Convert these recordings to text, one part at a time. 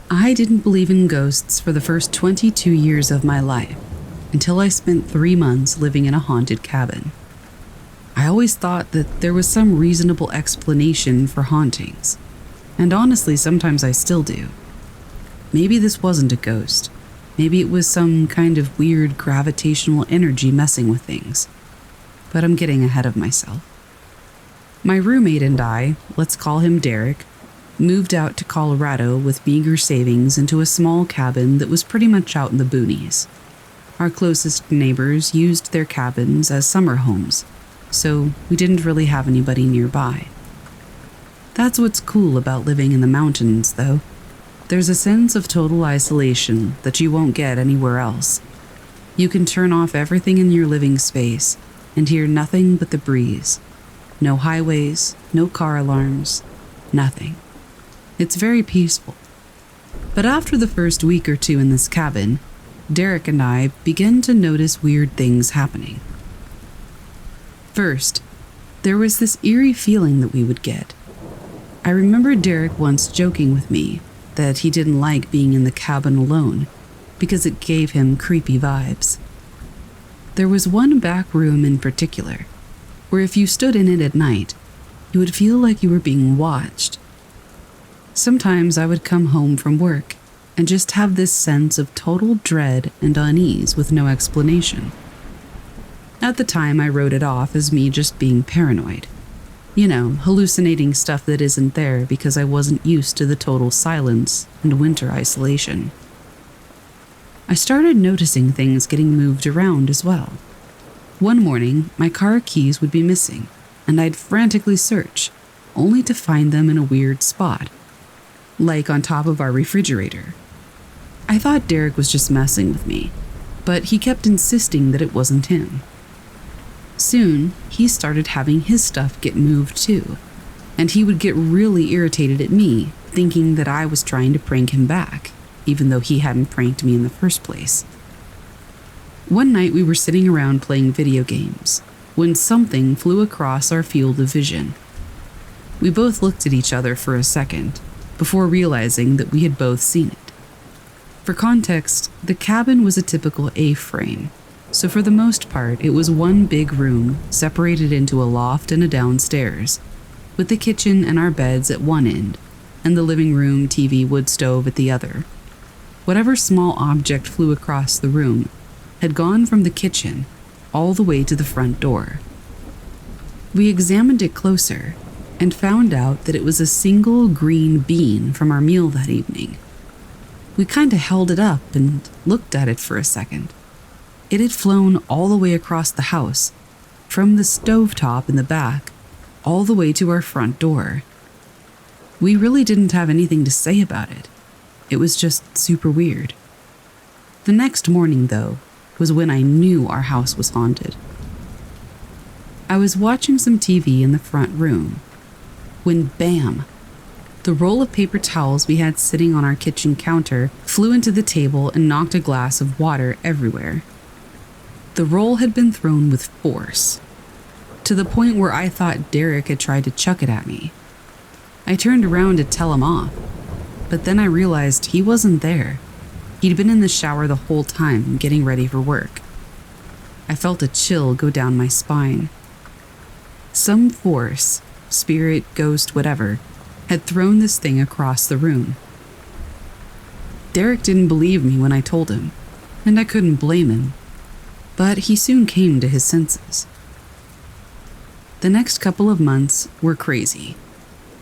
I didn't believe in ghosts for the first 22 years of my life, until I spent 3 months living in a haunted cabin. I always thought that there was some reasonable explanation for hauntings, and honestly, sometimes I still do. Maybe this wasn't a ghost. Maybe it was some kind of weird gravitational energy messing with things. But I'm getting ahead of myself. My roommate and I, let's call him Derek, moved out to Colorado with meager savings into a small cabin that was pretty much out in the boonies. Our closest neighbors used their cabins as summer homes, so we didn't really have anybody nearby. That's what's cool about living in the mountains, though. There's a sense of total isolation that you won't get anywhere else. You can turn off everything in your living space and hear nothing but the breeze. No highways, no car alarms, nothing. It's very peaceful. But after the first week or two in this cabin, Derek and I began to notice weird things happening. First, there was this eerie feeling that we would get. I remember Derek once joking with me that he didn't like being in the cabin alone because it gave him creepy vibes. There was one back room in particular where if you stood in it at night, you would feel like you were being watched. Sometimes I would come home from work and just have this sense of total dread and unease with no explanation. At the time, I wrote it off as me just being paranoid. You know, hallucinating stuff that isn't there because I wasn't used to the total silence and winter isolation. I started noticing things getting moved around as well. One morning, my car keys would be missing, and I'd frantically search, only to find them in a weird spot, like on top of our refrigerator. I thought Derek was just messing with me, but he kept insisting that it wasn't him. Soon, he started having his stuff get moved too, and he would get really irritated at me, thinking that I was trying to prank him back, even though he hadn't pranked me in the first place. One night we were sitting around playing video games, when something flew across our field of vision. We both looked at each other for a second, before realizing that we had both seen it. For context, the cabin was a typical A-frame, so for the most part it was one big room separated into a loft and a downstairs, with the kitchen and our beds at one end, and the living room, TV, wood stove at the other. Whatever small object flew across the room had gone from the kitchen all the way to the front door. We examined it closer and found out that it was a single green bean from our meal that evening. We kinda held it up and looked at it for a second. It had flown all the way across the house, from the stovetop in the back, all the way to our front door. We really didn't have anything to say about it. It was just super weird. The next morning, though, was when I knew our house was haunted. I was watching some TV in the front room, when bam! The roll of paper towels we had sitting on our kitchen counter flew into the table and knocked a glass of water everywhere. The roll had been thrown with force, to the point where I thought Derek had tried to chuck it at me. I turned around to tell him off, but then I realized he wasn't there. He'd been in the shower the whole time, getting ready for work. I felt a chill go down my spine. Some force, spirit, ghost, whatever, had thrown this thing across the room. Derek didn't believe me when I told him, and I couldn't blame him, but he soon came to his senses. The next couple of months were crazy.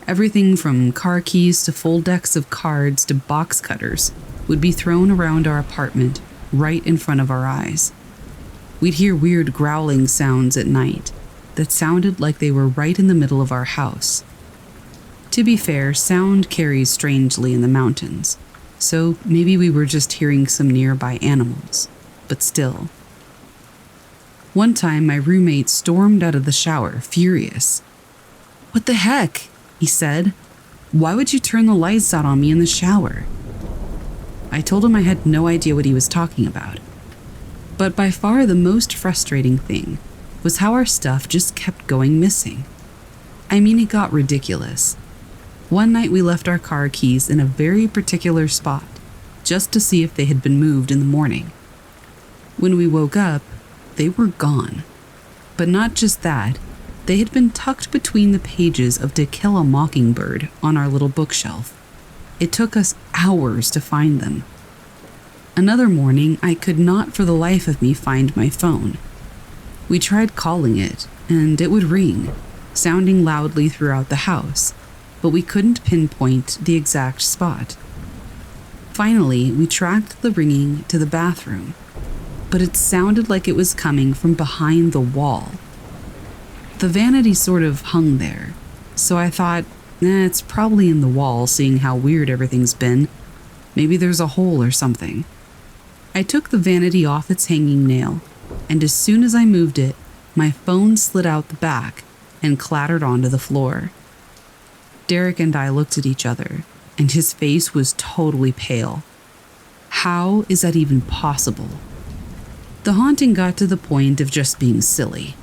Everything from car keys to full decks of cards to box cutters would be thrown around our apartment right in front of our eyes. We'd hear weird growling sounds at night that sounded like they were right in the middle of our house. To be fair, sound carries strangely in the mountains, so maybe we were just hearing some nearby animals, but still. One time, my roommate stormed out of the shower, furious. "What the heck?" he said. "Why would you turn the lights out on me in the shower?" I told him I had no idea what he was talking about. But by far the most frustrating thing was how our stuff just kept going missing. I mean, it got ridiculous. One night we left our car keys in a very particular spot, just to see if they had been moved in the morning. When we woke up, they were gone. But not just that, they had been tucked between the pages of To Kill a Mockingbird on our little bookshelf. It took us hours to find them. Another morning, I could not for the life of me find my phone. We tried calling it, and it would ring, sounding loudly throughout the house, but we couldn't pinpoint the exact spot. Finally, we tracked the ringing to the bathroom, but it sounded like it was coming from behind the wall. The vanity sort of hung there, so I thought, it's probably in the wall, seeing how weird everything's been. Maybe there's a hole or something. I took the vanity off its hanging nail, and as soon as I moved it, my phone slid out the back and clattered onto the floor. Derek and I looked at each other, and his face was totally pale. How is that even possible? The haunting got to the point of just being silly.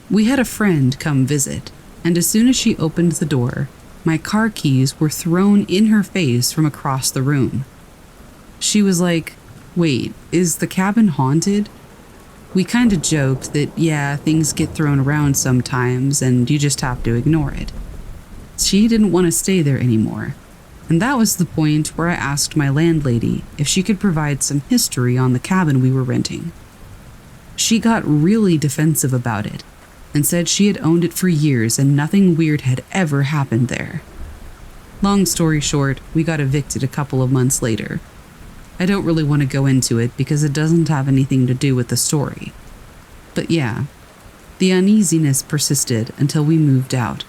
We had a friend come visit, and as soon as she opened the door, my car keys were thrown in her face from across the room. She was like, "Wait, is the cabin haunted?" We kind of joked that, yeah, things get thrown around sometimes and you just have to ignore it. She didn't want to stay there anymore, and that was the point where I asked my landlady if she could provide some history on the cabin we were renting. She got really defensive about it and said she had owned it for years and nothing weird had ever happened there. Long story short, we got evicted a couple of months later. I don't really want to go into it because it doesn't have anything to do with the story. But yeah, the uneasiness persisted until we moved out.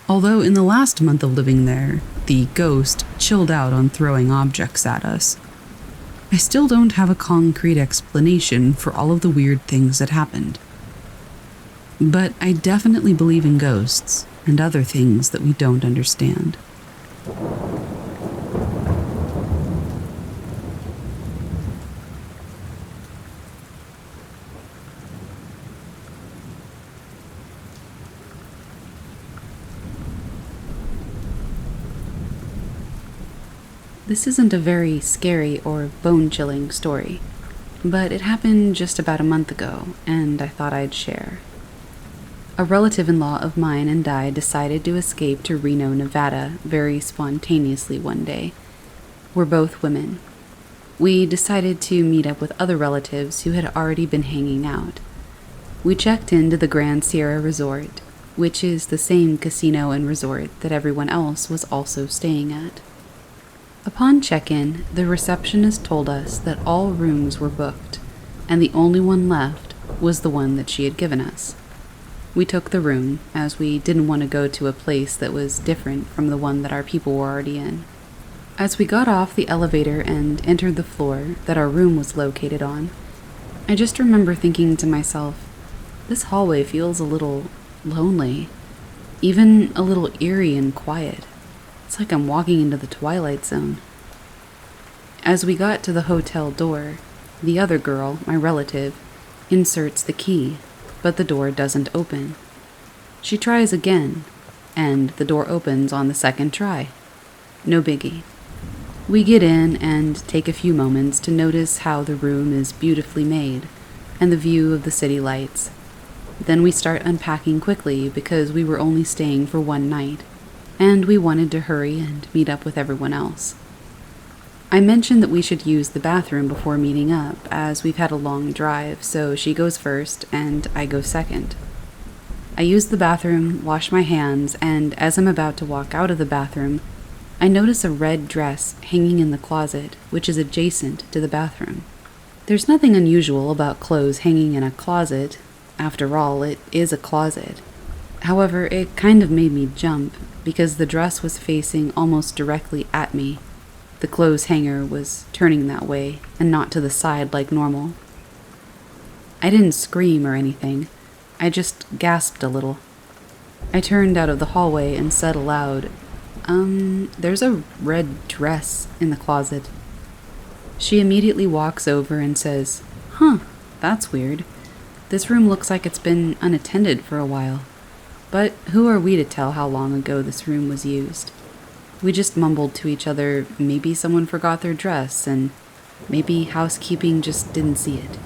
Although in the last month of living there, the ghost chilled out on throwing objects at us, I still don't have a concrete explanation for all of the weird things that happened. But I definitely believe in ghosts and other things that we don't understand. This isn't a very scary or bone-chilling story, but it happened just about a month ago, and I thought I'd share. A relative-in-law of mine and I decided to escape to Reno, Nevada, very spontaneously one day. We're both women. We decided to meet up with other relatives who had already been hanging out. We checked into the Grand Sierra Resort, which is the same casino and resort that everyone else was also staying at. Upon check-in, the receptionist told us that all rooms were booked, and the only one left was the one that she had given us. We took the room, as we didn't want to go to a place that was different from the one that our people were already in. As we got off the elevator and entered the floor that our room was located on, I just remember thinking to myself, this hallway feels a little lonely, even a little eerie and quiet. It's like I'm walking into the Twilight Zone. As we got to the hotel door, the other girl, my relative, inserts the key, but the door doesn't open. She tries again, and the door opens on the second try. No biggie. We get in and take a few moments to notice how the room is beautifully made, and the view of the city lights. Then we start unpacking quickly because we were only staying for one night, and we wanted to hurry and meet up with everyone else. I mentioned that we should use the bathroom before meeting up, as we've had a long drive, so she goes first and I go second. I use the bathroom, wash my hands, and as I'm about to walk out of the bathroom, I notice a red dress hanging in the closet, which is adjacent to the bathroom. There's nothing unusual about clothes hanging in a closet. After all, it is a closet. However, it kind of made me jump, because the dress was facing almost directly at me. The clothes hanger was turning that way, and not to the side like normal. I didn't scream or anything. I just gasped a little. I turned out of the hallway and said aloud, there's a red dress in the closet. She immediately walks over and says, "Huh, that's weird. This room looks like it's been unattended for a while. But who are we to tell how long ago this room was used?" We just mumbled to each other, maybe someone forgot their dress, and maybe housekeeping just didn't see it.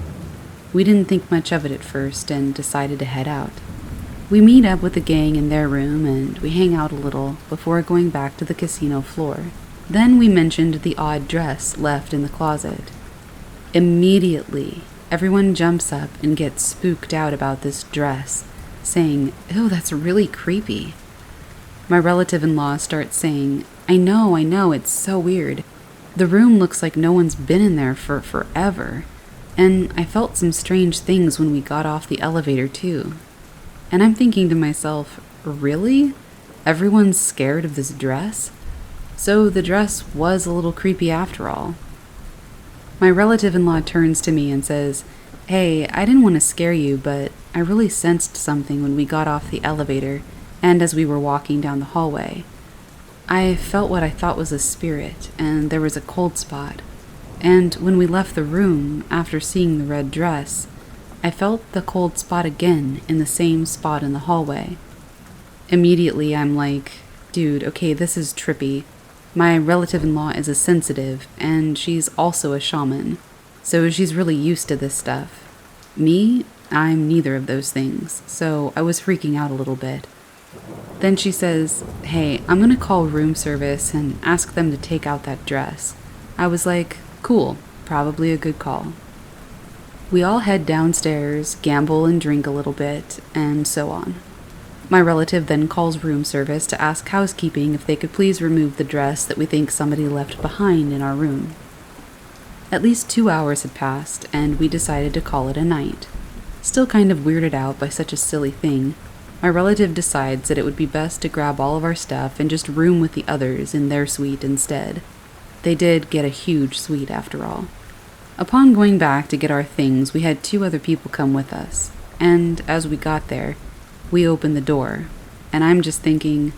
We didn't think much of it at first and decided to head out. We meet up with the gang in their room and we hang out a little before going back to the casino floor. Then we mentioned the odd dress left in the closet. Immediately, everyone jumps up and gets spooked out about this dress, saying, "Ew, that's really creepy." My relative-in-law starts saying, I know, it's so weird. The room looks like no one's been in there for forever. And I felt some strange things when we got off the elevator too. And I'm thinking to myself, really? Everyone's scared of this dress? So the dress was a little creepy after all. My relative-in-law turns to me and says, "Hey, I didn't want to scare you, but I really sensed something when we got off the elevator and as we were walking down the hallway. I felt what I thought was a spirit, and there was a cold spot. And when we left the room, after seeing the red dress, I felt the cold spot again in the same spot in the hallway." Immediately, I'm like, dude, okay, this is trippy. My relative-in-law is a sensitive, and she's also a shaman, so she's really used to this stuff. Me, I'm neither of those things, so I was freaking out a little bit. Then she says, "Hey, I'm gonna call room service and ask them to take out that dress." I was like, cool, probably a good call. We all head downstairs, gamble and drink a little bit, and so on. My relative then calls room service to ask housekeeping if they could please remove the dress that we think somebody left behind in our room. At least 2 hours had passed, and we decided to call it a night. Still kind of weirded out by such a silly thing, my relative decides that it would be best to grab all of our stuff and just room with the others in their suite instead. They did get a huge suite after all. Upon going back to get our things, we had 2 other people come with us, and as we got there, we opened the door, and I'm just thinking,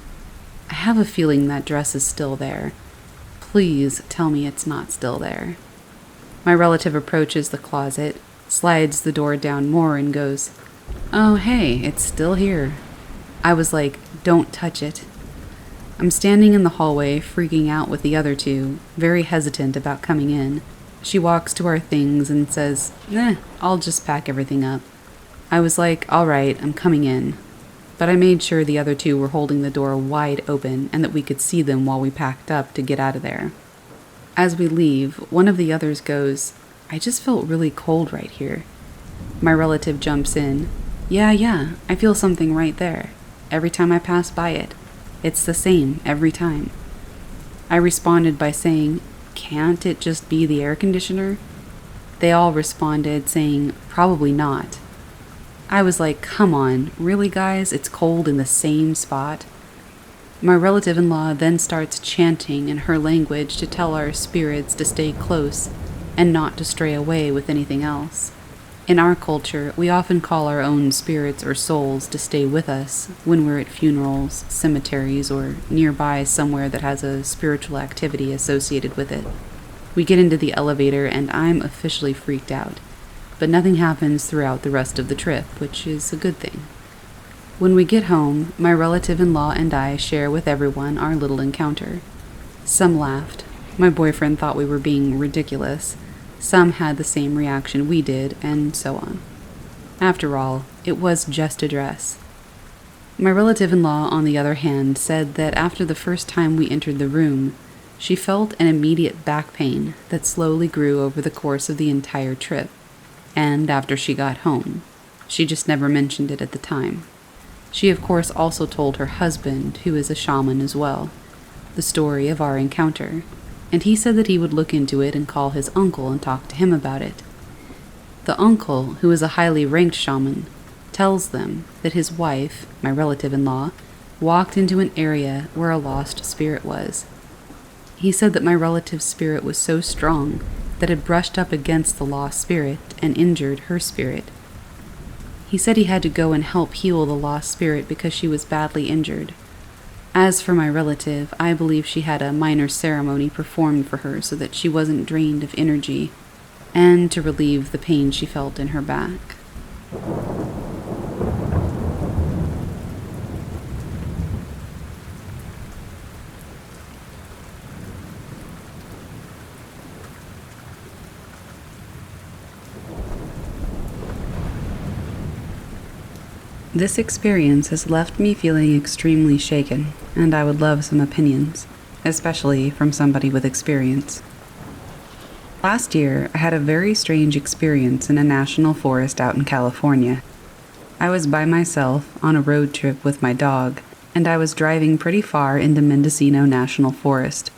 I have a feeling that dress is still there. Please tell me it's not still there. My relative approaches the closet, slides the door down more, and goes, "Oh, hey, it's still here." I was like, don't touch it. I'm standing in the hallway, freaking out with the other 2, very hesitant about coming in. She walks to our things and says, I'll just pack everything up. I was like, all right, I'm coming in. But I made sure the other 2 were holding the door wide open and that we could see them while we packed up to get out of there. As we leave, one of the others goes, "I just felt really cold right here." My relative jumps in. Yeah, I feel something right there. Every time I pass by it. It's the same every time. I responded by saying, "Can't it just be the air conditioner?" They all responded saying, "Probably not." I was like, come on, really guys? It's cold in the same spot? My relative-in-law then starts chanting in her language to tell our spirits to stay close and not to stray away with anything else. In our culture, we often call our own spirits or souls to stay with us when we're at funerals, cemeteries, or nearby somewhere that has a spiritual activity associated with it. We get into the elevator and I'm officially freaked out, but nothing happens throughout the rest of the trip, which is a good thing. When we get home, my relative-in-law and I share with everyone our little encounter. Some laughed. My boyfriend thought we were being ridiculous. Some had the same reaction we did, and so on. After all, it was just a dress. My relative-in-law, on the other hand, said that after the first time we entered the room, she felt an immediate back pain that slowly grew over the course of the entire trip, and after she got home. She just never mentioned it at the time. She, of course, also told her husband, who is a shaman as well, the story of our encounter, and he said that he would look into it and call his uncle and talk to him about it. The uncle, who is a highly ranked shaman, tells them that his wife, my relative-in-law, walked into an area where a lost spirit was. He said that my relative's spirit was so strong that it brushed up against the lost spirit and injured her spirit. He said he had to go and help heal the lost spirit because she was badly injured. As for my relative, I believe she had a minor ceremony performed for her so that she wasn't drained of energy, and to relieve the pain she felt in her back. This experience has left me feeling extremely shaken, and I would love some opinions, especially from somebody with experience. Last year, I had a very strange experience in a national forest out in California. I was by myself on a road trip with my dog, and I was driving pretty far into Mendocino National Forest.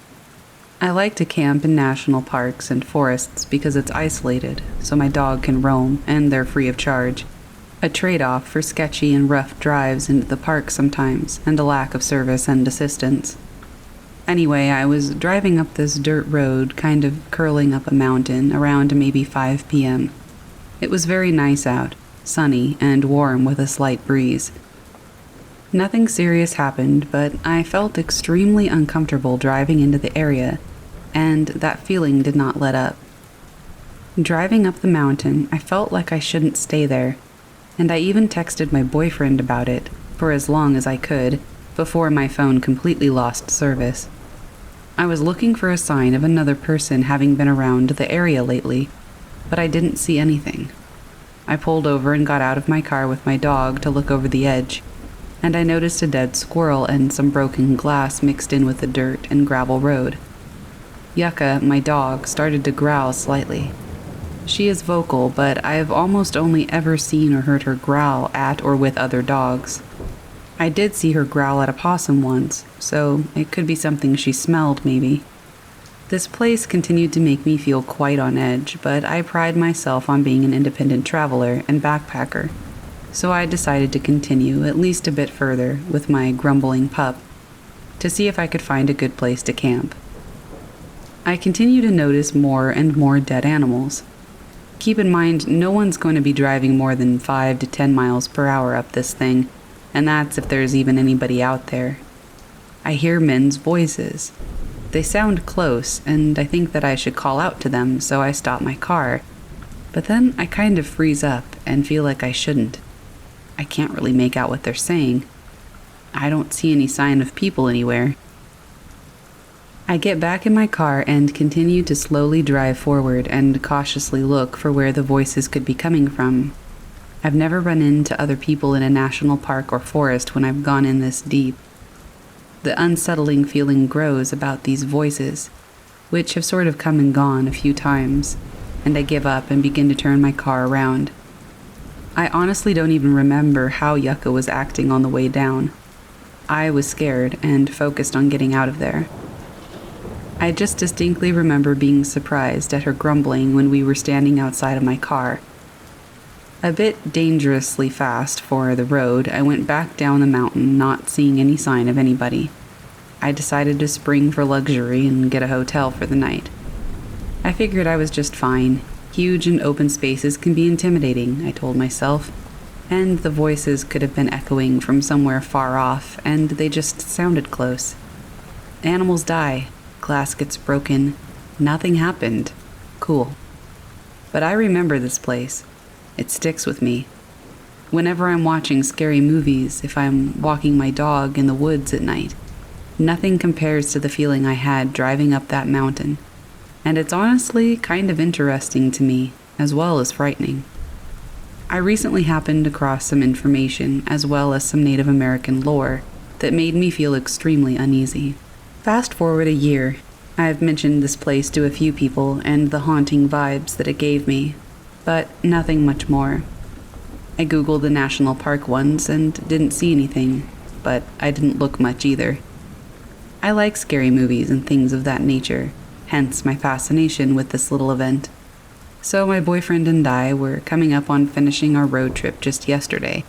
I like to camp in national parks and forests because it's isolated, so my dog can roam, and they're free of charge. A trade-off for sketchy and rough drives into the park sometimes, and a lack of service and assistance. Anyway, I was driving up this dirt road, kind of curling up a mountain, around maybe 5 p.m. It was very nice out, sunny and warm with a slight breeze. Nothing serious happened, but I felt extremely uncomfortable driving into the area, and that feeling did not let up. Driving up the mountain, I felt like I shouldn't stay there, and I even texted my boyfriend about it for as long as I could before my phone completely lost service. I was looking for a sign of another person having been around the area lately, but I didn't see anything. I pulled over and got out of my car with my dog to look over the edge, and I noticed a dead squirrel and some broken glass mixed in with the dirt and gravel road. Yucca, my dog, started to growl slightly. She is vocal, but I have almost only ever seen or heard her growl at or with other dogs. I did see her growl at a possum once, so it could be something she smelled, maybe. This place continued to make me feel quite on edge, but I pride myself on being an independent traveler and backpacker, so I decided to continue at least a bit further with my grumbling pup to see if I could find a good place to camp. I continue to notice more and more dead animals. Keep in mind, no one's going to be driving more than 5 to 10 miles per hour up this thing, and that's if there's even anybody out there. I hear men's voices. They sound close, and I think that I should call out to them, so I stop my car. But then I kind of freeze up and feel like I shouldn't. I can't really make out what they're saying. I don't see any sign of people anywhere. I get back in my car and continue to slowly drive forward and cautiously look for where the voices could be coming from. I've never run into other people in a national park or forest when I've gone in this deep. The unsettling feeling grows about these voices, which have sort of come and gone a few times, and I give up and begin to turn my car around. I honestly don't even remember how Yucca was acting on the way down. I was scared and focused on getting out of there. I just distinctly remember being surprised at her grumbling when we were standing outside of my car. A bit dangerously fast for the road, I went back down the mountain, not seeing any sign of anybody. I decided to spring for luxury and get a hotel for the night. I figured I was just fine. Huge and open spaces can be intimidating, I told myself, and the voices could have been echoing from somewhere far off, and they just sounded close. Animals die. Glass gets broken. Nothing happened. Cool. But I remember this place. It sticks with me. Whenever I'm watching scary movies, if I'm walking my dog in the woods at night, nothing compares to the feeling I had driving up that mountain. And it's honestly kind of interesting to me, as well as frightening. I recently happened across some information, as well as some Native American lore, that made me feel extremely uneasy. Fast forward a year, I've mentioned this place to a few people and the haunting vibes that it gave me, but nothing much more. I googled the national park once and didn't see anything, but I didn't look much either. I like scary movies and things of that nature, hence my fascination with this little event. So my boyfriend and I were coming up on finishing our road trip just yesterday.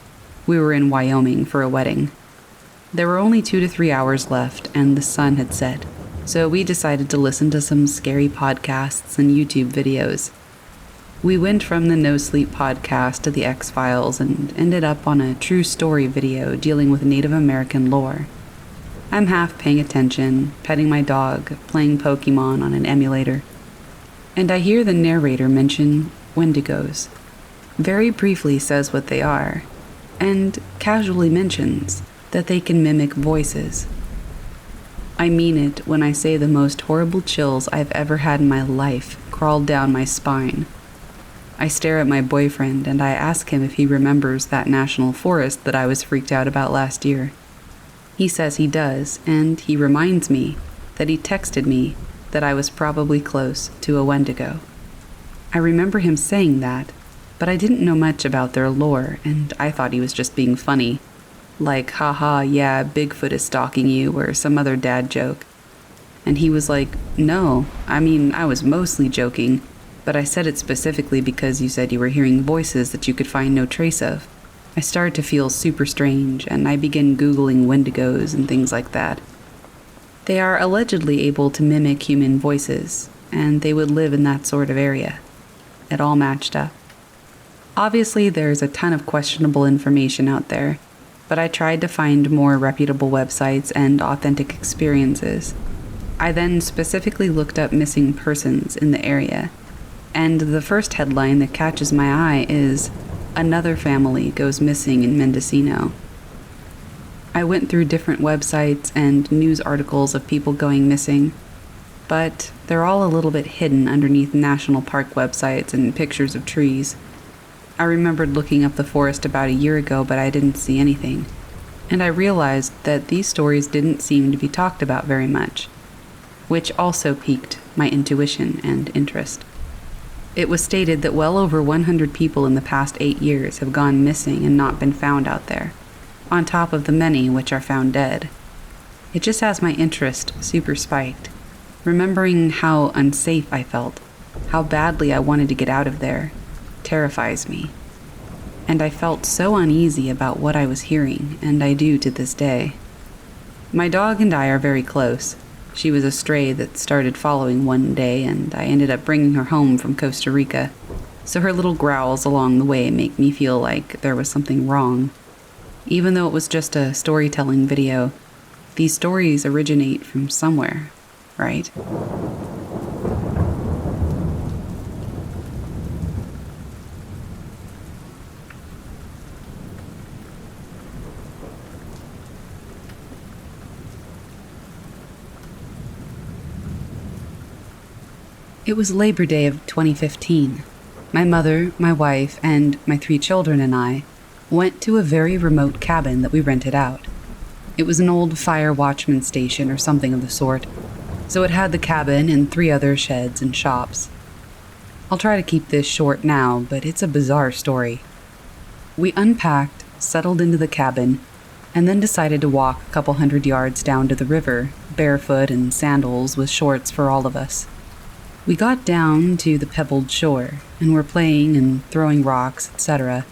We were in Wyoming for a wedding. There were only 2 to 3 hours left, and the sun had set, so we decided to listen to some scary podcasts and YouTube videos. We went from the No Sleep podcast to the X-Files and ended up on a true story video dealing with Native American lore. I'm half paying attention, petting my dog, playing Pokemon on an emulator. And I hear the narrator mention Wendigos. Very briefly says what they are, and casually mentions that they can mimic voices. I mean it when I say the most horrible chills I've ever had in my life crawled down my spine. I stare at my boyfriend and I ask him if he remembers that national forest that I was freaked out about last year. He says he does, and he reminds me that he texted me that I was probably close to a Wendigo. I remember him saying that, but I didn't know much about their lore, and I thought he was just being funny. Like, haha, yeah, Bigfoot is stalking you, or some other dad joke. And he was like, no, I was mostly joking, but I said it specifically because you said you were hearing voices that you could find no trace of. I started to feel super strange, and I began Googling Wendigos and things like that. They are allegedly able to mimic human voices, and they would live in that sort of area. It all matched up. Obviously, there's a ton of questionable information out there, but I tried to find more reputable websites and authentic experiences. I then specifically looked up missing persons in the area, and the first headline that catches my eye is, "Another family goes missing in Mendocino." I went through different websites and news articles of people going missing, but they're all a little bit hidden underneath national park websites and pictures of trees. I remembered looking up the forest about a year ago, but I didn't see anything, and I realized that these stories didn't seem to be talked about very much, which also piqued my intuition and interest. It was stated that well over 100 people in the past 8 years have gone missing and not been found out there, on top of the many which are found dead. It just has my interest super spiked, remembering how unsafe I felt, how badly I wanted to get out of there, terrifies me. And I felt so uneasy about what I was hearing, and I do to this day. My dog and I are very close. She was a stray that started following one day, and I ended up bringing her home from Costa Rica, so her little growls along the way make me feel like there was something wrong. Even though it was just a storytelling video, these stories originate from somewhere, right? It was Labor Day of 2015. My mother, my wife, and my 3 children and I went to a very remote cabin that we rented out. It was an old fire watchman station or something of the sort, so it had the cabin and 3 other sheds and shops. I'll try to keep this short now, but it's a bizarre story. We unpacked, settled into the cabin, and then decided to walk a couple 100 yards down to the river, barefoot and sandals with shorts for all of us. We got down to the pebbled shore, and were playing and throwing rocks, etc.,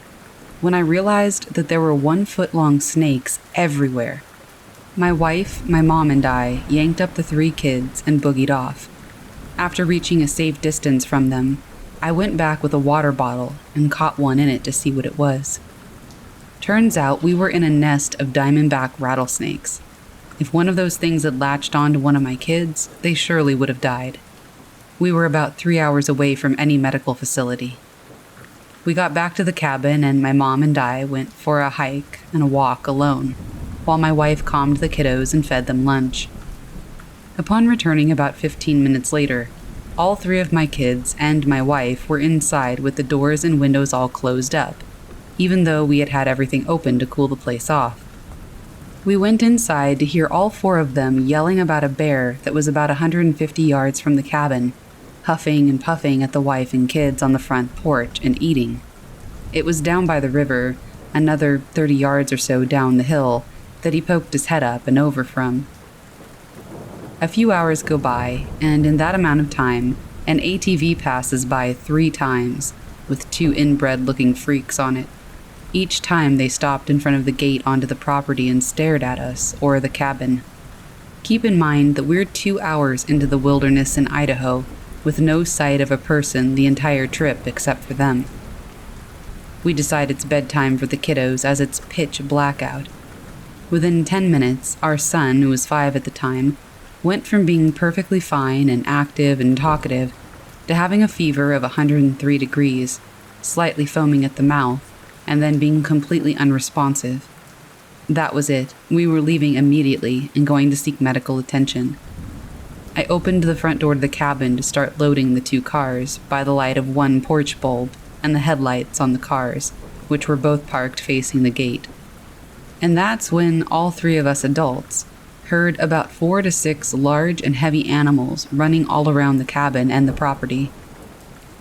when I realized that there were 1-foot-long snakes everywhere. My wife, my mom, and I yanked up the 3 kids and boogied off. After reaching a safe distance from them, I went back with a water bottle and caught one in it to see what it was. Turns out we were in a nest of diamondback rattlesnakes. If one of those things had latched onto one of my kids, they surely would have died. We were about 3 hours away from any medical facility. We got back to the cabin, and my mom and I went for a hike and a walk alone, while my wife calmed the kiddos and fed them lunch. Upon returning about 15 minutes later, all 3 of my kids and my wife were inside with the doors and windows all closed up, even though we had had everything open to cool the place off. We went inside to hear all 4 of them yelling about a bear that was about 150 yards from the cabin, huffing and puffing at the wife and kids on the front porch and eating. It was down by the river, another 30 yards or so down the hill, that he poked his head up and over from. A few hours go by, and in that amount of time, an ATV passes by 3 times, with 2 inbred-looking freaks on it. Each time they stopped in front of the gate onto the property and stared at us, or the cabin. Keep in mind that we're 2 hours into the wilderness in Idaho, with no sight of a person the entire trip except for them. We decide it's bedtime for the kiddos as it's pitch black out. Within 10 minutes, our son, who was 5 at the time, went from being perfectly fine and active and talkative to having a fever of 103 degrees, slightly foaming at the mouth, and then being completely unresponsive. That was it. We were leaving immediately and going to seek medical attention. I opened the front door to the cabin to start loading the 2 cars by the light of one porch bulb and the headlights on the cars, which were both parked facing the gate. And that's when all 3 of us adults heard about 4 to 6 large and heavy animals running all around the cabin and the property.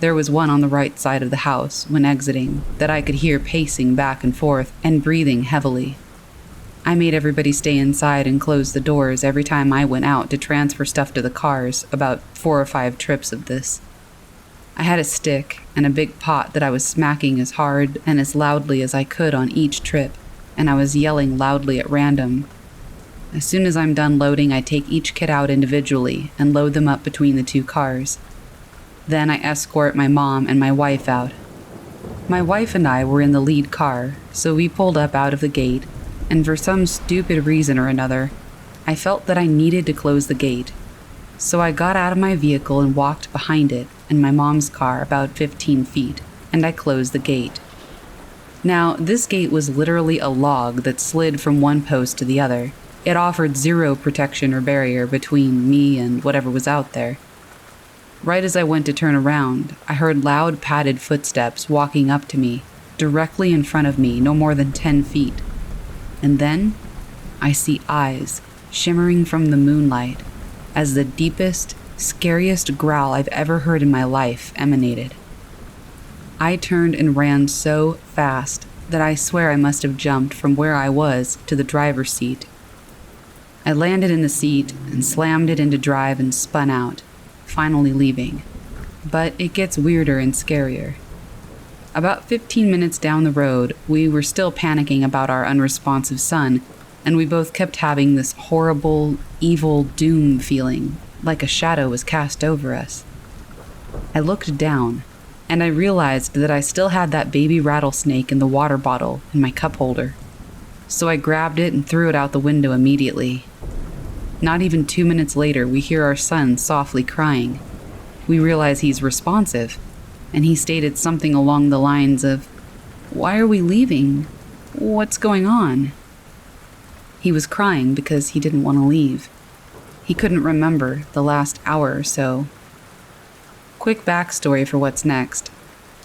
There was one on the right side of the house when exiting that I could hear pacing back and forth and breathing heavily. I made everybody stay inside and close the doors every time I went out to transfer stuff to the cars, about 4 or 5 trips of this. I had a stick and a big pot that I was smacking as hard and as loudly as I could on each trip, and I was yelling loudly at random. As soon as I'm done loading, I take each kid out individually and load them up between the 2 cars. Then I escort my mom and my wife out. My wife and I were in the lead car, so we pulled up out of the gate, and for some stupid reason or another, I felt that I needed to close the gate. So I got out of my vehicle and walked behind it and my mom's car about 15 feet, and I closed the gate. Now, this gate was literally a log that slid from one post to the other. It offered zero protection or barrier between me and whatever was out there. Right as I went to turn around, I heard loud padded footsteps walking up to me, directly in front of me, no more than 10 feet. And then, I see eyes shimmering from the moonlight as the deepest, scariest growl I've ever heard in my life emanated. I turned and ran so fast that I swear I must have jumped from where I was to the driver's seat. I landed in the seat and slammed it into drive and spun out, finally leaving. But it gets weirder and scarier. About 15 minutes down the road, we were still panicking about our unresponsive son, and we both kept having this horrible, evil doom feeling, like a shadow was cast over us. I looked down, and I realized that I still had that baby rattlesnake in the water bottle in my cup holder. So I grabbed it and threw it out the window immediately. Not even 2 minutes later, we hear our son softly crying. We realize he's responsive, and he stated something along the lines of, "Why are we leaving? What's going on?" He was crying because he didn't want to leave. He couldn't remember the last hour or so. Quick backstory for what's next.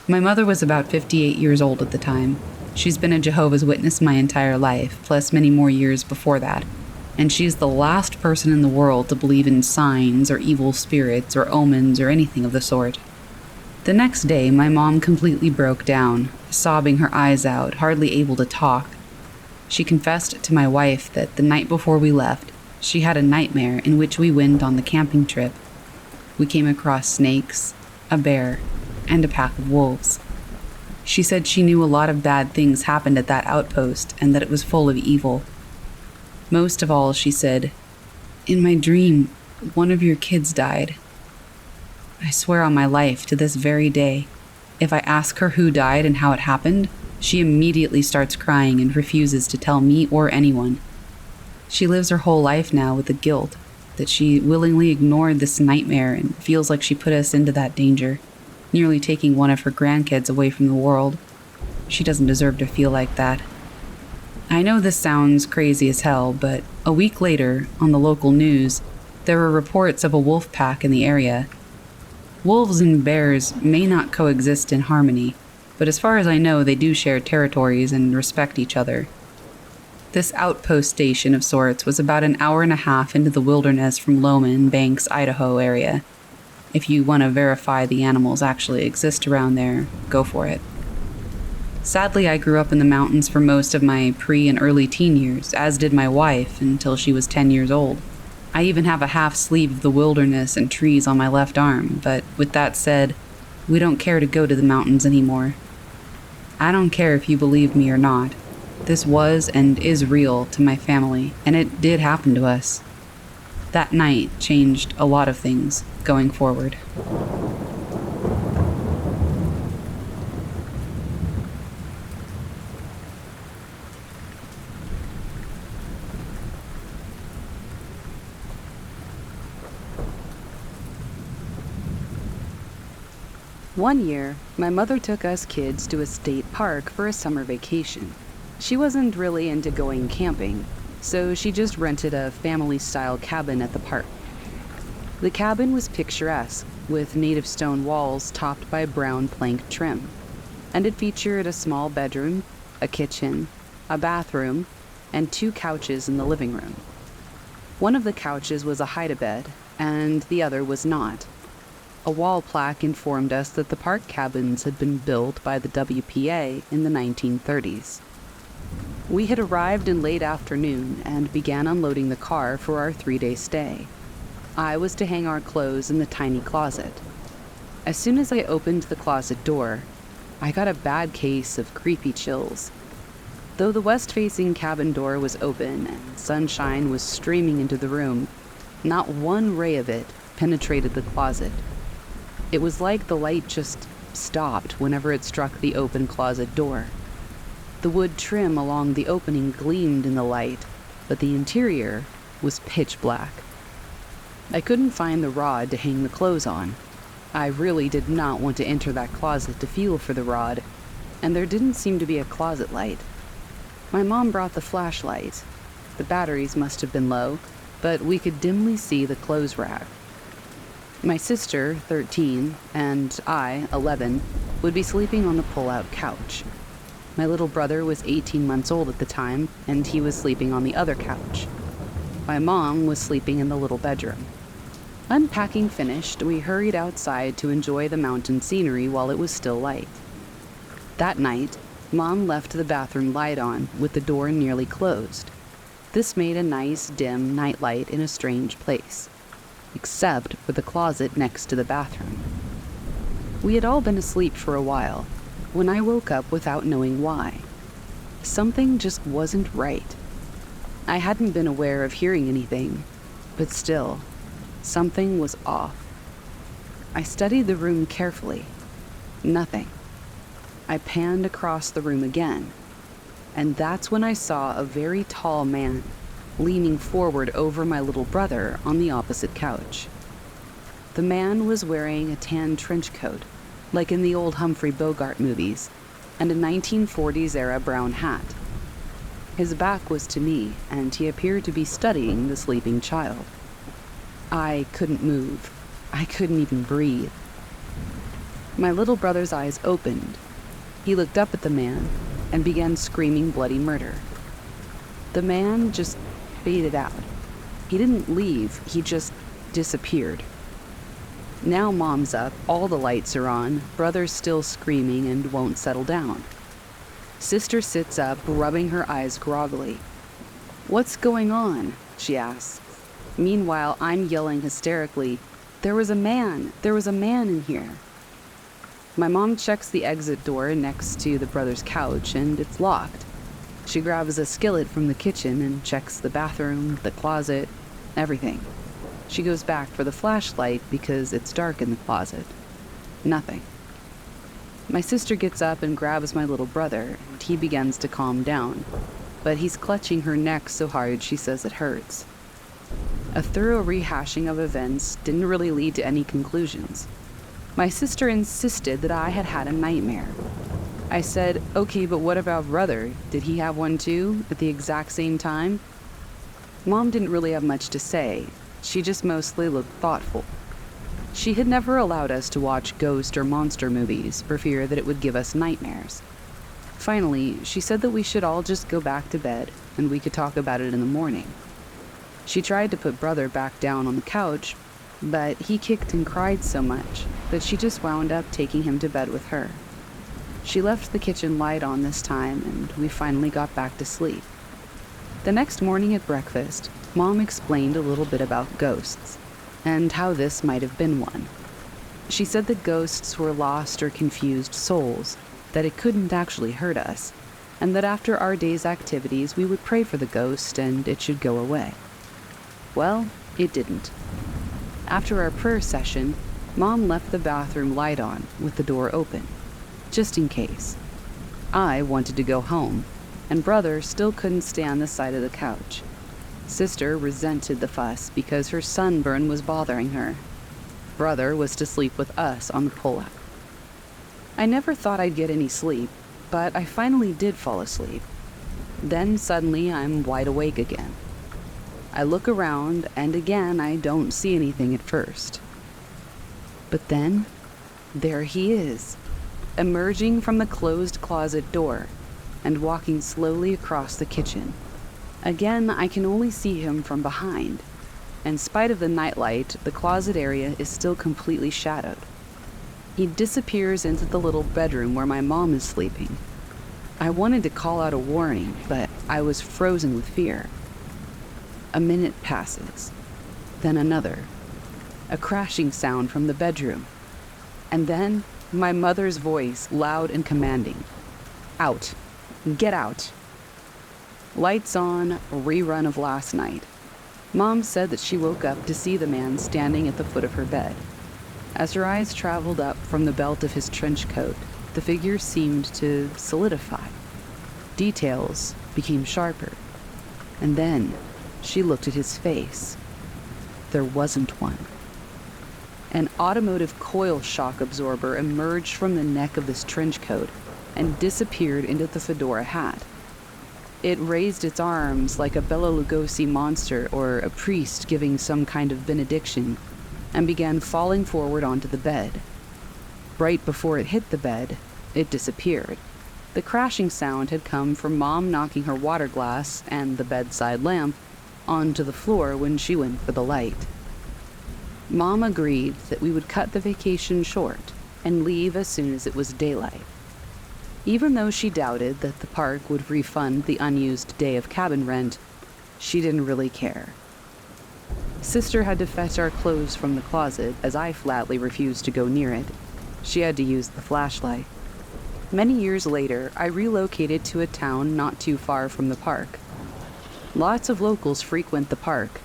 My mother was about 58 years old at the time. She's been a Jehovah's Witness my entire life, plus many more years before that. And she's the last person in the world to believe in signs or evil spirits or omens or anything of the sort. The next day, my mom completely broke down, sobbing her eyes out, hardly able to talk. She confessed to my wife that the night before we left, she had a nightmare in which we went on the camping trip. We came across snakes, a bear, and a pack of wolves. She said she knew a lot of bad things happened at that outpost and that it was full of evil. Most of all, she said, "In my dream, one of your kids died." I swear on my life, to this very day, if I ask her who died and how it happened, she immediately starts crying and refuses to tell me or anyone. She lives her whole life now with the guilt that she willingly ignored this nightmare and feels like she put us into that danger, nearly taking one of her grandkids away from the world. She doesn't deserve to feel like that. I know this sounds crazy as hell, but a week later, on the local news, there were reports of a wolf pack in the area. Wolves and bears may not coexist in harmony, but as far as I know, they do share territories and respect each other. This outpost station of sorts was about an hour and a half into the wilderness from Loman, Banks, Idaho area. If you want to verify the animals actually exist around there, go for it. Sadly, I grew up in the mountains for most of my pre- and early teen years, as did my wife until she was 10 years old. I even have a half sleeve of the wilderness and trees on my left arm, but with that said, we don't care to go to the mountains anymore. I don't care if you believe me or not. This was and is real to my family, and it did happen to us. That night changed a lot of things going forward. One year, my mother took us kids to a state park for a summer vacation. She wasn't really into going camping, so she just rented a family-style cabin at the park. The cabin was picturesque, with native stone walls topped by brown plank trim, and it featured a small bedroom, a kitchen, a bathroom, and 2 couches in the living room. One of the couches was a hide-a-bed, and the other was not. A wall plaque informed us that the park cabins had been built by the WPA in the 1930s. We had arrived in late afternoon and began unloading the car for our 3-day stay. I was to hang our clothes in the tiny closet. As soon as I opened the closet door, I got a bad case of creepy chills. Though the west-facing cabin door was open and sunshine was streaming into the room, not one ray of it penetrated the closet. It was like the light just stopped whenever it struck the open closet door. The wood trim along the opening gleamed in the light, but the interior was pitch black. I couldn't find the rod to hang the clothes on. I really did not want to enter that closet to feel for the rod, and there didn't seem to be a closet light. My mom brought the flashlight. The batteries must have been low, but we could dimly see the clothes rack. My sister, 13, and I, 11, would be sleeping on the pull-out couch. My little brother was 18 months old at the time, and he was sleeping on the other couch. My mom was sleeping in the little bedroom. Unpacking finished, we hurried outside to enjoy the mountain scenery while it was still light. That night, Mom left the bathroom light on with the door nearly closed. This made a nice, dim nightlight in a strange place, except for the closet next to the bathroom. We had all been asleep for a while when I woke up without knowing why. Something just wasn't right. I hadn't been aware of hearing anything, but still, something was off. I studied the room carefully. Nothing. I panned across the room again, and that's when I saw a very tall man leaning forward over my little brother on the opposite couch. The man was wearing a tan trench coat, like in the old Humphrey Bogart movies, and a 1940s-era brown hat. His back was to me, and he appeared to be studying the sleeping child. I couldn't move. I couldn't even breathe. My little brother's eyes opened. He looked up at the man and began screaming bloody murder. The man just faded out. He didn't leave, he just disappeared. Now Mom's up, all the lights are on, brother's still screaming and won't settle down. Sister sits up, rubbing her eyes groggily. "What's going on?" she asks. Meanwhile, I'm yelling hysterically, There was a man in here." My mom checks the exit door next to the brother's couch, and it's locked. She grabs a skillet from the kitchen and checks the bathroom, the closet, everything. She goes back for the flashlight because it's dark in the closet. Nothing. My sister gets up and grabs my little brother, and he begins to calm down, but he's clutching her neck so hard she says it hurts. A thorough rehashing of events didn't really lead to any conclusions. My sister insisted that I had had a nightmare. I said, "Okay, but what about brother? Did he have one too, at the exact same time?" Mom didn't really have much to say. She just mostly looked thoughtful. She had never allowed us to watch ghost or monster movies for fear that it would give us nightmares. Finally, she said that we should all just go back to bed and we could talk about it in the morning. She tried to put brother back down on the couch, but he kicked and cried so much that she just wound up taking him to bed with her. She left the kitchen light on this time, and we finally got back to sleep. The next morning at breakfast, Mom explained a little bit about ghosts, and how this might have been one. She said that ghosts were lost or confused souls, that it couldn't actually hurt us, and that after our day's activities we would pray for the ghost and it should go away. Well, it didn't. After our prayer session, Mom left the bathroom light on with the door open, just in case. I wanted to go home, and brother still couldn't stay on the side of the couch. Sister resented the fuss because her sunburn was bothering her. Brother was to sleep with us on the pull-out. I never thought I'd get any sleep, but I finally did fall asleep. Then suddenly I'm wide awake again. I look around, and again I don't see anything at first. But then, there he is, emerging from the closed closet door and walking slowly across the kitchen. Again, I can only see him from behind. In spite of the nightlight, the closet area is still completely shadowed. He disappears into the little bedroom where my mom is sleeping. I wanted to call out a warning, but I was frozen with fear. A minute passes, then another. A crashing sound from the bedroom. And then my mother's voice, loud and commanding. Out. Get out. Lights on, a rerun of last night. Mom said that she woke up to see the man standing at the foot of her bed. As her eyes traveled up from the belt of his trench coat, the figure seemed to solidify. Details became sharper. And then she looked at his face. There wasn't one. An automotive coil shock absorber emerged from the neck of this trench coat and disappeared into the fedora hat. It raised its arms like a Bela Lugosi monster or a priest giving some kind of benediction, and began falling forward onto the bed. Right before it hit the bed, it disappeared. The crashing sound had come from Mom knocking her water glass and the bedside lamp onto the floor when she went for the light. Mom agreed that we would cut the vacation short and leave as soon as it was daylight. Even though she doubted that the park would refund the unused day of cabin rent, she didn't really care. Sister had to fetch our clothes from the closet, as I flatly refused to go near it. She had to use the flashlight. Many years later, I relocated to a town not too far from the park. Lots of locals frequent the park,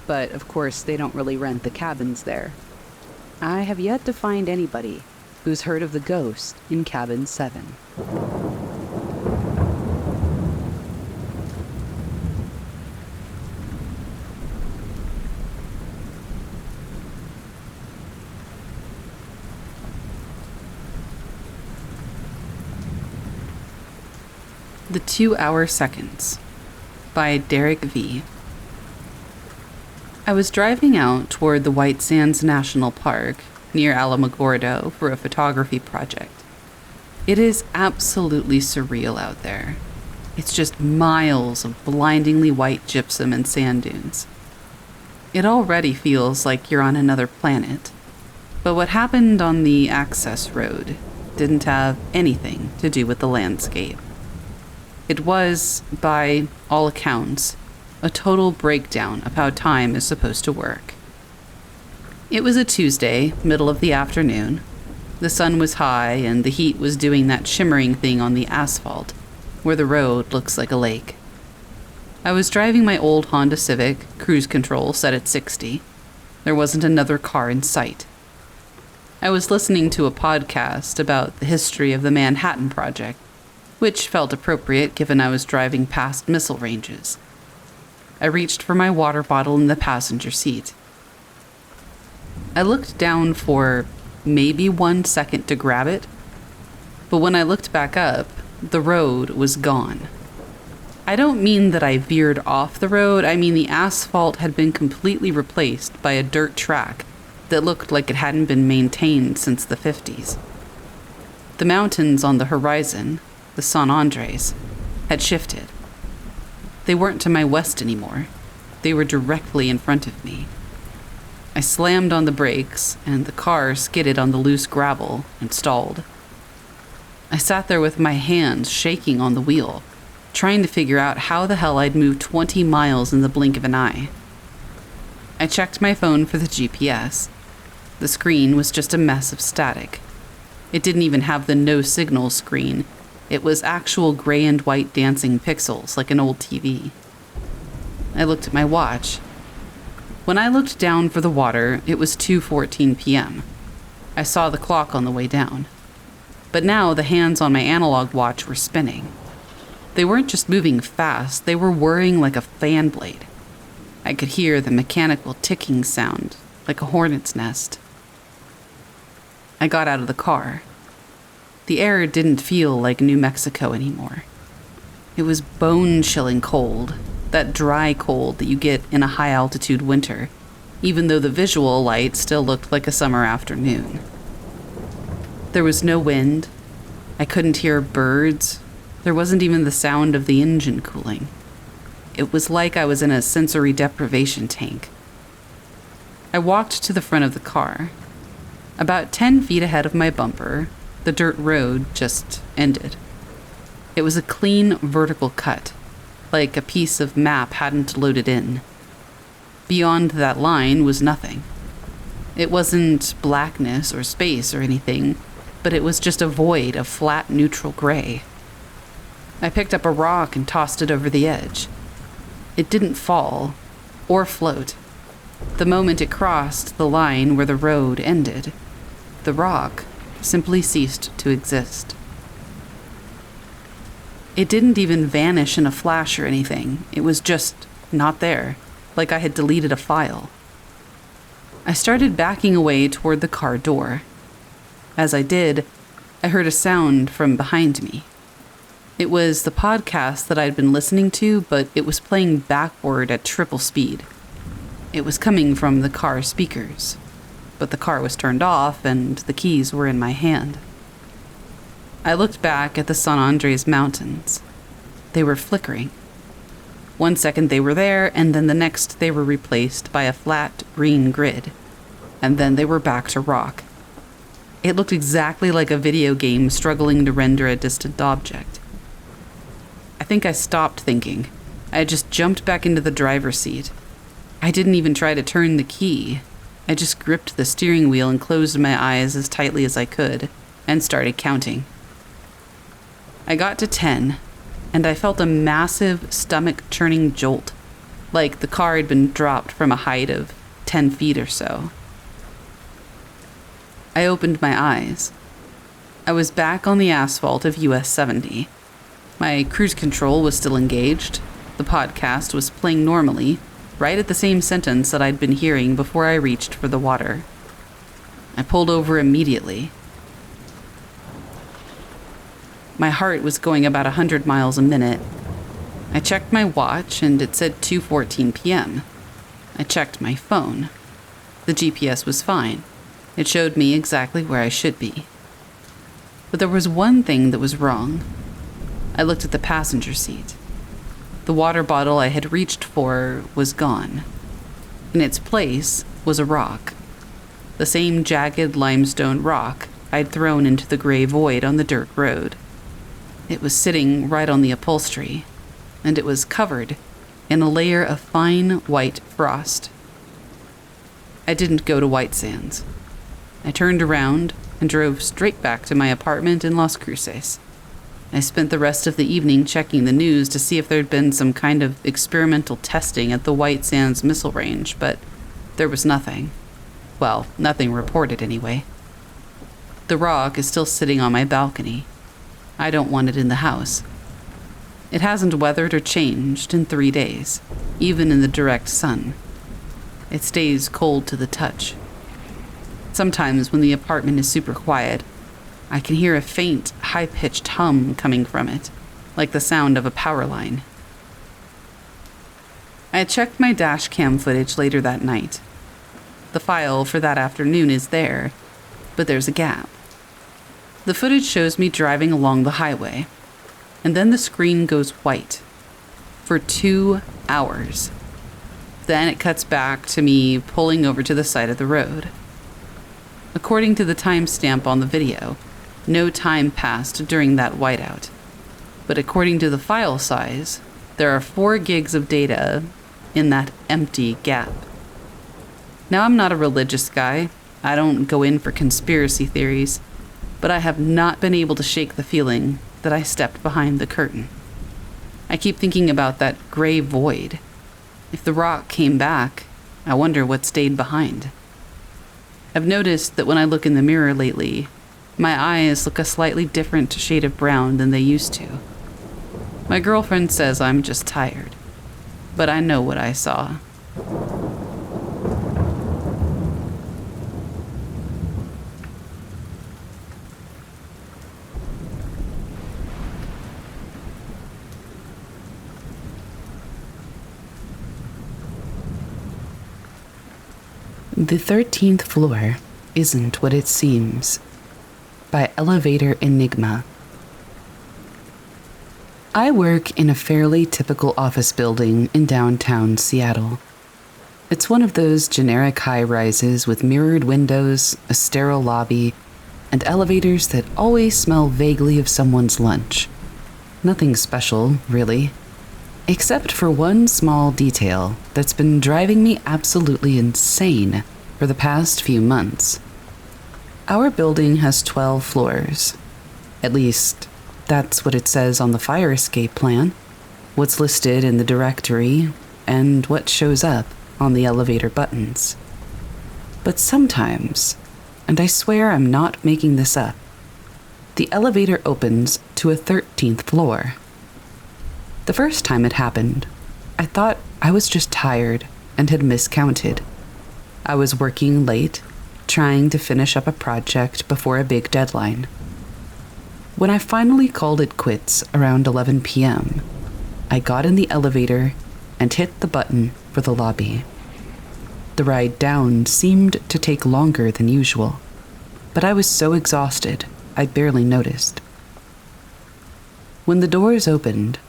but of course they don't really rent the cabins there. I have yet to find anybody who's heard of the ghost in Cabin 7. The 2-Hour Seconds by Derek V. I was driving out toward the White Sands National Park near Alamogordo for a photography project. It is absolutely surreal out there. It's just miles of blindingly white gypsum and sand dunes. It already feels like you're on another planet. But what happened on the access road didn't have anything to do with the landscape. It was, by all accounts, a total breakdown of how time is supposed to work. It was a Tuesday, middle of the afternoon. The sun was high and the heat was doing that shimmering thing on the asphalt, where the road looks like a lake. I was driving my old Honda Civic, cruise control set at 60. There wasn't another car in sight. I was listening to a podcast about the history of the Manhattan Project, which felt appropriate given I was driving past missile ranges. I reached for my water bottle in the passenger seat. I looked down for maybe 1 second to grab it, but when I looked back up, the road was gone. I don't mean that I veered off the road, I mean the asphalt had been completely replaced by a dirt track that looked like it hadn't been maintained since the 50s. The mountains on the horizon, the San Andres, had shifted. They weren't to my west anymore. They were directly in front of me. I slammed on the brakes, and the car skidded on the loose gravel and stalled. I sat there with my hands shaking on the wheel, trying to figure out how the hell I'd moved 20 miles in the blink of an eye. I checked my phone for the GPS. The screen was just a mess of static. It didn't even have the no signal screen. It was actual gray and white dancing pixels like an old TV. I looked at my watch. When I looked down for the water, it was 2:14 p.m. I saw the clock on the way down. But now the hands on my analog watch were spinning. They weren't just moving fast, they were whirring like a fan blade. I could hear the mechanical ticking sound, like a hornet's nest. I got out of the car. The air didn't feel like New Mexico anymore. It was bone-chilling cold, that dry cold that you get in a high-altitude winter, even though the visual light still looked like a summer afternoon. There was no wind. I couldn't hear birds. There wasn't even the sound of the engine cooling. It was like I was in a sensory deprivation tank. I walked to the front of the car. About 10 feet ahead of my bumper, the dirt road just ended. It was a clean vertical cut, like a piece of map hadn't loaded in. Beyond that line was nothing. It wasn't blackness or space or anything, but it was just a void of flat neutral gray. I picked up a rock and tossed it over the edge. It didn't fall or float. The moment it crossed the line where the road ended, the rock simply ceased to exist. It didn't even vanish in a flash or anything. It was just not there, like I had deleted a file. I started backing away toward the car door. As I did, I heard a sound from behind me. It was the podcast that I'd been listening to, but it was playing backward at triple speed. It was coming from the car speakers, but the car was turned off and the keys were in my hand. I looked back at the San Andres Mountains. They were flickering. 1 second they were there, and then the next they were replaced by a flat green grid. And then they were back to rock. It looked exactly like a video game struggling to render a distant object. I think I stopped thinking. I just jumped back into the driver's seat. I didn't even try to turn the key. I just gripped the steering wheel and closed my eyes as tightly as I could, and started counting. I got to 10, and I felt a massive stomach-churning jolt, like the car had been dropped from a height of 10 feet or so. I opened my eyes. I was back on the asphalt of US 70. My cruise control was still engaged. The podcast was playing normally, right at the same sentence that I'd been hearing before I reached for the water. I pulled over immediately. My heart was going about 100 miles a minute. I checked my watch and it said 2:14 p.m. I checked my phone. The GPS was fine. It showed me exactly where I should be. But there was one thing that was wrong. I looked at the passenger seat. The water bottle I had reached for was gone. In its place was a rock. The same jagged limestone rock I'd thrown into the gray void on the dirt road. It was sitting right on the upholstery, and it was covered in a layer of fine white frost. I didn't go to White Sands. I turned around and drove straight back to my apartment in Las Cruces. I spent the rest of the evening checking the news to see if there'd been some kind of experimental testing at the White Sands missile range, but there was nothing. Well, nothing reported anyway. The rock is still sitting on my balcony. I don't want it in the house. It hasn't weathered or changed in 3 days, even in the direct sun. It stays cold to the touch. Sometimes when the apartment is super quiet, I can hear a faint, high-pitched hum coming from it, like the sound of a power line. I checked my dash cam footage later that night. The file for that afternoon is there, but there's a gap. The footage shows me driving along the highway, and then the screen goes white for 2 hours. Then it cuts back to me pulling over to the side of the road. According to the timestamp on the video, no time passed during that whiteout. But according to the file size, there are 4 gigs of data in that empty gap. Now, I'm not a religious guy. I don't go in for conspiracy theories, but I have not been able to shake the feeling that I stepped behind the curtain. I keep thinking about that gray void. If the rock came back, I wonder what stayed behind. I've noticed that when I look in the mirror lately, my eyes look a slightly different shade of brown than they used to. My girlfriend says I'm just tired, but I know what I saw. The 13th Floor Isn't What It Seems by Elevator Enigma. I work in a fairly typical office building in downtown Seattle. It's one of those generic high-rises with mirrored windows, a sterile lobby, and elevators that always smell vaguely of someone's lunch. Nothing special, really, except for one small detail that's been driving me absolutely insane for the past few months. Our building has 12 floors. At least, that's what it says on the fire escape plan, what's listed in the directory, and what shows up on the elevator buttons. But sometimes, and I swear I'm not making this up, the elevator opens to a 13th floor. The first time it happened, I thought I was just tired and had miscounted. I was working late, trying to finish up a project before a big deadline. When I finally called it quits around 11 p.m., I got in the elevator and hit the button for the lobby. The ride down seemed to take longer than usual, but I was so exhausted I barely noticed. When the doors opened,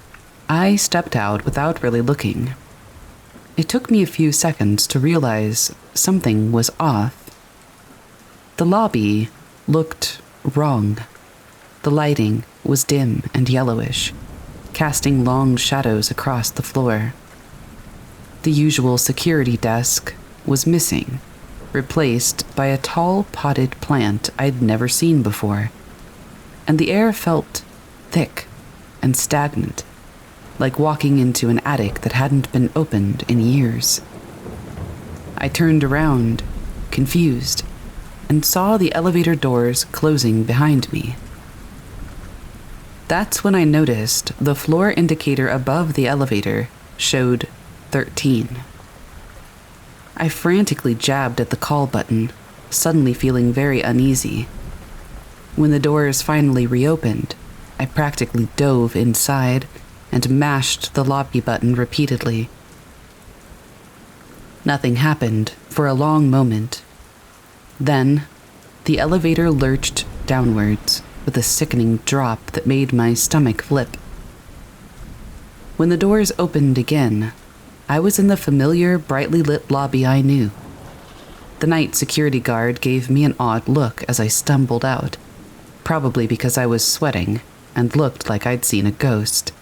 I stepped out without really looking. It took me a few seconds to realize something was off. The lobby looked wrong. The lighting was dim and yellowish, casting long shadows across the floor. The usual security desk was missing, replaced by a tall potted plant I'd never seen before, and the air felt thick and stagnant, like walking into an attic that hadn't been opened in years. I turned around, confused, and saw the elevator doors closing behind me. That's when I noticed the floor indicator above the elevator showed 13. I frantically jabbed at the call button, suddenly feeling very uneasy. When the doors finally reopened, I practically dove inside and mashed the lobby button repeatedly. Nothing happened for a long moment. Then, the elevator lurched downwards with a sickening drop that made my stomach flip. When the doors opened again, I was in the familiar, brightly lit lobby I knew. The night security guard gave me an odd look as I stumbled out, probably because I was sweating and looked like I'd seen a ghost.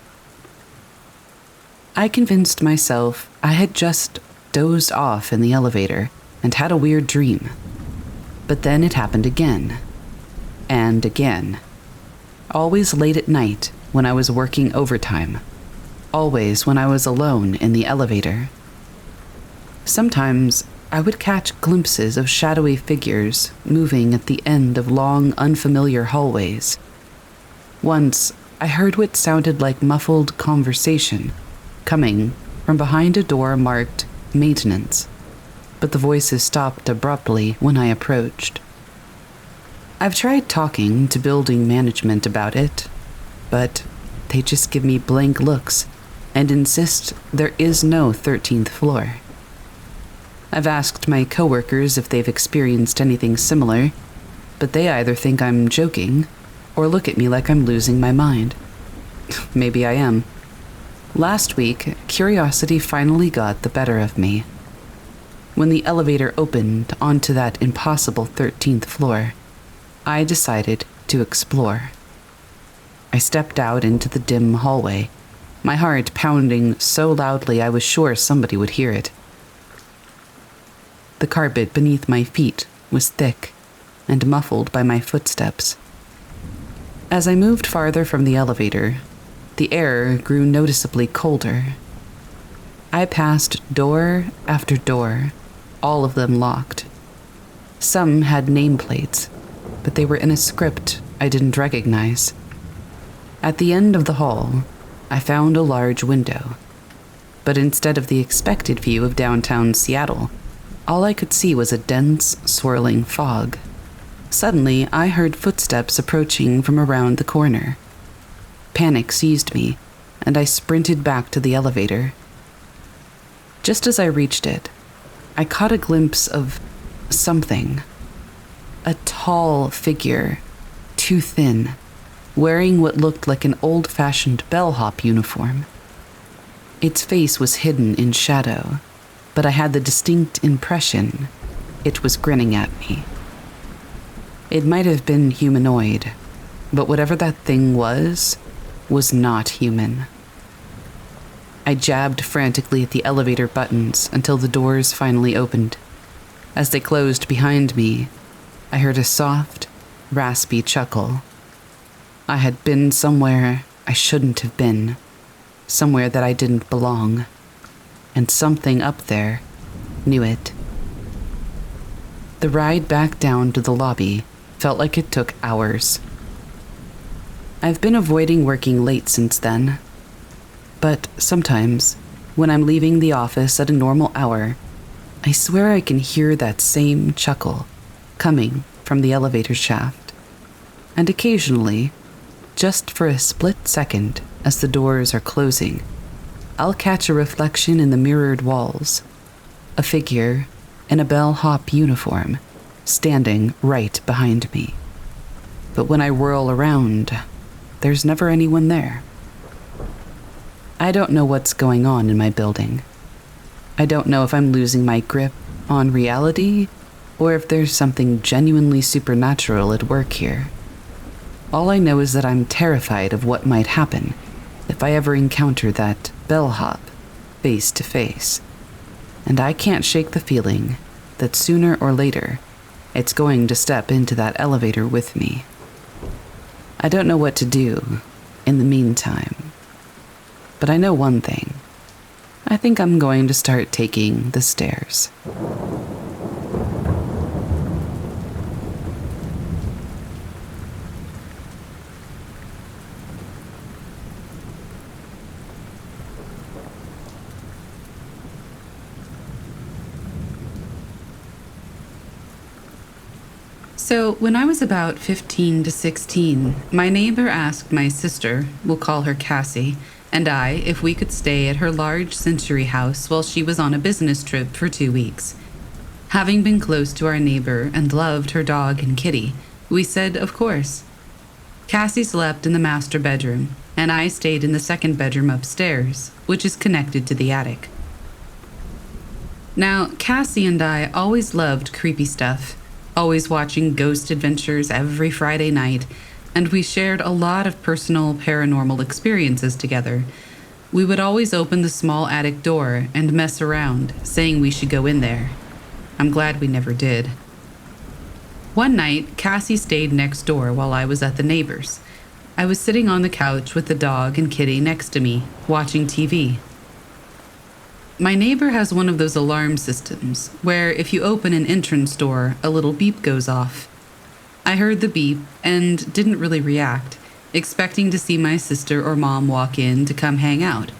I convinced myself I had just dozed off in the elevator and had a weird dream. But then it happened again. And again. Always late at night when I was working overtime. Always when I was alone in the elevator. Sometimes I would catch glimpses of shadowy figures moving at the end of long, unfamiliar hallways. Once, I heard what sounded like muffled conversation coming from behind a door marked maintenance, but the voices stopped abruptly when I approached. I've tried talking to building management about it, but they just give me blank looks and insist there is no 13th floor. I've asked my coworkers if they've experienced anything similar, but they either think I'm joking or look at me like I'm losing my mind. Maybe I am. Last week, curiosity finally got the better of me. When the elevator opened onto that impossible 13th floor, I decided to explore. I stepped out into the dim hallway, my heart pounding so loudly I was sure somebody would hear it. The carpet beneath my feet was thick and muffled by my footsteps. As I moved farther from the elevator, the air grew noticeably colder. I passed door after door, all of them locked. Some had nameplates, but they were in a script I didn't recognize. At the end of the hall, I found a large window, but instead of the expected view of downtown Seattle, all I could see was a dense, swirling fog. Suddenly, I heard footsteps approaching from around the corner. Panic seized me, and I sprinted back to the elevator. Just as I reached it, I caught a glimpse of something. A tall figure, too thin, wearing what looked like an old-fashioned bellhop uniform. Its face was hidden in shadow, but I had the distinct impression it was grinning at me. It might have been humanoid, but whatever that thing was not human. I jabbed frantically at the elevator buttons until the doors finally opened. As they closed behind me, I heard a soft, raspy chuckle. I had been somewhere I shouldn't have been, somewhere that I didn't belong, and something up there knew it. The ride back down to the lobby felt like it took hours. I've been avoiding working late since then, but sometimes, when I'm leaving the office at a normal hour, I swear I can hear that same chuckle coming from the elevator shaft. And occasionally, just for a split second as the doors are closing, I'll catch a reflection in the mirrored walls, a figure in a bellhop uniform standing right behind me. But when I whirl around, there's never anyone there. I don't know what's going on in my building. I don't know if I'm losing my grip on reality or if there's something genuinely supernatural at work here. All I know is that I'm terrified of what might happen if I ever encounter that bellhop face to face. And I can't shake the feeling that sooner or later, it's going to step into that elevator with me. I don't know what to do in the meantime, but I know one thing. I think I'm going to start taking the stairs. So, when I was about 15 to 16, my neighbor asked my sister, we'll call her Cassie, and I if we could stay at her large century house while she was on a business trip for 2 weeks. Having been close to our neighbor and loved her dog and kitty, we said of course. Cassie slept in the master bedroom, and I stayed in the second bedroom upstairs, which is connected to the attic. Now, Cassie and I always loved creepy stuff, always watching ghost adventures every Friday night, and we shared a lot of personal paranormal experiences together. We would always open the small attic door and mess around, saying we should go in there. I'm glad we never did. One night, Cassie stayed next door while I was at the neighbor's. I was sitting on the couch with the dog and kitty next to me, watching TV. My neighbor has one of those alarm systems where if you open an entrance door, a little beep goes off. I heard the beep and didn't really react, expecting to see my sister or mom walk in to come hang out.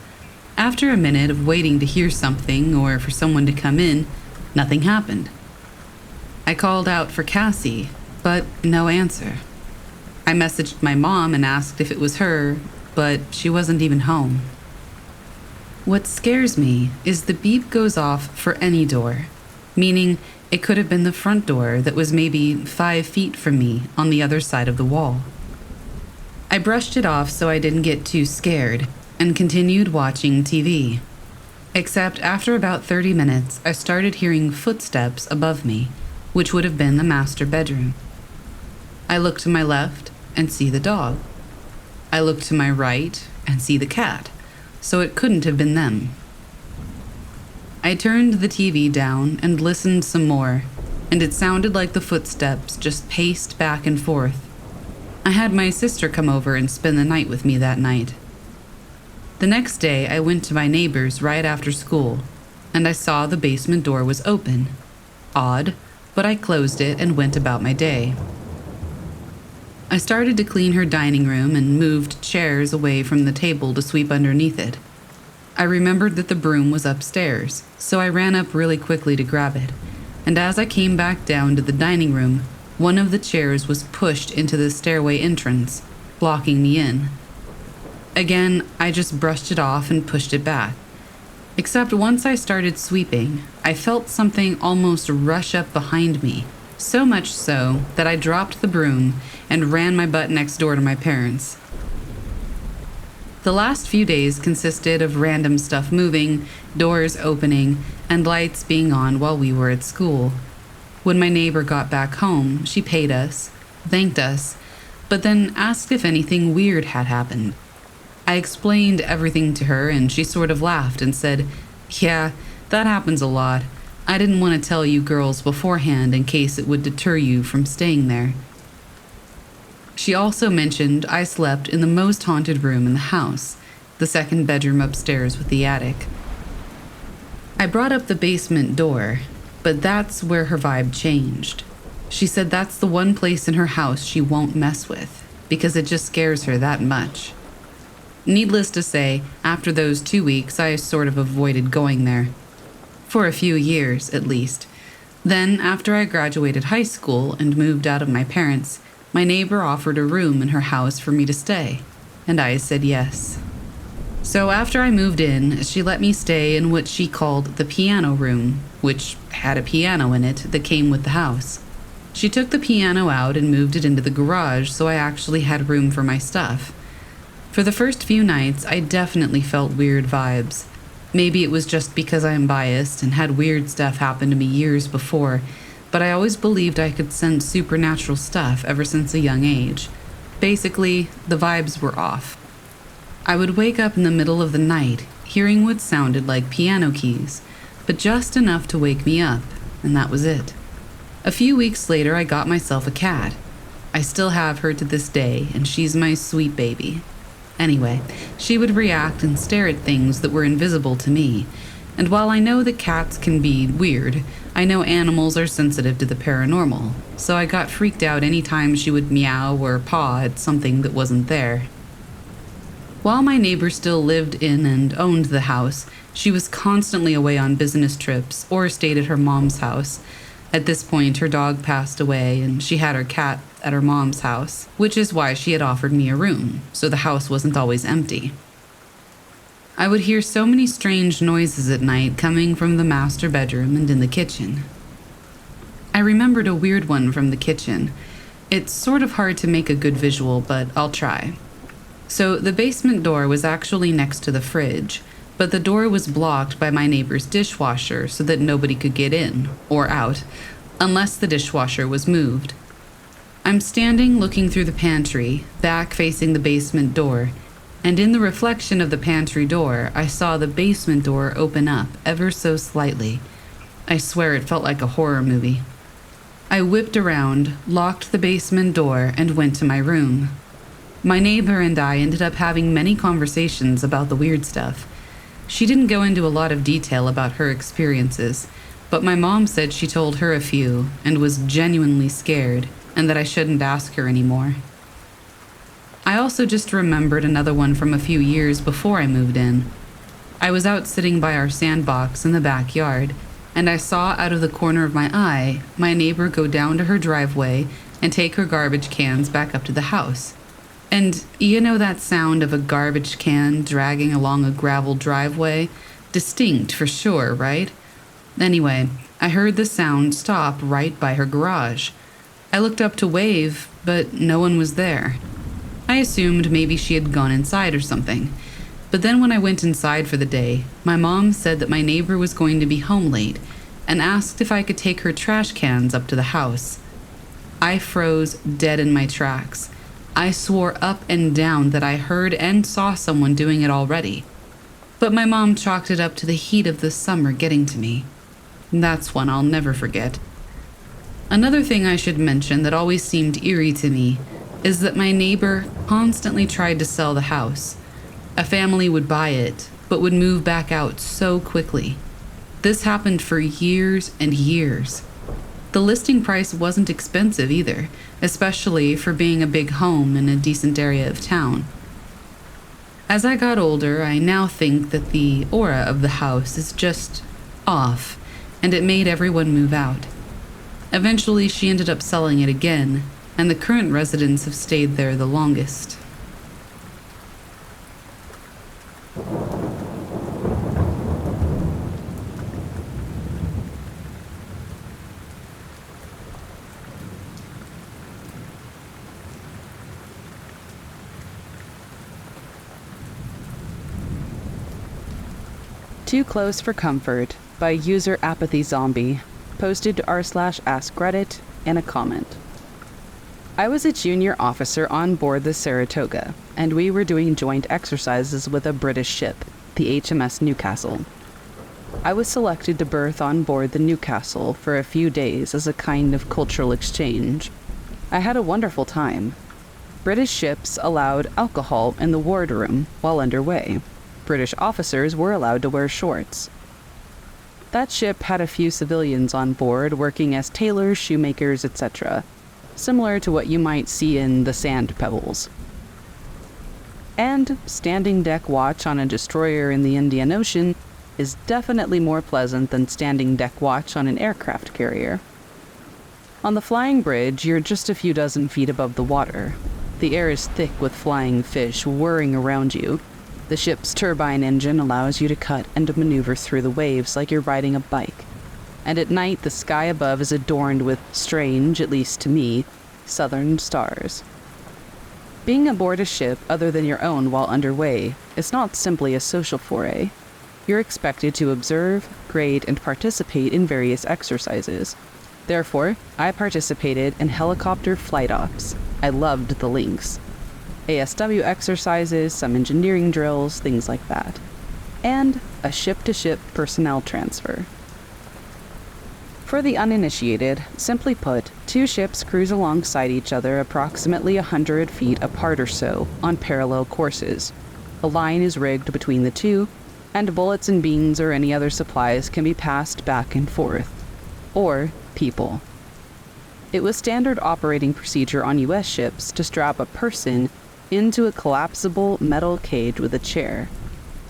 After a minute of waiting to hear something or for someone to come in, nothing happened. I called out for Cassie, but no answer. I messaged my mom and asked if it was her, but she wasn't even home. What scares me is the beep goes off for any door, meaning it could have been the front door that was maybe 5 feet from me on the other side of the wall. I brushed it off so I didn't get too scared and continued watching TV. Except after about 30 minutes, I started hearing footsteps above me, which would have been the master bedroom. I look to my left and see the dog. I look to my right and see the cat, so it couldn't have been them. I turned the TV down and listened some more, and it sounded like the footsteps just paced back and forth. I had my sister come over and spend the night with me that night. The next day, I went to my neighbor's right after school, and I saw the basement door was open. Odd, but I closed it and went about my day. I started to clean her dining room and moved chairs away from the table to sweep underneath it. I remembered that the broom was upstairs, so I ran up really quickly to grab it, and as I came back down to the dining room, one of the chairs was pushed into the stairway entrance, blocking me in. Again, I just brushed it off and pushed it back. Except once I started sweeping, I felt something almost rush up behind me, so much so that I dropped the broom and ran my butt next door to my parents. The last few days consisted of random stuff moving, doors opening, and lights being on while we were at school. When my neighbor got back home, she paid us, thanked us, but then asked if anything weird had happened. I explained everything to her, and she sort of laughed and said, "Yeah, that happens a lot. I didn't want to tell you girls beforehand in case it would deter you from staying there." She also mentioned I slept in the most haunted room in the house, the second bedroom upstairs with the attic. I brought up the basement door, but that's where her vibe changed. She said that's the one place in her house she won't mess with, because it just scares her that much. Needless to say, after those 2 weeks, I sort of avoided going there. For a few years, at least. Then, after I graduated high school and moved out of my parents', my neighbor offered a room in her house for me to stay, and I said yes. So after I moved in, she let me stay in what she called the piano room, which had a piano in it that came with the house. She took the piano out and moved it into the garage, so I actually had room for my stuff. For the first few nights, I definitely felt weird vibes. Maybe it was just because I am biased and had weird stuff happen to me years before, but I always believed I could sense supernatural stuff ever since a young age. Basically, the vibes were off. I would wake up in the middle of the night, hearing what sounded like piano keys, but just enough to wake me up, and that was it. A few weeks later, I got myself a cat. I still have her to this day, and she's my sweet baby. Anyway, she would react and stare at things that were invisible to me, and while I know that cats can be weird, I know animals are sensitive to the paranormal, so I got freaked out any time she would meow or paw at something that wasn't there. While my neighbor still lived in and owned the house, she was constantly away on business trips or stayed at her mom's house. At this point, her dog passed away and she had her cat at her mom's house, which is why she had offered me a room, so the house wasn't always empty. I would hear so many strange noises at night coming from the master bedroom and in the kitchen. I remembered a weird one from the kitchen. It's sort of hard to make a good visual, but I'll try. So the basement door was actually next to the fridge, but the door was blocked by my neighbor's dishwasher so that nobody could get in or out, unless the dishwasher was moved. I'm standing looking through the pantry, back facing the basement door, and in the reflection of the pantry door, I saw the basement door open up ever so slightly. I swear it felt like a horror movie. I whipped around, locked the basement door, and went to my room. My neighbor and I ended up having many conversations about the weird stuff. She didn't go into a lot of detail about her experiences, but my mom said she told her a few and was genuinely scared, and that I shouldn't ask her anymore. I also just remembered another one from a few years before I moved in. I was out sitting by our sandbox in the backyard, and I saw out of the corner of my eye my neighbor go down to her driveway and take her garbage cans back up to the house. And you know that sound of a garbage can dragging along a gravel driveway? Distinct for sure, right? Anyway, I heard the sound stop right by her garage. I looked up to wave, but no one was there. I assumed maybe she had gone inside or something. But then when I went inside for the day, my mom said that my neighbor was going to be home late and asked if I could take her trash cans up to the house. I froze dead in my tracks. I swore up and down that I heard and saw someone doing it already. But my mom chalked it up to the heat of the summer getting to me. That's one I'll never forget. Another thing I should mention that always seemed eerie to me is that my neighbor constantly tried to sell the house. A family would buy it, but would move back out so quickly. This happened for years and years. The listing price wasn't expensive either, especially for being a big home in a decent area of town. As I got older, I now think that the aura of the house is just off, and it made everyone move out. Eventually, she ended up selling it again, and the current residents have stayed there the longest. Too Close for Comfort by user Apathy Zombie, posted to r/AskReddit in a comment. I was a junior officer on board the Saratoga, and we were doing joint exercises with a British ship, the HMS Newcastle. I was selected to berth on board the Newcastle for a few days as a kind of cultural exchange. I had a wonderful time. British ships allowed alcohol in the wardroom while underway. British officers were allowed to wear shorts. That ship had a few civilians on board working as tailors, shoemakers, etc., similar to what you might see in the Sand Pebbles. And standing deck watch on a destroyer in the Indian Ocean is definitely more pleasant than standing deck watch on an aircraft carrier. On the flying bridge, you're just a few dozen feet above the water. The air is thick with flying fish whirring around you. The ship's turbine engine allows you to cut and maneuver through the waves like you're riding a bike. And at night, the sky above is adorned with strange, at least to me, southern stars. Being aboard a ship other than your own while underway is not simply a social foray. You're expected to observe, grade, and participate in various exercises. Therefore, I participated in helicopter flight ops. I loved the links. ASW exercises, some engineering drills, things like that. And a ship-to-ship personnel transfer. For the uninitiated, simply put, two ships cruise alongside each other approximately 100 feet apart or so on parallel courses. A line is rigged between the two, and bullets and beans or any other supplies can be passed back and forth. Or people. It was standard operating procedure on U.S. ships to strap a person into a collapsible metal cage with a chair.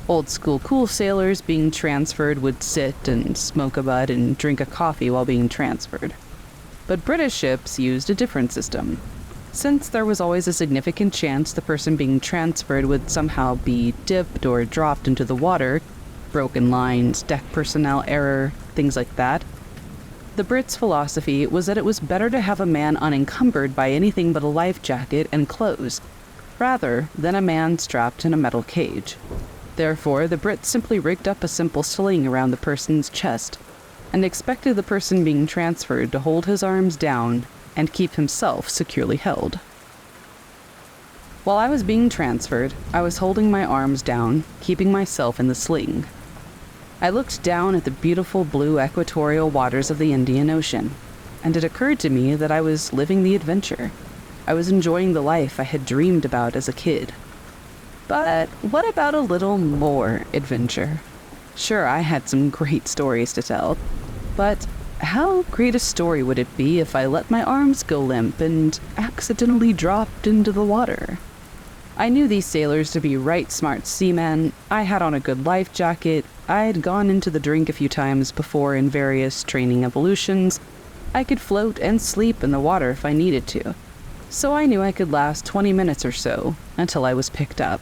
Old school cool sailors being transferred would sit and smoke a bud and drink a coffee while being transferred. But British ships used a different system. Since there was always a significant chance the person being transferred would somehow be dipped or dropped into the water, broken lines, deck personnel error, things like that, the Brits' philosophy was that it was better to have a man unencumbered by anything but a life jacket and clothes, rather than a man strapped in a metal cage. Therefore, the Brits simply rigged up a simple sling around the person's chest and expected the person being transferred to hold his arms down and keep himself securely held. While I was being transferred, I was holding my arms down, keeping myself in the sling. I looked down at the beautiful blue equatorial waters of the Indian Ocean, and it occurred to me that I was living the adventure. I was enjoying the life I had dreamed about as a kid. But what about a little more adventure? Sure, I had some great stories to tell, but how great a story would it be if I let my arms go limp and accidentally dropped into the water? I knew these sailors to be right smart seamen. I had on a good life jacket. I had gone into the drink a few times before in various training evolutions. I could float and sleep in the water if I needed to. So I knew I could last 20 minutes or so until I was picked up.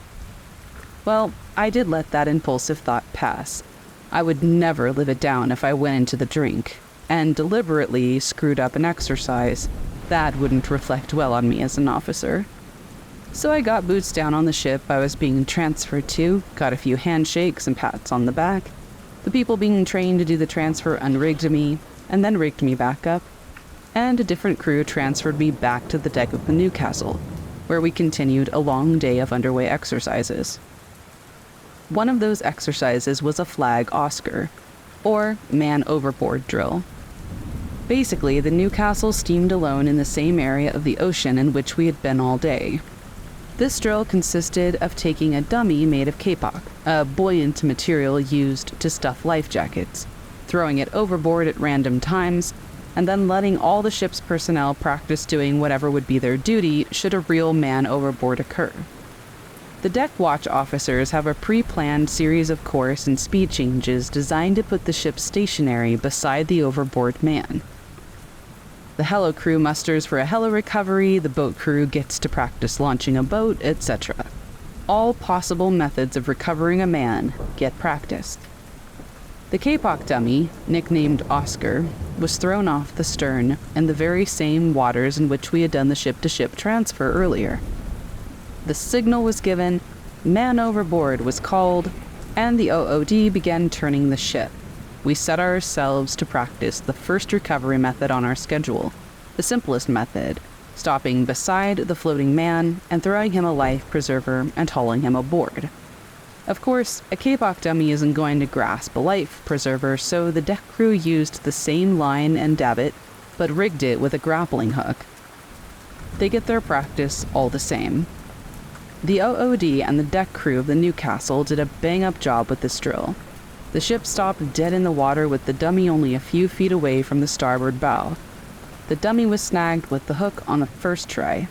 Well, I did let that impulsive thought pass. I would never live it down if I went into the drink and deliberately screwed up an exercise. That wouldn't reflect well on me as an officer. So I got boots down on the ship I was being transferred to, got a few handshakes and pats on the back. The people being trained to do the transfer unrigged me, and then rigged me back up, and a different crew transferred me back to the deck of the Newcastle, where we continued a long day of underway exercises. One of those exercises was a flag Oscar, or man overboard drill. Basically, the Newcastle steamed alone in the same area of the ocean in which we had been all day. This drill consisted of taking a dummy made of kapok, a buoyant material used to stuff life jackets, throwing it overboard at random times, and then letting all the ship's personnel practice doing whatever would be their duty should a real man overboard occur. The deck watch officers have a pre-planned series of course and speed changes designed to put the ship stationary beside the overboard man. The helo crew musters for a helo recovery, the boat crew gets to practice launching a boat, etc. All possible methods of recovering a man get practiced. The kapok dummy, nicknamed Oscar, was thrown off the stern in the very same waters in which we had done the ship-to-ship transfer earlier. The signal was given, man overboard was called, and the OOD began turning the ship. We set ourselves to practice the first recovery method on our schedule, the simplest method, stopping beside the floating man and throwing him a life preserver and hauling him aboard. Of course, a K-pop dummy isn't going to grasp a life preserver, so the deck crew used the same line and davit, but rigged it with a grappling hook. They get their practice all the same. The OOD and the deck crew of the Newcastle did a bang-up job with this drill. The ship stopped dead in the water with the dummy only a few feet away from the starboard bow. The dummy was snagged with the hook on the first try.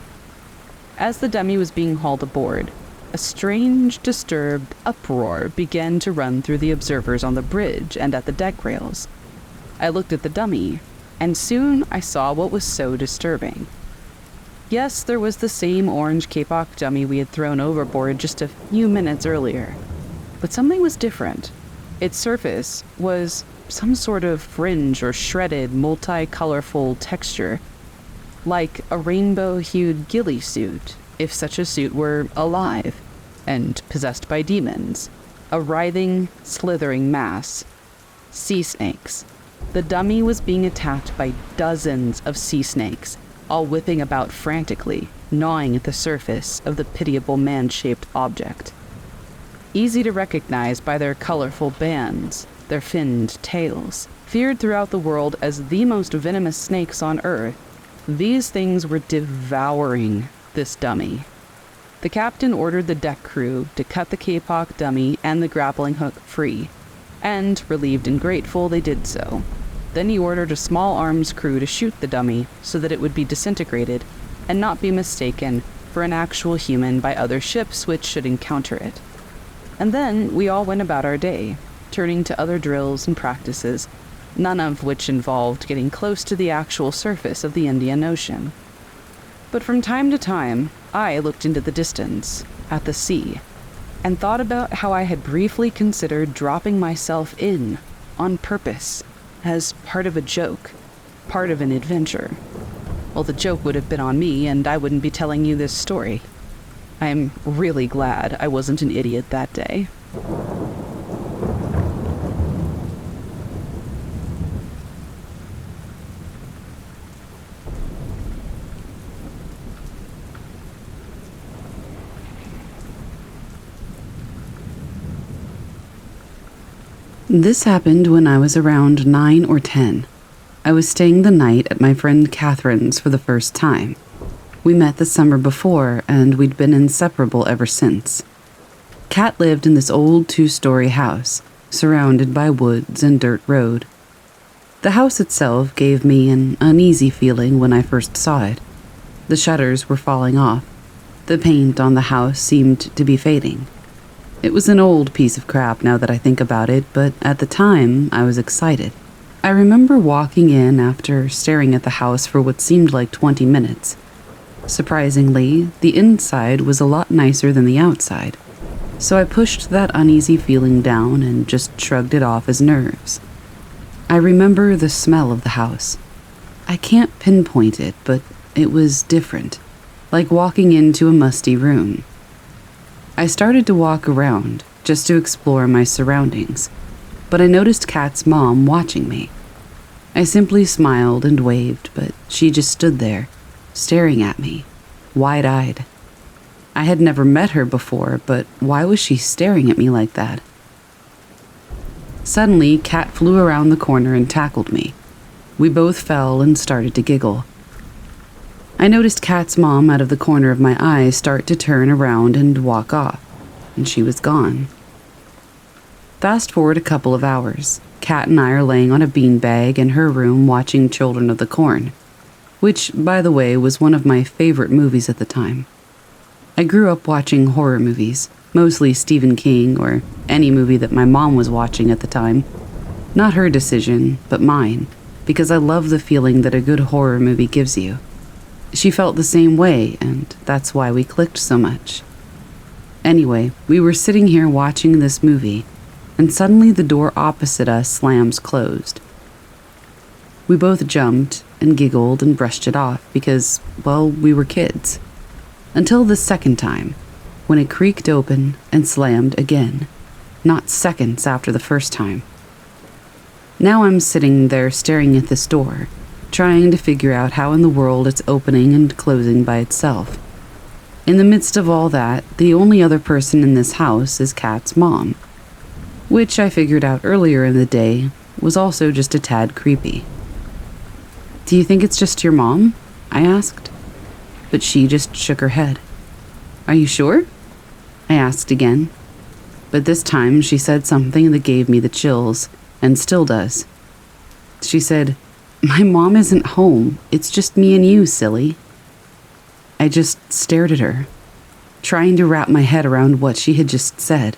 As the dummy was being hauled aboard, a strange, disturbed uproar began to run through the observers on the bridge and at the deck rails. I looked at the dummy, and soon I saw what was so disturbing. Yes, there was the same orange K-pop dummy we had thrown overboard just a few minutes earlier, but something was different. Its surface was some sort of fringe or shredded, multi-colorful texture, like a rainbow-hued ghillie suit, if such a suit were alive and possessed by demons. A writhing, slithering mass. Sea snakes. The dummy was being attacked by dozens of sea snakes, all whipping about frantically, gnawing at the surface of the pitiable man-shaped object. Easy to recognize by their colorful bands, their finned tails. Feared throughout the world as the most venomous snakes on Earth, these things were devouring this dummy. The captain ordered the deck crew to cut the K-pop dummy and the grappling hook free, and, relieved and grateful, they did so. Then he ordered a small arms crew to shoot the dummy so that it would be disintegrated and not be mistaken for an actual human by other ships which should encounter it. And then we all went about our day, turning to other drills and practices, none of which involved getting close to the actual surface of the Indian Ocean. But from time to time, I looked into the distance, at the sea, and thought about how I had briefly considered dropping myself in, on purpose, as part of a joke, part of an adventure. Well, the joke would have been on me, and I wouldn't be telling you this story. I'm really glad I wasn't an idiot that day. This happened when I was around 9 or 10. I was staying the night at my friend Catherine's for the first time. We met the summer before, and we'd been inseparable ever since. Kat lived in this old 2-story house, surrounded by woods and dirt road. The house itself gave me an uneasy feeling when I first saw it. The shutters were falling off. The paint on the house seemed to be fading. It was an old piece of crap now that I think about it, but at the time, I was excited. I remember walking in after staring at the house for what seemed like 20 minutes. Surprisingly, the inside was a lot nicer than the outside, so I pushed that uneasy feeling down and just shrugged it off as nerves. I remember the smell of the house. I can't pinpoint it, but it was different, like walking into a musty room. I started to walk around, just to explore my surroundings, but I noticed Kat's mom watching me. I simply smiled and waved, but she just stood there, staring at me, wide-eyed. I had never met her before, but why was she staring at me like that? Suddenly, Kat flew around the corner and tackled me. We both fell and started to giggle. I noticed Kat's mom out of the corner of my eye start to turn around and walk off, and she was gone. Fast forward a couple of hours. Kat and I are laying on a beanbag in her room watching Children of the Corn, which, by the way, was one of my favorite movies at the time. I grew up watching horror movies, mostly Stephen King or any movie that my mom was watching at the time. Not her decision, but mine, because I love the feeling that a good horror movie gives you. She felt the same way, and that's why we clicked so much. Anyway, we were sitting here watching this movie, and suddenly the door opposite us slams closed. We both jumped and giggled and brushed it off because, well, we were kids. Until the second time, when it creaked open and slammed again. not seconds after the first time. Now I'm sitting there staring at this door, trying to figure out how in the world it's opening and closing by itself. In the midst of all that, the only other person in this house is Kat's mom, which I figured out earlier in the day was also just a tad creepy. "Do you think it's just your mom?" I asked, but she just shook her head. "Are you sure?" I asked again, but this time she said something that gave me the chills, and still does. She said, "My mom isn't home. It's just me and you, silly." I just stared at her, trying to wrap my head around what she had just said.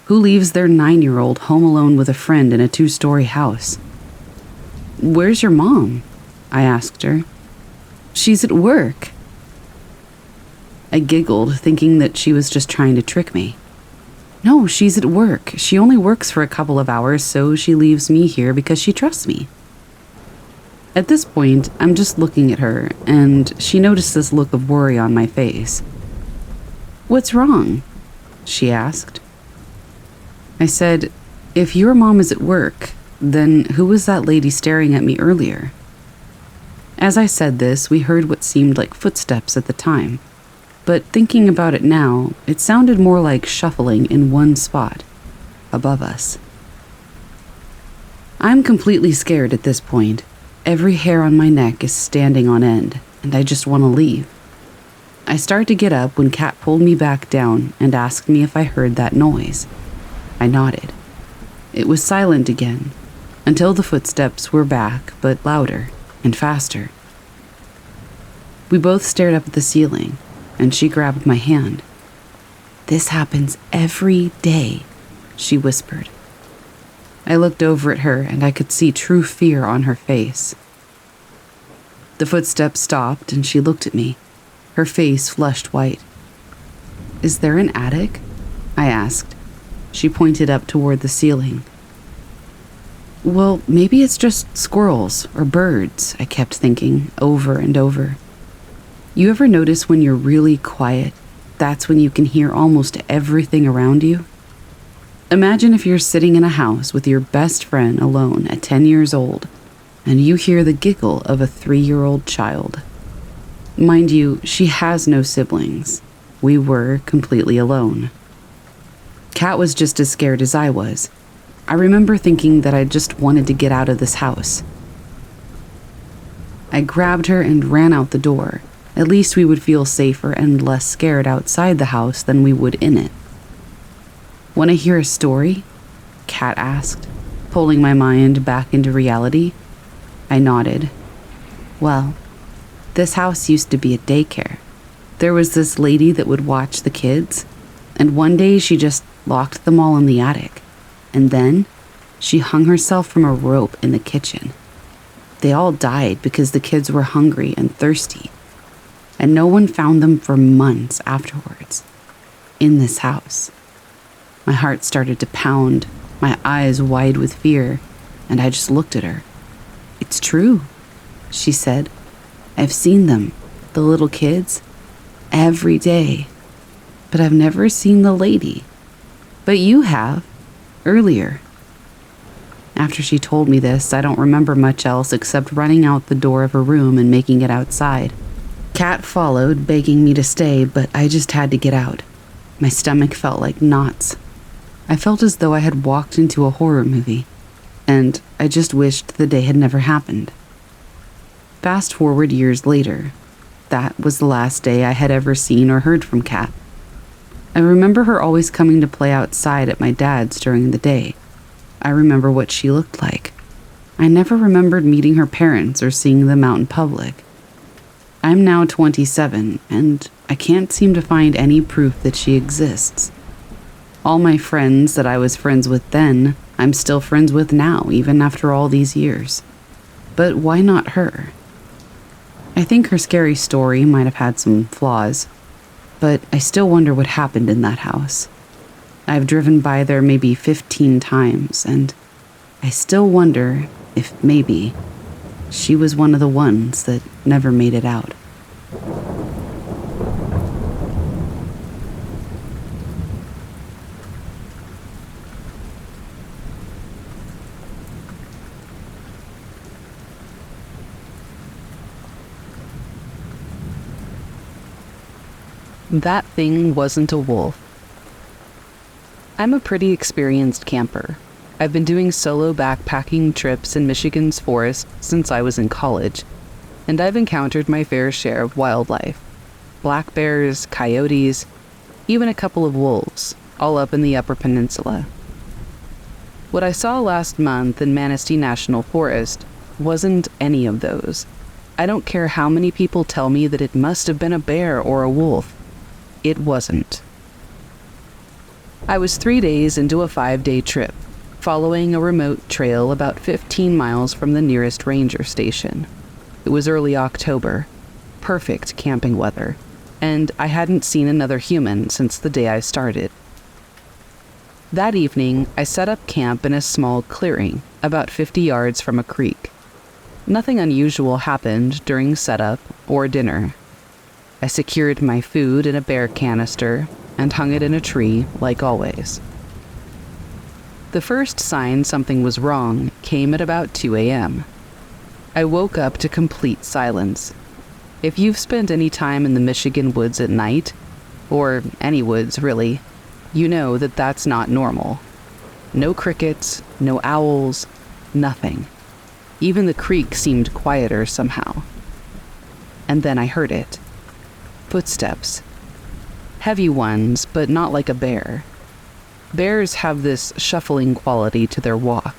Who leaves their 9-year-old home alone with a friend in a 2-story house? "Where's your mom?" I asked her. "She's at work." I giggled, thinking that she was just trying to trick me. "No, she's at work. She only works for a couple of hours, so she leaves me here because she trusts me." At this point, I'm just looking at her, and she noticed this look of worry on my face. "What's wrong?" she asked. I said, "If your mom is at work, then who was that lady staring at me earlier?" As I said this, we heard what seemed like footsteps at the time, but thinking about it now, it sounded more like shuffling in one spot, above us. I'm completely scared at this point. Every hair on my neck is standing on end, and I just want to leave. I start to get up when Kat pulled me back down and asked me if I heard that noise. I nodded. It was silent again, until the footsteps were back, but louder and faster. We both stared up at the ceiling, and she grabbed my hand. "This happens every day," she whispered. I looked over at her, and I could see true fear on her face. The footsteps stopped, and she looked at me, her face flushed white. "Is there an attic?" I asked. She pointed up toward the ceiling. "Well, maybe it's just squirrels or birds," I kept thinking over and over. You ever notice when you're really quiet, that's when you can hear almost everything around you? Imagine if you're sitting in a house with your best friend alone at 10 years old, and you hear the giggle of a 3-year-old child. Mind you, she has no siblings. We were completely alone. Kat was just as scared as I was. I remember thinking that I just wanted to get out of this house. I grabbed her and ran out the door. At least we would feel safer and less scared outside the house than we would in it. "Want to hear a story?" Kat asked, pulling my mind back into reality. I nodded. "Well, this house used to be a daycare. There was this lady that would watch the kids, and one day she just locked them all in the attic, and then she hung herself from a rope in the kitchen. They all died because the kids were hungry and thirsty, and no one found them for months afterwards, in this house." My heart started to pound, my eyes wide with fear, and I just looked at her. "It's true," she said. "I've seen them, the little kids, every day, but I've never seen the lady. But you have, earlier." After she told me this, I don't remember much else except running out the door of her room and making it outside. Kat followed, begging me to stay, but I just had to get out. My stomach felt like knots. I felt as though I had walked into a horror movie, and I just wished the day had never happened. Fast forward years later, that was the last day I had ever seen or heard from Kat. I remember her always coming to play outside at my dad's during the day. I remember what she looked like. I never remembered meeting her parents or seeing them out in public. I'm now 27, and I can't seem to find any proof that she exists. All my friends that I was friends with then, I'm still friends with now, even after all these years. But why not her? I think her scary story might have had some flaws, but I still wonder what happened in that house. I've driven by there maybe 15 times, and I still wonder if maybe she was one of the ones that never made it out. That thing wasn't a wolf. I'm a pretty experienced camper. I've been doing solo backpacking trips in Michigan's forest since I was in college, and I've encountered my fair share of wildlife. Black bears, coyotes, even a couple of wolves, all up in the Upper Peninsula. What I saw last month in Manistee National Forest wasn't any of those. I don't care how many people tell me that it must have been a bear or a wolf. It wasn't. I was 3 days into a 5-day trip, following a remote trail about 15 miles from the nearest ranger station. It was early October, perfect camping weather, and I hadn't seen another human since the day I started. That evening, I set up camp in a small clearing, about 50 yards from a creek. Nothing unusual happened during setup or dinner. I secured my food in a bear canister and hung it in a tree like always. The first sign something was wrong came at about 2 a.m. I woke up to complete silence. If you've spent any time in the Michigan woods at night, or any woods really, you know that that's not normal. No crickets, no owls, nothing. Even the creek seemed quieter somehow. And then I heard it. Footsteps. Heavy ones, but not like a bear. Bears have this shuffling quality to their walk.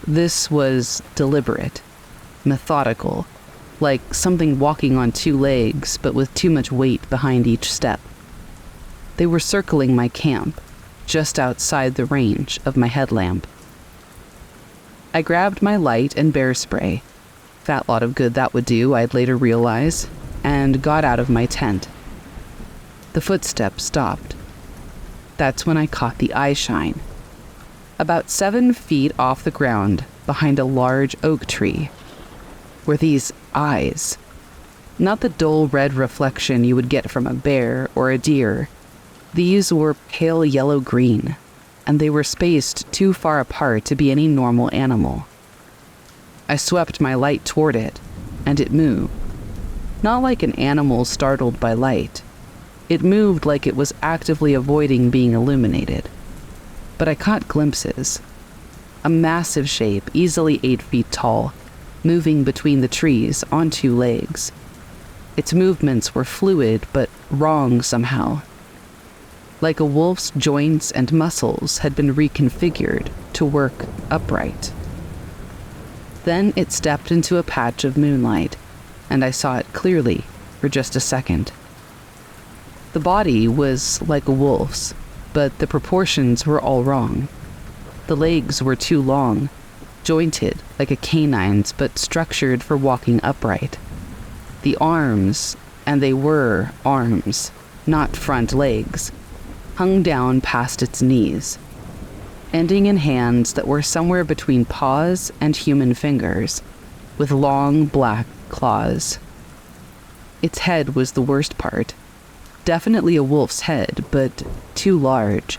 This was deliberate, methodical, like something walking on 2 legs, but with too much weight behind each step. They were circling my camp, just outside the range of my headlamp. I grabbed my light and bear spray. Fat lot of good that would do, I'd later realize, and got out of my tent. The footsteps stopped. That's when I caught the eye shine. About 7 feet off the ground, behind a large oak tree, were these eyes. Not the dull red reflection you would get from a bear or a deer. These were pale yellow-green, and they were spaced too far apart to be any normal animal. I swept my light toward it, and it moved. Not like an animal startled by light. It moved like it was actively avoiding being illuminated. But I caught glimpses. A massive shape, easily 8 feet tall, moving between the trees on 2 legs. Its movements were fluid, but wrong somehow. Like a wolf's joints and muscles had been reconfigured to work upright. Then it stepped into a patch of moonlight, and I saw it clearly for just a second. The body was like a wolf's, but the proportions were all wrong. The legs were too long, jointed like a canine's, but structured for walking upright. The arms, and they were arms, not front legs, hung down past its knees, ending in hands that were somewhere between paws and human fingers, with long black claws. Its head was the worst part. Definitely a wolf's head, but too large,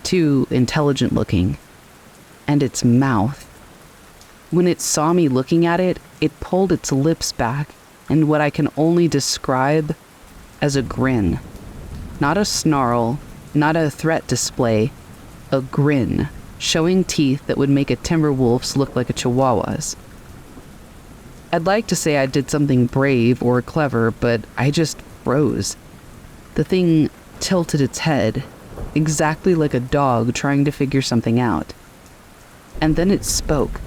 too intelligent looking. And its mouth. When it saw me looking at it, it pulled its lips back in what I can only describe as a grin. Not a snarl, not a threat display, a grin, showing teeth that would make a timber wolf's look like a chihuahua's. I'd like to say I did something brave or clever, but I just froze. The thing tilted its head, exactly like a dog trying to figure something out. And then it spoke.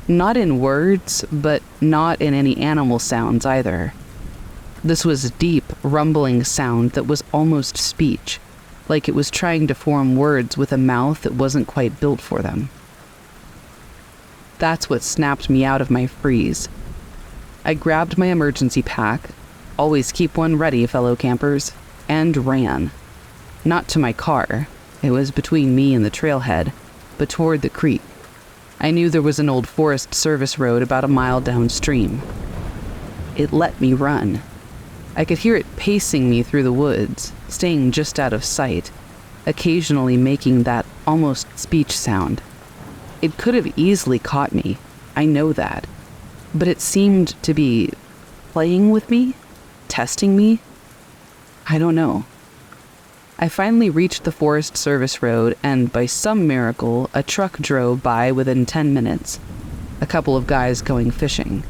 Not in words, but not in any animal sounds either. This was a deep, rumbling sound that was almost speech, like it was trying to form words with a mouth that wasn't quite built for them. That's what snapped me out of my freeze. I grabbed my emergency pack, always keep one ready, fellow campers, and ran. Not to my car, it was between me and the trailhead, but toward the creek. I knew there was an old Forest Service road about a mile downstream. It let me run. I could hear it pacing me through the woods, staying just out of sight, occasionally making that almost speech sound. It could have easily caught me, I know that, but it seemed to be playing with me, testing me. I don't know. I finally reached the Forest Service road, and by some miracle, a truck drove by within 10 minutes. A couple of guys going fishing.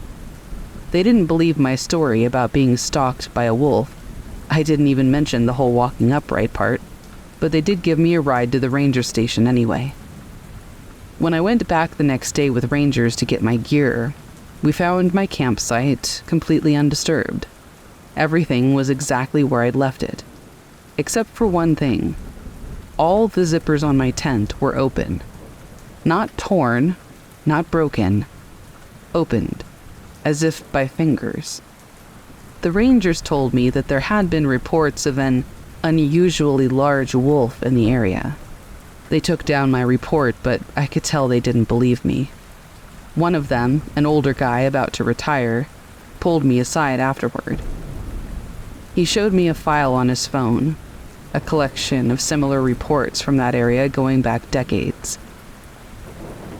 They didn't believe my story about being stalked by a wolf. I didn't even mention the whole walking upright part, but they did give me a ride to the ranger station anyway. When I went back the next day with rangers to get my gear, we found my campsite completely undisturbed. Everything was exactly where I'd left it. Except for one thing. All the zippers on my tent were open. Not torn, not broken. Opened, as if by fingers. The rangers told me that there had been reports of an unusually large wolf in the area. They took down my report, but I could tell they didn't believe me. One of them, an older guy about to retire, pulled me aside afterward. He showed me a file on his phone, a collection of similar reports from that area going back decades.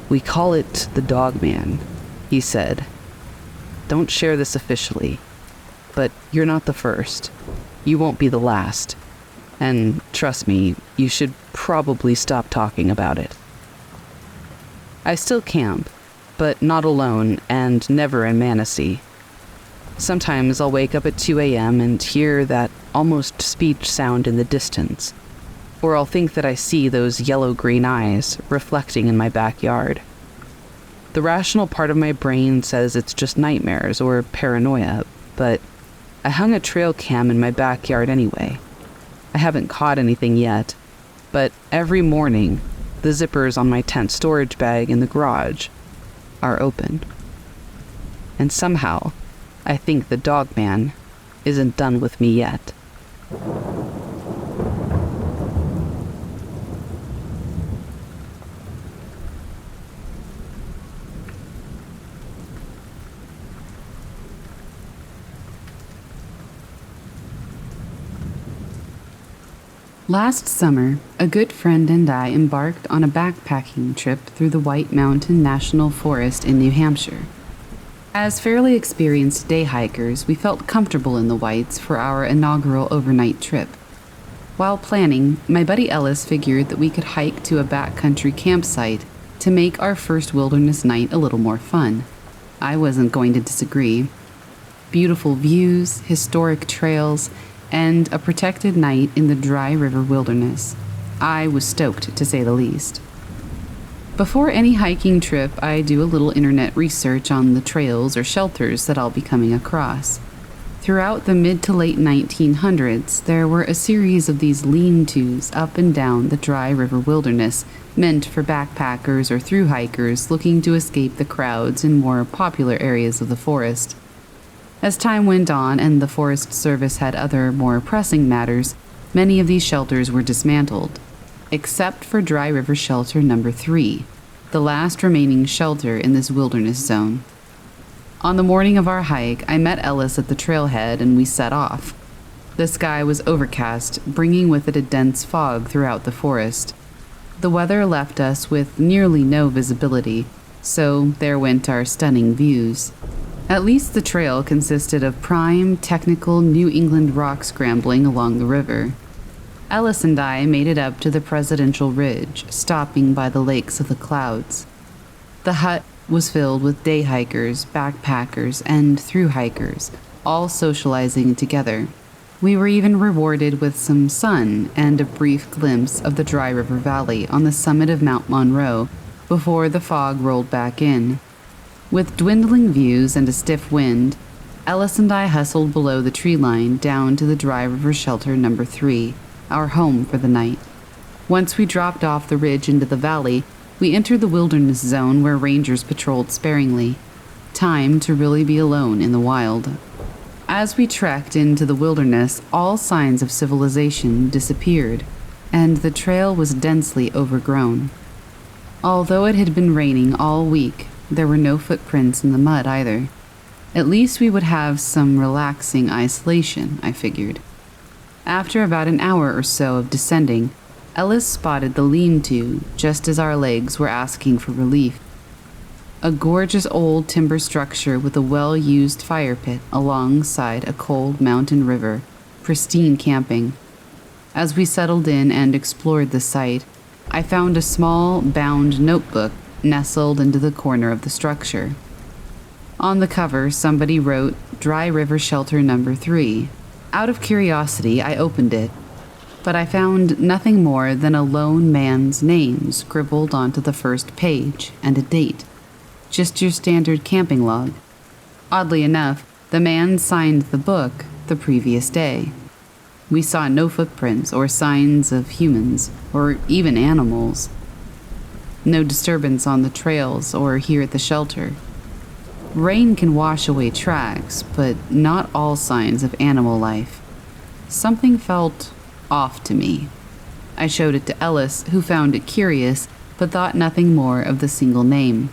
"We call it the Dogman," he said. "Don't share this officially, but you're not the first. You won't be the last. And trust me, you should probably stop talking about it." I still camp, but not alone and never in Manasee. Sometimes I'll wake up at 2 a.m. and hear that almost speech sound in the distance, or I'll think that I see those yellow-green eyes reflecting in my backyard. The rational part of my brain says it's just nightmares or paranoia, but I hung a trail cam in my backyard anyway. I haven't caught anything yet, but every morning, the zippers on my tent storage bag in the garage are open. And somehow, I think the Dogman isn't done with me yet. Last summer, a good friend and I embarked on a backpacking trip through the White Mountain National Forest in New Hampshire. As fairly experienced day hikers, we felt comfortable in the Whites for our inaugural overnight trip. While planning, my buddy Ellis figured that we could hike to a backcountry campsite to make our first wilderness night a little more fun. I wasn't going to disagree. Beautiful views, historic trails, and a protected night in the dry river wilderness. I was stoked, to say the least. Before any hiking trip, I do a little internet research on the trails or shelters that I'll be coming across. Throughout the mid to late 1900s, there were a series of these lean-tos up and down the dry river wilderness, meant for backpackers or thru hikers looking to escape the crowds in more popular areas of the forest. As time went on and the Forest Service had other, more pressing matters, many of these shelters were dismantled, except for Dry River Shelter Number 3, the last remaining shelter in this wilderness zone. On the morning of our hike, I met Ellis at the trailhead and we set off. The sky was overcast, bringing with it a dense fog throughout the forest. The weather left us with nearly no visibility, so there went our stunning views. At least the trail consisted of prime, technical New England rock scrambling along the river. Ellis and I made it up to the Presidential Ridge, stopping by the Lakes of the Clouds. The hut was filled with day hikers, backpackers, and thru hikers, all socializing together. We were even rewarded with some sun and a brief glimpse of the Dry River Valley on the summit of Mount Monroe before the fog rolled back in. With dwindling views and a stiff wind, Ellis and I hustled below the tree line down to the Dry River Shelter Number 3, our home for the night. Once we dropped off the ridge into the valley, we entered the wilderness zone where rangers patrolled sparingly. Time to really be alone in the wild. As we trekked into the wilderness, all signs of civilization disappeared, and the trail was densely overgrown. Although it had been raining all week, there were no footprints in the mud either. At least we would have some relaxing isolation, I figured. After about an hour or so of descending, Ellis spotted the lean-to just as our legs were asking for relief. A gorgeous old timber structure with a well-used fire pit alongside a cold mountain river, pristine camping. As we settled in and explored the site, I found a small, bound notebook nestled into the corner of the structure. On the cover, somebody wrote, "Dry River Shelter Number 3. Out of curiosity, I opened it, but I found nothing more than a lone man's name scribbled onto the first page and a date. Just your standard camping log. Oddly enough, the man signed the book the previous day. We saw no footprints or signs of humans, or even animals. No disturbance on the trails or here at the shelter. Rain can wash away tracks, but not all signs of animal life. Something felt off to me. I showed it to Ellis, who found it curious, but thought nothing more of the single name.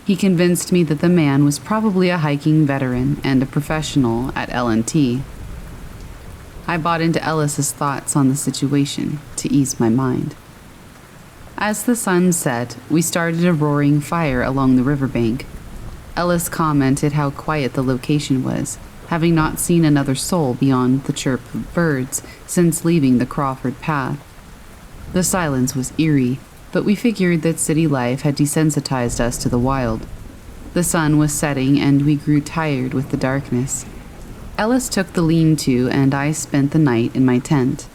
He convinced me that the man was probably a hiking veteran and a professional at L&T. I bought into Ellis's thoughts on the situation to ease my mind. As the sun set, we started a roaring fire along the riverbank. Ellis commented how quiet the location was, having not seen another soul beyond the chirp of birds since leaving the Crawford path. The silence was eerie, but we figured that city life had desensitized us to the wild. The sun was setting and we grew tired with the darkness. Ellis took the lean-to and I spent the night in my tent.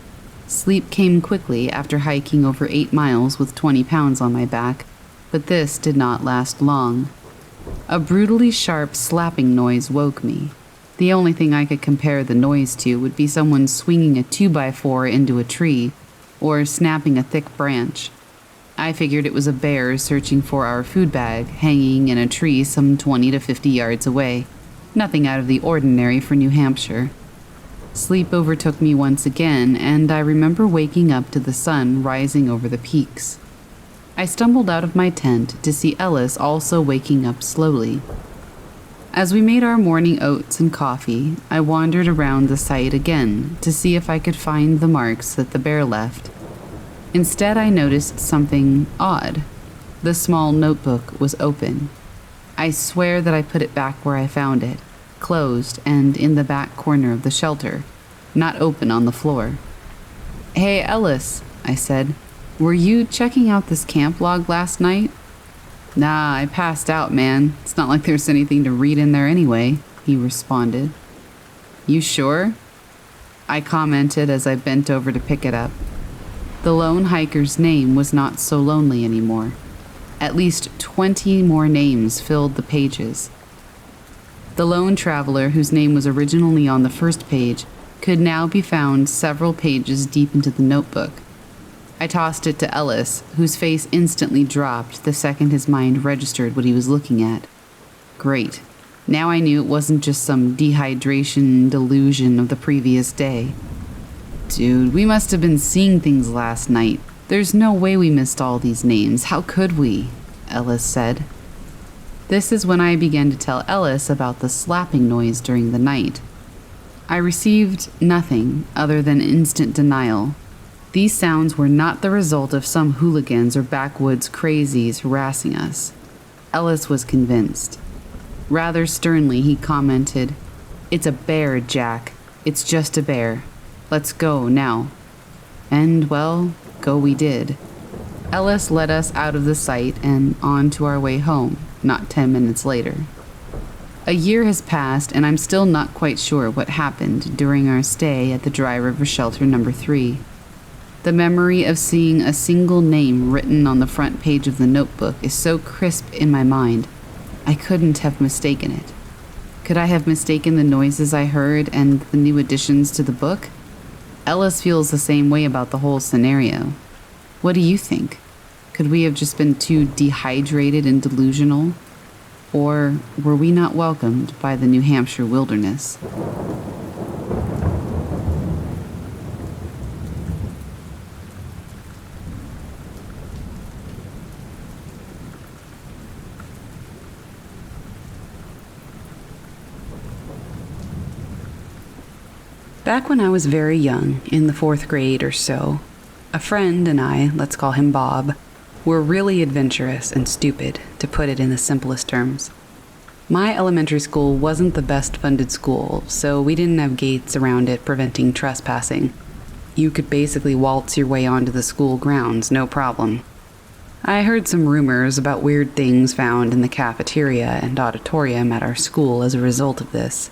Sleep came quickly after hiking over 8 miles with 20 pounds on my back, but this did not last long. A brutally sharp slapping noise woke me. The only thing I could compare the noise to would be someone swinging a 2x4 into a tree or snapping a thick branch. I figured it was a bear searching for our food bag hanging in a tree some 20 to 50 yards away. Nothing out of the ordinary for New Hampshire. Sleep overtook me once again, and I remember waking up to the sun rising over the peaks. I stumbled out of my tent to see Ellis also waking up slowly. As we made our morning oats and coffee, I wandered around the site again to see if I could find the marks that the bear left. Instead, I noticed something odd. The small notebook was open. I swear that I put it back where I found it, closed and in the back corner of the shelter, not open on the floor. "Hey, Ellis," I said, "were you checking out this camp log last night?" "Nah, I passed out, man. It's not like there's anything to read in there anyway," he responded. "You sure?" I commented as I bent over to pick it up. The lone hiker's name was not so lonely anymore. At least 20 more names filled the pages. The lone traveler, whose name was originally on the first page, could now be found several pages deep into the notebook. I tossed it to Ellis, whose face instantly dropped the second his mind registered what he was looking at. Great. Now I knew it wasn't just some dehydration delusion of the previous day. "Dude, we must have been seeing things last night. There's no way we missed all these names. How could we?" Ellis said. This is when I began to tell Ellis about the slapping noise during the night. I received nothing other than instant denial. These sounds were not the result of some hooligans or backwoods crazies harassing us. Ellis was convinced. Rather sternly, he commented, "It's a bear, Jack. It's just a bear. Let's go now." And, well, go we did. Ellis led us out of the site and on to our way home, not 10 minutes later. A year has passed, and I'm still not quite sure what happened during our stay at the Dry River Shelter Number 3. The memory of seeing a single name written on the front page of the notebook is so crisp in my mind, I couldn't have mistaken it. Could I have mistaken the noises I heard and the new additions to the book? Ellis feels the same way about the whole scenario. What do you think? Could we have just been too dehydrated and delusional? Or were we not welcomed by the New Hampshire wilderness? Back when I was very young, in the 4th grade or so, a friend and I, let's call him Bob, were really adventurous and stupid, to put it in the simplest terms. My elementary school wasn't the best funded school, so we didn't have gates around it preventing trespassing. You could basically waltz your way onto the school grounds, no problem. I heard some rumors about weird things found in the cafeteria and auditorium at our school as a result of this.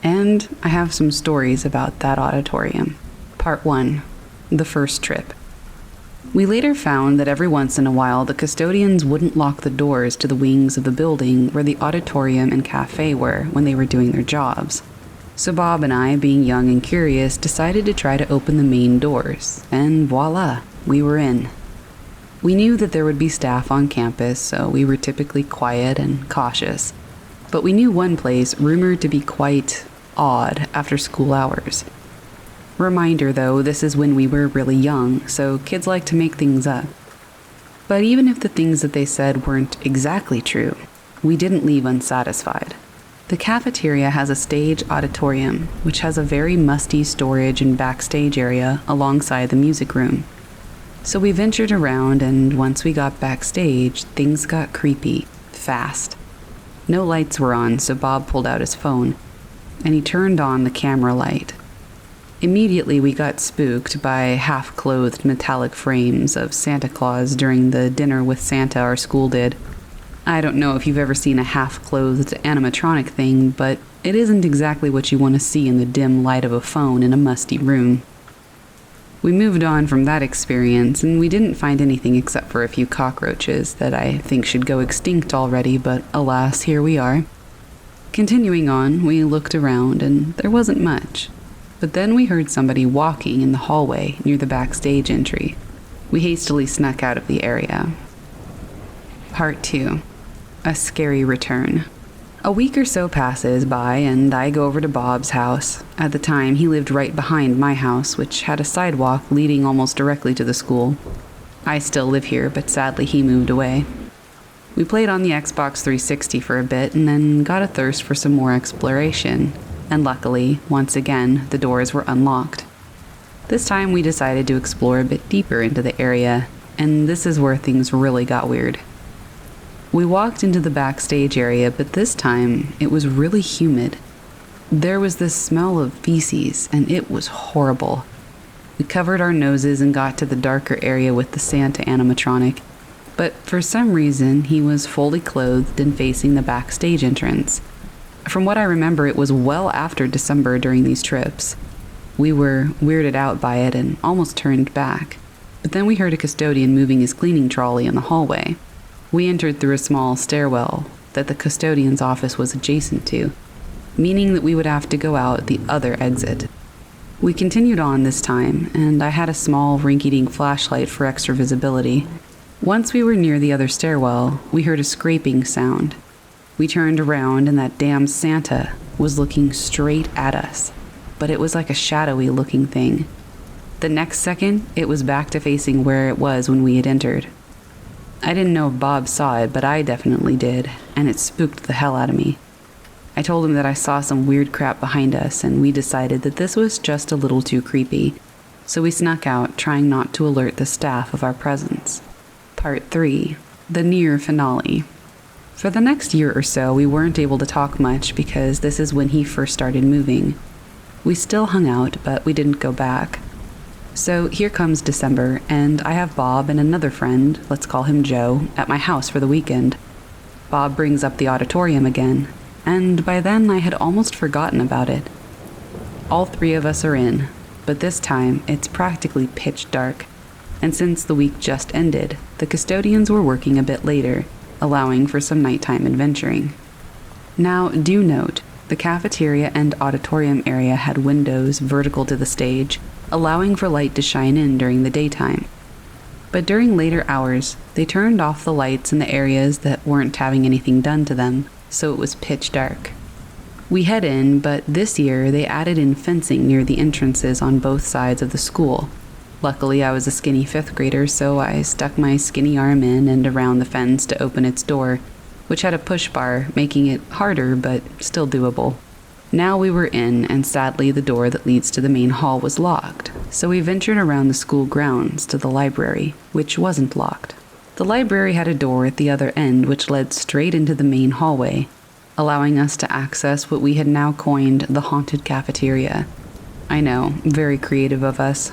And I have some stories about that auditorium. Part 1. The first trip. We later found that every once in a while the custodians wouldn't lock the doors to the wings of the building where the auditorium and cafe were when they were doing their jobs. So Bob and I, being young and curious, decided to try to open the main doors, and voila, we were in. We knew that there would be staff on campus, so we were typically quiet and cautious. But we knew one place rumored to be quite odd after school hours. Reminder though, this is when we were really young, so kids like to make things up. But even if the things that they said weren't exactly true, we didn't leave unsatisfied. The cafeteria has a stage auditorium, which has a very musty storage and backstage area alongside the music room. So we ventured around, and once we got backstage, things got creepy, fast. No lights were on, so Bob pulled out his phone, and he turned on the camera light. Immediately we got spooked by half-clothed metallic frames of Santa Claus during the dinner with Santa our school did. I don't know if you've ever seen a half-clothed animatronic thing, but it isn't exactly what you want to see in the dim light of a phone in a musty room. We moved on from that experience, and we didn't find anything except for a few cockroaches that I think should go extinct already, but alas, here we are. Continuing on, we looked around, and there wasn't much. But then we heard somebody walking in the hallway near the backstage entry. We hastily snuck out of the area. Part 2. A scary return. A week or so passes by, and I go over to Bob's house. At the time, he lived right behind my house, which had a sidewalk leading almost directly to the school. I still live here, but sadly he moved away. We played on the Xbox 360 for a bit, and then got a thirst for some more exploration. And luckily, once again, the doors were unlocked. This time we decided to explore a bit deeper into the area, and this is where things really got weird. We walked into the backstage area, but this time it was really humid. There was this smell of feces, and it was horrible. We covered our noses and got to the darker area with the Santa animatronic, but for some reason he was fully clothed and facing the backstage entrance. From what I remember, it was well after December during these trips. We were weirded out by it and almost turned back, but then we heard a custodian moving his cleaning trolley in the hallway. We entered through a small stairwell that the custodian's office was adjacent to, meaning that we would have to go out the other exit. We continued on this time, and I had a small rinky-dink flashlight for extra visibility. Once we were near the other stairwell, we heard a scraping sound. We turned around, and that damn Santa was looking straight at us, but it was like a shadowy-looking thing. The next second, it was back to facing where it was when we had entered. I didn't know if Bob saw it, but I definitely did, and it spooked the hell out of me. I told him that I saw some weird crap behind us, and we decided that this was just a little too creepy, so we snuck out, trying not to alert the staff of our presence. Part 3. The near finale. For the next year or so, we weren't able to talk much because this is when he first started moving. We still hung out, but we didn't go back. So here comes December, and I have Bob and another friend, let's call him Joe, at my house for the weekend. Bob brings up the auditorium again, and by then I had almost forgotten about it. All three of us are in, but this time it's practically pitch dark, and since the week just ended, the custodians were working a bit later, allowing for some nighttime adventuring. Now, do note, the cafeteria and auditorium area had windows vertical to the stage, allowing for light to shine in during the daytime. But during later hours, they turned off the lights in the areas that weren't having anything done to them, so it was pitch dark. We head in, but this year they added in fencing near the entrances on both sides of the school. Luckily, I was a skinny 5th grader, so I stuck my skinny arm in and around the fence to open its door, which had a push bar, making it harder but still doable. Now we were in, and sadly the door that leads to the main hall was locked, so we ventured around the school grounds to the library, which wasn't locked. The library had a door at the other end which led straight into the main hallway, allowing us to access what we had now coined the haunted cafeteria. I know, very creative of us.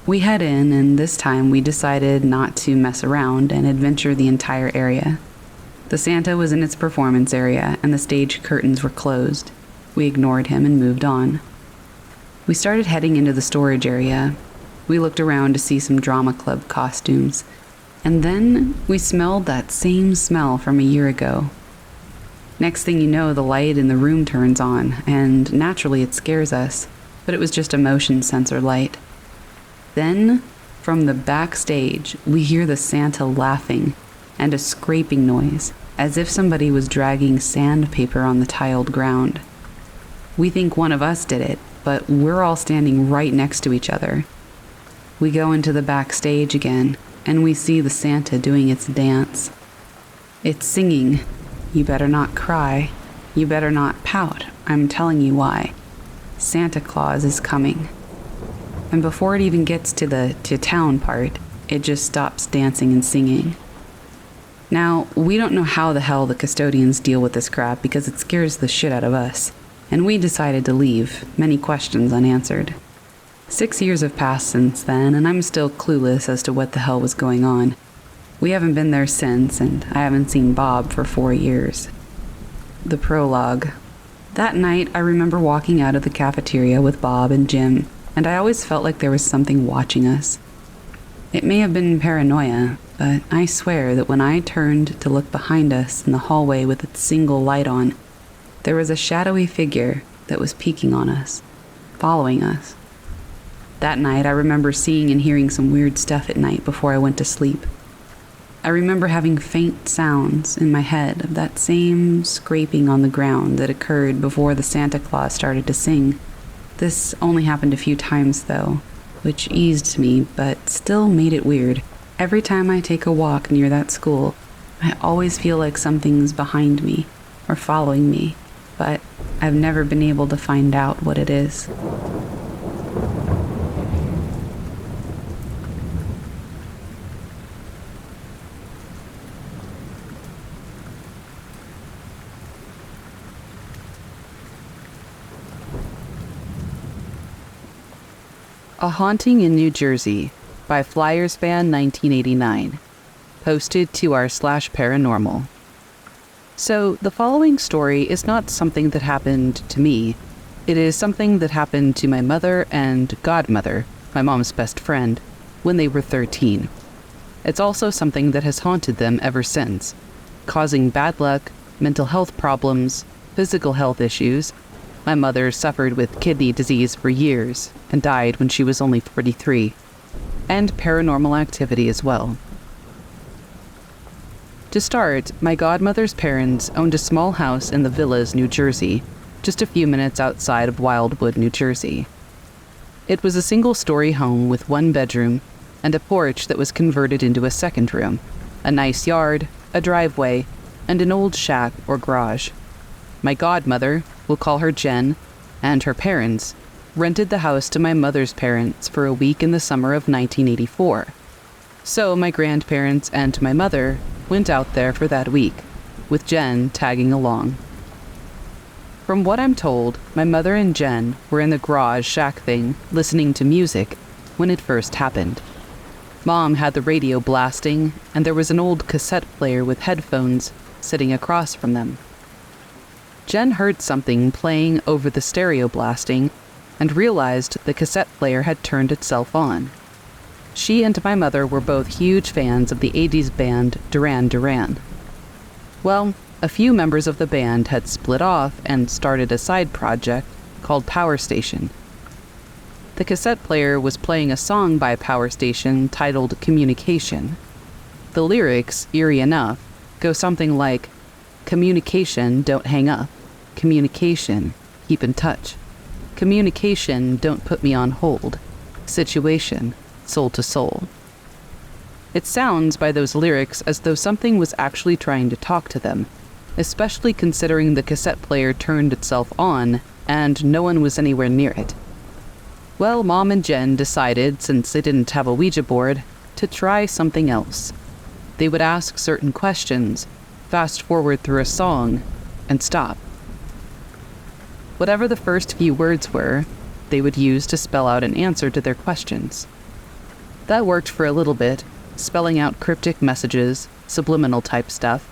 We head in, and this time we decided not to mess around and adventure the entire area. The Santa was in its performance area, and the stage curtains were closed. We ignored him and moved on. We started heading into the storage area. We looked around to see some drama club costumes, and then we smelled that same smell from a year ago. Next thing you know, the light in the room turns on, and naturally it scares us, but it was just a motion sensor light. Then, from the backstage, we hear the Santa laughing and a scraping noise, as if somebody was dragging sandpaper on the tiled ground. We think one of us did it, but we're all standing right next to each other. We go into the backstage again, and we see the Santa doing its dance. It's singing, "You better not cry, you better not pout, I'm telling you why. Santa Claus is coming." And before it even gets to the to-town part, it just stops dancing and singing. Now, we don't know how the hell the custodians deal with this crap because it scares the shit out of us, and we decided to leave, many questions unanswered. 6 years have passed since then, and I'm still clueless as to what the hell was going on. We haven't been there since, and I haven't seen Bob for 4 years. The prologue. That night, I remember walking out of the cafeteria with Bob and Jim, and I always felt like there was something watching us. It may have been paranoia, but I swear that when I turned to look behind us in the hallway with its single light on, there was a shadowy figure that was peeking on us, following us. That night, I remember seeing and hearing some weird stuff at night before I went to sleep. I remember having faint sounds in my head of that same scraping on the ground that occurred before the Santa Claus started to sing. This only happened a few times, though, which eased me, but still made it weird. Every time I take a walk near that school, I always feel like something's behind me or following me, but I've never been able to find out what it is. A Haunting in New Jersey by Flyersfan 1989, posted to r/paranormal. So, the following story is not something that happened to me. It is something that happened to my mother and godmother, my mom's best friend, when they were 13. It's also something that has haunted them ever since, causing bad luck, mental health problems, physical health issues. My mother suffered with kidney disease for years and died when she was only 43, and paranormal activity as well. To start, my godmother's parents owned a small house in the Villas, New Jersey, just a few minutes outside of Wildwood, New Jersey. It was a single-story home with one bedroom and a porch that was converted into a second room, a nice yard, a driveway, and an old shack or garage. My godmother, we'll call her Jen, and her parents rented the house to my mother's parents for a week in the summer of 1984. So my grandparents and my mother went out there for that week, with Jen tagging along. From what I'm told, my mother and Jen were in the garage shack thing listening to music when it first happened. Mom had the radio blasting, and there was an old cassette player with headphones sitting across from them. Jen heard something playing over the stereo blasting and realized the cassette player had turned itself on. She and my mother were both huge fans of the 80s band Duran Duran. Well, a few members of the band had split off and started a side project called Power Station. The cassette player was playing a song by Power Station titled Communication. The lyrics, eerie enough, go something like, "Communication, don't hang up. Communication, keep in touch. Communication, don't put me on hold. Situation, soul to soul." It sounds by those lyrics as though something was actually trying to talk to them, especially considering the cassette player turned itself on and no one was anywhere near it. Well, Mom and Jen decided, since they didn't have a Ouija board, to try something else. They would ask certain questions, fast forward through a song, and stop. Whatever the first few words were, they would use to spell out an answer to their questions. That worked for a little bit, spelling out cryptic messages, subliminal type stuff,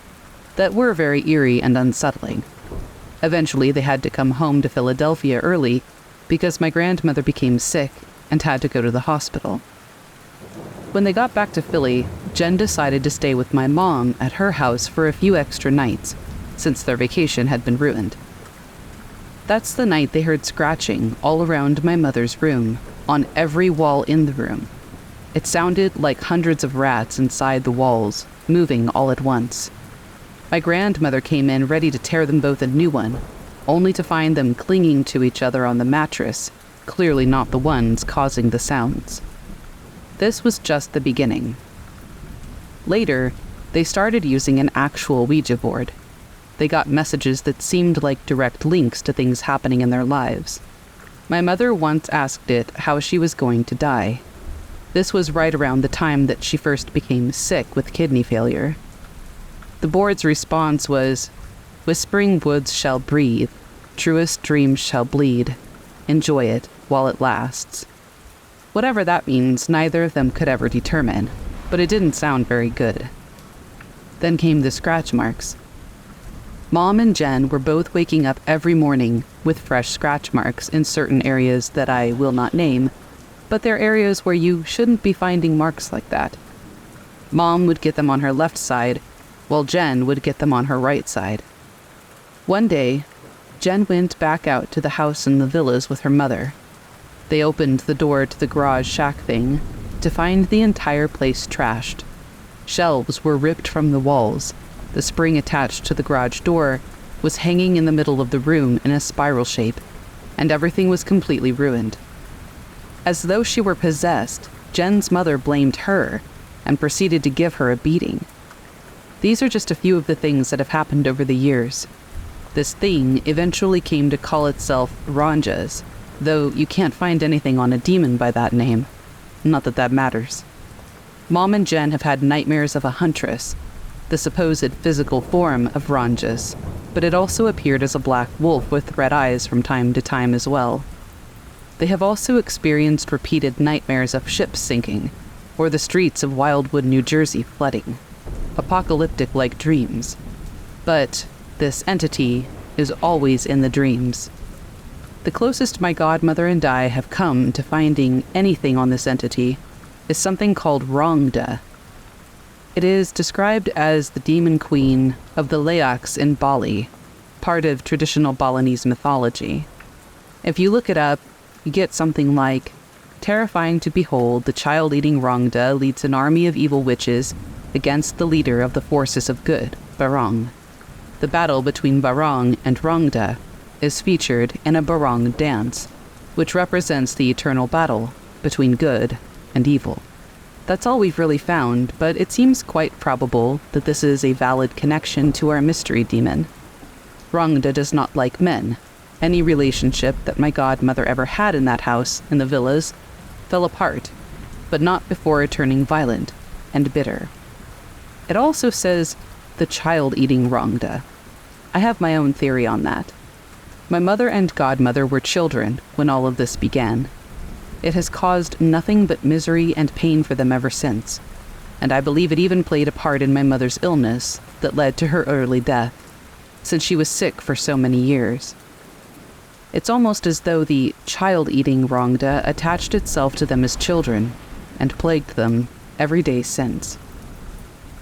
that were very eerie and unsettling. Eventually, they had to come home to Philadelphia early because my grandmother became sick and had to go to the hospital. When they got back to Philly, Jen decided to stay with my mom at her house for a few extra nights, since their vacation had been ruined. That's the night they heard scratching all around my mother's room, on every wall in the room. It sounded like hundreds of rats inside the walls, moving all at once. My grandmother came in ready to tear them both a new one, only to find them clinging to each other on the mattress, clearly not the ones causing the sounds. This was just the beginning. Later, they started using an actual Ouija board. They got messages that seemed like direct links to things happening in their lives. My mother once asked it how she was going to die. This was right around the time that she first became sick with kidney failure. The board's response was, "Whispering woods shall breathe, truest dreams shall bleed. Enjoy it while it lasts." Whatever that means, neither of them could ever determine, but it didn't sound very good. Then came the scratch marks. Mom and Jen were both waking up every morning with fresh scratch marks in certain areas that I will not name, but they're areas where you shouldn't be finding marks like that. Mom would get them on her left side, while Jen would get them on her right side. One day, Jen went back out to the house in the villas with her mother. They opened the door to the garage shack thing to find the entire place trashed. Shelves were ripped from the walls. The spring attached to the garage door was hanging in the middle of the room in a spiral shape, and everything was completely ruined. As though she were possessed, Jen's mother blamed her and proceeded to give her a beating. These are just a few of the things that have happened over the years. This thing eventually came to call itself Ranjas, though you can't find anything on a demon by that name. Not that that matters. Mom and Jen have had nightmares of a huntress, the supposed physical form of Ranjas, but it also appeared as a black wolf with red eyes from time to time as well. They have also experienced repeated nightmares of ships sinking, or the streets of Wildwood, New Jersey flooding. Apocalyptic-like dreams. But this entity is always in the dreams. The closest my godmother and I have come to finding anything on this entity is something called Rangda. It is described as the demon queen of the Layaks in Bali, part of traditional Balinese mythology. If you look it up, you get something like, "Terrifying to behold, the child-eating Rangda leads an army of evil witches against the leader of the forces of good, Barong. The battle between Barong and Rangda is featured in a Barong dance, which represents the eternal battle between good and evil." That's all we've really found, but it seems quite probable that this is a valid connection to our mystery demon. Rangda does not like men. Any relationship that my godmother ever had in that house, in the villas, fell apart, but not before turning violent and bitter. It also says the child-eating Rangda. I have my own theory on that. My mother and godmother were children when all of this began. It has caused nothing but misery and pain for them ever since, and I believe it even played a part in my mother's illness that led to her early death, since she was sick for so many years. It's almost as though the child-eating Rangda attached itself to them as children and plagued them every day since.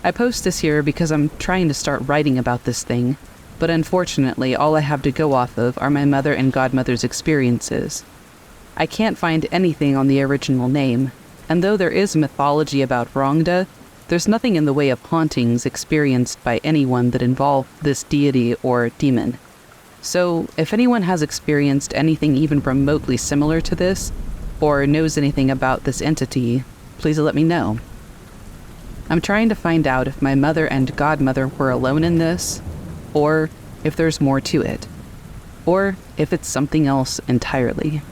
I post this here because I'm trying to start writing about this thing, but unfortunately all I have to go off of are my mother and godmother's experiences. I can't find anything on the original name, and though there is mythology about Rangda, there's nothing in the way of hauntings experienced by anyone that involve this deity or demon. So, if anyone has experienced anything even remotely similar to this, or knows anything about this entity, please let me know. I'm trying to find out if my mother and godmother were alone in this, or if there's more to it, or if it's something else entirely.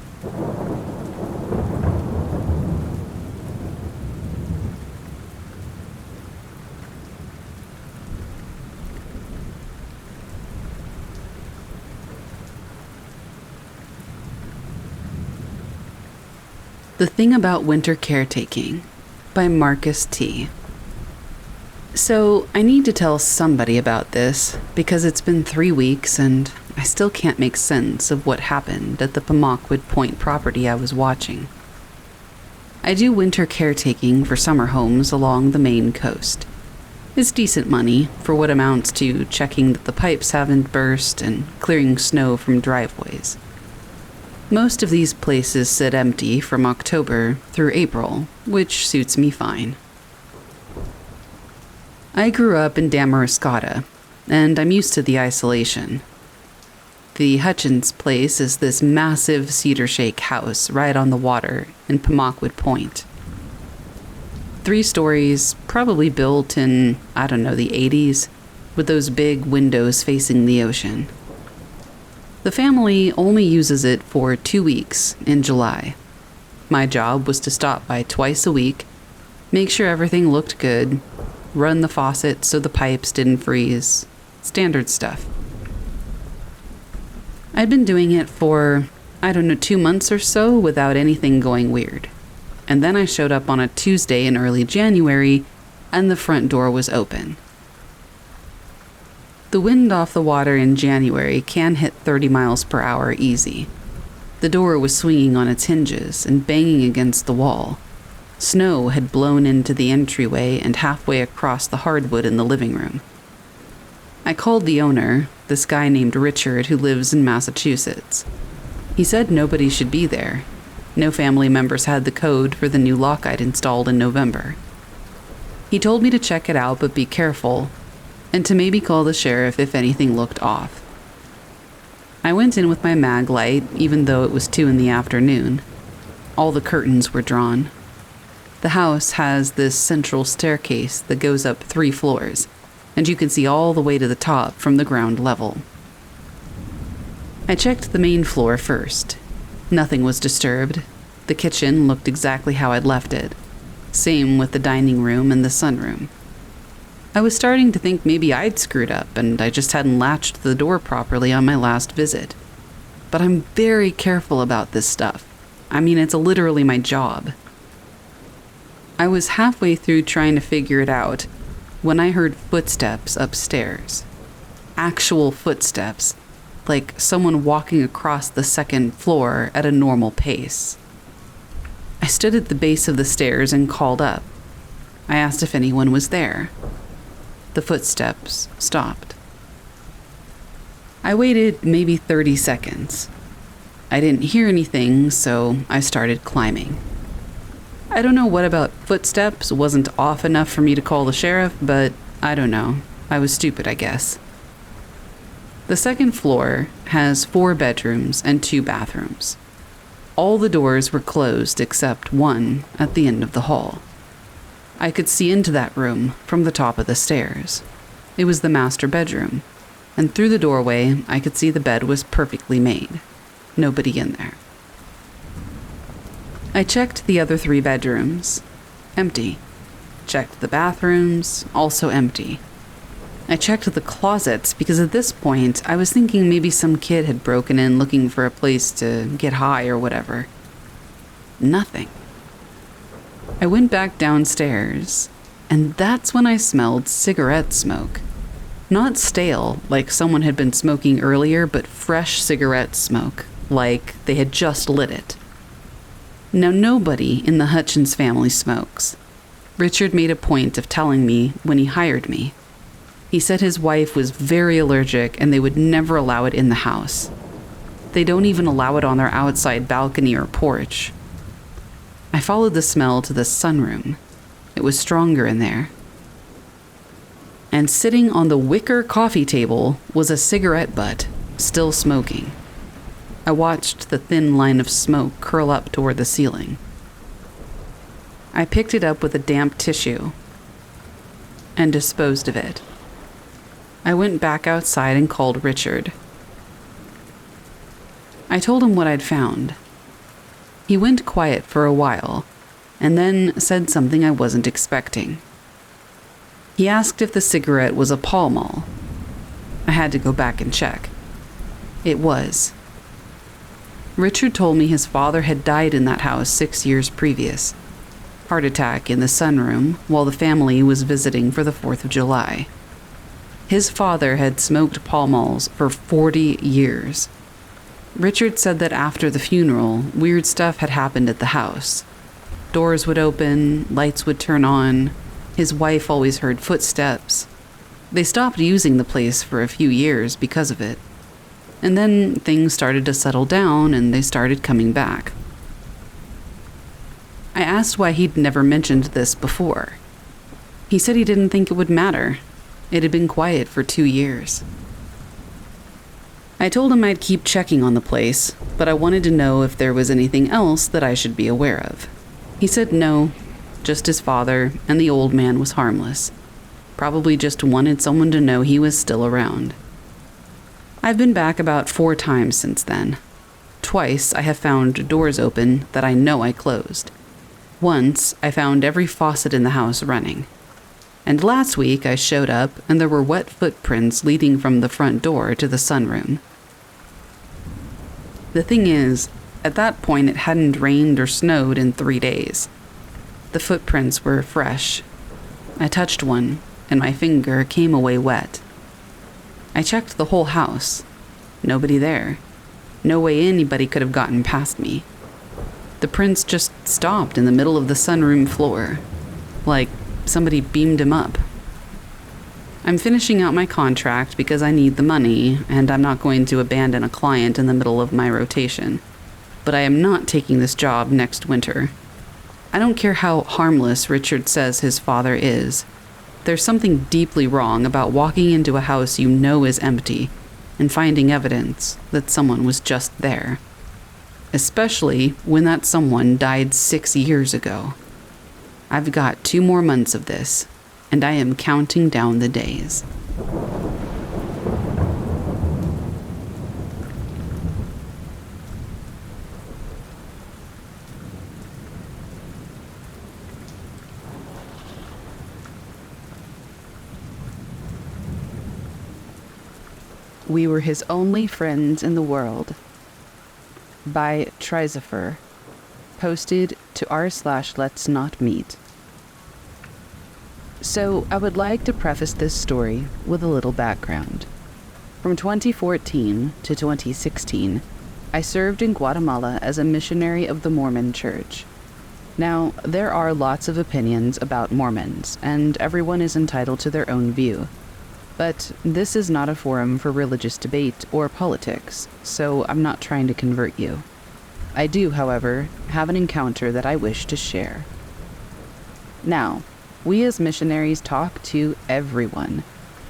The Thing About Winter Caretaking by Marcus T. So, I need to tell somebody about this because it's been 3 weeks and I still can't make sense of what happened at the Pemaquid Point property I was watching. I do winter caretaking for summer homes along the Maine coast. It's decent money for what amounts to checking that the pipes haven't burst and clearing snow from driveways. Most of these places sit empty from October through April, which suits me fine. I grew up in Damariscotta, and I'm used to the isolation. The Hutchins place is this massive cedar shake house right on the water in Pemaquid Point. 3 stories, probably built in, the 80s, with those big windows facing the ocean. The family only uses it for 2 weeks in July. My job was to stop by twice a week, make sure everything looked good, run the faucet so the pipes didn't freeze, standard stuff. I'd been doing it for, 2 months or so without anything going weird. And then I showed up on a Tuesday in early January, and the front door was open. The wind off the water in January can hit 30 miles per hour easy. The door was swinging on its hinges and banging against the wall. Snow had blown into the entryway and halfway across the hardwood in the living room. I called the owner, this guy named Richard who lives in Massachusetts. He said nobody should be there. No family members had the code for the new lock I'd installed in November. He told me to check it out but be careful, and to maybe call the sheriff if anything looked off. I went in with my mag light, even though it was 2 in the afternoon. All the curtains were drawn. The house has this central staircase that goes up 3 floors, and you can see all the way to the top from the ground level. I checked the main floor first. Nothing was disturbed. The kitchen looked exactly how I'd left it. Same with the dining room and the sunroom. I was starting to think maybe I'd screwed up and I just hadn't latched the door properly on my last visit. But I'm very careful about this stuff. It's literally my job. I was halfway through trying to figure it out when I heard footsteps upstairs. Actual footsteps, like someone walking across the 2nd floor at a normal pace. I stood at the base of the stairs and called up. I asked if anyone was there. The footsteps stopped. I waited maybe 30 seconds. I didn't hear anything, so I started climbing. I don't know what about footsteps wasn't off enough for me to call the sheriff, but I don't know. I was stupid, I guess. The 2nd floor has 4 bedrooms and 2 bathrooms. All the doors were closed except one at the end of the hall. I could see into that room from the top of the stairs. It was the master bedroom, and through the doorway I could see the bed was perfectly made. Nobody in there. I checked the other 3 bedrooms. Empty. Checked the bathrooms, also empty. I checked the closets because at this point I was thinking maybe some kid had broken in looking for a place to get high or whatever. Nothing. I went back downstairs, and that's when I smelled cigarette smoke. Not stale, like someone had been smoking earlier, but fresh cigarette smoke, like they had just lit it. Now, nobody in the Hutchins family smokes. Richard made a point of telling me when he hired me. He said his wife was very allergic and they would never allow it in the house. They don't even allow it on their outside balcony or porch. I followed the smell to the sunroom. It was stronger in there. And sitting on the wicker coffee table was a cigarette butt, still smoking. I watched the thin line of smoke curl up toward the ceiling. I picked it up with a damp tissue and disposed of it. I went back outside and called Richard. I told him what I'd found. He went quiet for a while, and then said something I wasn't expecting. He asked if the cigarette was a Pall Mall. I had to go back and check. It was. Richard told me his father had died in that house 6 years previous. Heart attack in the sunroom while the family was visiting for the 4th of July. His father had smoked Pall Malls for 40 years. Richard said that after the funeral, weird stuff had happened at the house. Doors would open, lights would turn on. His wife always heard footsteps. They stopped using the place for a few years because of it. And then things started to settle down and they started coming back. I asked why he'd never mentioned this before. He said he didn't think it would matter. It had been quiet for 2 years. I told him I'd keep checking on the place, but I wanted to know if there was anything else that I should be aware of. He said no, just his father, and the old man was harmless. Probably just wanted someone to know he was still around. I've been back about 4 times since then. Twice I have found doors open that I know I closed. Once I found every faucet in the house running. And last week I showed up and there were wet footprints leading from the front door to the sunroom. The thing is, at that point it hadn't rained or snowed in 3 days. The footprints were fresh. I touched one, and my finger came away wet. I checked the whole house. Nobody there. No way anybody could have gotten past me. The prints just stopped in the middle of the sunroom floor, like somebody beamed him up. I'm finishing out my contract because I need the money, and I'm not going to abandon a client in the middle of my rotation. But I am not taking this job next winter. I don't care how harmless Richard says his father is. There's something deeply wrong about walking into a house you know is empty and finding evidence that someone was just there. Especially when that someone died 6 years ago. I've got 2 more months of this, and I am counting down the days. We Were His Only Friends in the World by Trizifer, posted to r/Let's Not Meet. So I would like to preface this story with a little background. From 2014 to 2016, I served in Guatemala as a missionary of the Mormon Church. Now, there are lots of opinions about Mormons, and everyone is entitled to their own view. But this is not a forum for religious debate or politics, so I'm not trying to convert you. I do, however, have an encounter that I wish to share. Now, we as missionaries talk to everyone,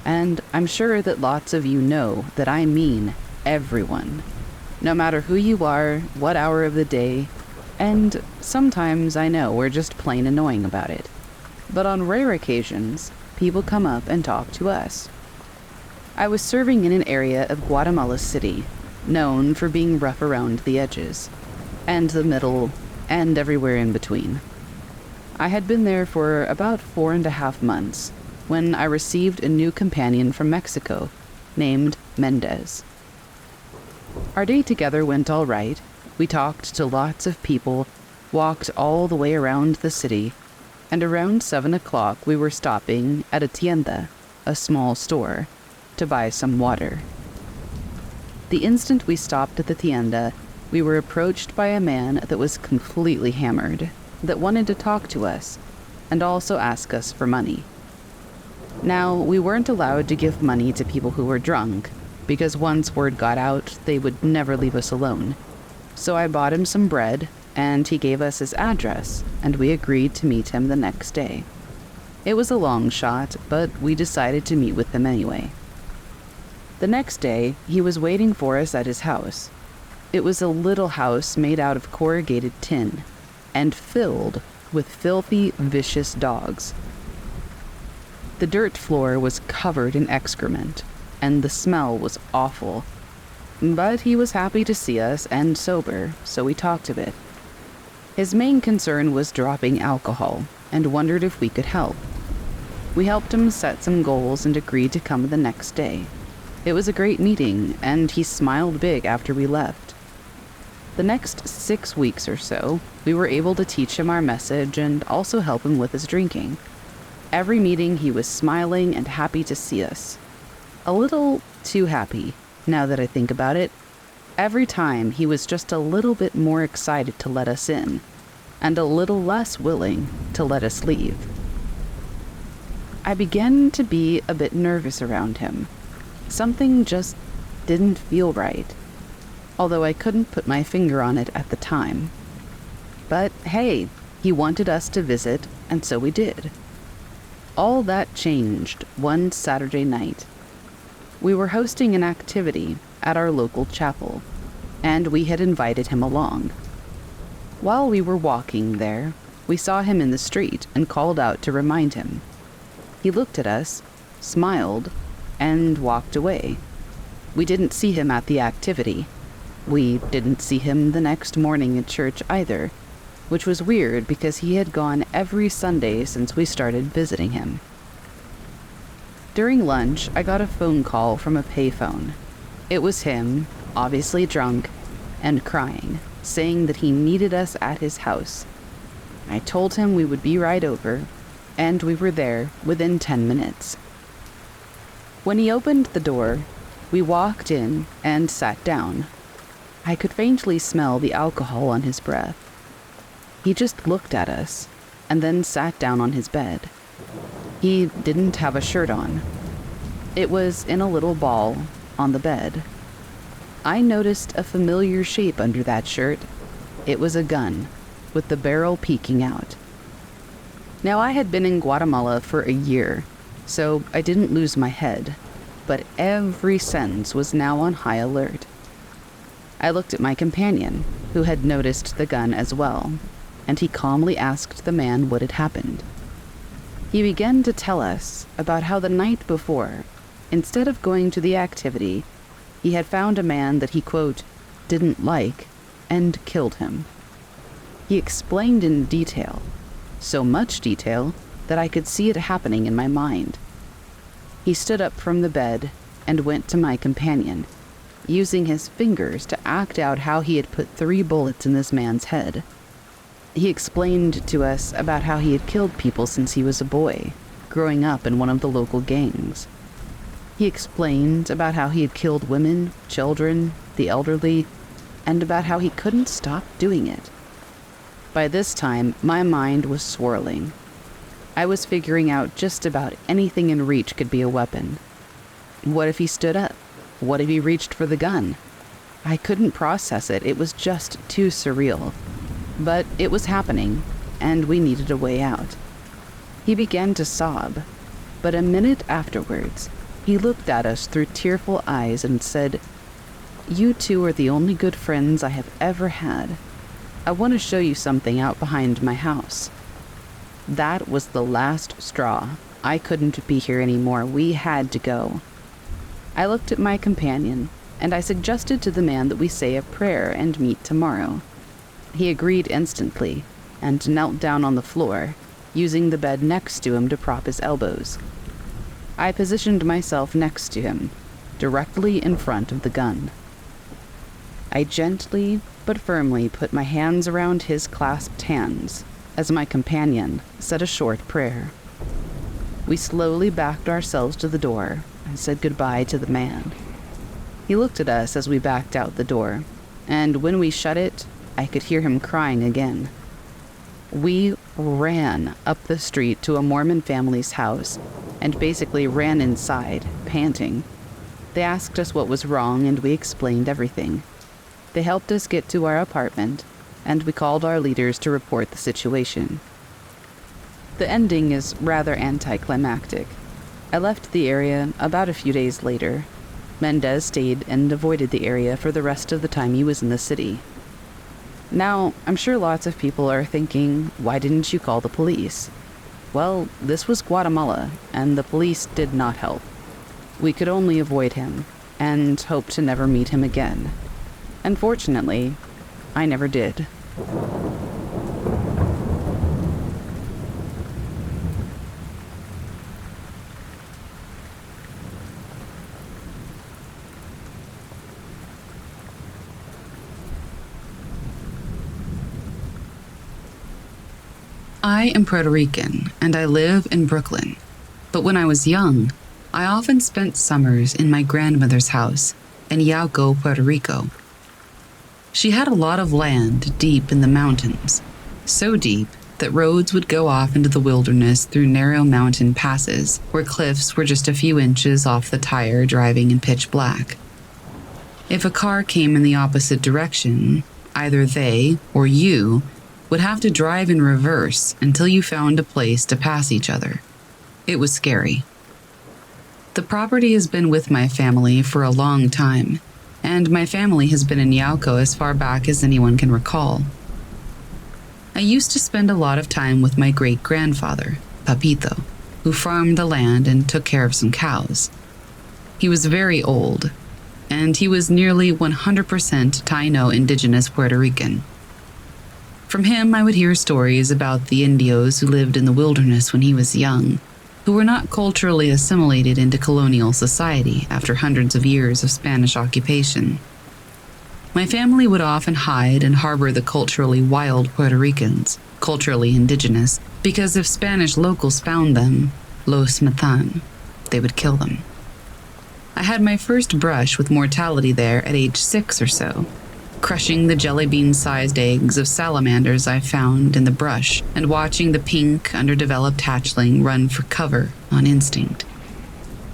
and I'm sure that lots of you know that I mean everyone. No matter who you are, what hour of the day, and sometimes I know we're just plain annoying about it. But on rare occasions, people come up and talk to us. I was serving in an area of Guatemala City, known for being rough around the edges, and the middle, and everywhere in between. I had been there for about 4.5 months when I received a new companion from Mexico named Mendez. Our day together went all right. We talked to lots of people, walked all the way around the city, and around 7 o'clock we were stopping at a tienda, a small store, to buy some water. The instant we stopped at the tienda, we were approached by a man that was completely hammered, that wanted to talk to us, and also ask us for money. Now, we weren't allowed to give money to people who were drunk, because once word got out, they would never leave us alone. So I bought him some bread, and he gave us his address, and we agreed to meet him the next day. It was a long shot, but we decided to meet with him anyway. The next day, he was waiting for us at his house. It was a little house made out of corrugated tin, and filled with filthy, vicious dogs. The dirt floor was covered in excrement, and the smell was awful. But he was happy to see us and sober, so we talked a bit. His main concern was dropping alcohol, and wondered if we could help. We helped him set some goals and agreed to come the next day. It was a great meeting, and he smiled big after we left. The next 6 weeks or so, we were able to teach him our message and also help him with his drinking. Every meeting, he was smiling and happy to see us. A little too happy, now that I think about it. Every time, he was just a little bit more excited to let us in, and a little less willing to let us leave. I began to be a bit nervous around him. Something just didn't feel right, although I couldn't put my finger on it at the time. But hey, he wanted us to visit, and so we did. All that changed one Saturday night. We were hosting an activity at our local chapel, and we had invited him along. While we were walking there, we saw him in the street and called out to remind him. He looked at us, smiled, and walked away. We didn't see him at the activity. We didn't see him the next morning at church either, which was weird because he had gone every Sunday since we started visiting him. During lunch, I got a phone call from a payphone. It was him, obviously drunk, and crying, saying that he needed us at his house. I told him we would be right over, and we were there within 10 minutes. When he opened the door, we walked in and sat down. I could faintly smell the alcohol on his breath. He just looked at us, and then sat down on his bed. He didn't have a shirt on. It was in a little ball on the bed. I noticed a familiar shape under that shirt. It was a gun, with the barrel peeking out. Now, I had been in Guatemala for a year, so I didn't lose my head, but every sense was now on high alert. I looked at my companion, who had noticed the gun as well, and he calmly asked the man what had happened. He began to tell us about how the night before, instead of going to the activity, he had found a man that he, quote, didn't like, and killed him. He explained in detail, so much detail that I could see it happening in my mind. He stood up from the bed and went to my companion, using his fingers to act out how he had put 3 bullets in this man's head. He explained to us about how he had killed people since he was a boy, growing up in one of the local gangs. He explained about how he had killed women, children, the elderly, and about how he couldn't stop doing it. By this time, my mind was swirling. I was figuring out just about anything in reach could be a weapon. What if he stood up? What if he reached for the gun? I couldn't process it. It was just too surreal. But it was happening, and we needed a way out. He began to sob, but a minute afterwards, he looked at us through tearful eyes and said, "You two are the only good friends I have ever had. I want to show you something out behind my house." That was the last straw. I couldn't be here anymore. We had to go. I looked at my companion, and I suggested to the man that we say a prayer and meet tomorrow. He agreed instantly, and knelt down on the floor, using the bed next to him to prop his elbows. I positioned myself next to him, directly in front of the gun. I gently but firmly put my hands around his clasped hands as my companion said a short prayer. We slowly backed ourselves to the door and said goodbye to the man. He looked at us as we backed out the door, and when we shut it, I could hear him crying again. We ran up the street to a Mormon family's house and basically ran inside, panting. They asked us what was wrong, and we explained everything. They helped us get to our apartment, and we called our leaders to report the situation. The ending is rather anticlimactic. I left the area about a few days later. Mendez stayed and avoided the area for the rest of the time he was in the city. Now, I'm sure lots of people are thinking, why didn't you call the police? Well, this was Guatemala, and the police did not help. We could only avoid him, and hope to never meet him again. Unfortunately, I never did. I am Puerto Rican, and I live in Brooklyn. But when I was young, I often spent summers in my grandmother's house in Yauco, Puerto Rico. She had a lot of land deep in the mountains, so deep that roads would go off into the wilderness through narrow mountain passes where cliffs were just a few inches off the tire driving in pitch black. If a car came in the opposite direction, either they or you would have to drive in reverse until you found a place to pass each other. It was scary. The property has been with my family for a long time, and my family has been in Yauco as far back as anyone can recall. I used to spend a lot of time with my great-grandfather, Papito, who farmed the land and took care of some cows. He was very old, and he was nearly 100% Taino indigenous Puerto Rican. From him, I would hear stories about the Indios who lived in the wilderness when he was young, who were not culturally assimilated into colonial society after hundreds of years of Spanish occupation. My family would often hide and harbor the culturally wild Puerto Ricans, culturally indigenous, because if Spanish locals found them, los matan, they would kill them. I had my first brush with mortality there at age 6 or so, crushing the jelly bean-sized eggs of salamanders I found in the brush and watching the pink, underdeveloped hatchling run for cover on instinct.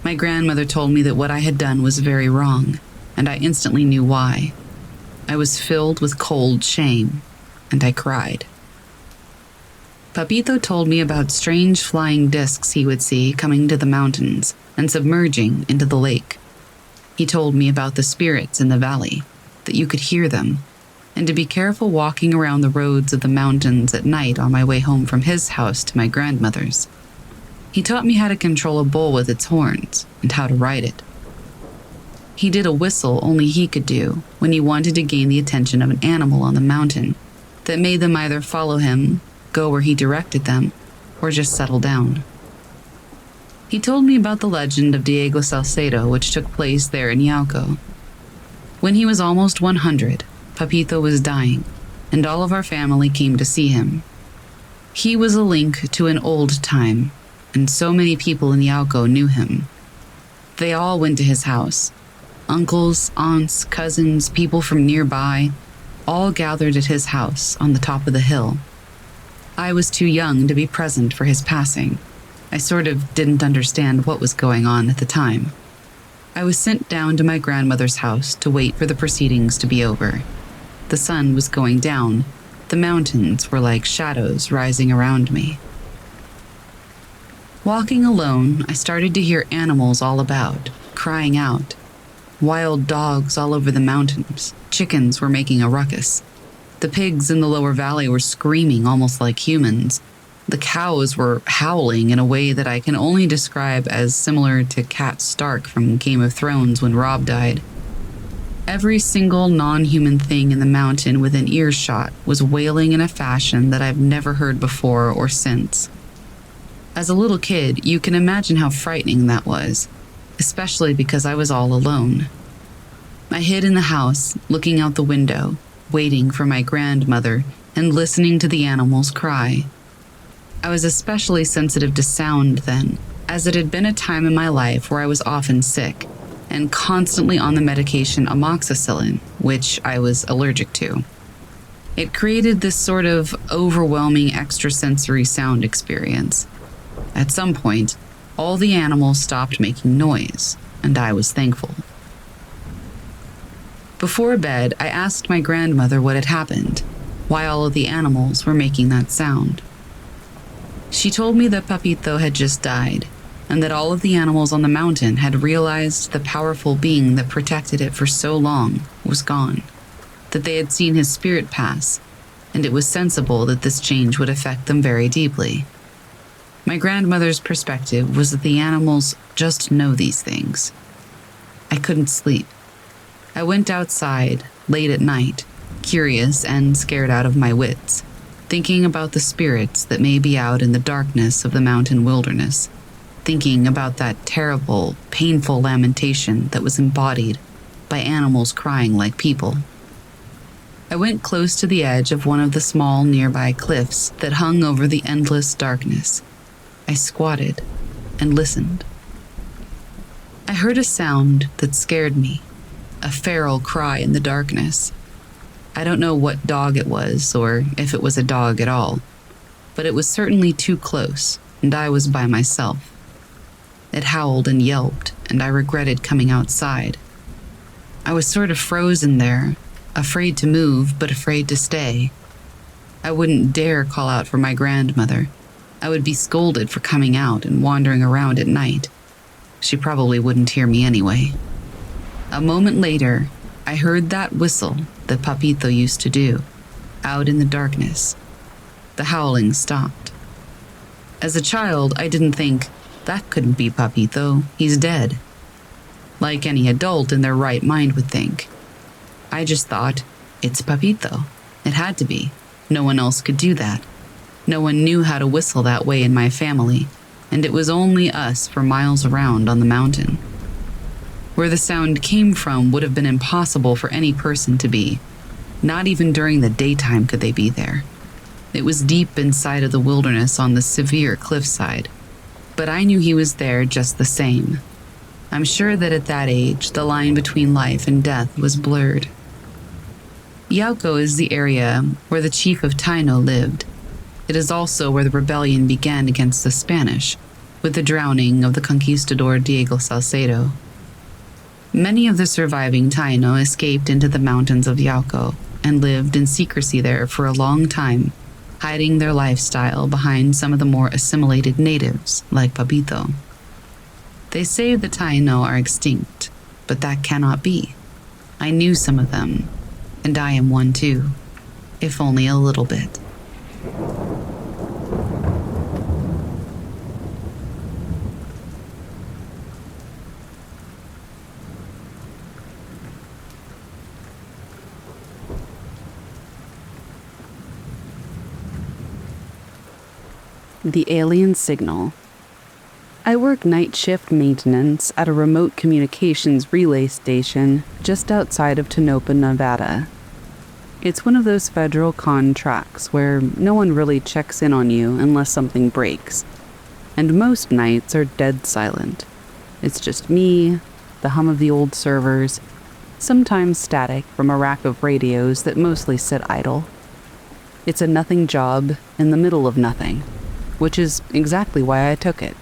My grandmother told me that what I had done was very wrong, and I instantly knew why. I was filled with cold shame, and I cried. Papito told me about strange flying discs he would see coming to the mountains and submerging into the lake. He told me about the spirits in the valley, that you could hear them, and to be careful walking around the roads of the mountains at night on my way home from his house to my grandmother's. He taught me how to control a bull with its horns and how to ride it. He did a whistle only he could do when he wanted to gain the attention of an animal on the mountain that made them either follow him, go where he directed them, or just settle down. He told me about the legend of Diego Salcedo, which took place there in Yauco. When he was almost 100, Papito was dying, and all of our family came to see him. He was a link to an old time, and so many people in Yauco knew him. They all went to his house. Uncles, aunts, cousins, people from nearby, all gathered at his house on the top of the hill. I was too young to be present for his passing. I sort of didn't understand what was going on at the time. I was sent down to my grandmother's house to wait for the proceedings to be over. The sun was going down. The mountains were like shadows rising around me. Walking alone, I started to hear animals all about, crying out. Wild dogs all over the mountains. Chickens were making a ruckus. The pigs in the lower valley were screaming almost like humans. The cows were howling in a way that I can only describe as similar to Cat Stark from Game of Thrones when Robb died. Every single non-human thing in the mountain within earshot was wailing in a fashion that I've never heard before or since. As a little kid, you can imagine how frightening that was, especially because I was all alone. I hid in the house, looking out the window, waiting for my grandmother and listening to the animals cry. I was especially sensitive to sound then, as it had been a time in my life where I was often sick and constantly on the medication amoxicillin, which I was allergic to. It created this sort of overwhelming extrasensory sound experience. At some point, all the animals stopped making noise, and I was thankful. Before bed, I asked my grandmother what had happened, why all of the animals were making that sound. She told me that Papito had just died, and that all of the animals on the mountain had realized the powerful being that protected it for so long was gone, that they had seen his spirit pass, and it was sensible that this change would affect them very deeply. My grandmother's perspective was that the animals just know these things. I couldn't sleep. I went outside, late at night, curious and scared out of my wits, thinking about the spirits that may be out in the darkness of the mountain wilderness, thinking about that terrible, painful lamentation that was embodied by animals crying like people. I went close to the edge of one of the small nearby cliffs that hung over the endless darkness. I squatted and listened. I heard a sound that scared me, a feral cry in the darkness. I don't know what dog it was, or if it was a dog at all, but it was certainly too close, and I was by myself. It howled and yelped, and I regretted coming outside. I was sort of frozen there, afraid to move, but afraid to stay. I wouldn't dare call out for my grandmother. I would be scolded for coming out and wandering around at night. She probably wouldn't hear me anyway. A moment later, I heard that whistle that Papito used to do, out in the darkness. The howling stopped. As a child, I didn't think, that couldn't be Papito, he's dead. Like any adult in their right mind would think. I just thought, it's Papito. It had to be. No one else could do that. No one knew how to whistle that way in my family, and it was only us for miles around on the mountain. Where the sound came from would have been impossible for any person to be. Not even during the daytime could they be there. It was deep inside of the wilderness on the severe cliffside, but I knew he was there just the same. I'm sure that at that age, the line between life and death was blurred. Yauco is the area where the chief of Taino lived. It is also where the rebellion began against the Spanish, with the drowning of the conquistador Diego Salcedo. Many of the surviving Taino escaped into the mountains of Yauco and lived in secrecy there for a long time, hiding their lifestyle behind some of the more assimilated natives, like Papito. They say the Taino are extinct, but that cannot be. I knew some of them, and I am one too, if only a little bit. The alien signal. I work night shift maintenance at a remote communications relay station just outside of Tonopah, Nevada. It's one of those federal contracts where no one really checks in on you unless something breaks, and most nights are dead silent. It's just me, the hum of the old servers, sometimes static from a rack of radios that mostly sit idle. It's a nothing job in the middle of nothing, which is exactly why I took it.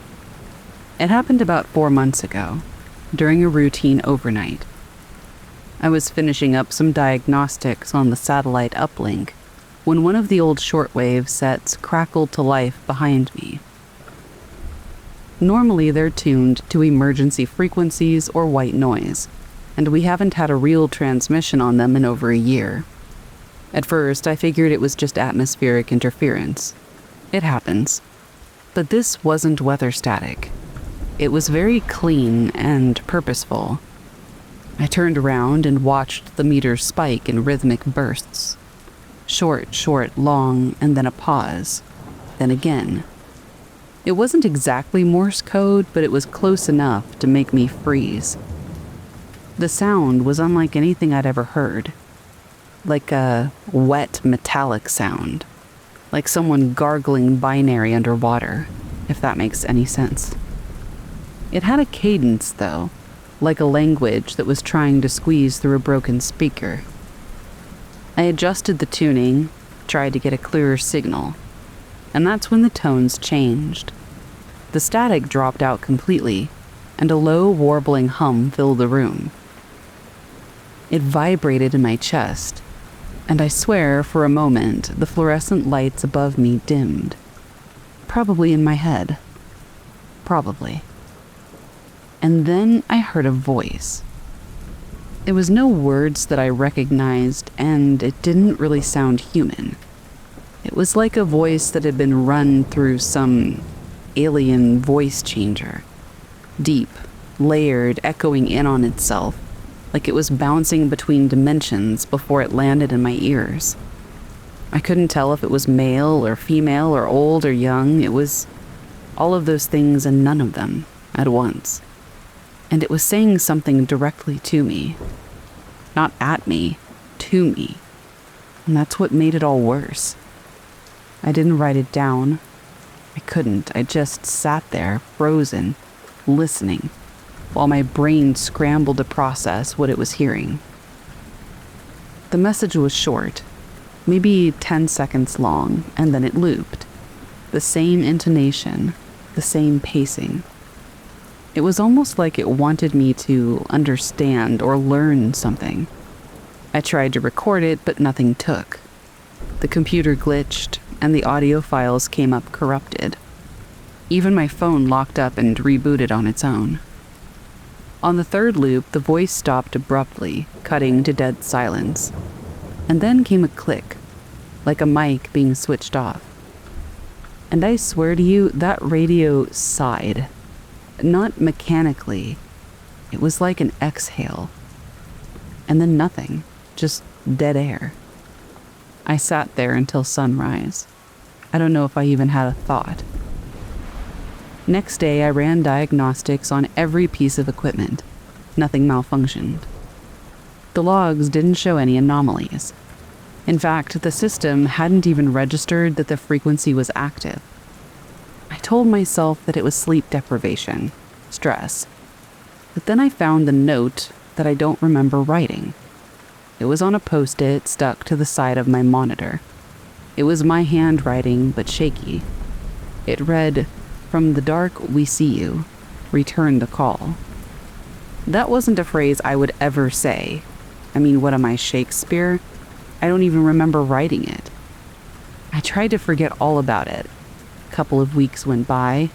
It happened about 4 months ago, during a routine overnight. I was finishing up some diagnostics on the satellite uplink when one of the old shortwave sets crackled to life behind me. Normally they're tuned to emergency frequencies or white noise, and we haven't had a real transmission on them in over a year. At first, I figured it was just atmospheric interference. It happens. But this wasn't weather static. It was very clean and purposeful. I turned around and watched the meters spike in rhythmic bursts. Short, long, and then a pause. Then again. It wasn't exactly Morse code, but it was close enough to make me freeze. The sound was unlike anything I'd ever heard. Like a wet, metallic sound. Like someone gargling binary underwater, if that makes any sense. It had a cadence, though, like a language that was trying to squeeze through a broken speaker. I adjusted the tuning, tried to get a clearer signal, and that's when the tones changed. The static dropped out completely, and a low, warbling hum filled the room. It vibrated in my chest, and I swear for a moment the fluorescent lights above me dimmed. Probably in my head. Probably. And then I heard a voice. It was no words that I recognized, and it didn't really sound human. It was like a voice that had been run through some alien voice changer. Deep, layered, echoing in on itself, like it was bouncing between dimensions before it landed in my ears. I couldn't tell if it was male or female or old or young. It was all of those things and none of them at once. And it was saying something directly to me. Not at me, to me. And that's what made it all worse. I didn't write it down. I couldn't. I just sat there, frozen, listening, while my brain scrambled to process what it was hearing. The message was short, maybe 10 seconds long, and then it looped. The same intonation, the same pacing. It was almost like it wanted me to understand or learn something. I tried to record it, but nothing took. The computer glitched, and the audio files came up corrupted. Even my phone locked up and rebooted on its own. On the third loop, the voice stopped abruptly, cutting to dead silence. And then came a click, like a mic being switched off. And I swear to you, that radio sighed. Not mechanically. It was like an exhale. And then nothing, just dead air. I sat there until sunrise. I don't know if I even had a thought. Next day, I ran diagnostics on every piece of equipment. Nothing malfunctioned. The logs didn't show any anomalies. In fact, the system hadn't even registered that the frequency was active. I told myself that it was sleep deprivation, stress. But then I found the note that I don't remember writing. It was on a post-it stuck to the side of my monitor. It was my handwriting, but shaky. It read, "From the dark, we see you. Return the call." That wasn't a phrase I would ever say. I mean, what am I, Shakespeare? I don't even remember writing it. I tried to forget all about it. A couple of weeks went by.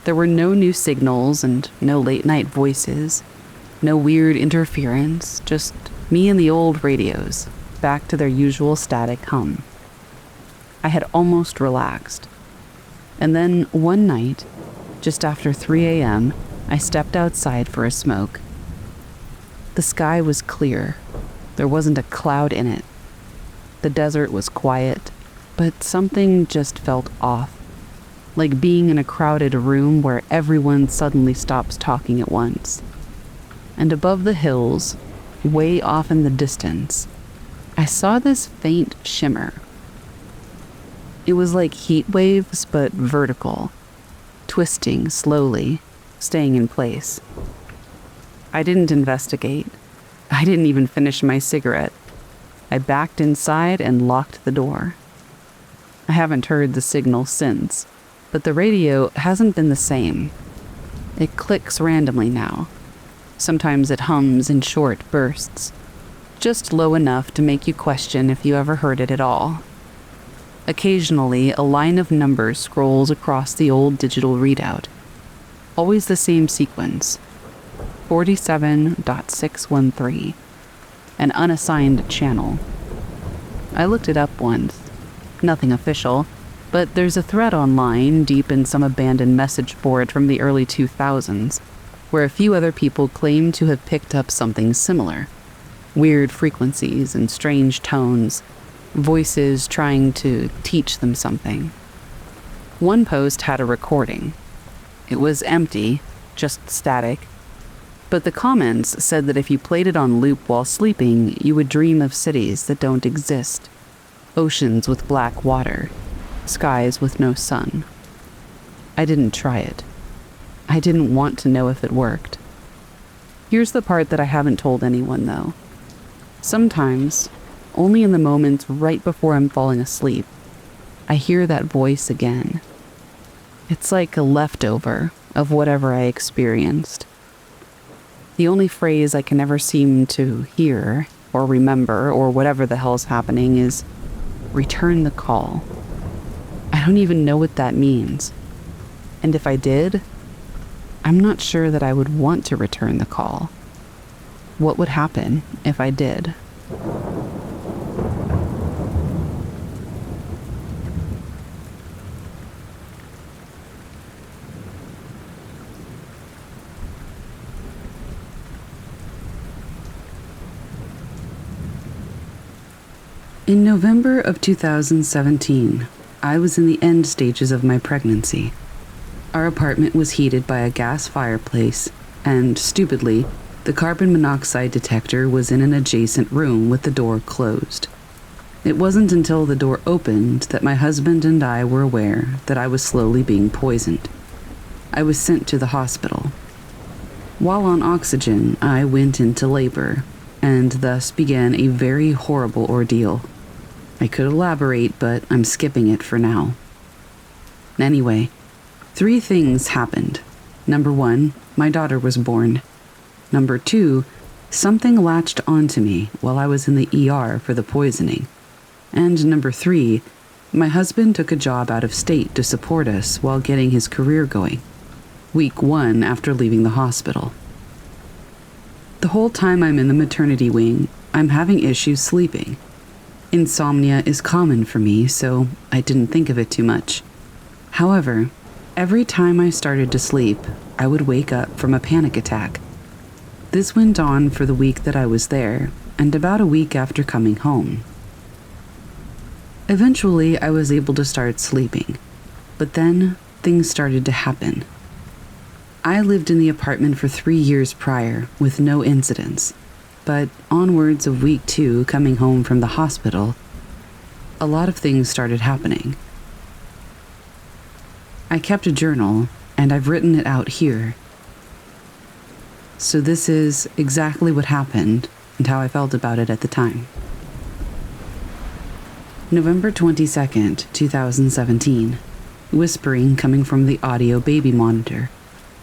There were no new signals and no late-night voices. No weird interference, just me and the old radios, back to their usual static hum. I had almost relaxed. And then one night, just after 3 a.m., I stepped outside for a smoke. The sky was clear. There wasn't a cloud in it. The desert was quiet, but something just felt off. Like being in a crowded room where everyone suddenly stops talking at once. And above the hills, way off in the distance, I saw this faint shimmer. It was like heat waves, but vertical, twisting slowly, staying in place. I didn't investigate. I didn't even finish my cigarette. I backed inside and locked the door. I haven't heard the signal since, but the radio hasn't been the same. It clicks randomly now. Sometimes it hums in short bursts, just low enough to make you question if you ever heard it at all. Occasionally, a line of numbers scrolls across the old digital readout. Always the same sequence. 47.613. An unassigned channel. I looked it up once. Nothing official, but there's a thread online deep in some abandoned message board from the early 2000s, where a few other people claim to have picked up something similar. Weird frequencies and strange tones, voices trying to teach them something. One post had a recording. It was empty, just static, but the comments said that if you played it on loop while sleeping, you would dream of cities that don't exist, oceans with black water, skies with no sun. I didn't try it. I didn't want to know if it worked. Here's the part that I haven't told anyone, though. Sometimes, only in the moments right before I'm falling asleep, I hear that voice again. It's like a leftover of whatever I experienced. The only phrase I can ever seem to hear or remember or whatever the hell's happening is, "Return the call." I don't even know what that means. And if I did, I'm not sure that I would want to return the call. What would happen if I did? In November of 2017, I was in the end stages of my pregnancy. Our apartment was heated by a gas fireplace, and, stupidly, the carbon monoxide detector was in an adjacent room with the door closed. It wasn't until the door opened that my husband and I were aware that I was slowly being poisoned. I was sent to the hospital. While on oxygen, I went into labor, and thus began a very horrible ordeal. I could elaborate, but I'm skipping it for now. Anyway, 3 things happened. Number 1, my daughter was born. Number 2, something latched onto me while I was in the ER for the poisoning. And number 3, my husband took a job out of state to support us while getting his career going. Week 1 after leaving the hospital. The whole time I'm in the maternity wing, I'm having issues sleeping. Insomnia is common for me, so I didn't think of it too much. However, every time I started to sleep, I would wake up from a panic attack. This went on for the week that I was there, and about a week after coming home. Eventually, I was able to start sleeping, but then things started to happen. I lived in the apartment for 3 years prior with no incidents, but onwards of week 2 coming home from the hospital, a lot of things started happening. I kept a journal, and I've written it out here. So this is exactly what happened and how I felt about it at the time. November 22nd, 2017. Whispering coming from the audio baby monitor.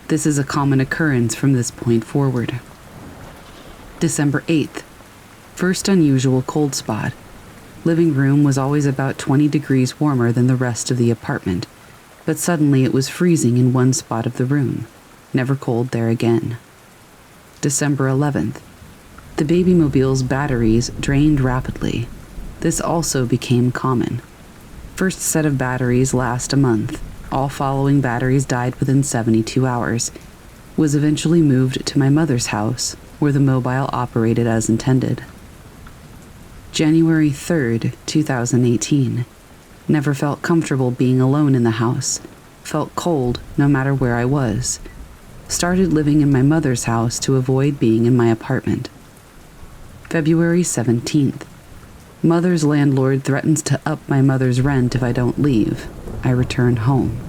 This is a common occurrence from this point forward. December 8th. First unusual cold spot. Living room was always about 20 degrees warmer than the rest of the apartment, but suddenly it was freezing in one spot of the room. Never cold there again. December 11th. The babymobile's batteries drained rapidly. This also became common. First set of batteries last a month. All following batteries died within 72 hours. Was eventually moved to my mother's house, where the mobile operated as intended. January 3rd, 2018. Never felt comfortable being alone in the house. Felt cold no matter where I was. Started living in my mother's house to avoid being in my apartment. February 17th. Mother's landlord threatens to up my mother's rent if I don't leave. I return home.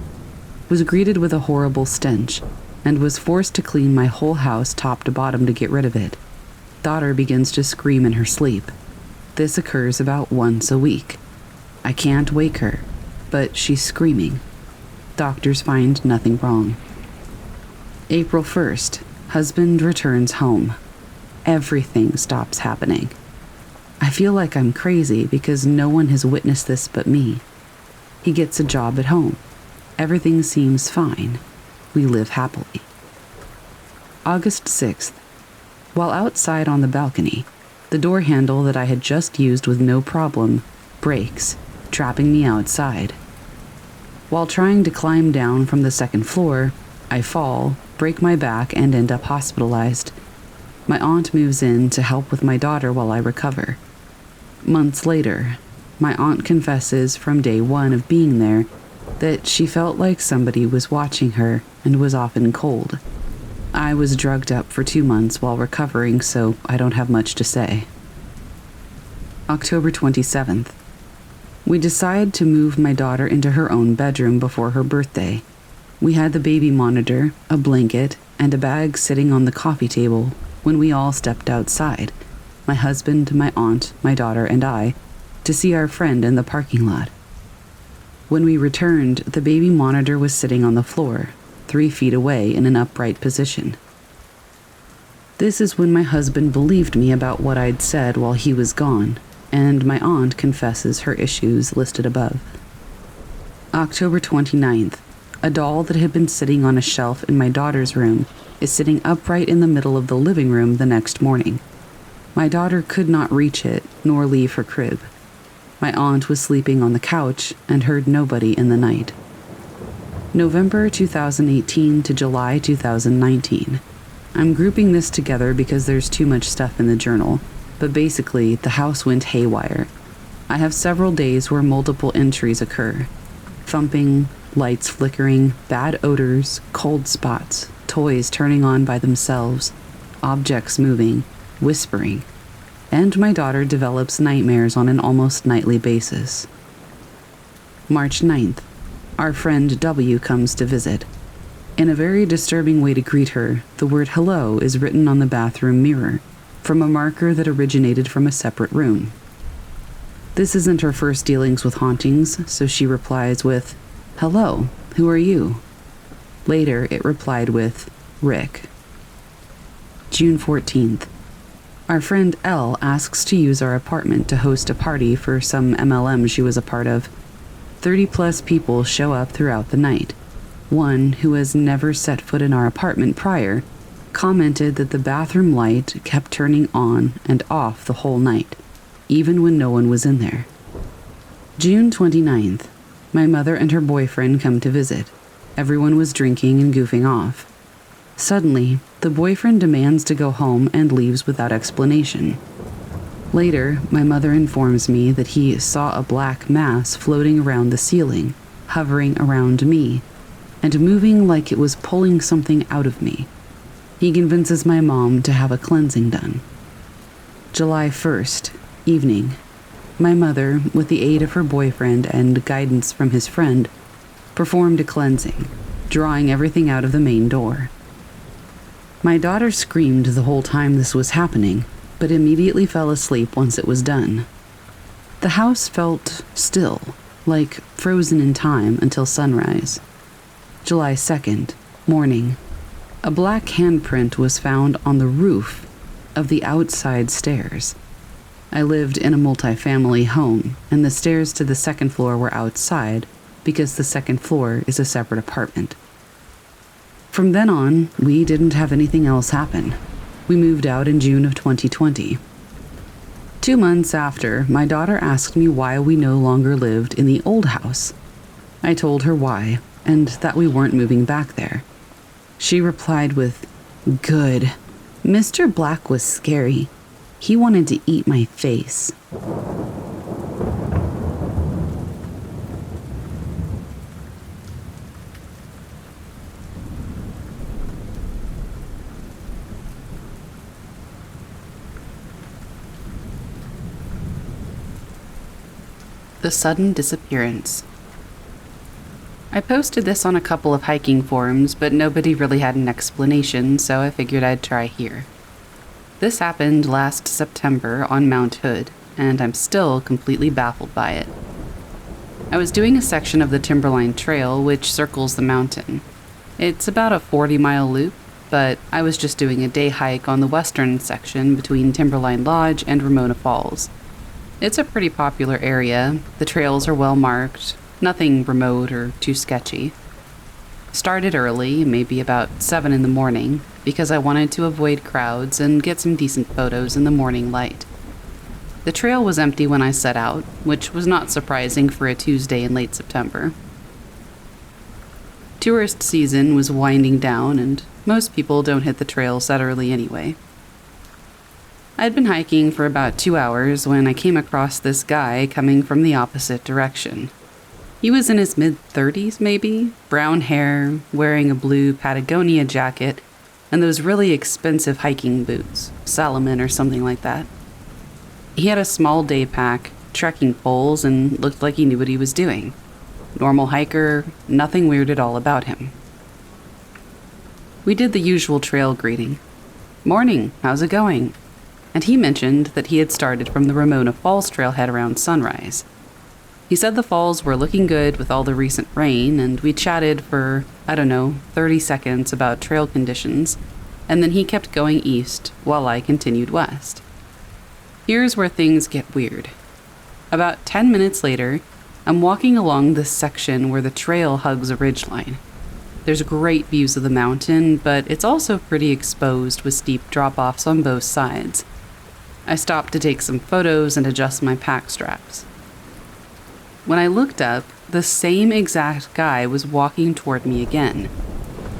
Was greeted with a horrible stench, and was forced to clean my whole house top to bottom to get rid of it. Daughter begins to scream in her sleep. This occurs about once a week. I can't wake her, but she's screaming. Doctors find nothing wrong. April 1st. Husband returns home. Everything stops happening. I feel like I'm crazy because no one has witnessed this but me. He gets a job at home. Everything seems fine. We live happily. August 6th. While outside on the balcony, the door handle that I had just used with no problem breaks, trapping me outside. While trying to climb down from the second floor, I fall, break my back, and end up hospitalized. My aunt moves in to help with my daughter while I recover. Months later, my aunt confesses from day 1 of being there that she felt like somebody was watching her and was often cold. I was drugged up for 2 months while recovering, so I don't have much to say. October 27th. We decide to move my daughter into her own bedroom before her birthday. We had the baby monitor, a blanket, and a bag sitting on the coffee table when we all stepped outside, my husband, my aunt, my daughter, and I, to see our friend in the parking lot. When we returned, the baby monitor was sitting on the floor, 3 feet away in an upright position. This is when my husband believed me about what I'd said while he was gone, and my aunt confesses her issues listed above. October 29th. A doll that had been sitting on a shelf in my daughter's room is sitting upright in the middle of the living room the next morning. My daughter could not reach it, nor leave her crib. My aunt was sleeping on the couch and heard nobody in the night. November 2018 to July 2019. I'm grouping this together because there's too much stuff in the journal, but basically, the house went haywire. I have several days where multiple entries occur. Thumping, lights flickering, bad odors, cold spots, toys turning on by themselves, objects moving, whispering. and my daughter develops nightmares on an almost nightly basis. March 9th. Our friend W comes to visit. In a very disturbing way to greet her, the word hello is written on the bathroom mirror, from a marker that originated from a separate room. This isn't her first dealings with hauntings, so she replies with, "Hello, who are you?" Later, it replied with, "Rick." June 14th. Our friend L asks to use our apartment to host a party for some MLM she was a part of. 30-plus people show up throughout the night. One, who has never set foot in our apartment prior, commented that the bathroom light kept turning on and off the whole night, even when no one was in there. June 29th. My mother and her boyfriend come to visit. Everyone was drinking and goofing off. Suddenly, the boyfriend demands to go home and leaves without explanation. Later, my mother informs me that he saw a black mass floating around the ceiling, hovering around me, and moving like it was pulling something out of me. He convinces my mom to have a cleansing done. July 1st, evening. My mother, with the aid of her boyfriend and guidance from his friend, performed a cleansing, drawing everything out of the main door. My daughter screamed the whole time this was happening, but immediately fell asleep once it was done. The house felt still, like frozen in time until sunrise. July 2nd, morning. A black handprint was found on the roof of the outside stairs. I lived in a multi-family home, and the stairs to the second floor were outside because the second floor is a separate apartment. From then on, we didn't have anything else happen. We moved out in June of 2020. 2 months after, my daughter asked me why we no longer lived in the old house. I told her why, and that we weren't moving back there. She replied with, "Good. Mr. Black was scary. He wanted to eat my face." The sudden disappearance. I posted this on a couple of hiking forums, but nobody really had an explanation, so I figured I'd try here. This happened last September on Mount Hood, and I'm still completely baffled by it. I was doing a section of the Timberline Trail, which circles the mountain. It's about a 40-mile loop, but I was just doing a day hike on the western section between Timberline Lodge and Ramona Falls. It's a pretty popular area. The trails are well marked, nothing remote or too sketchy. Started early, maybe about 7 in the morning, because I wanted to avoid crowds and get some decent photos in the morning light. The trail was empty when I set out, which was not surprising for a Tuesday in late September. Tourist season was winding down, and most people don't hit the trails that early anyway. I'd been hiking for about 2 hours when I came across this guy coming from the opposite direction. He was in his mid-30s, maybe, brown hair, wearing a blue Patagonia jacket, and those really expensive hiking boots, Salomon or something like that. He had a small day pack, trekking poles, and looked like he knew what he was doing. Normal hiker, nothing weird at all about him. We did the usual trail greeting. "Morning, how's it going?" And he mentioned that he had started from the Ramona Falls trailhead around sunrise. He said the falls were looking good with all the recent rain, and we chatted for, 30 seconds about trail conditions, and then he kept going east while I continued west. Here's where things get weird. About 10 minutes later, I'm walking along this section where the trail hugs a ridgeline. There's great views of the mountain, but it's also pretty exposed with steep drop-offs on both sides. I stopped to take some photos and adjust my pack straps. When I looked up, the same exact guy was walking toward me again.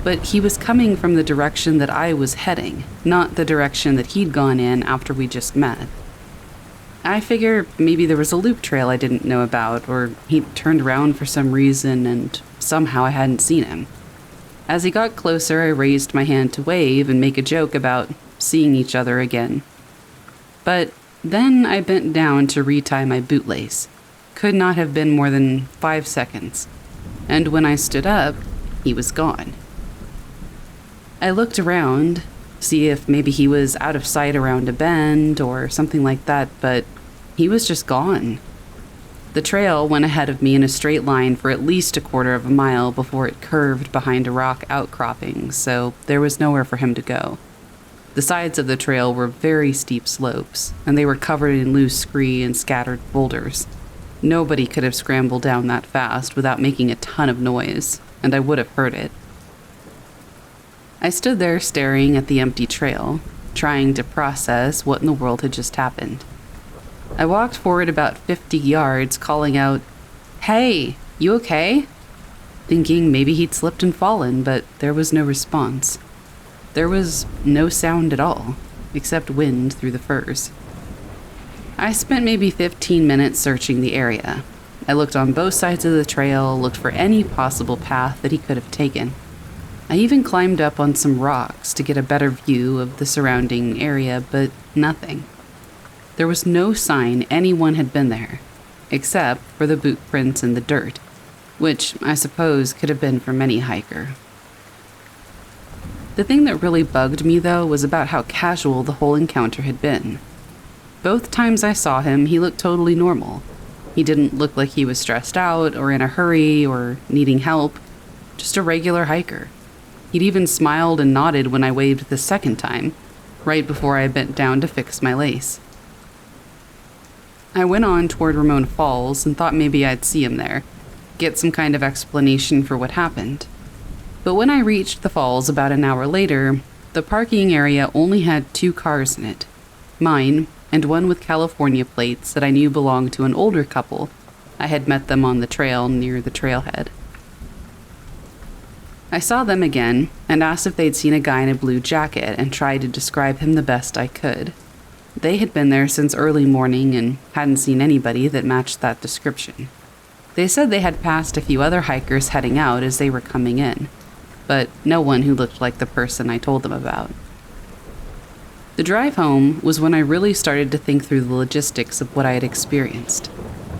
But he was coming from the direction that I was heading, not the direction that he'd gone in after we just met. I figure maybe there was a loop trail I didn't know about, or he'd turned around for some reason and somehow I hadn't seen him. As he got closer, I raised my hand to wave and make a joke about seeing each other again. But Then I bent down to retie my bootlace. Could not have been more than 5 seconds. And when I stood up, he was gone. I looked around, see if maybe he was out of sight around a bend or something like that, but he was just gone. The trail went ahead of me in a straight line for at least a quarter of a mile before it curved behind a rock outcropping, so there was nowhere for him to go. The sides of the trail were very steep slopes, and they were covered in loose scree and scattered boulders. Nobody could have scrambled down that fast without making a ton of noise, and I would have heard it. I stood there staring at the empty trail, trying to process what in the world had just happened. I walked forward about 50 yards, calling out, "Hey, you okay?" Thinking maybe he'd slipped and fallen, but there was no response. There was no sound at all, except wind through the firs. I spent maybe 15 minutes searching the area. I looked on both sides of the trail, looked for any possible path that he could have taken. I even climbed up on some rocks to get a better view of the surrounding area, but nothing. There was no sign anyone had been there, except for the boot prints in the dirt, which I suppose could have been from any hiker. The thing that really bugged me, though, was about how casual the whole encounter had been. Both times I saw him, he looked totally normal. He didn't look like he was stressed out or in a hurry or needing help, just a regular hiker. He'd even smiled and nodded when I waved the second time, right before I bent down to fix my lace. I went on toward Ramon Falls and thought maybe I'd see him there, get some kind of explanation for what happened. But when I reached the falls about an hour later, the parking area only had 2 cars in it, mine and one with California plates that I knew belonged to an older couple. I had met them on the trail near the trailhead. I saw them again and asked if they'd seen a guy in a blue jacket and tried to describe him the best I could. They had been there since early morning and hadn't seen anybody that matched that description. They said they had passed a few other hikers heading out as they were coming in, but no one who looked like the person I told them about. The drive home was when I really started to think through the logistics of what I had experienced.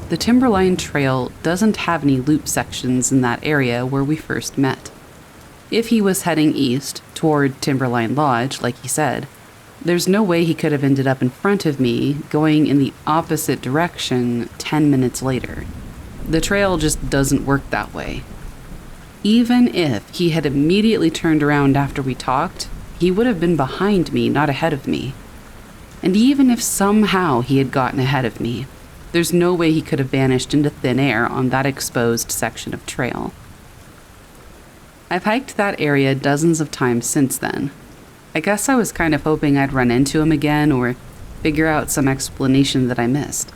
The Timberline Trail doesn't have any loop sections in that area where we first met. If he was heading east toward Timberline Lodge, like he said, there's no way he could have ended up in front of me going in the opposite direction 10 minutes later. The trail just doesn't work that way. Even if he had immediately turned around after we talked, he would have been behind me, not ahead of me. And even if somehow he had gotten ahead of me, there's no way he could have vanished into thin air on that exposed section of trail. I've hiked that area dozens of times since then. I guess I was kind of hoping I'd run into him again or figure out some explanation that I missed.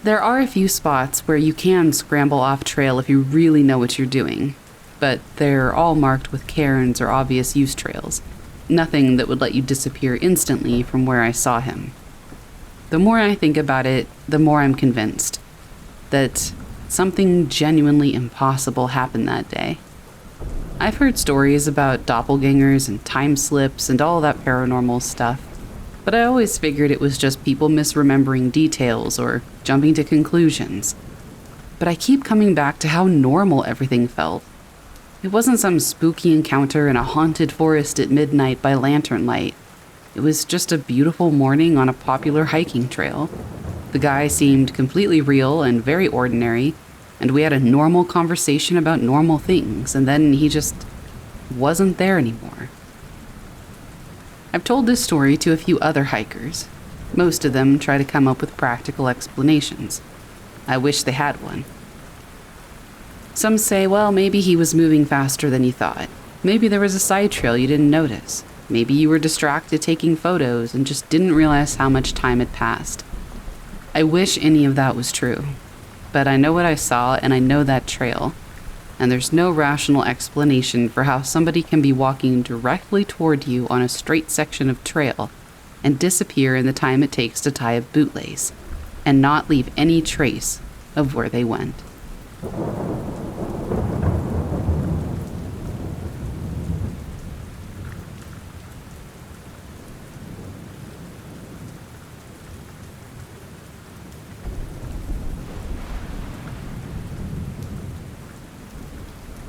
There are a few spots where you can scramble off trail if you really know what you're doing, but they're all marked with cairns or obvious use trails. Nothing that would let you disappear instantly from where I saw him. The more I think about it, the more I'm convinced that something genuinely impossible happened that day. I've heard stories about doppelgangers and time slips and all that paranormal stuff, but I always figured it was just people misremembering details or jumping to conclusions. But I keep coming back to how normal everything felt. It wasn't some spooky encounter in a haunted forest at midnight by lantern light. It was just a beautiful morning on a popular hiking trail. The guy seemed completely real and very ordinary, and we had a normal conversation about normal things, and then he just wasn't there anymore. I've told this story to a few other hikers. Most of them try to come up with practical explanations. I wish they had one. Some say, well, maybe he was moving faster than you thought. Maybe there was a side trail you didn't notice. Maybe you were distracted taking photos and just didn't realize how much time had passed. I wish any of that was true. But I know what I saw and I know that trail. And there's no rational explanation for how somebody can be walking directly toward you on a straight section of trail and disappear in the time it takes to tie a bootlace and not leave any trace of where they went.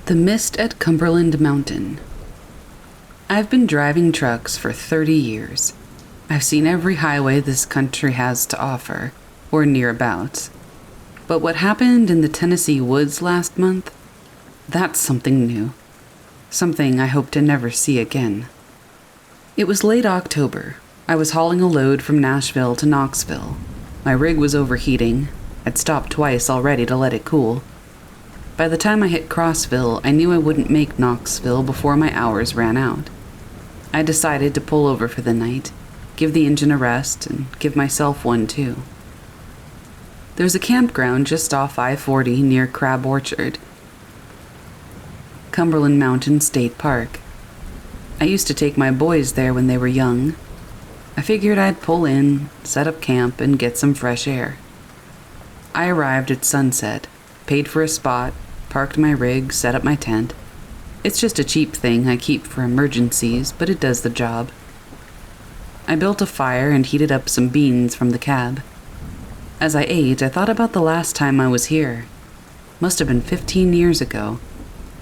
The mist at Cumberland Mountain. I've been driving trucks for 30 years. I've seen every highway this country has to offer, or nearabouts. But what happened in the Tennessee woods last month? That's something new. Something I hope to never see again. It was late October. I was hauling a load from Nashville to Knoxville. My rig was overheating. I'd stopped twice already to let it cool. By the time I hit Crossville, I knew I wouldn't make Knoxville before my hours ran out. I decided to pull over for the night, give the engine a rest, and give myself one too. There's a campground just off I-40 near Crab Orchard, Cumberland Mountain State Park. I used to take my boys there when they were young. I figured I'd pull in, set up camp, and get some fresh air. I arrived at sunset, paid for a spot, parked my rig, set up my tent. It's just a cheap thing I keep for emergencies, but it does the job. I built a fire and heated up some beans from the cab. As I ate, I thought about the last time I was here. Must have been 15 years ago.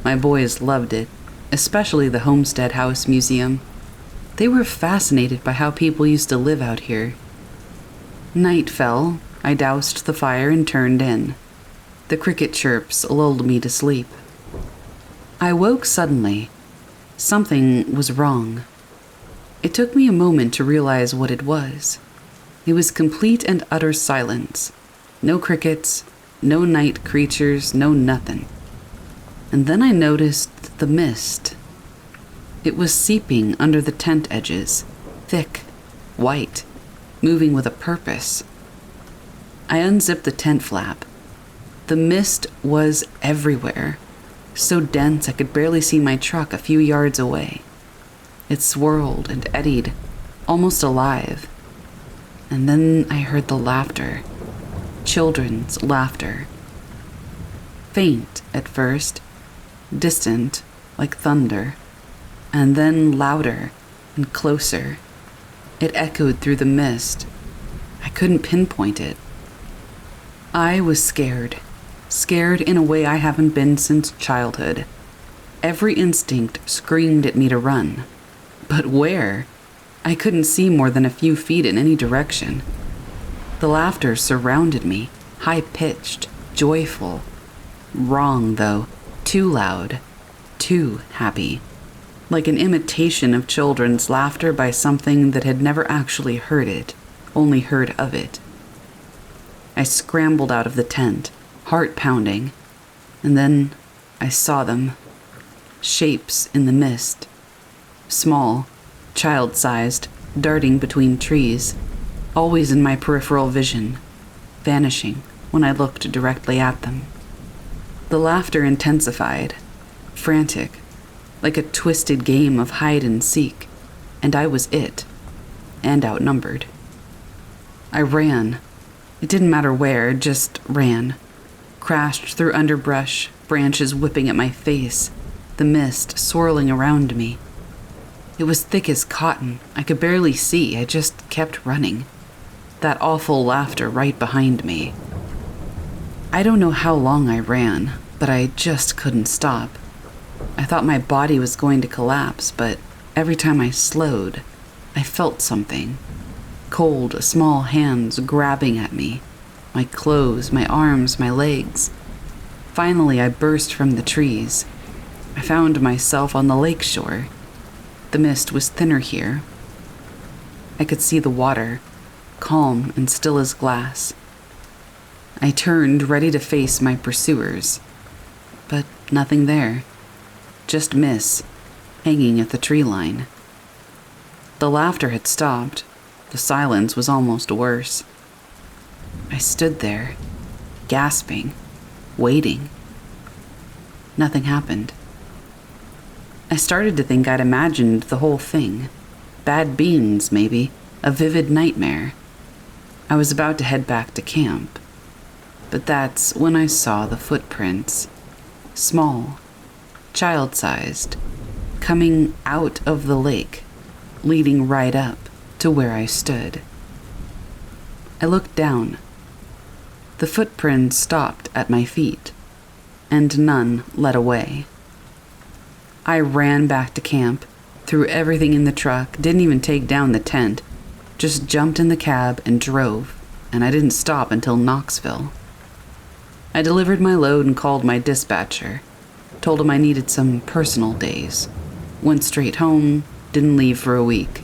My boys loved it, especially the Homestead House Museum. They were fascinated by how people used to live out here. Night fell. I doused the fire and turned in. The cricket chirps lulled me to sleep. I woke suddenly. Something was wrong. It took me a moment to realize what it was. It was complete and utter silence. No crickets, no night creatures, no nothing. And then I noticed the mist. It was seeping under the tent edges, thick, white, moving with a purpose. I unzipped the tent flap. The mist was everywhere, so dense I could barely see my truck a few yards away. It swirled and eddied, almost alive. And then I heard the laughter, children's laughter. Faint at first, distant like thunder, and then louder and closer. It echoed through the mist. I couldn't pinpoint it. I was scared. Scared in a way I haven't been since childhood. Every instinct screamed at me to run. But where? I couldn't see more than a few feet in any direction. The laughter surrounded me, high-pitched, joyful. Wrong, though. Too loud. Too happy. Like an imitation of children's laughter by something that had never actually heard it, only heard of it. I scrambled out of the tent, heart pounding, and then I saw them. Shapes in the mist. Small, child-sized, darting between trees, always in my peripheral vision, vanishing when I looked directly at them. The laughter intensified, frantic, like a twisted game of hide and seek, and I was it, and outnumbered. I ran. It didn't matter where, just ran. Crashed through underbrush, branches whipping at my face, the mist swirling around me. It was thick as cotton. I could barely see. I just kept running. That awful laughter right behind me. I don't know how long I ran, but I just couldn't stop. I thought my body was going to collapse, but every time I slowed, I felt something. Cold, small hands grabbing at me. My clothes, my arms, my legs. Finally, I burst from the trees. I found myself on the lake shore. The mist was thinner here. I could see the water, calm and still as glass. I turned, ready to face my pursuers, but nothing there. Just mist, hanging at the tree line. The laughter had stopped. The silence was almost worse. I stood there, gasping, waiting. Nothing happened. I started to think I'd imagined the whole thing. Bad beans, maybe. A vivid nightmare. I was about to head back to camp. But that's when I saw the footprints. Small, child-sized, coming out of the lake, leading right up to where I stood. I looked down. The footprints stopped at my feet, and none led away. I ran back to camp, threw everything in the truck, didn't even take down the tent, just jumped in the cab and drove, and I didn't stop until Knoxville. I delivered my load and called my dispatcher, told him I needed some personal days, went straight home, didn't leave for a week.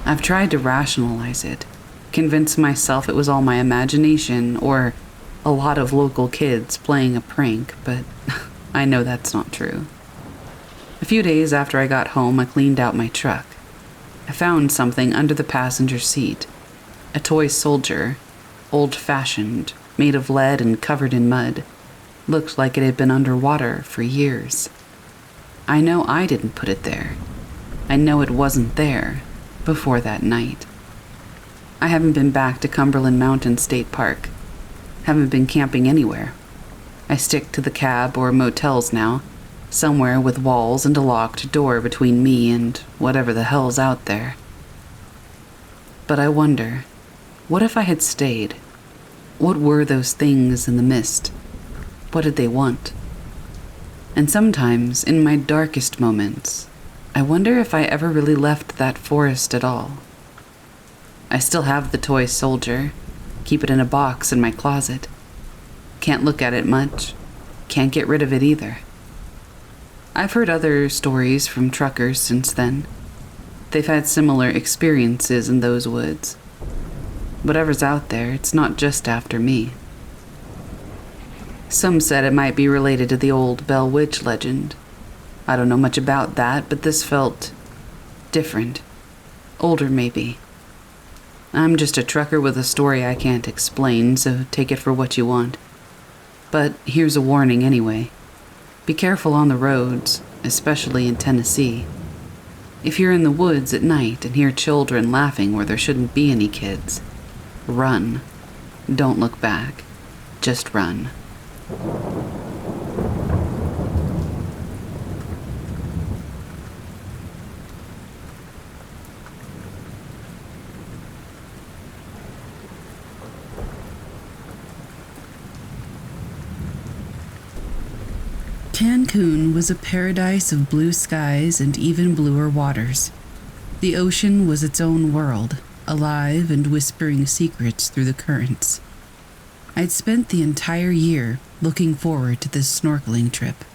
I've tried to rationalize it, convince myself it was all my imagination or a lot of local kids playing a prank, but I know that's not true. A few days after I got home, I cleaned out my truck. I found something under the passenger seat, a toy soldier, old-fashioned, made of lead and covered in mud. Looked like it had been underwater for years. I know I didn't put it there. I know it wasn't there before that night. I haven't been back to Cumberland Mountain State Park. Haven't been camping anywhere. I stick to the cab or motels now, somewhere with walls and a locked door between me and whatever the hell's out there. But I wonder, what if I had stayed? What were those things in the mist? What did they want? And sometimes, in my darkest moments, I wonder if I ever really left that forest at all. I still have the toy soldier, keep it in a box in my closet. Can't look at it much, can't get rid of it either. I've heard other stories from truckers since then. They've had similar experiences in those woods. Whatever's out there, it's not just after me. Some said it might be related to the old Bell Witch legend. I don't know much about that, but this felt different. Older, maybe. I'm just a trucker with a story I can't explain, so take it for what you want. But here's a warning anyway. Be careful on the roads, especially in Tennessee. If you're in the woods at night and hear children laughing where there shouldn't be any kids, run. Don't look back. Just run. Cancun was a paradise of blue skies and even bluer waters. The ocean was its own world, alive and whispering secrets through the currents. I'd spent the entire year looking forward to this snorkeling trip.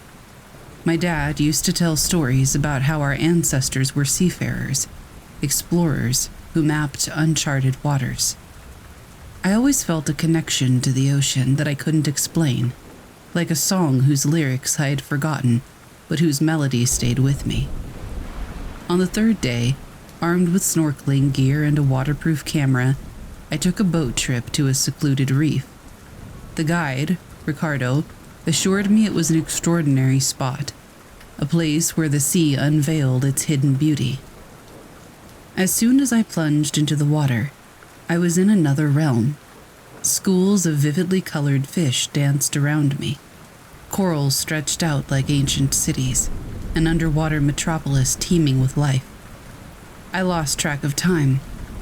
My dad used to tell stories about how our ancestors were seafarers, explorers who mapped uncharted waters. I always felt a connection to the ocean that I couldn't explain, like a song whose lyrics I had forgotten, but whose melody stayed with me. On the third day, armed with snorkeling gear and a waterproof camera, I took a boat trip to a secluded reef. The guide, Ricardo, assured me it was an extraordinary spot, a place where the sea unveiled its hidden beauty. As soon as I plunged into the water, I was in another realm. Schools of vividly colored fish danced around me. Corals stretched out like ancient cities, an underwater metropolis teeming with life. I lost track of time,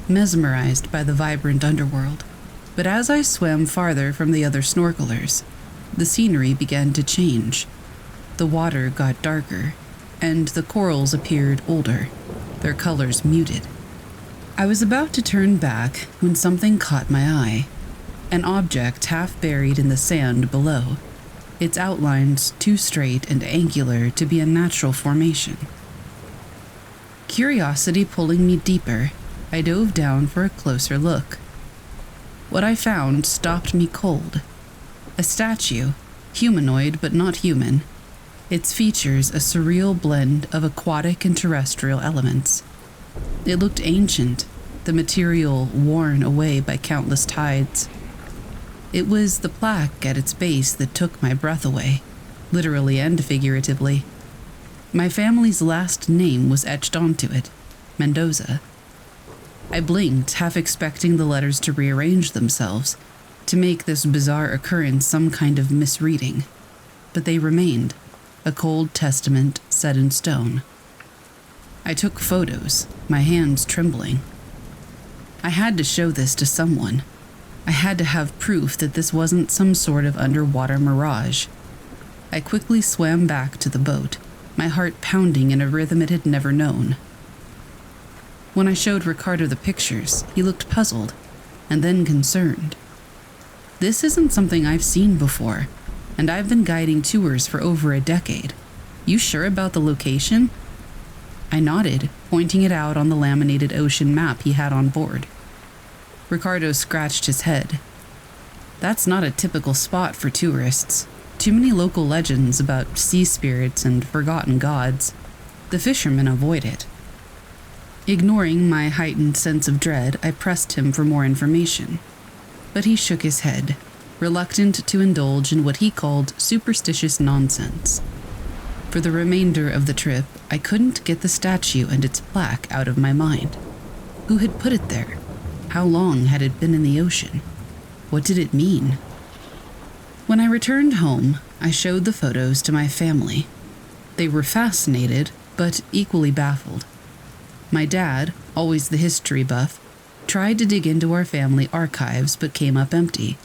mesmerized by the vibrant underworld. But as I swam farther from the other snorkelers, the scenery began to change. The water got darker, and the corals appeared older, their colors muted. I was about to turn back when something caught my eye. An object half buried in the sand below, its outlines too straight and angular to be a natural formation. Curiosity pulling me deeper, I dove down for a closer look. What I found stopped me cold. A statue, humanoid but not human, its features a surreal blend of aquatic and terrestrial elements. It looked ancient, the material worn away by countless tides. It was the plaque at its base that took my breath away, literally and figuratively. My family's last name was etched onto it, Mendoza. I blinked, half expecting the letters to rearrange themselves, to make this bizarre occurrence some kind of misreading. But they remained, a cold testament set in stone. I took photos, my hands trembling. I had to show this to someone. I had to have proof that this wasn't some sort of underwater mirage. I quickly swam back to the boat, my heart pounding in a rhythm it had never known. When I showed Ricardo the pictures, he looked puzzled, and then concerned. This isn't something I've seen before, and I've been guiding tours for over a decade. You sure about the location? I nodded, pointing it out on the laminated ocean map he had on board. Ricardo scratched his head. That's not a typical spot for tourists. Too many local legends about sea spirits and forgotten gods. The fishermen avoid it. Ignoring my heightened sense of dread, I pressed him for more information. But he shook his head, reluctant to indulge in what he called superstitious nonsense. For the remainder of the trip, I couldn't get the statue and its plaque out of my mind. Who had put it there? How long had it been in the ocean? What did it mean? When I returned home, I showed the photos to my family. They were fascinated, but equally baffled. My dad, always the history buff, tried to dig into our family archives but came up empty.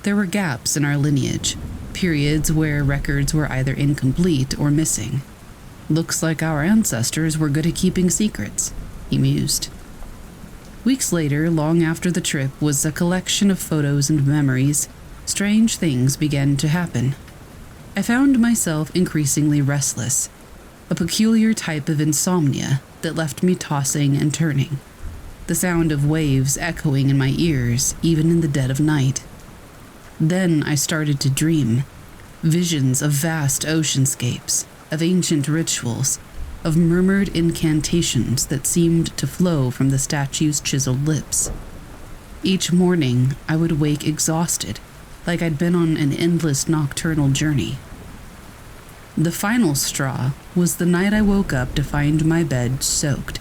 There were gaps in our lineage, periods where records were either incomplete or missing. Looks like our ancestors were good at keeping secrets, he mused. Weeks later, long after the trip was a collection of photos and memories, strange things began to happen. I found myself increasingly restless, a peculiar type of insomnia that left me tossing and turning, the sound of waves echoing in my ears even in the dead of night. Then I started to dream, visions of vast oceanscapes, of ancient rituals, of murmured incantations that seemed to flow from the statue's chiseled lips. Each morning, I would wake exhausted, like I'd been on an endless nocturnal journey. The final straw was the night I woke up to find my bed soaked,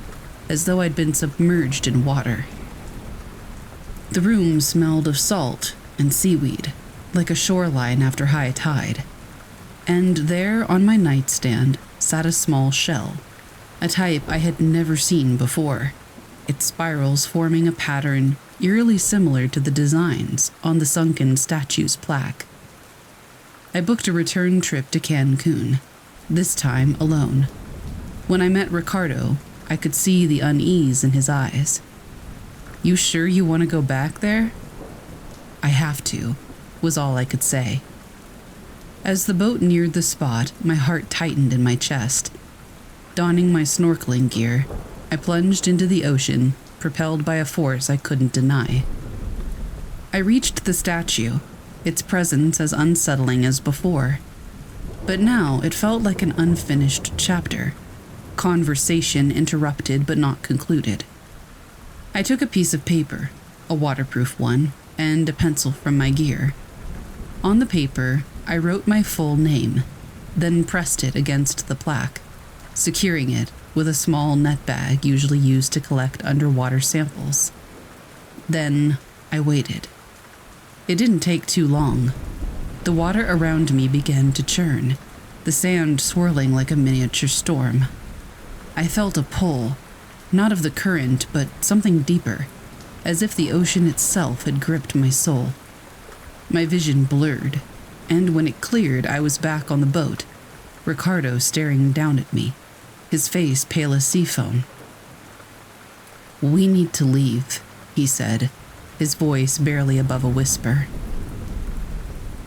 as though I'd been submerged in water. The room smelled of salt and seaweed, like a shoreline after high tide. And there on my nightstand sat a small shell, a type I had never seen before, its spirals forming a pattern eerily similar to the designs on the sunken statue's plaque. I booked a return trip to Cancun, this time alone. When I met Ricardo, I could see the unease in his eyes. "You sure you want to go back there?" "I have to," was all I could say. As the boat neared the spot, my heart tightened in my chest. Donning my snorkeling gear, I plunged into the ocean, propelled by a force I couldn't deny. I reached the statue, its presence as unsettling as before. But now it felt like an unfinished chapter, conversation interrupted but not concluded. I took a piece of paper, a waterproof one, and a pencil from my gear. On the paper, I wrote my full name, then pressed it against the plaque, securing it with a small net bag usually used to collect underwater samples. Then I waited. It didn't take too long. The water around me began to churn, the sand swirling like a miniature storm. I felt a pull, not of the current, but something deeper, as if the ocean itself had gripped my soul. My vision blurred, and when it cleared, I was back on the boat, Ricardo staring down at me, his face pale as sea foam. "We need to leave," he said, his voice barely above a whisper.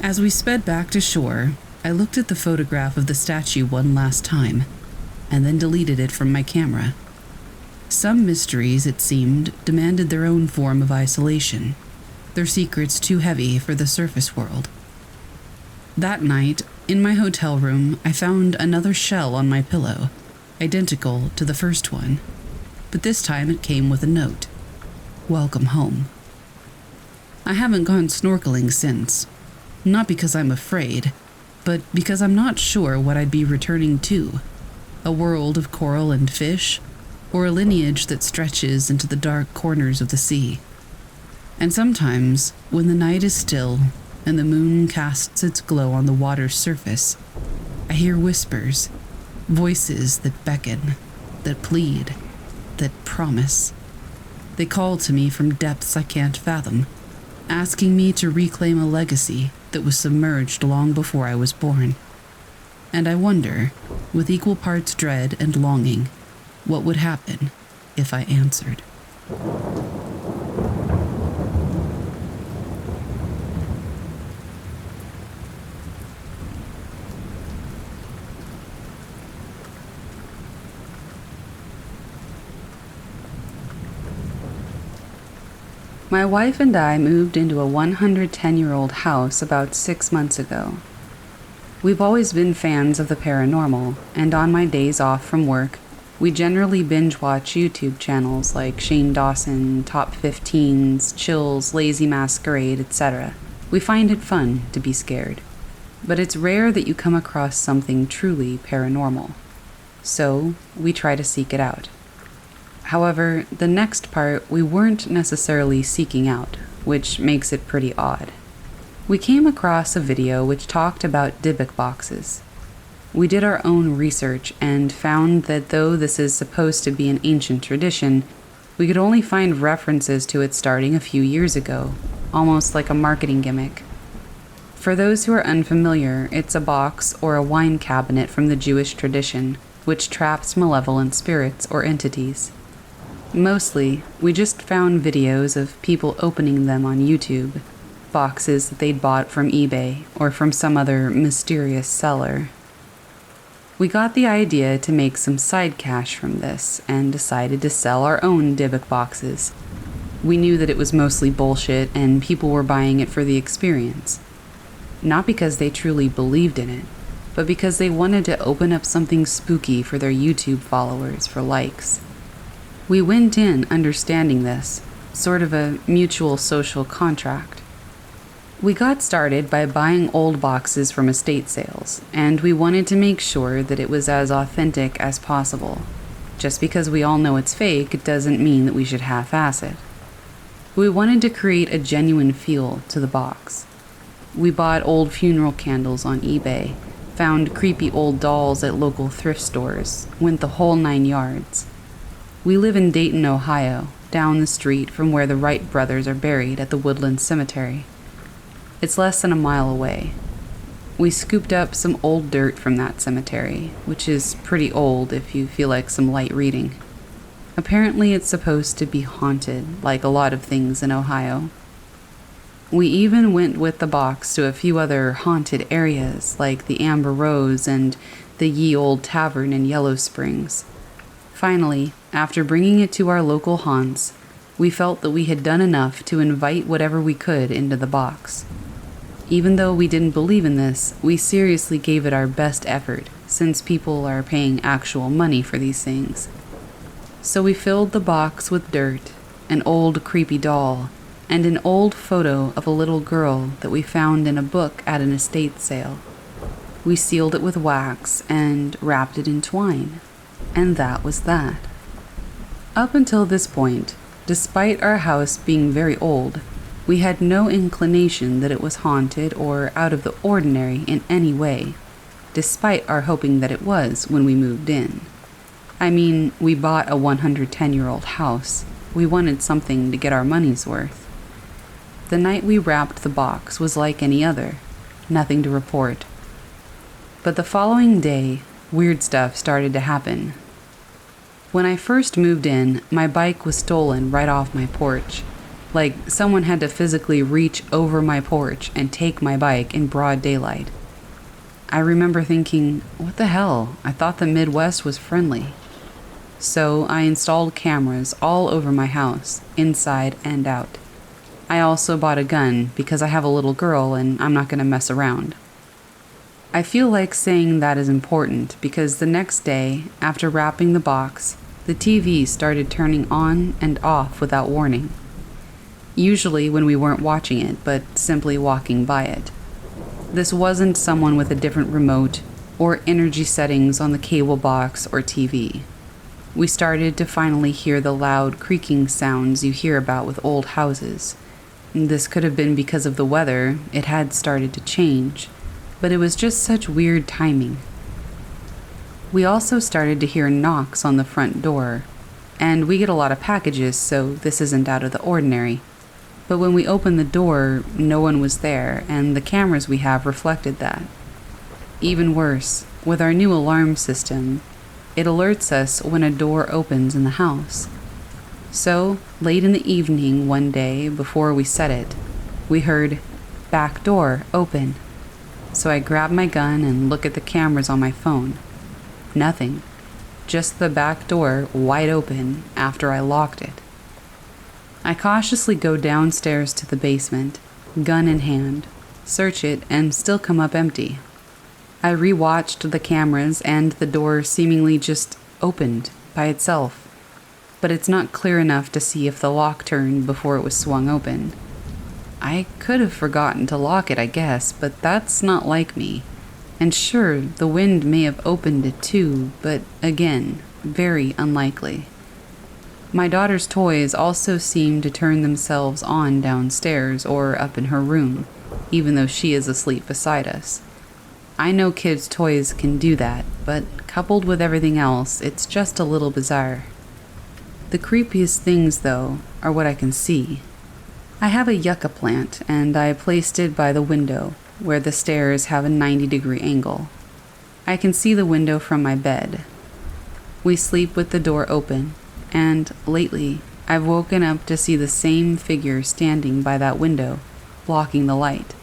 As we sped back to shore, I looked at the photograph of the statue one last time, and then deleted it from my camera. Some mysteries, it seemed, demanded their own form of isolation, their secrets too heavy for the surface world. That night, in my hotel room, I found another shell on my pillow, identical to the first one, but this time it came with a note. "Welcome home." I haven't gone snorkeling since, not because I'm afraid, but because I'm not sure what I'd be returning to, a world of coral and fish, or a lineage that stretches into the dark corners of the sea. And sometimes, when the night is still and the moon casts its glow on the water's surface, I hear whispers, voices that beckon, that plead, that promise. They call to me from depths I can't fathom, asking me to reclaim a legacy that was submerged long before I was born. And I wonder, with equal parts dread and longing. What would happen if I answered? My wife and I moved into a 110-year-old house about 6 months ago. We've always been fans of the paranormal, and on my days off from work, we generally binge-watch YouTube channels like Shane Dawson, Top 15s, Chills, Lazy Masquerade, etc. We find it fun to be scared. But it's rare that you come across something truly paranormal. So, we try to seek it out. However, the next part we weren't necessarily seeking out, which makes it pretty odd. We came across a video which talked about Dybbuk boxes. We did our own research and found that though this is supposed to be an ancient tradition, we could only find references to it starting a few years ago, almost like a marketing gimmick. For those who are unfamiliar, it's a box or a wine cabinet from the Jewish tradition, which traps malevolent spirits or entities. Mostly, we just found videos of people opening them on YouTube, boxes that they'd bought from eBay or from some other mysterious seller. We got the idea to make some side cash from this and decided to sell our own Dybbuk boxes. We knew that it was mostly bullshit and people were buying it for the experience. Not because they truly believed in it, but because they wanted to open up something spooky for their YouTube followers for likes. We went in understanding this, sort of a mutual social contract. We got started by buying old boxes from estate sales, and we wanted to make sure that it was as authentic as possible. Just because we all know it's fake, it doesn't mean that we should half-ass it. We wanted to create a genuine feel to the box. We bought old funeral candles on eBay, found creepy old dolls at local thrift stores, went the whole 9 yards. We live in Dayton, Ohio, down the street from where the Wright brothers are buried at the Woodland Cemetery. It's less than a mile away. We scooped up some old dirt from that cemetery, which is pretty old if you feel like some light reading. Apparently it's supposed to be haunted, like a lot of things in Ohio. We even went with the box to a few other haunted areas, like the Amber Rose and the Ye Old Tavern in Yellow Springs. Finally, after bringing it to our local haunts, we felt that we had done enough to invite whatever we could into the box. Even though we didn't believe in this, we seriously gave it our best effort, since people are paying actual money for these things. So we filled the box with dirt, an old creepy doll, and an old photo of a little girl that we found in a book at an estate sale. We sealed it with wax and wrapped it in twine. And that was that. Up until this point, despite our house being very old, we had no inclination that it was haunted or out of the ordinary in any way, despite our hoping that it was when we moved in. I mean, we bought a 110-year-old house. We wanted something to get our money's worth. The night we wrapped the box was like any other, nothing to report. But the following day, weird stuff started to happen. When I first moved in, my bike was stolen right off my porch. Like someone had to physically reach over my porch and take my bike in broad daylight. I remember thinking, what the hell? I thought the Midwest was friendly. So I installed cameras all over my house, inside and out. I also bought a gun because I have a little girl and I'm not going to mess around. I feel like saying that is important because the next day, after wrapping the box, the TV started turning on and off without warning. Usually when we weren't watching it, but simply walking by it. This wasn't someone with a different remote or energy settings on the cable box or TV. We started to finally hear the loud creaking sounds you hear about with old houses. This could have been because of the weather. It had started to change. But it was just such weird timing. We also started to hear knocks on the front door, and we get a lot of packages, so this isn't out of the ordinary. But when we opened the door, no one was there, and the cameras we have reflected that. Even worse, with our new alarm system, it alerts us when a door opens in the house. So, late in the evening one day before we set it, we heard, "Back door open." So I grab my gun and look at the cameras on my phone. Nothing. Just the back door wide open after I locked it. I cautiously go downstairs to the basement, gun in hand, search it, and still come up empty. I rewatched the cameras and the door seemingly just opened by itself, but it's not clear enough to see if the lock turned before it was swung open. I could have forgotten to lock it, I guess, but that's not like me. And sure, the wind may have opened it too, but again, very unlikely. My daughter's toys also seem to turn themselves on downstairs or up in her room, even though she is asleep beside us. I know kids' toys can do that, but coupled with everything else, it's just a little bizarre. The creepiest things, though, are what I can see. I have a yucca plant, and I placed it by the window, where the stairs have a 90-degree angle. I can see the window from my bed. We sleep with the door open, and lately, I've woken up to see the same figure standing by that window, blocking the light.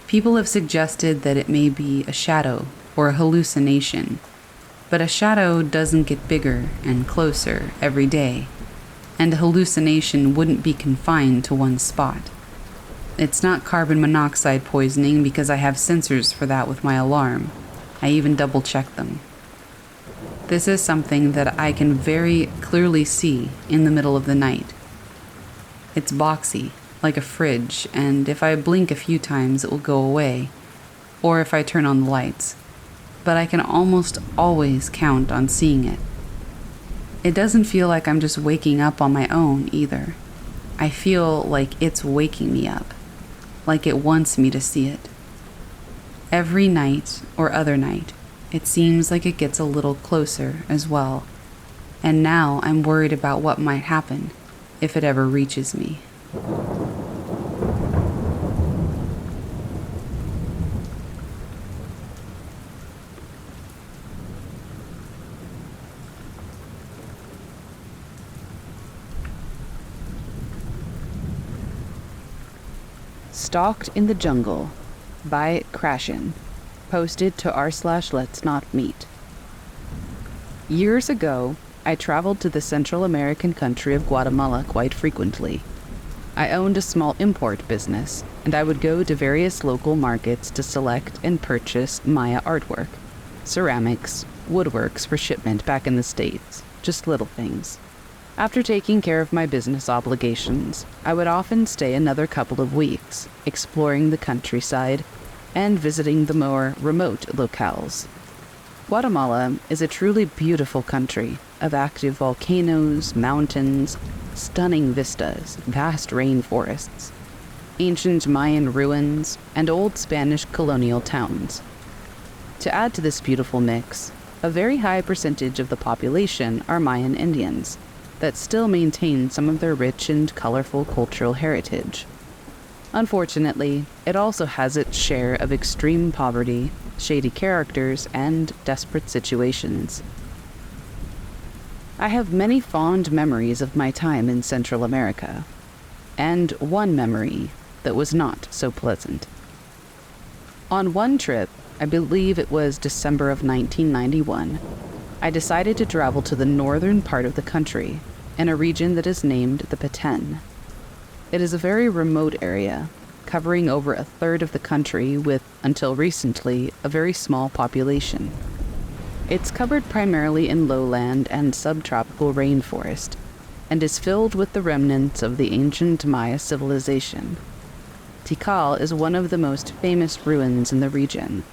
People have suggested that it may be a shadow or a hallucination, but a shadow doesn't get bigger and closer every day, and a hallucination wouldn't be confined to one spot. It's not carbon monoxide poisoning because I have sensors for that with my alarm. I even double-checked them. This is something that I can very clearly see in the middle of the night. It's boxy, like a fridge, and if I blink a few times it will go away, or if I turn on the lights, but I can almost always count on seeing it. It doesn't feel like I'm just waking up on my own either. I feel like it's waking me up, like it wants me to see it. Every night or other night, it seems like it gets a little closer as well, and now I'm worried about what might happen if it ever reaches me. Stalked in the Jungle by Crashin, posted to r/Let's Not Meet. Years ago, I traveled to the Central American country of Guatemala quite frequently. I owned a small import business, and I would go to various local markets to select and purchase Maya artwork, ceramics, woodworks for shipment back in the States, just little things. After taking care of my business obligations, I would often stay another couple of weeks, exploring the countryside and visiting the more remote locales. Guatemala is a truly beautiful country of active volcanoes, mountains, stunning vistas, vast rainforests, ancient Mayan ruins, and old Spanish colonial towns. To add to this beautiful mix, a very high percentage of the population are Mayan Indians that still maintain some of their rich and colorful cultural heritage. Unfortunately, it also has its share of extreme poverty, shady characters, and desperate situations. I have many fond memories of my time in Central America, and one memory that was not so pleasant. On one trip, I believe it was December of 1991, I decided to travel to the northern part of the country, in a region that is named the Petén. It is a very remote area, covering over a third of the country with, until recently, a very small population. It's covered primarily in lowland and subtropical rainforest, and is filled with the remnants of the ancient Maya civilization. Tikal is one of the most famous ruins in the region,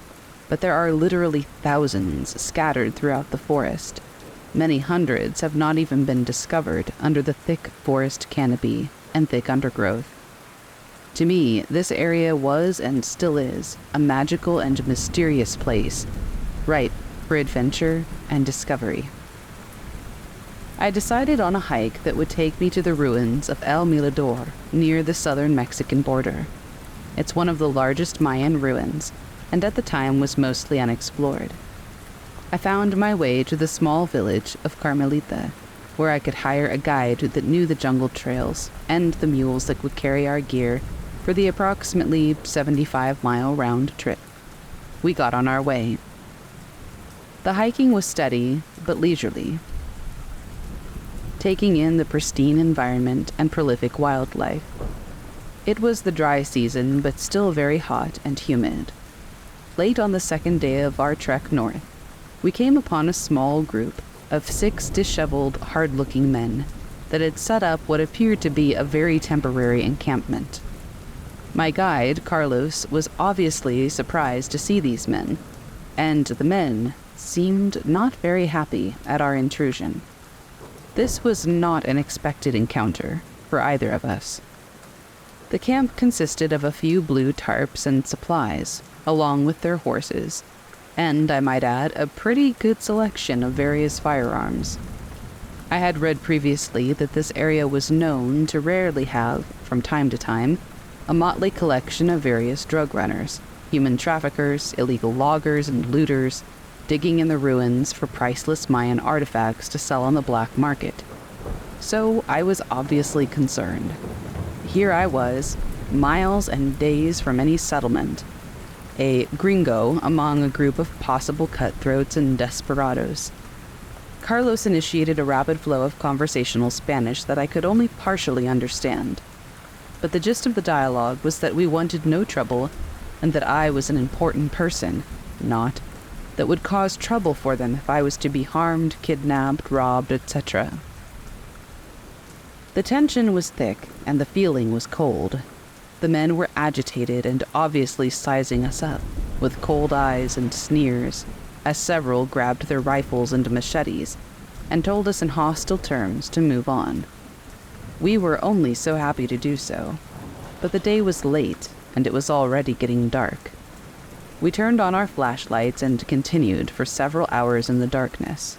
but there are literally thousands scattered throughout the forest. Many hundreds have not even been discovered under the thick forest canopy and thick undergrowth. To me, this area was and still is a magical and mysterious place, ripe for adventure and discovery. I decided on a hike that would take me to the ruins of El Mirador near the southern Mexican border. It's one of the largest Mayan ruins, and at the time was mostly unexplored. I found my way to the small village of Carmelita, where I could hire a guide that knew the jungle trails and the mules that would carry our gear for the approximately 75-mile round trip. We got on our way. The hiking was steady but leisurely, taking in the pristine environment and prolific wildlife. It was the dry season, but still very hot and humid. Late on the second day of our trek north, we came upon a small group of 6 disheveled, hard-looking men that had set up what appeared to be a very temporary encampment. My guide, Carlos, was obviously surprised to see these men, and the men seemed not very happy at our intrusion. This was not an expected encounter for either of us. The camp consisted of a few blue tarps and supplies, along with their horses, and, I might add, a pretty good selection of various firearms. I had read previously that this area was known to rarely have, from time to time, a motley collection of various drug runners, human traffickers, illegal loggers, and looters, digging in the ruins for priceless Mayan artifacts to sell on the black market. So I was obviously concerned. Here I was, miles and days from any settlement, a gringo among a group of possible cutthroats and desperados. Carlos initiated a rapid flow of conversational Spanish that I could only partially understand. But the gist of the dialogue was that we wanted no trouble, and that I was an important person, that would cause trouble for them if I was to be harmed, kidnapped, robbed, etc. The tension was thick, and the feeling was cold. The men were agitated and obviously sizing us up, with cold eyes and sneers, as several grabbed their rifles and machetes, and told us in hostile terms to move on. We were only so happy to do so, but the day was late, and it was already getting dark. We turned on our flashlights and continued for several hours in the darkness.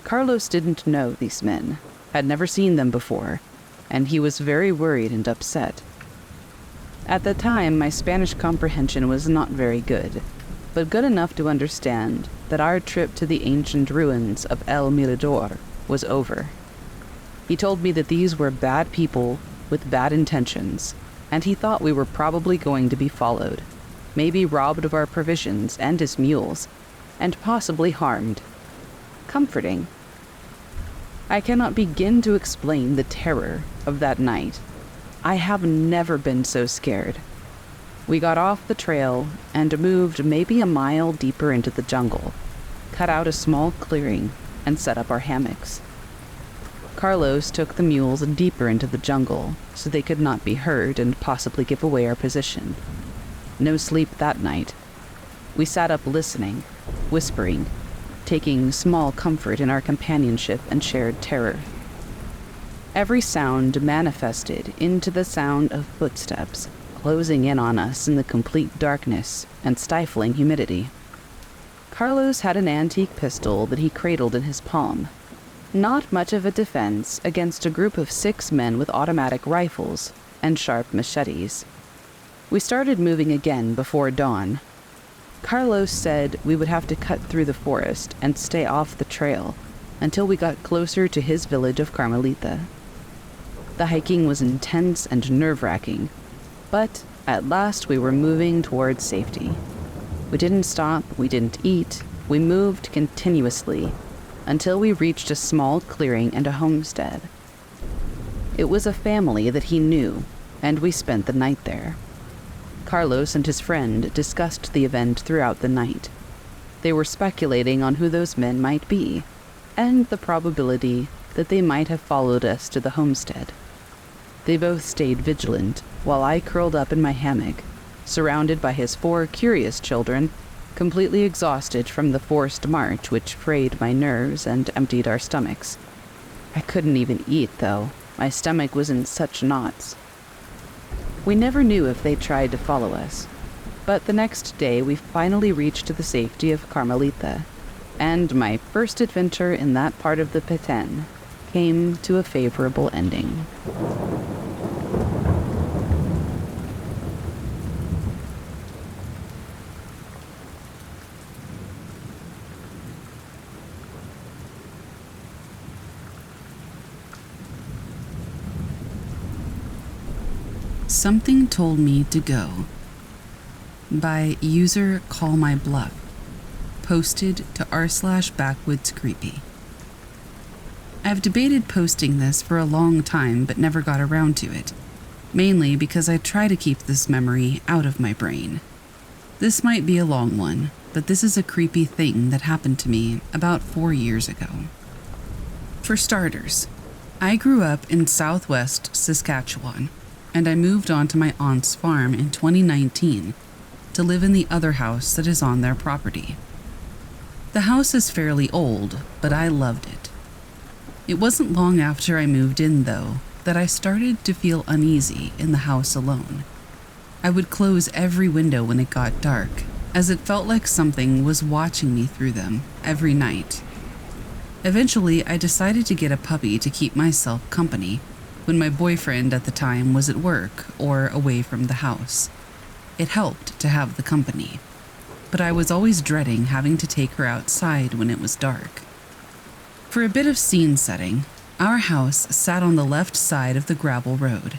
Carlos didn't know these men, had never seen them before, and he was very worried and upset. At the time, my Spanish comprehension was not very good, but good enough to understand that our trip to the ancient ruins of El Mirador was over. He told me that these were bad people with bad intentions, and he thought we were probably going to be followed, maybe robbed of our provisions and his mules, and possibly harmed. Comforting. I cannot begin to explain the terror of that night. I have never been so scared. We got off the trail and moved maybe a mile deeper into the jungle, cut out a small clearing, and set up our hammocks. Carlos took the mules deeper into the jungle so they could not be heard and possibly give away our position. No sleep that night. We sat up listening, whispering, taking small comfort in our companionship and shared terror. Every sound manifested into the sound of footsteps closing in on us in the complete darkness and stifling humidity. Carlos had an antique pistol that he cradled in his palm. Not much of a defense against a group of 6 men with automatic rifles and sharp machetes. We started moving again before dawn. Carlos said we would have to cut through the forest and stay off the trail until we got closer to his village of Carmelita. The hiking was intense and nerve-wracking, but at last we were moving towards safety. We didn't stop, we didn't eat, we moved continuously until we reached a small clearing and a homestead. It was a family that he knew, and we spent the night there. Carlos and his friend discussed the event throughout the night. They were speculating on who those men might be, and the probability that they might have followed us to the homestead. They both stayed vigilant, while I curled up in my hammock, surrounded by his 4 curious children, completely exhausted from the forced march which frayed my nerves and emptied our stomachs. I couldn't even eat, though. My stomach was in such knots. We never knew if they tried to follow us, but the next day we finally reached the safety of Carmelita, and my first adventure in that part of the Petén came to a favorable ending. Something Told Me to Go by user Call My Bluff, posted to r/backwoodscreepy. I've debated posting this for a long time but never got around to it, mainly because I try to keep this memory out of my brain. This might be a long one, but this is a creepy thing that happened to me about 4 years ago. For starters, I grew up in southwest Saskatchewan, and I moved on to my aunt's farm in 2019 to live in the other house that is on their property. The house is fairly old, but I loved it. It wasn't long after I moved in, though, that I started to feel uneasy in the house alone. I would close every window when it got dark, as it felt like something was watching me through them every night. Eventually, I decided to get a puppy to keep myself company when my boyfriend at the time was at work or away from the house. It helped to have the company, but I was always dreading having to take her outside when it was dark. For a bit of scene setting, our house sat on the left side of the gravel road.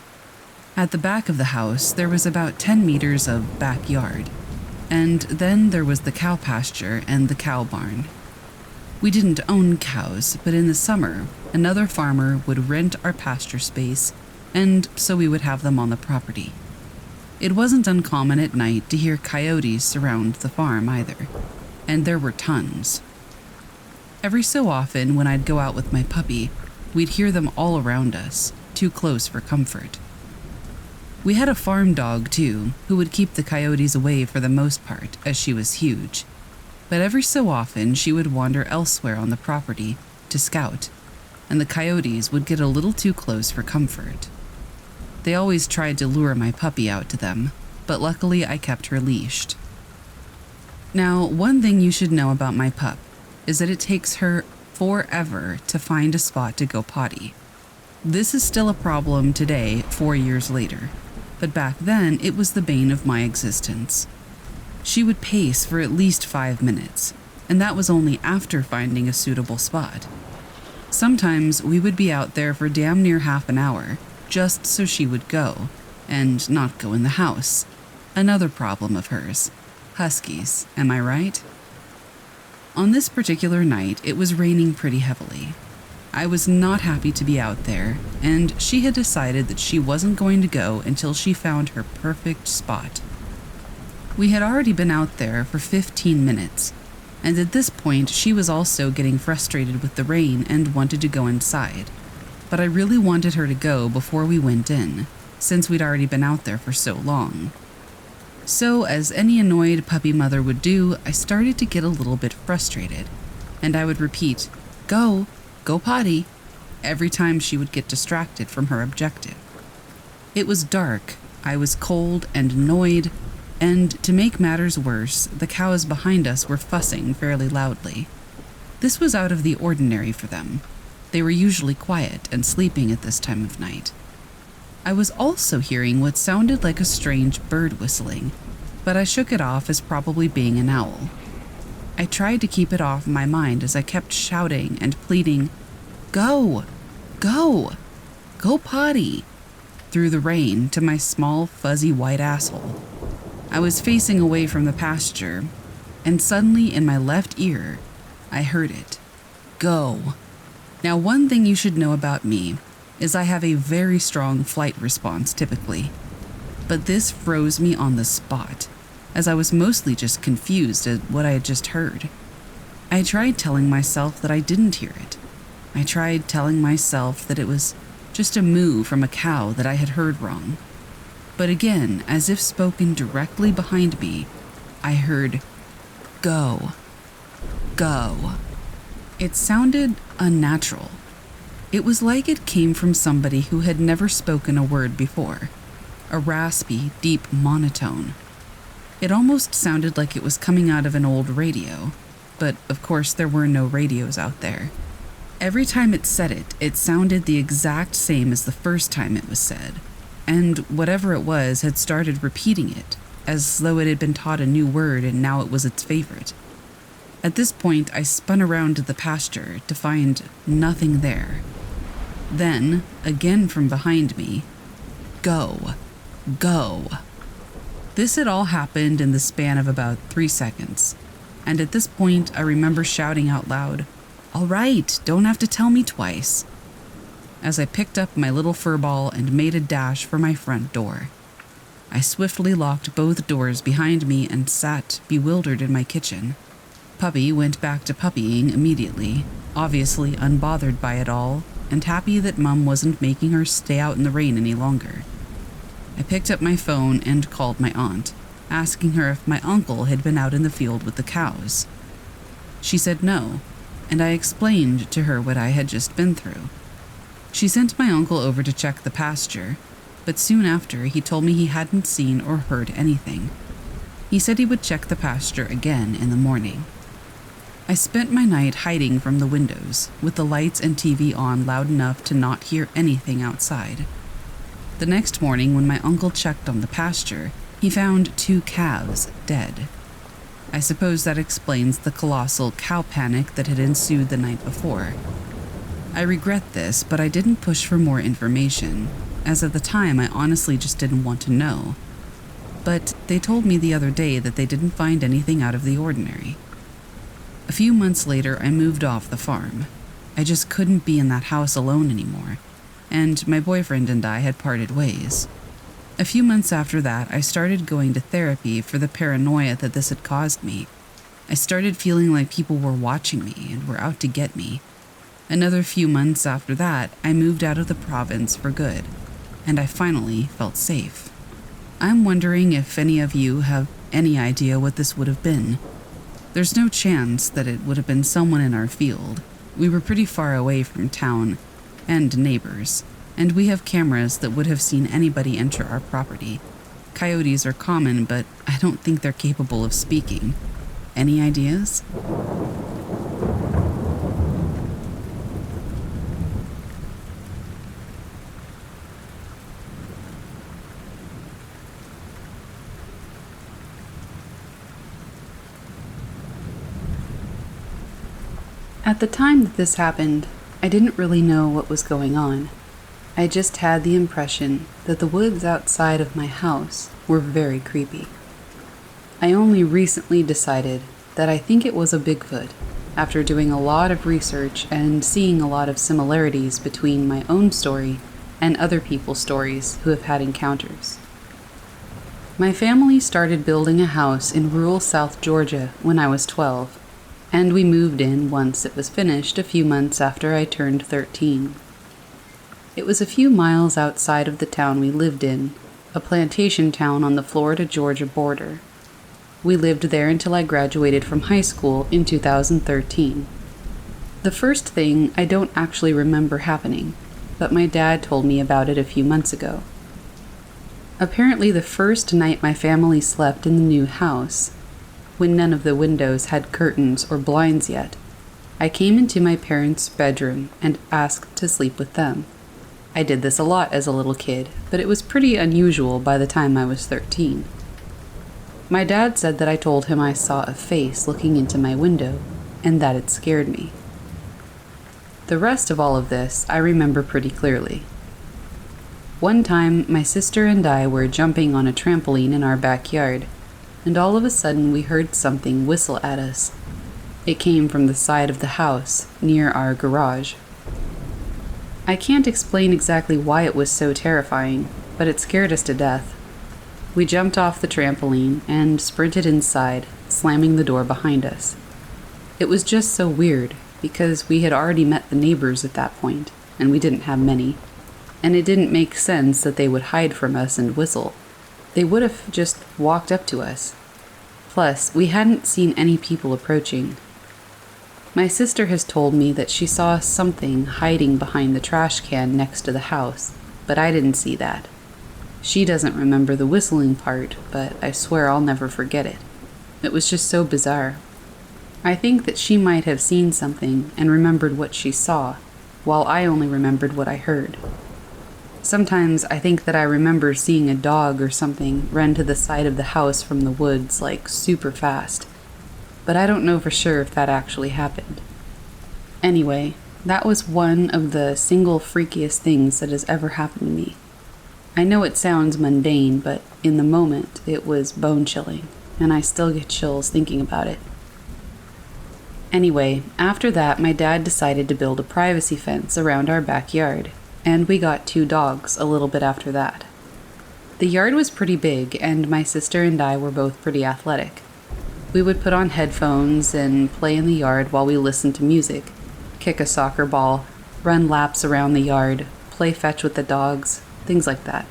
At the back of the house, there was about 10 meters of backyard, and then there was the cow pasture and the cow barn. We didn't own cows, but in the summer, another farmer would rent our pasture space, and so we would have them on the property. It wasn't uncommon at night to hear coyotes surround the farm either, and there were tons. Every so often, when I'd go out with my puppy, we'd hear them all around us, too close for comfort. We had a farm dog, too, who would keep the coyotes away for the most part, as she was huge. But every so often, she would wander elsewhere on the property to scout, and the coyotes would get a little too close for comfort. They always tried to lure my puppy out to them, but luckily I kept her leashed. Now, one thing you should know about my pup is that it takes her forever to find a spot to go potty. This is still a problem today, 4 years later, but back then it was the bane of my existence. She would pace for at least 5 minutes, and that was only after finding a suitable spot. Sometimes we would be out there for damn near half an hour, just so she would go, and not go in the house. Another problem of hers. Huskies, am I right? On this particular night, it was raining pretty heavily. I was not happy to be out there, and she had decided that she wasn't going to go until she found her perfect spot. We had already been out there for 15 minutes, and at this point she was also getting frustrated with the rain and wanted to go inside. But I really wanted her to go before we went in, since we'd already been out there for so long. So, as any annoyed puppy mother would do, I started to get a little bit frustrated, and I would repeat, "Go, go potty," every time she would get distracted from her objective. It was dark, I was cold and annoyed, and to make matters worse, the cows behind us were fussing fairly loudly. This was out of the ordinary for them. They were usually quiet and sleeping at this time of night. I was also hearing what sounded like a strange bird whistling, but I shook it off as probably being an owl. I tried to keep it off my mind as I kept shouting and pleading, "Go! Go! Go potty!" through the rain to my small, fuzzy white asshole. I was facing away from the pasture, and suddenly in my left ear, I heard it. Go! Now, one thing you should know about me is I have a very strong flight response typically, but this froze me on the spot, as I was mostly just confused at what I had just heard. I tried telling myself that I didn't hear it. I tried telling myself that it was just a moo from a cow that I had heard wrong. But again, as if spoken directly behind me, I heard, "Go, go." It sounded unnatural. It was like it came from somebody who had never spoken a word before, a raspy, deep monotone. It almost sounded like it was coming out of an old radio, but of course there were no radios out there. Every time it said it, it sounded the exact same as the first time it was said, and whatever it was had started repeating it, as though it had been taught a new word and now it was its favorite. At this point, I spun around to the pasture to find nothing there. Then, again from behind me, "Go, go. This had all happened in the span of about 3 seconds, and at this point I remember shouting out loud, "All right, don't have to tell me twice," as I picked up my little fur ball and made a dash for my front door. I swiftly locked both doors behind me and sat bewildered in my kitchen. Puppy went back to puppying immediately, obviously unbothered by it all, and happy that Mum wasn't making her stay out in the rain any longer. I picked up my phone and called my aunt, asking her if my uncle had been out in the field with the cows. She said no, and I explained to her what I had just been through. She sent my uncle over to check the pasture, but soon after he told me he hadn't seen or heard anything. He said he would check the pasture again in the morning. I spent my night hiding from the windows, with the lights and TV on loud enough to not hear anything outside. The next morning, when my uncle checked on the pasture, he found 2 calves dead. I suppose that explains the colossal cow panic that had ensued the night before. I regret this, but I didn't push for more information, as at the time I honestly just didn't want to know. But they told me the other day that they didn't find anything out of the ordinary. A few months later, I moved off the farm. I just couldn't be in that house alone anymore, and my boyfriend and I had parted ways. A few months after that, I started going to therapy for the paranoia that this had caused me. I started feeling like people were watching me and were out to get me. Another few months after that, I moved out of the province for good, and I finally felt safe. I'm wondering if any of you have any idea what this would have been. There's no chance that it would have been someone in our field. We were pretty far away from town and neighbors, and we have cameras that would have seen anybody enter our property. Coyotes are common, but I don't think they're capable of speaking. Any ideas? At the time that this happened, I didn't really know what was going on. I just had the impression that the woods outside of my house were very creepy. I only recently decided that I think it was a Bigfoot, after doing a lot of research and seeing a lot of similarities between my own story and other people's stories who have had encounters. My family started building a house in rural South Georgia when I was 12. And we moved in once it was finished a few months after I turned 13. It was a few miles outside of the town we lived in, a plantation town on the Florida-Georgia border. We lived there until I graduated from high school in 2013. The first thing I don't actually remember happening, but my dad told me about it a few months ago. Apparently the first night my family slept in the new house, when none of the windows had curtains or blinds yet, I came into my parents' bedroom and asked to sleep with them. I did this a lot as a little kid, but it was pretty unusual by the time I was 13. My dad said that I told him I saw a face looking into my window, and that it scared me. The rest of all of this I remember pretty clearly. One time, my sister and I were jumping on a trampoline in our backyard, and all of a sudden we heard something whistle at us. It came from the side of the house, near our garage. I can't explain exactly why it was so terrifying, but it scared us to death. We jumped off the trampoline and sprinted inside, slamming the door behind us. It was just so weird, because we had already met the neighbors at that point, and we didn't have many, and it didn't make sense that they would hide from us and whistle. They would have just walked up to us. Plus, we hadn't seen any people approaching. My sister has told me that she saw something hiding behind the trash can next to the house, but I didn't see that. She doesn't remember the whistling part, but I swear I'll never forget it. It was just so bizarre. I think that she might have seen something and remembered what she saw, while I only remembered what I heard. Sometimes I think that I remember seeing a dog or something run to the side of the house from the woods, like super fast. But I don't know for sure if that actually happened. Anyway, that was one of the single freakiest things that has ever happened to me. I know it sounds mundane, but in the moment, it was bone-chilling, and I still get chills thinking about it. Anyway, after that, my dad decided to build a privacy fence around our backyard, and we got 2 dogs a little bit after that. The yard was pretty big, and my sister and I were both pretty athletic. We would put on headphones and play in the yard while we listened to music, kick a soccer ball, run laps around the yard, play fetch with the dogs, things like that.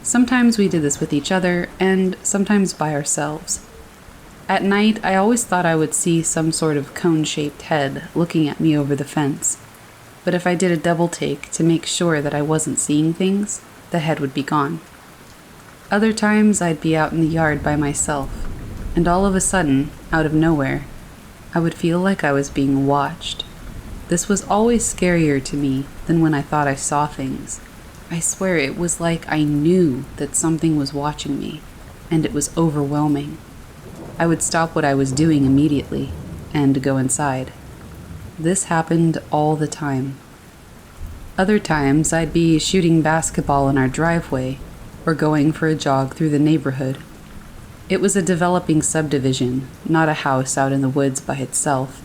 Sometimes we did this with each other, and sometimes by ourselves. At night, I always thought I would see some sort of cone-shaped head looking at me over the fence, but if I did a double take to make sure that I wasn't seeing things, the head would be gone. Other times, I'd be out in the yard by myself, and all of a sudden, out of nowhere, I would feel like I was being watched. This was always scarier to me than when I thought I saw things. I swear it was like I knew that something was watching me, and it was overwhelming. I would stop what I was doing immediately and go inside. This happened all the time. Other times, I'd be shooting basketball in our driveway or going for a jog through the neighborhood. It was a developing subdivision, not a house out in the woods by itself,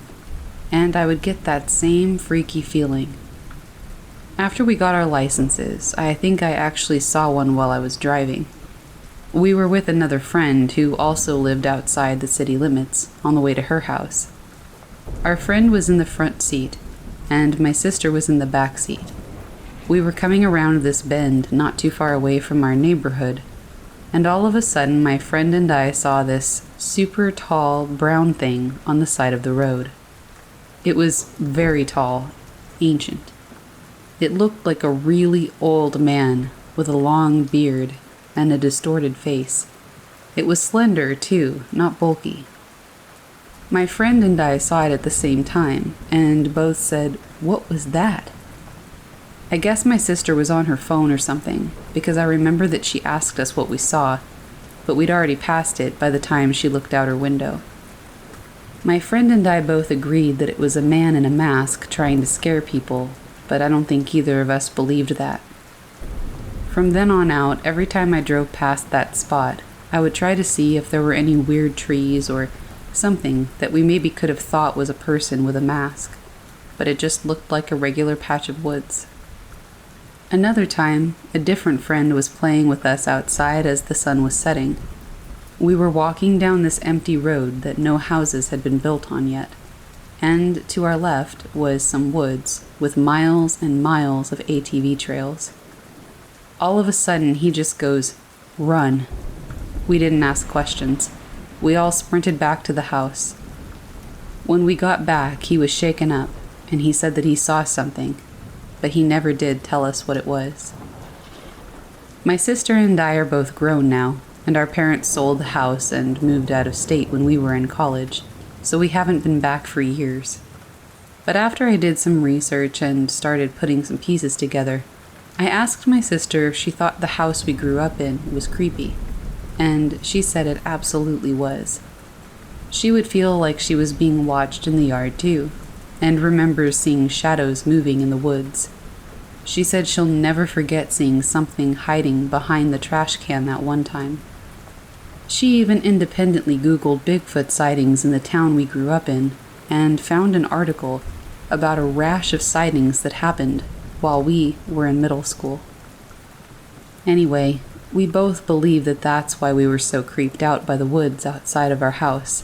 and I would get that same freaky feeling. After we got our licenses, I think I actually saw one while I was driving. We were with another friend who also lived outside the city limits on the way to her house. Our friend was in the front seat, and my sister was in the back seat. We were coming around this bend not too far away from our neighborhood, and all of a sudden my friend and I saw this super tall brown thing on the side of the road. It was very tall, ancient. It looked like a really old man with a long beard and a distorted face. It was slender, too, not bulky. My friend and I saw it at the same time, and both said, "What was that?" I guess my sister was on her phone or something, because I remember that she asked us what we saw, but we'd already passed it by the time she looked out her window. My friend and I both agreed that it was a man in a mask trying to scare people, but I don't think either of us believed that. From then on out, every time I drove past that spot, I would try to see if there were any weird trees or something that we maybe could have thought was a person with a mask, but it just looked like a regular patch of woods. Another time, a different friend was playing with us outside as the sun was setting. We were walking down this empty road that no houses had been built on yet, and to our left was some woods with miles and miles of ATV trails. All of a sudden, he just goes, "Run." We didn't ask questions. We all sprinted back to the house. When we got back, he was shaken up, and he said that he saw something, but he never did tell us what it was. My sister and I are both grown now, and our parents sold the house and moved out of state when we were in college, so we haven't been back for years. But after I did some research and started putting some pieces together, I asked my sister if she thought the house we grew up in was creepy, and she said it absolutely was. She would feel like she was being watched in the yard too, and remembers seeing shadows moving in the woods. She said she'll never forget seeing something hiding behind the trash can that one time. She even independently Googled Bigfoot sightings in the town we grew up in, and found an article about a rash of sightings that happened while we were in middle school. Anyway, we both believe that that's why we were so creeped out by the woods outside of our house,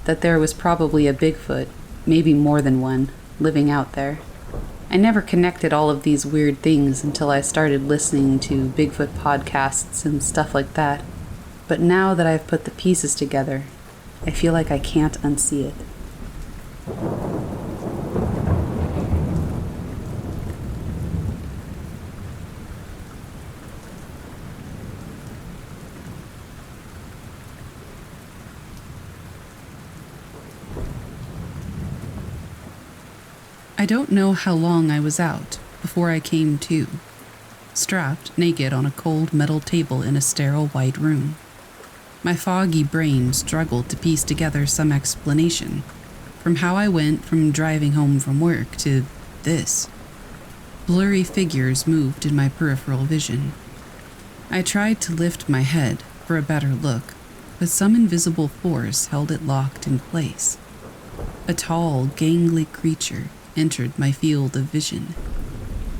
that there was probably a Bigfoot, maybe more than one, living out there. I never connected all of these weird things until I started listening to Bigfoot podcasts and stuff like that, but now that I've put the pieces together, I feel like I can't unsee it. I don't know how long I was out before I came to, strapped naked on a cold metal table in a sterile white room. My foggy brain struggled to piece together some explanation from how I went from driving home from work to this. Blurry figures moved in my peripheral vision, I tried to lift my head for a better look, but some invisible force held it locked in place. A tall, gangly creature entered my field of vision.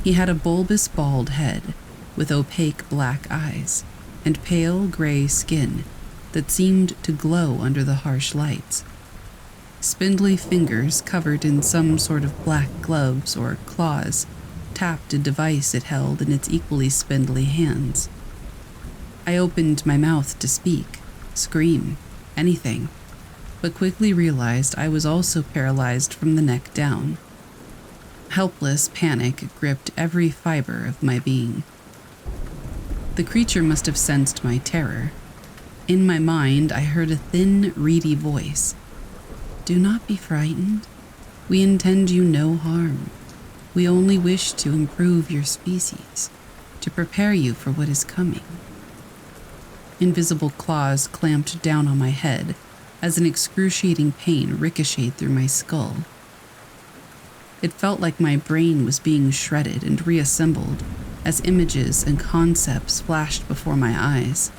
He had a bulbous bald head with opaque black eyes and pale gray skin that seemed to glow under the harsh lights. Spindly fingers covered in some sort of black gloves or claws tapped a device it held in its equally spindly hands. I opened my mouth to speak, scream, anything, but quickly realized I was also paralyzed from the neck down. Helpless panic gripped every fiber of my being. The creature must have sensed my terror. In my mind, I heard a thin, reedy voice. "Do not be frightened. We intend you no harm. We only wish to improve your species, to prepare you for what is coming." Invisible claws clamped down on my head as an excruciating pain ricocheted through my skull. It felt like my brain was being shredded and reassembled as images and concepts flashed before my eyes.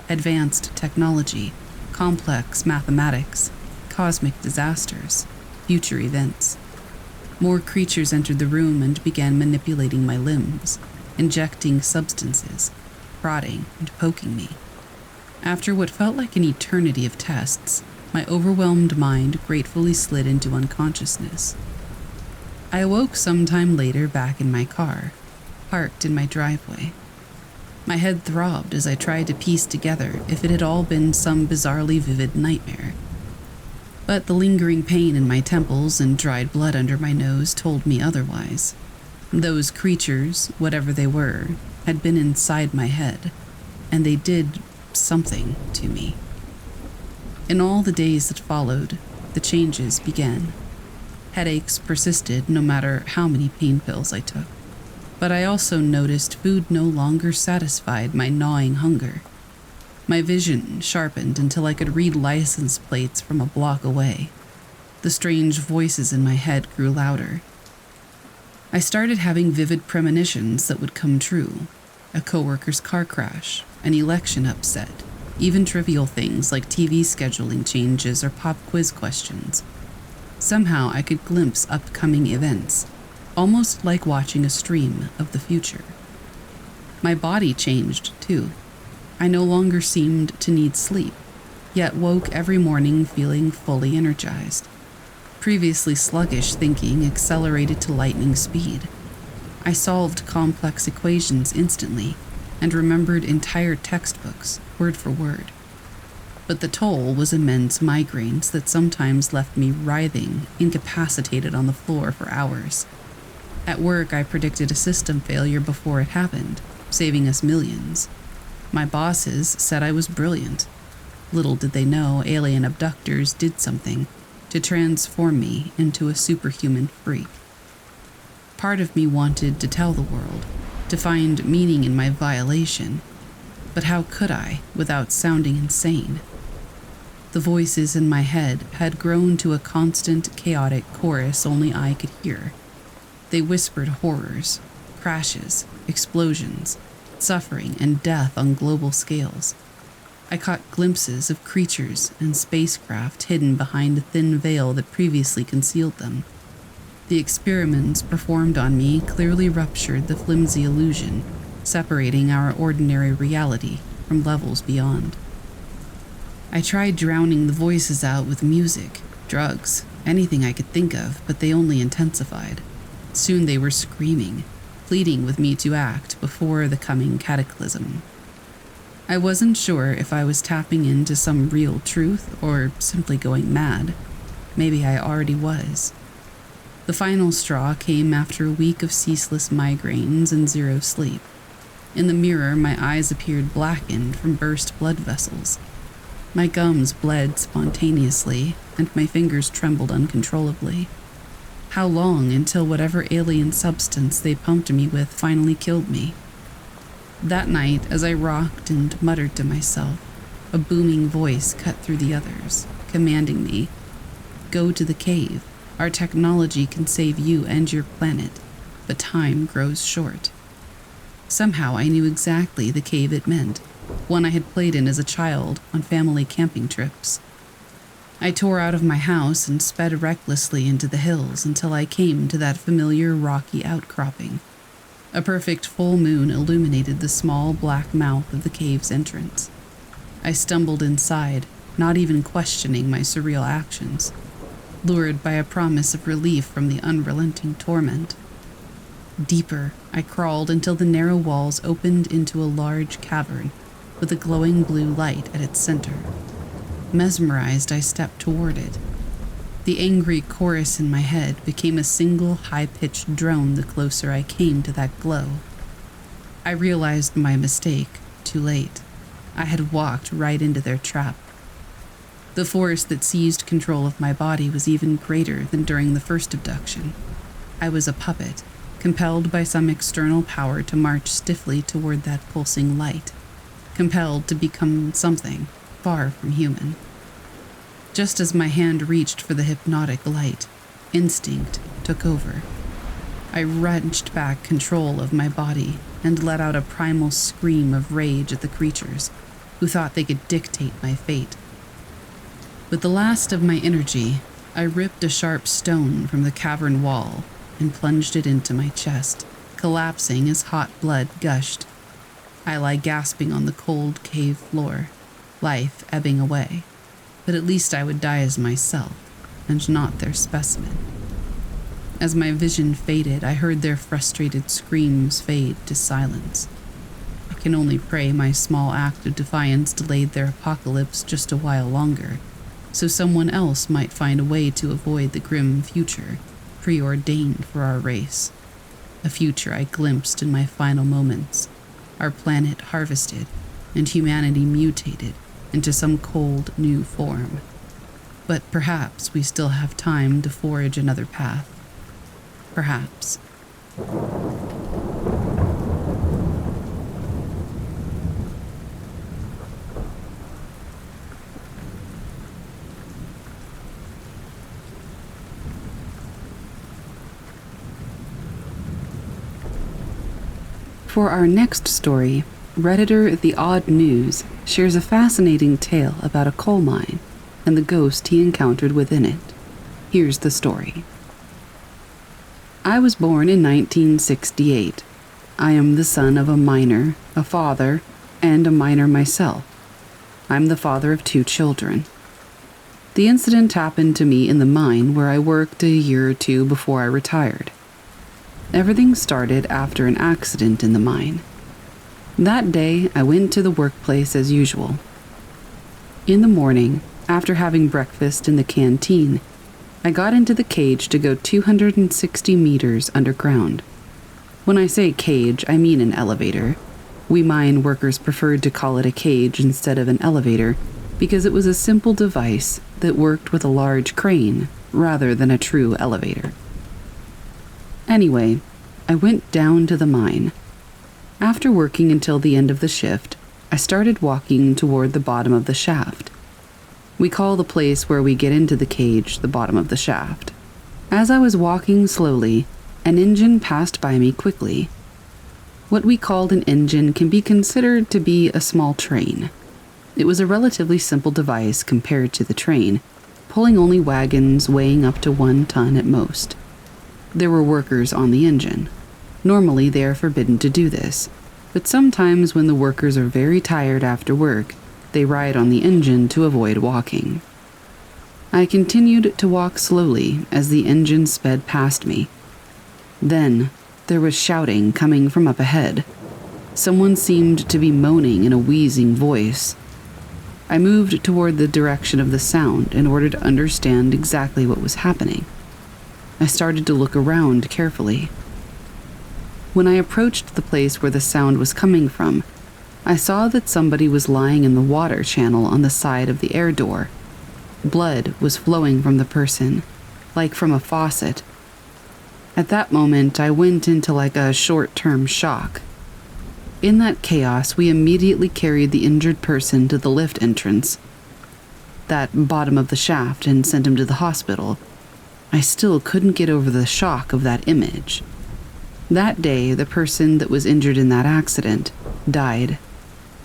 Advanced technology, complex mathematics, cosmic disasters, future events. More creatures entered the room and began manipulating my limbs, injecting substances, prodding and poking me. After what felt like an eternity of tests, my overwhelmed mind gratefully slid into unconsciousness. I awoke sometime later back in my car, parked in my driveway. My head throbbed as I tried to piece together if it had all been some bizarrely vivid nightmare. But the lingering pain in my temples and dried blood under my nose told me otherwise. Those creatures, whatever they were, had been inside my head, and they did something to me. In all the days that followed, the changes began. Headaches persisted no matter how many pain pills I took. But I also noticed food no longer satisfied my gnawing hunger. My vision sharpened until I could read license plates from a block away. The strange voices in my head grew louder. I started having vivid premonitions that would come true. A coworker's car crash, an election upset, even trivial things like TV scheduling changes or pop quiz questions. Somehow I could glimpse upcoming events, almost like watching a stream of the future. My body changed, too. I no longer seemed to need sleep, yet woke every morning feeling fully energized. Previously sluggish thinking accelerated to lightning speed. I solved complex equations instantly and remembered entire textbooks, word for word. But the toll was immense migraines that sometimes left me writhing, incapacitated on the floor for hours. At work, I predicted a system failure before it happened, saving us millions. My bosses said I was brilliant. Little did they know alien abductors did something to transform me into a superhuman freak. Part of me wanted to tell the world, to find meaning in my violation, but how could I without sounding insane? The voices in my head had grown to a constant, chaotic chorus only I could hear. They whispered horrors, crashes, explosions, suffering, and death on global scales. I caught glimpses of creatures and spacecraft hidden behind a thin veil that previously concealed them. The experiments performed on me clearly ruptured the flimsy illusion, separating our ordinary reality from levels beyond. I tried drowning the voices out with music, drugs, anything I could think of, but they only intensified. Soon they were screaming, pleading with me to act before the coming cataclysm. I wasn't sure if I was tapping into some real truth or simply going mad. Maybe I already was. The final straw came after a week of ceaseless migraines and zero sleep. In the mirror, my eyes appeared blackened from burst blood vessels. My gums bled spontaneously, and my fingers trembled uncontrollably. How long until whatever alien substance they pumped me with finally killed me? That night, as I rocked and muttered to myself, a booming voice cut through the others, commanding me, "Go to the cave. Our technology can save you and your planet, but time grows short." Somehow I knew exactly the cave it meant, one I had played in as a child on family camping trips. I tore out of my house and sped recklessly into the hills until I came to that familiar rocky outcropping. A perfect full moon illuminated the small black mouth of the cave's entrance. I stumbled inside, not even questioning my surreal actions, lured by a promise of relief from the unrelenting torment. Deeper, I crawled until the narrow walls opened into a large cavern with a glowing blue light at its center. Mesmerized, I stepped toward it. The angry chorus in my head became a single high-pitched drone the closer I came to that glow. I realized my mistake, too late. I had walked right into their trap. The force that seized control of my body was even greater than during the first abduction. I was a puppet, compelled by some external power to march stiffly toward that pulsing light, compelled to become something far from human. Just as my hand reached for the hypnotic light, instinct took over. I wrenched back control of my body and let out a primal scream of rage at the creatures who thought they could dictate my fate. With the last of my energy, I ripped a sharp stone from the cavern wall and plunged it into my chest, collapsing as hot blood gushed. I lay gasping on the cold cave floor, life ebbing away, but at least I would die as myself, and not their specimen. As my vision faded, I heard their frustrated screams fade to silence. I can only pray my small act of defiance delayed their apocalypse just a while longer, so someone else might find a way to avoid the grim future preordained for our race. A future I glimpsed in my final moments, our planet harvested, and humanity mutated into some cold new form. But perhaps we still have time to forge another path. Perhaps. For our next story, Redditor The Odd News shares a fascinating tale about a coal mine and the ghost he encountered within it. Here's the story. I was born in 1968. I am the son of a miner, a father, and a miner myself. I'm the father of 2 children. The incident happened to me in the mine where I worked a year or 2 before I retired. Everything started after an accident in the mine. That day, I went to the workplace as usual. In the morning, after having breakfast in the canteen, I got into the cage to go 260 meters underground. When I say cage, I mean an elevator. We mine workers preferred to call it a cage instead of an elevator because it was a simple device that worked with a large crane rather than a true elevator. Anyway, I went down to the mine. After working until the end of the shift, I started walking toward the bottom of the shaft. We call the place where we get into the cage the bottom of the shaft. As I was walking slowly, an engine passed by me quickly. What we called an engine can be considered to be a small train. It was a relatively simple device compared to the train, pulling only wagons weighing up to 1 ton at most. There were workers on the engine. Normally, they are forbidden to do this, but sometimes when the workers are very tired after work, they ride on the engine to avoid walking. I continued to walk slowly as the engine sped past me. Then, there was shouting coming from up ahead. Someone seemed to be moaning in a wheezing voice. I moved toward the direction of the sound in order to understand exactly what was happening. I started to look around carefully. When I approached the place where the sound was coming from, I saw that somebody was lying in the water channel on the side of the air door. Blood was flowing from the person, like from a faucet. At that moment, I went into like a short-term shock. In that chaos, we immediately carried the injured person to the lift entrance, that bottom of the shaft, and sent him to the hospital. I still couldn't get over the shock of that image. That day, the person that was injured in that accident died.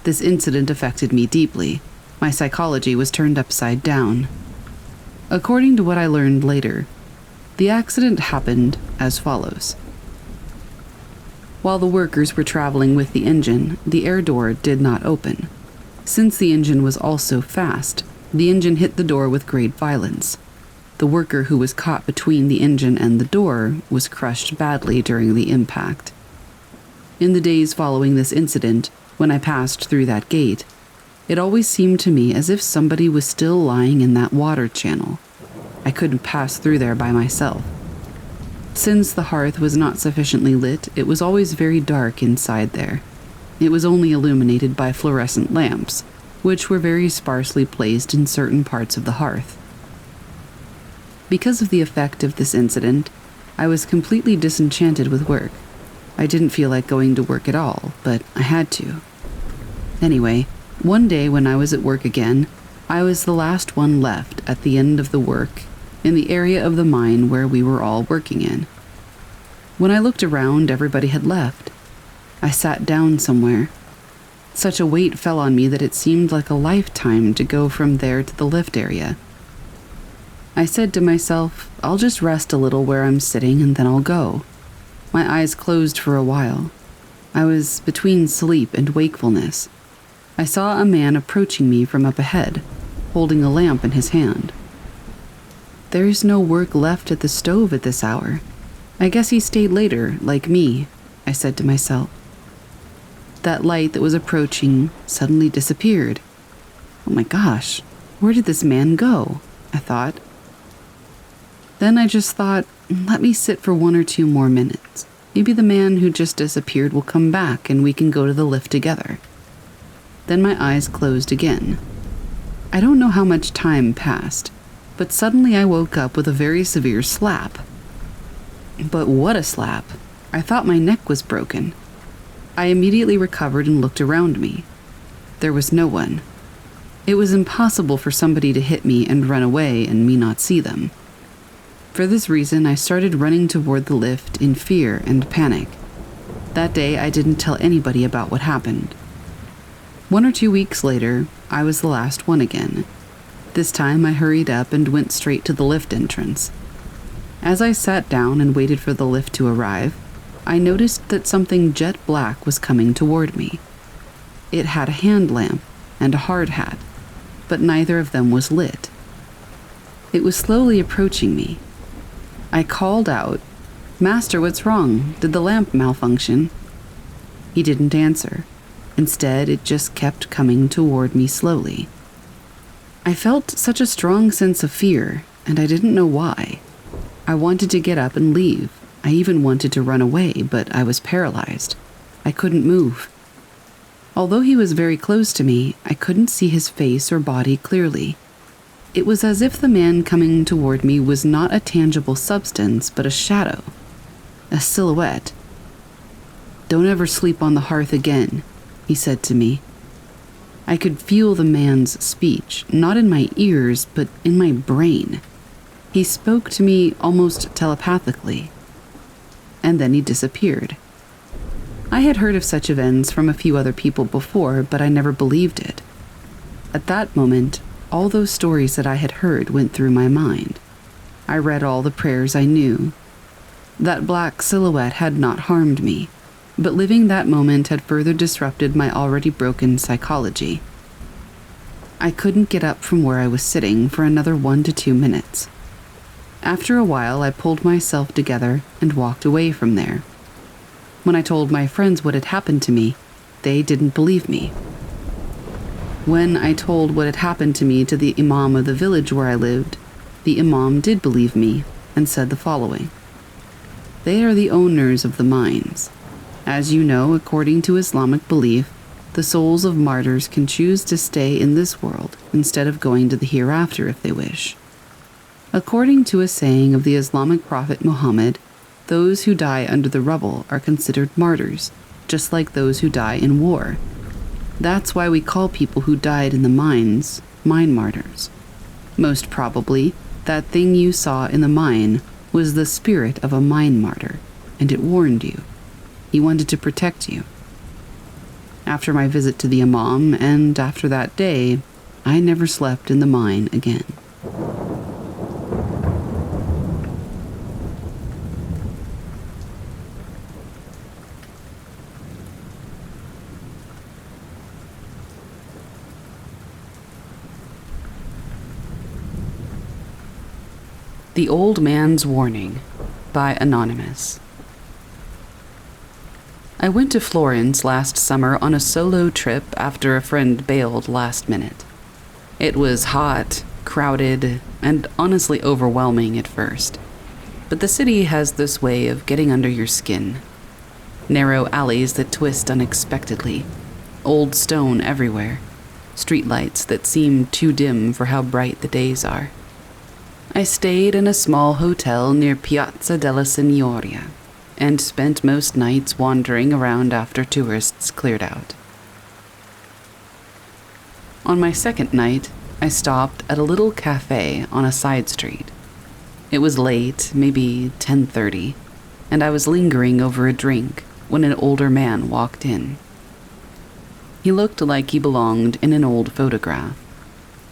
This incident affected me deeply. My psychology was turned upside down. According to what I learned later, the accident happened as follows. While the workers were traveling with the engine, the air door did not open. Since the engine was also fast, the engine hit the door with great violence. The worker who was caught between the engine and the door was crushed badly during the impact. In the days following this incident, when I passed through that gate, it always seemed to me as if somebody was still lying in that water channel. I couldn't pass through there by myself. Since the hearth was not sufficiently lit, it was always very dark inside there. It was only illuminated by fluorescent lamps, which were very sparsely placed in certain parts of the hearth. Because of the effect of this incident, I was completely disenchanted with work. I didn't feel like going to work at all, but I had to. Anyway, one day when I was at work again, I was the last one left at the end of the work in the area of the mine where we were all working in. When I looked around, everybody had left. I sat down somewhere. Such a weight fell on me that it seemed like a lifetime to go from there to the lift area. I said to myself, I'll just rest a little where I'm sitting and then I'll go. My eyes closed for a while. I was between sleep and wakefulness. I saw a man approaching me from up ahead, holding a lamp in his hand. There's no work left at the stove at this hour. I guess he stayed later, like me, I said to myself. That light that was approaching suddenly disappeared. Oh my gosh, where did this man go? I thought. Then I just thought, let me sit for 1 or 2 more minutes. Maybe the man who just disappeared will come back and we can go to the lift together. Then my eyes closed again. I don't know how much time passed, but suddenly I woke up with a very severe slap. But what a slap! I thought my neck was broken. I immediately recovered and looked around me. There was no one. It was impossible for somebody to hit me and run away and me not see them. For this reason, I started running toward the lift in fear and panic. That day, I didn't tell anybody about what happened. 1 or 2 weeks later, I was the last one again. This time, I hurried up and went straight to the lift entrance. As I sat down and waited for the lift to arrive, I noticed that something jet black was coming toward me. It had a hand lamp and a hard hat, but neither of them was lit. It was slowly approaching me. I called out, "Master, what's wrong? Did the lamp malfunction?" He didn't answer. Instead, it just kept coming toward me slowly. I felt such a strong sense of fear, and I didn't know why. I wanted to get up and leave. I even wanted to run away, but I was paralyzed. I couldn't move. Although he was very close to me, I couldn't see his face or body clearly. It was as if the man coming toward me was not a tangible substance, but a shadow, a silhouette. "Don't ever sleep on the hearth again," he said to me. I could feel the man's speech, not in my ears, but in my brain. He spoke to me almost telepathically. And then he disappeared. I had heard of such events from a few other people before, but I never believed it. At that moment, all those stories that I had heard went through my mind. I read all the prayers I knew. That black silhouette had not harmed me, but living that moment had further disrupted my already broken psychology. I couldn't get up from where I was sitting for another 1 to 2 minutes. After a while, I pulled myself together and walked away from there. When I told my friends what had happened to me, they didn't believe me. When I told what had happened to me to the imam of the village where I lived, the imam did believe me and said the following: "They are the owners of the mines. As you know, according to Islamic belief, the souls of martyrs can choose to stay in this world instead of going to the hereafter if they wish. According to a saying of the Islamic prophet Muhammad, those who die under the rubble are considered martyrs, just like those who die in war. That's why we call people who died in the mines mine martyrs. Most probably, that thing you saw in the mine was the spirit of a mine martyr, and it warned you. He wanted to protect you. After my visit to the imam and after that day, I never slept in the mine again. The Old Man's Warning by Anonymous. I went to Florence last summer on a solo trip after a friend bailed last minute. It was hot, crowded, and honestly overwhelming at first. But the city has this way of getting under your skin. Narrow alleys that twist unexpectedly, old stone everywhere, streetlights that seem too dim for how bright the days are. I stayed in a small hotel near Piazza della Signoria and spent most nights wandering around after tourists cleared out. On my second night, I stopped at a little cafe on a side street. It was late, maybe 10:30, and I was lingering over a drink when an older man walked in. He looked like he belonged in an old photograph.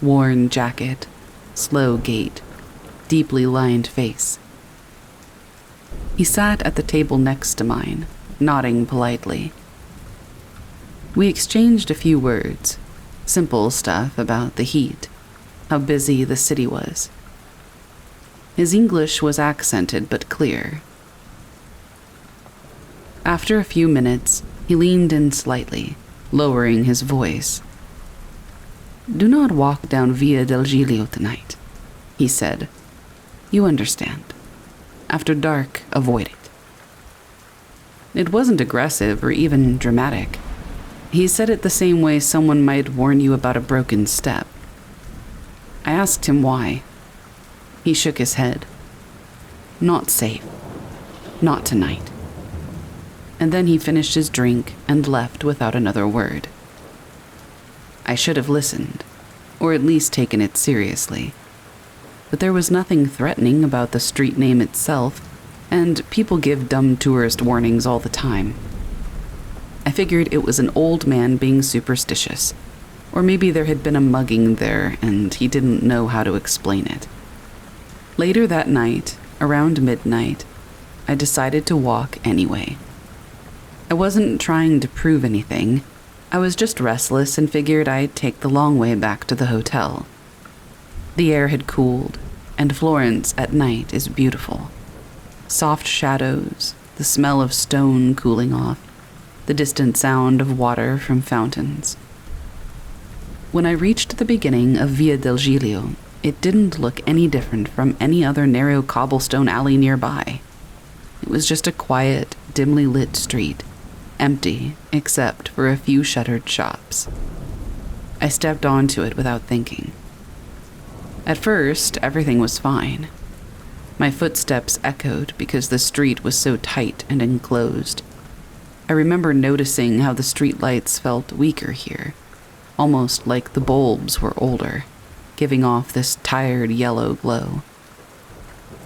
Worn jacket, slow gait, deeply lined face. He sat at the table next to mine, nodding politely. We exchanged a few words, simple stuff about the heat, how busy the city was. His English was accented but clear. After a few minutes, he leaned in slightly, lowering his voice. "Do not walk down Via del Giglio tonight," he said. "You understand. After dark, avoid it." It wasn't aggressive or even dramatic. He said it the same way someone might warn you about a broken step. I asked him why. He shook his head. "Not safe. Not tonight." And then he finished his drink and left without another word. I should have listened, or at least taken it seriously. But there was nothing threatening about the street name itself, and people give dumb tourist warnings all the time. I figured it was an old man being superstitious, or maybe there had been a mugging there and he didn't know how to explain it. Later that night, around midnight, I decided to walk anyway. I wasn't trying to prove anything. I was just restless and figured I'd take the long way back to the hotel. The air had cooled, and Florence at night is beautiful. Soft shadows, the smell of stone cooling off, the distant sound of water from fountains. When I reached the beginning of Via del Giglio, it didn't look any different from any other narrow cobblestone alley nearby. It was just a quiet, dimly lit street, empty except for a few shuttered shops. I stepped onto it without thinking. At first, everything was fine. My footsteps echoed because the street was so tight and enclosed. I remember noticing how the streetlights felt weaker here, almost like the bulbs were older, giving off this tired yellow glow.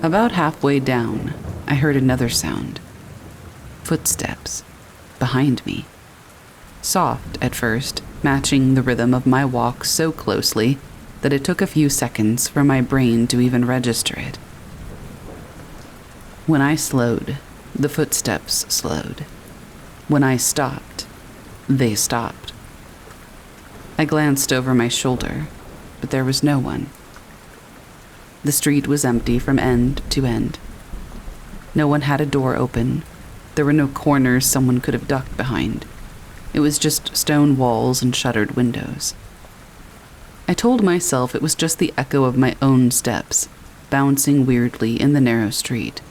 About halfway down, I heard another sound. Footsteps, behind me. Soft at first, matching the rhythm of my walk so closely that it took a few seconds for my brain to even register it. When I slowed, the footsteps slowed. When I stopped, they stopped. I glanced over my shoulder, but there was no one. The street was empty from end to end. No one had a door open. There were no corners someone could have ducked behind. It was just stone walls and shuttered windows. I told myself it was just the echo of my own steps, bouncing weirdly in the narrow street.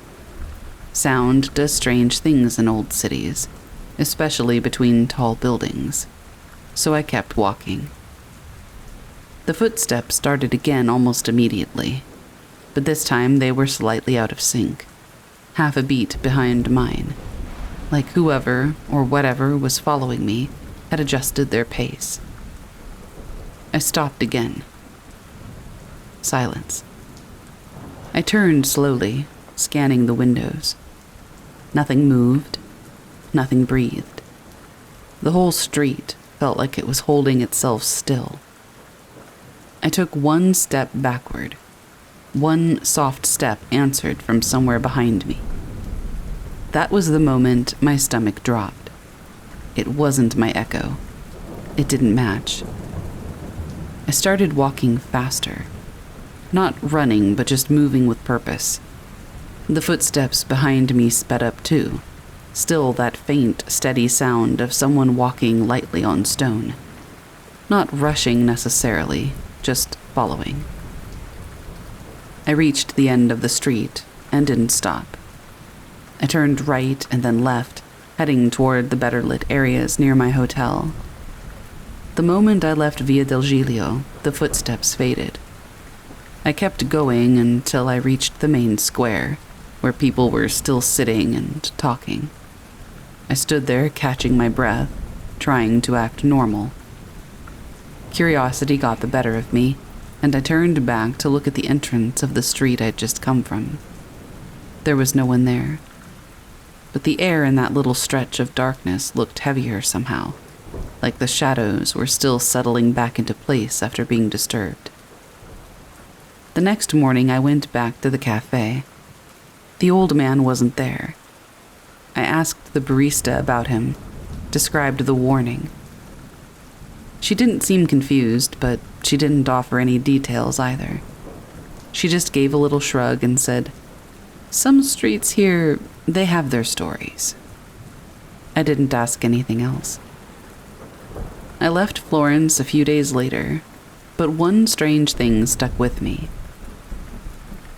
Sound does strange things in old cities, especially between tall buildings, so I kept walking. The footsteps started again almost immediately, but this time they were slightly out of sync, half a beat behind mine, like whoever or whatever was following me had adjusted their pace. I stopped again. Silence. I turned slowly, scanning the windows. Nothing moved. nothing breathed. The whole street felt like it was holding itself still. I took one step backward. One soft step answered from somewhere behind me. That was the moment my stomach dropped. It wasn't my echo. It didn't match. I started walking faster. Not running, but just moving with purpose. The footsteps behind me sped up too. Still that faint, steady sound of someone walking lightly on stone. Not rushing necessarily, just following. I reached the end of the street and didn't stop. I turned right and then left, heading toward the better lit areas near my hotel. The moment I left Via del Giglio, the footsteps faded. I kept going until I reached the main square, where people were still sitting and talking. I stood there catching my breath, trying to act normal. Curiosity got the better of me, and I turned back to look at the entrance of the street I'd just come from. There was no one there, but the air in that little stretch of darkness looked heavier somehow, like the shadows were still settling back into place after being disturbed. The next morning I went back to the cafe. The old man wasn't there. I asked the barista about him, described the warning. She didn't seem confused, but she didn't offer any details either. She just gave a little shrug and said, "Some streets here, they have their stories." I didn't ask anything else. I left Florence a few days later, but one strange thing stuck with me.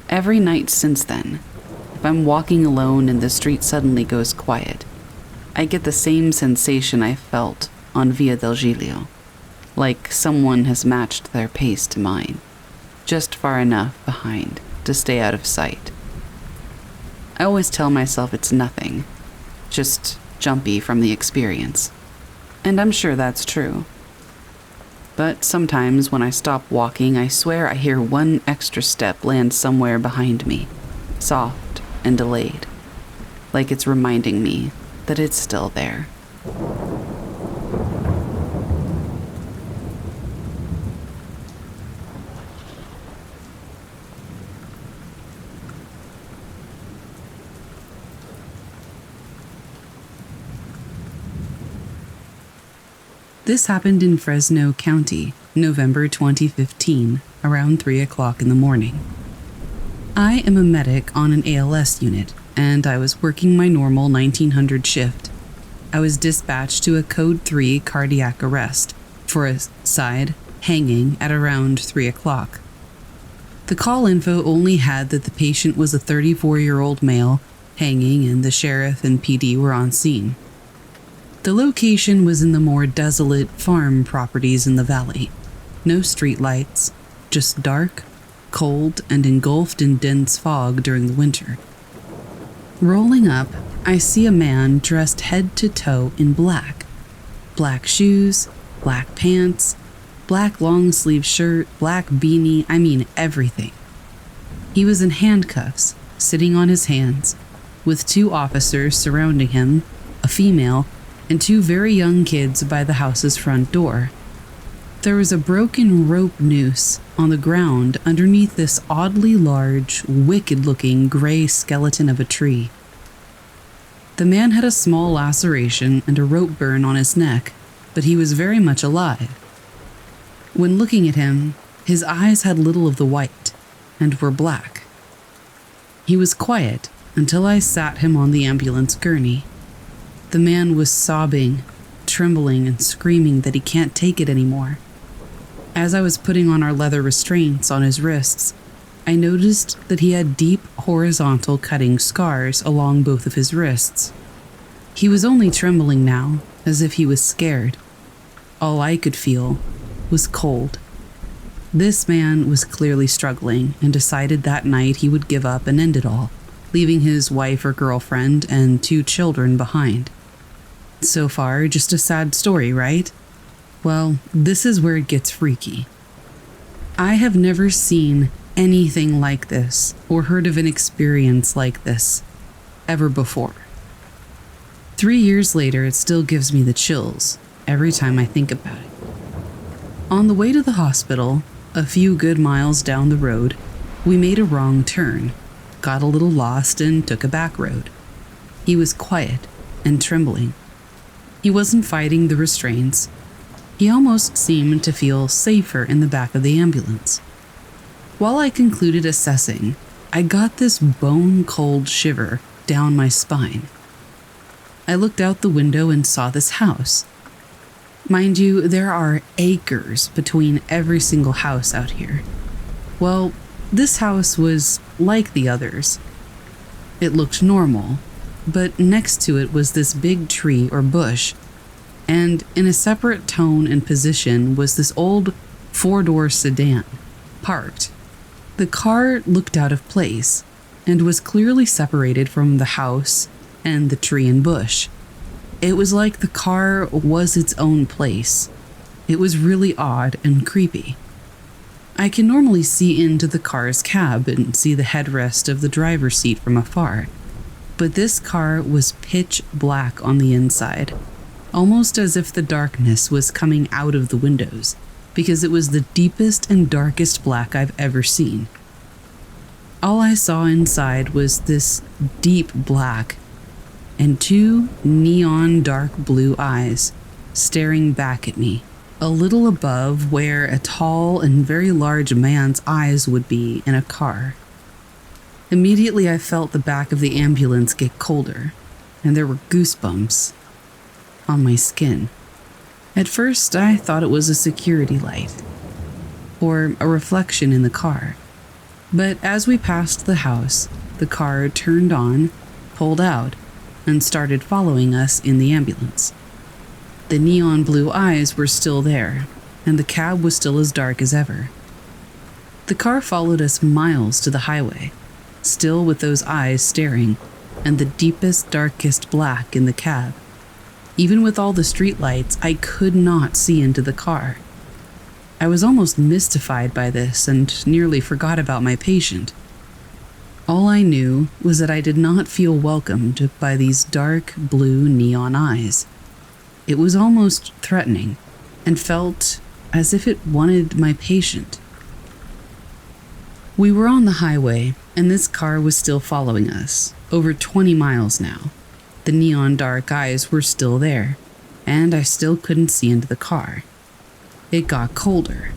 Every night since then, if I'm walking alone and the street suddenly goes quiet, I get the same sensation I felt on Via del Giglio, like someone has matched their pace to mine, just far enough behind to stay out of sight. I always tell myself it's nothing, just jumpy from the experience, and I'm sure that's true. But sometimes when I stop walking, I swear I hear one extra step land somewhere behind me, soft and delayed, like it's reminding me that it's still there. This happened in Fresno County, November 2015, around 3 o'clock in the morning. I am a medic on an ALS unit, and I was working my normal 1900 shift. I was dispatched to a Code 3 cardiac arrest for a side hanging at around 3 o'clock. The call info only had that the patient was a 34-year-old male hanging, and the sheriff and PD were on scene. The location was in the more desolate farm properties in the valley. No streetlights, just dark, cold, and engulfed in dense fog during the winter. Rolling up, I see a man dressed head to toe in black. Black shoes, black pants, black long-sleeve shirt, black beanie, I mean everything. He was in handcuffs, sitting on his hands, with 2 officers surrounding him, a female, and 2 very young kids by the house's front door. There was a broken rope noose on the ground underneath this oddly large, wicked-looking gray skeleton of a tree. The man had a small laceration and a rope burn on his neck, but he was very much alive. When looking at him, his eyes had little of the white and were black. He was quiet until I sat him on the ambulance gurney. The man was sobbing, trembling, and screaming that he can't take it anymore. As I was putting on our leather restraints on his wrists, I noticed that he had deep horizontal cutting scars along both of his wrists. He was only trembling now, as if he was scared. All I could feel was cold. This man was clearly struggling and decided that night he would give up and end it all, leaving his wife or girlfriend and 2 children behind. So far, just a sad story, right? Well, this is where it gets freaky. I have never seen anything like this or heard of an experience like this ever before. 3 years later, it still gives me the chills every time I think about it. On the way to the hospital, a few good miles down the road, we made a wrong turn, got a little lost, and took a back road. He was quiet and trembling. He wasn't fighting the restraints. He almost seemed to feel safer in the back of the ambulance. While I concluded assessing, I got this bone-cold shiver down my spine. I looked out the window and saw this house. Mind you, there are acres between every single house out here. Well, this house was like the others. It looked normal, but next to it was this big tree or bush, and in a separate tone and position was this old 4-door sedan, parked. The car looked out of place, and was clearly separated from the house and the tree and bush. It was like the car was its own place. It was really odd and creepy. I can normally see into the car's cab and see the headrest of the driver's seat from afar, but this car was pitch black on the inside, almost as if the darkness was coming out of the windows, because it was the deepest and darkest black I've ever seen. All I saw inside was this deep black and 2 neon dark blue eyes staring back at me, a little above where a tall and very large man's eyes would be in a car. Immediately I felt the back of the ambulance get colder, and there were goosebumps on my skin. At first, I thought it was a security light, or a reflection in the car. But as we passed the house, the car turned on, pulled out, and started following us in the ambulance. The neon blue eyes were still there, and the cab was still as dark as ever. The car followed us miles to the highway, still with those eyes staring, and the deepest, darkest black in the cab. Even with all the streetlights, I could not see into the car. I was almost mystified by this and nearly forgot about my patient. All I knew was that I did not feel welcomed by these dark blue neon eyes. It was almost threatening and felt as if it wanted my patient. We were on the highway, and this car was still following us, over 20 miles now. The neon dark eyes were still there, and I still couldn't see into the car. It got colder.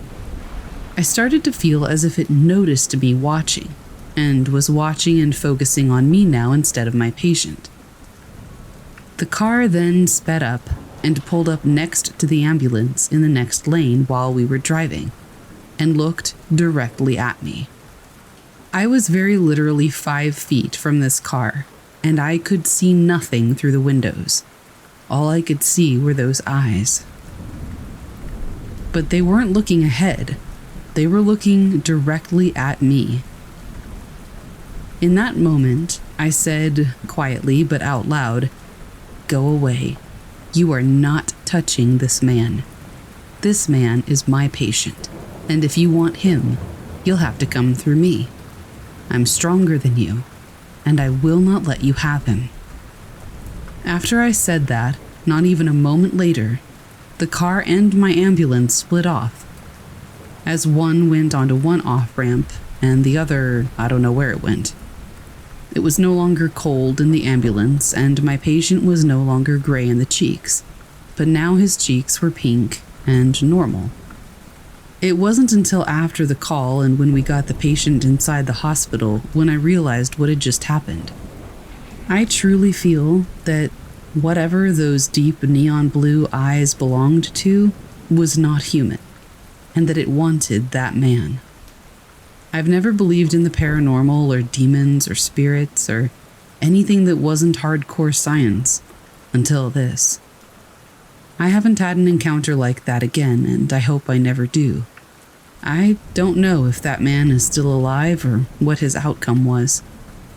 I started to feel as if it noticed me watching, and was watching and focusing on me now instead of my patient. The car then sped up and pulled up next to the ambulance in the next lane while we were driving, and looked directly at me. I was very literally 5 feet from this car, and I could see nothing through the windows. All I could see were those eyes. But they weren't looking ahead. They were looking directly at me. In that moment, I said, quietly but out loud, "Go away. You are not touching this man. This man is my patient, and if you want him, you'll have to come through me. I'm stronger than you, and I will not let you have him." After I said that, not even a moment later, the car and my ambulance split off, as one went onto one off-ramp and the other, I don't know where it went. It was no longer cold in the ambulance, and my patient was no longer gray in the cheeks, but now his cheeks were pink and normal. It wasn't until after the call and when we got the patient inside the hospital when I realized what had just happened. I truly feel that whatever those deep neon blue eyes belonged to was not human, and that it wanted that man. I've never believed in the paranormal or demons or spirits or anything that wasn't hardcore science until this. I haven't had an encounter like that again, and I hope I never do. I don't know if that man is still alive or what his outcome was,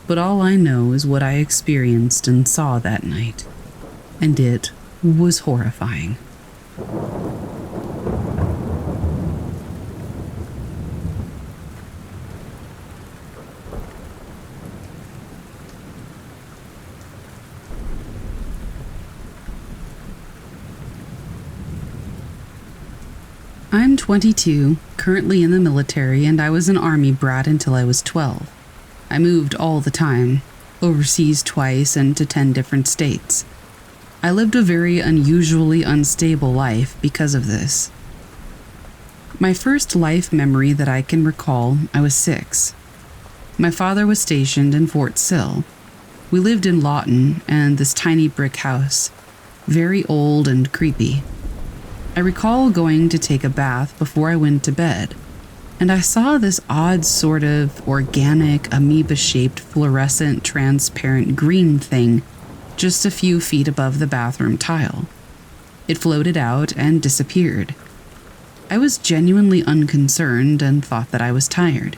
but all I know is what I experienced and saw that night, and it was horrifying. I'm 22, currently in the military, and I was an army brat until I was 12. I moved all the time, overseas twice and to 10 different states. I lived a very unusually unstable life because of this. My first life memory that I can recall, I was 6. My father was stationed in Fort Sill. We lived in Lawton and this tiny brick house, very old and creepy. I recall going to take a bath before I went to bed, and I saw this odd sort of organic, amoeba-shaped, fluorescent, transparent green thing just a few feet above the bathroom tile. It floated out and disappeared. I was genuinely unconcerned and thought that I was tired.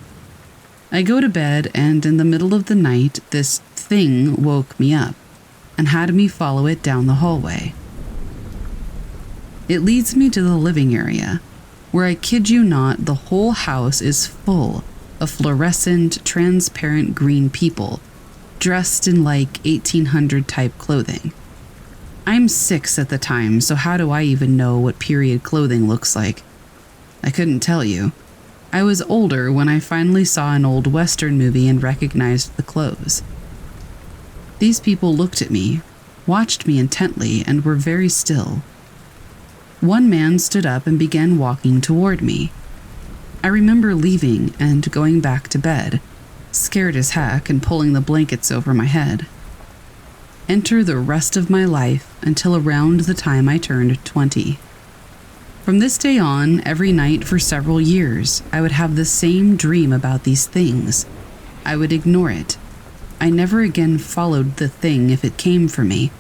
I go to bed, and in the middle of the night, this thing woke me up and had me follow it down the hallway. It leads me to the living area, where I kid you not, the whole house is full of fluorescent, transparent green people, dressed in like 1800 type clothing. I'm 6 at the time, so how do I even know what period clothing looks like? I couldn't tell you. I was older when I finally saw an old Western movie and recognized the clothes. These people looked at me, watched me intently, and were very still. One man stood up and began walking toward me. I remember leaving and going back to bed, scared as heck and pulling the blankets over my head. Enter the rest of my life until around the time I turned 20. From this day on, every night for several years, I would have the same dream about these things. I would ignore it. I never again followed the thing if it came for me.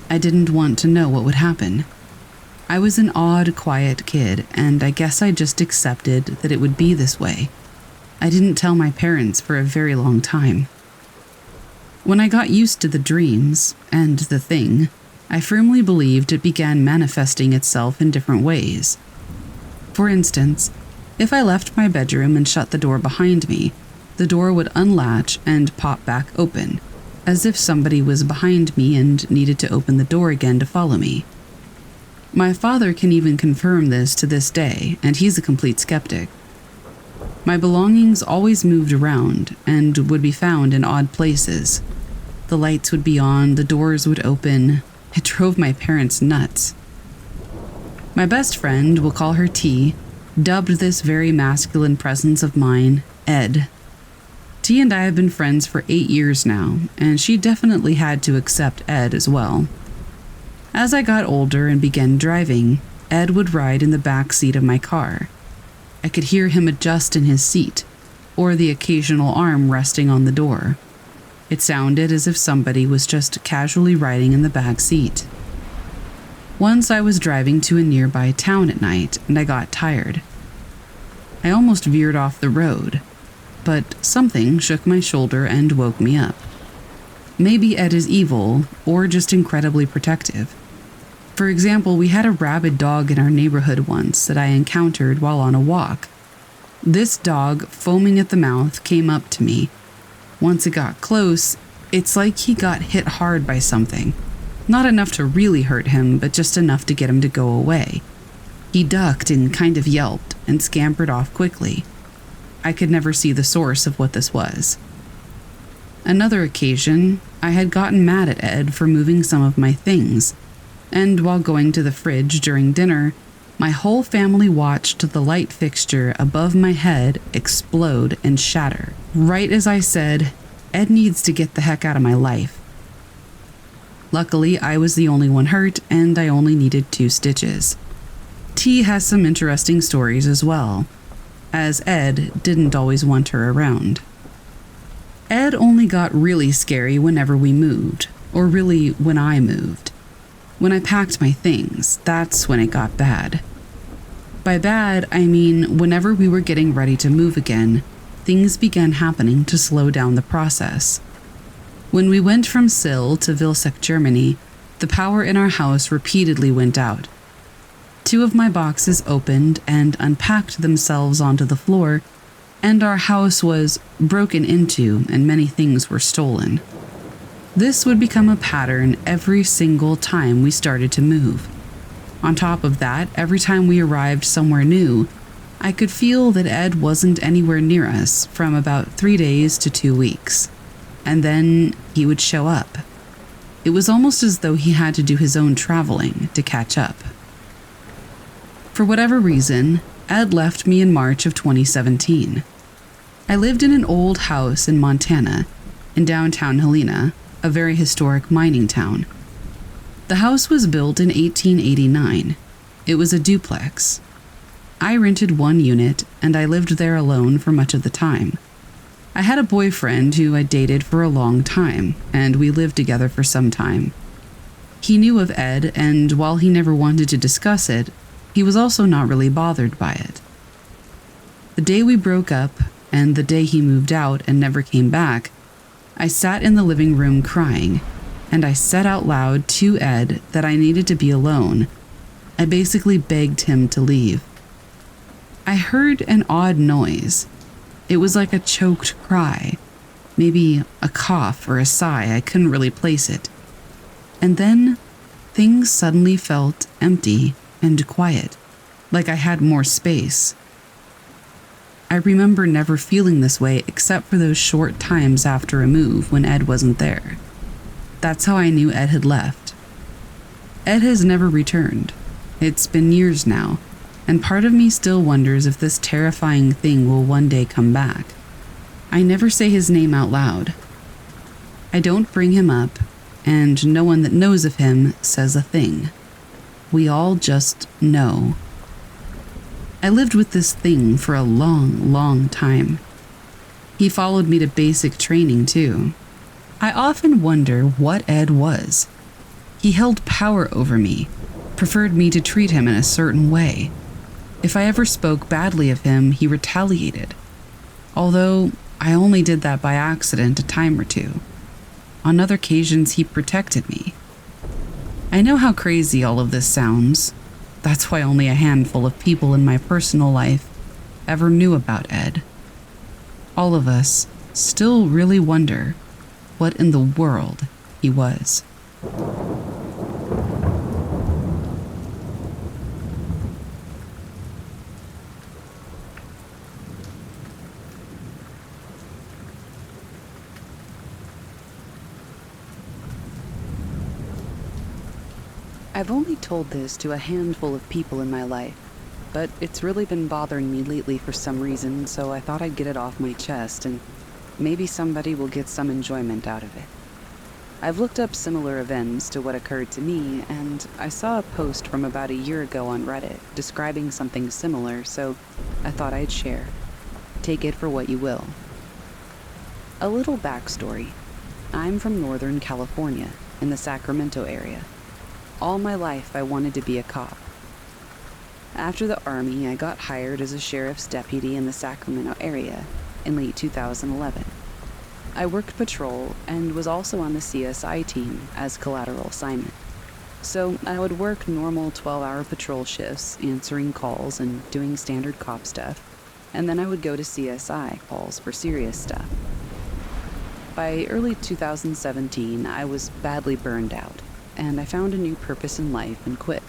I didn't want to know what would happen. I was an odd, quiet kid, and I guess I just accepted that it would be this way. I didn't tell my parents for a very long time. When I got used to the dreams and the thing, I firmly believed it began manifesting itself in different ways. For instance, if I left my bedroom and shut the door behind me, the door would unlatch and pop back open, as if somebody was behind me and needed to open the door again to follow me. My father can even confirm this to this day, and he's a complete skeptic. My belongings always moved around and would be found in odd places. The lights would be on, the doors would open. It drove my parents nuts. My best friend, we'll call her T, dubbed this very masculine presence of mine Ed. T and I have been friends for 8 years now, and she definitely had to accept Ed as well. As I got older and began driving, Ed would ride in the back seat of my car. I could hear him adjust in his seat, or the occasional arm resting on the door. It sounded as if somebody was just casually riding in the back seat. Once I was driving to a nearby town at night, and I got tired. I almost veered off the road, but something shook my shoulder and woke me up. Maybe Ed is evil, or just incredibly protective. For example, we had a rabid dog in our neighborhood once that I encountered while on a walk. This dog, foaming at the mouth, came up to me. Once it got close, it's like he got hit hard by something. Not enough to really hurt him, but just enough to get him to go away. He ducked and kind of yelped and scampered off quickly. I could never see the source of what this was. Another occasion, I had gotten mad at Ed for moving some of my things, and while going to the fridge during dinner, my whole family watched the light fixture above my head explode and shatter, right as I said, Ed needs to get the heck out of my life. Luckily, I was the only one hurt, and I only needed 2 stitches. T has some interesting stories as well, as Ed didn't always want her around. Ed only got really scary whenever we moved, or really when I moved. When I packed my things, that's when it got bad. By bad, I mean whenever we were getting ready to move again, things began happening to slow down the process. When we went from Sill to Vilseck, Germany, the power in our house repeatedly went out. 2 of my boxes opened and unpacked themselves onto the floor, and our house was broken into and many things were stolen. This would become a pattern every single time we started to move. On top of that, every time we arrived somewhere new, I could feel that Ed wasn't anywhere near us from about 3 days to 2 weeks. And then he would show up. It was almost as though he had to do his own traveling to catch up. For whatever reason, Ed left me in March of 2017. I lived in an old house in Montana, in downtown Helena, a very historic mining town. The house was built in 1889. It was a duplex. I rented one unit, and I lived there alone for much of the time. I had a boyfriend who I dated for a long time, and we lived together for some time. He knew of Ed, and while he never wanted to discuss it, he was also not really bothered by it. The day we broke up, and the day he moved out and never came back, I sat in the living room crying, and I said out loud to Ed that I needed to be alone. I basically begged him to leave. I heard an odd noise. It was like a choked cry, maybe a cough or a sigh. I couldn't really place it. And then things suddenly felt empty and quiet, like I had more space. I remember never feeling this way except for those short times after a move when Ed wasn't there. That's how I knew Ed had left. Ed has never returned. It's been years now, and part of me still wonders if this terrifying thing will one day come back. I never say his name out loud. I don't bring him up, and no one that knows of him says a thing. We all just know. I lived with this thing for a long, long time. He followed me to basic training, too. I often wonder what Ed was. He held power over me, preferred me to treat him in a certain way. If I ever spoke badly of him, he retaliated. Although I only did that by accident a time or two. On other occasions, he protected me. I know how crazy all of this sounds. That's why only a handful of people in my personal life ever knew about Ed. All of us still really wonder what in the world he was. I've only told this to a handful of people in my life, but it's really been bothering me lately for some reason, so I thought I'd get it off my chest and maybe somebody will get some enjoyment out of it. I've looked up similar events to what occurred to me, and I saw a post from about a year ago on Reddit describing something similar, so I thought I'd share. Take it for what you will. A little backstory. I'm from Northern California, in the Sacramento area. All my life, I wanted to be a cop. After the Army, I got hired as a sheriff's deputy in the Sacramento area in late 2011. I worked patrol and was also on the CSI team as collateral assignment. So I would work normal 12-hour patrol shifts, answering calls and doing standard cop stuff, and then I would go to CSI calls for serious stuff. By early 2017, I was badly burned out, and I found a new purpose in life and quit.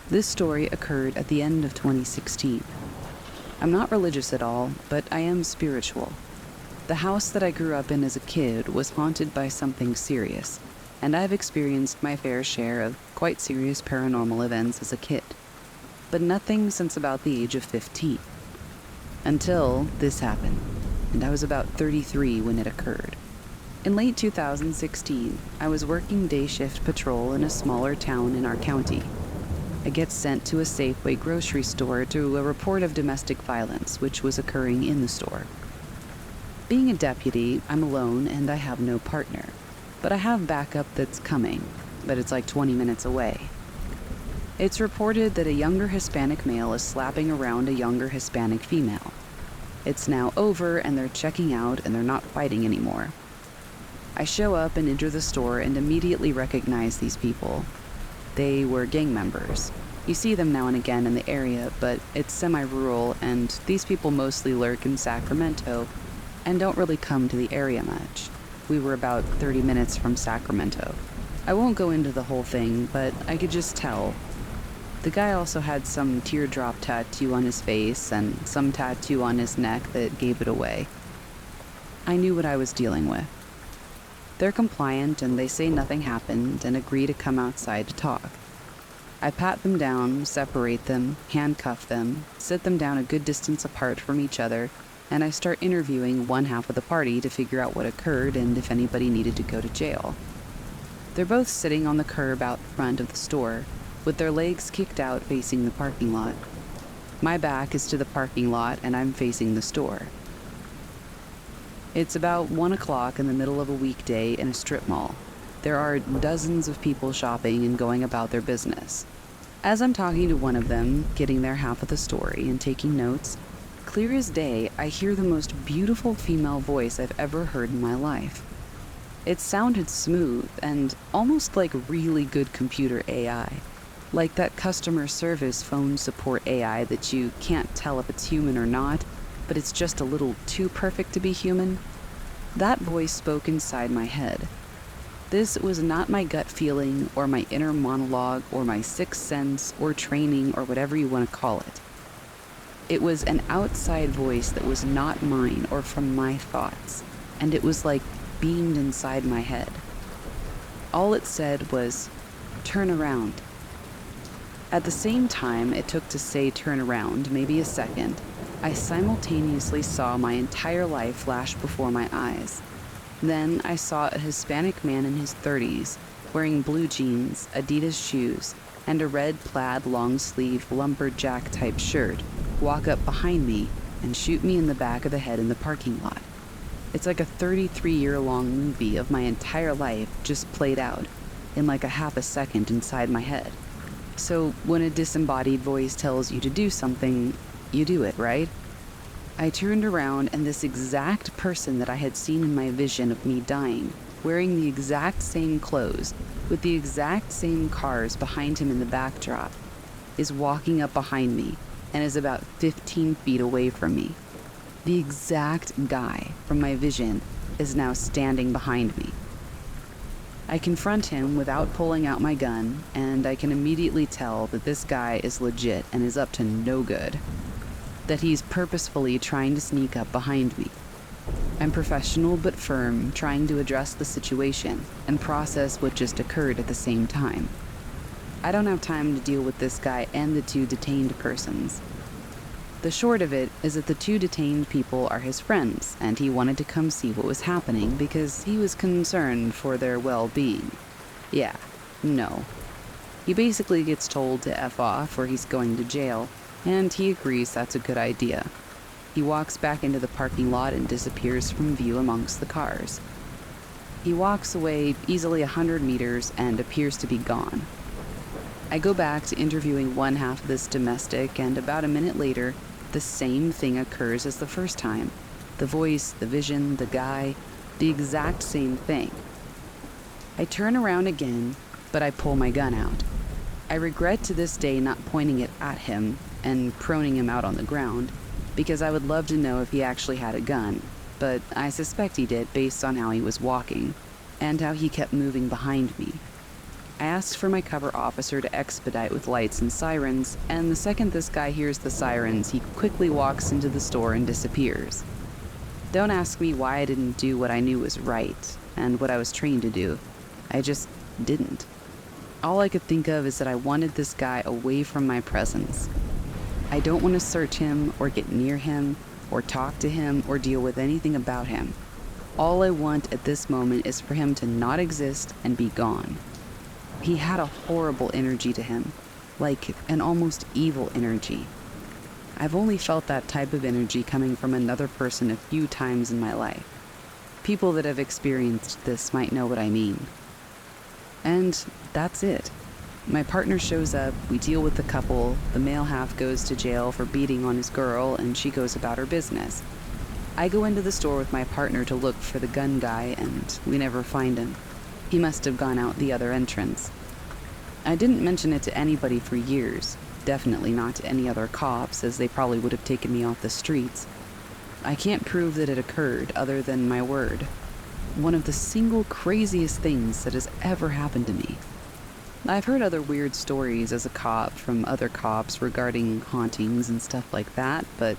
This story occurred at the end of 2016. I'm not religious at all, but I am spiritual. The house that I grew up in as a kid was haunted by something serious, and I've experienced my fair share of quite serious paranormal events as a kid, but nothing since about the age of 15. Until this happened, and I was about 33 when it occurred. In late 2016, I was working day shift patrol in a smaller town in our county. I get sent to a Safeway grocery store to a report of domestic violence which was occurring in the store. Being a deputy, I'm alone and I have no partner, but I have backup that's coming, but it's like 20 minutes away. It's reported that a younger Hispanic male is slapping around a younger Hispanic female. It's now over and they're checking out and they're not fighting anymore. I show up and enter the store and immediately recognize these people. They were gang members. You see them now and again in the area, but it's semi-rural and these people mostly lurk in Sacramento and don't really come to the area much. We were about 30 minutes from Sacramento. I won't go into the whole thing, but I could just tell. The guy also had some teardrop tattoo on his face and some tattoo on his neck that gave it away. I knew what I was dealing with. They're compliant and they say nothing happened and agree to come outside to talk. I pat them down, separate them, handcuff them, sit them down a good distance apart from each other, and I start interviewing one half of the party to figure out what occurred and if anybody needed to go to jail. They're both sitting on the curb out front of the store, with their legs kicked out facing the parking lot. My back is to the parking lot and I'm facing the store. It's about 1 o'clock in the middle of a weekday in a strip mall. There are dozens of people shopping and going about their business. As I'm talking to one of them, getting their half of the story and taking notes, clear as day, I hear the most beautiful female voice I've ever heard in my life. It sounded smooth and almost like really good computer AI, like that customer service phone support AI that you can't tell if it's human or not, but it's just a little too perfect to be human. That voice spoke inside my head. This was not my gut feeling or my inner monologue or my sixth sense or training or whatever you want to call it. It was an outside voice that was not mine or from my thoughts, and it was like beamed inside my head. All it said was, "Turn around." At the same time it took to say turn around, maybe a second, I simultaneously saw my entire life flash before my eyes. Then I saw a Hispanic man in his 30s, wearing blue jeans, Adidas shoes, and a red plaid long-sleeve lumberjack-type shirt, walk up behind me and shoot me in the back of the head in the parking lot. It's like a 33-year-long movie of my entire life just played out in like a half a second inside my head. So when a disembodied voice tells you to do something, you do it, right? I turned around and this exact person that I had seen in my vision of me dying, wearing the exact same clothes, with the exact same cars behind him in the backdrop, is walking up behind me and is about 15 feet away from me. The exact guy from my vision is now standing behind me. I confront him without pulling out my gun, and I can immediately tell that this guy is legit and is up to no good. That he's purposefully trying to sneak up behind me. I'm professional but firm, trying to address the situation and process what just occurred at the same time. I don't have time to deal with this guy and the two detained persons. The short of it is that the two detained people are his friends, and he wanted to come see what was happening because he was concerned for their well-being. Yeah, no. He basically gets told to F off or he's going to jail, and he agrees that's a good idea. He walks back into the parking lot and disappears from view amongst the cars. He walks away easily 100 meters and appears to be gone. I go back to interviewing one half of this domestic, and about a minute later, the same thing occurs as the first time. The voice, the vision, the guy, the exact same thing. I turn around again, but I pull my gun out. I regret to this day not pointing it at him and proning him out on the ground, because I would love to know if he actually had a gun, but I suspect he did based on how he was walking, and how he kept moving behind me. I asked for my cover officer to expedite with lights and sirens, and the second this guy hears the sirens, he quickly walks into the store and disappears. Don't ask me why I didn't do what I knew was right, and what I was trained to do. I just didn't. All I could think of is that I wanted this guy away from my presence. I don't want to search him, or get near him, or talk to him, or deal with anything about him. All I want at this moment is for him to not exist and be gone. He had a horrible energy to him, like an almost evil energy. I've only felt that type of energy coming from another person a few times in my life. People that have experienced this might know what I mean. And that's it. My partner shows up, we deal with the couple, the male half goes to jail for beating on his girl, and she goes about her business. I go into the store with my partner to look for the gun guy, and we never find him. He must have gone out the other entrance. I didn't mention it to anybody for years, definitely not to any other cops, as they probably would have taken me off the streets. I can't prove that it occurred other than my word. One of the single craziest things that has ever happened to me. I've heard other weird stories as a cop from other cops regarding hauntings and stuff like that, but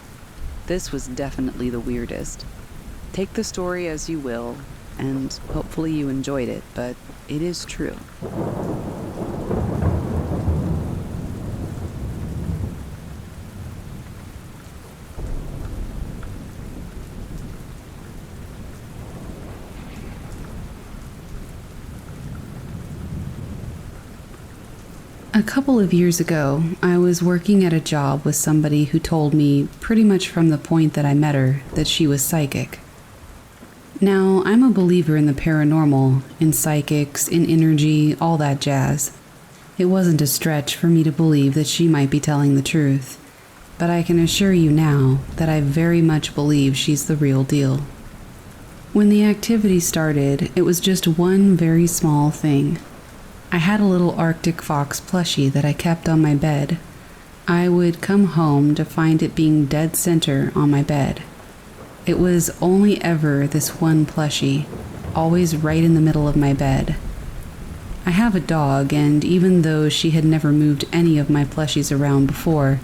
this was definitely the weirdest. Take the story as you will, and hopefully you enjoyed it, but it is true. A couple of years ago, I was working at a job with somebody who told me, pretty much from the point that I met her, that she was psychic. Now, I'm a believer in the paranormal, in psychics, in energy, all that jazz. It wasn't a stretch for me to believe that she might be telling the truth, but I can assure you now that I very much believe she's the real deal. When the activity started, it was just one very small thing. I had a little Arctic fox plushie that I kept on my bed. I would come home to find it being dead center on my bed. It was only ever this one plushie, always right in the middle of my bed. I have a dog, and even though she had never moved any of my plushies around before,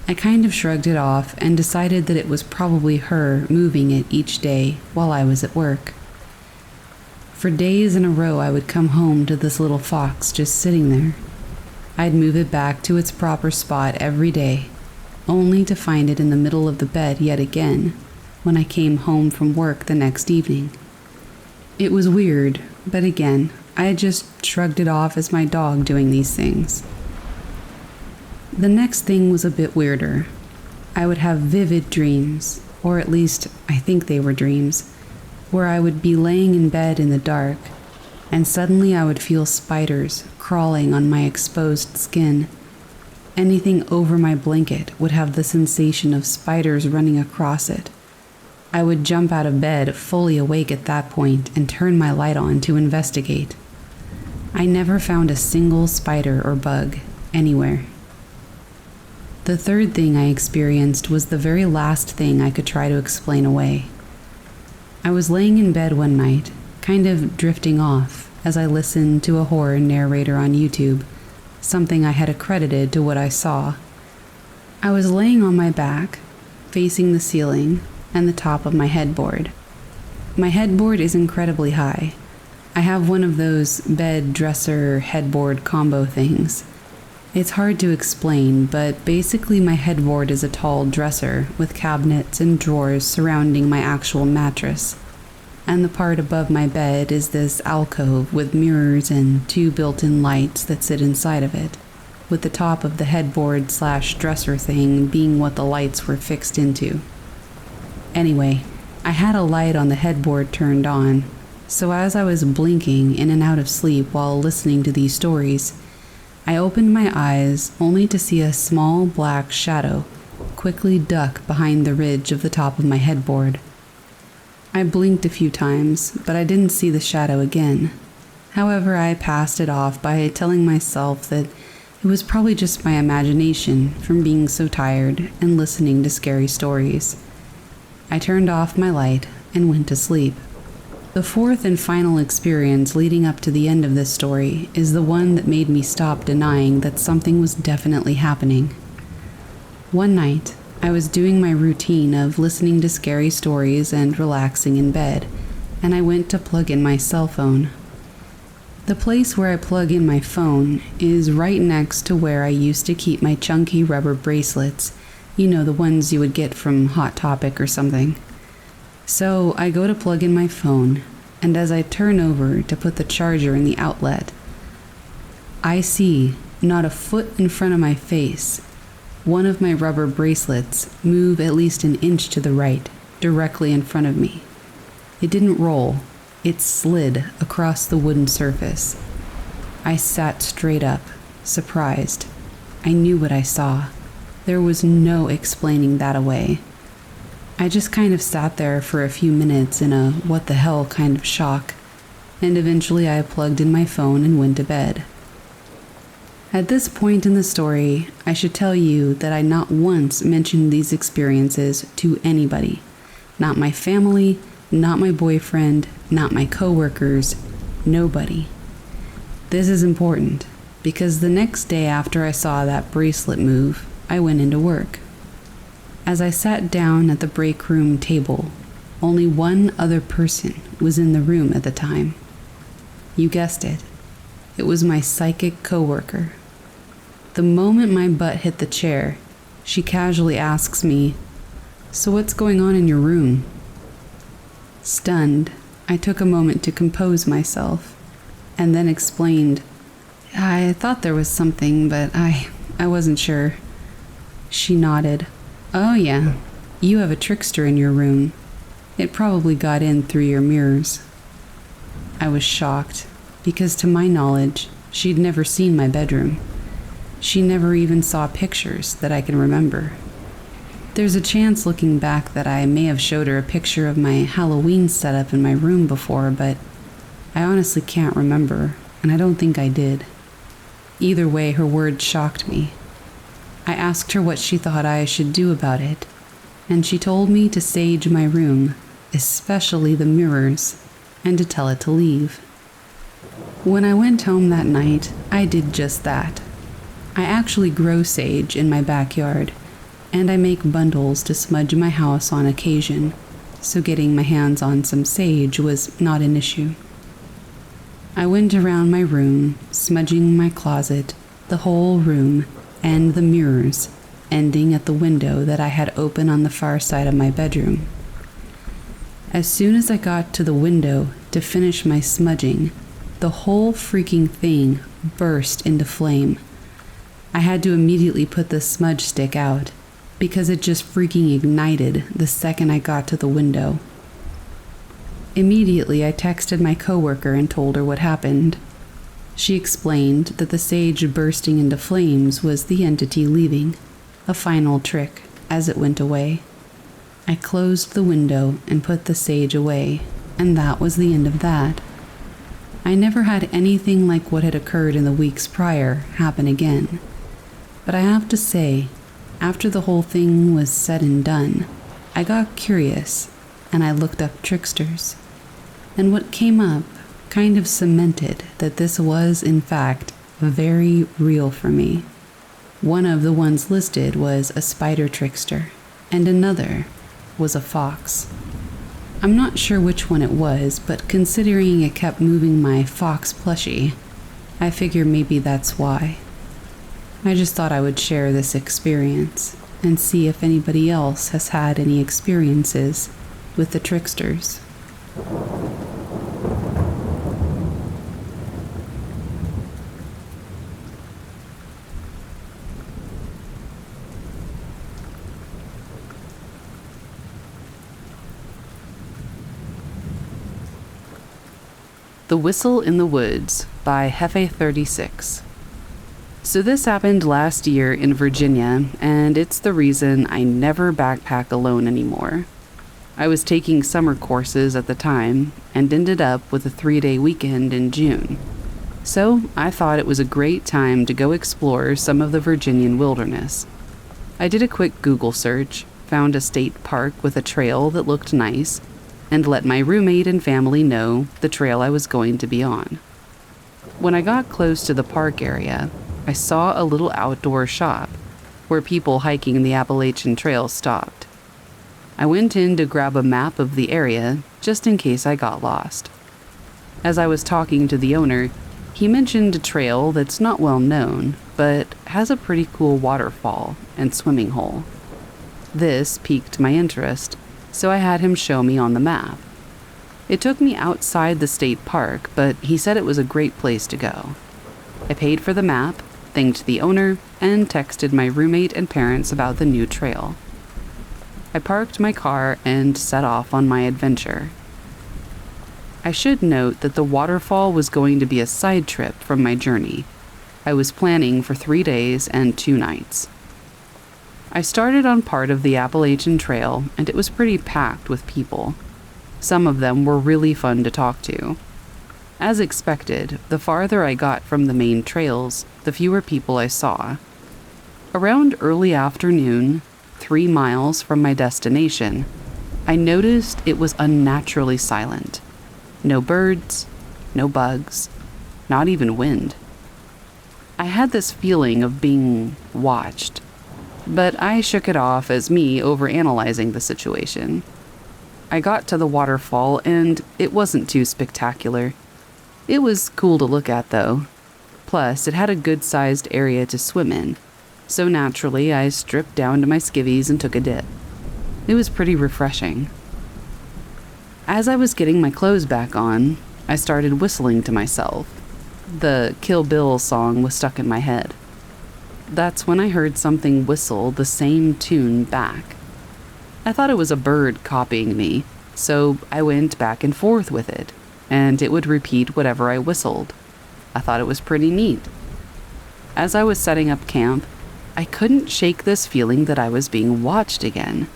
I kind of shrugged it off and decided that it was probably her moving it each day while I was at work. For days in a row, I would come home to this little fox just sitting there. I'd move it back to its proper spot every day, only to find it in the middle of the bed yet again when I came home from work the next evening. It was weird, but again, I had just shrugged it off as my dog doing these things. The next thing was a bit weirder. I would have vivid dreams, or at least I think they were dreams, where I would be laying in bed in the dark, and suddenly I would feel spiders crawling on my exposed skin. Anything over my blanket would have the sensation of spiders running across it. I would jump out of bed fully awake at that point and turn my light on to investigate. I never found a single spider or bug anywhere. The third thing I experienced was the very last thing I could try to explain away. I was laying in bed one night, kind of drifting off as I listened to a horror narrator on YouTube, something I had accredited to what I saw. I was laying on my back, facing the ceiling and the top of my headboard. My headboard is incredibly high. I have one of those bed, dresser, headboard combo things. It's hard to explain, but basically my headboard is a tall dresser with cabinets and drawers surrounding my actual mattress. And the part above my bed is this alcove with mirrors and 2 built-in lights that sit inside of it, with the top of the headboard/dresser thing being what the lights were fixed into. Anyway, I had a light on the headboard turned on, so as I was blinking in and out of sleep while listening to these stories, I opened my eyes only to see a small black shadow quickly duck behind the ridge of the top of my headboard. I blinked a few times, but I didn't see the shadow again. However, I passed it off by telling myself that it was probably just my imagination from being so tired and listening to scary stories. I turned off my light and went to sleep. The fourth and final experience leading up to the end of this story is the one that made me stop denying that something was definitely happening. One night, I was doing my routine of listening to scary stories and relaxing in bed, and I went to plug in my cell phone. The place where I plug in my phone is right next to where I used to keep my chunky rubber bracelets, you know, the ones you would get from Hot Topic or something. So I go to plug in my phone, and as I turn over to put the charger in the outlet, I see, not a foot in front of my face, one of my rubber bracelets move at least an inch to the right, directly in front of me. It didn't roll, it slid across the wooden surface. I sat straight up, surprised. I knew what I saw. There was no explaining that away. I just kind of sat there for a few minutes in a what the hell kind of shock, and eventually I plugged in my phone and went to bed. At this point in the story, I should tell you that I not once mentioned these experiences to anybody. Not my family, not my boyfriend, not my coworkers, nobody. This is important, because the next day after I saw that bracelet move, I went into work. As I sat down at the break room table, only one other person was in the room at the time. You guessed it. It was my psychic coworker. The moment my butt hit the chair, she casually asks me, "So what's going on in your room?" Stunned, I took a moment to compose myself, and then explained, "I thought there was something, but I wasn't sure." She nodded. "Oh yeah, you have a trickster in your room. It probably got in through your mirrors." I was shocked, because to my knowledge, she'd never seen my bedroom. She never even saw pictures that I can remember. There's a chance looking back that I may have showed her a picture of my Halloween setup in my room before, but I honestly can't remember, and I don't think I did. Either way, her words shocked me. I asked her what she thought I should do about it, and she told me to sage my room, especially the mirrors, and to tell it to leave. When I went home that night, I did just that. I actually grow sage in my backyard, and I make bundles to smudge my house on occasion, so getting my hands on some sage was not an issue. I went around my room, smudging my closet, the whole room, and the mirrors, ending at the window that I had open on the far side of my bedroom. As soon as I got to the window to finish my smudging, the whole freaking thing burst into flame. I had to immediately put the smudge stick out, because it just freaking ignited the second I got to the window. Immediately, I texted my coworker and told her what happened. She explained that the sage bursting into flames was the entity leaving, a final trick, as it went away. I closed the window and put the sage away, and that was the end of that. I never had anything like what had occurred in the weeks prior happen again. But I have to say, after the whole thing was said and done, I got curious, and I looked up tricksters. And what came up kind of cemented that this was, in fact, very real for me. One of the ones listed was a spider trickster, and another was a fox. I'm not sure which one it was, but considering it kept moving my fox plushie, I figure maybe that's why. I just thought I would share this experience and see if anybody else has had any experiences with the tricksters. The Whistle in the Woods by Hefe36. So this happened last year in Virginia, and it's the reason I never backpack alone anymore. I was taking summer courses at the time and ended up with a 3-day weekend in June. So I thought it was a great time to go explore some of the Virginian wilderness. I did a quick Google search, found a state park with a trail that looked nice, and let my roommate and family know the trail I was going to be on. When I got close to the park area, I saw a little outdoor shop where people hiking the Appalachian Trail stopped. I went in to grab a map of the area just in case I got lost. As I was talking to the owner, he mentioned a trail that's not well known, but has a pretty cool waterfall and swimming hole. This piqued my interest, so I had him show me on the map. It took me outside the state park, but he said it was a great place to go. I paid for the map, thanked the owner, and texted my roommate and parents about the new trail. I parked my car and set off on my adventure. I should note that the waterfall was going to be a side trip from my journey. I was planning for 3 days and 2 nights. I started on part of the Appalachian Trail, and it was pretty packed with people. Some of them were really fun to talk to. As expected, the farther I got from the main trails, the fewer people I saw. Around early afternoon, 3 miles from my destination, I noticed it was unnaturally silent. No birds, no bugs, not even wind. I I had this feeling of being watched, but I shook it off as me overanalyzing the situation. I got to the waterfall and it wasn't too spectacular. It was cool to look at though. Plus, it had a good-sized area to swim in, so naturally I stripped down to my skivvies and took a dip. It was pretty refreshing. As I was getting my clothes back on, I started whistling to myself. The Kill Bill song was stuck in my head. That's when I heard something whistle the same tune back. I thought it was a bird copying me, so I went back and forth with it, and it would repeat whatever I whistled. I thought it was pretty neat. As I was setting up camp, I couldn't shake this feeling that I was being watched again.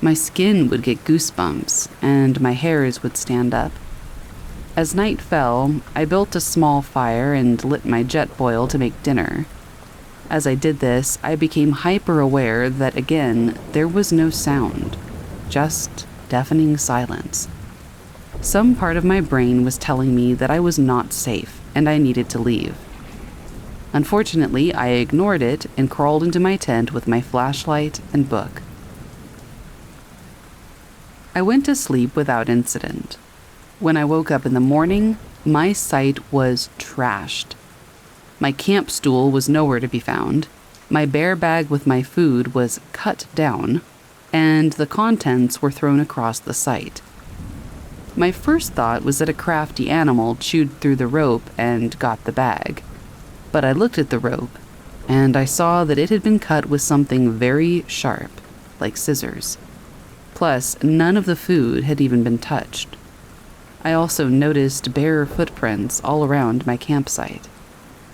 My skin would get goosebumps, and my hairs would stand up. As night fell, I built a small fire and lit my jet boil to make dinner. As I did this, I became hyper-aware that, again, there was no sound, just deafening silence. Some part of my brain was telling me that I was not safe and I needed to leave. Unfortunately, I ignored it and crawled into my tent with my flashlight and book. I went to sleep without incident. When I woke up in the morning, my sight was trashed. My camp stool was nowhere to be found, my bear bag with my food was cut down, and the contents were thrown across the site. My first thought was that a crafty animal chewed through the rope and got the bag. But I looked at the rope, and I saw that it had been cut with something very sharp, like scissors. Plus, none of the food had even been touched. I also noticed bear footprints all around my campsite.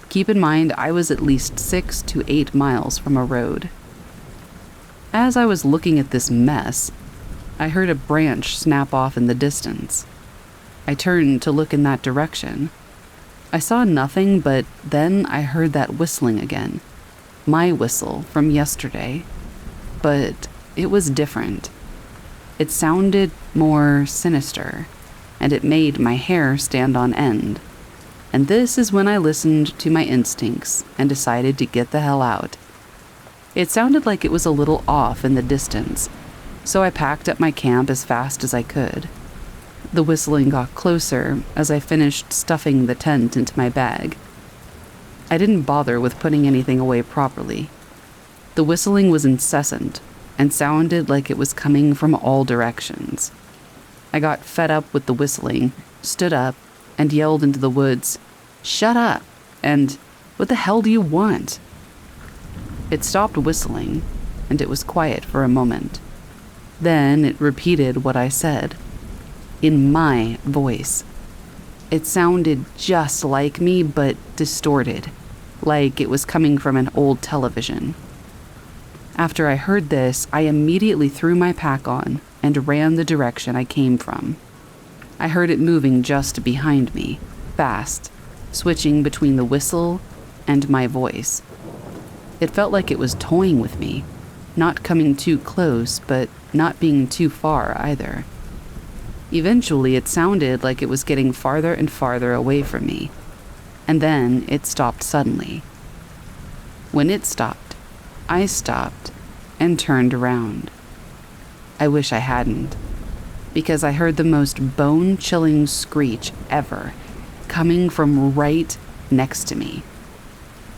Keep in mind, I was at least 6 to 8 miles from a road. As I was looking at this mess, I heard a branch snap off in the distance. I turned to look in that direction. I saw nothing, but then I heard that whistling again. My whistle from yesterday. But it was different. It sounded more sinister, and it made my hair stand on end. And this is when I listened to my instincts and decided to get the hell out. It sounded like it was a little off in the distance, so I packed up my camp as fast as I could. The whistling got closer as I finished stuffing the tent into my bag. I didn't bother with putting anything away properly. The whistling was incessant and sounded like it was coming from all directions. I got fed up with the whistling, stood up, and yelled into the woods, "Shut up!" and "What the hell do you want?" It stopped whistling, and it was quiet for a moment. Then it repeated what I said, in my voice. It sounded just like me, but distorted, like it was coming from an old television. After I heard this, I immediately threw my pack on and ran the direction I came from. I heard it moving just behind me, fast, switching between the whistle and my voice. It felt like it was toying with me, not coming too close, but not being too far either. Eventually, it sounded like it was getting farther and farther away from me, and then it stopped suddenly. When it stopped, I stopped and turned around. I wish I hadn't, because I heard the most bone-chilling screech ever coming from right next to me.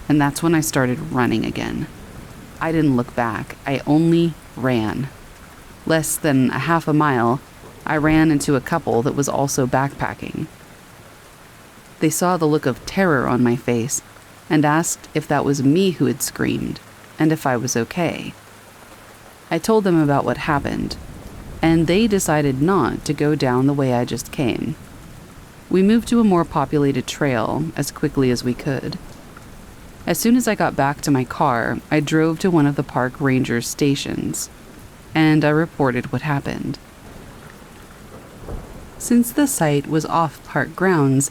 And that's when I started running again. I didn't look back, I only ran. Less than a half a mile, I ran into a couple that was also backpacking. They saw the look of terror on my face and asked if that was me who had screamed and if I was okay. I told them about what happened, and they decided not to go down the way I just came. We moved to a more populated trail as quickly as we could. As soon as I got back to my car, I drove to one of the park ranger's stations, and I reported what happened. Since the site was off park grounds,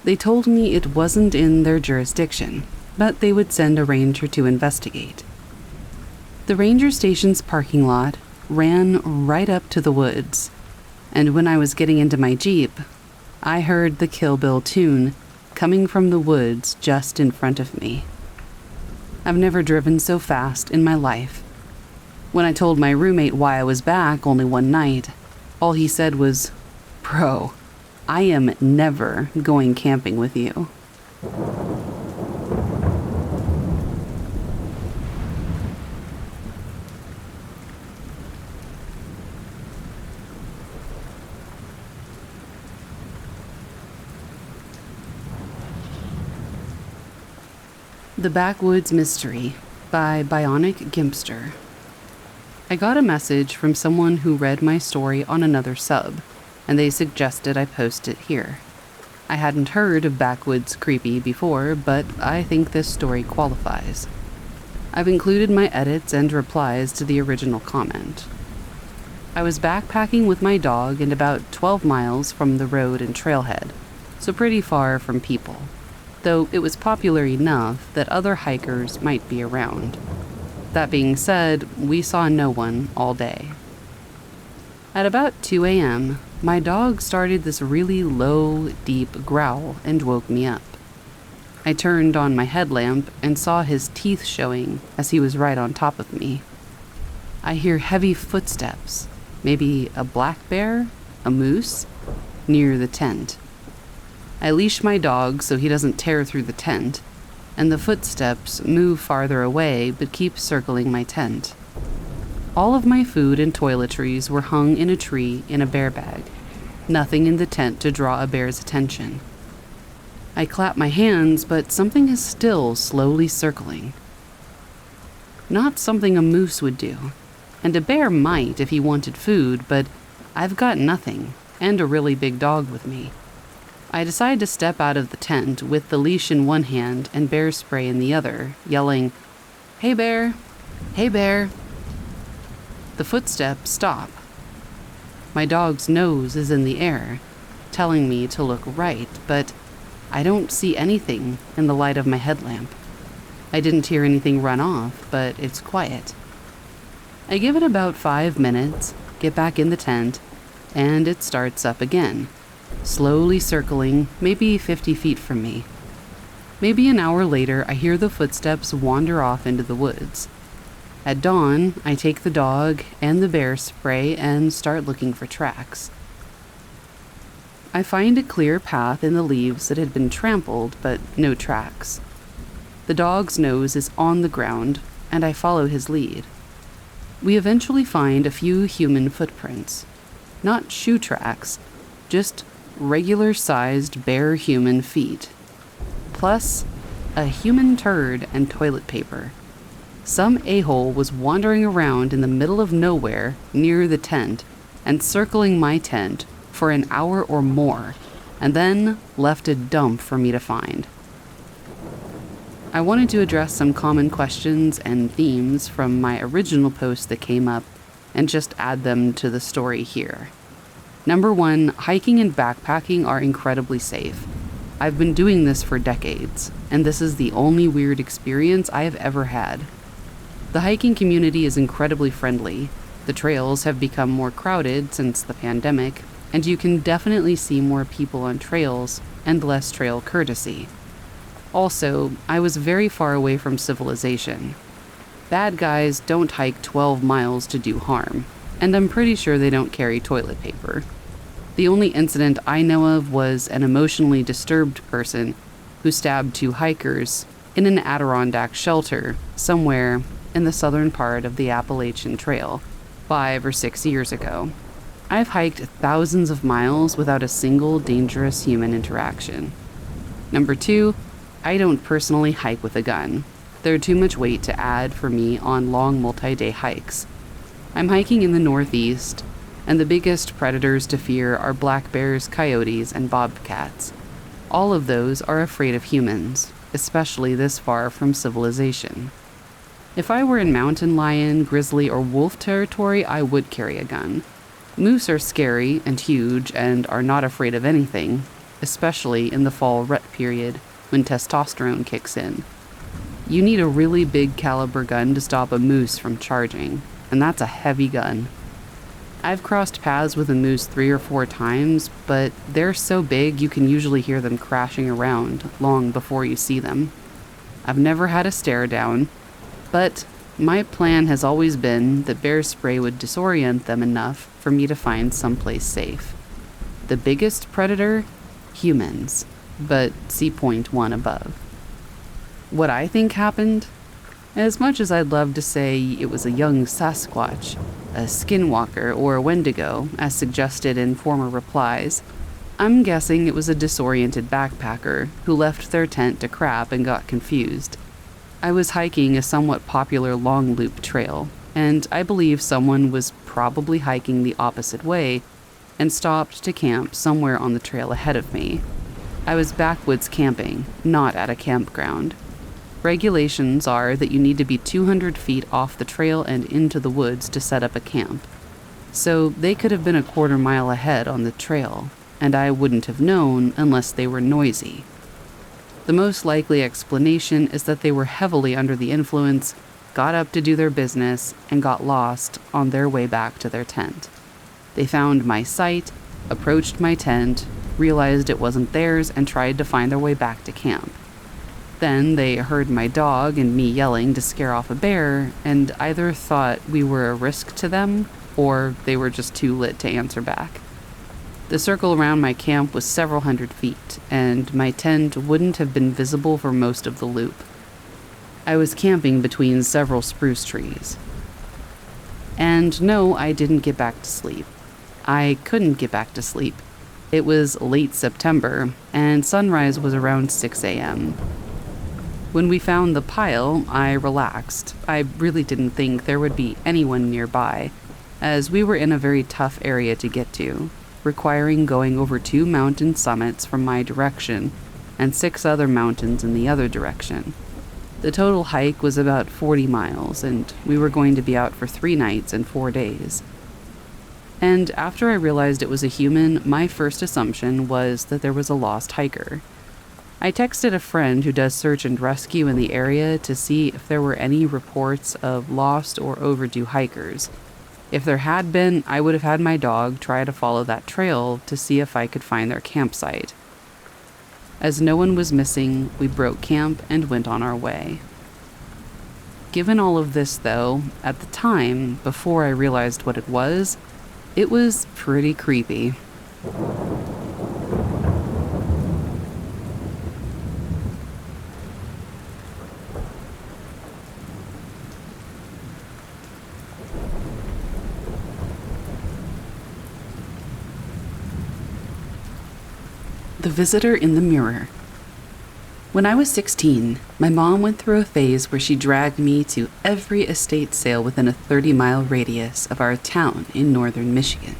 they told me it wasn't in their jurisdiction, but they would send a ranger to investigate. The ranger station's parking lot ran right up to the woods, and when I was getting into my Jeep, I heard the Kill Bill tune coming from the woods just in front of me. I've never driven so fast in my life. When I told my roommate why I was back only one night, all he said was, "Bro, I am never going camping with you." The Backwoods Mystery by Bionic Gimpster. I got a message from someone who read my story on another sub, and they suggested I post it here. I hadn't heard of Backwoods Creepy before, but I think this story qualifies. I've included my edits and replies to the original comment. I was backpacking with my dog and about 12 miles from the road and trailhead, so pretty far from people, though it was popular enough that other hikers might be around. That being said, we saw no one all day. At about 2 a.m., my dog started this really low, deep growl and woke me up. I turned on my headlamp and saw his teeth showing as he was right on top of me. I hear heavy footsteps, maybe a black bear, a moose, near the tent. I leash my dog so he doesn't tear through the tent, and the footsteps move farther away but keep circling my tent. All of my food and toiletries were hung in a tree in a bear bag, nothing in the tent to draw a bear's attention. I clap my hands, but something is still slowly circling. Not something a moose would do, and a bear might if he wanted food, but I've got nothing, and a really big dog with me. I decide to step out of the tent with the leash in one hand and bear spray in the other, yelling, "Hey bear! Hey bear!" The footsteps stop. My dog's nose is in the air, telling me to look right, but I don't see anything in the light of my headlamp. I didn't hear anything run off, but it's quiet. I give it about 5 minutes, get back in the tent, and it starts up again, slowly circling, maybe 50 feet from me. Maybe an hour later, I hear the footsteps wander off into the woods. At dawn, I take the dog and the bear spray and start looking for tracks. I find a clear path in the leaves that had been trampled, but no tracks. The dog's nose is on the ground, and I follow his lead. We eventually find a few human footprints. Not shoe tracks, just regular-sized bare human feet. Plus, a human turd and toilet paper. Some a-hole was wandering around in the middle of nowhere near the tent and circling my tent for an hour or more, and then left a dump for me to find. I wanted to address some common questions and themes from my original post that came up and just add them to the story here. Number 1, hiking and backpacking are incredibly safe. I've been doing this for decades, and this is the only weird experience I have ever had. The hiking community is incredibly friendly. The trails have become more crowded since the pandemic, and you can definitely see more people on trails and less trail courtesy. Also, I was very far away from civilization. Bad guys don't hike 12 miles to do harm, and I'm pretty sure they don't carry toilet paper. The only incident I know of was an emotionally disturbed person who stabbed 2 hikers in an Adirondack shelter somewhere in the southern part of the Appalachian Trail 5 or 6 years ago. I've hiked thousands of miles without a single dangerous human interaction. Number 2, I don't personally hike with a gun. They're too much weight to add for me on long multi-day hikes. I'm hiking in the Northeast, and the biggest predators to fear are black bears, coyotes, and bobcats. All of those are afraid of humans, especially this far from civilization. If I were in mountain lion, grizzly, or wolf territory, I would carry a gun. Moose are scary and huge and are not afraid of anything, especially in the fall rut period when testosterone kicks in. You need a really big caliber gun to stop a moose from charging, and that's a heavy gun. I've crossed paths with a moose 3 or 4 times, but they're so big you can usually hear them crashing around long before you see them. I've never had a stare down, but my plan has always been that bear spray would disorient them enough for me to find someplace safe. The biggest predator? Humans, but see point 1 above. What I think happened? As much as I'd love to say it was a young Sasquatch, a skinwalker, or a Wendigo, as suggested in former replies, I'm guessing it was a disoriented backpacker who left their tent to crap and got confused. I was hiking a somewhat popular long loop trail, and I believe someone was probably hiking the opposite way and stopped to camp somewhere on the trail ahead of me. I was backwoods camping, not at a campground. Regulations are that you need to be 200 feet off the trail and into the woods to set up a camp. So they could have been a quarter mile ahead on the trail, and I wouldn't have known unless they were noisy. The most likely explanation is that they were heavily under the influence, got up to do their business, and got lost on their way back to their tent. They found my site, approached my tent, realized it wasn't theirs, and tried to find their way back to camp. Then they heard my dog and me yelling to scare off a bear, and either thought we were a risk to them, or they were just too lit to answer back. The circle around my camp was several hundred feet, and my tent wouldn't have been visible for most of the loop. I was camping between several spruce trees. And no, I didn't get back to sleep. I couldn't get back to sleep. It was late September, and sunrise was around 6 a.m. When we found the pile, I relaxed. I really didn't think there would be anyone nearby, as we were in a very tough area to get to, requiring going over 2 mountain summits from my direction and 6 other mountains in the other direction. The total hike was about 40 miles, and we were going to be out for 3 nights and 4 days. And after I realized it was a human, my first assumption was that there was a lost hiker. I texted a friend who does search and rescue in the area to see if there were any reports of lost or overdue hikers. If there had been, I would have had my dog try to follow that trail to see if I could find their campsite. As no one was missing, we broke camp and went on our way. Given all of this, though, at the time, before I realized what it was pretty creepy. The visitor in the mirror. When I was 16, my mom went through a phase where she dragged me to every estate sale within a 30-mile radius of our town in northern Michigan.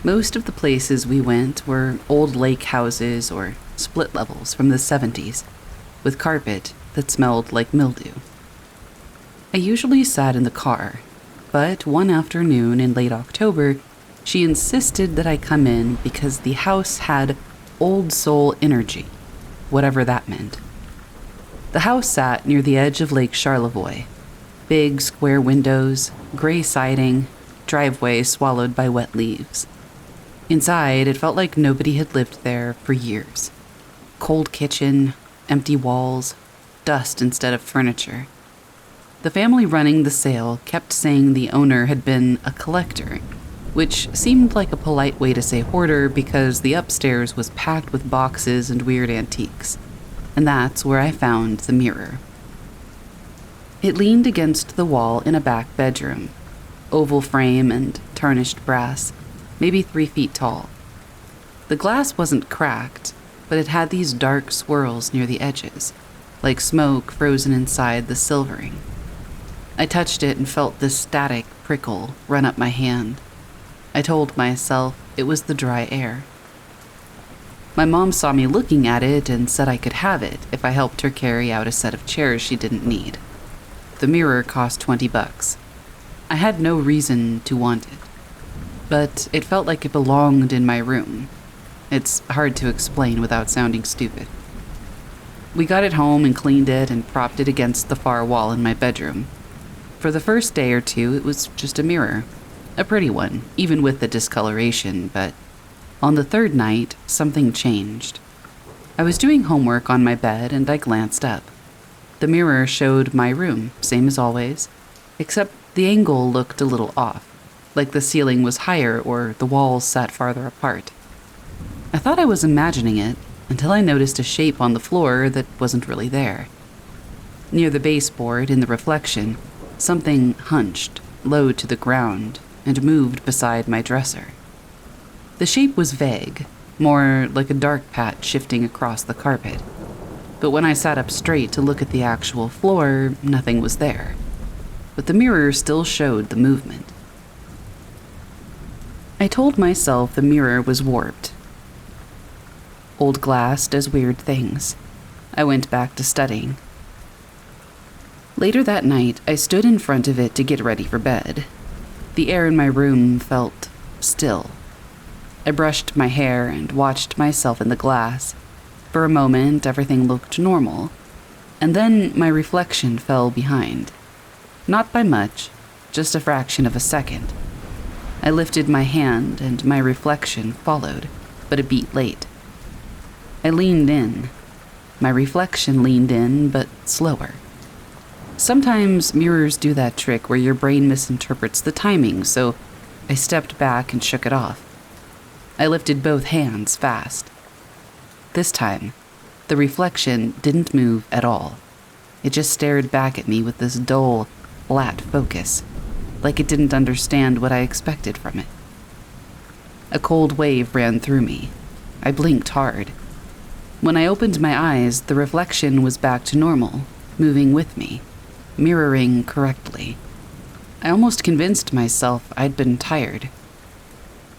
Most of the places we went were old lake houses or split levels from the 70s, with carpet that smelled like mildew. I usually sat in the car, but one afternoon in late October, she insisted that I come in because the house had old soul energy, whatever that meant. The house sat near the edge of Lake Charlevoix. Big square windows, gray siding, driveway swallowed by wet leaves. Inside, it felt like nobody had lived there for years. Cold kitchen, empty walls, dust instead of furniture. The family running the sale kept saying the owner had been a collector, which seemed like a polite way to say hoarder because the upstairs was packed with boxes and weird antiques. And that's where I found the mirror. It leaned against the wall in a back bedroom, oval frame and tarnished brass, maybe 3 feet tall. The glass wasn't cracked, but it had these dark swirls near the edges, like smoke frozen inside the silvering. I touched it and felt this static prickle run up my hand. I told myself it was the dry air. My mom saw me looking at it and said I could have it if I helped her carry out a set of chairs she didn't need. The mirror cost $20. I had no reason to want it, but it felt like it belonged in my room. It's hard to explain without sounding stupid. We got it home and cleaned it and propped it against the far wall in my bedroom. For the first day or two, it was just a mirror. A pretty one, even with the discoloration, but on the third night, something changed. I was doing homework on my bed and I glanced up. The mirror showed my room, same as always, except the angle looked a little off, like the ceiling was higher or the walls sat farther apart. I thought I was imagining it until I noticed a shape on the floor that wasn't really there. Near the baseboard, in the reflection, something hunched low to the ground and moved beside my dresser. The shape was vague, more like a dark patch shifting across the carpet. But when I sat up straight to look at the actual floor, nothing was there. But the mirror still showed the movement. I told myself the mirror was warped. Old glass does weird things. I went back to studying. Later that night, I stood in front of it to get ready for bed. The air in my room felt still. I brushed my hair and watched myself in the glass. For a moment, everything looked normal. And then my reflection fell behind. Not by much, just a fraction of a second. I lifted my hand and my reflection followed, but a beat late. I leaned in. My reflection leaned in, but slower. Sometimes mirrors do that trick where your brain misinterprets the timing, so I stepped back and shook it off. I lifted both hands fast. This time, the reflection didn't move at all. It just stared back at me with this dull, flat focus, like it didn't understand what I expected from it. A cold wave ran through me. I blinked hard. When I opened my eyes, the reflection was back to normal, moving with me, mirroring correctly. I almost convinced myself I'd been tired.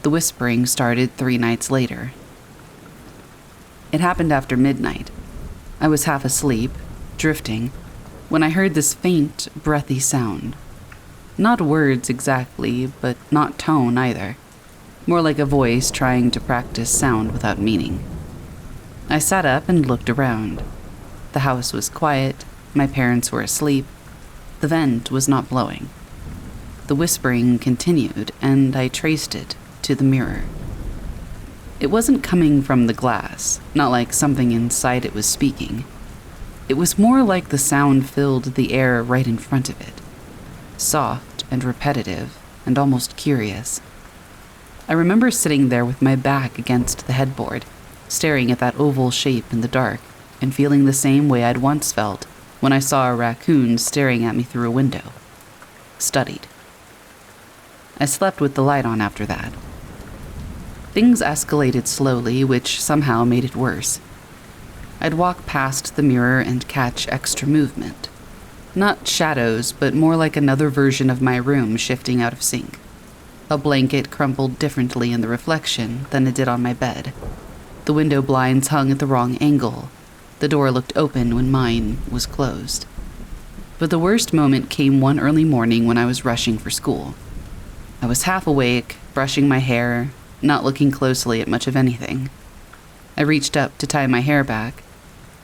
The whispering started 3 nights later. It happened after midnight. I was half asleep, drifting, when I heard this faint, breathy sound. Not words exactly, but not tone either. More like a voice trying to practice sound without meaning. I sat up and looked around. The house was quiet, my parents were asleep, the vent was not blowing. The whispering continued, and I traced it to the mirror. It wasn't coming from the glass, not like something inside it was speaking. It was more like the sound filled the air right in front of it. Soft and repetitive and almost curious. I remember sitting there with my back against the headboard, staring at that oval shape in the dark and feeling the same way I'd once felt when I saw a raccoon staring at me through a window. Studied. I slept with the light on after that. Things escalated slowly, which somehow made it worse. I'd walk past the mirror and catch extra movement. Not shadows, but more like another version of my room shifting out of sync. A blanket crumpled differently in the reflection than it did on my bed. The window blinds hung at the wrong angle. The door looked open when mine was closed. But the worst moment came one early morning when I was rushing for school. I was half awake, brushing my hair, not looking closely at much of anything. I reached up to tie my hair back.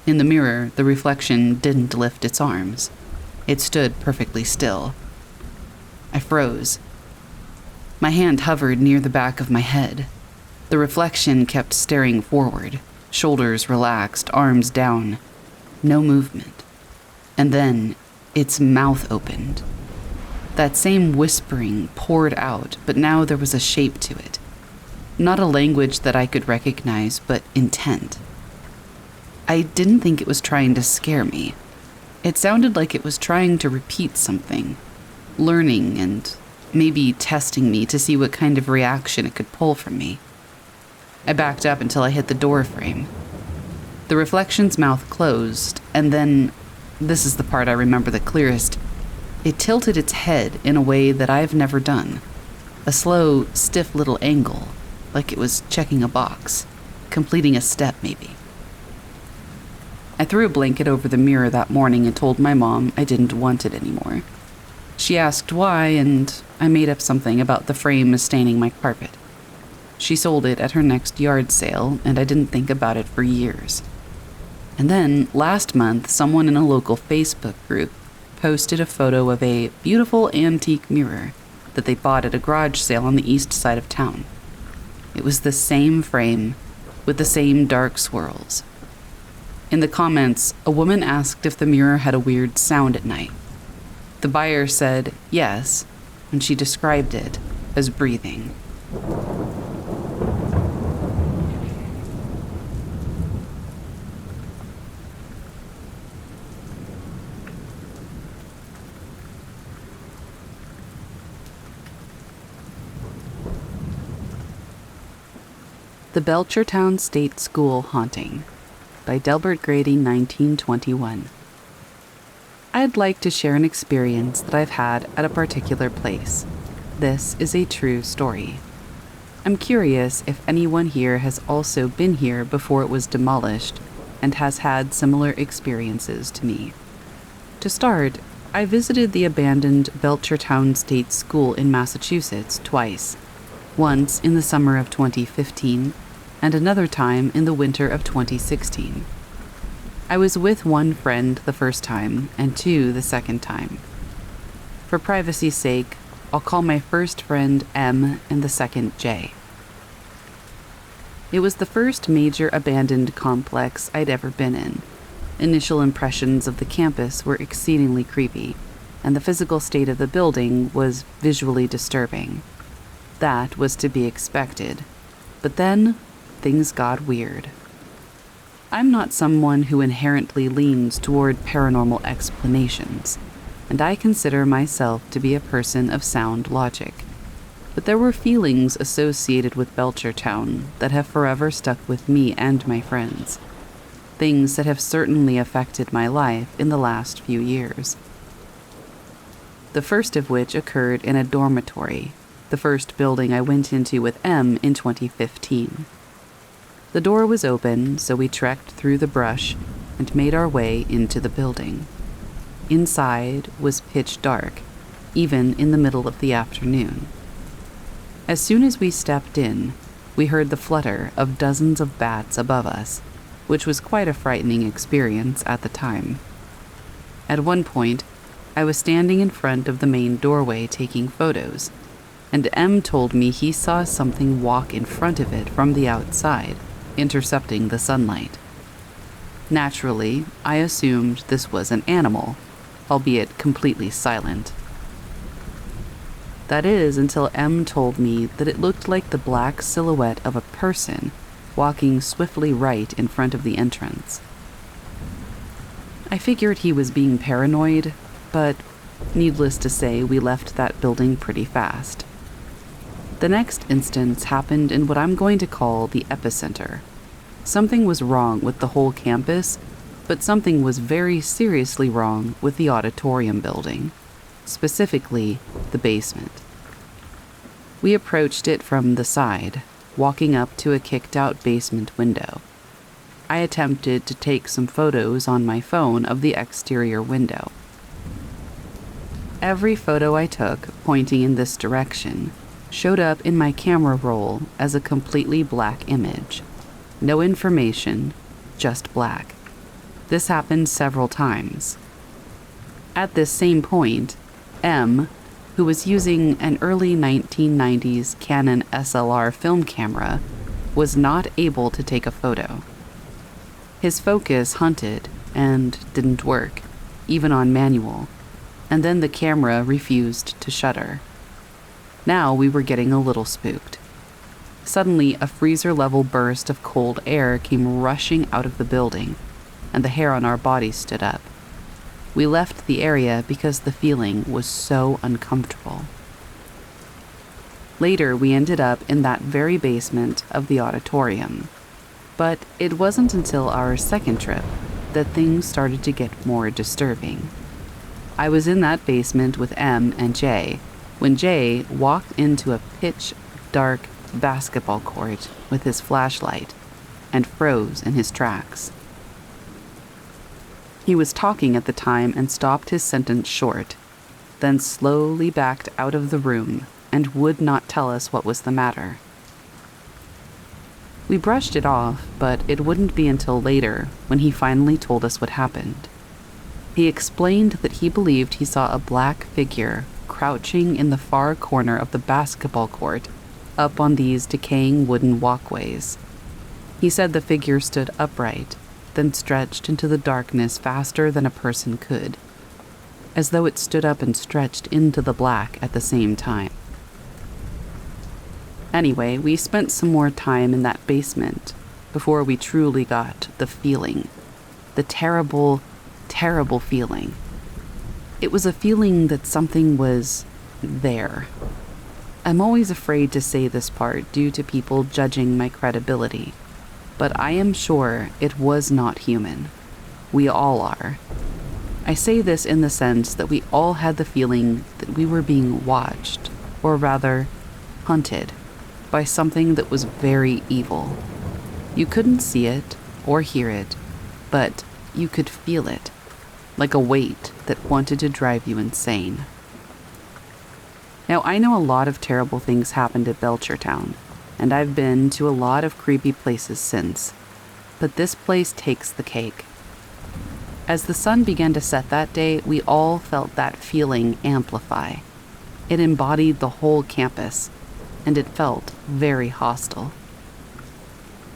In the mirror, the reflection didn't lift its arms. It stood perfectly still. I froze. My hand hovered near the back of my head. The reflection kept staring forward, shoulders relaxed, arms down. No movement. And then, its mouth opened. That same whispering poured out, but now there was a shape to it. Not a language that I could recognize, but intent. I didn't think it was trying to scare me. It sounded like it was trying to repeat something, learning and maybe testing me to see what kind of reaction it could pull from me. I backed up until I hit the door frame. The reflection's mouth closed, and then, this is the part I remember the clearest, it tilted its head in a way that I've never done. A slow, stiff little angle, like it was checking a box, completing a step maybe. I threw a blanket over the mirror that morning and told my mom I didn't want it anymore. She asked why, and I made up something about the frame staining my carpet. She sold it at her next yard sale, and I didn't think about it for years. And then, last month, someone in a local Facebook group posted a photo of a beautiful antique mirror that they bought at a garage sale on the east side of town. It was the same frame, with the same dark swirls. In the comments, a woman asked if the mirror had a weird sound at night. The buyer said yes, and she described it as breathing. The Belchertown State School Haunting by Delbert Grady, 1921. I'd like to share an experience that I've had at a particular place. This is a true story. I'm curious if anyone here has also been here before it was demolished and has had similar experiences to me. To start, I visited the abandoned Belchertown State School in Massachusetts twice. Once in the summer of 2015, and another time in the winter of 2016. I was with one friend the first time, and two the second time. For privacy's sake, I'll call my first friend M and the second J. It was the first major abandoned complex I'd ever been in. Initial impressions of the campus were exceedingly creepy, and the physical state of the building was visually disturbing. That was to be expected. But then, things got weird. I'm not someone who inherently leans toward paranormal explanations, and I consider myself to be a person of sound logic. But there were feelings associated with Belchertown that have forever stuck with me and my friends. Things that have certainly affected my life in the last few years. The first of which occurred in a dormitory, the first building I went into with M in 2015. The door was open, so we trekked through the brush and made our way into the building. Inside was pitch dark, even in the middle of the afternoon. As soon as we stepped in, we heard the flutter of dozens of bats above us, which was quite a frightening experience at the time. At one point, I was standing in front of the main doorway taking photos, and M told me he saw something walk in front of it from the outside, intercepting the sunlight. Naturally, I assumed this was an animal, albeit completely silent. That is until M told me that it looked like the black silhouette of a person walking swiftly right in front of the entrance. I figured he was being paranoid, but needless to say, we left that building pretty fast. The next instance happened in what I'm going to call the epicenter. Something was wrong with the whole campus, but something was very seriously wrong with the auditorium building, specifically the basement. We approached it from the side, walking up to a kicked-out basement window. I attempted to take some photos on my phone of the exterior window. Every photo I took, pointing in this direction, showed up in my camera roll as a completely black image. No information, just black. This happened several times. At this same point, M, who was using an early 1990s Canon SLR film camera, was not able to take a photo. His focus hunted and didn't work, even on manual, and then the camera refused to shutter. Now we were getting a little spooked. Suddenly, a freezer-level burst of cold air came rushing out of the building, and the hair on our bodies stood up. We left the area because the feeling was so uncomfortable. Later, we ended up in that very basement of the auditorium. But it wasn't until our second trip that things started to get more disturbing. I was in that basement with M and J when Jay walked into a pitch-dark basketball court with his flashlight and froze in his tracks. He was talking at the time and stopped his sentence short, then slowly backed out of the room and would not tell us what was the matter. We brushed it off, but it wouldn't be until later when he finally told us what happened. He explained that he believed he saw a black figure crouching in the far corner of the basketball court, up on these decaying wooden walkways. He said the figure stood upright, then stretched into the darkness faster than a person could, as though it stood up and stretched into the black at the same time. Anyway, we spent some more time in that basement before we truly got the feeling. The terrible, terrible feeling. It was a feeling that something was there. I'm always afraid to say this part due to people judging my credibility, but I am sure it was not human. We all are. I say this in the sense that we all had the feeling that we were being watched, or rather, hunted, by something that was very evil. You couldn't see it or hear it, but you could feel it, like a weight that wanted to drive you insane. Now, I know a lot of terrible things happened at Belchertown, and I've been to a lot of creepy places since, but this place takes the cake. As the sun began to set that day, we all felt that feeling amplify. It embodied the whole campus, and it felt very hostile.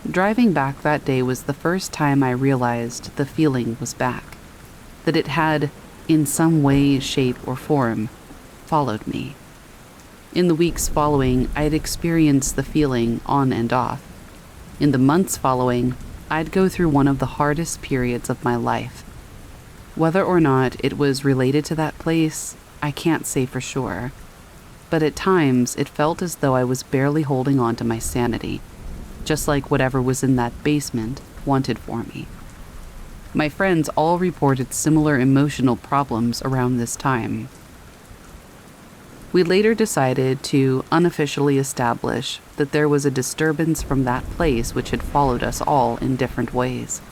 Driving back that day was the first time I realized the feeling was back, that it had, in some way, shape, or form, followed me. In the weeks following, I'd experienced the feeling on and off. In the months following, I'd go through one of the hardest periods of my life. Whether or not it was related to that place, I can't say for sure. But at times, it felt as though I was barely holding on to my sanity, just like whatever was in that basement wanted for me. My friends all reported similar emotional problems around this time. We later decided to unofficially establish that there was a disturbance from that place which had followed us all in different ways.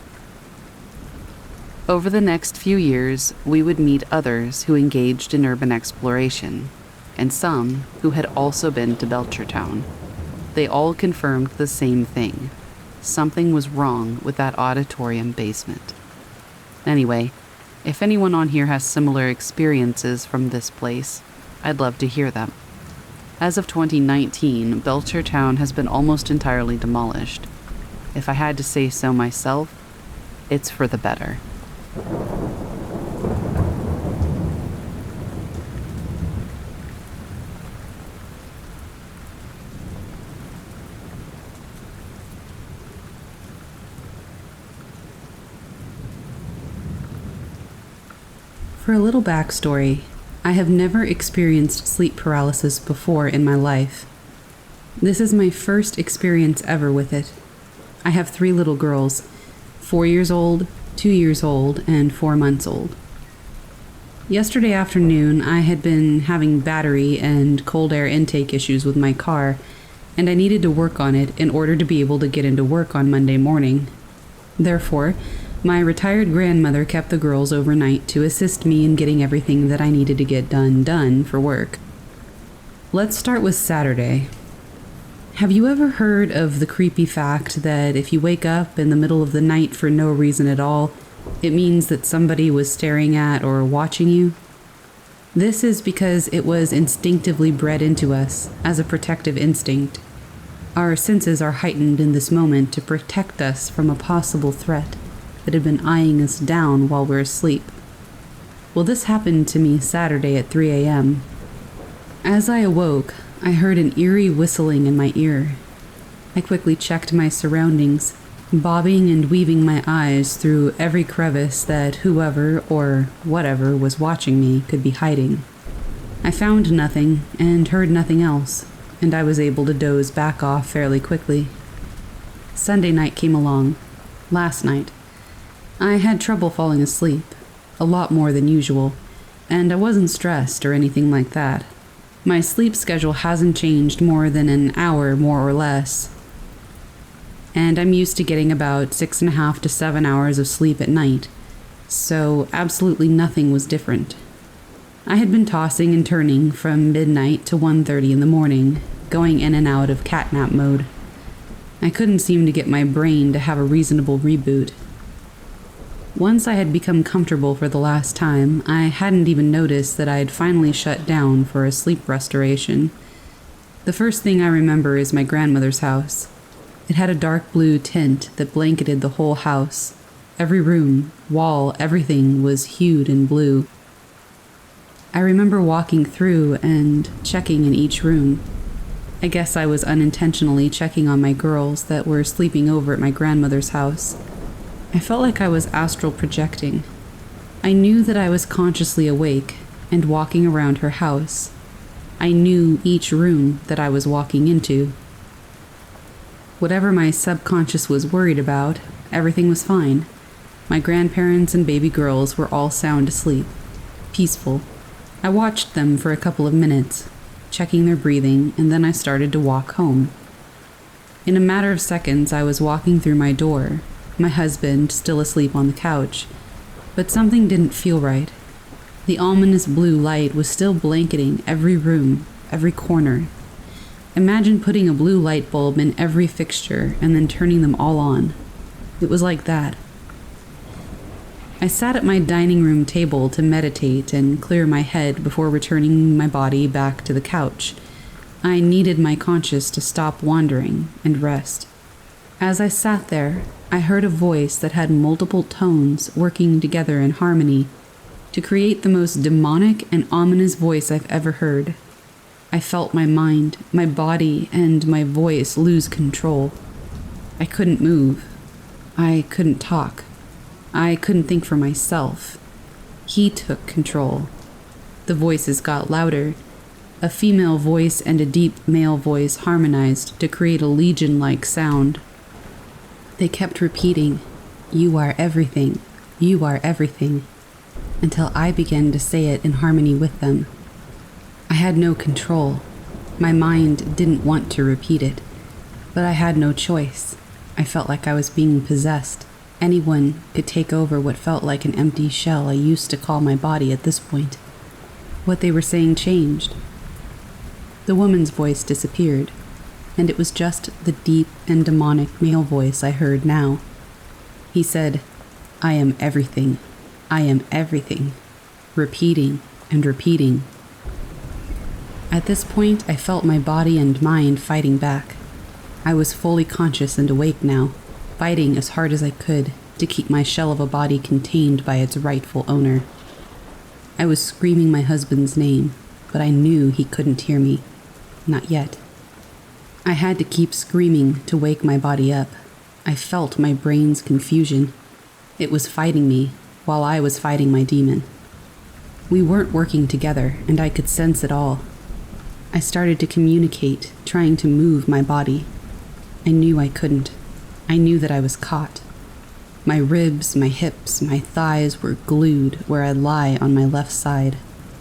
Over the next few years, we would meet others who engaged in urban exploration, and some who had also been to Belchertown. They all confirmed the same thing. Something was wrong with that auditorium basement. Anyway, if anyone on here has similar experiences from this place, I'd love to hear them. As of 2019, Belchertown has been almost entirely demolished. If I had to say so myself, it's for the better. For a little backstory, I have never experienced sleep paralysis before in my life. This is my first experience ever with it. I have 3 little girls, 4 years old, 2 years old, and 4 months old. Yesterday afternoon, I had been having battery and cold air intake issues with my car, and I needed to work on it in order to be able to get into work on Monday morning. Therefore, my retired grandmother kept the girls overnight to assist me in getting everything that I needed to get done for work. Let's start with Saturday. Have you ever heard of the creepy fact that if you wake up in the middle of the night for no reason at all, it means that somebody was staring at or watching you? This is because it was instinctively bred into us as a protective instinct. Our senses are heightened in this moment to protect us from a possible threat that had been eyeing us down while we're asleep. Well, this happened to me Saturday at 3 a.m. As I awoke, I heard an eerie whistling in my ear. I quickly checked my surroundings, bobbing and weaving my eyes through every crevice that whoever or whatever was watching me could be hiding. I found nothing and heard nothing else, and I was able to doze back off fairly quickly. Sunday night came along. Last night. I had trouble falling asleep, a lot more than usual, and I wasn't stressed or anything like that. My sleep schedule hasn't changed more than an hour, more or less, and I'm used to getting about 6.5 to 7 hours of sleep at night, so absolutely nothing was different. I had been tossing and turning from midnight to 1:30 in the morning, going in and out of catnap mode. I couldn't seem to get my brain to have a reasonable reboot. Once I had become comfortable for the last time, I hadn't even noticed that I had finally shut down for a sleep restoration. The first thing I remember is my grandmother's house. It had a dark blue tint that blanketed the whole house. Every room, wall, everything was hued in blue. I remember walking through and checking in each room. I guess I was unintentionally checking on my girls that were sleeping over at my grandmother's house. I felt like I was astral projecting. I knew that I was consciously awake and walking around her house. I knew each room that I was walking into. Whatever my subconscious was worried about, everything was fine. My grandparents and baby girls were all sound asleep, peaceful. I watched them for a couple of minutes, checking their breathing, and then I started to walk home. In a matter of seconds, I was walking through my door, my husband still asleep on the couch, but something didn't feel right. The ominous blue light was still blanketing every room, every corner. Imagine putting a blue light bulb in every fixture and then turning them all on. It was like that. I sat at my dining room table to meditate and clear my head before returning my body back to the couch. I needed my conscience to stop wandering and rest. As I sat there, I heard a voice that had multiple tones working together in harmony to create the most demonic and ominous voice I've ever heard. I felt my mind, my body, and my voice lose control. I couldn't move. I couldn't talk. I couldn't think for myself. He took control. The voices got louder. A female voice and a deep male voice harmonized to create a legion-like sound. They kept repeating, "You are everything. You are everything," until I began to say it in harmony with them. I had no control. My mind didn't want to repeat it, but I had no choice. I felt like I was being possessed. Anyone could take over what felt like an empty shell I used to call my body at this point. What they were saying changed. The woman's voice disappeared, and it was just the deep and demonic male voice I heard now. He said, "I am everything. I am everything," repeating and repeating. At this point, I felt my body and mind fighting back. I was fully conscious and awake now, fighting as hard as I could to keep my shell of a body contained by its rightful owner. I was screaming my husband's name, but I knew he couldn't hear me. Not yet. I had to keep screaming to wake my body up. I felt my brain's confusion. It was fighting me while I was fighting my demon. We weren't working together, and I could sense it all. I started to communicate, trying to move my body. I knew I couldn't. I knew that I was caught. My ribs, my hips, my thighs were glued where I lie on my left side,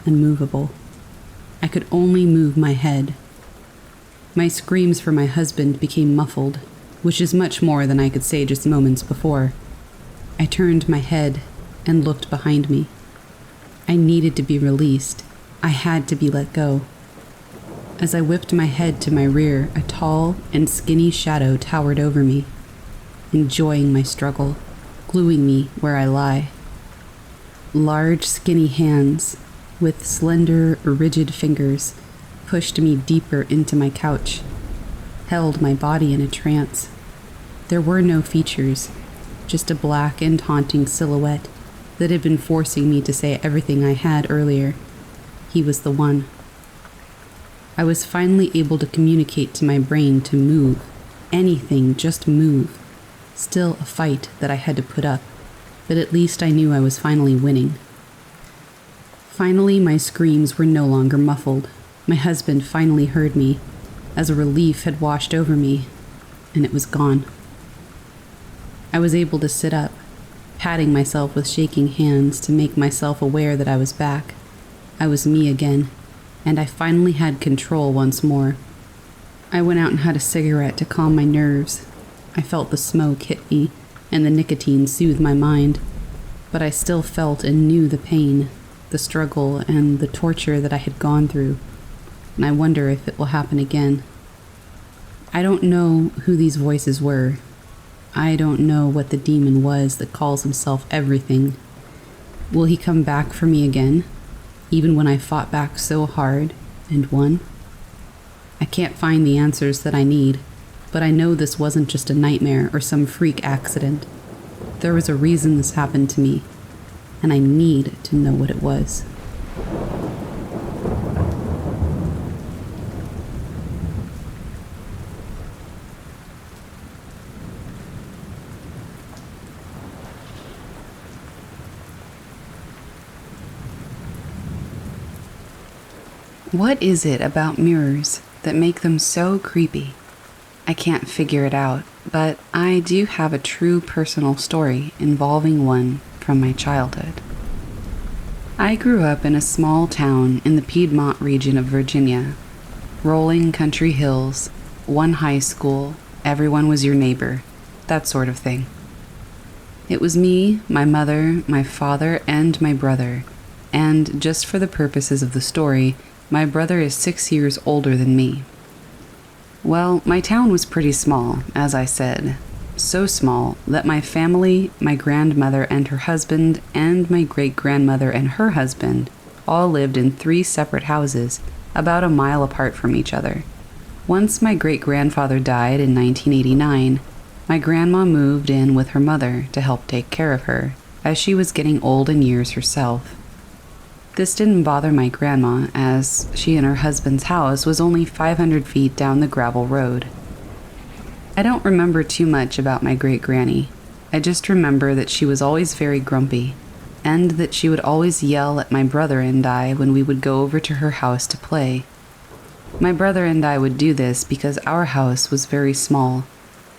unmovable. I could only move my head. My screams for my husband became muffled, which is much more than I could say just moments before. I turned my head and looked behind me. I needed to be released. I had to be let go. As I whipped my head to my rear, a tall and skinny shadow towered over me, enjoying my struggle, gluing me where I lie. Large, skinny hands, with slender, rigid fingers, pushed me deeper into my couch, held my body in a trance. There were no features, just a black and haunting silhouette that had been forcing me to say everything I had earlier. He was the one. I was finally able to communicate to my brain to move. Anything, just move. Still a fight that I had to put up, but at least I knew I was finally winning. Finally, my screams were no longer muffled. My husband finally heard me, as a relief had washed over me, and it was gone. I was able to sit up, patting myself with shaking hands to make myself aware that I was back. I was me again, and I finally had control once more. I went out and had a cigarette to calm my nerves. I felt the smoke hit me, and the nicotine soothe my mind, but I still felt and knew the pain, the struggle, and the torture that I had gone through, and I wonder if it will happen again. I don't know who these voices were. I don't know what the demon was that calls himself everything. Will he come back for me again, even when I fought back so hard and won? I can't find the answers that I need, but I know this wasn't just a nightmare or some freak accident. There was a reason this happened to me, and I need to know what it was. What is it about mirrors that make them so creepy? I can't figure it out, but I do have a true personal story involving one from my childhood. I grew up in a small town in the Piedmont region of Virginia. Rolling country hills, one high school, everyone was your neighbor, that sort of thing. It was me, my mother, my father, and my brother, and just for the purposes of the story, my brother is 6 years older than me. Well, my town was pretty small, as I said. So small that my family, my grandmother and her husband, and my great-grandmother and her husband all lived in 3 separate houses, about a mile apart from each other. Once my great-grandfather died in 1989, my grandma moved in with her mother to help take care of her, as she was getting old in years herself. This didn't bother my grandma, as she and her husband's house was only 500 feet down the gravel road. I don't remember too much about my great-granny. I just remember that she was always very grumpy, and that she would always yell at my brother and I when we would go over to her house to play. My brother and I would do this because our house was very small,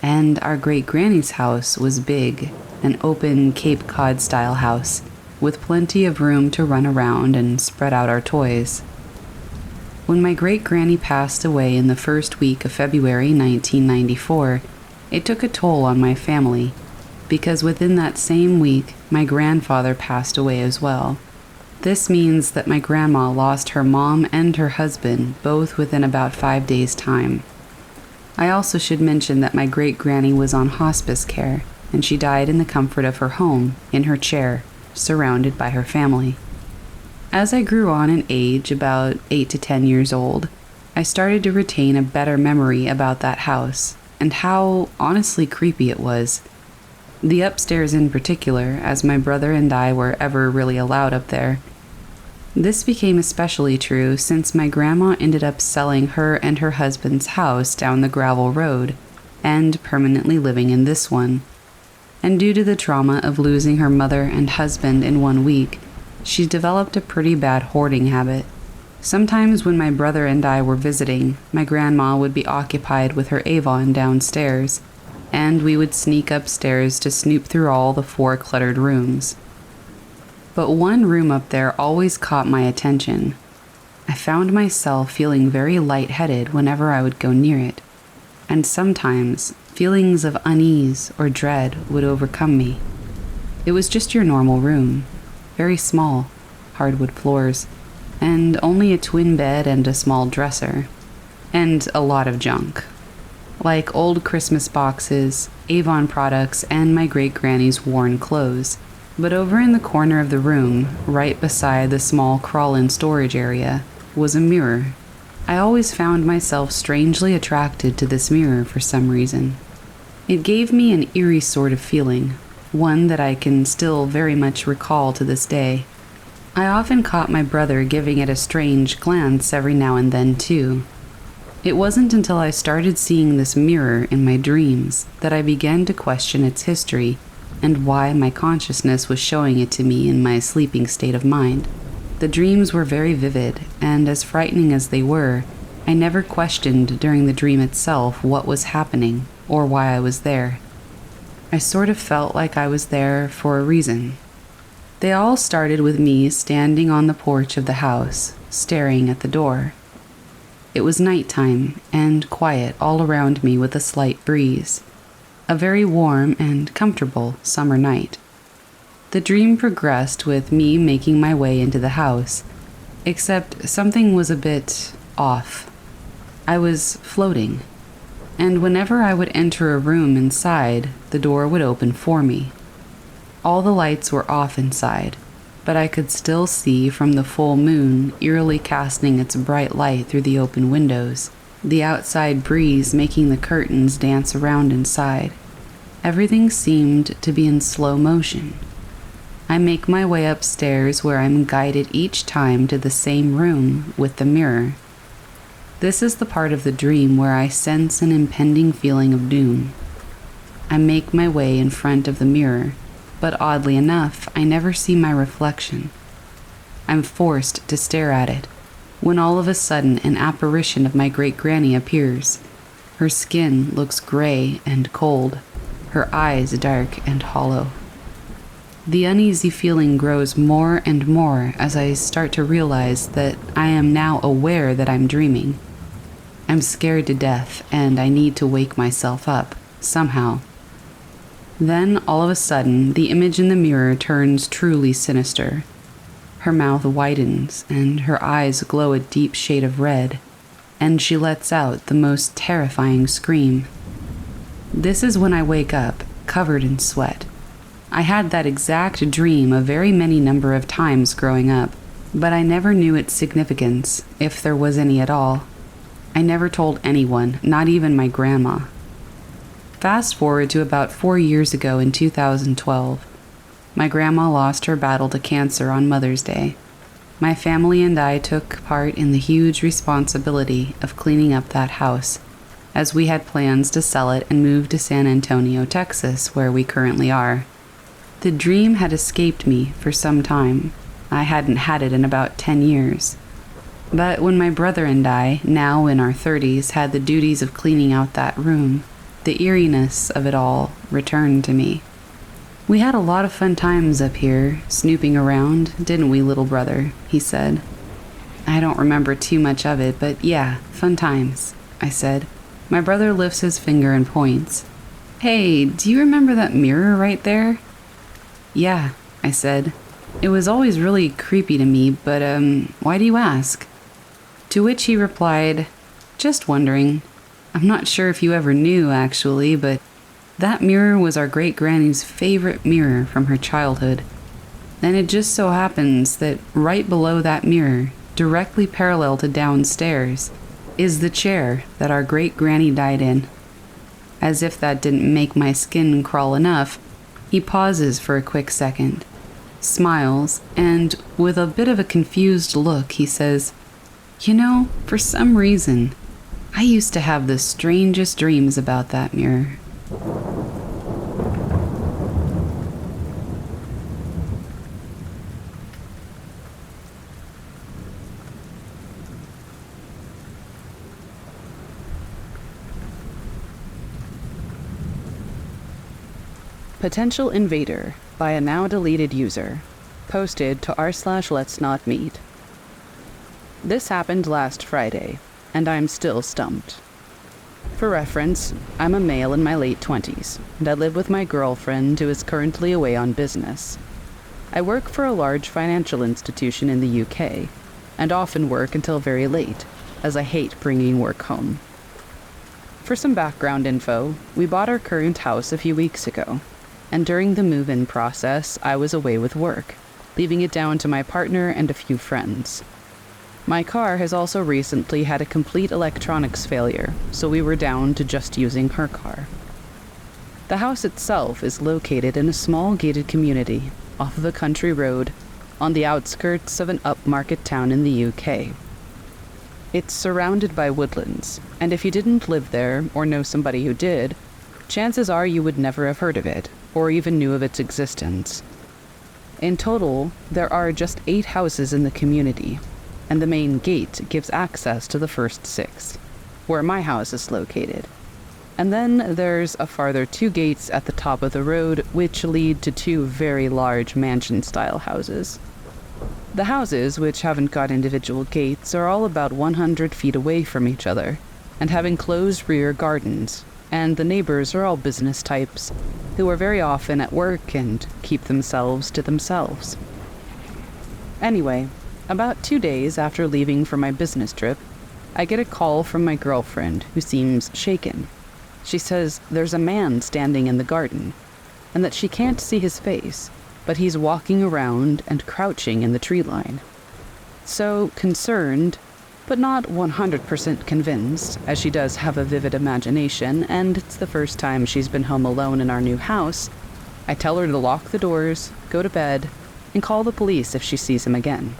and our great-granny's house was big, an open Cape Cod-style house, with plenty of room to run around and spread out our toys. When my great-granny passed away in the first week of February 1994, it took a toll on my family, because within that same week, my grandfather passed away as well. This means that my grandma lost her mom and her husband both within about 5 days' time. I also should mention that my great-granny was on hospice care, and she died in the comfort of her home, in her chair, surrounded by her family. As I grew on in age, about 8 to 10 years old, I started to retain a better memory about that house, and how honestly creepy it was. The upstairs in particular, as my brother and I were ever really allowed up there. This became especially true since my grandma ended up selling her and her husband's house down the gravel road, and permanently living in this one. And due to the trauma of losing her mother and husband in 1 week, she developed a pretty bad hoarding habit. Sometimes when my brother and I were visiting, my grandma would be occupied with her Avon downstairs, and we would sneak upstairs to snoop through all the 4 cluttered rooms. But one room up there always caught my attention. I found myself feeling very lightheaded whenever I would go near it, and sometimes feelings of unease or dread would overcome me. It was just your normal room, very small, hardwood floors, and only a twin bed and a small dresser, and a lot of junk, like old Christmas boxes, Avon products, and my great-granny's worn clothes. But over in the corner of the room, right beside the small crawl-in storage area, was a mirror. I always found myself strangely attracted to this mirror for some reason. It gave me an eerie sort of feeling, one that I can still very much recall to this day. I often caught my brother giving it a strange glance every now and then, too. It wasn't until I started seeing this mirror in my dreams that I began to question its history and why my consciousness was showing it to me in my sleeping state of mind. The dreams were very vivid, and as frightening as they were, I never questioned during the dream itself what was happening or why I was there. I sort of felt like I was there for a reason. They all started with me standing on the porch of the house, staring at the door. It was nighttime and quiet all around me with a slight breeze. A very warm and comfortable summer night. The dream progressed with me making my way into the house, except something was a bit off. I was floating. and whenever I would enter a room inside, the door would open for me. All the lights were off inside, but I could still see from the full moon eerily casting its bright light through the open windows, the outside breeze making the curtains dance around inside. Everything seemed to be in slow motion. I make my way upstairs where I'm guided each time to the same room with the mirror. This is the part of the dream where I sense an impending feeling of doom. I make my way in front of the mirror, but oddly enough, I never see my reflection. I'm forced to stare at it, when all of a sudden an apparition of my great-granny appears. Her skin looks gray and cold, her eyes dark and hollow. The uneasy feeling grows more and more as I start to realize that I am now aware that I'm dreaming. I'm scared to death, and I need to wake myself up, somehow. Then, all of a sudden, the image in the mirror turns truly sinister. Her mouth widens, and her eyes glow a deep shade of red, and she lets out the most terrifying scream. This is when I wake up, covered in sweat. I had that exact dream a very many number of times growing up, but I never knew its significance, if there was any at all. I never told anyone, not even my grandma. Fast forward to about 4 years ago in 2012. My grandma lost her battle to cancer on Mother's Day. My family and I took part in the huge responsibility of cleaning up that house, as we had plans to sell it and move to San Antonio, Texas, where we currently are. The dream had escaped me for some time. I hadn't had it in about 10 years. But when my brother and I, now in our 30s, had the duties of cleaning out that room, the eeriness of it all returned to me. We had a lot of fun times up here, snooping around, didn't we, little brother? He said. I don't remember too much of it, but yeah, fun times, I said. My brother lifts his finger and points. Hey, do you remember that mirror right there? Yeah, I said. It was always really creepy to me, but why do you ask? To which he replied, just wondering. I'm not sure if you ever knew, actually, but that mirror was our great-granny's favorite mirror from her childhood. And it just so happens that right below that mirror, directly parallel to downstairs, is the chair that our great-granny died in. As if that didn't make my skin crawl enough, he pauses for a quick second, smiles, and with a bit of a confused look, he says, You know, for some reason, I used to have the strangest dreams about that mirror. Potential Invader by a now deleted user. Posted to r/letsnotmeet. This happened last Friday, and I'm still stumped. For reference, I'm a male in my late 20s, and I live with my girlfriend who is currently away on business. I work for a large financial institution in the UK, and often work until very late, as I hate bringing work home. For some background info, we bought our current house a few weeks ago, and during the move-in process, I was away with work, leaving it down to my partner and a few friends. My car has also recently had a complete electronics failure, so we were down to just using her car. The house itself is located in a small gated community off of a country road on the outskirts of an upmarket town in the UK. It's surrounded by woodlands, and if you didn't live there or know somebody who did, chances are you would never have heard of it or even knew of its existence. In total, there are just 8 houses in the community, and the main gate gives access to the first 6, where my house is located. And then there's a farther 2 gates at the top of the road, which lead to 2 very large mansion-style houses. The houses, which haven't got individual gates, are all about 100 feet away from each other, and have enclosed rear gardens, and the neighbors are all business types, who are very often at work and keep themselves to themselves. Anyway, about 2 days after leaving for my business trip, I get a call from my girlfriend, who seems shaken. She says there's a man standing in the garden, and that she can't see his face, but he's walking around and crouching in the tree line. So concerned, but not 100% convinced, as she does have a vivid imagination, and it's the first time she's been home alone in our new house, I tell her to lock the doors, go to bed, and call the police if she sees him again.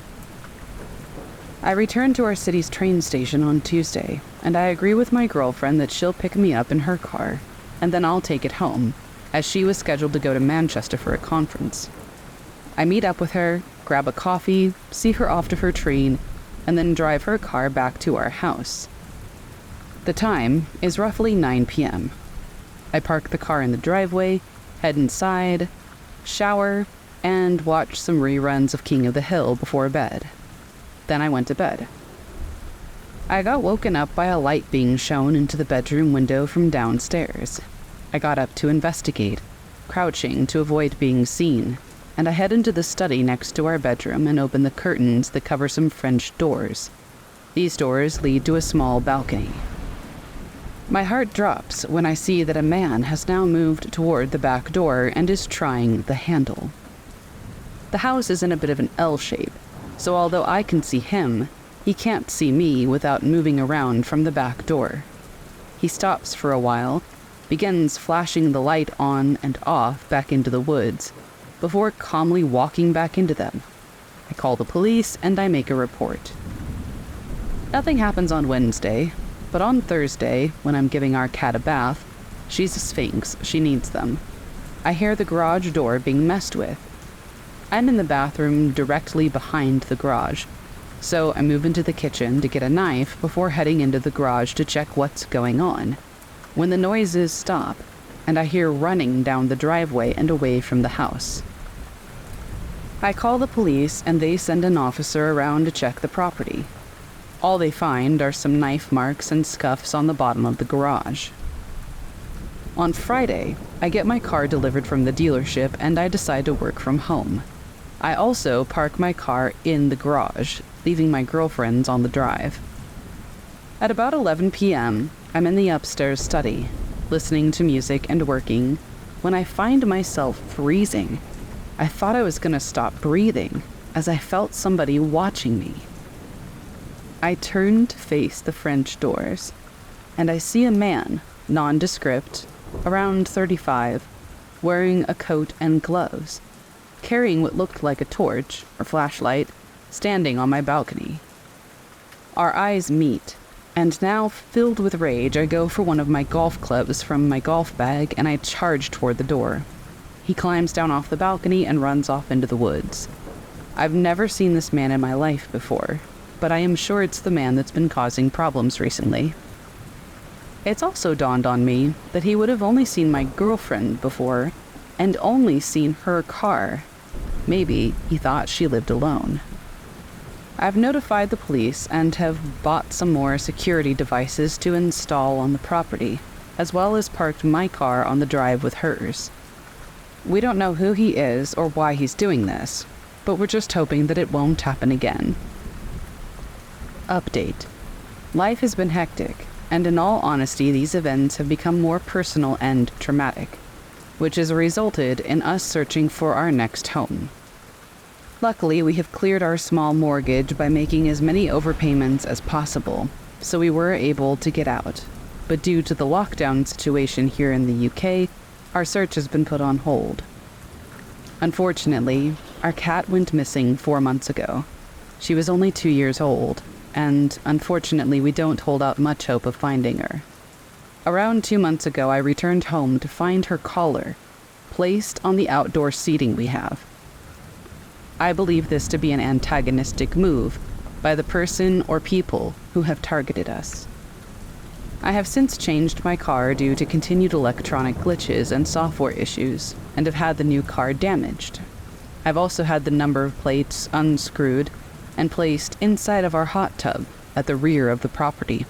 I return to our city's train station on Tuesday, and I agree with my girlfriend that she'll pick me up in her car, and then I'll take it home, as she was scheduled to go to Manchester for a conference. I meet up with her, grab a coffee, see her off to her train, and then drive her car back to our house. The time is roughly 9 p.m. I park the car in the driveway, head inside, shower, and watch some reruns of King of the Hill before bed. Then I went to bed. I got woken up by a light being shown into the bedroom window from downstairs. I got up to investigate, crouching to avoid being seen, and I head into the study next to our bedroom and open the curtains that cover some French doors. These doors lead to a small balcony. My heart drops when I see that a man has now moved toward the back door and is trying the handle. The house is in a bit of an L shape, so although I can see him, he can't see me without moving around from the back door. He stops for a while, begins flashing the light on and off back into the woods, before calmly walking back into them. I call the police and I make a report. Nothing happens on Wednesday, but on Thursday, when I'm giving our cat a bath, she's a sphinx, she needs them. I hear the garage door being messed with. I'm in the bathroom directly behind the garage, so I move into the kitchen to get a knife before heading into the garage to check what's going on, when the noises stop and I hear running down the driveway and away from the house. I call the police and they send an officer around to check the property. All they find are some knife marks and scuffs on the bottom of the garage. On Friday, I get my car delivered from the dealership and I decide to work from home. I also park my car in the garage, leaving my girlfriend's on the drive. At about 11 p.m., I'm in the upstairs study, listening to music and working, when I find myself freezing. I thought I was going to stop breathing, as I felt somebody watching me. I turn to face the French doors, and I see a man, nondescript, around 35, wearing a coat and gloves, carrying what looked like a torch or flashlight, standing on my balcony. Our eyes meet, and now, filled with rage, I go for one of my golf clubs from my golf bag and I charge toward the door. He climbs down off the balcony and runs off into the woods. I've never seen this man in my life before, but I am sure it's the man that's been causing problems recently. It's also dawned on me that he would have only seen my girlfriend before, and only seen her car. Maybe he thought she lived alone. I've notified the police and have bought some more security devices to install on the property, as well as parked my car on the drive with hers. We don't know who he is or why he's doing this, but we're just hoping that it won't happen again. Update. Life has been hectic, and in all honesty, these events have become more personal and traumatic, which has resulted in us searching for our next home. Luckily, we have cleared our small mortgage by making as many overpayments as possible, so we were able to get out. But due to the lockdown situation here in the UK, our search has been put on hold. Unfortunately, our cat went missing 4 months ago. She was only 2 years old, and unfortunately we don't hold out much hope of finding her. Around 2 months ago, I returned home to find her collar placed on the outdoor seating we have. I believe this to be an antagonistic move by the person or people who have targeted us. I have since changed my car due to continued electronic glitches and software issues, and have had the new car damaged. I've also had the number of plates unscrewed and placed inside of our hot tub at the rear of the property.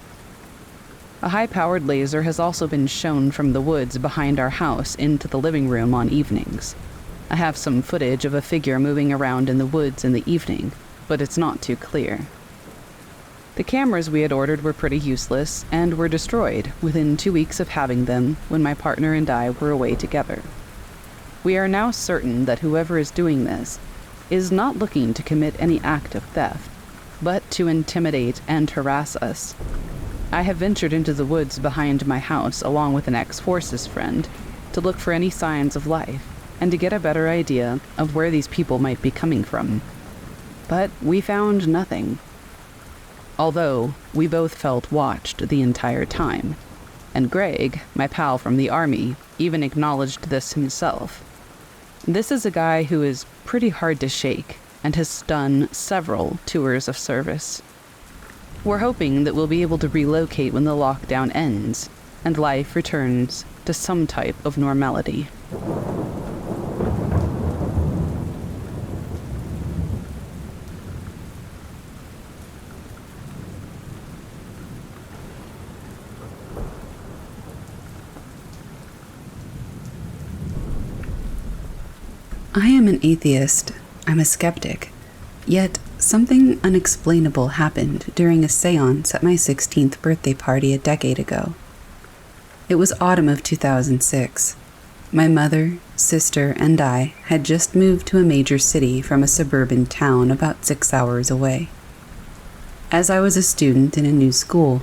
A high-powered laser has also been shown from the woods behind our house into the living room on evenings. I have some footage of a figure moving around in the woods in the evening, but it's not too clear. The cameras we had ordered were pretty useless and were destroyed within 2 weeks of having them when my partner and I were away together. We are now certain that whoever is doing this is not looking to commit any act of theft, but to intimidate and harass us. I have ventured into the woods behind my house along with an ex-forces friend to look for any signs of life and to get a better idea of where these people might be coming from. But we found nothing. Although we both felt watched the entire time, and Greg, my pal from the army, even acknowledged this himself. This is a guy who is pretty hard to shake and has done several tours of service. We're hoping that we'll be able to relocate when the lockdown ends and life returns to some type of normality. I am an atheist. I'm a skeptic. Yet, something unexplainable happened during a seance at my 16th birthday party a decade ago. It was autumn of 2006. My mother, sister, and I had just moved to a major city from a suburban town about 6 hours away. As I was a student in a new school,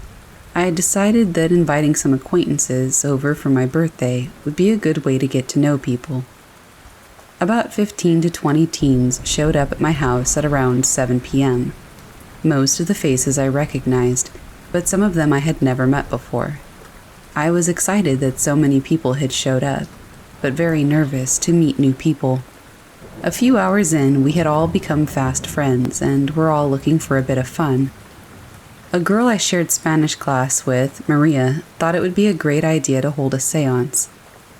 I had decided that inviting some acquaintances over for my birthday would be a good way to get to know people. About 15 to 20 teens showed up at my house at around 7 p.m. Most of the faces I recognized, but some of them I had never met before. I was excited that so many people had showed up, but very nervous to meet new people. A few hours in, we had all become fast friends and were all looking for a bit of fun. A girl I shared Spanish class with, Maria, thought it would be a great idea to hold a seance.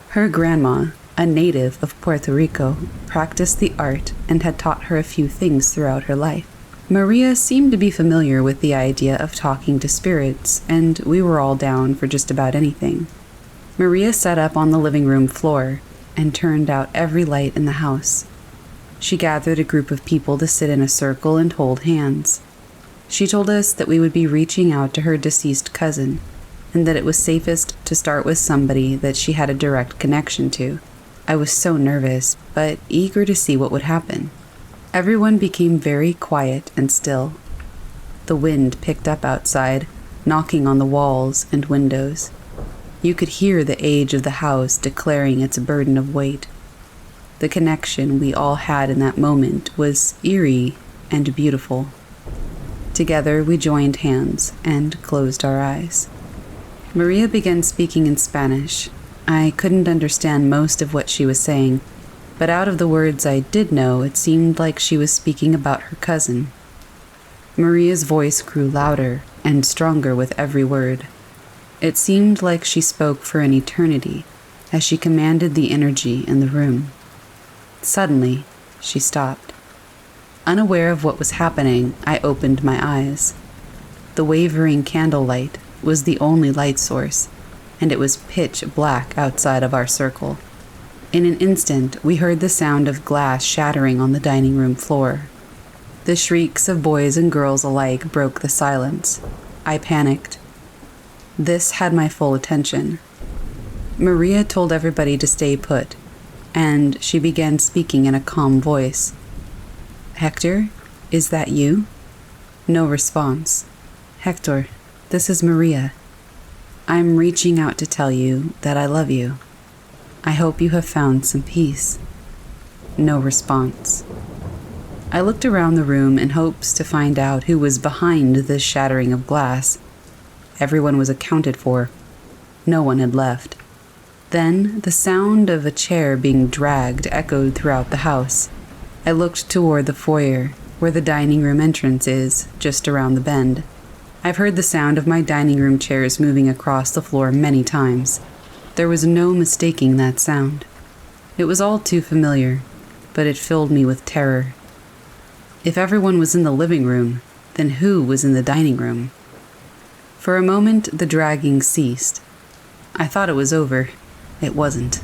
Her grandma, a native of Puerto Rico, practiced the art and had taught her a few things throughout her life. Maria seemed to be familiar with the idea of talking to spirits, and we were all down for just about anything. Maria sat up on the living room floor and turned out every light in the house. She gathered a group of people to sit in a circle and hold hands. She told us that we would be reaching out to her deceased cousin, and that it was safest to start with somebody that she had a direct connection to. I was so nervous, but eager to see what would happen. Everyone became very quiet and still. The wind picked up outside, knocking on the walls and windows. You could hear the age of the house declaring its burden of weight. The connection we all had in that moment was eerie and beautiful. Together we joined hands and closed our eyes. Maria began speaking in Spanish. I couldn't understand most of what she was saying, but out of the words I did know, it seemed like she was speaking about her cousin. Maria's voice grew louder and stronger with every word. It seemed like she spoke for an eternity as she commanded the energy in the room. Suddenly, she stopped. Unaware of what was happening, I opened my eyes. The wavering candlelight was the only light source, and it was pitch black outside of our circle. In an instant, we heard the sound of glass shattering on the dining room floor. The shrieks of boys and girls alike broke the silence. I panicked. This had my full attention. Maria told everybody to stay put, and she began speaking in a calm voice. "Hector, is that you?" No response. "Hector, this is Maria. I'm reaching out to tell you that I love you. I hope you have found some peace." No response. I looked around the room in hopes to find out who was behind this shattering of glass. Everyone was accounted for. No one had left. Then the sound of a chair being dragged echoed throughout the house. I looked toward the foyer, where the dining room entrance is, just around the bend. I've heard the sound of my dining room chairs moving across the floor many times. There was no mistaking that sound. It was all too familiar, but it filled me with terror. If everyone was in the living room, then who was in the dining room? For a moment, the dragging ceased. I thought it was over. It wasn't.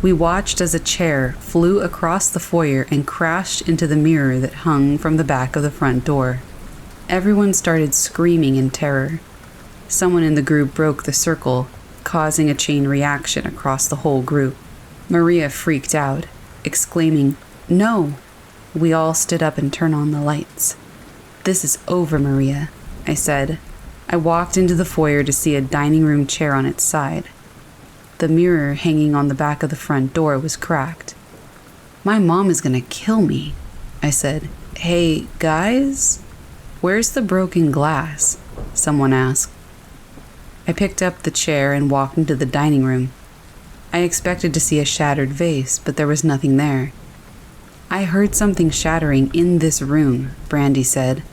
We watched as a chair flew across the foyer and crashed into the mirror that hung from the back of the front door. Everyone started screaming in terror. Someone in the group broke the circle, causing a chain reaction across the whole group. Maria freaked out, exclaiming, "No!" We all stood up and turned on the lights. "This is over, Maria," I said. I walked into the foyer to see a dining room chair on its side. The mirror hanging on the back of the front door was cracked. "My mom is gonna kill me," I said. "Hey, guys? Where's the broken glass?" someone asked. I picked up the chair and walked into the dining room. I expected to see a shattered vase, but there was nothing there. "I heard something shattering in this room," Brandy said.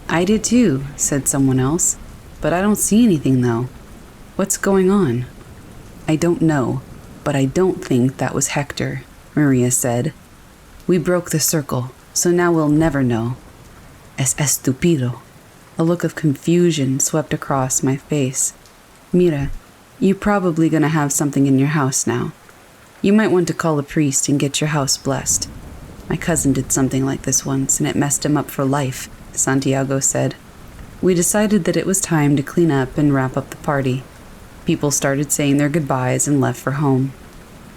"I did too," said someone else. "But I don't see anything though. What's going on?" "I don't know, but I don't think that was Hector," Maria said. "We broke the circle, so now we'll never know." "Es estúpido." A look of confusion swept across my face. "Mira, you're probably gonna have something in your house now. You might want to call a priest and get your house blessed. My cousin did something like this once, and it messed him up for life," Santiago said. We decided that it was time to clean up and wrap up the party. People started saying their goodbyes and left for home.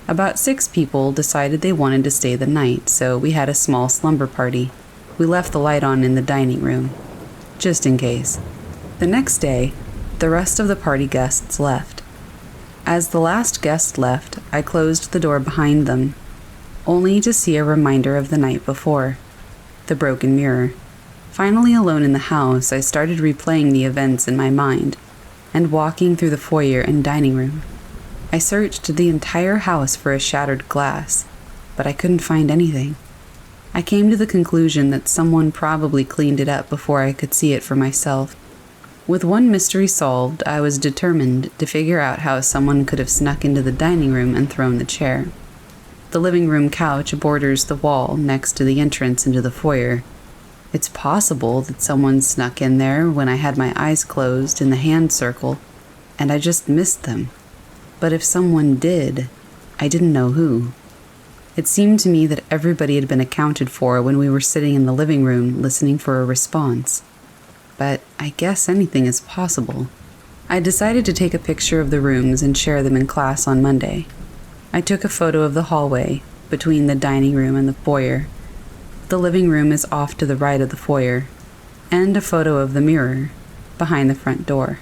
About 6 people decided they wanted to stay the night, so we had a small slumber party. We left the light on in the dining room, just in case. The next day, the rest of the party guests left. As the last guest left, I closed the door behind them, only to see a reminder of the night before, the broken mirror. Finally alone in the house, I started replaying the events in my mind and walking through the foyer and dining room. I searched the entire house for a shattered glass, but I couldn't find anything. I came to the conclusion that someone probably cleaned it up before I could see it for myself. With one mystery solved, I was determined to figure out how someone could have snuck into the dining room and thrown the chair. The living room couch borders the wall next to the entrance into the foyer. It's possible that someone snuck in there when I had my eyes closed in the hand circle, and I just missed them. But if someone did, I didn't know who. It seemed to me that everybody had been accounted for when we were sitting in the living room listening for a response. But I guess anything is possible. I decided to take a picture of the rooms and share them in class on Monday. I took a photo of the hallway between the dining room and the foyer. The living room is off to the right of the foyer, and a photo of the mirror behind the front door.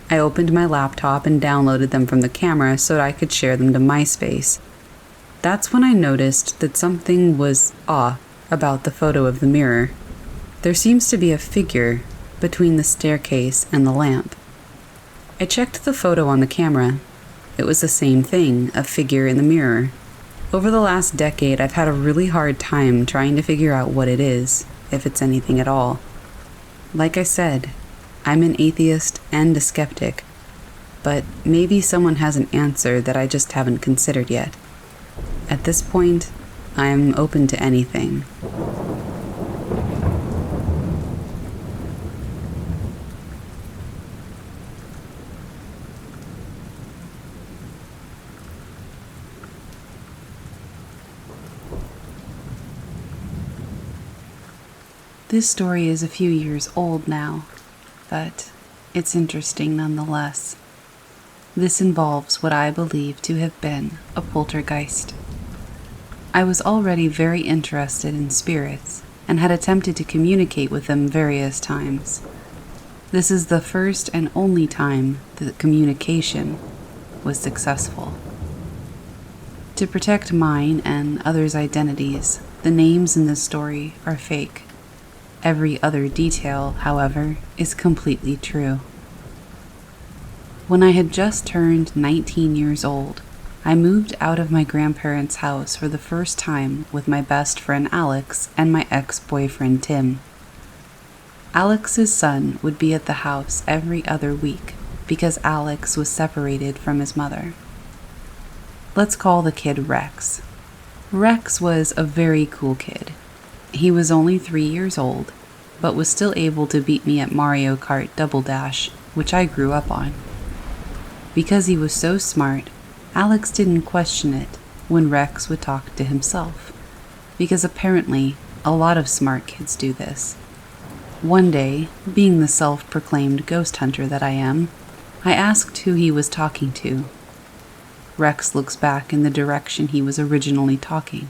I opened my laptop and downloaded them from the camera so that I could share them to MySpace. That's when I noticed that something was off about the photo of the mirror. There seems to be a figure between the staircase and the lamp. I checked the photo on the camera. It was the same thing, a figure in the mirror. Over the last decade, I've had a really hard time trying to figure out what it is, if it's anything at all. Like I said, I'm an atheist and a skeptic, but maybe someone has an answer that I just haven't considered yet. At this point, I'm open to anything. This story is a few years old now, but it's interesting nonetheless. This involves what I believe to have been a poltergeist. I was already very interested in spirits and had attempted to communicate with them various times. This is the first and only time that communication was successful. To protect mine and others' identities, the names in this story are fake. Every other detail, however, is completely true. When I had just turned 19 years old, I moved out of my grandparents' house for the first time with my best friend Alex and my ex-boyfriend Tim. Alex's son would be at the house every other week because Alex was separated from his mother. Let's call the kid Rex. Rex was a very cool kid. He was only 3 years old, but was still able to beat me at Mario Kart Double Dash, which I grew up on. Because he was so smart, Alex didn't question it when Rex would talk to himself, because apparently a lot of smart kids do this. One day, being the self-proclaimed ghost hunter that I am, I asked who he was talking to. Rex looks back in the direction he was originally talking,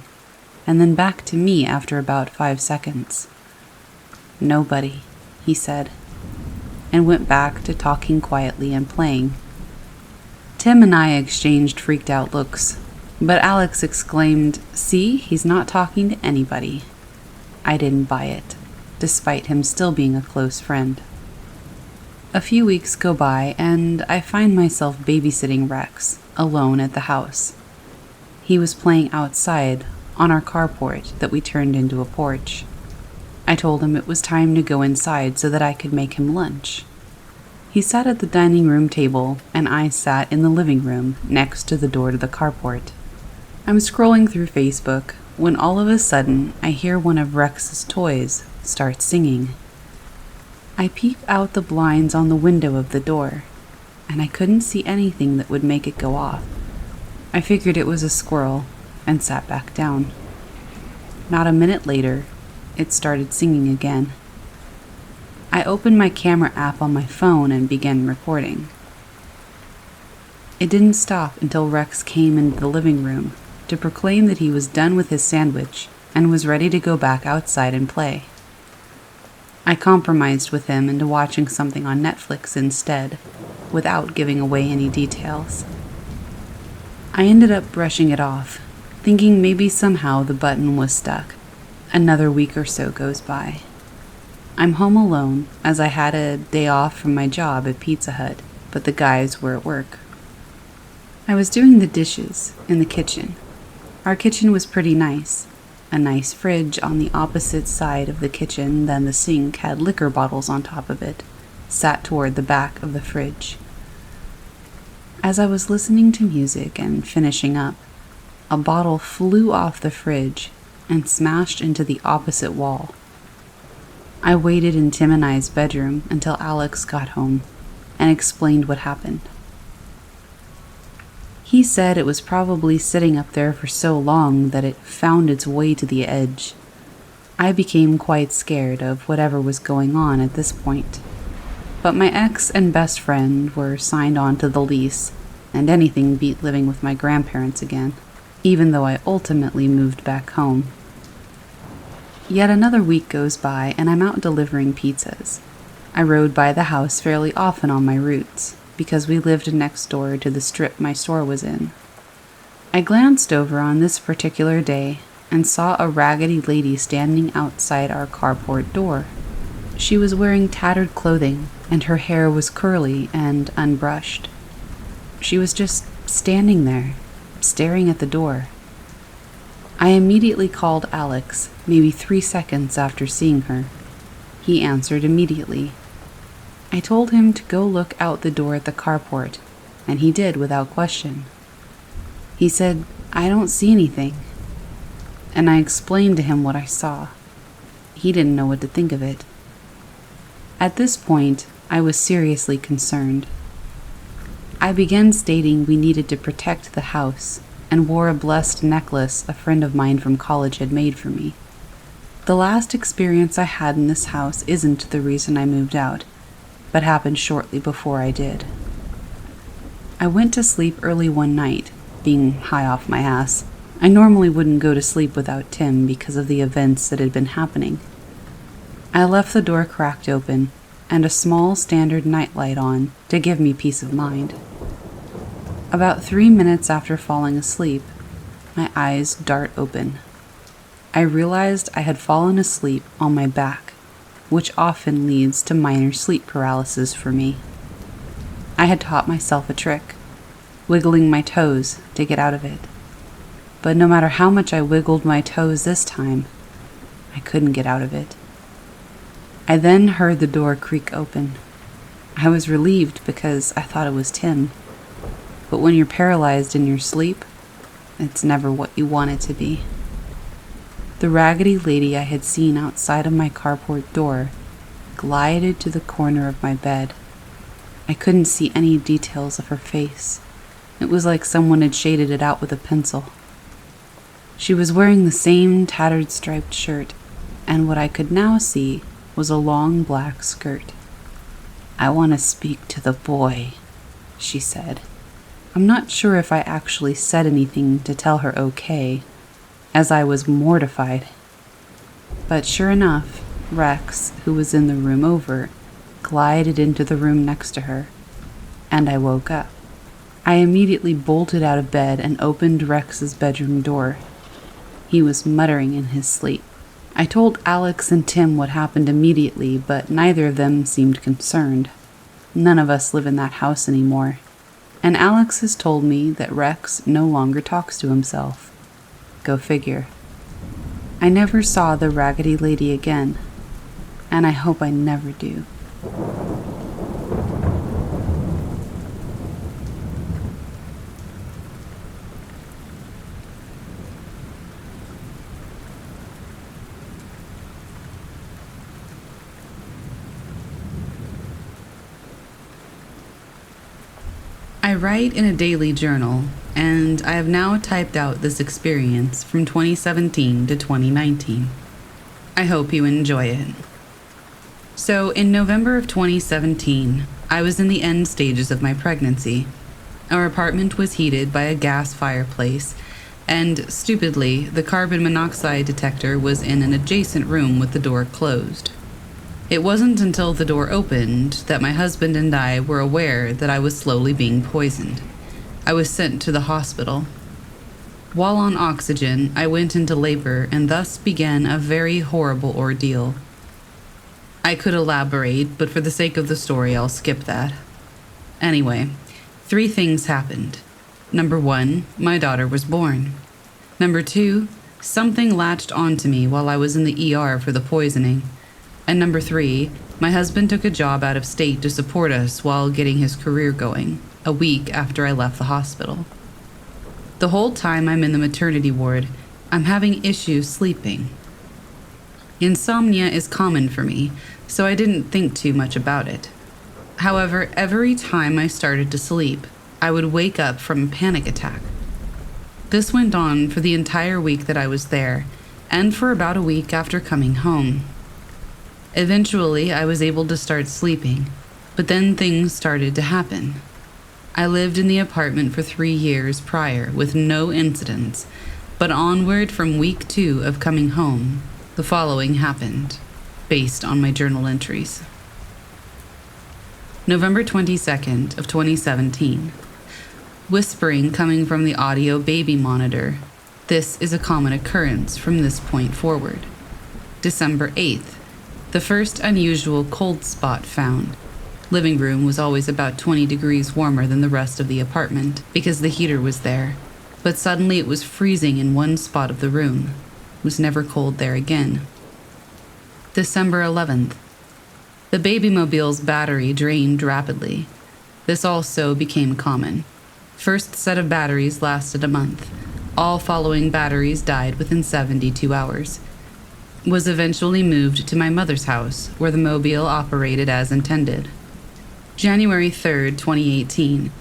and then back to me after about 5 seconds. "Nobody," he said, and went back to talking quietly and playing. Tim and I exchanged freaked out looks, but Alex exclaimed, "See, he's not talking to anybody." I didn't buy it, despite him still being a close friend. A few weeks go by, and I find myself babysitting Rex, alone at the house. He was playing outside, on our carport that we turned into a porch. I told him it was time to go inside so that I could make him lunch. He sat at the dining room table, and I sat in the living room next to the door to the carport. I'm scrolling through Facebook when all of a sudden I hear one of Rex's toys start singing. I peep out the blinds on the window of the door, and I couldn't see anything that would make it go off. I figured it was a squirrel and sat back down. Not a minute later, it started singing again. I opened my camera app on my phone and began recording. It didn't stop until Rex came into the living room to proclaim that he was done with his sandwich and was ready to go back outside and play. I compromised with him into watching something on Netflix instead, without giving away any details. I ended up brushing it off, thinking maybe somehow the button was stuck. Another week or so goes by. I'm home alone, as I had a day off from my job at Pizza Hut, but the guys were at work. I was doing the dishes in the kitchen. Our kitchen was pretty nice. A nice fridge on the opposite side of the kitchen than the sink had liquor bottles on top of it, sat toward the back of the fridge. As I was listening to music and finishing up, a bottle flew off the fridge and smashed into the opposite wall. I waited in Tim and I's bedroom until Alex got home and explained what happened. He said it was probably sitting up there for so long that it found its way to the edge. I became quite scared of whatever was going on at this point. But my ex and best friend were signed on to the lease, and anything beat living with my grandparents again, even though I ultimately moved back home. Yet another week goes by, and I'm out delivering pizzas. I rode by the house fairly often on my routes, because we lived next door to the strip my store was in. I glanced over on this particular day and saw a raggedy lady standing outside our carport door. She was wearing tattered clothing, and her hair was curly and unbrushed. She was just standing there, staring at the door. I immediately called Alex, maybe 3 seconds after seeing her. He answered immediately. I told him to go look out the door at the carport, and he did without question. He said, "I don't see anything," and I explained to him what I saw. He didn't know what to think of it. At this point, I was seriously concerned. I began stating we needed to protect the house and wore a blessed necklace a friend of mine from college had made for me. The last experience I had in this house isn't the reason I moved out, but happened shortly before I did. I went to sleep early one night, being high off my ass. I normally wouldn't go to sleep without Tim because of the events that had been happening. I left the door cracked open and a small standard nightlight on to give me peace of mind. About 3 minutes after falling asleep, my eyes dart open. I realized I had fallen asleep on my back, which often leads to minor sleep paralysis for me. I had taught myself a trick, wiggling my toes to get out of it. But no matter how much I wiggled my toes this time, I couldn't get out of it. I then heard the door creak open. I was relieved because I thought it was Tim. But when you're paralyzed in your sleep, it's never what you want it to be. The raggedy lady I had seen outside of my carport door glided to the corner of my bed. I couldn't see any details of her face. It was like someone had shaded it out with a pencil. She was wearing the same tattered striped shirt, and what I could now see was a long black skirt. "I want to speak to the boy," she said. I'm not sure if I actually said anything to tell her okay, as I was mortified. But sure enough, Rex, who was in the room over, glided into the room next to her, and I woke up. I immediately bolted out of bed and opened Rex's bedroom door. He was muttering in his sleep. I told Alex and Tim what happened immediately, but neither of them seemed concerned. None of us live in that house anymore, and Alex has told me that Rex no longer talks to himself. Go figure. I never saw the Raggedy Lady again, and I hope I never do. I write in a daily journal, and I have now typed out this experience from 2017 to 2019. I hope you enjoy it. So, in November of 2017, I was in the end stages of my pregnancy. Our apartment was heated by a gas fireplace, and stupidly, the carbon monoxide detector was in an adjacent room with the door closed. It wasn't until the door opened that my husband and I were aware that I was slowly being poisoned. I was sent to the hospital. While on oxygen, I went into labor and thus began a very horrible ordeal. I could elaborate, but for the sake of the story, I'll skip that. Anyway, 3 things happened. Number 1, my daughter was born. Number 2, something latched onto me while I was in the ER for the poisoning. And number 3, my husband took a job out of state to support us while getting his career going, a week after I left the hospital. The whole time I'm in the maternity ward, I'm having issues sleeping. Insomnia is common for me, so I didn't think too much about it. However, every time I started to sleep, I would wake up from a panic attack. This went on for the entire week that I was there, and for about a week after coming home. Eventually, I was able to start sleeping, but then things started to happen. I lived in the apartment for 3 years prior with no incidents, but onward from week 2 of coming home, the following happened, based on my journal entries. November 22nd of 2017. Whispering coming from the audio baby monitor. This is a common occurrence from this point forward. December 8th. The first unusual cold spot found. Living room was always about 20 degrees warmer than the rest of the apartment because the heater was there, but suddenly it was freezing in one spot of the room. It was never cold there again. December 11th. The babymobile's battery drained rapidly. This also became common. First set of batteries lasted a month. All following batteries died within 72 hours. Was eventually moved to my mother's house, where the mobile operated as intended. January 3rd, 2018.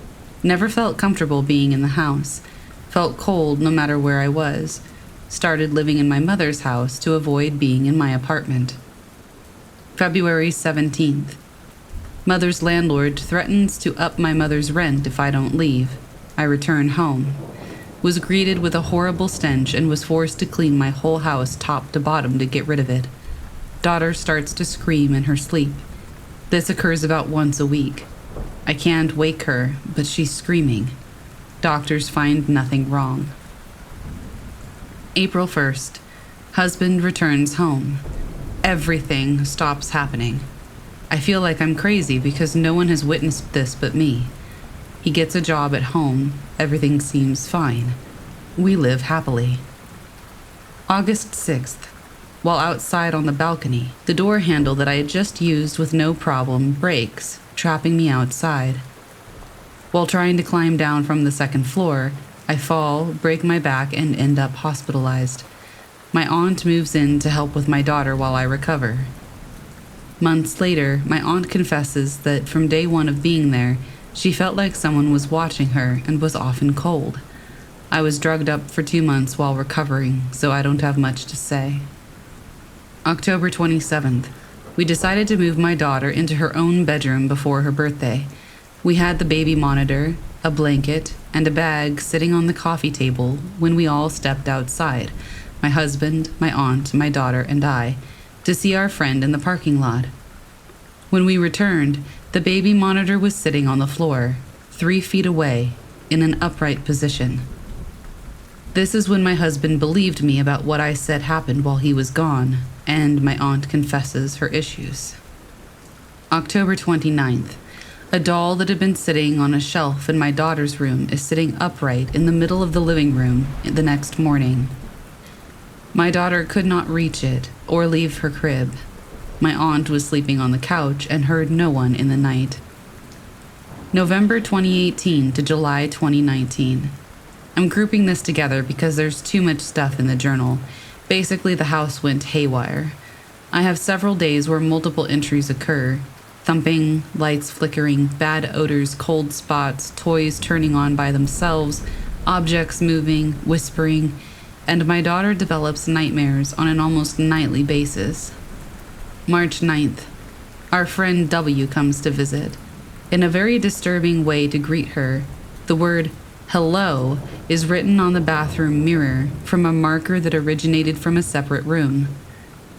Never felt comfortable being in the house. Felt cold no matter where I was. Started living in my mother's house to avoid being in my apartment. February 17th. Mother's landlord threatens to up my mother's rent if I don't leave. I return home. Was greeted with a horrible stench and was forced to clean my whole house top to bottom to get rid of it. Daughter starts to scream in her sleep. This occurs about once a week. I can't wake her, but she's screaming. Doctors find nothing wrong. April 1st. Husband returns home. Everything stops happening. I feel like I'm crazy because no one has witnessed this but me. He gets a job at home. Everything seems fine. We live happily. August 6th. While outside on the balcony, the door handle that I had just used with no problem breaks, trapping me outside. While trying to climb down from the 2nd floor, I fall, break my back, and end up hospitalized. My aunt moves in to help with my daughter while I recover. Months later, my aunt confesses that from day 1 of being there, she felt like someone was watching her and was often cold. I was drugged up for 2 months while recovering, so I don't have much to say. October 27th. we decided to move my daughter into her own bedroom before her birthday. We had the baby monitor, a blanket, and a bag sitting on the coffee table when we all stepped outside, my husband, my aunt, my daughter, and I, to see our friend in the parking lot. When we returned, the baby monitor was sitting on the floor, 3 feet away, in an upright position. This is when my husband believed me about what I said happened while he was gone, and my aunt confesses her issues. October 29th. A doll that had been sitting on a shelf in my daughter's room is sitting upright in the middle of the living room the next morning. My daughter could not reach it or leave her crib. My aunt was sleeping on the couch and heard no one in the night. November 2018 to July 2019. I'm grouping this together because there's too much stuff in the journal. Basically, the house went haywire. I have several days where multiple entries occur. Thumping, lights flickering, bad odors, cold spots, toys turning on by themselves, objects moving, whispering, and my daughter develops nightmares on an almost nightly basis. March 9th. Our friend W comes to visit. In a very disturbing way to greet her, the word "hello" is written on the bathroom mirror from a marker that originated from a separate room.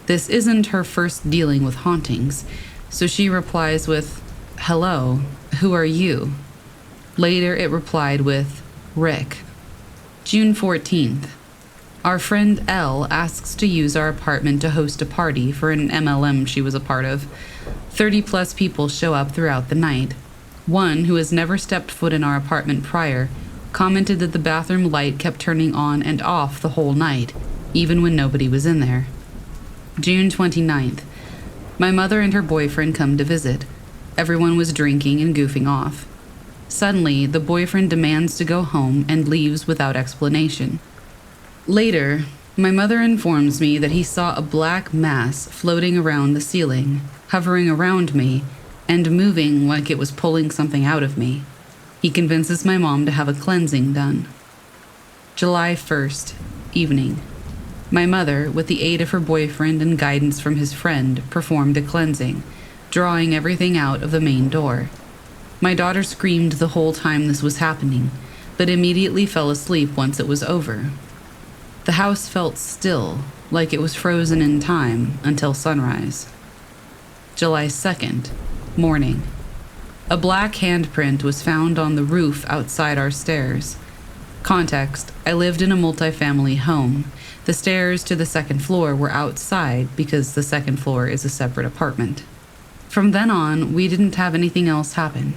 This isn't her first dealing with hauntings, so she replies with, "Hello, who are you?" Later it replied with, "Rick." June 14th. Our friend L asks to use our apartment to host a party for an MLM she was a part of. 30+ people show up throughout the night. One, who has never stepped foot in our apartment prior, commented that the bathroom light kept turning on and off the whole night, even when nobody was in there. June 29th. My mother and her boyfriend come to visit. Everyone was drinking and goofing off. Suddenly, the boyfriend demands to go home and leaves without explanation. Later, my mother informs me that he saw a black mass floating around the ceiling, hovering around me, and moving like it was pulling something out of me. He convinces my mom to have a cleansing done. July 1st, evening. My mother, with the aid of her boyfriend and guidance from his friend, performed a cleansing, drawing everything out of the main door. My daughter screamed the whole time this was happening, but immediately fell asleep once it was over. The house felt still, like it was frozen in time, until sunrise. July 2nd, morning. A black handprint was found on the roof outside our stairs. Context: I lived in a multifamily home. The stairs to the second floor were outside because the second floor is a separate apartment. From then on, we didn't have anything else happen.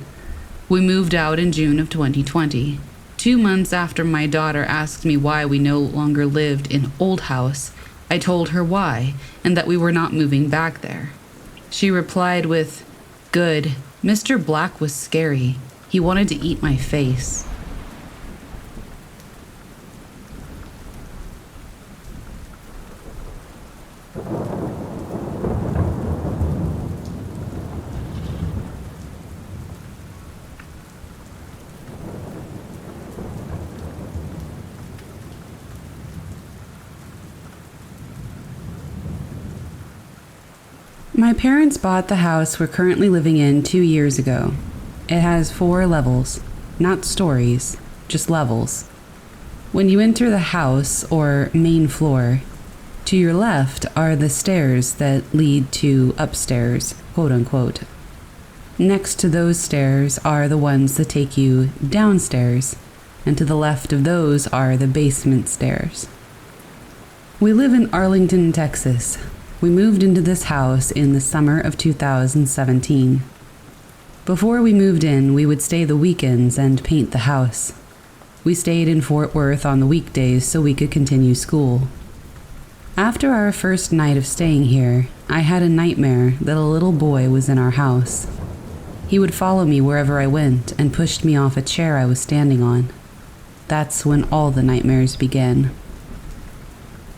We moved out in June of 2020. 2 months after my daughter asked me why we no longer lived in Old House, I told her why, and that we were not moving back there. She replied with, "Good, Mr. Black was scary. He wanted to eat my face." My parents bought the house we're currently living in 2 years ago. It has 4 levels, not stories, just levels. When you enter the house, or main floor, to your left are the stairs that lead to upstairs, quote unquote. Next to those stairs are the ones that take you downstairs, and to the left of those are the basement stairs. We live in Arlington, Texas. We moved into this house in the summer of 2017. Before we moved in, we would stay the weekends and paint the house. We stayed in Fort Worth on the weekdays so we could continue school. After our first night of staying here, I had a nightmare that a little boy was in our house. He would follow me wherever I went and pushed me off a chair I was standing on. That's when all the nightmares began.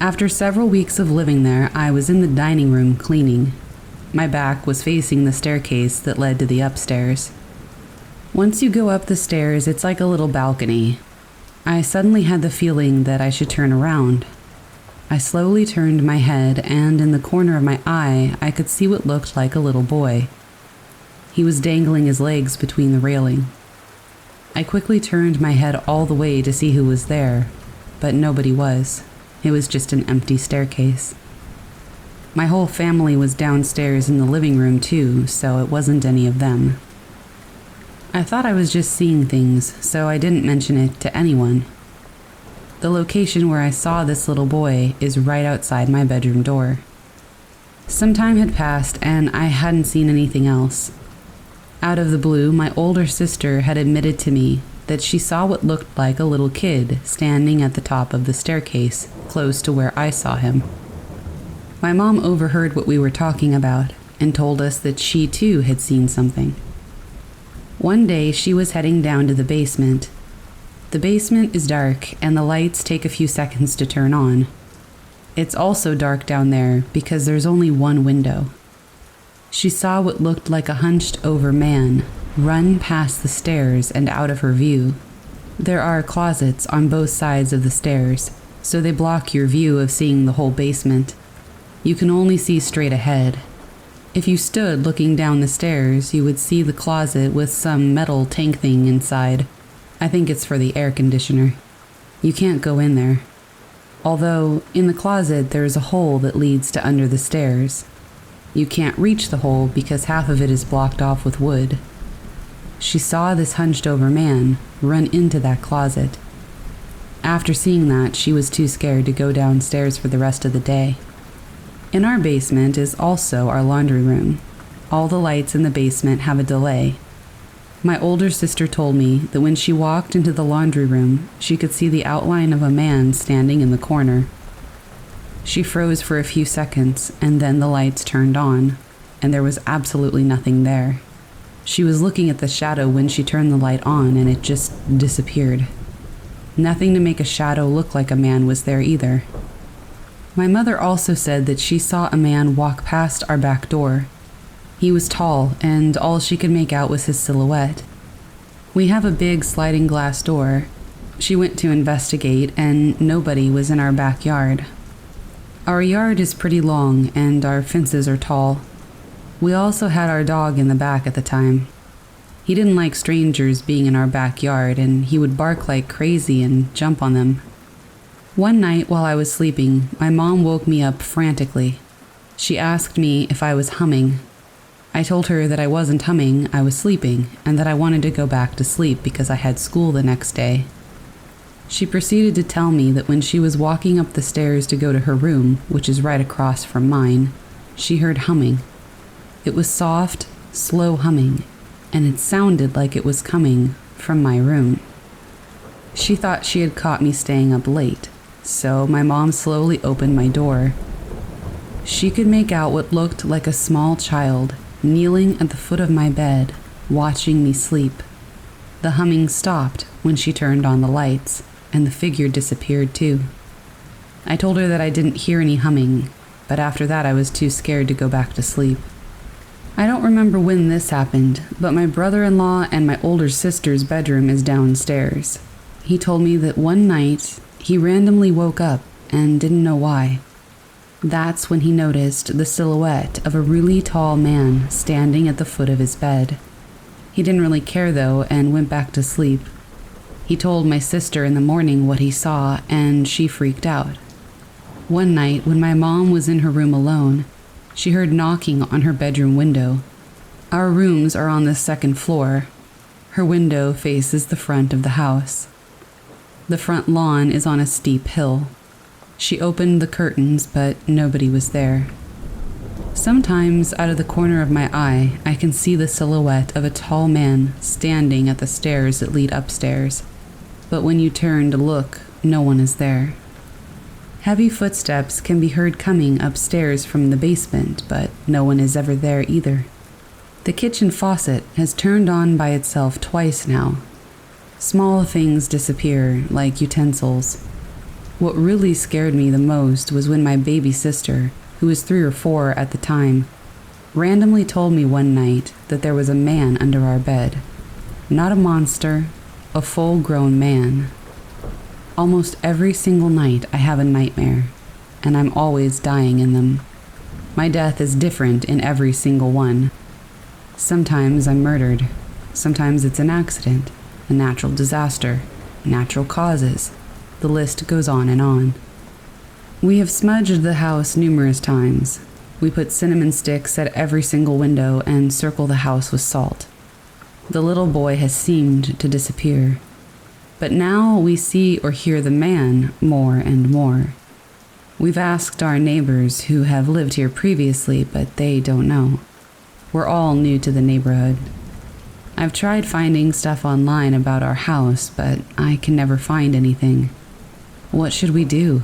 After several weeks of living there, I was in the dining room cleaning. My back was facing the staircase that led to the upstairs. Once you go up the stairs, it's like a little balcony. I suddenly had the feeling that I should turn around. I slowly turned my head, and in the corner of my eye, I could see what looked like a little boy. He was dangling his legs between the railing. I quickly turned my head all the way to see who was there, but nobody was. It was just an empty staircase. My whole family was downstairs in the living room too, so it wasn't any of them. I thought I was just seeing things, so I didn't mention it to anyone. The location where I saw this little boy is right outside my bedroom door. Some time had passed and I hadn't seen anything else. Out of the blue, my older sister had admitted to me that she saw what looked like a little kid standing at the top of the staircase, close to where I saw him. My mom overheard what we were talking about and told us that she too had seen something. One day she was heading down to the basement. The basement is dark and the lights take a few seconds to turn on. It's also dark down there because there's only one window. She saw what looked like a hunched over man run past the stairs and out of her view. There are closets on both sides of the stairs, so they block your view of seeing the whole basement. You can only see straight ahead. If you stood looking down the stairs, you would see the closet with some metal tank thing inside. I think it's for the air conditioner. You can't go in there. Although, in the closet there is a hole that leads to under the stairs. You can't reach the hole because half of it is blocked off with wood. She saw this hunched over man run into that closet. After seeing that, she was too scared to go downstairs for the rest of the day. In our basement is also our laundry room. All the lights in the basement have a delay. My older sister told me that when she walked into the laundry room, she could see the outline of a man standing in the corner. She froze for a few seconds, and then the lights turned on, and there was absolutely nothing there. She was looking at the shadow when she turned the light on, and it just disappeared. Nothing to make a shadow look like a man was there either. My mother also said that she saw a man walk past our back door. He was tall, and all she could make out was his silhouette. We have a big sliding glass door. She went to investigate, and nobody was in our backyard. Our yard is pretty long, and our fences are tall. We also had our dog in the back at the time. He didn't like strangers being in our backyard, and he would bark like crazy and jump on them. One night while I was sleeping, my mom woke me up frantically. She asked me if I was humming. I told her that I wasn't humming, I was sleeping, and that I wanted to go back to sleep because I had school the next day. She proceeded to tell me that when she was walking up the stairs to go to her room, which is right across from mine, she heard humming. It was soft, slow humming, and it sounded like it was coming from my room. She thought she had caught me staying up late, so my mom slowly opened my door. She could make out what looked like a small child kneeling at the foot of my bed, watching me sleep. The humming stopped when she turned on the lights, and the figure disappeared too. I told her that I didn't hear any humming, but after that I was too scared to go back to sleep. I don't remember when this happened, but my brother-in-law and my older sister's bedroom is downstairs. He told me that one night he randomly woke up and didn't know why. That's when he noticed the silhouette of a really tall man standing at the foot of his bed. He didn't really care though and went back to sleep. He told my sister in the morning what he saw, and she freaked out. One night when my mom was in her room alone, she heard knocking on her bedroom window. Our rooms are on the second floor. Her window faces the front of the house. The front lawn is on a steep hill. She opened the curtains, but nobody was there. Sometimes, out of the corner of my eye, I can see the silhouette of a tall man standing at the stairs that lead upstairs. But when you turn to look, no one is there. Heavy footsteps can be heard coming upstairs from the basement, but no one is ever there either. The kitchen faucet has turned on by itself twice now. Small things disappear, like utensils. What really scared me the most was when my baby sister, who was 3 or 4 at the time, randomly told me one night that there was a man under our bed. Not a monster, a full-grown man. Almost every single night I have a nightmare. and I'm always dying in them. My death is different in every single one. Sometimes I'm murdered. Sometimes it's an accident, a natural disaster, natural causes. The list goes on and on. We have smudged the house numerous times. We put cinnamon sticks at every single window and circle the house with salt. The little boy has seemed to disappear. But now we see or hear the man more and more. We've asked our neighbors who have lived here previously, but they don't know. We're all new to the neighborhood. I've tried finding stuff online about our house, but I can never find anything. What should we do?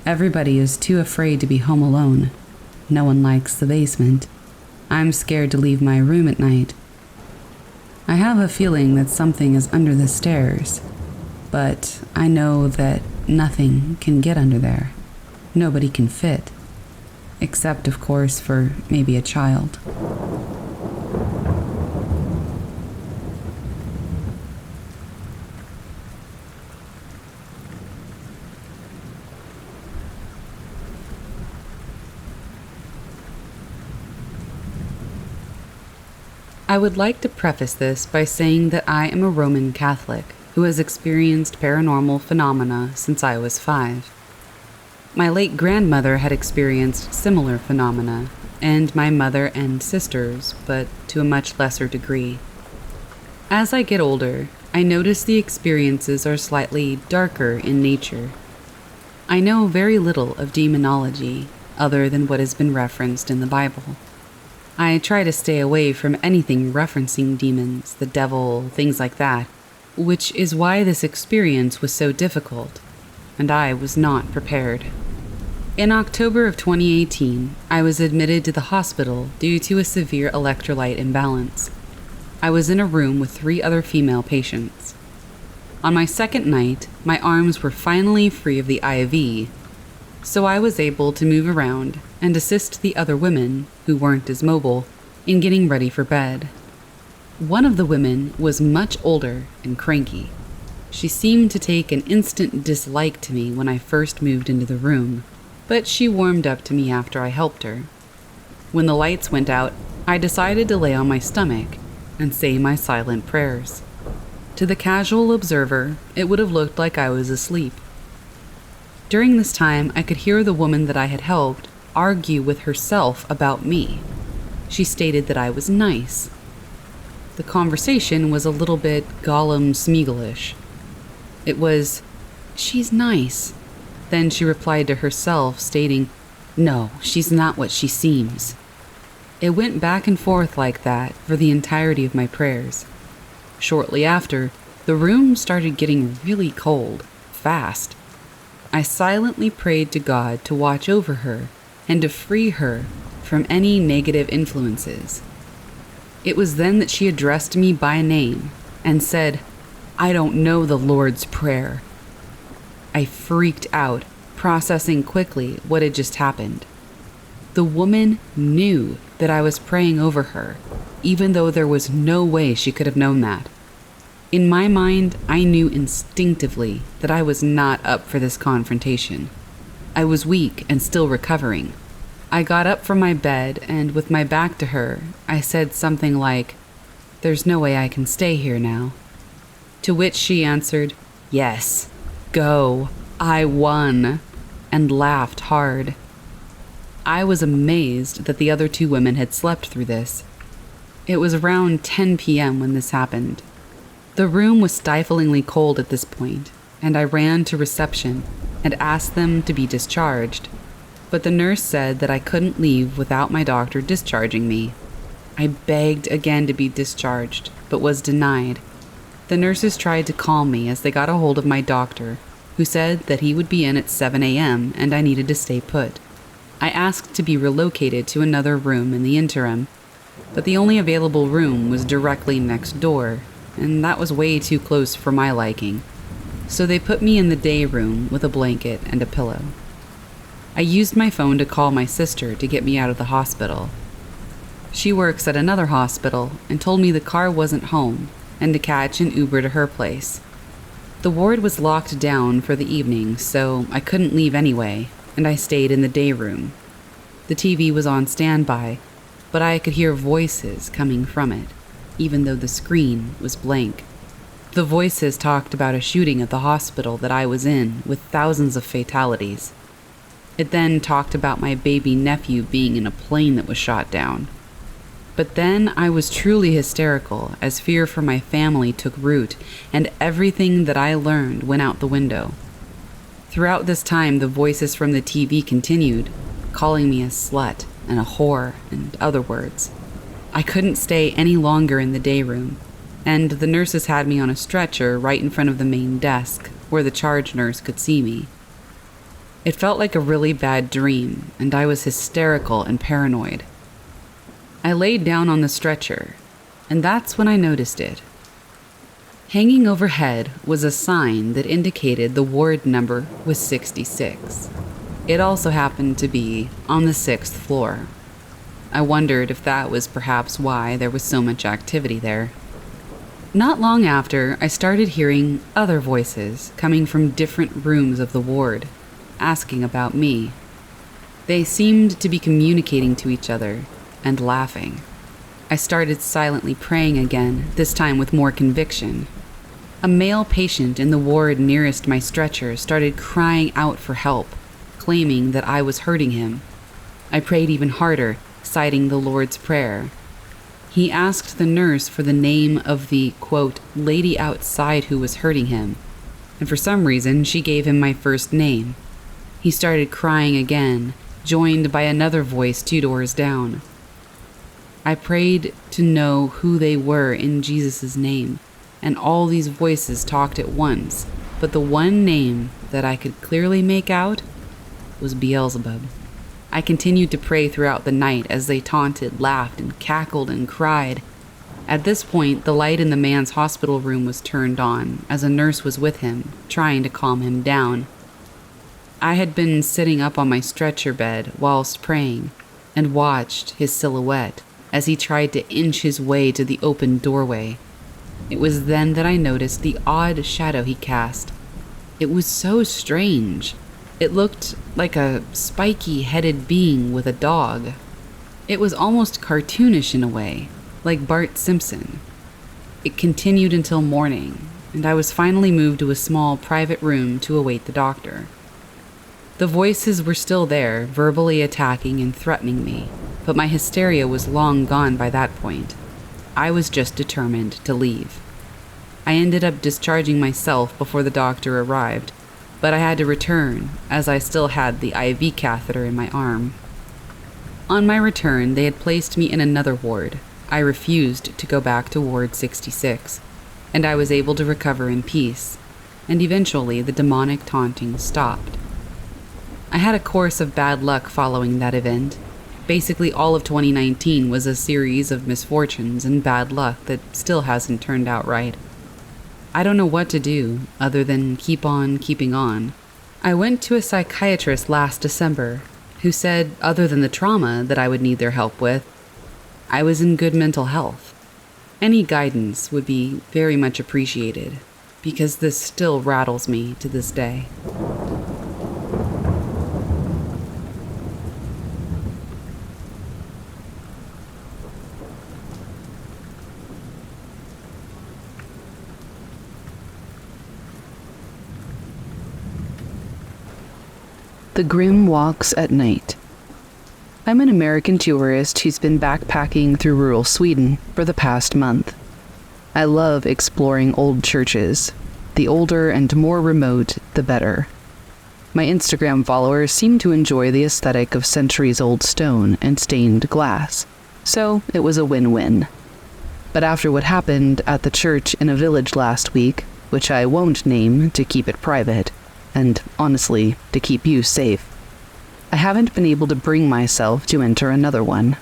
Everybody is too afraid to be home alone. No one likes the basement. I'm scared to leave my room at night. I have a feeling that something is under the stairs, but I know that nothing can get under there. Nobody can fit. Except, of course, for maybe a child. I would like to preface this by saying that I am a Roman Catholic who has experienced paranormal phenomena since I was 5. My late grandmother had experienced similar phenomena, and my mother and sisters, but to a much lesser degree. As I get older, I notice the experiences are slightly darker in nature. I know very little of demonology, other than what has been referenced in the Bible. I try to stay away from anything referencing demons, the devil, things like that, which is why this experience was so difficult, and I was not prepared. In October of 2018, I was admitted to the hospital due to a severe electrolyte imbalance. I was in a room with 3 other female patients. On my second night, my arms were finally free of the IV, so I was able to move around and assist the other women, who weren't as mobile, in getting ready for bed. One of the women was much older and cranky. She seemed to take an instant dislike to me when I first moved into the room, but she warmed up to me after I helped her. When the lights went out, I decided to lay on my stomach and say my silent prayers. To the casual observer, it would have looked like I was asleep. During this time, I could hear the woman that I had helped argue with herself about me. She stated that I was nice. The conversation was a little bit Gollum Smeagolish. It was, "She's nice." Then she replied to herself, stating, "No, she's not what she seems." It went back and forth like that for the entirety of my prayers. Shortly after, the room started getting really cold, fast. I silently prayed to God to watch over her and to free her from any negative influences. It was then that she addressed me by name and said, "I don't know the Lord's Prayer." I freaked out, processing quickly what had just happened. The woman knew that I was praying over her, even though there was no way she could have known that. In my mind, I knew instinctively that I was not up for this confrontation. I was weak and still recovering. I got up from my bed, and with my back to her, I said something like, "There's no way I can stay here now." To which she answered, "Yes, go, I won," and laughed hard. I was amazed that the other 2 women had slept through this. It was around 10 p.m. when this happened. The room was stiflingly cold at this point, and I ran to reception and asked them to be discharged. But the nurse said that I couldn't leave without my doctor discharging me. I begged again to be discharged, but was denied. The nurses tried to calm me as they got a hold of my doctor, who said that he would be in at 7 a.m. and I needed to stay put. I asked to be relocated to another room in the interim, but the only available room was directly next door, and that was way too close for my liking. So they put me in the day room with a blanket and a pillow. I used my phone to call my sister to get me out of the hospital. She works at another hospital and told me the car wasn't home and to catch an Uber to her place. The ward was locked down for the evening, so I couldn't leave anyway, and I stayed in the day room. The TV was on standby, but I could hear voices coming from it, even though the screen was blank. The voices talked about a shooting at the hospital that I was in with thousands of fatalities. It then talked about my baby nephew being in a plane that was shot down. But then I was truly hysterical as fear for my family took root and everything that I learned went out the window. Throughout this time, the voices from the TV continued, calling me a slut and a whore and other words. I couldn't stay any longer in the day room, and the nurses had me on a stretcher right in front of the main desk where the charge nurse could see me. It felt like a really bad dream, and I was hysterical and paranoid. I laid down on the stretcher, and that's when I noticed it. Hanging overhead was a sign that indicated the ward number was 66. It also happened to be on the 6th floor. I wondered if that was perhaps why there was so much activity there. Not long after, I started hearing other voices coming from different rooms of the ward, asking about me. They seemed to be communicating to each other and laughing. I started silently praying again, this time with more conviction. A male patient in the ward nearest my stretcher started crying out for help, claiming that I was hurting him. I prayed even harder, citing the Lord's Prayer. He asked the nurse for the name of the, quote, lady outside who was hurting him, and for some reason she gave him my first name. He started crying again, joined by another voice 2 doors down. I prayed to know who they were in Jesus' name, and all these voices talked at once, but the one name that I could clearly make out was Beelzebub. I continued to pray throughout the night as they taunted, laughed, and cackled and cried. At this point, the light in the man's hospital room was turned on, as a nurse was with him, trying to calm him down. I had been sitting up on my stretcher bed whilst praying, and watched his silhouette as he tried to inch his way to the open doorway. It was then that I noticed the odd shadow he cast. It was so strange. It looked like a spiky-headed being with a dog. It was almost cartoonish in a way, like Bart Simpson. It continued until morning, and I was finally moved to a small private room to await the doctor. The voices were still there, verbally attacking and threatening me, but my hysteria was long gone by that point. I was just determined to leave. I ended up discharging myself before the doctor arrived, but I had to return, as I still had the IV catheter in my arm. On my return, they had placed me in another ward. I refused to go back to Ward 66, and I was able to recover in peace, and eventually the demonic taunting stopped. I had a course of bad luck following that event. Basically, all of 2019 was a series of misfortunes and bad luck that still hasn't turned out right. I don't know what to do other than keep on keeping on. I went to a psychiatrist last December who said, other than the trauma that I would need their help with, I was in good mental health. Any guidance would be very much appreciated, because this still rattles me to this day. The Grim Walks at Night. I'm an American tourist who's been backpacking through rural Sweden for the past month. I love exploring old churches. The older and more remote, the better. My Instagram followers seem to enjoy the aesthetic of centuries-old stone and stained glass, so it was a win-win. But after what happened at the church in a village last week, which I won't name to keep it private, and honestly, to keep you safe, I haven't been able to bring myself to enter another one.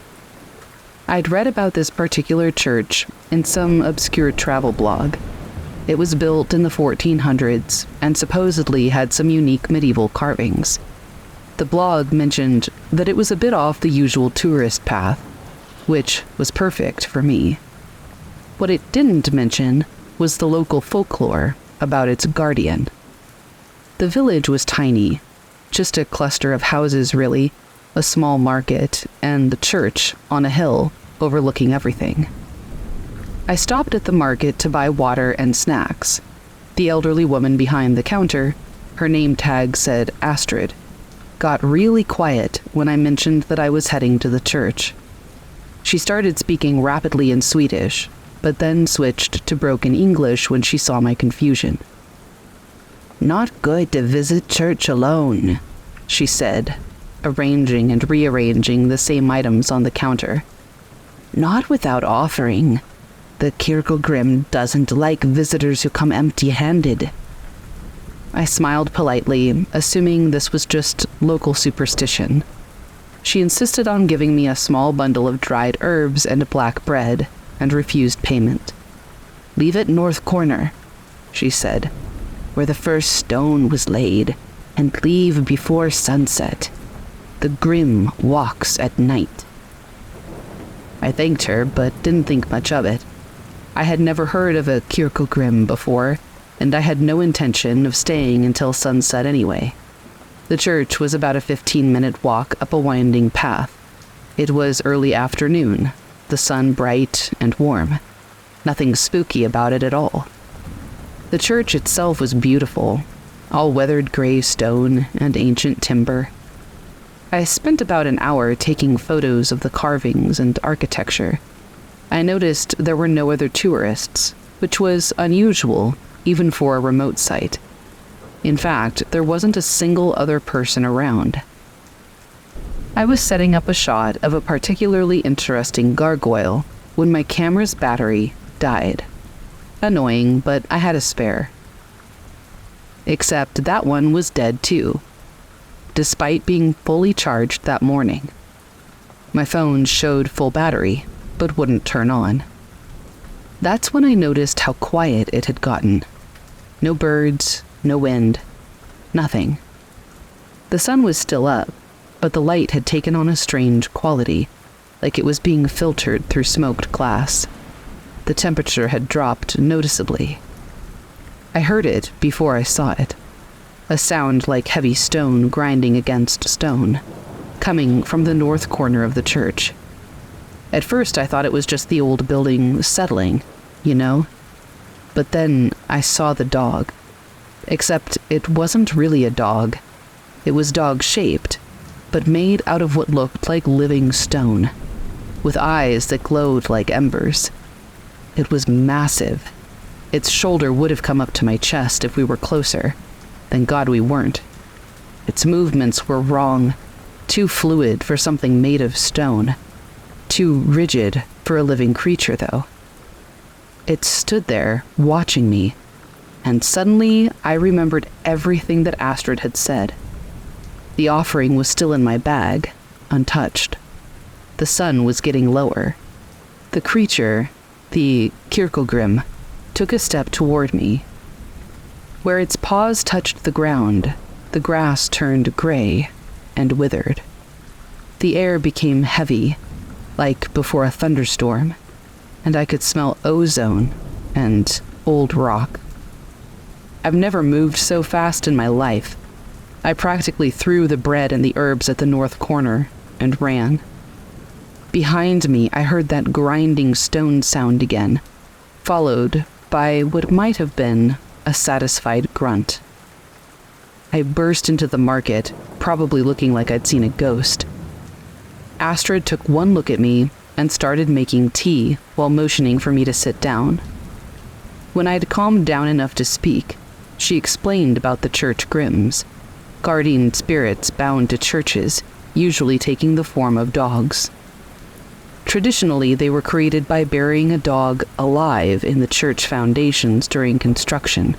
I'd read about this particular church in some obscure travel blog. It was built in the 1400s and supposedly had some unique medieval carvings. The blog mentioned that it was a bit off the usual tourist path, which was perfect for me. What it didn't mention was the local folklore about its guardian. The village was tiny, Just a cluster of houses, really, a small market, and the church on a hill overlooking everything. I stopped at the market to buy water and snacks. The elderly woman behind the counter, her name tag said Astrid, got really quiet when I mentioned that I was heading to the church. She started speaking rapidly in Swedish, but then switched to broken English when she saw my confusion. "Not good to visit church alone," she said, arranging and rearranging the same items on the counter. "Not without offering. The Kirklegrim doesn't like visitors who come empty-handed." I smiled politely, assuming this was just local superstition. She insisted on giving me a small bundle of dried herbs and black bread, and refused payment. "Leave it north corner," she said, "where the first stone was laid, and leave before sunset. The Grim walks at night." I thanked her, but didn't think much of it. I had never heard of a Kirklegrim before, and I had no intention of staying until sunset anyway. The church was about a 15-minute walk up a winding path. It was early afternoon, the sun bright and warm. Nothing spooky about it at all. The church itself was beautiful, all weathered gray stone and ancient timber. I spent about an hour taking photos of the carvings and architecture. I noticed there were no other tourists, which was unusual, even for a remote site. In fact, there wasn't a single other person around. I was setting up a shot of a particularly interesting gargoyle when my camera's battery died. Annoying, but I had a spare. Except that one was dead too, despite being fully charged that morning. My phone showed full battery, but wouldn't turn on. That's when I noticed how quiet it had gotten. No birds, no wind, nothing. The sun was still up, but the light had taken on a strange quality, like it was being filtered through smoked glass. The temperature had dropped noticeably. I heard it before I saw it. A sound like heavy stone grinding against stone, coming from the north corner of the church. At first I thought it was just the old building settling, you know? But then I saw the dog. Except it wasn't really a dog. It was dog-shaped, but made out of what looked like living stone, with eyes that glowed like embers. It was massive. Its shoulder would have come up to my chest if we were closer. Thank God we weren't. Its movements were wrong, too fluid for something made of stone. Too rigid for a living creature, though. It stood there, watching me, and suddenly I remembered everything that Astrid had said. The offering was still in my bag, untouched. The sun was getting lower. The creature, the Kirklegrim, took a step toward me. Where its paws touched the ground, the grass turned gray and withered. The air became heavy, like before a thunderstorm, and I could smell ozone and old rock. I've never moved so fast in my life. I practically threw the bread and the herbs at the north corner and ran. Behind me, I heard that grinding stone sound again, followed by what might have been a satisfied grunt. I burst into the market, probably looking like I'd seen a ghost. Astrid took one look at me and started making tea while motioning for me to sit down. When I'd calmed down enough to speak, she explained about the church Grims, guardian spirits bound to churches, usually taking the form of dogs. Traditionally, they were created by burying a dog alive in the church foundations during construction,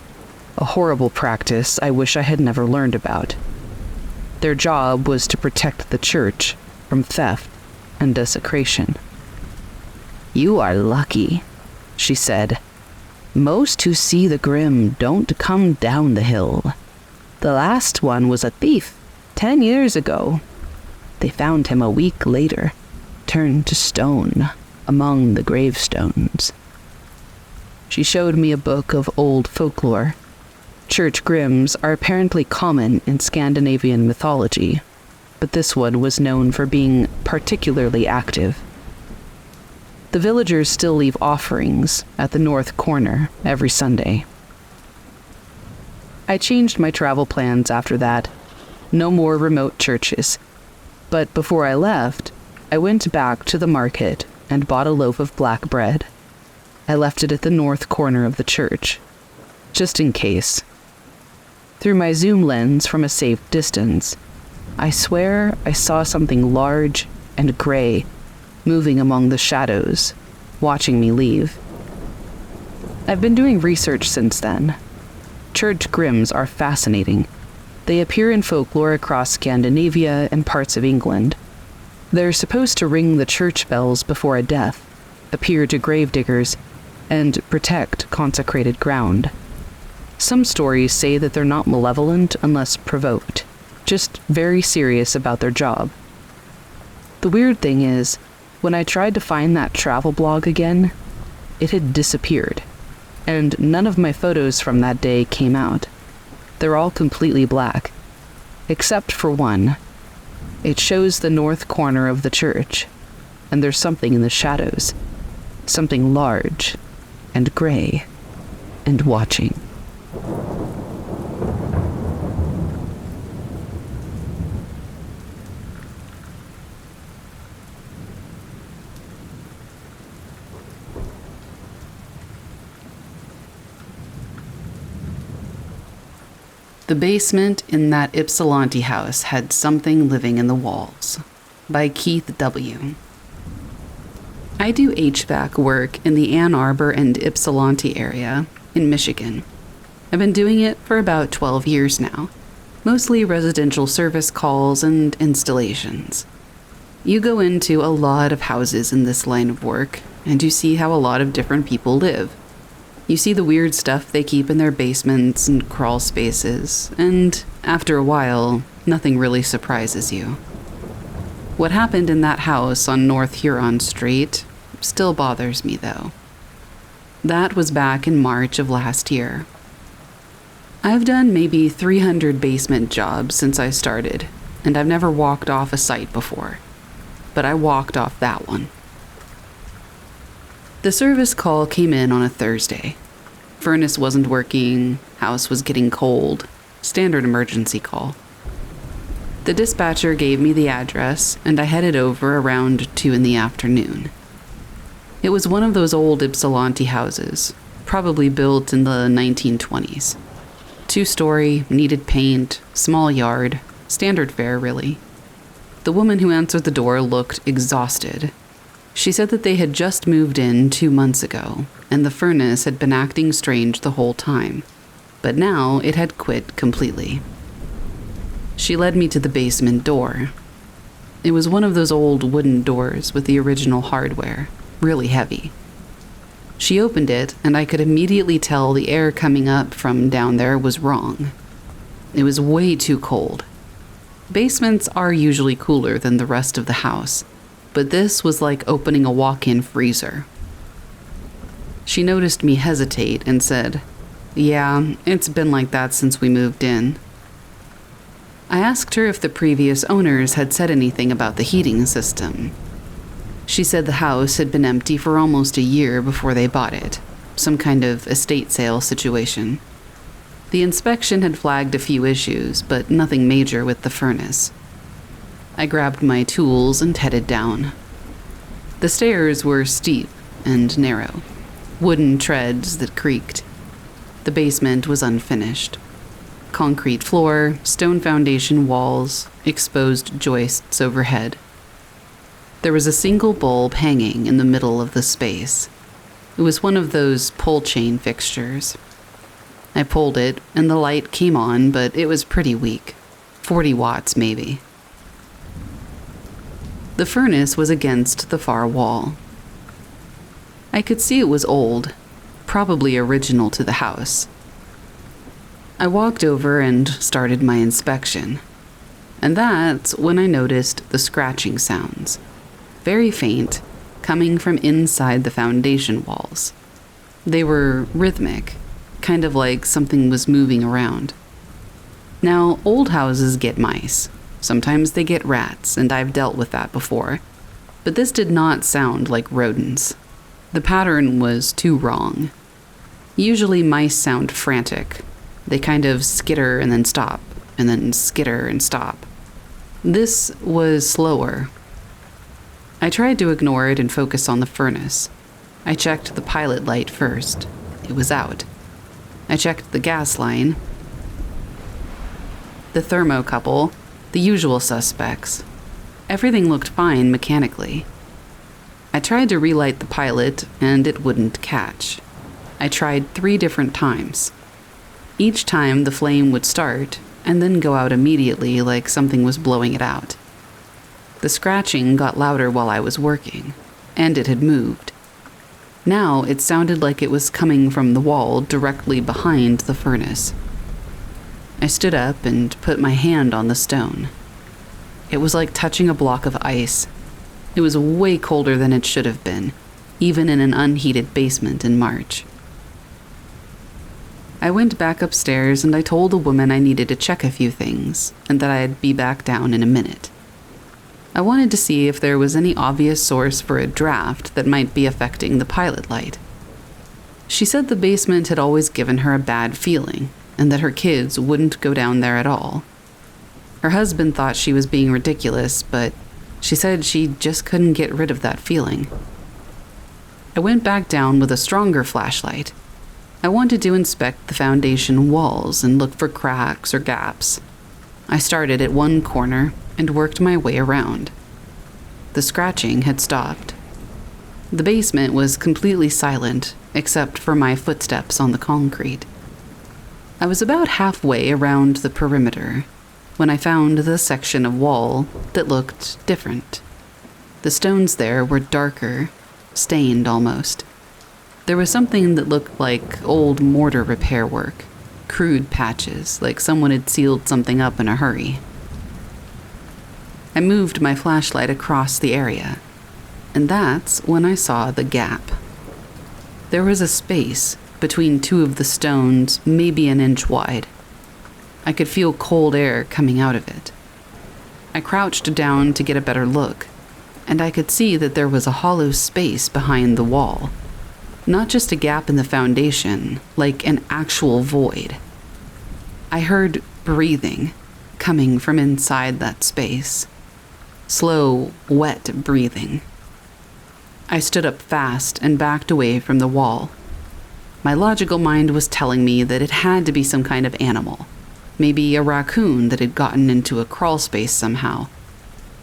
a horrible practice I wish I had never learned about. Their job was to protect the church from theft and desecration. "You are lucky," she said. "Most who see the Grim don't come down the hill. The last one was a thief 10 years ago. They found him a week later, turned to stone among the gravestones." She showed me a book of old folklore. Church Grims are apparently common in Scandinavian mythology, but this one was known for being particularly active. The villagers still leave offerings at the north corner every Sunday. I changed my travel plans after that. No more remote churches. But before I left, I went back to the market and bought a loaf of black bread. I left it at the north corner of the church, just in case. Through my zoom lens from a safe distance, I swear I saw something large and gray moving among the shadows, watching me leave. I've been doing research since then. Church Grims are fascinating. They appear in folklore across Scandinavia and parts of England. They're supposed to ring the church bells before a death, appear to gravediggers, and protect consecrated ground. Some stories say that they're not malevolent unless provoked, just very serious about their job. The weird thing is, when I tried to find that travel blog again, it had disappeared, and none of my photos from that day came out. They're all completely black, except for one. It shows the north corner of the church, and there's something in the shadows, something large and gray and watching. The basement in that Ypsilanti house had something living in the walls. By Keith W. I do HVAC work in the Ann Arbor and Ypsilanti area in Michigan. I've been doing it for about 12 years now, mostly residential service calls and installations. You go into a lot of houses in this line of work, and you see how a lot of different people live. You see the weird stuff they keep in their basements and crawl spaces, and after a while, nothing really surprises you. What happened in that house on North Huron Street still bothers me, though. That was back in March of last year. I've done maybe 300 basement jobs since I started, and I've never walked off a site before. But I walked off that one. The service call came in on a Thursday. Furnace wasn't working, house was getting cold. Standard emergency call. The dispatcher gave me the address, and I headed over around 2 in the afternoon. It was one of those old Ypsilanti houses, probably built in the 1920s. 2-story, needed paint, small yard, standard fare really. The woman who answered the door looked exhausted. She said that they had just moved in 2 months ago, and the furnace had been acting strange the whole time, but now it had quit completely. She led me to the basement door. It was one of those old wooden doors with the original hardware, really heavy. She opened it, and I could immediately tell the air coming up from down there was wrong. It was way too cold. Basements are usually cooler than the rest of the house, but this was like opening a walk-in freezer. She noticed me hesitate and said, "Yeah, it's been like that since we moved in." I asked her if the previous owners had said anything about the heating system. She said the house had been empty for almost a year before they bought it, some kind of estate sale situation. The inspection had flagged a few issues, but nothing major with the furnace. I grabbed my tools and headed down. The stairs were steep and narrow, wooden treads that creaked. The basement was unfinished. Concrete floor, stone foundation walls, exposed joists overhead. There was a single bulb hanging in the middle of the space. It was one of those pull chain fixtures. I pulled it, and the light came on, but it was pretty weak. 40 watts, maybe. The furnace was against the far wall. I could see it was old, probably original to the house. I walked over and started my inspection, and that's when I noticed the scratching sounds, very faint, coming from inside the foundation walls. They were rhythmic, kind of like something was moving around. Now, old houses get mice. Sometimes they get rats, and I've dealt with that before. But this did not sound like rodents. The pattern was too wrong. Usually mice sound frantic. They kind of skitter and then stop, and then skitter and stop. This was slower. I tried to ignore it and focus on the furnace. I checked the pilot light first. It was out. I checked the gas line, the thermocouple, the usual suspects. Everything looked fine mechanically. I tried to relight the pilot, and it wouldn't catch. I tried 3 different times. Each time the flame would start, and then go out immediately like something was blowing it out. The scratching got louder while I was working, and it had moved. Now it sounded like it was coming from the wall directly behind the furnace. I stood up and put my hand on the stone. It was like touching a block of ice. It was way colder than it should have been, even in an unheated basement in March. I went back upstairs and I told the woman I needed to check a few things and that I'd be back down in a minute. I wanted to see if there was any obvious source for a draft that might be affecting the pilot light. She said the basement had always given her a bad feeling and that her kids wouldn't go down there at all. Her husband thought she was being ridiculous, but she said she just couldn't get rid of that feeling. I went back down with a stronger flashlight. I wanted to inspect the foundation walls and look for cracks or gaps. I started at one corner and worked my way around. The scratching had stopped. The basement was completely silent, except for my footsteps on the concrete. I was about halfway around the perimeter when I found the section of wall that looked different. The stones there were darker, stained almost. There was something that looked like old mortar repair work, crude patches, like someone had sealed something up in a hurry. I moved my flashlight across the area, and that's when I saw the gap. There was a space between 2 of the stones, maybe an inch wide. I could feel cold air coming out of it. I crouched down to get a better look, and I could see that there was a hollow space behind the wall. Not just a gap in the foundation, like an actual void. I heard breathing coming from inside that space. Slow, wet breathing. I stood up fast and backed away from the wall. My logical mind was telling me that it had to be some kind of animal. Maybe a raccoon that had gotten into a crawl space somehow.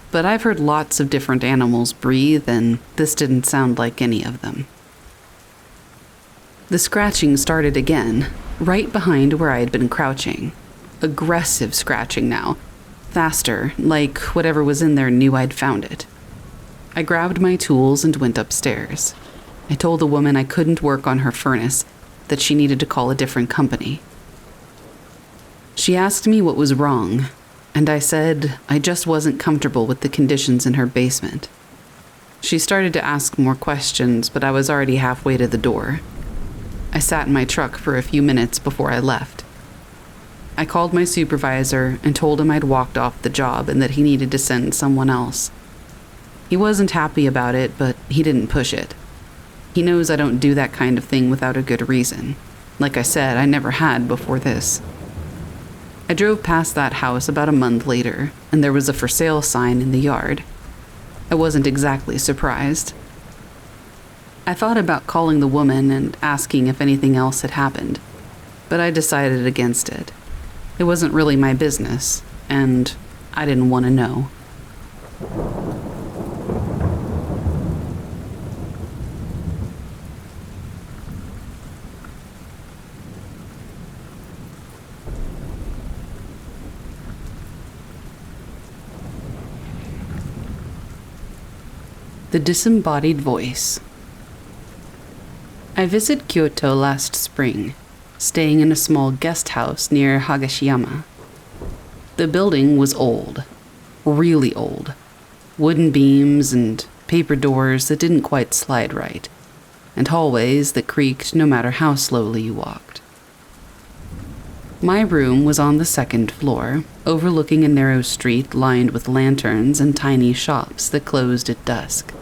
But I've heard lots of different animals breathe, and this didn't sound like any of them. The scratching started again, right behind where I had been crouching. Aggressive scratching now. Faster, like whatever was in there knew I'd found it. I grabbed my tools and went upstairs. I told the woman I couldn't work on her furnace, that she needed to call a different company. She asked me what was wrong, and I said I just wasn't comfortable with the conditions in her basement. She started to ask more questions, but I was already halfway to the door. I sat in my truck for a few minutes before I left. I called my supervisor and told him I'd walked off the job and that he needed to send someone else. He wasn't happy about it, but he didn't push it. He knows I don't do that kind of thing without a good reason. Like I said, I never had before this. I drove past that house about a month later, and there was a for sale sign in the yard. I wasn't exactly surprised. I thought about calling the woman and asking if anything else had happened, but I decided against it. It wasn't really my business, and I didn't want to know. The disembodied voice. I visited Kyoto last spring, staying in a small guest house near Higashiyama. The building was old, really old. Wooden beams and paper doors that didn't quite slide right, and hallways that creaked no matter how slowly you walked. My room was on the second floor, overlooking a narrow street lined with lanterns and tiny shops that closed at dusk.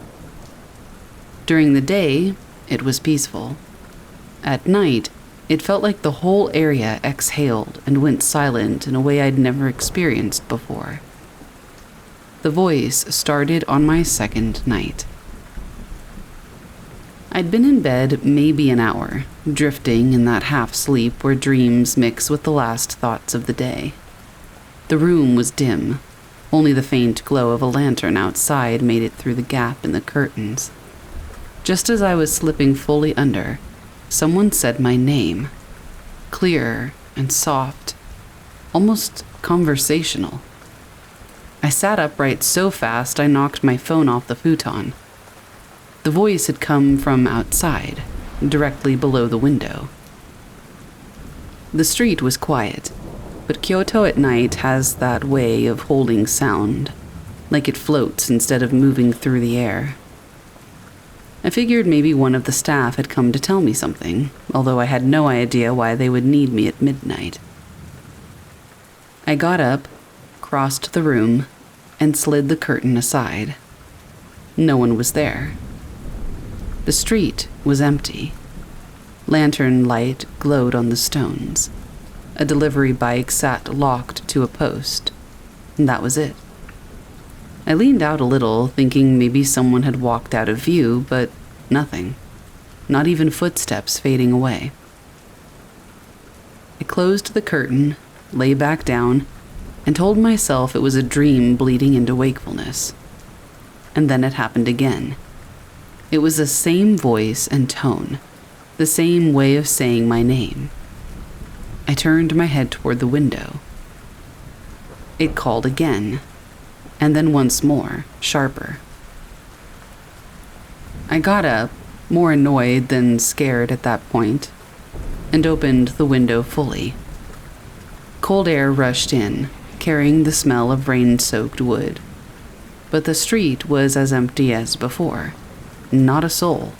During the day, it was peaceful. At night, it felt like the whole area exhaled and went silent in a way I'd never experienced before. The voice started on my second night. I'd been in bed maybe an hour, drifting in that half-sleep where dreams mix with the last thoughts of the day. The room was dim. Only the faint glow of a lantern outside made it through the gap in the curtains. Just as I was slipping fully under, someone said my name, clear and soft, almost conversational. I sat upright so fast I knocked my phone off the futon. The voice had come from outside, directly below the window. The street was quiet, but Kyoto at night has that way of holding sound, like it floats instead of moving through the air. I figured maybe one of the staff had come to tell me something, although I had no idea why they would need me at midnight. I got up, crossed the room, and slid the curtain aside. No one was there. The street was empty. Lantern light glowed on the stones. A delivery bike sat locked to a post, and that was it. I leaned out a little, thinking maybe someone had walked out of view, but nothing. Not even footsteps fading away. I closed the curtain, lay back down, and told myself it was a dream bleeding into wakefulness. And then it happened again. It was the same voice and tone, the same way of saying my name. I turned my head toward the window. It called again, and then once more, sharper. I got up, more annoyed than scared at that point, and opened the window fully. Cold air rushed in, carrying the smell of rain-soaked wood. But the street was as empty as before. Not a soul.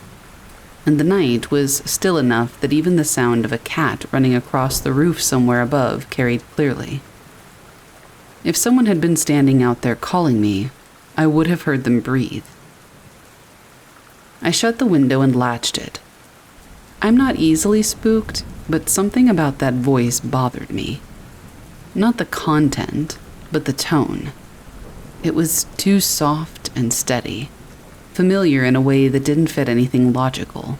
And the night was still enough that even the sound of a cat running across the roof somewhere above carried clearly. If someone had been standing out there calling me, I would have heard them breathe. I shut the window and latched it. I'm not easily spooked, but something about that voice bothered me. Not the content, but the tone. It was too soft and steady. Familiar in a way that didn't fit anything logical.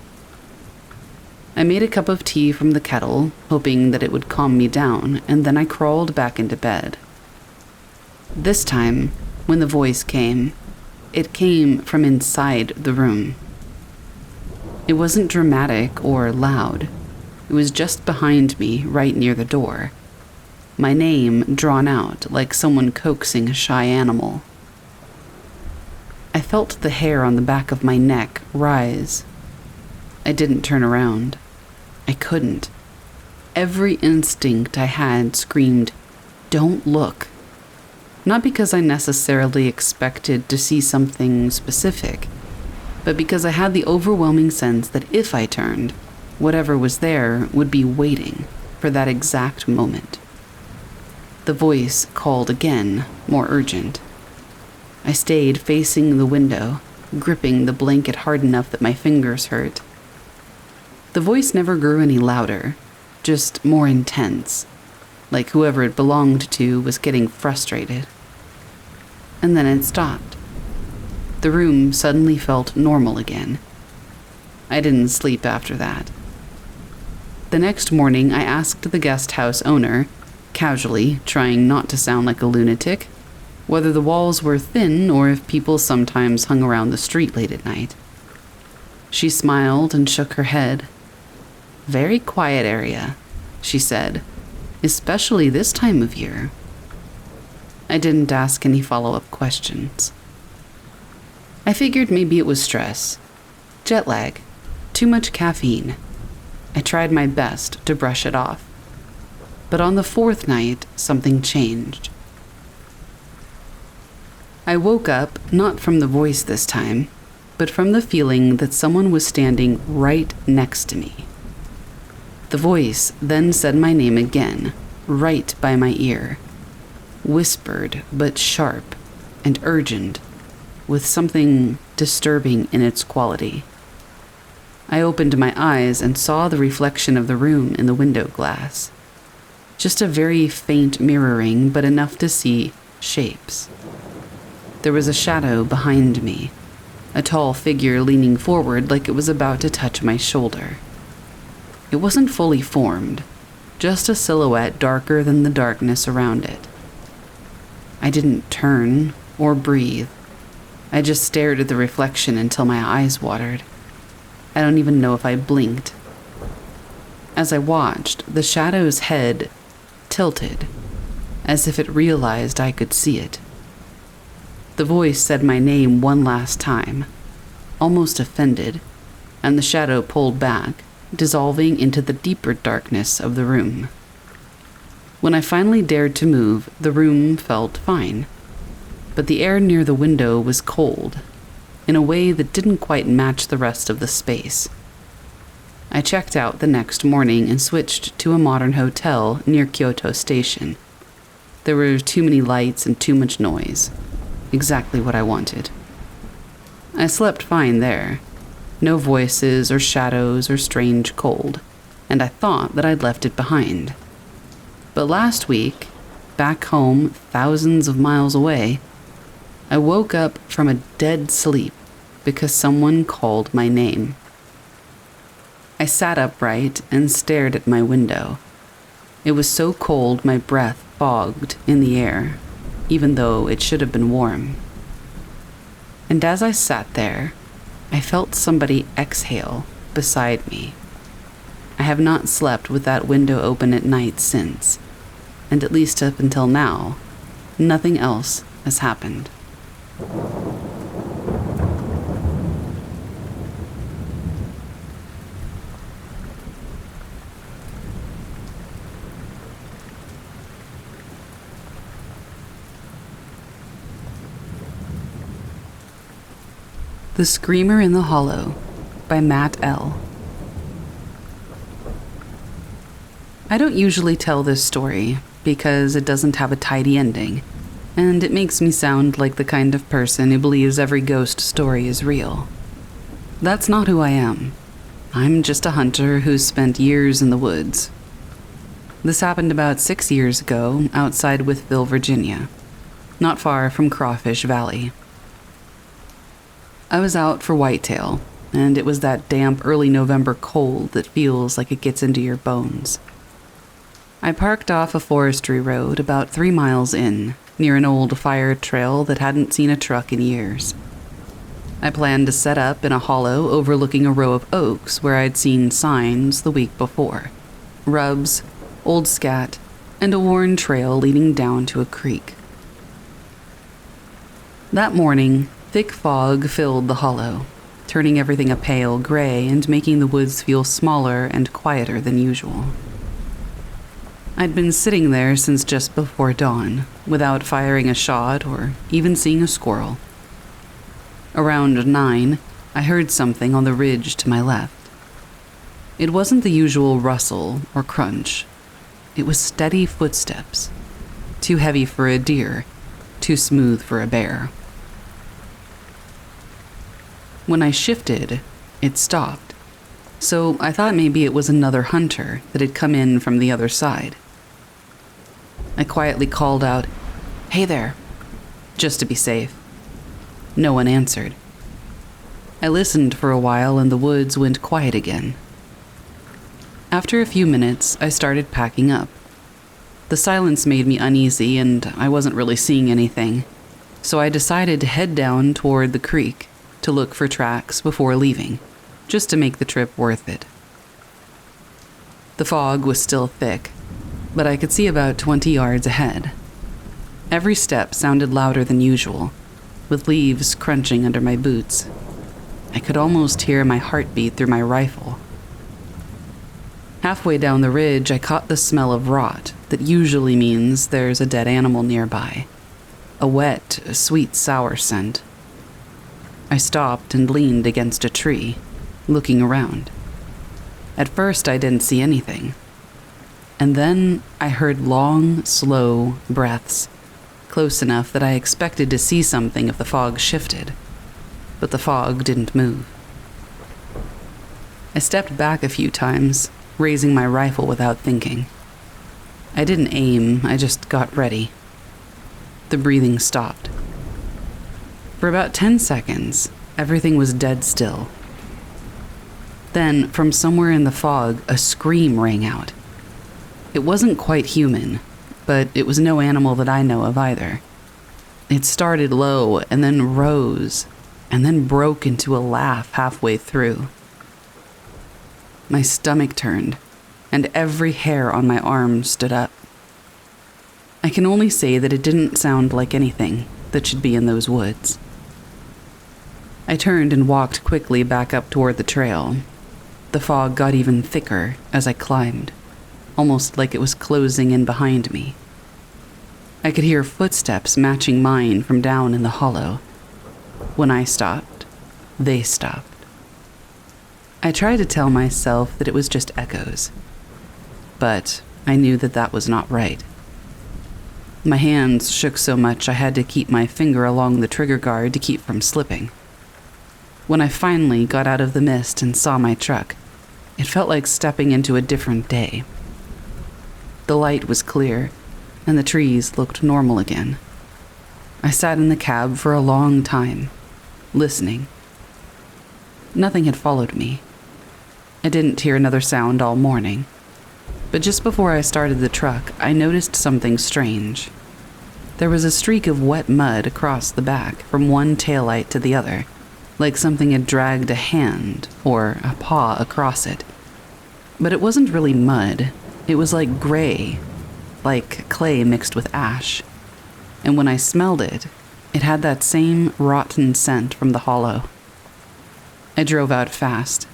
I made a cup of tea from the kettle, hoping that it would calm me down, and then I crawled back into bed. This time, when the voice came, it came from inside the room. It wasn't dramatic or loud. It was just behind me, right near the door. My name drawn out like someone coaxing a shy animal. I felt the hair on the back of my neck rise. I didn't turn around. I couldn't. Every instinct I had screamed, "Don't look." Not because I necessarily expected to see something specific, but because I had the overwhelming sense that if I turned, whatever was there would be waiting for that exact moment. The voice called again, more urgent. I stayed facing the window, gripping the blanket hard enough that my fingers hurt. The voice never grew any louder, just more intense, like whoever it belonged to was getting frustrated. And then it stopped. The room suddenly felt normal again. I didn't sleep after that. The next morning, I asked the guest house owner, casually, trying not to sound like a lunatic, whether the walls were thin or if people sometimes hung around the street late at night. She smiled and shook her head. "Very quiet area," she said, "especially this time of year." I didn't ask any follow-up questions. I figured maybe it was stress, jet lag, too much caffeine. I tried my best to brush it off. But on the fourth night, something changed. I woke up not from the voice this time, but from the feeling that someone was standing right next to me. The voice then said my name again, right by my ear, whispered but sharp and urgent, with something disturbing in its quality. I opened my eyes and saw the reflection of the room in the window glass. Just a very faint mirroring, but enough to see shapes. There was a shadow behind me, a tall figure leaning forward like it was about to touch my shoulder. It wasn't fully formed, just a silhouette darker than the darkness around it. I didn't turn or breathe. I just stared at the reflection until my eyes watered. I don't even know if I blinked. As I watched, the shadow's head tilted, as if it realized I could see it. The voice said my name one last time, almost offended, and the shadow pulled back, dissolving into the deeper darkness of the room. When I finally dared to move, the room felt fine, but the air near the window was cold, in a way that didn't quite match the rest of the space. I checked out the next morning and switched to a modern hotel near Kyoto station. There were too many lights and too much noise. Exactly what I wanted. I slept fine there. No voices or shadows or strange cold, and I thought that I'd left it behind. But last week, back home, thousands of miles away, I woke up from a dead sleep because someone called my name. I sat upright and stared at my window. It was so cold my breath fogged in the air, even though it should have been warm. And as I sat there, I felt somebody exhale beside me. I have not slept with that window open at night since, and at least up until now, nothing else has happened. The Screamer in the Hollow by Matt L. I don't usually tell this story because it doesn't have a tidy ending, and it makes me sound like the kind of person who believes every ghost story is real. That's not who I am. I'm just a hunter who's spent years in the woods. This happened about 6 years ago outside Wytheville, Virginia, not far from Crawfish Valley. I was out for whitetail, and it was that damp early November cold that feels like it gets into your bones. I parked off a forestry road about 3 miles in, near an old fire trail that hadn't seen a truck in years. I planned to set up in a hollow overlooking a row of oaks where I'd seen signs the week before. Rubs, old scat, and a worn trail leading down to a creek. That morning, thick fog filled the hollow, turning everything a pale gray and making the woods feel smaller and quieter than usual. I'd been sitting there since just before dawn, without firing a shot or even seeing a squirrel. Around 9, I heard something on the ridge to my left. It wasn't the usual rustle or crunch. It was steady footsteps, too heavy for a deer, too smooth for a bear. When I shifted, it stopped, so I thought maybe it was another hunter that had come in from the other side. I quietly called out, "Hey there," just to be safe. No one answered. I listened for a while and the woods went quiet again. After a few minutes, I started packing up. The silence made me uneasy and I wasn't really seeing anything, so I decided to head down toward the creek to look for tracks before leaving, just to make the trip worth it. The fog was still thick, but I could see about 20 yards ahead. Every step sounded louder than usual, with leaves crunching under my boots. I could almost hear my heartbeat through my rifle. Halfway down the ridge, I caught the smell of rot that usually means there's a dead animal nearby. A wet, sweet, sour scent. I stopped and leaned against a tree, looking around. At first, I didn't see anything. And then I heard long, slow breaths, close enough that I expected to see something if the fog shifted. But the fog didn't move. I stepped back a few times, raising my rifle without thinking. I didn't aim, I just got ready. The breathing stopped. For about 10 seconds, everything was dead still. Then, from somewhere in the fog, a scream rang out. It wasn't quite human, but it was no animal that I know of either. It started low and then rose, and then broke into a laugh halfway through. My stomach turned, and every hair on my arm stood up. I can only say that it didn't sound like anything that should be in those woods. I turned and walked quickly back up toward the trail. The fog got even thicker as I climbed, almost like it was closing in behind me. I could hear footsteps matching mine from down in the hollow. When I stopped, they stopped. I tried to tell myself that it was just echoes, but I knew that that was not right. My hands shook so much I had to keep my finger along the trigger guard to keep from slipping. When I finally got out of the mist and saw my truck, it felt like stepping into a different day. The light was clear, and the trees looked normal again. I sat in the cab for a long time, listening. Nothing had followed me. I didn't hear another sound all morning, but just before I started the truck, I noticed something strange. There was a streak of wet mud across the back from one taillight to the other, like something had dragged a hand or a paw across it. But it wasn't really mud. It was like gray, like clay mixed with ash. And when I smelled it, it had that same rotten scent from the hollow. I drove out fast.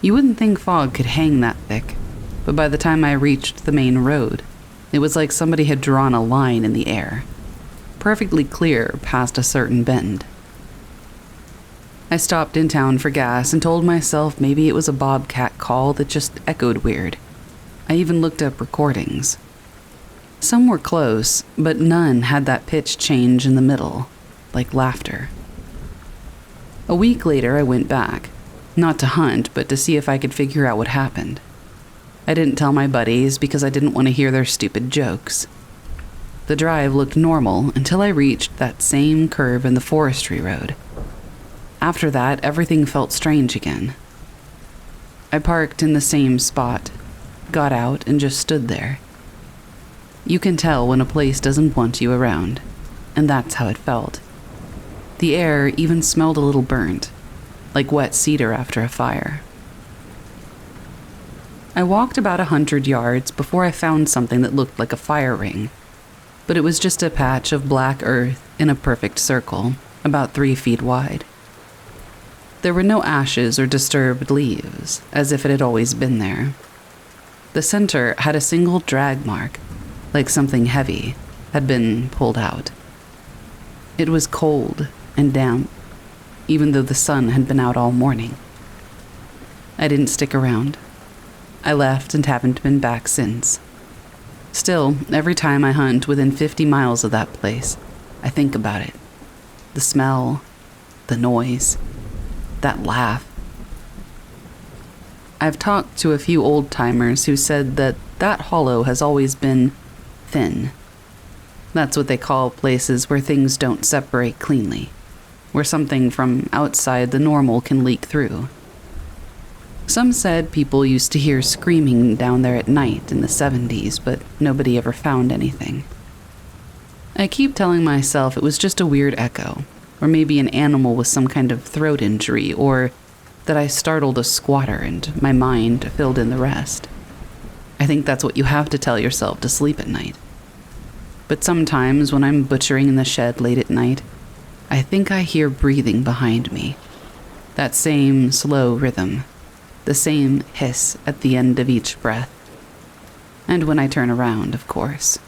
You wouldn't think fog could hang that thick, but by the time I reached the main road, it was like somebody had drawn a line in the air, perfectly clear past a certain bend. I stopped in town for gas and told myself maybe it was a bobcat call that just echoed weird. I even looked up recordings. Some were close, but none had that pitch change in the middle, like laughter. A week later, I went back, not to hunt, but to see if I could figure out what happened. I didn't tell my buddies because I didn't want to hear their stupid jokes. The drive looked normal until I reached that same curve in the forestry road. After that, everything felt strange again. I parked in the same spot, got out, and just stood there. You can tell when a place doesn't want you around, and that's how it felt. The air even smelled a little burnt, like wet cedar after a fire. I walked about 100 yards before I found something that looked like a fire ring, but it was just a patch of black earth in a perfect circle, about 3 feet wide. There were no ashes or disturbed leaves, as if it had always been there. The center had a single drag mark, like something heavy had been pulled out. It was cold and damp, even though the sun had been out all morning. I didn't stick around. I left and haven't been back since. Still, every time I hunt within 50 miles of that place, I think about it. The smell, the noise, that laugh. I've talked to a few old-timers who said that that hollow has always been thin. That's what they call places where things don't separate cleanly, where something from outside the normal can leak through. Some said people used to hear screaming down there at night in the 70s, but nobody ever found anything. I keep telling myself it was just a weird echo, or maybe an animal with some kind of throat injury, or that I startled a squatter and my mind filled in the rest. I think that's what you have to tell yourself to sleep at night. But sometimes when I'm butchering in the shed late at night, I think I hear breathing behind me. That same slow rhythm, the same hiss at the end of each breath. And when I turn around, of course,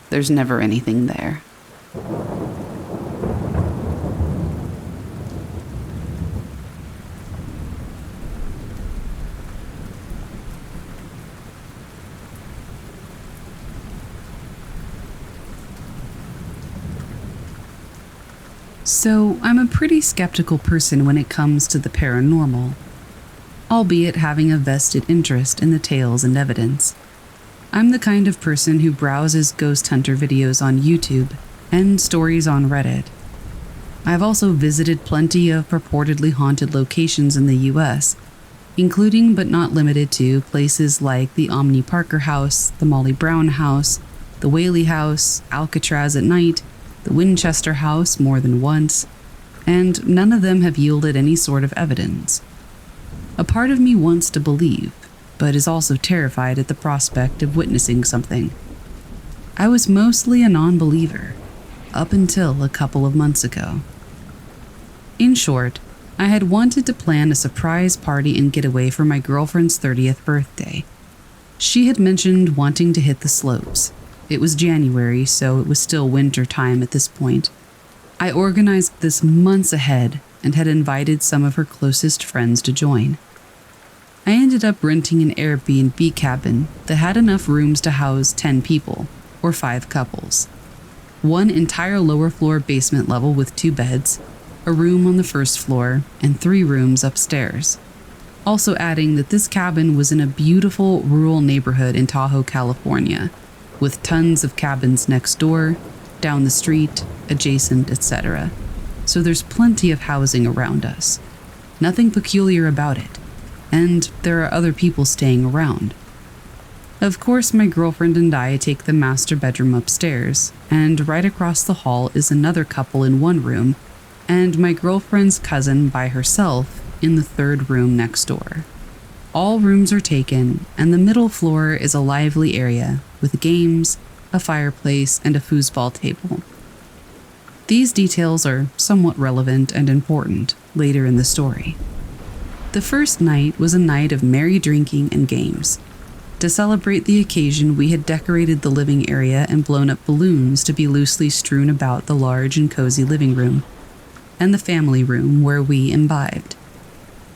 there's never anything there. So I'm a pretty skeptical person when it comes to the paranormal, albeit having a vested interest in the tales and evidence. I'm the kind of person who browses ghost hunter videos on YouTube and stories on Reddit. I've also visited plenty of purportedly haunted locations in the US, including but not limited to places like the Omni Parker House, the Molly Brown House, the Whaley House, Alcatraz at night, the Winchester House more than once, and none of them have yielded any sort of evidence. A part of me wants to believe, but is also terrified at the prospect of witnessing something. I was mostly a non-believer, up until a couple of months ago. In short, I had wanted to plan a surprise party and getaway for my girlfriend's 30th birthday. She had mentioned wanting to hit the slopes. It was January, so it was still winter time at this point. I organized this months ahead and had invited some of her closest friends to join. I ended up renting an Airbnb cabin that had enough rooms to house 10 people, or 5 couples. One entire lower floor basement level with 2 beds, a room on the first floor, and 3 rooms upstairs. Also adding that this cabin was in a beautiful rural neighborhood in Tahoe, California, with tons of cabins next door, down the street, adjacent, etc. So there's plenty of housing around us. Nothing peculiar about it. And there are other people staying around. Of course, my girlfriend and I take the master bedroom upstairs, and right across the hall is another couple in one room, and my girlfriend's cousin by herself in the 3rd room next door. All rooms are taken, and the middle floor is a lively area with games, a fireplace, and a foosball table. These details are somewhat relevant and important later in the story. The first night was a night of merry drinking and games. To celebrate the occasion, we had decorated the living area and blown up balloons to be loosely strewn about the large and cozy living room, and the family room where we imbibed.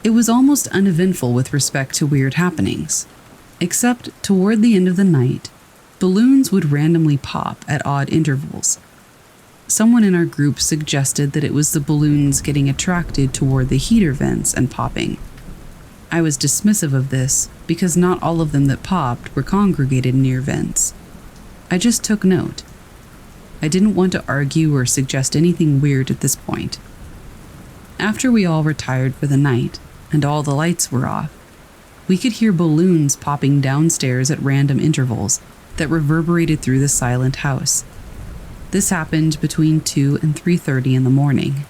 It was almost uneventful with respect to weird happenings, except toward the end of the night, balloons would randomly pop at odd intervals. Someone in our group suggested that it was the balloons getting attracted toward the heater vents and popping. I was dismissive of this because not all of them that popped were congregated near vents. I just took note. I didn't want to argue or suggest anything weird at this point. After we all retired for the night and all the lights were off, we could hear balloons popping downstairs at random intervals that reverberated through the silent house. This happened between 2 and 3:30 in the morning.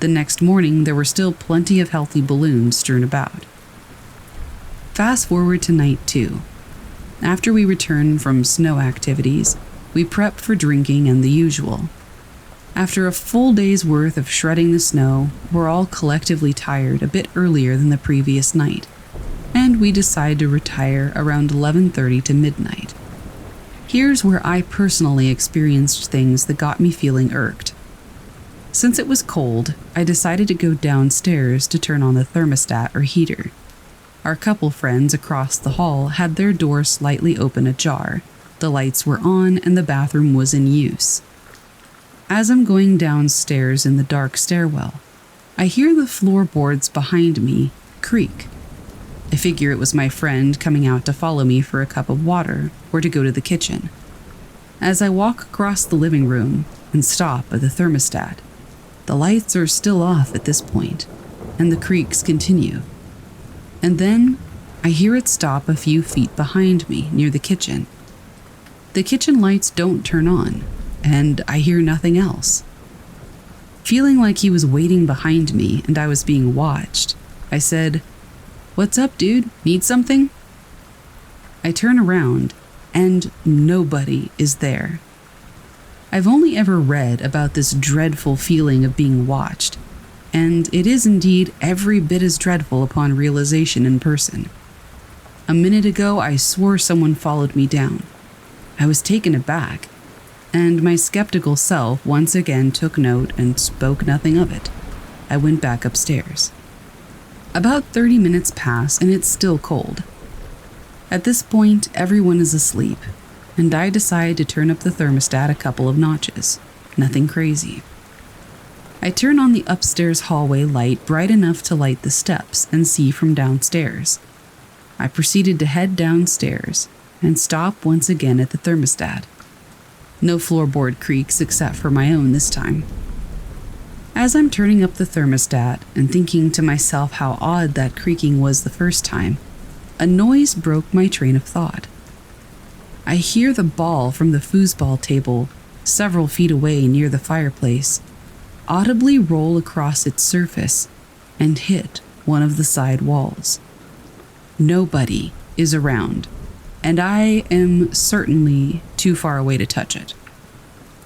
The next morning, there were still plenty of healthy balloons strewn about. Fast forward to night 2. After we returned from snow activities, we prepped for drinking and the usual. After a full day's worth of shredding the snow, we're all collectively tired a bit earlier than the previous night, and we decide to retire around 11:30 to midnight. Here's where I personally experienced things that got me feeling irked. Since it was cold, I decided to go downstairs to turn on the thermostat or heater. Our couple friends across the hall had their door slightly open ajar, the lights were on, and the bathroom was in use. As I'm going downstairs in the dark stairwell, I hear the floorboards behind me creak. I figure it was my friend coming out to follow me for a cup of water or to go to the kitchen. As I walk across the living room and stop at the thermostat, the lights are still off at this point, and the creaks continue. And then I hear it stop a few feet behind me near the kitchen. The kitchen lights don't turn on, and I hear nothing else. Feeling like he was waiting behind me and I was being watched, I said, "What's up, dude? Need something?" I turn around, and nobody is there. I've only ever read about this dreadful feeling of being watched, and it is indeed every bit as dreadful upon realization in person. A minute ago, I swore someone followed me down. I was taken aback, and my skeptical self once again took note and spoke nothing of it. I went back upstairs. About 30 minutes pass, and it's still cold. At this point, everyone is asleep, and I decide to turn up the thermostat a couple of notches. Nothing crazy. I turn on the upstairs hallway light bright enough to light the steps and see from downstairs. I proceeded to head downstairs and stop once again at the thermostat. No floorboard creaks except for my own this time. As I'm turning up the thermostat and thinking to myself how odd that creaking was the first time, a noise broke my train of thought. I hear the ball from the foosball table, several feet away near the fireplace, audibly roll across its surface and hit one of the side walls. Nobody is around, and I am certainly too far away to touch it.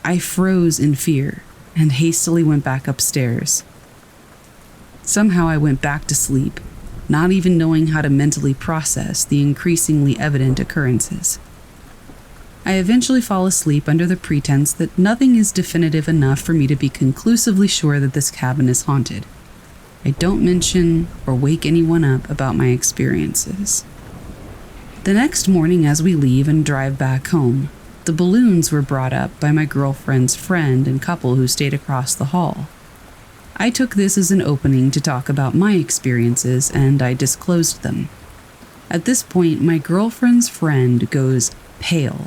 I froze in fear and hastily went back upstairs. Somehow I went back to sleep, not even knowing how to mentally process the increasingly evident occurrences. I eventually fall asleep under the pretense that nothing is definitive enough for me to be conclusively sure that this cabin is haunted. I don't mention or wake anyone up about my experiences. The next morning as we leave and drive back home, the balloons were brought up by my girlfriend's friend and couple who stayed across the hall. I took this as an opening to talk about my experiences, and I disclosed them. At this point, my girlfriend's friend goes pale,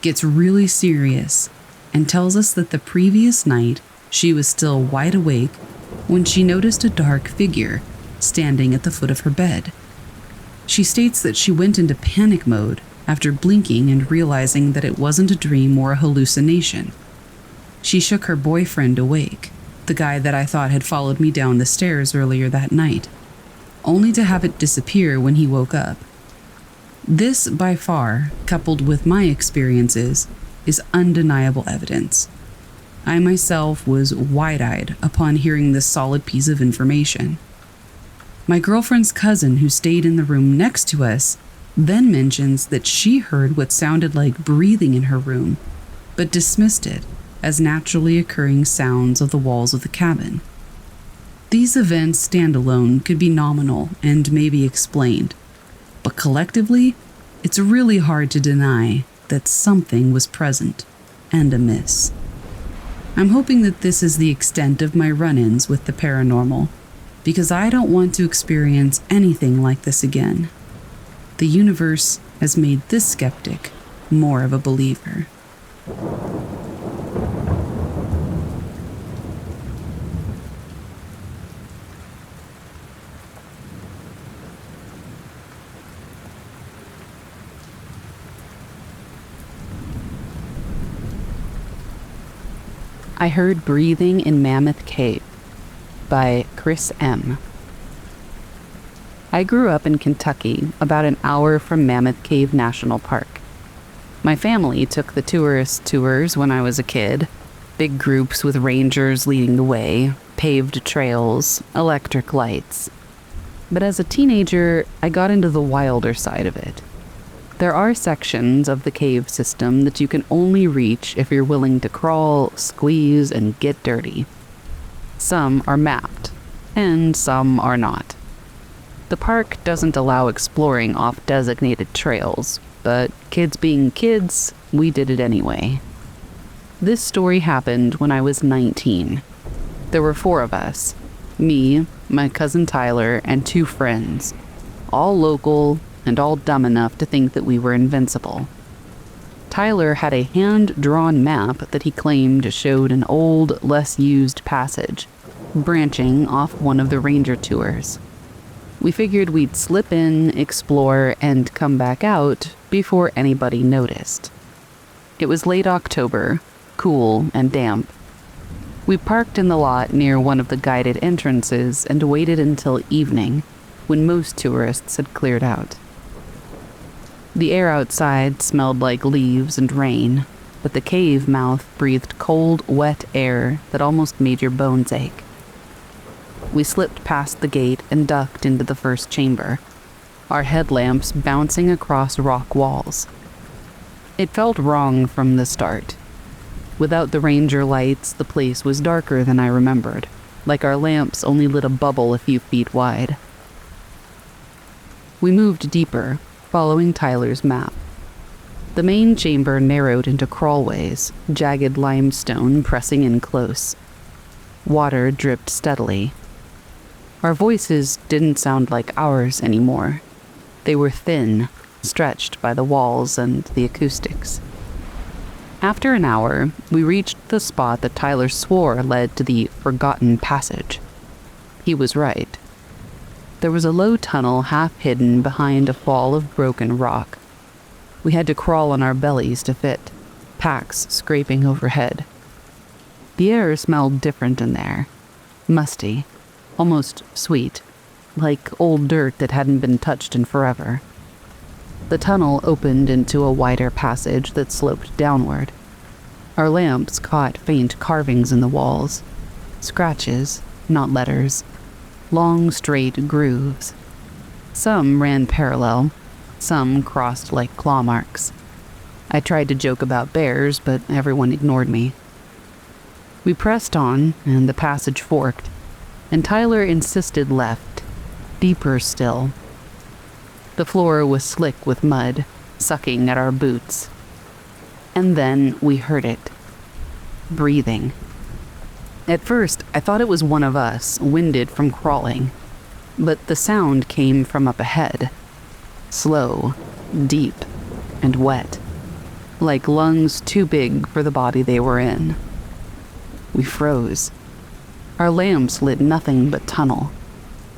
gets really serious, and tells us that the previous night she was still wide awake when she noticed a dark figure standing at the foot of her bed. She states that she went into panic mode after blinking and realizing that it wasn't a dream or a hallucination. She shook her boyfriend awake, the guy that I thought had followed me down the stairs earlier that night, only to have it disappear when he woke up. This, by far, coupled with my experiences, is undeniable evidence. I myself was wide-eyed upon hearing this solid piece of information. My girlfriend's cousin, who stayed in the room next to us, then mentions that she heard what sounded like breathing in her room, but dismissed it as naturally occurring sounds of the walls of the cabin. These events standalone could be nominal and may be explained, but collectively, it's really hard to deny that something was present and amiss. I'm hoping that this is the extent of my run-ins with the paranormal, because I don't want to experience anything like this again. The universe has made this skeptic more of a believer. I Heard Breathing in Mammoth Cave by Chris M. I grew up in Kentucky, about an hour from Mammoth Cave National Park. My family took the tourist tours when I was a kid. Big groups with rangers leading the way, paved trails, electric lights. But as a teenager, I got into the wilder side of it. There are sections of the cave system that you can only reach if you're willing to crawl, squeeze, and get dirty. Some are mapped, and some are not. The park doesn't allow exploring off designated trails, but kids being kids, we did it anyway. This story happened when I was 19. There were 4 of us, me, my cousin Tyler, and 2 friends, all local and all dumb enough to think that we were invincible. Tyler had a hand-drawn map that he claimed showed an old, less-used passage, branching off one of the ranger tours. We figured we'd slip in, explore, and come back out before anybody noticed. It was late October, cool and damp. We parked in the lot near one of the guided entrances and waited until evening, when most tourists had cleared out. The air outside smelled like leaves and rain, but the cave mouth breathed cold, wet air that almost made your bones ache. We slipped past the gate and ducked into the first chamber, our headlamps bouncing across rock walls. It felt wrong from the start. Without the ranger lights, the place was darker than I remembered, like our lamps only lit a bubble a few feet wide. We moved deeper, following Tyler's map. The main chamber narrowed into crawlways, jagged limestone pressing in close. Water dripped steadily. Our voices didn't sound like ours anymore. They were thin, stretched by the walls and the acoustics. After an hour, we reached the spot that Tyler swore led to the forgotten passage. He was right. There was a low tunnel half hidden behind a fall of broken rock. We had to crawl on our bellies to fit, packs scraping overhead. The air smelled different in there. Musty, almost sweet, like old dirt that hadn't been touched in forever. The tunnel opened into a wider passage that sloped downward. Our lamps caught faint carvings in the walls. Scratches, not letters. Long, straight grooves. Some ran parallel. Some crossed like claw marks. I tried to joke about bears, but everyone ignored me. We pressed on, and the passage forked, and Tyler insisted left, deeper still. The floor was slick with mud, sucking at our boots. And then we heard it. Breathing. At first, I thought it was one of us, winded from crawling. But the sound came from up ahead. Slow, deep, and wet. Like lungs too big for the body they were in. We froze. Our lamps lit nothing but tunnel.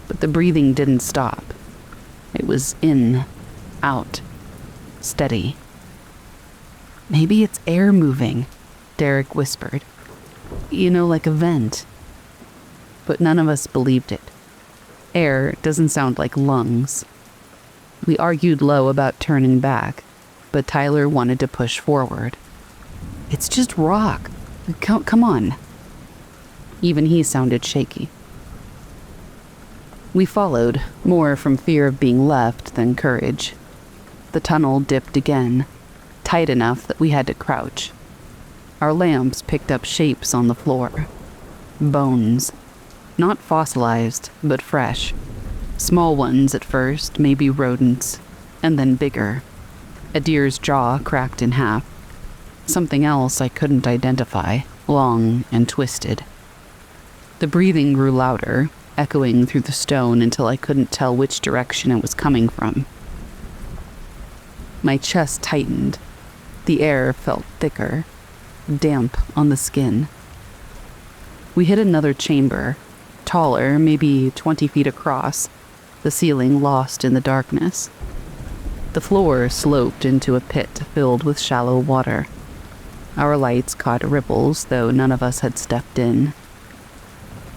But the breathing didn't stop. It was in, out, steady. "Maybe it's air moving," Derek whispered. "You know, like a vent." But none of us believed it. Air doesn't sound like lungs. We argued low about turning back, but Tyler wanted to push forward. "It's just rock. Come on." Even he sounded shaky. We followed, more from fear of being left than courage. The tunnel dipped again, tight enough that we had to crouch. Our lamps picked up shapes on the floor. Bones. Not fossilized, but fresh. Small ones at first, maybe rodents, and then bigger. A deer's jaw cracked in half. Something else I couldn't identify, long and twisted. The breathing grew louder, echoing through the stone until I couldn't tell which direction it was coming from. My chest tightened. The air felt thicker, damp on the skin. We hit another chamber, taller, maybe 20 feet across, the ceiling lost in the darkness. The floor sloped into a pit filled with shallow water. Our lights caught ripples, though none of us had stepped in.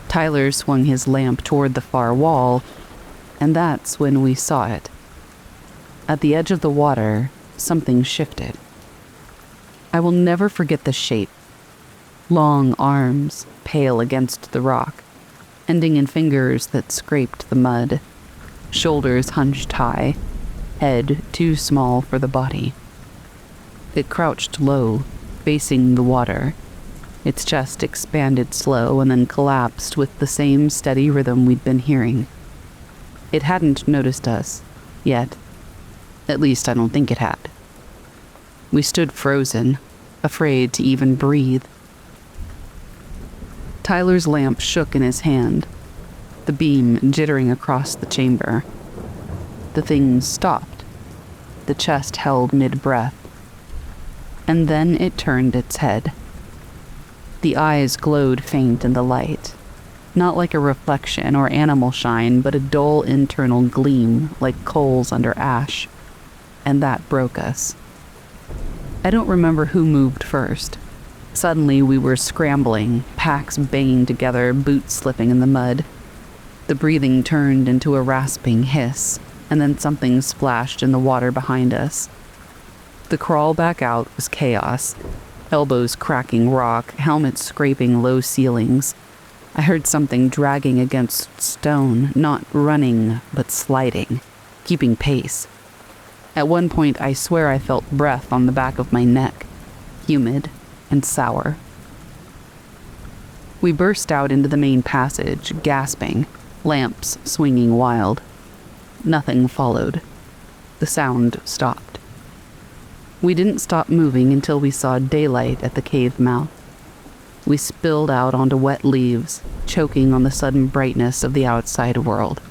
Tyler swung his lamp toward the far wall, and that's when we saw it. At the edge of the water, something shifted. I will never forget the shape. Long arms, pale against the rock, ending in fingers that scraped the mud. Shoulders hunched high, head too small for the body. It crouched low, facing the water. Its chest expanded slow and then collapsed with the same steady rhythm we'd been hearing. It hadn't noticed us, yet. At least I don't think it had. We stood frozen, afraid to even breathe. Tyler's lamp shook in his hand, the beam jittering across the chamber. The thing stopped. The chest held mid-breath. And then it turned its head. The eyes glowed faint in the light, not like a reflection or animal shine, but a dull internal gleam like coals under ash. And that broke us. I don't remember who moved first. Suddenly we were scrambling, packs banging together, boots slipping in the mud. The breathing turned into a rasping hiss, and then something splashed in the water behind us. The crawl back out was chaos. Elbows cracking rock, helmets scraping low ceilings. I heard something dragging against stone, not running, but sliding, keeping pace. At one point, I swear I felt breath on the back of my neck, humid and sour. We burst out into the main passage, gasping, lamps swinging wild. Nothing followed. The sound stopped. We didn't stop moving until we saw daylight at the cave mouth. We spilled out onto wet leaves, choking on the sudden brightness of the outside world.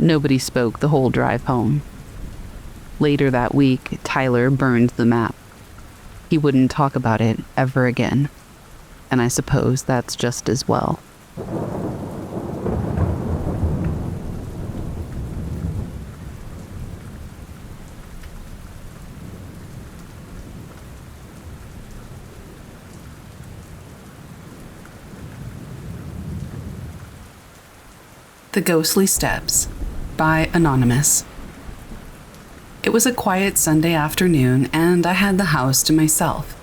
Nobody spoke the whole drive home. Later that week, Tyler burned the map. He wouldn't talk about it ever again, and I suppose that's just as well. The Ghostly Steps by Anonymous. It was a quiet Sunday afternoon, and I had the house to myself.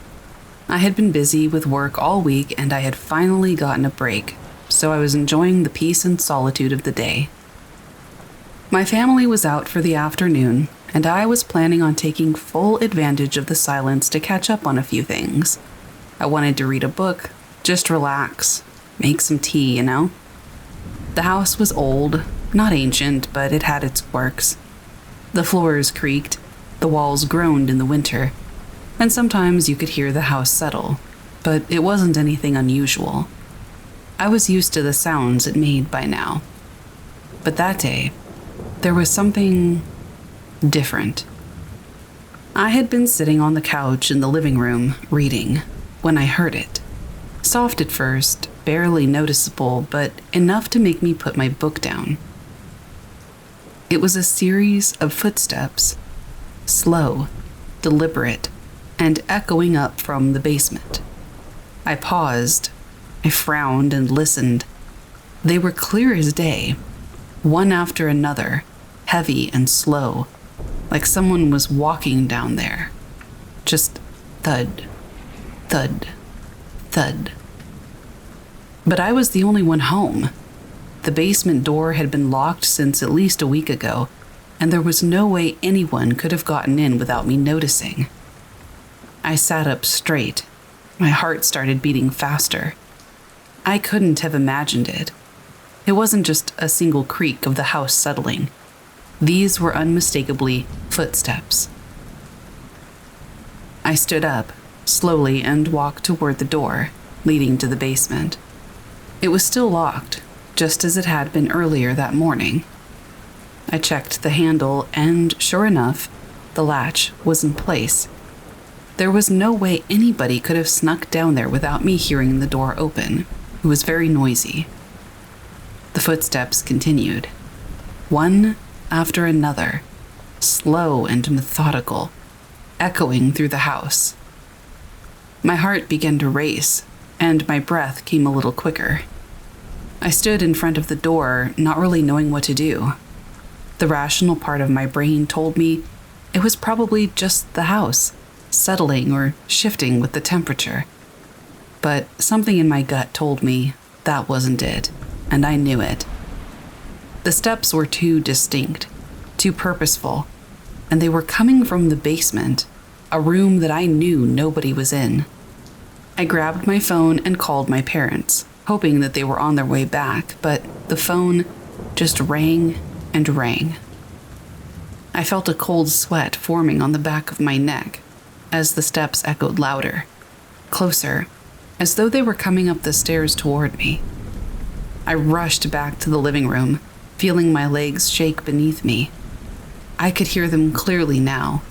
I had been busy with work all week, and I had finally gotten a break, so I was enjoying the peace and solitude of the day. My family was out for the afternoon, and I was planning on taking full advantage of the silence to catch up on a few things. I wanted to read a book, just relax, make some tea, The house was old, not ancient, but it had its quirks. The floors creaked, the walls groaned in the winter, and sometimes you could hear the house settle, but it wasn't anything unusual. I was used to the sounds it made by now. But that day, there was something different. I had been sitting on the couch in the living room, reading, when I heard it. Soft at first, barely noticeable, but enough to make me put my book down. It was a series of footsteps, slow, deliberate, and echoing up from the basement. I paused, I frowned and listened. They were clear as day, one after another, heavy and slow, like someone was walking down there. Just thud, thud, thud. But I was the only one home. The basement door had been locked since at least a week ago, and there was no way anyone could have gotten in without me noticing. I sat up straight. My heart started beating faster. I couldn't have imagined it. It wasn't just a single creak of the house settling. These were unmistakably footsteps. I stood up, slowly, and walked toward the door, leading to the basement. It was still locked, just as it had been earlier that morning. I checked the handle, and sure enough, the latch was in place. There was no way anybody could have snuck down there without me hearing the door open. It was very noisy. The footsteps continued, one after another, slow and methodical, echoing through the house. My heart began to race, and my breath came a little quicker. I stood in front of the door, not really knowing what to do. The rational part of my brain told me it was probably just the house, settling or shifting with the temperature. But something in my gut told me that wasn't it, and I knew it. The steps were too distinct, too purposeful, and they were coming from the basement, a room that I knew nobody was in. I grabbed my phone and called my parents, hoping that they were on their way back, but the phone just rang and rang. I felt a cold sweat forming on the back of my neck as the steps echoed louder, closer, as though they were coming up the stairs toward me. I rushed back to the living room, feeling my legs shake beneath me. I could hear them clearly now,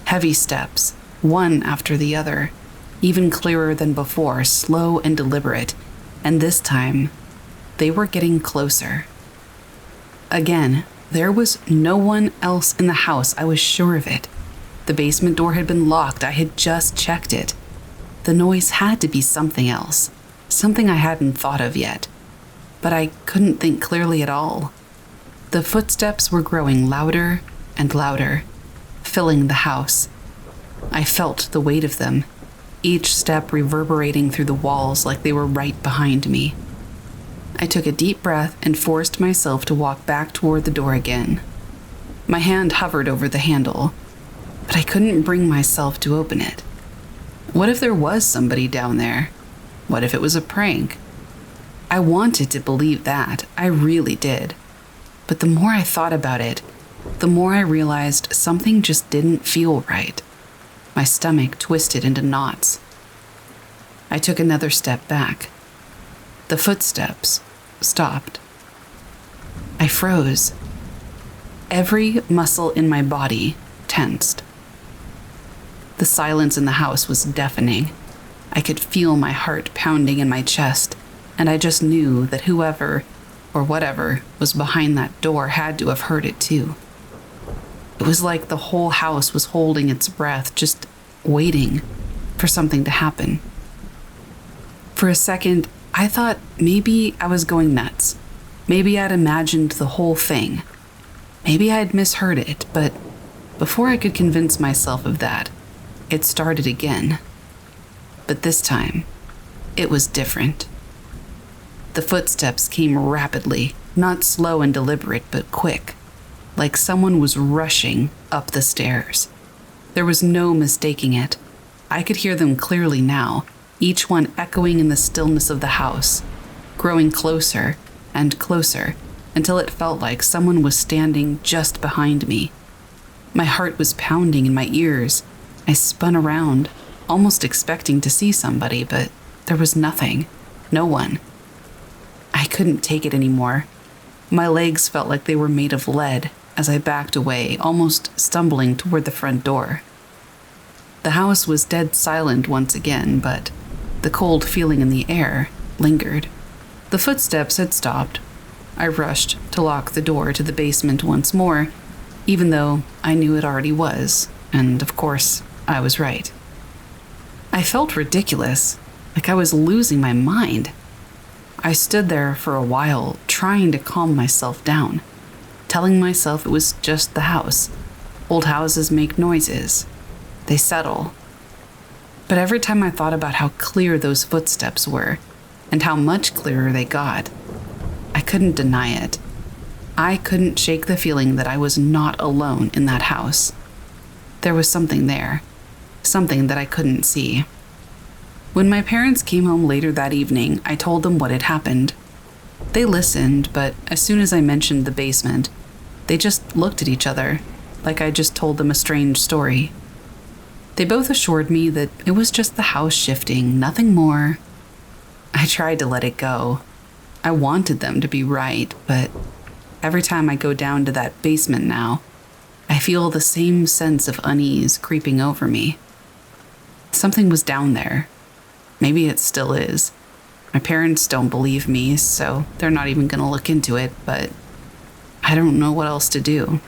heavy steps, one after the other, even clearer than before, slow and deliberate, and this time, they were getting closer. Again, there was no one else in the house, I was sure of it. The basement door had been locked, I had just checked it. The noise had to be something else, something I hadn't thought of yet, but I couldn't think clearly at all. The footsteps were growing louder and louder, filling the house. I felt the weight of them, each step reverberating through the walls like they were right behind me. I took a deep breath and forced myself to walk back toward the door again. My hand hovered over the handle, but I couldn't bring myself to open it. What if there was somebody down there? What if it was a prank? I wanted to believe that, I really did. But the more I thought about it, the more I realized something just didn't feel right. My stomach twisted into knots. I took another step back. The footsteps stopped. I froze. Every muscle in my body tensed. The silence in the house was deafening. I could feel my heart pounding in my chest, and I just knew that whoever or whatever was behind that door had to have heard it too. It was like the whole house was holding its breath, just waiting for something to happen. For a second, I thought maybe I was going nuts. Maybe I'd imagined the whole thing. Maybe I'd misheard it, but before I could convince myself of that, it started again. But this time, it was different. The footsteps came rapidly, not slow and deliberate, but quick, like someone was rushing up the stairs. There was no mistaking it. I could hear them clearly now, each one echoing in the stillness of the house, growing closer and closer until it felt like someone was standing just behind me. My heart was pounding in my ears. I spun around, almost expecting to see somebody, but there was nothing. No one. I couldn't take it anymore. My legs felt like they were made of lead as I backed away, almost stumbling toward the front door. The house was dead silent once again, but the cold feeling in the air lingered. The footsteps had stopped. I rushed to lock the door to the basement once more, even though I knew it already was, and of course, I was right. I felt ridiculous, like I was losing my mind. I stood there for a while, trying to calm myself down, telling myself it was just the house. Old houses make noises. They settle. But every time I thought about how clear those footsteps were, and how much clearer they got, I couldn't deny it. I couldn't shake the feeling that I was not alone in that house. There was something there, something that I couldn't see. When my parents came home later that evening, I told them what had happened. They listened, but as soon as I mentioned the basement, they just looked at each other, like I just told them a strange story. They both assured me that it was just the house shifting, nothing more. I tried to let it go. I wanted them to be right, but every time I go down to that basement now, I feel the same sense of unease creeping over me. Something was down there. Maybe it still is. My parents don't believe me, so they're not even going to look into it, but I don't know what else to do,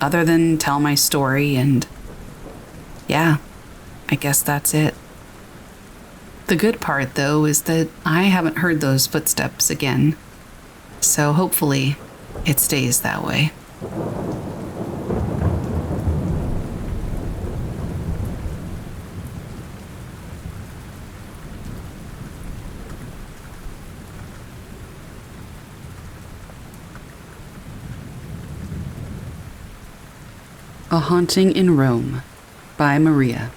other than tell my story, and yeah, I guess that's it. The good part, though, is that I haven't heard those footsteps again, so hopefully it stays that way. A Haunting in Rome by Maria.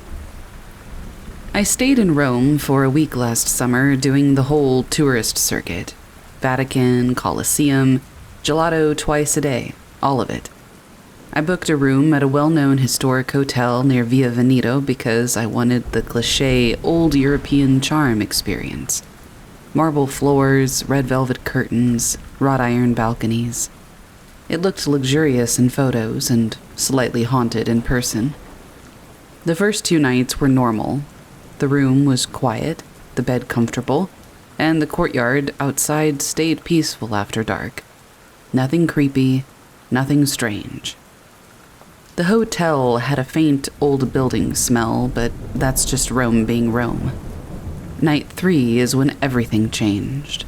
I stayed in Rome for a week last summer doing the whole tourist circuit. Vatican, Colosseum, gelato twice a day, all of it. I booked a room at a well-known historic hotel near Via Veneto because I wanted the cliché old European charm experience. Marble floors, red velvet curtains, wrought iron balconies. It looked luxurious in photos and slightly haunted in person. The first 2 nights were normal. The room was quiet, the bed comfortable, and the courtyard outside stayed peaceful after dark. Nothing creepy, nothing strange. The hotel had a faint old building smell, but that's just Rome being Rome. Night 3 is when everything changed.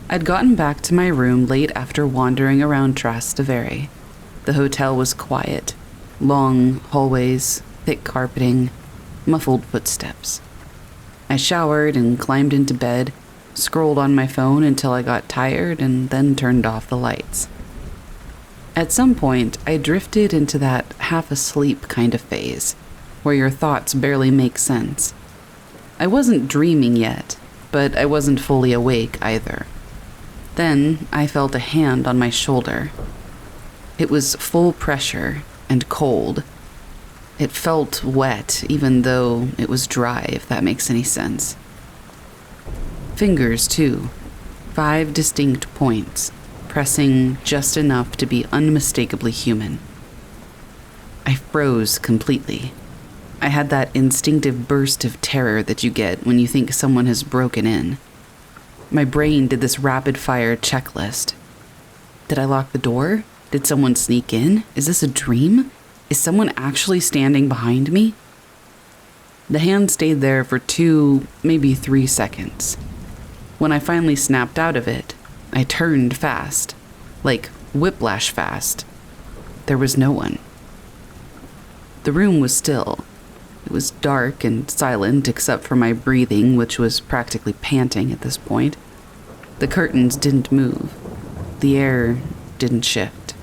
I'd gotten back to my room late after wandering around Trastevere. The hotel was quiet. Long hallways, thick carpeting, muffled footsteps. I showered and climbed into bed, scrolled on my phone until I got tired, and then turned off the lights. At some point, I drifted into that half-asleep kind of phase, where your thoughts barely make sense. I wasn't dreaming yet, but I wasn't fully awake either. Then I felt a hand on my shoulder. It was full pressure and cold. It felt wet, even though it was dry, if that makes any sense. Fingers, too. 5 distinct points, pressing just enough to be unmistakably human. I froze completely. I had that instinctive burst of terror that you get when you think someone has broken in. My brain did this rapid-fire checklist. Did I lock the door? Did someone sneak in? Is this a dream? Is someone actually standing behind me? The hand stayed there for 2, maybe 3 seconds. When I finally snapped out of it, I turned fast, like whiplash fast. There was no one. The room was still. It was dark and silent except for my breathing, which was practically panting at this point. The curtains didn't move. The air didn't shift.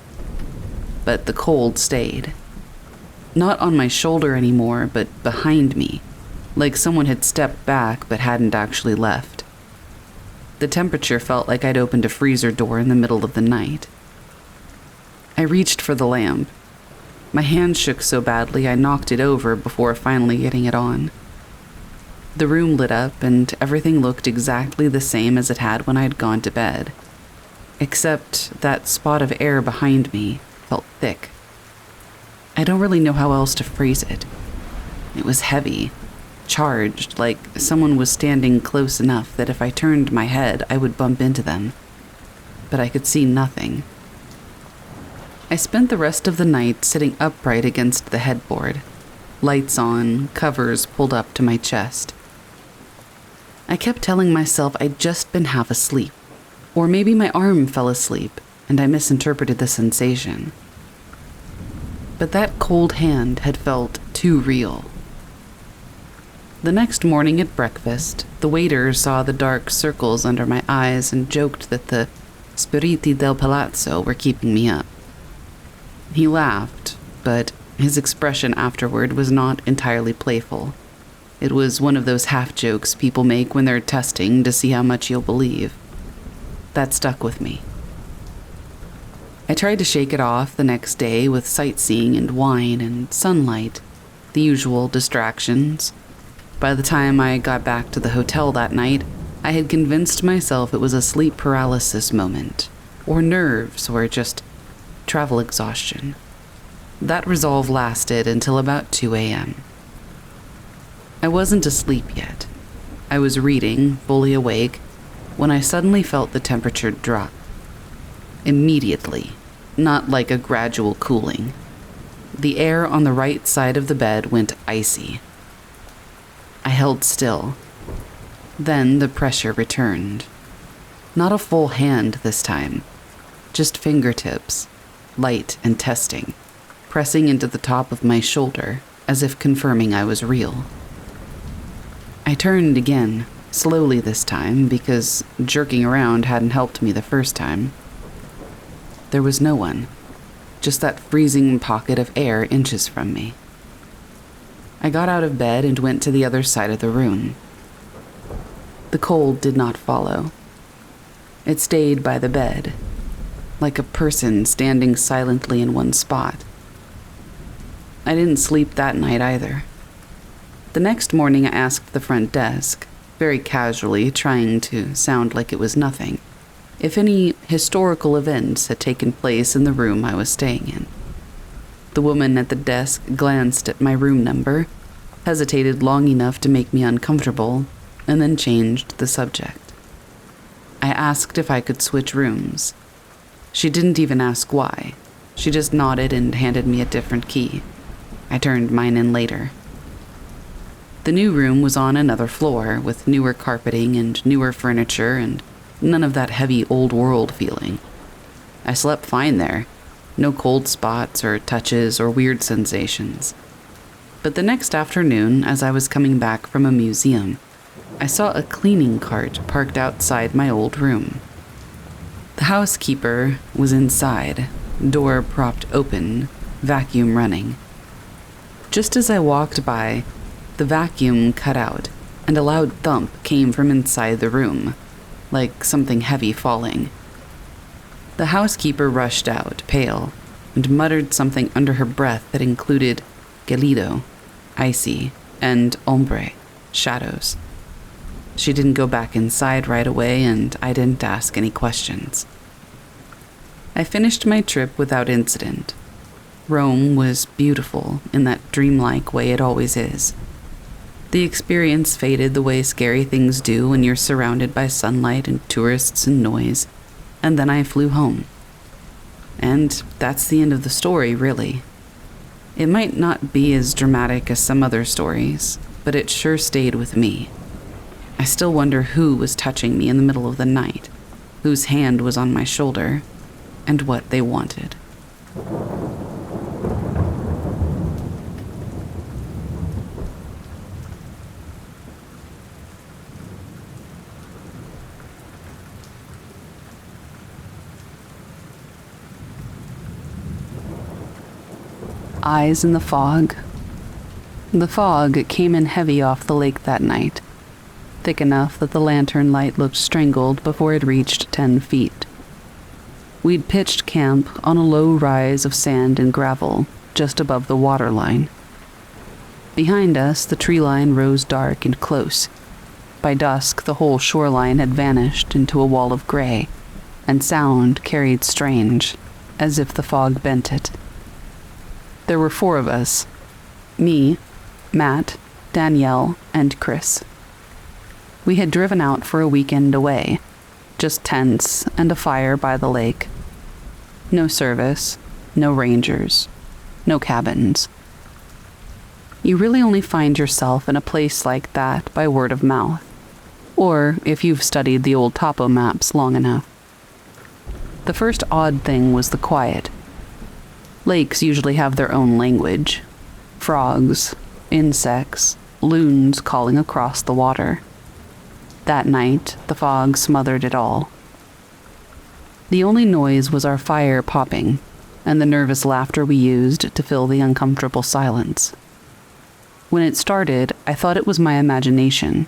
But the cold stayed. Not on my shoulder anymore, but behind me, like someone had stepped back but hadn't actually left. The temperature felt like I'd opened a freezer door in the middle of the night. I reached for the lamp. My hand shook so badly I knocked it over before finally getting it on. The room lit up and everything looked exactly the same as it had when I'd gone to bed. Except that spot of air behind me felt thick. I don't really know how else to phrase it. It was heavy, charged, like someone was standing close enough that if I turned my head, I would bump into them. But I could see nothing. I spent the rest of the night sitting upright against the headboard, lights on, covers pulled up to my chest. I kept telling myself I'd just been half asleep, or maybe my arm fell asleep and I misinterpreted the sensation. But that cold hand had felt too real. The next morning at breakfast, the waiter saw the dark circles under my eyes and joked that the spiriti del palazzo were keeping me up. He laughed, but his expression afterward was not entirely playful. It was one of those half-jokes people make when they're testing to see how much you'll believe. That stuck with me. I tried to shake it off the next day with sightseeing and wine and sunlight, the usual distractions. By the time I got back to the hotel that night, I had convinced myself it was a sleep paralysis moment, or nerves, or just travel exhaustion. That resolve lasted until about 2 a.m. I wasn't asleep yet. I was reading, fully awake, when I suddenly felt the temperature drop. Immediately, not like a gradual cooling. The air on the right side of the bed went icy. I held still. Then the pressure returned. Not a full hand this time, just fingertips, light and testing, pressing into the top of my shoulder as if confirming I was real. I turned again, slowly this time, because jerking around hadn't helped me the first time. There was no one, just that freezing pocket of air inches from me. I got out of bed and went to the other side of the room. The cold did not follow. It stayed by the bed, like a person standing silently in one spot. I didn't sleep that night either. The next morning I asked the front desk, very casually, trying to sound like it was nothing, if any historical events had taken place in the room I was staying in. The woman at the desk glanced at my room number, hesitated long enough to make me uncomfortable, and then changed the subject. I asked if I could switch rooms. She didn't even ask why. She just nodded and handed me a different key. I turned mine in later. The new room was on another floor, with newer carpeting and newer furniture and none of that heavy old-world feeling. I slept fine there. No cold spots or touches or weird sensations. But the next afternoon, as I was coming back from a museum, I saw a cleaning cart parked outside my old room. The housekeeper was inside, door propped open, vacuum running. Just as I walked by, the vacuum cut out, and a loud thump came from inside the room, like something heavy falling. The housekeeper rushed out, pale, and muttered something under her breath that included gelido, icy, and ombre, shadows. She didn't go back inside right away, and I didn't ask any questions. I finished my trip without incident. Rome was beautiful in that dreamlike way it always is. The experience faded the way scary things do when you're surrounded by sunlight and tourists and noise, and then I flew home. And that's the end of the story, really. It might not be as dramatic as some other stories, but it sure stayed with me. I still wonder who was touching me in the middle of the night, whose hand was on my shoulder, and what they wanted. Eyes in the fog. The fog came in heavy off the lake that night, thick enough that the lantern light looked strangled before it reached 10 feet. We'd pitched camp on a low rise of sand and gravel just above the water line. Behind us, the tree line rose dark and close. By dusk, the whole shoreline had vanished into a wall of gray, and sound carried strange, as if the fog bent it. There were 4 of us: me, Matt, Danielle, and Chris. We had driven out for a weekend away, just tents and a fire by the lake. No service, no rangers, no cabins. You really only find yourself in a place like that by word of mouth, or if you've studied the old topo maps long enough. The first odd thing was the quiet. Lakes usually have their own language. Frogs, insects, loons calling across the water. That night, the fog smothered it all. The only noise was our fire popping, and the nervous laughter we used to fill the uncomfortable silence. When it started, I thought it was my imagination.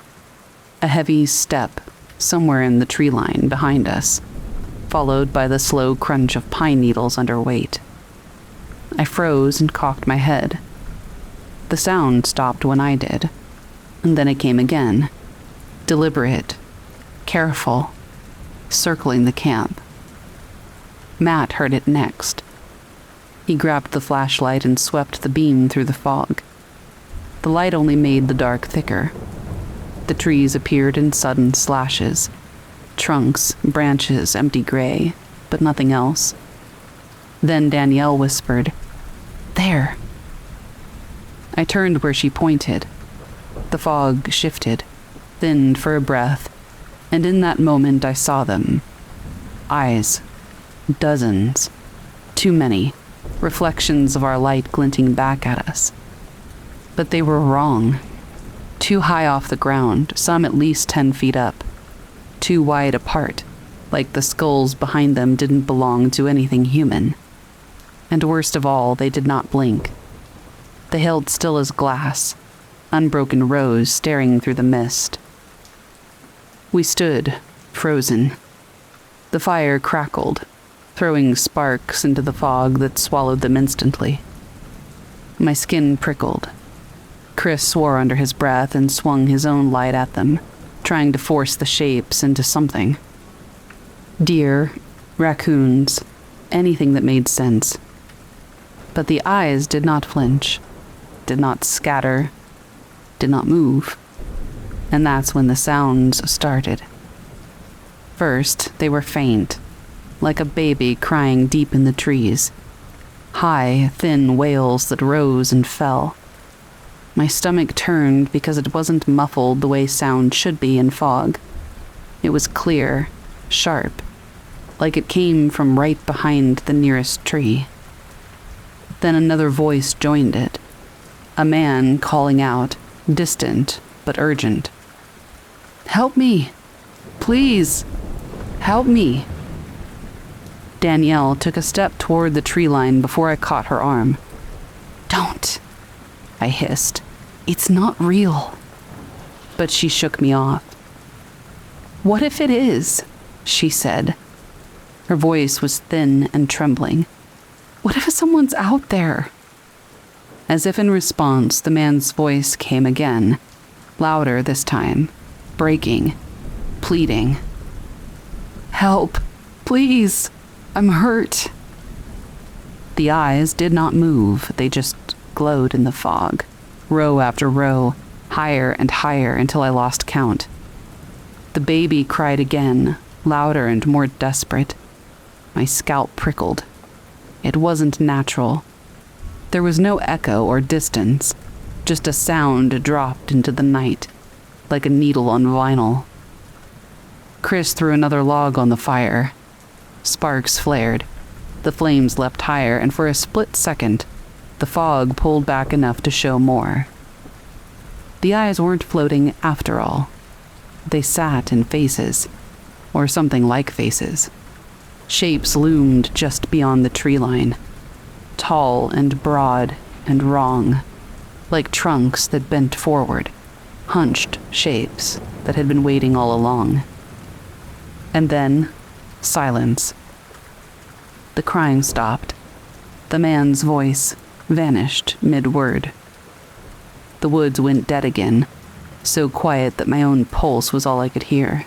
A heavy step somewhere in the tree line behind us, followed by the slow crunch of pine needles under weight. I froze and cocked my head. The sound stopped when I did, and then it came again, deliberate, careful, circling the camp. Matt heard it next. He grabbed the flashlight and swept the beam through the fog. The light only made the dark thicker. The trees appeared in sudden slashes. Trunks, branches, empty gray, but nothing else. Then Danielle whispered, "There." I turned where she pointed. The fog shifted, thinned for a breath, and in that moment I saw them. Eyes. Dozens. Too many. Reflections of our light glinting back at us. But they were wrong. Too high off the ground, some at least 10 feet up. Too wide apart, like the skulls behind them didn't belong to anything human. And worst of all, they did not blink. They held still as glass, unbroken rows staring through the mist. We stood, frozen. The fire crackled, throwing sparks into the fog that swallowed them instantly. My skin prickled. Chris swore under his breath and swung his own light at them, trying to force the shapes into something. Deer, raccoons, anything that made sense. But the eyes did not flinch, did not scatter, did not move. And that's when the sounds started. First, they were faint, like a baby crying deep in the trees. High, thin wails that rose and fell. My stomach turned because it wasn't muffled the way sound should be in fog. It was clear, sharp, like it came from right behind the nearest tree. Then another voice joined it. A man calling out, distant but urgent. "Help me! Please! Help me!" Danielle took a step toward the tree line before I caught her arm. "Don't!" I hissed. "It's not real." But she shook me off. "What if it is?" she said. Her voice was thin and trembling. "What if someone's out there?" As if in response, the man's voice came again, louder this time, breaking, pleading. "Help! Please! I'm hurt!" The eyes did not move, they just glowed in the fog, row after row, higher and higher until I lost count. The baby cried again, louder and more desperate. My scalp prickled. It wasn't natural. There was no echo or distance, just a sound dropped into the night, like a needle on vinyl. Chris threw another log on the fire. Sparks flared. The flames leapt higher, and for a split second, the fog pulled back enough to show more. The eyes weren't floating after all. They sat in faces, or something like faces. Shapes loomed just beyond the tree line, tall and broad and wrong, like trunks that bent forward, hunched shapes that had been waiting all along. And then, silence. The crying stopped. The man's voice vanished mid-word. The woods went dead again, so quiet that my own pulse was all I could hear.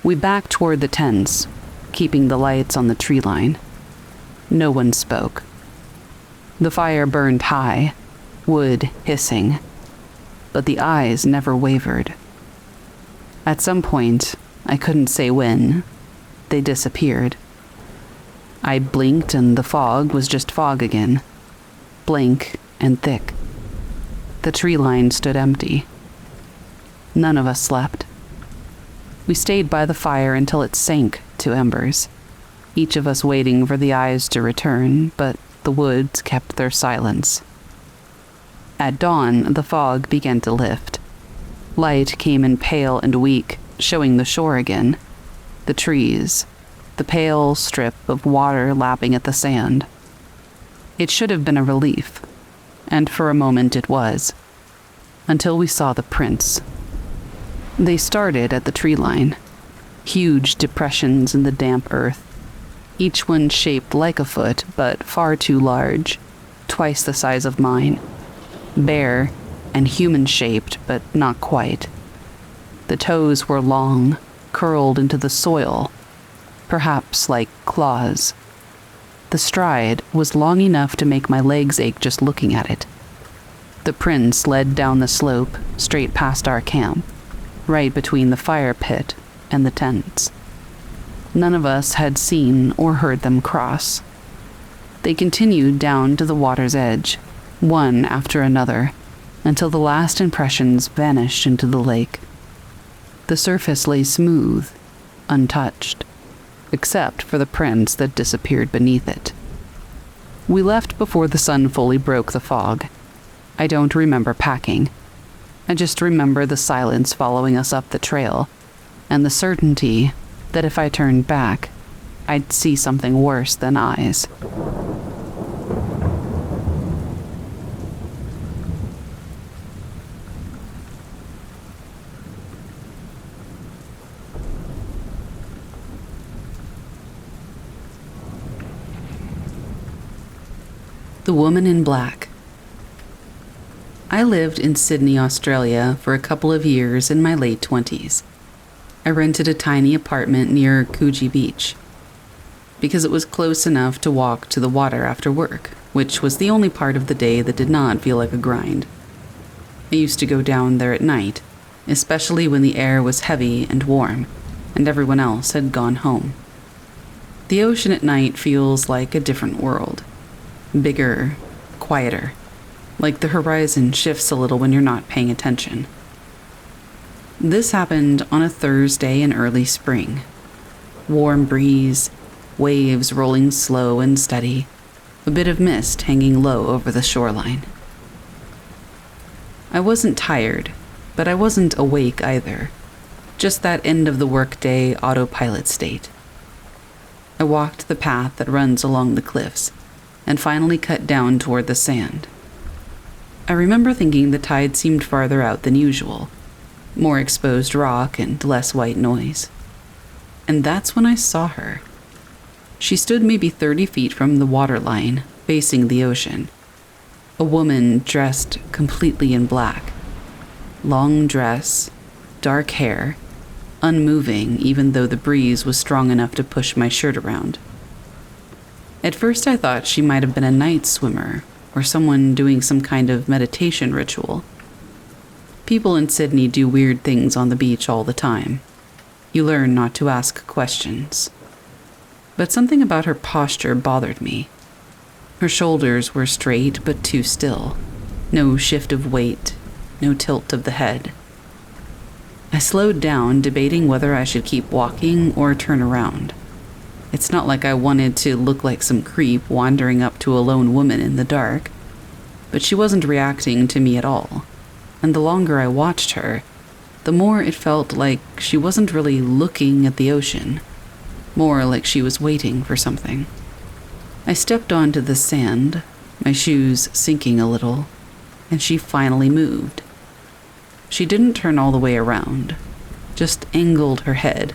We backed toward the tents, keeping the lights on the tree line. No one spoke. The fire burned high, wood hissing, but the eyes never wavered. At some point, I couldn't say when, they disappeared. I blinked and the fog was just fog again, blank and thick. The tree line stood empty. None of us slept. We stayed by the fire until it sank to embers, each of us waiting for the eyes to return, but the woods kept their silence. At dawn, the fog began to lift. Light came in pale and weak, showing the shore again, the trees, the pale strip of water lapping at the sand. It should have been a relief, and for a moment it was, until we saw the prints. They started at the tree line, huge depressions in the damp earth, each one shaped like a foot, but far too large, twice the size of mine, bare and human-shaped, but not quite. The toes were long, curled into the soil, perhaps like claws. The stride was long enough to make my legs ache just looking at it. The prints led down the slope, straight past our camp, right between the fire pit and the tents. None of us had seen or heard them cross. They continued down to the water's edge, one after another, until the last impressions vanished into the lake. The surface lay smooth, untouched, except for the prints that disappeared beneath it. We left before the sun fully broke the fog. I don't remember packing. I just remember the silence following us up the trail, and the certainty that if I turned back, I'd see something worse than eyes. The Woman in Black. I lived in Sydney, Australia for a couple of years in my late 20s. I rented a tiny apartment near Coogee Beach because it was close enough to walk to the water after work, which was the only part of the day that did not feel like a grind. I used to go down there at night, especially when the air was heavy and warm, and everyone else had gone home. The ocean at night feels like a different world. Bigger, quieter, like the horizon shifts a little when you're not paying attention. This happened on a Thursday in early spring. Warm breeze, waves rolling slow and steady, a bit of mist hanging low over the shoreline. I wasn't tired, but I wasn't awake either. Just that end of the workday autopilot state. I walked the path that runs along the cliffs, and finally cut down toward the sand. I remember thinking the tide seemed farther out than usual, more exposed rock and less white noise. And that's when I saw her. She stood maybe 30 feet from the waterline, facing the ocean. A woman dressed completely in black. Long dress, dark hair, unmoving even though the breeze was strong enough to push my shirt around. At first I thought she might have been a night swimmer or someone doing some kind of meditation ritual. People in Sydney do weird things on the beach all the time. You learn not to ask questions. But something about her posture bothered me. Her shoulders were straight but too still. No shift of weight, no tilt of the head. I slowed down, debating whether I should keep walking or turn around. It's not like I wanted to look like some creep wandering up to a lone woman in the dark, but she wasn't reacting to me at all, and the longer I watched her, the more it felt like she wasn't really looking at the ocean, more like she was waiting for something. I stepped onto the sand, my shoes sinking a little, and she finally moved. She didn't turn all the way around, just angled her head,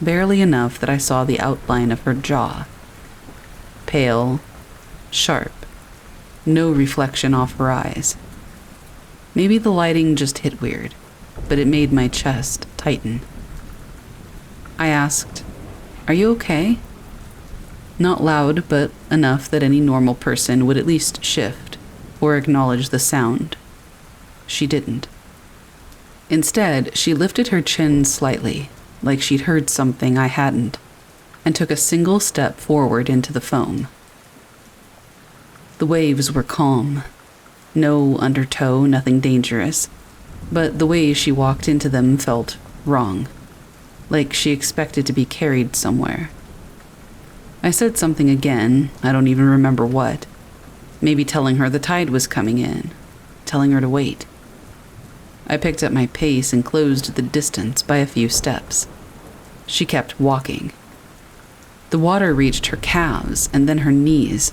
barely enough that I saw the outline of her jaw. Pale, sharp, no reflection off her eyes. Maybe the lighting just hit weird, but it made my chest tighten. I asked, "Are you okay?" Not loud, but enough that any normal person would at least shift or acknowledge the sound. She didn't. Instead, she lifted her chin slightly, like she'd heard something I hadn't, and took a single step forward into the foam. The waves were calm. No undertow, nothing dangerous, but the way she walked into them felt wrong, like she expected to be carried somewhere. I said something again, I don't even remember what. Maybe telling her the tide was coming in, telling her to wait. I picked up my pace and closed the distance by a few steps. She kept walking. The water reached her calves and then her knees.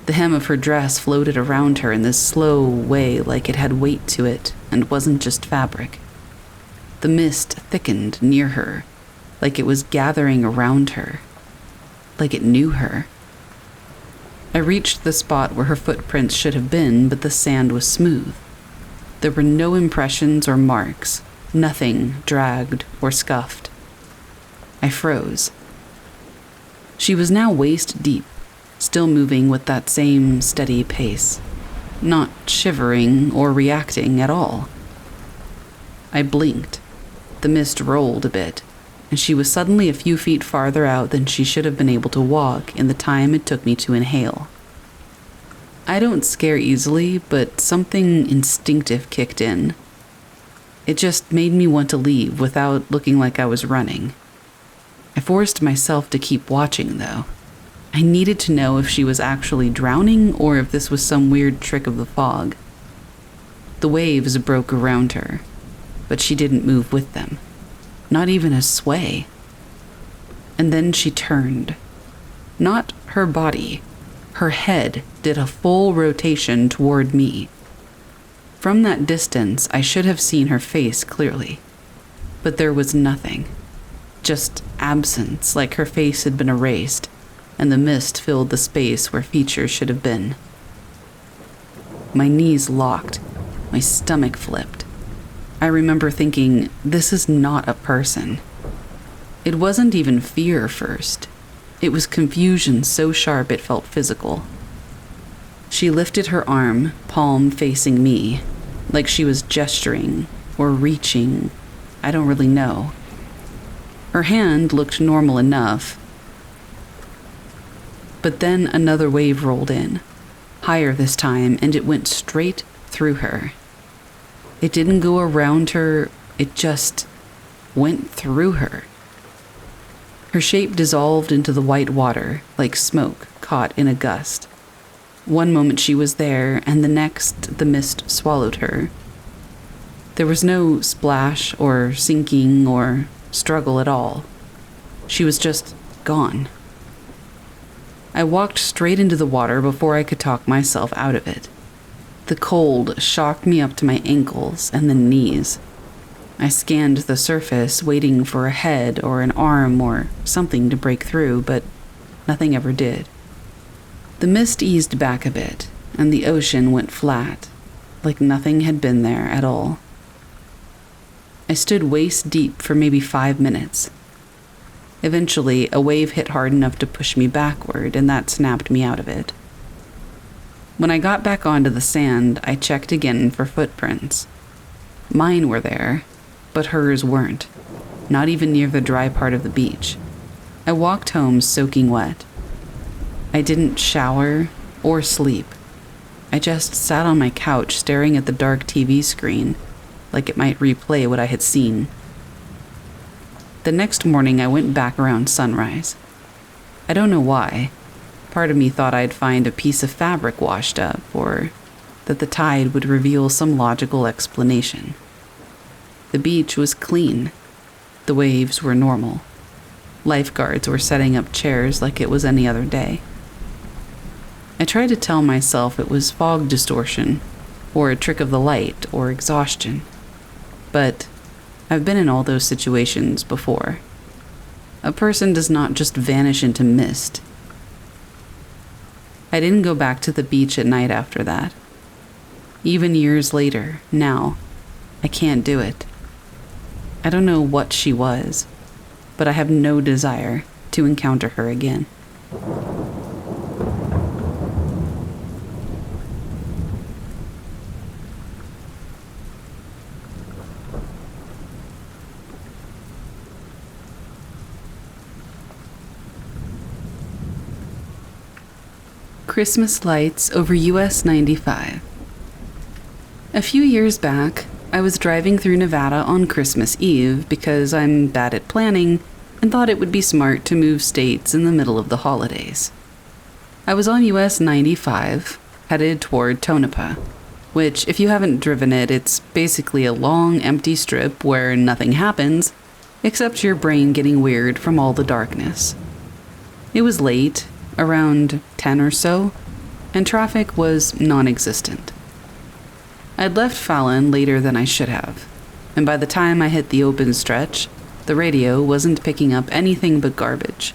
The hem of her dress floated around her in this slow way like it had weight to it and wasn't just fabric. The mist thickened near her, like it was gathering around her, like it knew her. I reached the spot where her footprints should have been, but the sand was smooth. There were no impressions or marks, nothing dragged or scuffed. I froze. She was now waist deep, still moving with that same steady pace, not shivering or reacting at all. I blinked. The mist rolled a bit, and she was suddenly a few feet farther out than she should have been able to walk in the time it took me to inhale. I don't scare easily, but something instinctive kicked in. It just made me want to leave without looking like I was running. I forced myself to keep watching, though. I needed to know if she was actually drowning or if this was some weird trick of the fog. The waves broke around her, but she didn't move with them. Not even a sway. And then she turned. Not her body. Her head did a full rotation toward me. From that distance, I should have seen her face clearly. But there was nothing. Just absence, like her face had been erased, and the mist filled the space where features should have been. My knees locked. My stomach flipped. I remember thinking, this is not a person. It wasn't even fear first. It was confusion so sharp it felt physical. She lifted her arm, palm facing me, like she was gesturing or reaching. I don't really know. Her hand looked normal enough. But then another wave rolled in, higher this time, and it went straight through her. It didn't go around her, it just went through her. Her shape dissolved into the white water, like smoke caught in a gust. One moment she was there, and the next the mist swallowed her. There was no splash or sinking or struggle at all. She was just gone. I walked straight into the water before I could talk myself out of it. The cold shocked me up to my ankles and then knees. I scanned the surface, waiting for a head or an arm or something to break through, but nothing ever did. The mist eased back a bit, and the ocean went flat, like nothing had been there at all. I stood waist deep for maybe 5 minutes. Eventually, a wave hit hard enough to push me backward, and that snapped me out of it. When I got back onto the sand, I checked again for footprints. Mine were there, but hers weren't, not even near the dry part of the beach. I walked home soaking wet. I didn't shower or sleep. I just sat on my couch staring at the dark TV screen, like it might replay what I had seen. The next morning, I went back around sunrise. I don't know why. Part of me thought I'd find a piece of fabric washed up, or that the tide would reveal some logical explanation. The beach was clean. The waves were normal. Lifeguards were setting up chairs like it was any other day. I tried to tell myself it was fog distortion, or a trick of the light, or exhaustion. But I've been in all those situations before. A person does not just vanish into mist. I didn't go back to the beach at night after that. Even years later, now, I can't do it. I don't know what she was, but I have no desire to encounter her again. Christmas lights over US 95. A few years back, I was driving through Nevada on Christmas Eve because I'm bad at planning and thought it would be smart to move states in the middle of the holidays. I was on US 95, headed toward Tonopah, which, if you haven't driven it, it's basically a long, empty strip where nothing happens except your brain getting weird from all the darkness. It was late, around 10 or so, and traffic was non-existent. I'd left Fallon later than I should have, and by the time I hit the open stretch, the radio wasn't picking up anything but garbage.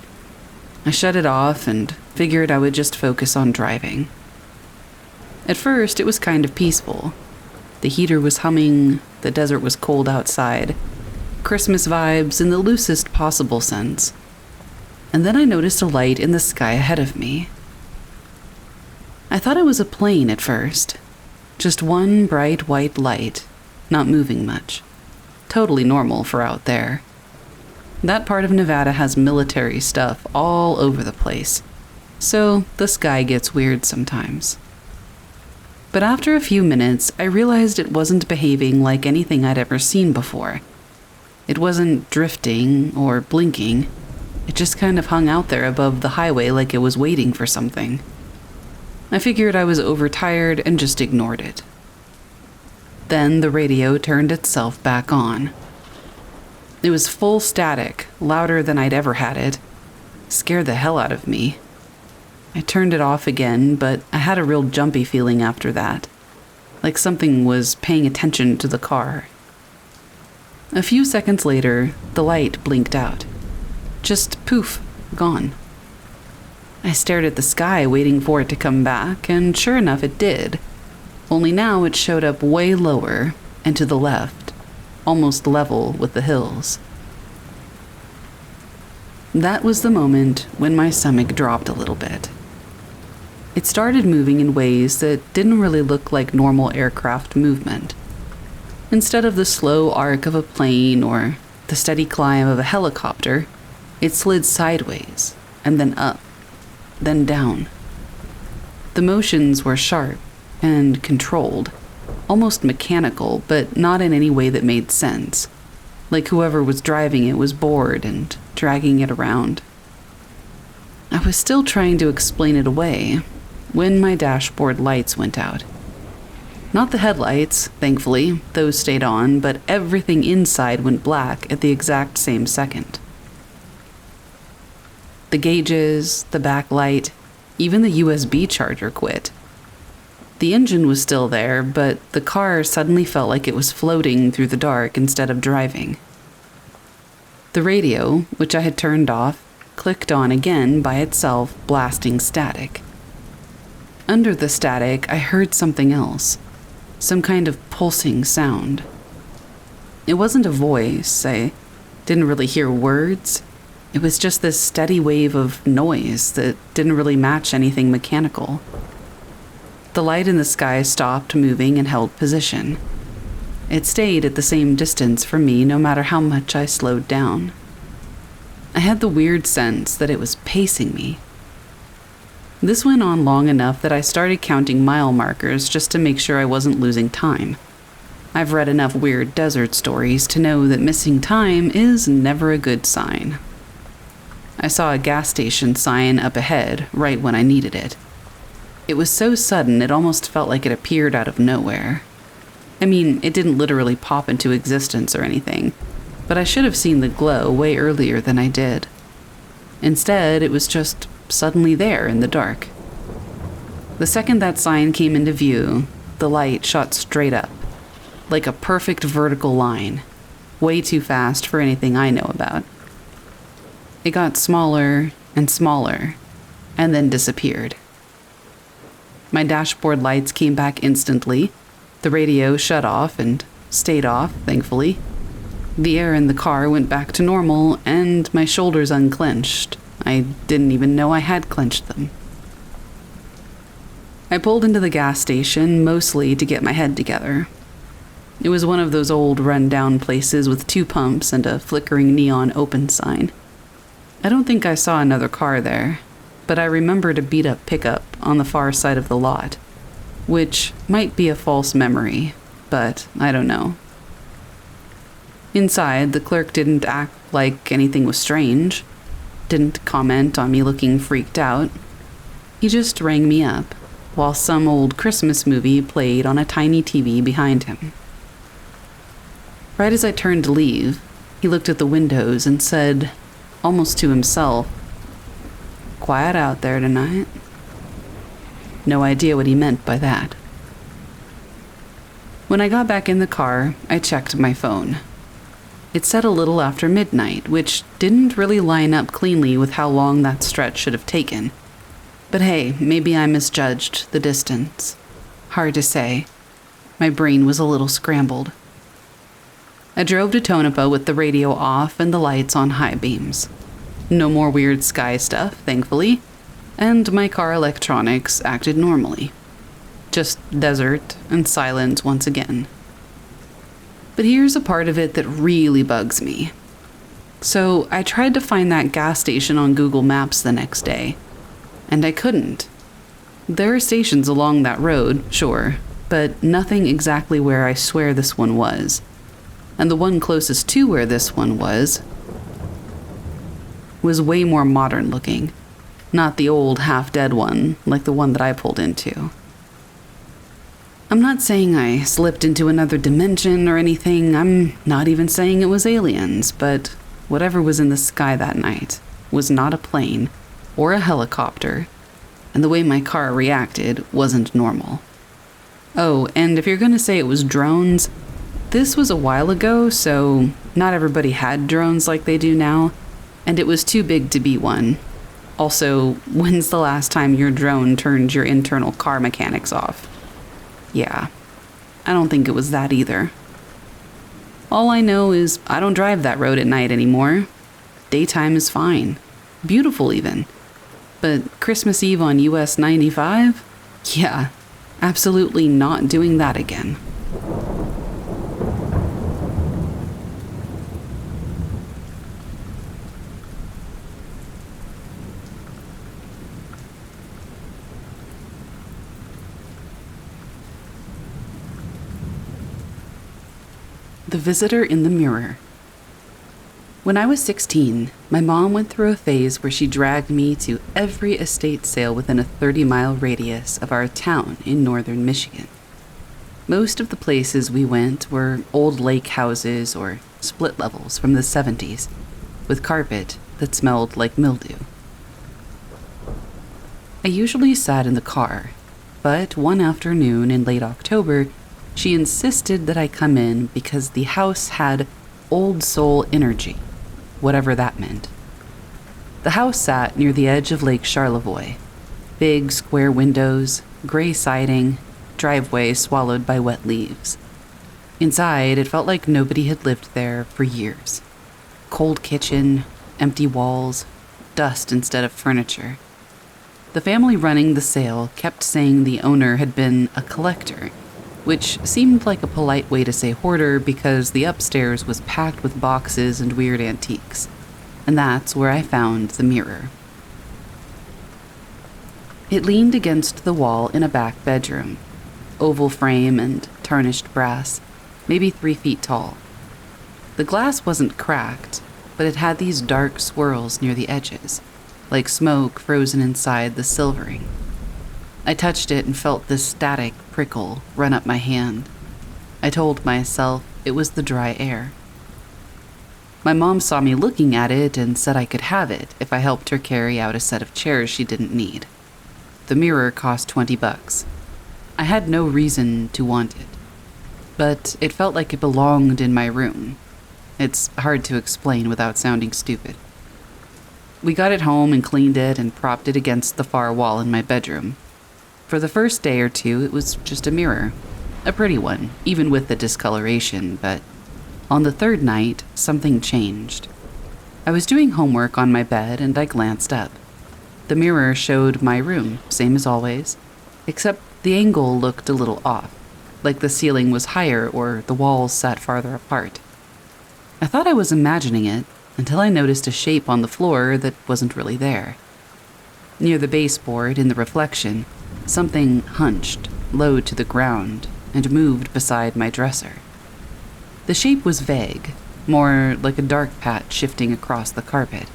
I shut it off and figured I would just focus on driving. At first, it was kind of peaceful. The heater was humming, the desert was cold outside, Christmas vibes in the loosest possible sense. And then I noticed a light in the sky ahead of me. I thought it was a plane at first. Just one bright white light, not moving much. Totally normal for out there. That part of Nevada has military stuff all over the place, so the sky gets weird sometimes. But after a few minutes, I realized it wasn't behaving like anything I'd ever seen before. It wasn't drifting or blinking. It just kind of hung out there above the highway like it was waiting for something. I figured I was overtired and just ignored it. Then the radio turned itself back on. It was full static, louder than I'd ever had it. Scared the hell out of me. I turned it off again, but I had a real jumpy feeling after that, like something was paying attention to the car. A few seconds later, the light blinked out. Just poof, gone. I stared at the sky waiting for it to come back, and sure enough it did. Only now it showed up way lower and to the left, almost level with the hills. That was the moment when my stomach dropped a little bit. It started moving in ways that didn't really look like normal aircraft movement. Instead of the slow arc of a plane or the steady climb of a helicopter, it slid sideways, and then up, then down. The motions were sharp and controlled, almost mechanical, but not in any way that made sense, like whoever was driving it was bored and dragging it around. I was still trying to explain it away when my dashboard lights went out. Not the headlights, thankfully, those stayed on, but everything inside went black at the exact same second. The gauges, the backlight, even the USB charger quit. The engine was still there, but the car suddenly felt like it was floating through the dark instead of driving. The radio, which I had turned off, clicked on again by itself, blasting static. Under the static, I heard something else, some kind of pulsing sound. It wasn't a voice. I didn't really hear words. It was just this steady wave of noise that didn't really match anything mechanical. The light in the sky stopped moving and held position. It stayed at the same distance from me no matter how much I slowed down. I had the weird sense that it was pacing me. This went on long enough that I started counting mile markers just to make sure I wasn't losing time. I've read enough weird desert stories to know that missing time is never a good sign. I saw a gas station sign up ahead right when I needed it. It was so sudden it almost felt like it appeared out of nowhere. I mean, it didn't literally pop into existence or anything, but I should have seen the glow way earlier than I did. Instead, it was just suddenly there in the dark. The second that sign came into view, the light shot straight up, like a perfect vertical line, way too fast for anything I know about. It got smaller and smaller, and then disappeared. My dashboard lights came back instantly. The radio shut off and stayed off, thankfully. The air in the car went back to normal, and my shoulders unclenched. I didn't even know I had clenched them. I pulled into the gas station, mostly to get my head together. It was one of those old run-down places with 2 pumps and a flickering neon open sign. I don't think I saw another car there, but I remembered a beat-up pickup on the far side of the lot, which might be a false memory, but I don't know. Inside, the clerk didn't act like anything was strange, didn't comment on me looking freaked out. He just rang me up, while some old Christmas movie played on a tiny TV behind him. Right as I turned to leave, he looked at the windows and said, almost to himself, "Quiet out there tonight." No idea what he meant by that. When I got back in the car, I checked my phone. It said a little after midnight, which didn't really line up cleanly with how long that stretch should have taken. But hey, maybe I misjudged the distance. Hard to say. My brain was a little scrambled. I drove to Tonopah with the radio off and the lights on high beams. No more weird sky stuff, thankfully, and my car electronics acted normally. Just desert and silence once again. But here's a part of it that really bugs me. So I tried to find that gas station on Google Maps the next day, and I couldn't. There are stations along that road, sure, but nothing exactly where I swear this one was. And the one closest to where this one was way more modern looking, not the old half-dead one like the one that I pulled into. I'm not saying I slipped into another dimension or anything. I'm not even saying it was aliens, but whatever was in the sky that night was not a plane or a helicopter, and the way my car reacted wasn't normal. Oh, and if you're gonna say it was drones, this was a while ago, so not everybody had drones like they do now, and it was too big to be one. Also, when's the last time your drone turned your internal car mechanics off? Yeah, I don't think it was that either. All I know is I don't drive that road at night anymore. Daytime is fine. Beautiful even. But Christmas Eve on US 95? Yeah, absolutely not doing that again. The Visitor in the Mirror. When I was 16, my mom went through a phase where she dragged me to every estate sale within a 30-mile radius of our town in northern Michigan. Most of the places we went were old lake houses or split levels from the 70s, with carpet that smelled like mildew. I usually sat in the car, but one afternoon in late October, she insisted that I come in because the house had old soul energy, whatever that meant. The house sat near the edge of Lake Charlevoix. Big square windows, gray siding, driveway swallowed by wet leaves. Inside, it felt like nobody had lived there for years. Cold kitchen, empty walls, dust instead of furniture. The family running the sale kept saying the owner had been a collector, which seemed like a polite way to say hoarder because the upstairs was packed with boxes and weird antiques. And that's where I found the mirror. It leaned against the wall in a back bedroom, oval frame and tarnished brass, maybe 3 feet tall. The glass wasn't cracked, but it had these dark swirls near the edges, like smoke frozen inside the silvering. I touched it and felt this static prickle run up my hand. I told myself it was the dry air. My mom saw me looking at it and said I could have it if I helped her carry out a set of chairs she didn't need. The mirror cost $20. I had no reason to want it, but it felt like it belonged in my room. It's hard to explain without sounding stupid. We got it home and cleaned it and propped it against the far wall in my bedroom. For the first day or two, it was just a mirror. A pretty one, even with the discoloration, but on the third night, something changed. I was doing homework on my bed and I glanced up. The mirror showed my room, same as always, except the angle looked a little off, like the ceiling was higher or the walls sat farther apart. I thought I was imagining it until I noticed a shape on the floor that wasn't really there. Near the baseboard, in the reflection, something hunched, low to the ground, and moved beside my dresser. The shape was vague, more like a dark patch shifting across the carpet.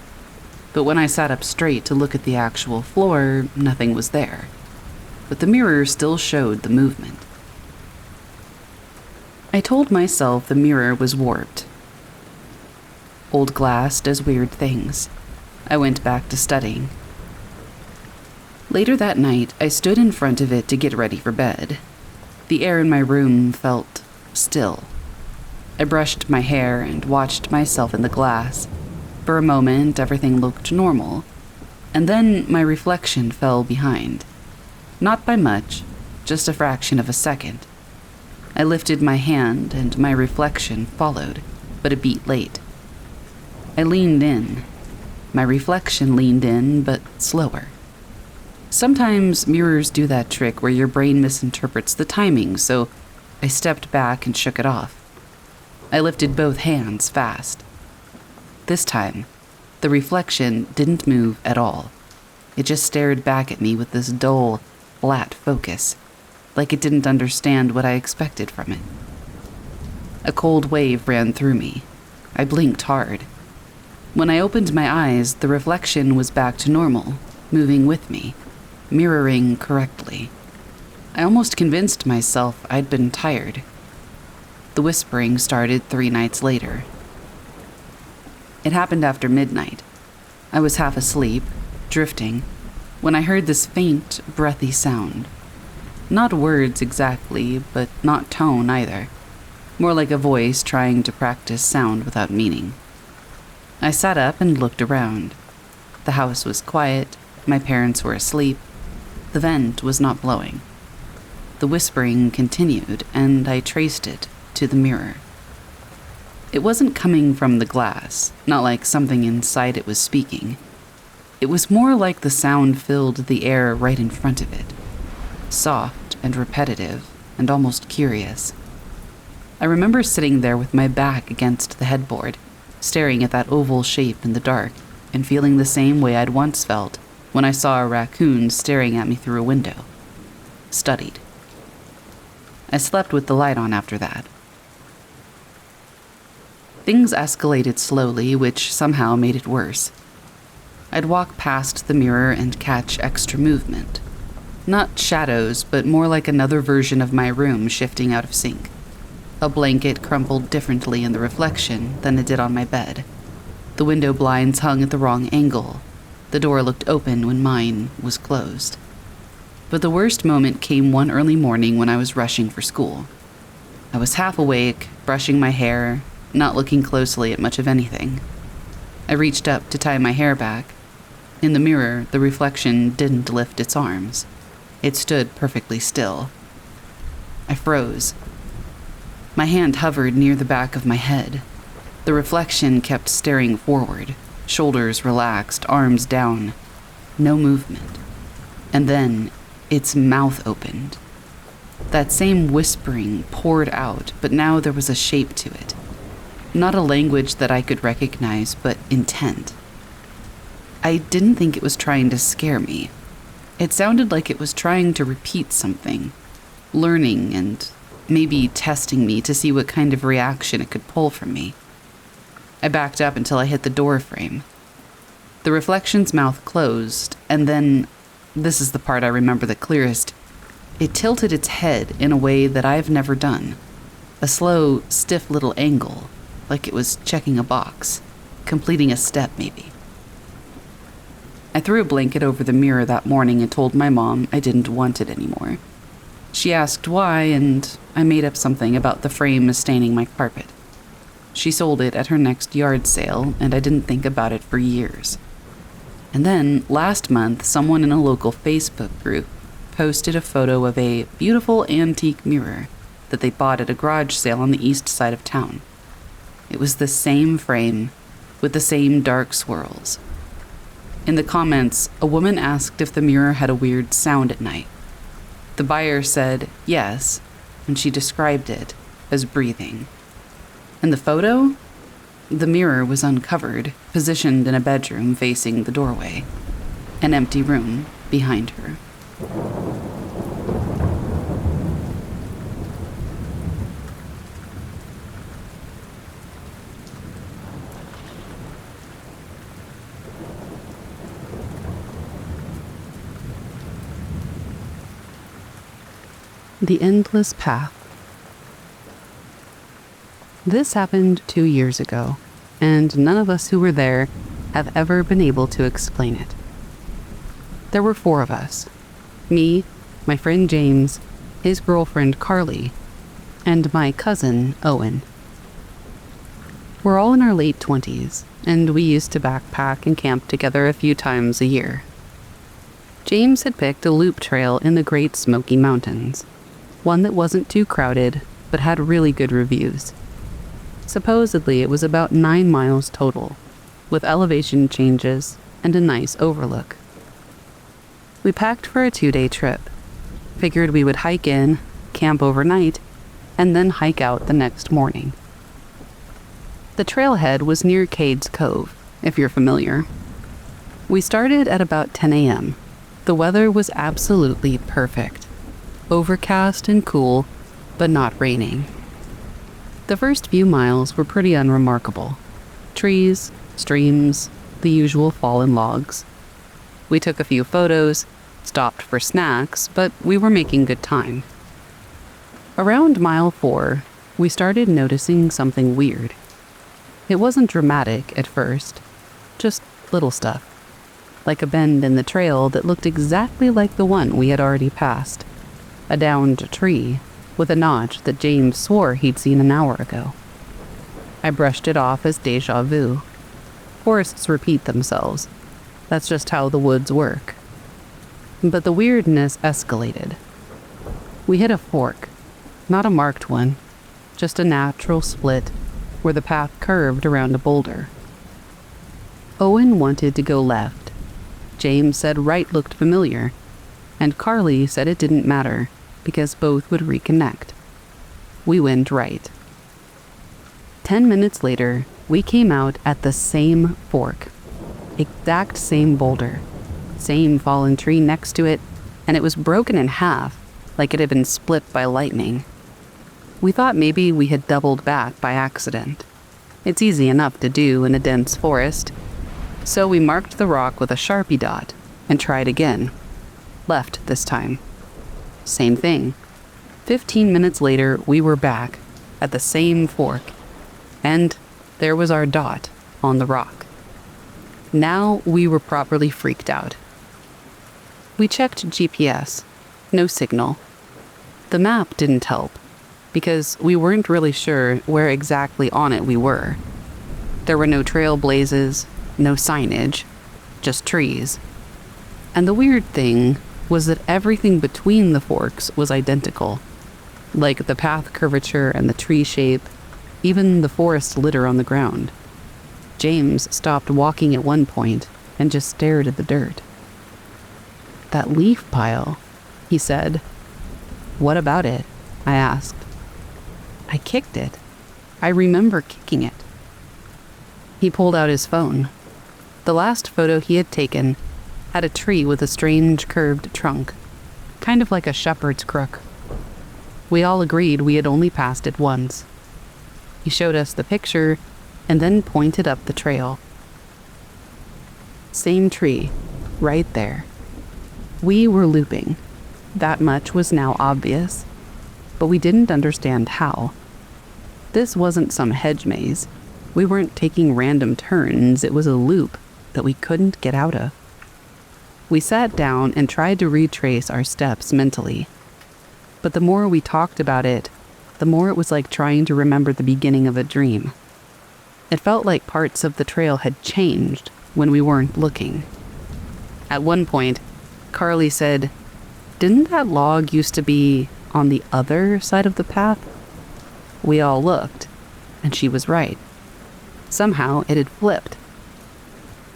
But when I sat up straight to look at the actual floor, nothing was there. But the mirror still showed the movement. I told myself the mirror was warped. Old glass does weird things. I went back to studying. Later that night, I stood in front of it to get ready for bed. The air in my room felt still. I brushed my hair and watched myself in the glass. For a moment, everything looked normal, and then my reflection fell behind. Not by much, just a fraction of a second. I lifted my hand and my reflection followed, but a beat late. I leaned in. My reflection leaned in, but slower. Sometimes mirrors do that trick where your brain misinterprets the timing, so I stepped back and shook it off. I lifted both hands fast. This time, the reflection didn't move at all. It just stared back at me with this dull, flat focus, like it didn't understand what I expected from it. A cold wave ran through me. I blinked hard. When I opened my eyes, the reflection was back to normal, moving with me, mirroring correctly. I almost convinced myself I'd been tired. The whispering started 3 nights later. It happened after midnight. I was half asleep, drifting, when I heard this faint, breathy sound. Not words exactly, but not tone either. More like a voice trying to practice sound without meaning. I sat up and looked around. The house was quiet, my parents were asleep, the vent was not blowing. The whispering continued, and I traced it to the mirror. It wasn't coming from the glass, not like something inside it was speaking. It was more like the sound filled the air right in front of it. Soft and repetitive and almost curious. I remember sitting there with my back against the headboard, staring at that oval shape in the dark and feeling the same way I'd once felt when I saw a raccoon staring at me through a window. Studied. I slept with the light on after that. Things escalated slowly, which somehow made it worse. I'd walk past the mirror and catch extra movement. Not shadows, but more like another version of my room shifting out of sync. A blanket crumpled differently in the reflection than it did on my bed. The window blinds hung at the wrong angle. The door looked open when mine was closed. But the worst moment came one early morning when I was rushing for school. I was half awake, brushing my hair, not looking closely at much of anything. I reached up to tie my hair back. In the mirror, the reflection didn't lift its arms. It stood perfectly still. I froze. My hand hovered near the back of my head. The reflection kept staring forward, shoulders relaxed, arms down. No movement. And then its mouth opened. That same whispering poured out, but now there was a shape to it. Not a language that I could recognize, but intent. I didn't think it was trying to scare me. It sounded like it was trying to repeat something, learning and maybe testing me to see what kind of reaction it could pull from me. I backed up until I hit the door frame. The reflection's mouth closed, and then, this is the part I remember the clearest, it tilted its head in a way that I've never done. A slow, stiff little angle, like it was checking a box, completing a step maybe. I threw a blanket over the mirror that morning and told my mom I didn't want it anymore. She asked why, and I made up something about the frame staining my carpet. She sold it at her next yard sale, and I didn't think about it for years. And then, last month, someone in a local Facebook group posted a photo of a beautiful antique mirror that they bought at a garage sale on the east side of town. It was the same frame, with the same dark swirls. In the comments, a woman asked if the mirror had a weird sound at night. The buyer said yes, and she described it as breathing. In the photo, the mirror was uncovered, positioned in a bedroom facing the doorway, an empty room behind her. The Endless Path. This happened 2 years ago, and none of us who were there have ever been able to explain it. There were 4 of us. Me, my friend James, his girlfriend Carly, and my cousin Owen. We're all in our late 20s, and we used to backpack and camp together a few times a year. James had picked a loop trail in the Great Smoky Mountains, one that wasn't too crowded, but had really good reviews. Supposedly, it was about 9 miles total, with elevation changes and a nice overlook. We packed for a 2-day trip. Figured we would hike in, camp overnight, and then hike out the next morning. The trailhead was near Cades Cove, if you're familiar. We started at about 10 a.m. The weather was absolutely perfect. Overcast and cool, but not raining. The first few miles were pretty unremarkable. Trees, streams, the usual fallen logs. We took a few photos, stopped for snacks, but we were making good time. Around mile 4, we started noticing something weird. It wasn't dramatic at first, just little stuff, like a bend in the trail that looked exactly like the one we had already passed. A downed tree with a notch that James swore he'd seen an hour ago. I brushed it off as déjà vu. Forests repeat themselves. That's just how the woods work. But the weirdness escalated. We hit a fork, not a marked one, just a natural split where the path curved around a boulder. Owen wanted to go left. James said right looked familiar, and Carly said it didn't matter because both would reconnect. We went right. 10 minutes later, we came out at the same fork. Exact same boulder. Same fallen tree next to it, and it was broken in half, like it had been split by lightning. We thought maybe we had doubled back by accident. It's easy enough to do in a dense forest. So we marked the rock with a Sharpie dot and tried again. Left this time. Same thing. 15 minutes later, we were back at the same fork, and there was our dot on the rock. Now we were properly freaked out. We checked GPS. No signal. The map didn't help, because we weren't really sure where exactly on it we were. There were no trail blazes, no signage, just trees. And the weird thing was that everything between the forks was identical. like the path curvature and the tree shape, even the forest litter on the ground. James stopped walking at one point and just stared at the dirt. "That leaf pile," he said. "What about it?" I asked. "I kicked it. I remember kicking it." He pulled out his phone. The last photo he had taken had a tree with a strange curved trunk, kind of like a shepherd's crook. We all agreed we had only passed it once. He showed us the picture and then pointed up the trail. Same tree, right there. We were looping. That much was now obvious, but we didn't understand how. This wasn't some hedge maze. We weren't taking random turns. It was a loop that we couldn't get out of. We sat down and tried to retrace our steps mentally. But the more we talked about it, the more it was like trying to remember the beginning of a dream. It felt like parts of the trail had changed when we weren't looking. At one point, Carly said, "Didn't that log used to be on the other side of the path?" We all looked, and she was right. Somehow it had flipped.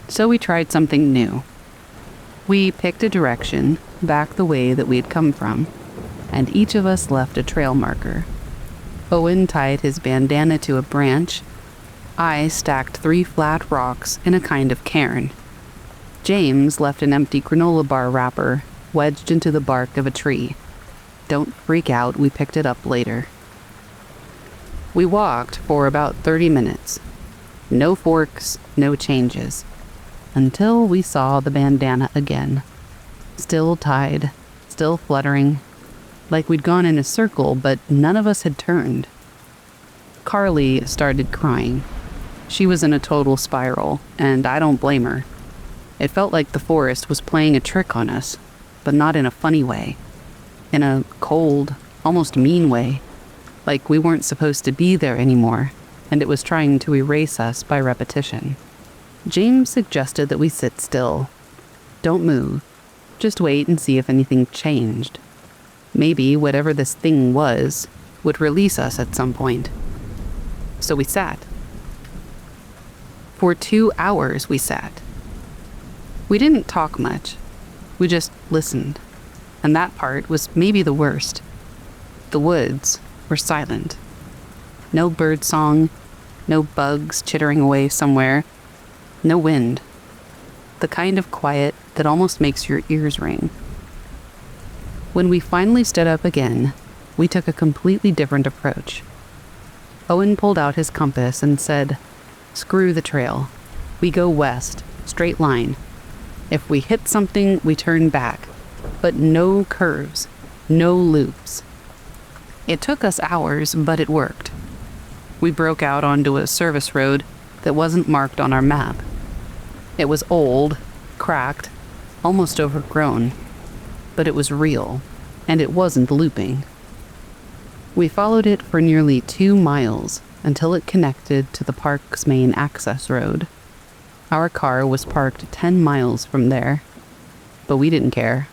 So we tried something new. We picked a direction back the way that we had come from, and each of us left a trail marker. Owen tied his bandana to a branch. I stacked 3 flat rocks in a kind of cairn. James left an empty granola bar wrapper wedged into the bark of a tree. Don't freak out, we picked it up later. We walked for about 30 minutes. No forks, no changes. Until we saw the bandana again. Still tied, still fluttering. Like we'd gone in a circle, but none of us had turned. Carly started crying. She was in a total spiral, and I don't blame her. It felt like the forest was playing a trick on us, but not in a funny way. In a cold, almost mean way. Like we weren't supposed to be there anymore, and it was trying to erase us by repetition. James suggested that we sit still. Don't move. Just wait and see if anything changed. Maybe whatever this thing was would release us at some point. So we sat. For 2 hours we sat. We didn't talk much. We just listened. And that part was maybe the worst. The woods were silent. No bird song, no bugs chittering away somewhere, no wind. The kind of quiet that almost makes your ears ring. When we finally stood up again, we took a completely different approach. Owen pulled out his compass and said, "Screw the trail. We go west, straight line. If we hit something, we turn back. But no curves, no loops." It took us hours, but it worked. We broke out onto a service road that wasn't marked on our map. It was old, cracked, almost overgrown, but it was real, and it wasn't looping. We followed it for nearly 2 miles until it connected to the park's main access road. Our car was parked 10 miles from there, but we didn't care.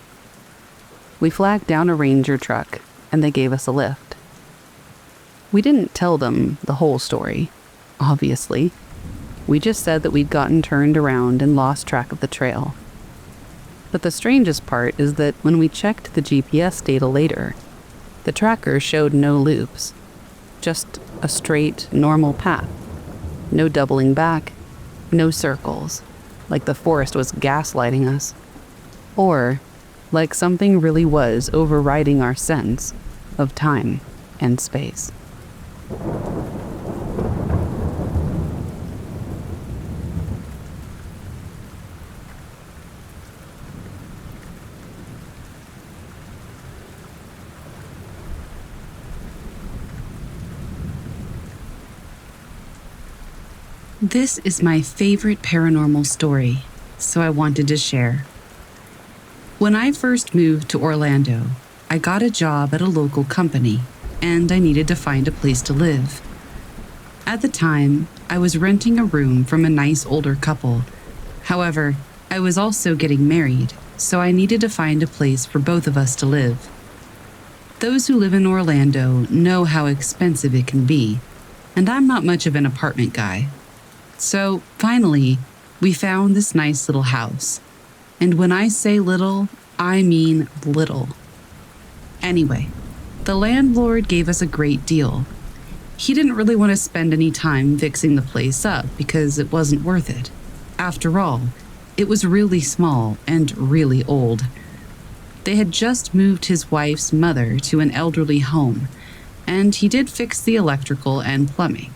We flagged down a ranger truck, and they gave us a lift. We didn't tell them the whole story, obviously. We just said that we'd gotten turned around and lost track of the trail. But the strangest part is that when we checked the GPS data later, the tracker showed no loops, just a straight, normal path. No doubling back, no circles, like the forest was gaslighting us. Or like something really was overriding our sense of time and space. This is my favorite paranormal story, so I wanted to share. When I first moved to Orlando, I got a job at a local company, and I needed to find a place to live. At the time, I was renting a room from a nice older couple. However, I was also getting married, so I needed to find a place for both of us to live. Those who live in Orlando know how expensive it can be, and I'm not much of an apartment guy. So finally, we found this nice little house. And when I say little, I mean little. Anyway, the landlord gave us a great deal. He didn't really want to spend any time fixing the place up because it wasn't worth it. After all, it was really small and really old. They had just moved his wife's mother to an elderly home, and he did fix the electrical and plumbing.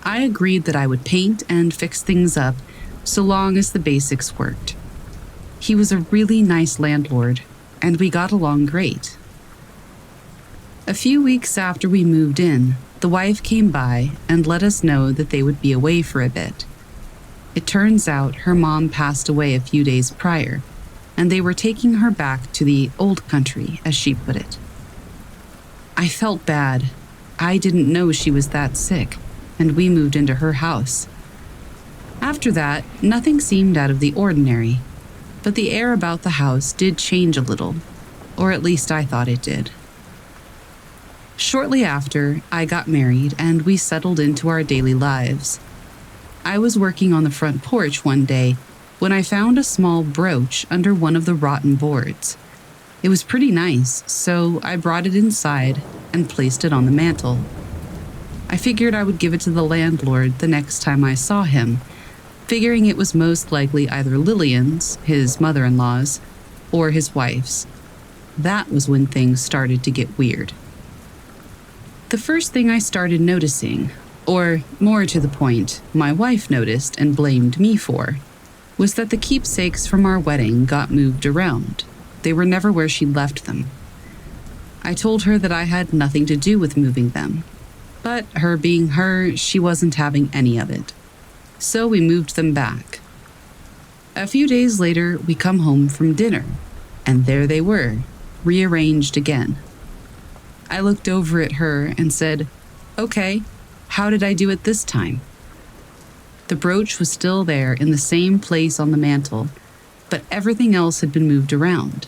I agreed that I would paint and fix things up so long as the basics worked. He was a really nice landlord, and we got along great. A few weeks after we moved in, the wife came by and let us know that they would be away for a bit. It turns out her mom passed away a few days prior, and they were taking her back to the old country, as she put it. I felt bad. I didn't know she was that sick, and we moved into her house. After that, nothing seemed out of the ordinary, but the air about the house did change a little, or at least I thought it did. Shortly after, I got married and we settled into our daily lives. I was working on the front porch one day when I found a small brooch under one of the rotten boards. It was pretty nice, so I brought it inside and placed it on the mantel. I figured I would give it to the landlord the next time I saw him, figuring it was most likely either Lillian's, his mother-in-law's, or his wife's. That was when things started to get weird. The first thing I started noticing, or more to the point, my wife noticed and blamed me for, was that the keepsakes from our wedding got moved around. They were never where she'd left them. I told her that I had nothing to do with moving them, but her being her, she wasn't having any of it. So we moved them back. A few days later, we come home from dinner, and there they were, rearranged again. I looked over at her and said, "Okay, how did I do it this time?" The brooch was still there in the same place on the mantel, but everything else had been moved around.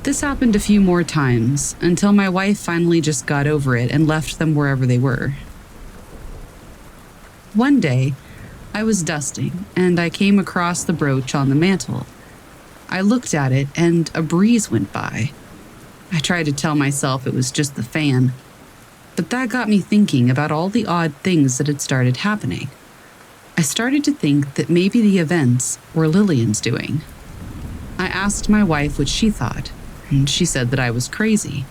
This happened a few more times until my wife finally just got over it and left them wherever they were. One day, I was dusting and I came across the brooch on the mantel. I looked at it and a breeze went by. I tried to tell myself it was just the fan, but that got me thinking about all the odd things that had started happening. I started to think that maybe the events were Lillian's doing. I asked my wife what she thought, and she said that I was crazy.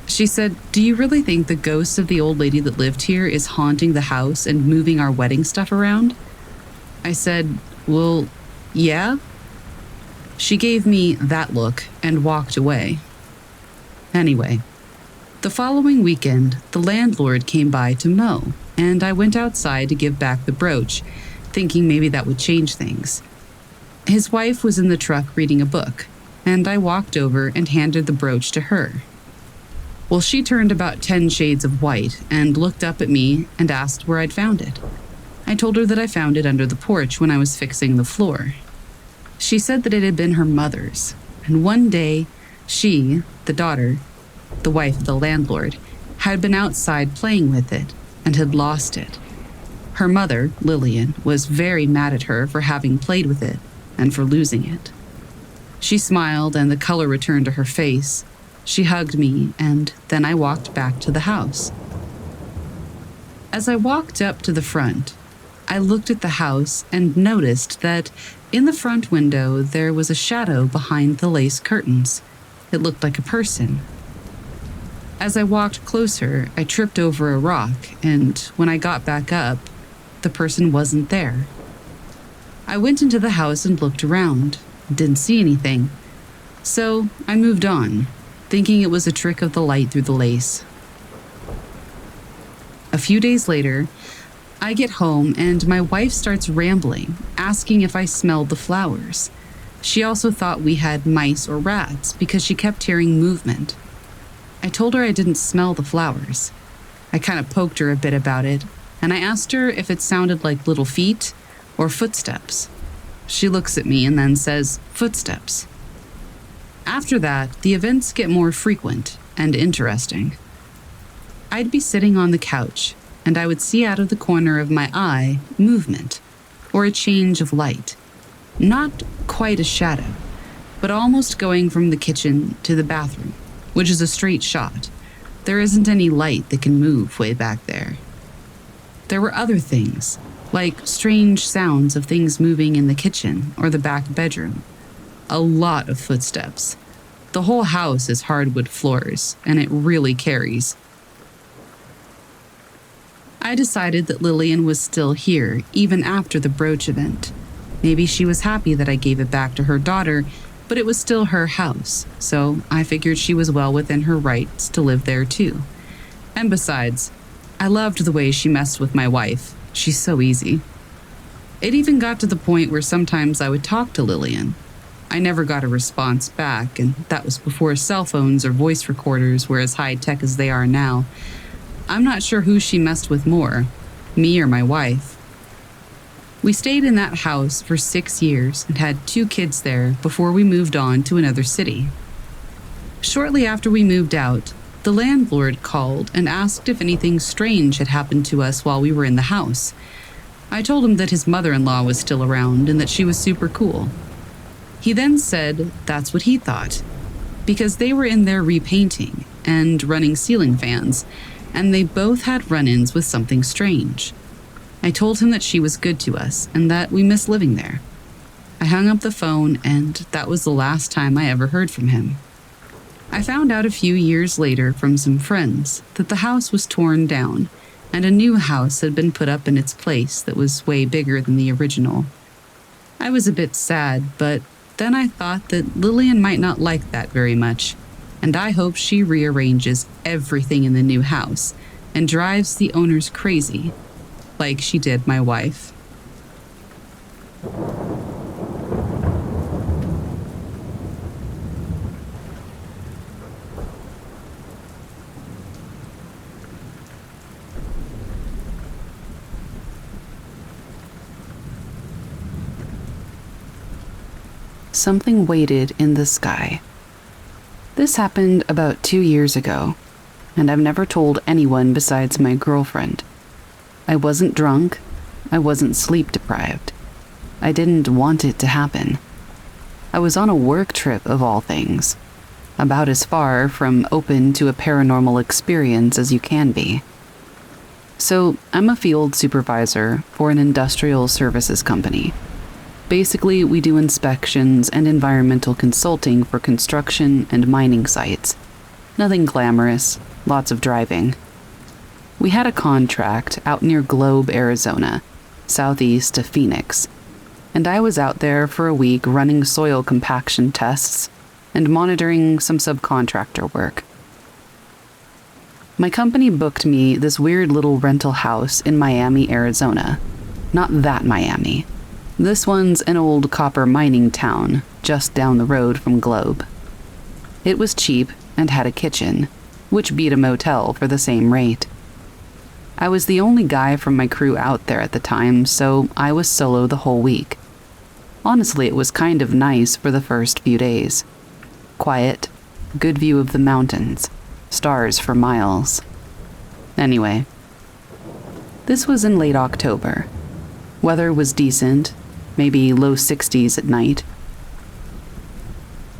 She said, "Do you really think the ghost of the old lady that lived here is haunting the house and moving our wedding stuff around?" I said, "Well, yeah." She gave me that look and walked away. Anyway, the following weekend, the landlord came by to mow, and I went outside to give back the brooch, thinking maybe that would change things. His wife was in the truck reading a book, and I walked over and handed the brooch to her. Well, she turned about 10 shades of white and looked up at me and asked where I'd found it. I told her that I found it under the porch when I was fixing the floor. She said that it had been her mother's, and one day she, the daughter, the wife of the landlord, had been outside playing with it and had lost it. Her mother, Lillian, was very mad at her for having played with it and for losing it. She smiled and the color returned to her face. She hugged me, and then I walked back to the house. As I walked up to the front, I looked at the house and noticed that in the front window there was a shadow behind the lace curtains. It looked like a person. As I walked closer, I tripped over a rock, and when I got back up, the person wasn't there. I went into the house and looked around, didn't see anything, so I moved on, thinking it was a trick of the light through the lace. A few days later, I get home and my wife starts rambling, asking if I smelled the flowers. She also thought we had mice or rats because she kept hearing movement. I told her I didn't smell the flowers. I kind of poked her a bit about it, and I asked her if it sounded like little feet or footsteps. She looks at me and then says, "Footsteps." After that, the events get more frequent and interesting. I'd be sitting on the couch, and I would see out of the corner of my eye movement, or a change of light. Not quite a shadow, but almost going from the kitchen to the bathroom, which is a straight shot. There isn't any light that can move way back there. There were other things, like strange sounds of things moving in the kitchen or the back bedroom. A lot of footsteps. The whole house is hardwood floors, and it really carries. I decided that Lillian was still here, even after the brooch event. Maybe she was happy that I gave it back to her daughter, but it was still her house, so I figured she was well within her rights to live there too. And besides, I loved the way she messed with my wife. She's so easy. It even got to the point where sometimes I would talk to Lillian. I never got a response back, and that was before cell phones or voice recorders were as high-tech as they are now. I'm not sure who she messed with more, me or my wife. We stayed in that house for 6 years and had 2 kids there before we moved on to another city. Shortly after we moved out, the landlord called and asked if anything strange had happened to us while we were in the house. I told him that his mother-in-law was still around and that she was super cool. He then said that's what he thought, because they were in there repainting and running ceiling fans, and they both had run-ins with something strange. I told him that she was good to us and that we miss living there. I hung up the phone, and that was the last time I ever heard from him. I found out a few years later from some friends that the house was torn down and a new house had been put up in its place that was way bigger than the original. I was a bit sad, but then I thought that Lillian might not like that very much, and I hope she rearranges everything in the new house and drives the owners crazy, like she did my wife. Something waited in the sky. This happened about 2 years ago, and I've never told anyone besides my girlfriend. I wasn't drunk. I wasn't sleep deprived. I didn't want it to happen. I was on a work trip of all things, about as far from open to a paranormal experience as you can be. So I'm a field supervisor for an industrial services company. Basically, we do inspections and environmental consulting for construction and mining sites. Nothing glamorous, lots of driving. We had a contract out near Globe, Arizona, southeast of Phoenix, and I was out there for a week running soil compaction tests and monitoring some subcontractor work. My company booked me this weird little rental house in Miami, Arizona. Not that Miami. This one's an old copper mining town just down the road from Globe. It was cheap and had a kitchen, which beat a motel for the same rate. I was the only guy from my crew out there at the time, so I was solo the whole week. Honestly, it was kind of nice for the first few days. Quiet, good view of the mountains, stars for miles. Anyway, this was in late October. Weather was decent, maybe low 60s at night.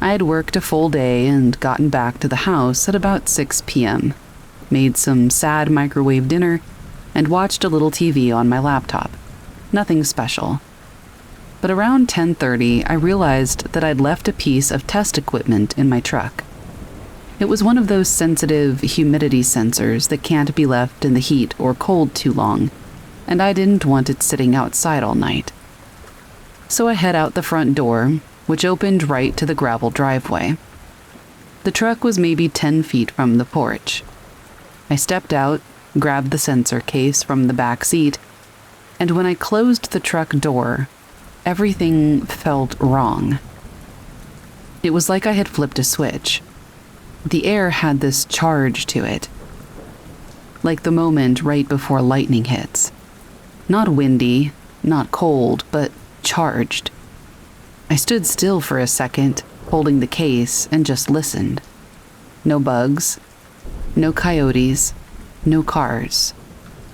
I had worked a full day and gotten back to the house at about 6 p.m., made some sad microwave dinner, and watched a little TV on my laptop. Nothing special. But around 10:30, I realized that I'd left a piece of test equipment in my truck. It was one of those sensitive humidity sensors that can't be left in the heat or cold too long, and I didn't want it sitting outside all night. So I head out the front door, which opened right to the gravel driveway. The truck was maybe 10 feet from the porch. I stepped out, grabbed the sensor case from the back seat, and when I closed the truck door, everything felt wrong. It was like I had flipped a switch. The air had this charge to it, like the moment right before lightning hits. Not windy, not cold, but charged. I stood still for a second, holding the case, and just listened. No bugs, no coyotes, no cars,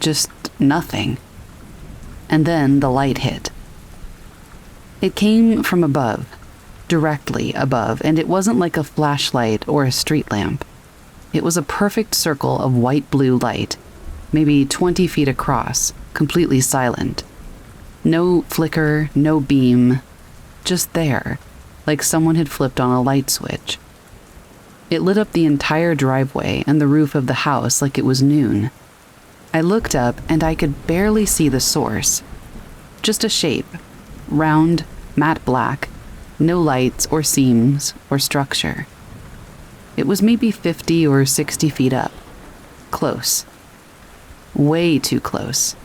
just nothing. And then the light hit. It came from above, directly above, and it wasn't like a flashlight or a street lamp. It was a perfect circle of white-blue light, maybe 20 feet across, completely silent. No flicker, no beam, just there, like someone had flipped on a light switch. It lit up the entire driveway and the roof of the house like it was noon. I looked up and I could barely see the source. Just a shape, round, matte black, no lights or seams or structure. It was maybe 50 or 60 feet up. Close. Way too close.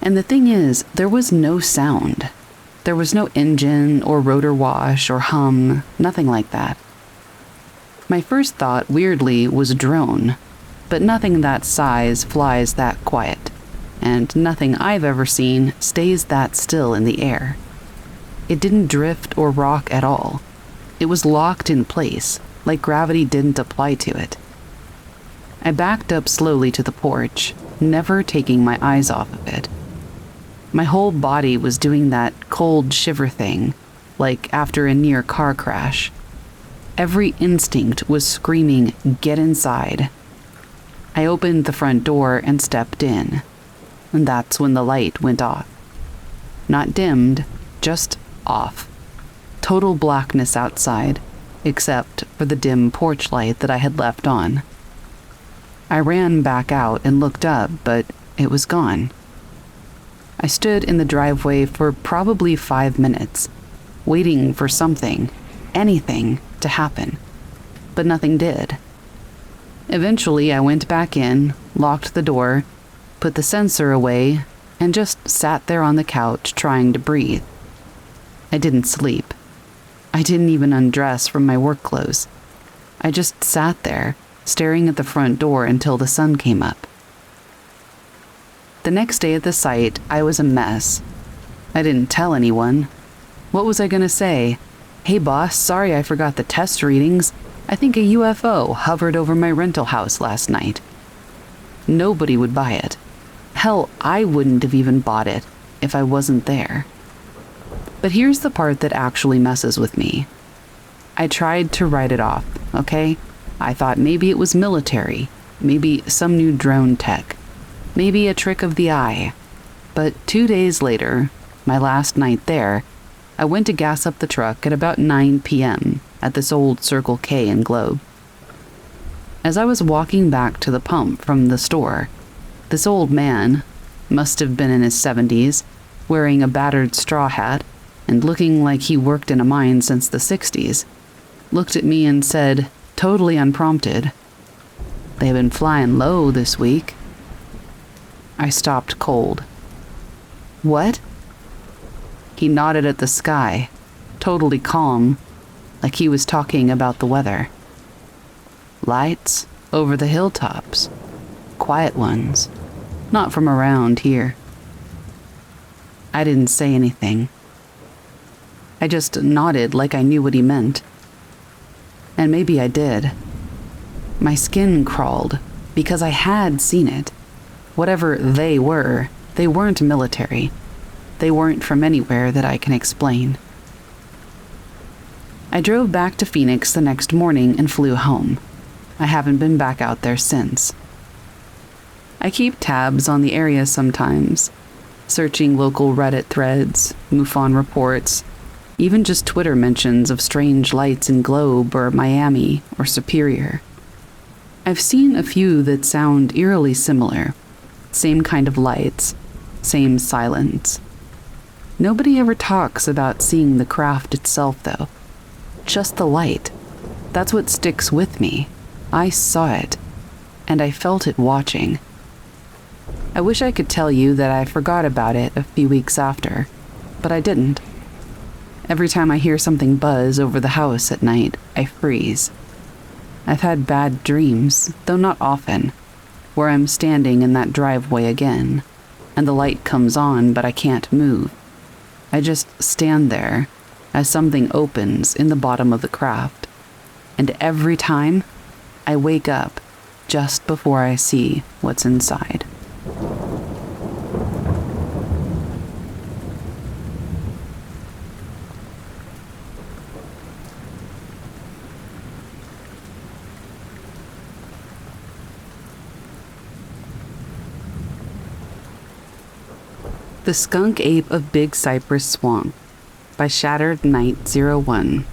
And the thing is, there was no sound. There was no engine or rotor wash or hum, nothing like that. My first thought, weirdly, was drone, but nothing that size flies that quiet, and nothing I've ever seen stays that still in the air. It didn't drift or rock at all. It was locked in place, like gravity didn't apply to it. I backed up slowly to the porch, never taking my eyes off of it. My whole body was doing that cold shiver thing, like after a near car crash. Every instinct was screaming, "Get inside." I opened the front door and stepped in, and that's when the light went off. Not dimmed, just off. Total blackness outside, except for the dim porch light that I had left on. I ran back out and looked up, but it was gone. I stood in the driveway for probably 5 minutes, waiting for something, anything, to happen, but nothing did. Eventually, I went back in, locked the door, put the sensor away, and just sat there on the couch trying to breathe. I didn't sleep. I didn't even undress from my work clothes. I just sat there, staring at the front door until the sun came up. The next day at the site, I was a mess. I didn't tell anyone. What was I gonna say? "Hey boss, sorry I forgot the test readings. I think a UFO hovered over my rental house last night." Nobody would buy it. Hell, I wouldn't have even bought it if I wasn't there. But here's the part that actually messes with me. I tried to write it off, okay? I thought maybe it was military, maybe some new drone tech, maybe a trick of the eye. But 2 days later, my last night there, I went to gas up the truck at about 9 p.m. at this old Circle K in Globe. As I was walking back to the pump from the store, this old man, must have been in his 70s, wearing a battered straw hat and looking like he worked in a mine since the 60s, looked at me and said, totally unprompted, "They've been flying low this week." I stopped cold. "What?" He nodded at the sky, totally calm, like he was talking about the weather. "Lights over the hilltops. Quiet ones. Not from around here." I didn't say anything. I just nodded like I knew what he meant. And maybe I did. My skin crawled because I had seen it. Whatever they weren't military. They weren't from anywhere that I can explain. I drove back to Phoenix the next morning and flew home. I haven't been back out there since. I keep tabs on the area sometimes, searching local Reddit threads, MUFON reports, even just Twitter mentions of strange lights in Globe or Miami or Superior. I've seen a few that sound eerily similar. Same kind of lights, same silence. Nobody ever talks about seeing the craft itself, though. Just the light. That's what sticks with me. I saw it, and I felt it watching. I wish I could tell you that I forgot about it a few weeks after, but I didn't. Every time I hear something buzz over the house at night, I freeze. I've had bad dreams, though not often, where I'm standing in that driveway again, and the light comes on but I can't move. I just stand there, as something opens in the bottom of the craft, and every time I wake up just before I see what's inside. The Skunk Ape of Big Cypress Swamp by Shattered Knight 01.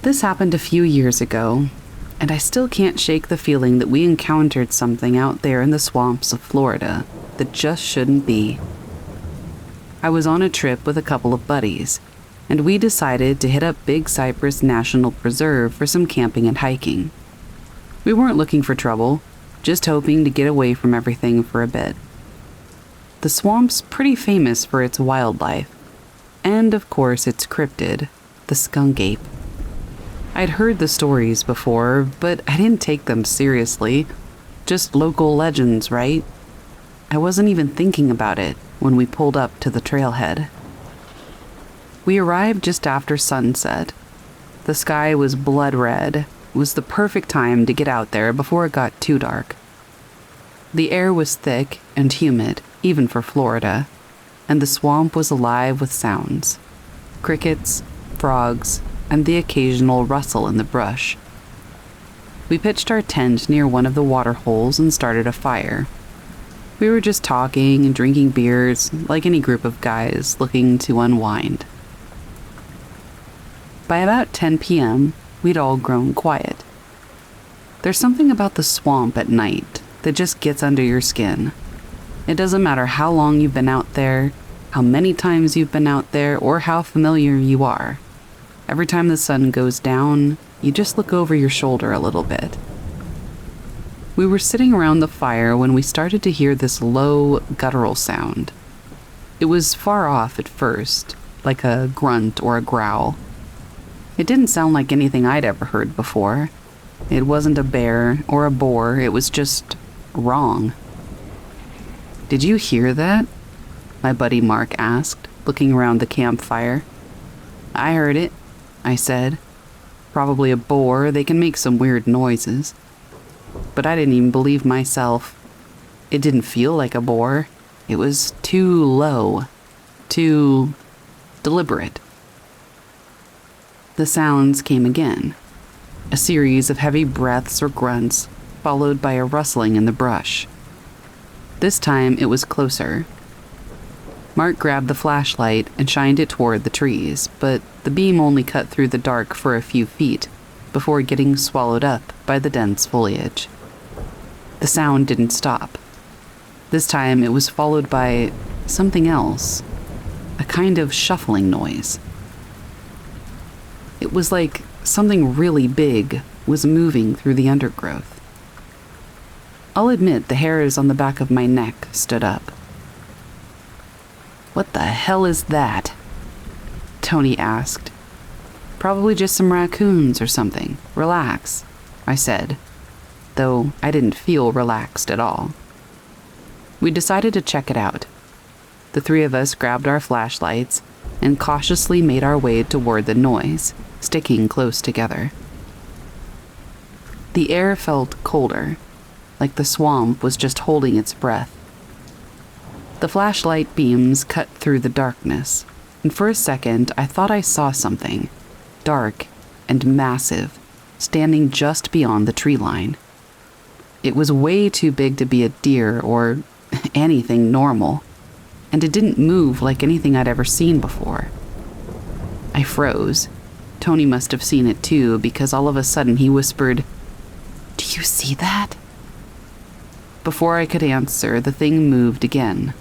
This happened a few years ago, and I still can't shake the feeling that we encountered something out there in the swamps of Florida that just shouldn't be. I was on a trip with a couple of buddies, and we decided to hit up Big Cypress National Preserve for some camping and hiking. We weren't looking for trouble, just hoping to get away from everything for a bit. The swamp's pretty famous for its wildlife, and of course its cryptid, the skunk ape. I'd heard the stories before, but I didn't take them seriously. Just local legends, right? I wasn't even thinking about it when we pulled up to the trailhead. We arrived just after sunset. The sky was blood red. It was the perfect time to get out there before it got too dark. The air was thick and humid, even for Florida, and the swamp was alive with sounds. Crickets, frogs, and the occasional rustle in the brush. We pitched our tent near one of the water holes and started a fire. We were just talking and drinking beers, like any group of guys looking to unwind. By about 10 p.m., we'd all grown quiet. There's something about the swamp at night that just gets under your skin. It doesn't matter how long you've been out there, how many times you've been out there, or how familiar you are. Every time the sun goes down, you just look over your shoulder a little bit. We were sitting around the fire when we started to hear this low, guttural sound. It was far off at first, like a grunt or a growl. It didn't sound like anything I'd ever heard before. It wasn't a bear or a boar, it was just wrong. "Did you hear that?" my buddy Mark asked, looking around the campfire. "I heard it," I said. "Probably a boar, they can make some weird noises." But I didn't even believe myself. It didn't feel like a boar. It was too low, too deliberate. The sounds came again, a series of heavy breaths or grunts, followed by a rustling in the brush. This time it was closer. Mark grabbed the flashlight and shined it toward the trees, but the beam only cut through the dark for a few feet before getting swallowed up by the dense foliage. The sound didn't stop. This time it was followed by something else, a kind of shuffling noise. It was like something really big was moving through the undergrowth. I'll admit the hairs on the back of my neck stood up. "What the hell is that?" Tony asked. "Probably just some raccoons or something. Relax," I said, though I didn't feel relaxed at all. We decided to check it out. The three of us grabbed our flashlights and cautiously made our way toward the noise, sticking close together. The air felt colder, like the swamp was just holding its breath. The flashlight beams cut through the darkness, and for a second I thought I saw something, dark and massive, standing just beyond the tree line. It was way too big to be a deer or anything normal, and it didn't move like anything I'd ever seen before. I froze. Tony must have seen it too, because all of a sudden he whispered, "Do you see that?" Before I could answer, the thing moved again.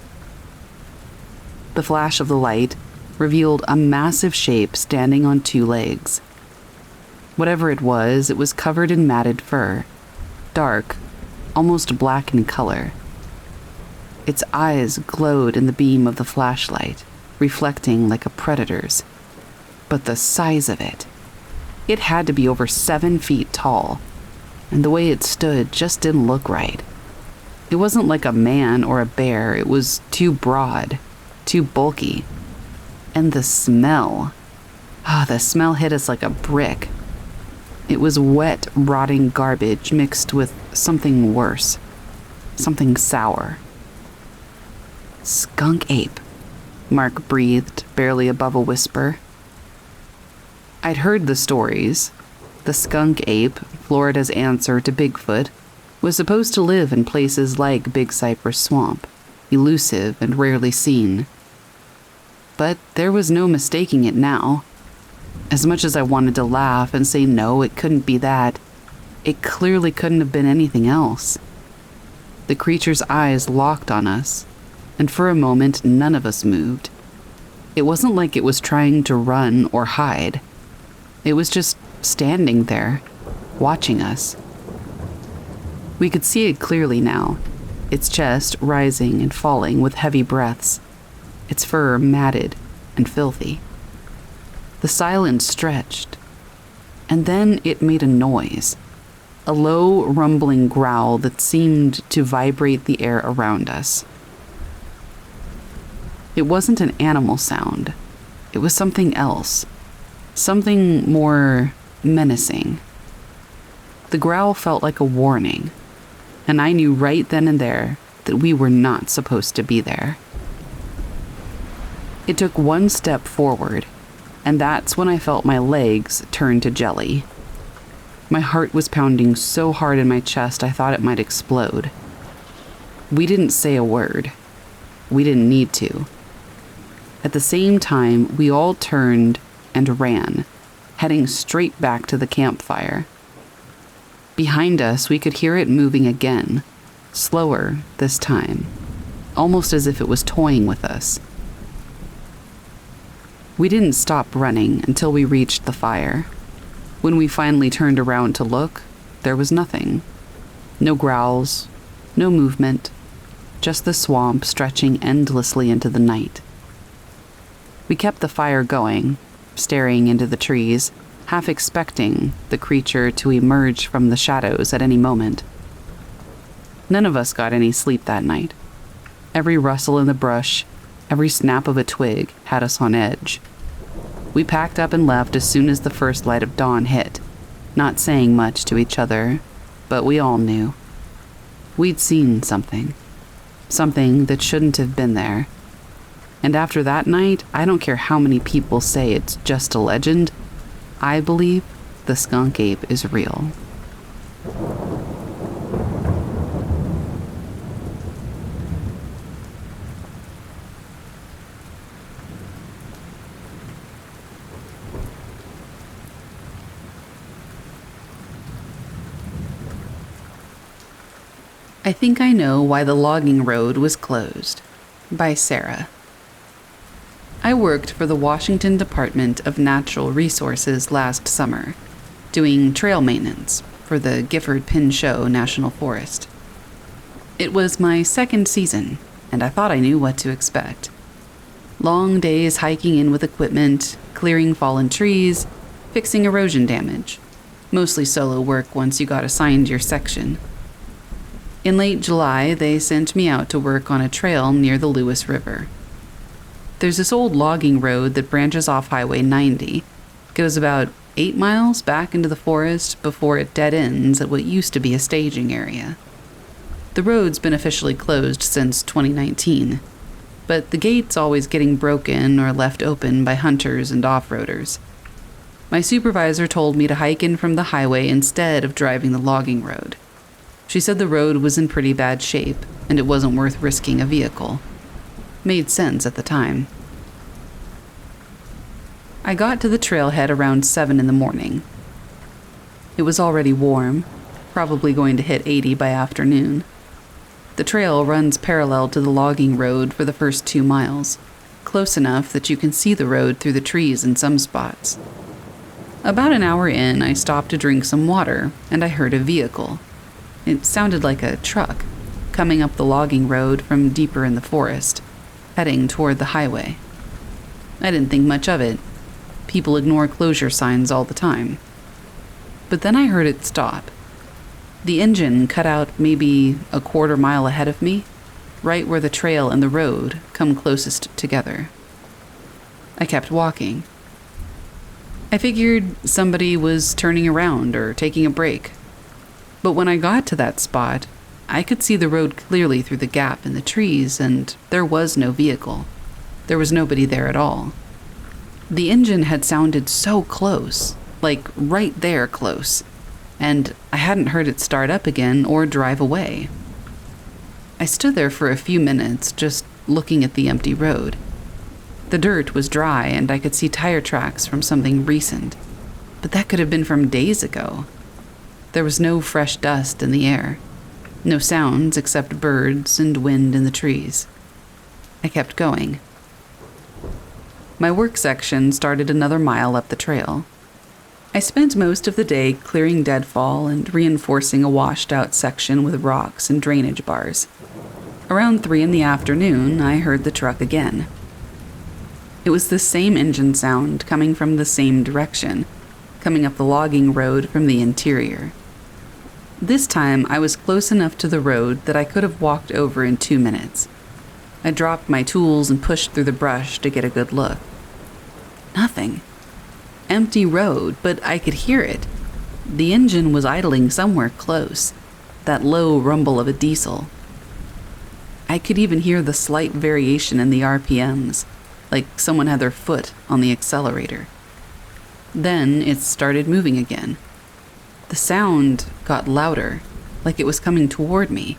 The flash of the light revealed a massive shape standing on two legs. Whatever it was covered in matted fur, dark, almost black in color. Its eyes glowed in the beam of the flashlight, reflecting like a predator's. But the size of it! It had to be over 7 feet tall, and the way it stood just didn't look right. It wasn't like a man or a bear, it was too broad, too bulky. And the smell. The smell hit us like a brick. It was wet, rotting garbage mixed with something worse. Something sour. "Skunk ape," Mark breathed, barely above a whisper. I'd heard the stories. The skunk ape, Florida's answer to Bigfoot, was supposed to live in places like Big Cypress Swamp, elusive and rarely seen. But there was no mistaking it now. As much as I wanted to laugh and say no, it couldn't be that, it clearly couldn't have been anything else. The creature's eyes locked on us, and for a moment none of us moved. It wasn't like it was trying to run or hide. It was just standing there, watching us. We could see it clearly now, its chest rising and falling with heavy breaths, its fur matted and filthy. The silence stretched, and then it made a noise, a low, rumbling growl that seemed to vibrate the air around us. It wasn't an animal sound. It was something else, something more menacing. The growl felt like a warning, and I knew right then and there that we were not supposed to be there. It took one step forward, and that's when I felt my legs turn to jelly. My heart was pounding so hard in my chest I thought it might explode. We didn't say a word. We didn't need to. At the same time, we all turned and ran, heading straight back to the campfire. Behind us, we could hear it moving again, slower this time, almost as if it was toying with us. We didn't stop running until we reached the fire. When we finally turned around to look, there was nothing. No growls, no movement, just the swamp stretching endlessly into the night. We kept the fire going, staring into the trees, half expecting the creature to emerge from the shadows at any moment. None of us got any sleep that night. Every rustle in the brush, every snap of a twig had us on edge. We packed up and left as soon as the first light of dawn hit, not saying much to each other, but we all knew. We'd seen something that shouldn't have been there. And after that night, I don't care how many people say it's just a legend, I believe the skunk ape is real. I Think I Know Why the Logging Road Was Closed, by Sarah. I worked for the Washington Department of Natural Resources last summer, doing trail maintenance for the Gifford-Pinchot National Forest. It was my second season, and I thought I knew what to expect. Long days hiking in with equipment, clearing fallen trees, fixing erosion damage. Mostly solo work once you got assigned your section. In late July, they sent me out to work on a trail near the Lewis River. There's this old logging road that branches off Highway 90, goes about 8 miles back into the forest before it dead ends at what used to be a staging area. The road's been officially closed since 2019, but the gate's always getting broken or left open by hunters and off-roaders. My supervisor told me to hike in from the highway instead of driving the logging road. She said the road was in pretty bad shape, and it wasn't worth risking a vehicle. Made sense at the time. I got to the trailhead around 7 in the morning. It was already warm, probably going to hit 80 by afternoon. The trail runs parallel to the logging road for the first 2 miles, close enough that you can see the road through the trees in some spots. About an hour in, I stopped to drink some water, and I heard a vehicle. It sounded like a truck, coming up the logging road from deeper in the forest, heading toward the highway. I didn't think much of it. People ignore closure signs all the time. But then I heard it stop. The engine cut out maybe a quarter mile ahead of me, right where the trail and the road come closest together. I kept walking. I figured somebody was turning around or taking a break. But when I got to that spot, I could see the road clearly through the gap in the trees, and there was no vehicle. There was nobody there at all. The engine had sounded so close, like right there close, and I hadn't heard it start up again or drive away. I stood there for a few minutes, just looking at the empty road. The dirt was dry, and I could see tire tracks from something recent, but that could have been from days ago. There was no fresh dust in the air, no sounds except birds and wind in the trees. I kept going. My work section started another mile up the trail. I spent most of the day clearing deadfall and reinforcing a washed-out section with rocks and drainage bars. Around 3 in the afternoon, I heard the truck again. It was the same engine sound coming from the same direction, coming up the logging road from the interior. This time, I was close enough to the road that I could have walked over in 2 minutes. I dropped my tools and pushed through the brush to get a good look. Nothing. Empty road, but I could hear it. The engine was idling somewhere close, that low rumble of a diesel. I could even hear the slight variation in the RPMs, like someone had their foot on the accelerator. Then it started moving again. The sound got louder, like it was coming toward me,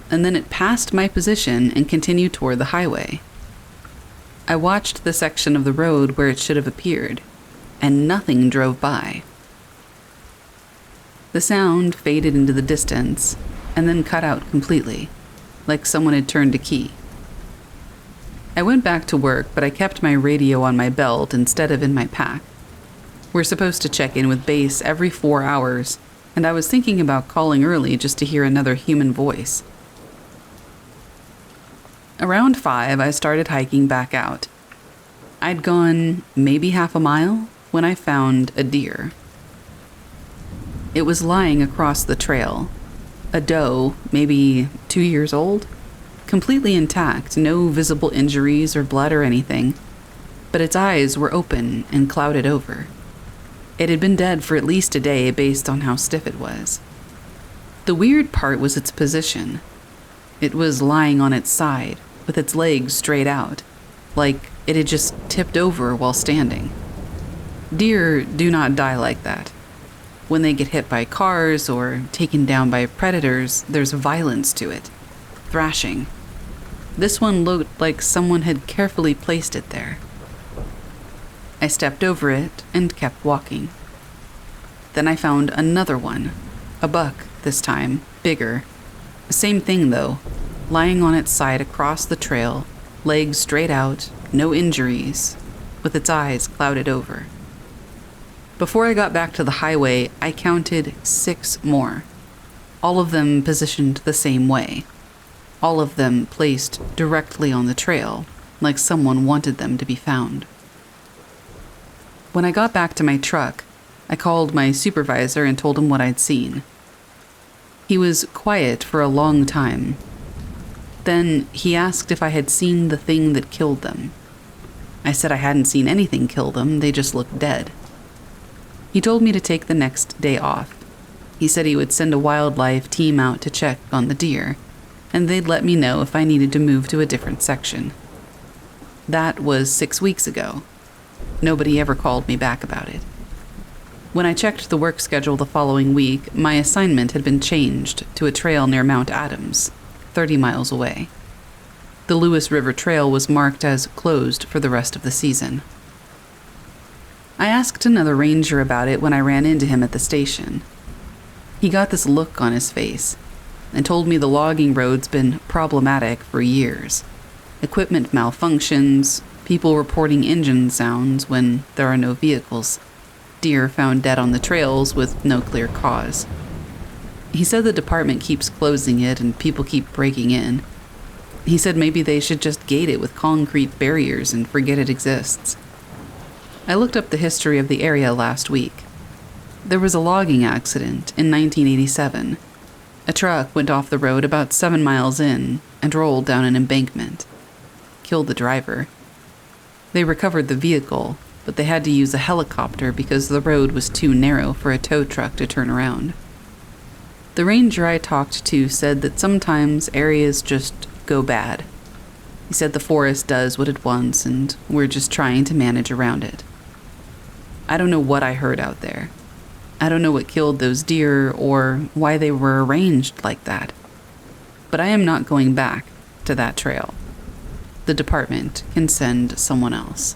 and then it passed my position and continued toward the highway. I watched the section of the road where it should have appeared, and nothing drove by. The sound faded into the distance, and then cut out completely, like someone had turned a key. I went back to work, but I kept my radio on my belt instead of in my pack. We're supposed to check in with base every 4 hours, and I was thinking about calling early just to hear another human voice. Around 5, I started hiking back out. I'd gone maybe half a mile when I found a deer. It was lying across the trail. A doe, maybe 2 years old, completely intact, no visible injuries or blood or anything, but its eyes were open and clouded over. It had been dead for at least a day based on how stiff it was. The weird part was its position. It was lying on its side, with its legs straight out, like it had just tipped over while standing. Deer do not die like that. When they get hit by cars or taken down by predators, there's violence to it. Thrashing. This one looked like someone had carefully placed it there. I stepped over it and kept walking. Then I found another one. A buck, this time, bigger. Same thing though, lying on its side across the trail, legs straight out, no injuries, with its eyes clouded over. Before I got back to the highway, I counted 6 more. All of them positioned the same way. All of them placed directly on the trail, like someone wanted them to be found. When I got back to my truck, I called my supervisor and told him what I'd seen. He was quiet for a long time. Then he asked if I had seen the thing that killed them. I said I hadn't seen anything kill them, they just looked dead. He told me to take the next day off. He said he would send a wildlife team out to check on the deer, and they'd let me know if I needed to move to a different section. That was 6 weeks ago. Nobody ever called me back about it. When I checked the work schedule the following week, my assignment had been changed to a trail near Mount Adams, 30 miles away. The Lewis River Trail was marked as closed for the rest of the season. I asked another ranger about it when I ran into him at the station. He got this look on his face and told me the logging road's been problematic for years. Equipment malfunctions, people reporting engine sounds when there are no vehicles, deer found dead on the trails with no clear cause. He said the department keeps closing it and people keep breaking in. He said maybe they should just gate it with concrete barriers and forget it exists. I looked up the history of the area last week. There was a logging accident in 1987. A truck went off the road about 7 miles in and rolled down an embankment. Killed the driver. They recovered the vehicle, but they had to use a helicopter because the road was too narrow for a tow truck to turn around. The ranger I talked to said that sometimes areas just go bad. He said the forest does what it wants and we're just trying to manage around it. I don't know what I heard out there. I don't know what killed those deer or why they were arranged like that. But I am not going back to that trail. The department can send someone else.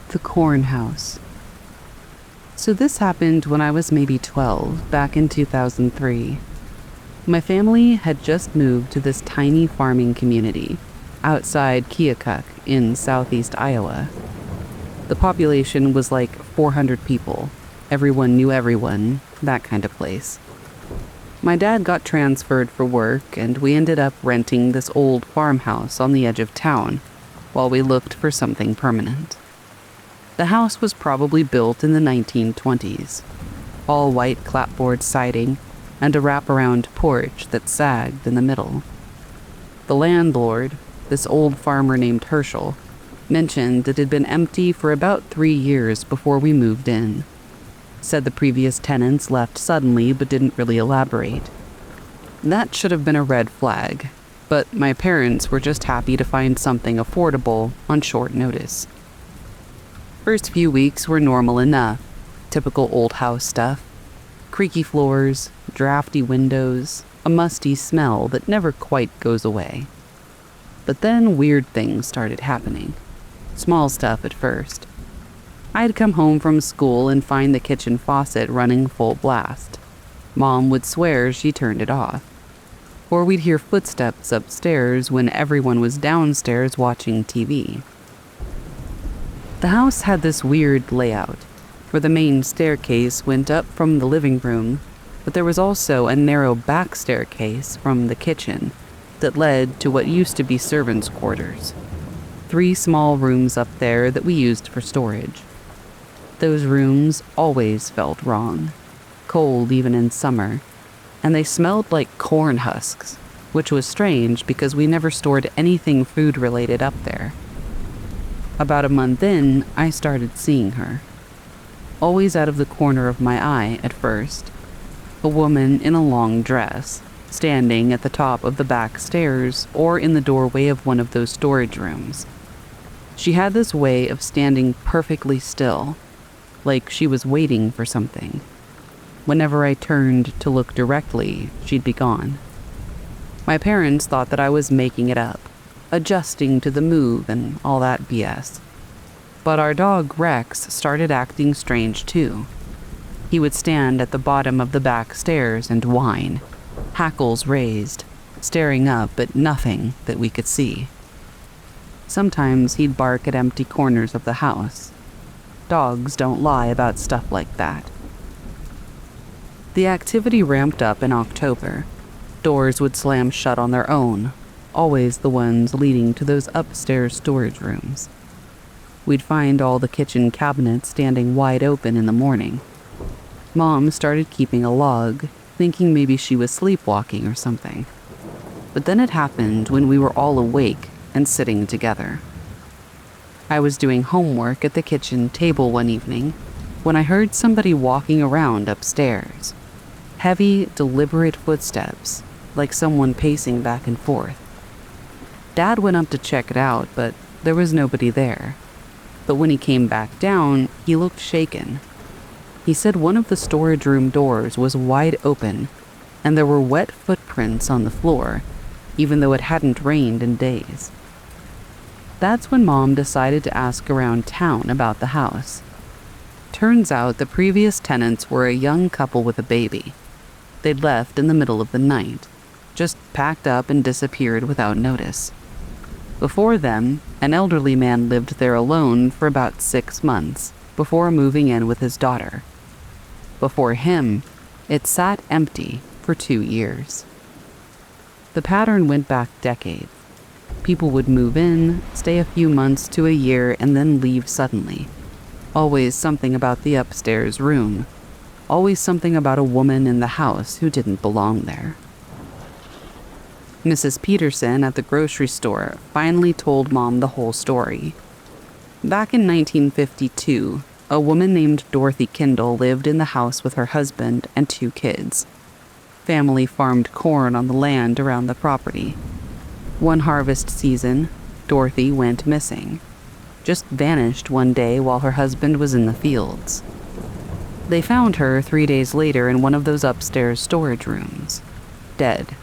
The corn house. So this happened when I was maybe 12, back in 2003. My family had just moved to this tiny farming community outside Kyoto in southeast Iowa. The population was like 400 people. Everyone knew everyone, that kind of place. My dad got transferred for work, and we ended up renting this old farmhouse on the edge of town while we looked for something permanent. The house was probably built in the 1920s, all white clapboard siding and a wraparound porch that sagged in the middle. The landlord, this old farmer named Herschel, mentioned it had been empty for about 3 years before we moved in. Said the previous tenants left suddenly but didn't really elaborate. That should have been a red flag, but my parents were just happy to find something affordable on short notice. First few weeks were normal enough, typical old house stuff. Creaky floors, drafty windows, a musty smell that never quite goes away. But then weird things started happening. Small stuff at first. I'd come home from school and find the kitchen faucet running full blast. Mom would swear she turned it off. Or we'd hear footsteps upstairs when everyone was downstairs watching TV. The house had this weird layout, where the main staircase went up from the living room, but there was also a narrow back staircase from the kitchen that led to what used to be servants' quarters. 3 small rooms up there that we used for storage. Those rooms always felt wrong, cold even in summer, and they smelled like corn husks, which was strange because we never stored anything food-related up there. About a month in, I started seeing her. Always out of the corner of my eye at first. A woman in a long dress, standing at the top of the back stairs or in the doorway of one of those storage rooms. She had this way of standing perfectly still, like she was waiting for something. Whenever I turned to look directly, she'd be gone. My parents thought that I was making it up, adjusting to the move and all that BS. But our dog Rex started acting strange too. He would stand at the bottom of the back stairs and whine, hackles raised, staring up at nothing that we could see. Sometimes he'd bark at empty corners of the house. Dogs don't lie about stuff like that. The activity ramped up in October. Doors would slam shut on their own, always the ones leading to those upstairs storage rooms. We'd find all the kitchen cabinets standing wide open in the morning. Mom started keeping a log, thinking maybe she was sleepwalking or something. But then it happened when we were all awake and sitting together. I was doing homework at the kitchen table one evening when I heard somebody walking around upstairs. Heavy, deliberate footsteps, like someone pacing back and forth. Dad went up to check it out, but there was nobody there. But when he came back down, he looked shaken. He said one of the storage room doors was wide open, and there were wet footprints on the floor, even though it hadn't rained in days. That's when Mom decided to ask around town about the house. Turns out the previous tenants were a young couple with a baby. They'd left in the middle of the night, just packed up and disappeared without notice. Before them, an elderly man lived there alone for about 6 months before moving in with his daughter. Before him, it sat empty for 2 years. The pattern went back decades. People would move in, stay a few months to a year, and then leave suddenly. Always something about the upstairs room. Always something about a woman in the house who didn't belong there. Mrs. Peterson at the grocery store finally told Mom the whole story. Back in 1952, a woman named Dorothy Kindle lived in the house with her husband and 2 kids. Family farmed corn on the land around the property. One harvest season, Dorothy went missing. Just vanished one day while her husband was in the fields. They found her 3 days later in one of those upstairs storage rooms, dead.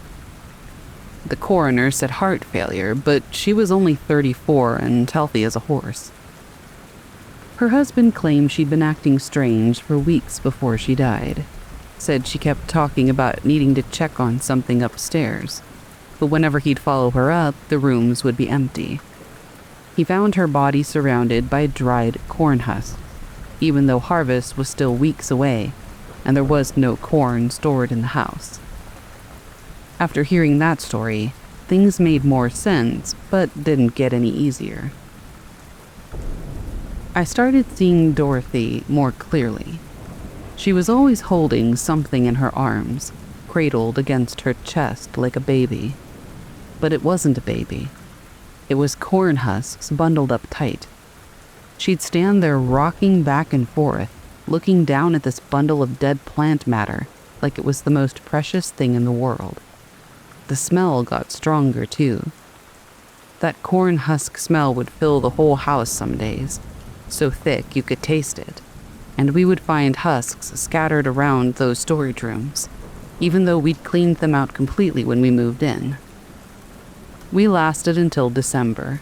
The coroner said heart failure, but she was only 34 and healthy as a horse. Her husband claimed she'd been acting strange for weeks before she died. Said she kept talking about needing to check on something upstairs, but whenever he'd follow her up, the rooms would be empty. He found her body surrounded by dried corn husks, even though harvest was still weeks away, and there was no corn stored in the house. After hearing that story, things made more sense, but didn't get any easier. I started seeing Dorothy more clearly. She was always holding something in her arms, cradled against her chest like a baby. But it wasn't a baby. It was corn husks bundled up tight. She'd stand there rocking back and forth, looking down at this bundle of dead plant matter like it was the most precious thing in the world. The smell got stronger, too. That corn husk smell would fill the whole house some days, so thick you could taste it, and we would find husks scattered around those storage rooms, even though we'd cleaned them out completely when we moved in. We lasted until December.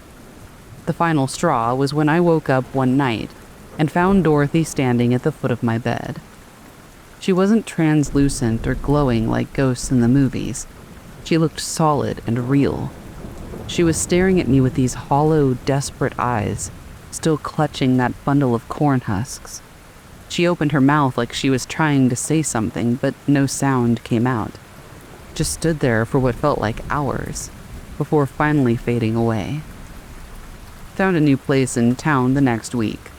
The final straw was when I woke up one night and found Dorothy standing at the foot of my bed. She wasn't translucent or glowing like ghosts in the movies. She looked solid and real. She was staring at me with these hollow, desperate eyes, still clutching that bundle of corn husks. She opened her mouth like she was trying to say something, but no sound came out. Just stood there for what felt like hours, before finally fading away. Found a new place in town the next week.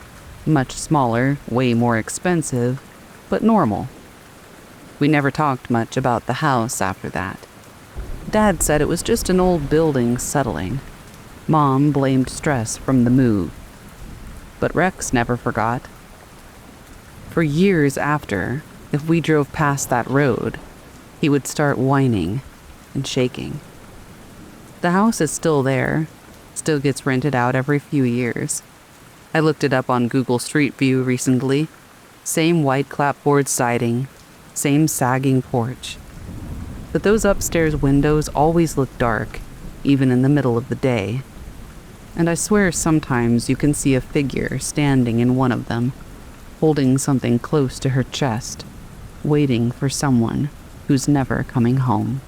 Much smaller, way more expensive, but normal. We never talked much about the house after that. Dad said it was just an old building settling. Mom blamed stress from the move. But Rex never forgot. For years after, if we drove past that road, he would start whining and shaking. The house is still there, still gets rented out every few years. I looked it up on Google Street View recently. Same white clapboard siding, same sagging porch. But those upstairs windows always look dark, even in the middle of the day. And I swear sometimes you can see a figure standing in one of them, holding something close to her chest, waiting for someone who's never coming home.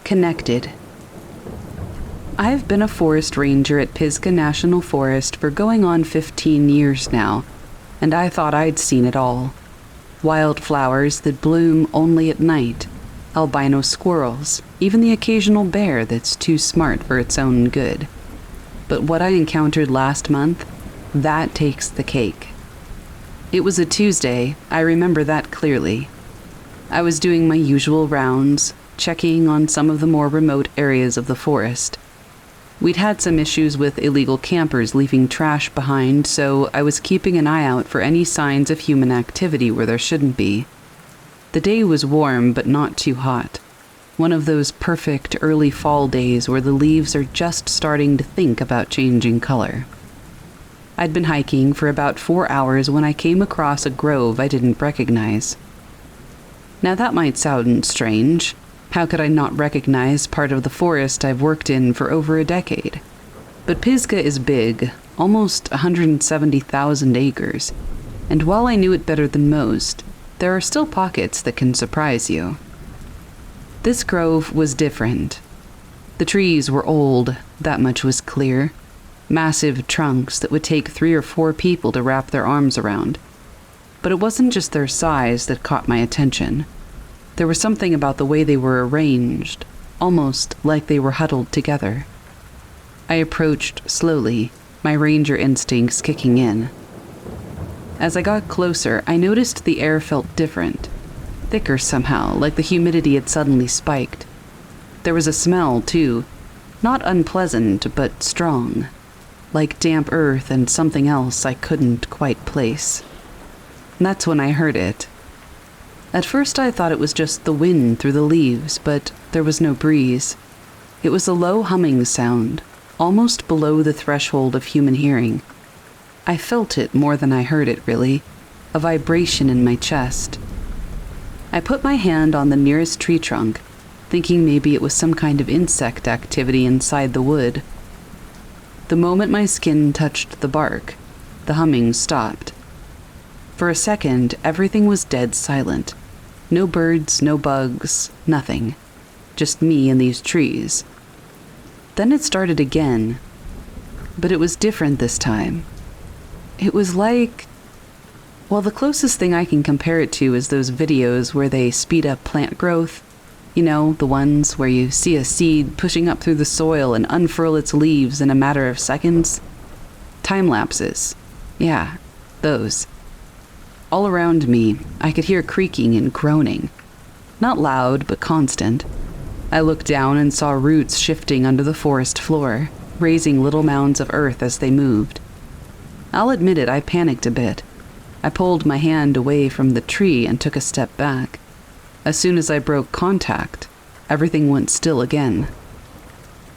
Connected. I've been a forest ranger at Pisgah National Forest for going on 15 years now, and I thought I'd seen it all. Wildflowers that bloom only at night, albino squirrels, even the occasional bear that's too smart for its own good. But what I encountered last month, that takes the cake. It was a Tuesday, I remember that clearly. I was doing my usual rounds, checking on some of the more remote areas of the forest. We'd had some issues with illegal campers leaving trash behind, so I was keeping an eye out for any signs of human activity where there shouldn't be. The day was warm, but not too hot. One of those perfect early fall days where the leaves are just starting to think about changing color. I'd been hiking for about 4 hours when I came across a grove I didn't recognize. Now that might sound strange. How could I not recognize part of the forest I've worked in for over a decade? But Pisgah is big, almost 170,000 acres, and while I knew it better than most, there are still pockets that can surprise you. This grove was different. The trees were old, that much was clear. Massive trunks that would take 3 or 4 people to wrap their arms around. But it wasn't just their size that caught my attention. There was something about the way they were arranged, almost like they were huddled together. I approached slowly, my ranger instincts kicking in. As I got closer, I noticed the air felt different, thicker somehow, like the humidity had suddenly spiked. There was a smell, too, not unpleasant, but strong, like damp earth and something else I couldn't quite place. And that's when I heard it. At first I thought it was just the wind through the leaves, but there was no breeze. It was a low humming sound, almost below the threshold of human hearing. I felt it more than I heard it, really, a vibration in my chest. I put my hand on the nearest tree trunk, thinking maybe it was some kind of insect activity inside the wood. The moment my skin touched the bark, the humming stopped. For a second, everything was dead silent. No birds, no bugs, nothing. Just me and these trees. Then it started again, but it was different this time. It was like, well, the closest thing I can compare it to is those videos where they speed up plant growth. You know, the ones where you see a seed pushing up through the soil and unfurl its leaves in a matter of seconds. Time lapses. Yeah, those. All around me, I could hear creaking and groaning. Not loud, but constant. I looked down and saw roots shifting under the forest floor, raising little mounds of earth as they moved. I'll admit it, I panicked a bit. I pulled my hand away from the tree and took a step back. As soon as I broke contact, everything went still again.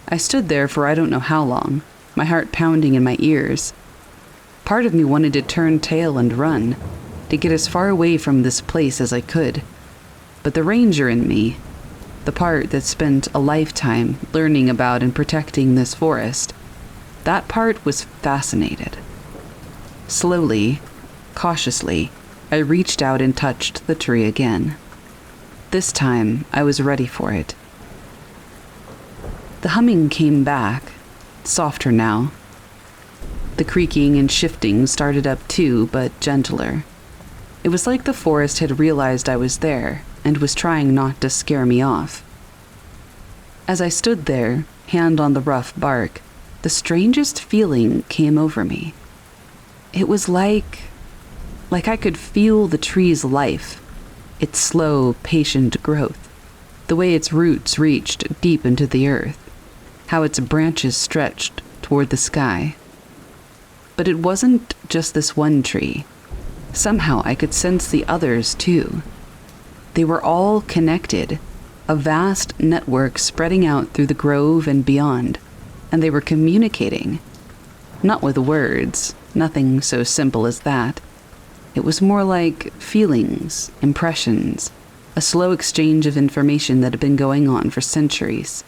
I stood there for I don't know how long, my heart pounding in my ears. Part of me wanted to turn tail and run, to get as far away from this place as I could. But the ranger in me, the part that spent a lifetime learning about and protecting this forest, that part was fascinated. Slowly, cautiously, I reached out and touched the tree again. This time, I was ready for it. The humming came back, softer now. The creaking and shifting started up too, but gentler. It was like the forest had realized I was there and was trying not to scare me off. As I stood there, hand on the rough bark, the strangest feeling came over me. It was like I could feel the tree's life, its slow, patient growth, the way its roots reached deep into the earth, how its branches stretched toward the sky. But it wasn't just this one tree. Somehow I could sense the others too. They were all connected, a vast network spreading out through the grove and beyond, and they were communicating. Not with words, nothing so simple as that. It was more like feelings, impressions, a slow exchange of information that had been going on for centuries.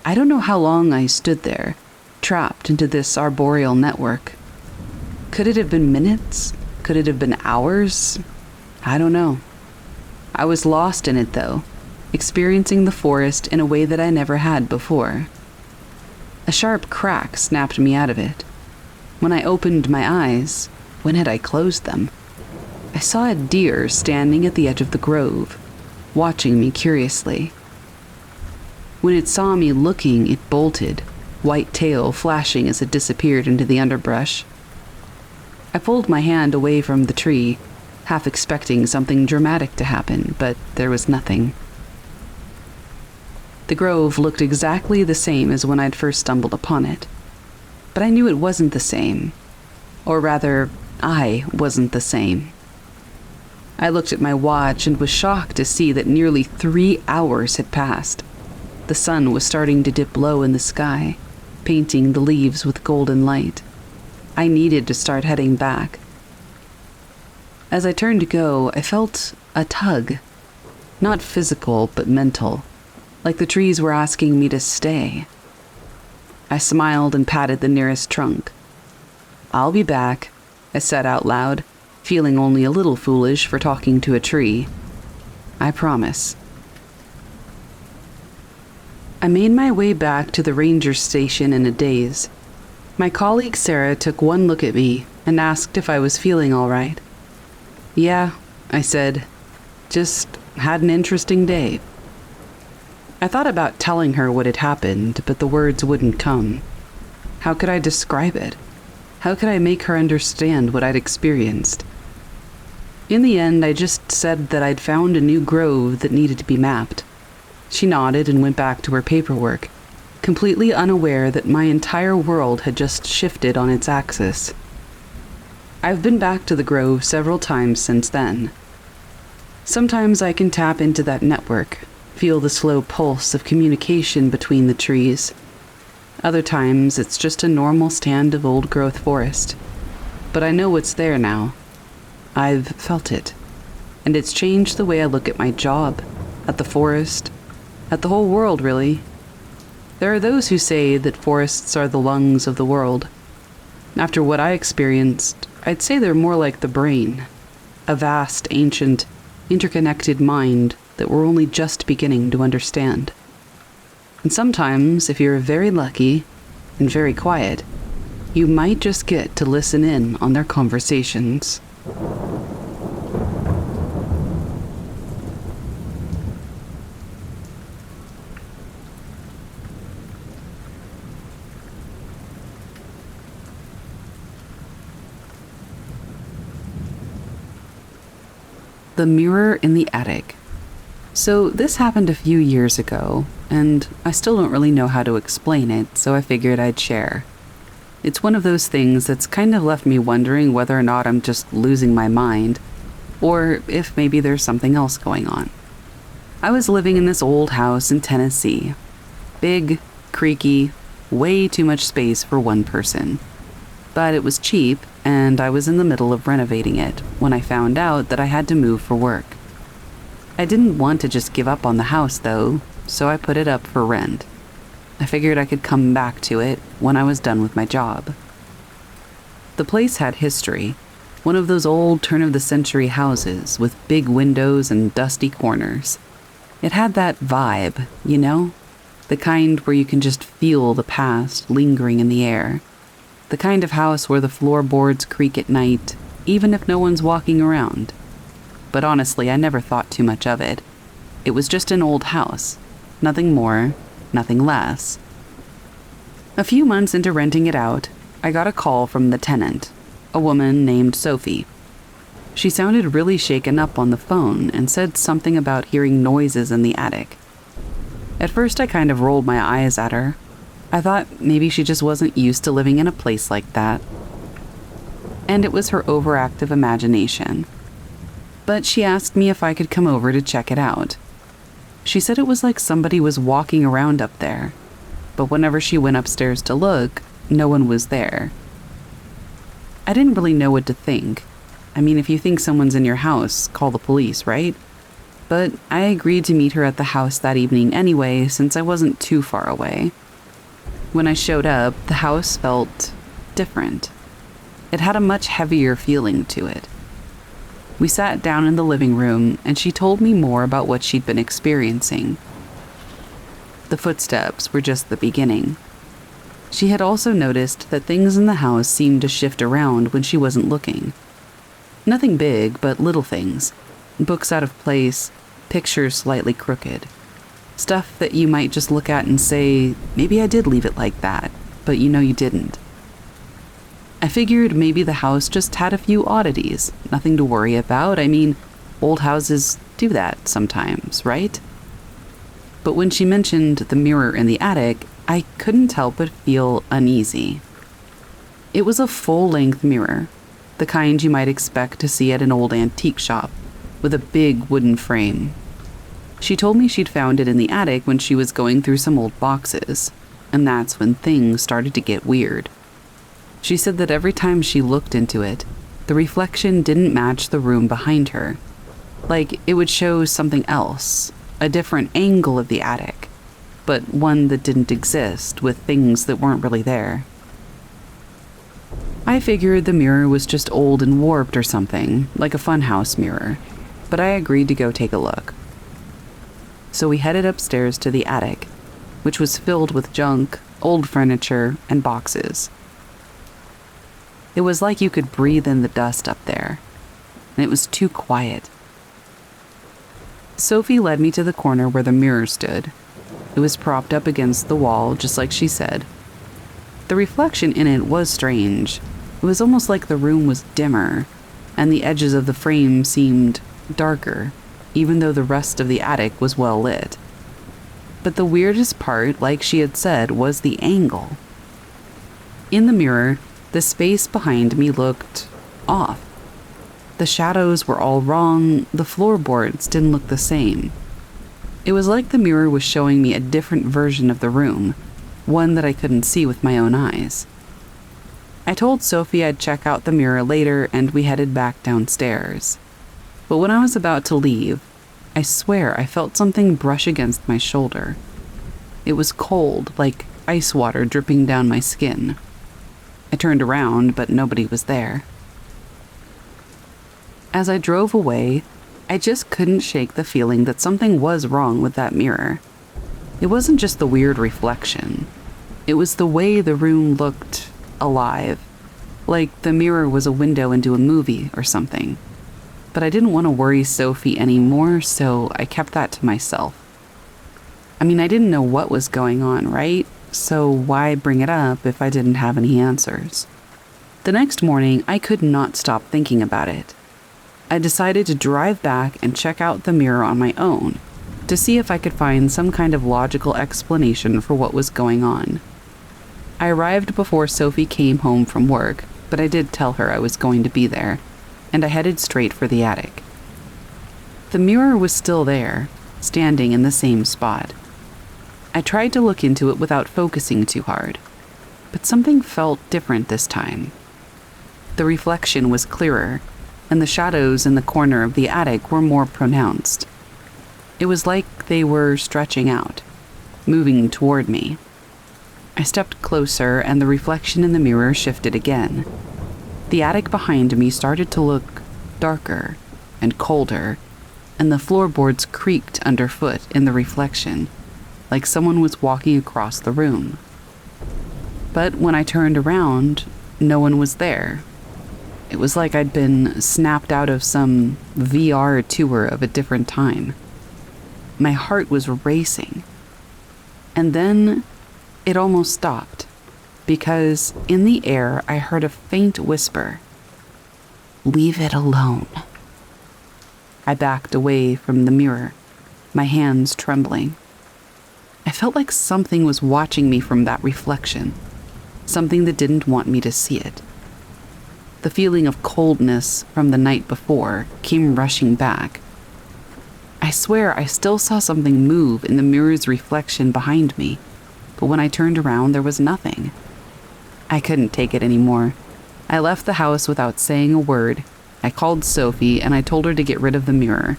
I don't know how long I stood there, trapped into this arboreal network. Could it have been minutes? Could it have been hours? I don't know. I was lost in it, though, experiencing the forest in a way that I never had before. A sharp crack snapped me out of it. When I opened my eyes, when had I closed them? I saw a deer standing at the edge of the grove, watching me curiously. When it saw me looking, it bolted, white tail flashing as it disappeared into the underbrush. I pulled my hand away from the tree, half expecting something dramatic to happen, but there was nothing. The grove looked exactly the same as when I'd first stumbled upon it, but I knew it wasn't the same. Or rather, I wasn't the same. I looked at my watch and was shocked to see that nearly 3 hours had passed. The sun was starting to dip low in the sky, painting the leaves with golden light. I needed to start heading back. As I turned to go, I felt a tug. Not physical, but mental, like the trees were asking me to stay. I smiled and patted the nearest trunk. "I'll be back," I said out loud, feeling only a little foolish for talking to a tree. "I promise." I made my way back to the ranger station in a daze. My colleague Sarah took one look at me and asked if I was feeling all right. "Yeah," I said. "Just had an interesting day." I thought about telling her what had happened, but the words wouldn't come. How could I describe it? How could I make her understand what I'd experienced? In the end, I just said that I'd found a new grove that needed to be mapped. She nodded and went back to her paperwork, completely unaware that my entire world had just shifted on its axis. I've been back to the grove several times since then. Sometimes I can tap into that network, feel the slow pulse of communication between the trees. Other times, it's just a normal stand of old-growth forest. But I know it's there now. I've felt it. And it's changed the way I look at my job, at the forest, at the whole world, really. There are those who say that forests are the lungs of the world. After what I experienced, I'd say they're more like the brain. A vast, ancient, interconnected mind that we're only just beginning to understand. And sometimes, if you're very lucky and very quiet, you might just get to listen in on their conversations. The mirror in the attic. So this happened a few years ago, and I still don't really know how to explain it, so I figured I'd share. It's one of those things that's kind of left me wondering whether or not I'm just losing my mind, or if maybe there's something else going on. I was living in this old house in Tennessee. Big, creaky, way too much space for one person. But it was cheap, and I was in the middle of renovating it when I found out that I had to move for work. I didn't want to just give up on the house, though, so I put it up for rent. I figured I could come back to it when I was done with my job. The place had history, one of those old turn-of-the-century houses with big windows and dusty corners. It had that vibe, you know? The kind where you can just feel the past lingering in the air. The kind of house where the floorboards creak at night, even if no one's walking around. But honestly, I never thought too much of it. It was just an old house. Nothing more, nothing less. A few months into renting it out, I got a call from the tenant, a woman named Sophie. She sounded really shaken up on the phone and said something about hearing noises in the attic. At first, I kind of rolled my eyes at her. I thought maybe she just wasn't used to living in a place like that. And it was her overactive imagination. But she asked me if I could come over to check it out. She said it was like somebody was walking around up there, but whenever she went upstairs to look, no one was there. I didn't really know what to think. I mean, if you think someone's in your house, call the police, right? But I agreed to meet her at the house that evening anyway, since I wasn't too far away. When I showed up, the house felt different. It had a much heavier feeling to it. We sat down in the living room, and she told me more about what she'd been experiencing. The footsteps were just the beginning. She had also noticed that things in the house seemed to shift around when she wasn't looking. Nothing big, but little things. Books out of place, pictures slightly crooked. Stuff that you might just look at and say, maybe I did leave it like that, but you know you didn't. I figured maybe the house just had a few oddities, nothing to worry about. I mean, old houses do that sometimes, right? But when she mentioned the mirror in the attic, I couldn't help but feel uneasy. It was a full-length mirror, the kind you might expect to see at an old antique shop, with a big wooden frame. She told me she'd found it in the attic when she was going through some old boxes, and that's when things started to get weird. She said that every time she looked into it, the reflection didn't match the room behind her. Like it would show something else, a different angle of the attic, but one that didn't exist with things that weren't really there. I figured the mirror was just old and warped or something, like a funhouse mirror, but I agreed to go take a look. So we headed upstairs to the attic. which was filled with junk, old furniture, and boxes. It was like you could breathe in the dust up there, and it was too quiet. Sophie led me to the corner where the mirror stood. It was propped up against the wall, just like she said. The reflection in it was strange. It was almost like the room was dimmer, and the edges of the frame seemed darker, even though the rest of the attic was well lit. But the weirdest part, like she had said, was the angle. In the mirror, the space behind me looked off. The shadows were all wrong, the floorboards didn't look the same. It was like the mirror was showing me a different version of the room, one that I couldn't see with my own eyes. I told Sophie I'd check out the mirror later, and we headed back downstairs. But when I was about to leave, I swear I felt something brush against my shoulder. It was cold, like ice water dripping down my skin. I turned around, but nobody was there. As I drove away, I just couldn't shake the feeling that something was wrong with that mirror. It wasn't just the weird reflection. It was the way the room looked alive, like the mirror was a window into a movie or something. But I didn't want to worry Sophie anymore, so I kept that to myself. I mean, I didn't know what was going on, right? So why bring it up if I didn't have any answers? The next morning, I could not stop thinking about it. I decided to drive back and check out the mirror on my own to see if I could find some kind of logical explanation for what was going on. I arrived before Sophie came home from work, but I did tell her I was going to be there, and I headed straight for the attic. The mirror was still there, standing in the same spot. I tried to look into it without focusing too hard, but something felt different this time. The reflection was clearer, and the shadows in the corner of the attic were more pronounced. It was like they were stretching out, moving toward me. I stepped closer, and the reflection in the mirror shifted again. The attic behind me started to look darker and colder, and the floorboards creaked underfoot in the reflection, like someone was walking across the room. But when I turned around, no one was there. It was like I'd been snapped out of some VR tour of a different time. My heart was racing. And then it almost stopped, because in the air I heard a faint whisper, "Leave it alone." I backed away from the mirror, my hands trembling. I felt like something was watching me from that reflection, something that didn't want me to see it. The feeling of coldness from the night before came rushing back. I swear I still saw something move in the mirror's reflection behind me, but when I turned around, there was nothing. I couldn't take it anymore. I left the house without saying a word. I called Sophie and I told her to get rid of the mirror.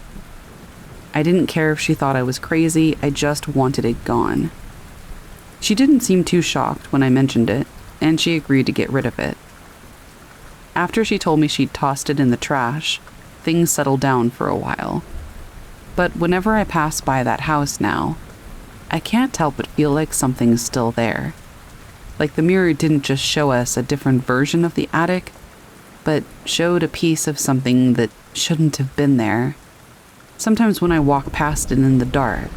I didn't care if she thought I was crazy, I just wanted it gone. She didn't seem too shocked when I mentioned it, and she agreed to get rid of it. After she told me she'd tossed it in the trash, things settled down for a while. But whenever I pass by that house now, I can't help but feel like something's still there. Like the mirror didn't just show us a different version of the attic, but showed a piece of something that shouldn't have been there. Sometimes when I walk past it in the dark,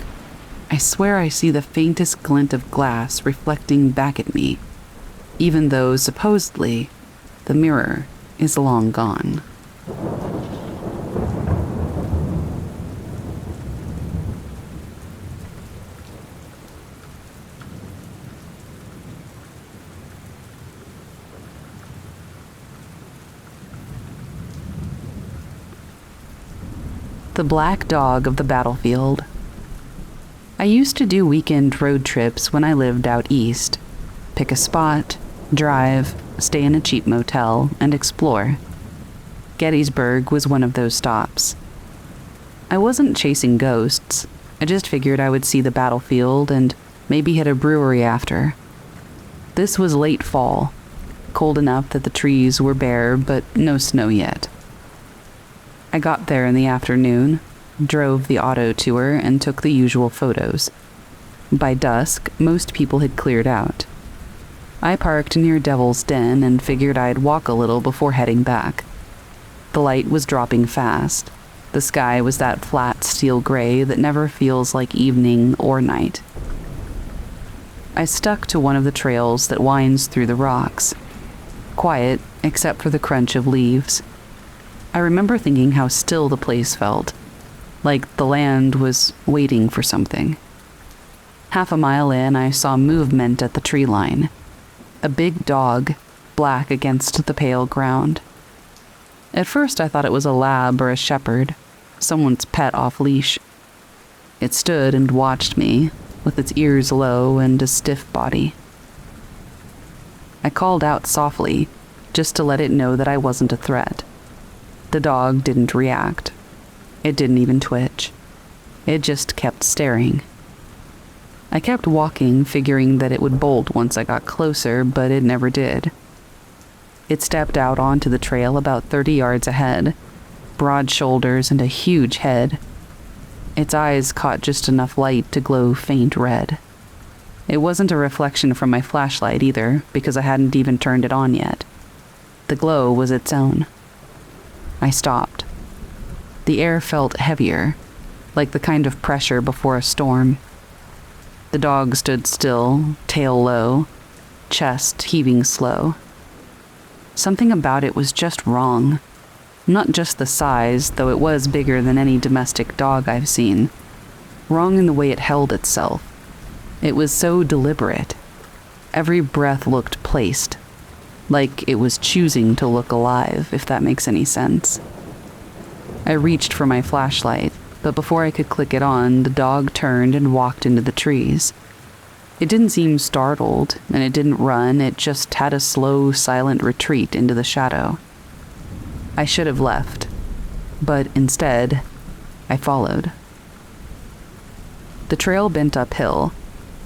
I swear I see the faintest glint of glass reflecting back at me, even though supposedly the mirror is long gone. The black dog of the battlefield. I used to do weekend road trips when I lived out east. Pick a spot, drive, stay in a cheap motel, and explore. Gettysburg was one of those stops. I wasn't chasing ghosts. I just figured I would see the battlefield and maybe hit a brewery after. This was late fall, cold enough that the trees were bare, but no snow yet. I got there in the afternoon, drove the auto tour, and took the usual photos. By dusk, most people had cleared out. I parked near Devil's Den and figured I'd walk a little before heading back. The light was dropping fast. The sky was that flat steel gray that never feels like evening or night. I stuck to one of the trails that winds through the rocks. Quiet, except for the crunch of leaves. I remember thinking how still the place felt, like the land was waiting for something. Half a mile in, I saw movement at the tree line. A big dog, black against the pale ground. At first I thought it was a lab or a shepherd, someone's pet off-leash. It stood and watched me, with its ears low and a stiff body. I called out softly, just to let it know that I wasn't a threat. The dog didn't react. It didn't even twitch. It just kept staring. I kept walking, figuring that it would bolt once I got closer, but it never did. It stepped out onto the trail about 30 yards ahead, broad shoulders and a huge head. Its eyes caught just enough light to glow faint red. It wasn't a reflection from my flashlight either, because I hadn't even turned it on yet. The glow was its own. I stopped. The air felt heavier, like the kind of pressure before a storm. The dog stood still, tail low, chest heaving slow. Something about it was just wrong. Not just the size, though it was bigger than any domestic dog I've seen. Wrong in the way it held itself. It was so deliberate. Every breath looked placed, like it was choosing to look alive, if that makes any sense. I reached for my flashlight, but before I could click it on, the dog turned and walked into the trees. It didn't seem startled, and it didn't run, it just had a slow, silent retreat into the shadow. I should have left, but instead, I followed. The trail bent uphill.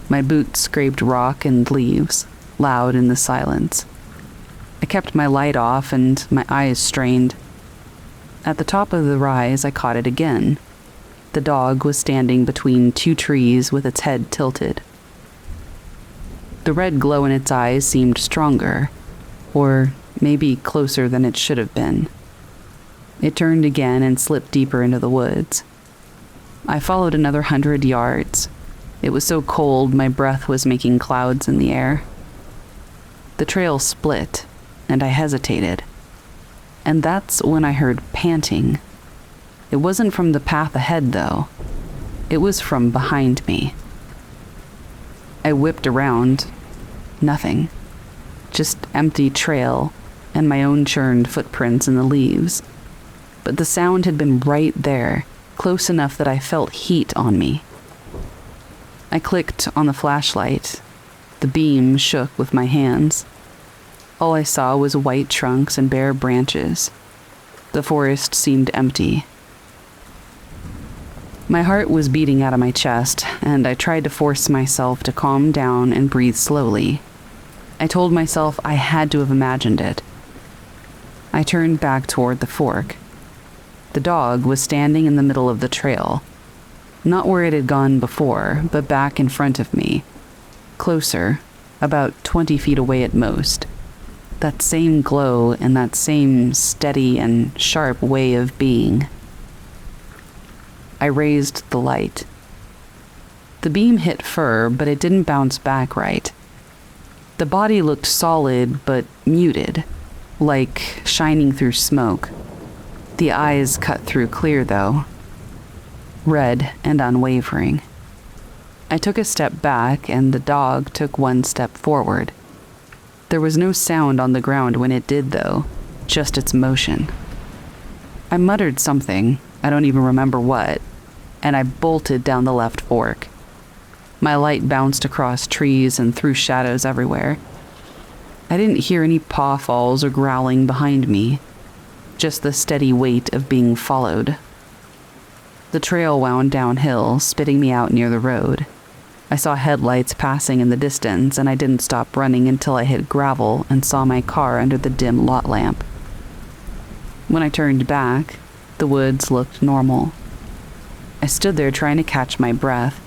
My boots scraped rock and leaves, loud in the silence. I kept my light off and my eyes strained. At the top of the rise, I caught it again. The dog was standing between two trees with its head tilted. The red glow in its eyes seemed stronger, or maybe closer than it should have been. It turned again and slipped deeper into the woods. I followed another 100 yards. It was so cold my breath was making clouds in the air. The trail split, and I hesitated. And that's when I heard panting. It wasn't from the path ahead, though. It was from behind me. I whipped around. Nothing. Just empty trail and my own churned footprints in the leaves. But the sound had been right there, close enough that I felt heat on me. I clicked on the flashlight. The beam shook with my hands. All I saw was white trunks and bare branches. The forest seemed empty. My heart was beating out of my chest, and I tried to force myself to calm down and breathe slowly. I told myself I had to have imagined it. I turned back toward the fork. The dog was standing in the middle of the trail. Not where it had gone before, but back in front of me. Closer, about 20 feet away at most. That same glow and that same steady and sharp way of being. I raised the light. The beam hit fur, but it didn't bounce back right. The body looked solid, but muted, like shining through smoke. The eyes cut through clear, though. Red and unwavering. I took a step back, and the dog took one step forward. There was no sound on the ground when it did, though, just its motion. I muttered something, I don't even remember what, and I bolted down the left fork. My light bounced across trees and through shadows everywhere. I didn't hear any paw falls or growling behind me, just the steady weight of being followed. The trail wound downhill, spitting me out near the road. I saw headlights passing in the distance, and I didn't stop running until I hit gravel and saw my car under the dim lot lamp. When I turned back, the woods looked normal. I stood there trying to catch my breath.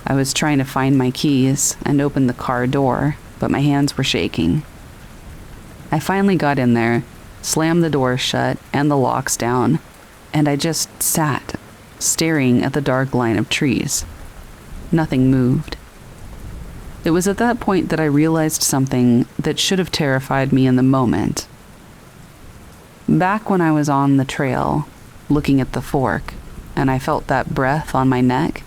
I was trying to find my keys and open the car door, but my hands were shaking. I finally got in there, slammed the door shut and the locks down, and I just sat, staring at the dark line of trees. Nothing moved. It was at that point that I realized something that should have terrified me in the moment. Back when I was on the trail, looking at the fork, and I felt that breath on my neck.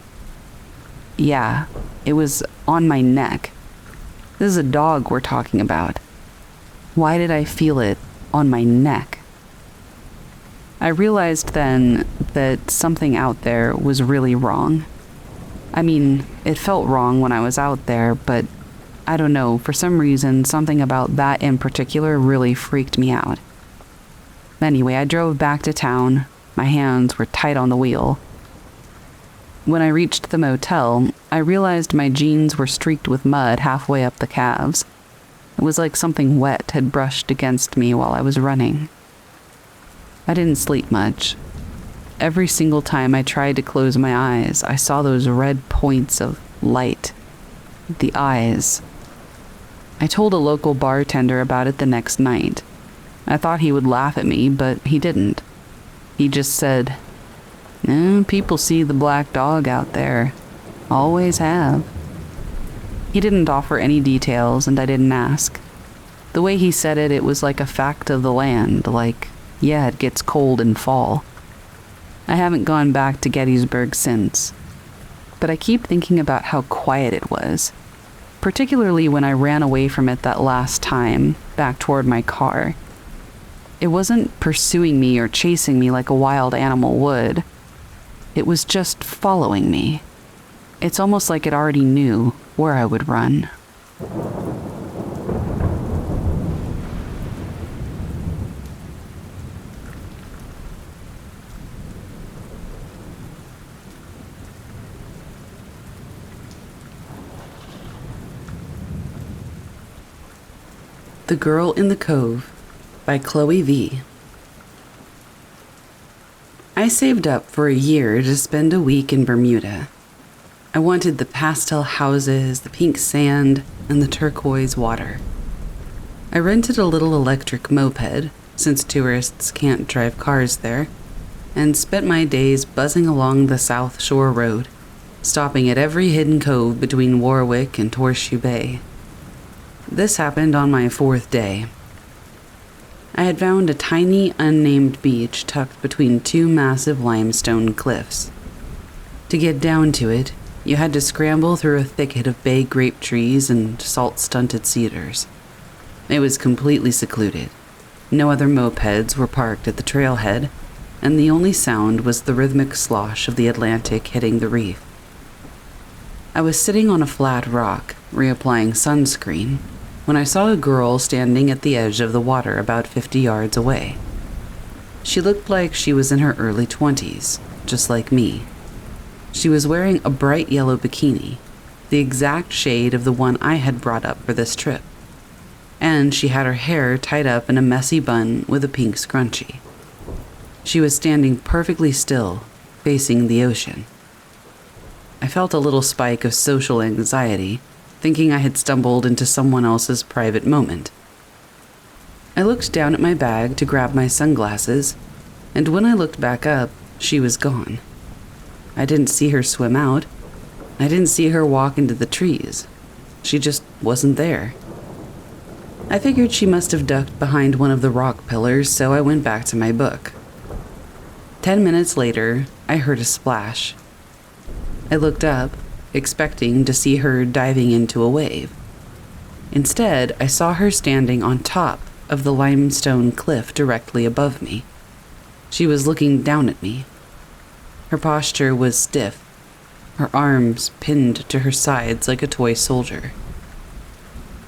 Yeah, it was on my neck. This is a dog we're talking about. Why did I feel it on my neck? I realized then that something out there was really wrong. I mean, it felt wrong when I was out there, but I don't know, for some reason, something about that in particular really freaked me out. Anyway, I drove back to town. My hands were tight on the wheel. When I reached the motel, I realized my jeans were streaked with mud halfway up the calves. It was like something wet had brushed against me while I was running. I didn't sleep much. Every single time I tried to close my eyes, I saw those red points of light. The eyes. I told a local bartender about it the next night. I thought he would laugh at me, but he didn't. He just said, people see the black dog out there. Always have. He didn't offer any details, and I didn't ask. The way he said it, it was like a fact of the land, like, yeah, it gets cold in fall. I haven't gone back to Gettysburg since, but I keep thinking about how quiet it was, particularly when I ran away from it that last time, back toward my car. It wasn't pursuing me or chasing me like a wild animal would. It was just following me. It's almost like it already knew where I would run. The Girl in the Cove by Chloe V. I saved up for a year to spend a week in Bermuda. I wanted the pastel houses, the pink sand, and the turquoise water. I rented a little electric moped, since tourists can't drive cars there, and spent my days buzzing along the South Shore Road, stopping at every hidden cove between Warwick and Horseshoe Bay. This happened on my 4th day. I had found a tiny, unnamed beach tucked between 2 massive limestone cliffs. To get down to it, you had to scramble through a thicket of bay grape trees and salt-stunted cedars. It was completely secluded. No other mopeds were parked at the trailhead, and the only sound was the rhythmic slosh of the Atlantic hitting the reef. I was sitting on a flat rock, reapplying sunscreen, when I saw a girl standing at the edge of the water about 50 yards away. She looked like she was in her early 20s, just like me. She was wearing a bright yellow bikini, the exact shade of the one I had brought up for this trip. And she had her hair tied up in a messy bun with a pink scrunchie. She was standing perfectly still, facing the ocean. I felt a little spike of social anxiety, thinking I had stumbled into someone else's private moment. I looked down at my bag to grab my sunglasses, and when I looked back up, she was gone. I didn't see her swim out. I didn't see her walk into the trees. She just wasn't there. I figured she must have ducked behind one of the rock pillars, so I went back to my book. 10 minutes later, I heard a splash. I looked up, expecting to see her diving into a wave. Instead, I saw her standing on top of the limestone cliff directly above me. She was looking down at me. Her posture was stiff, her arms pinned to her sides like a toy soldier.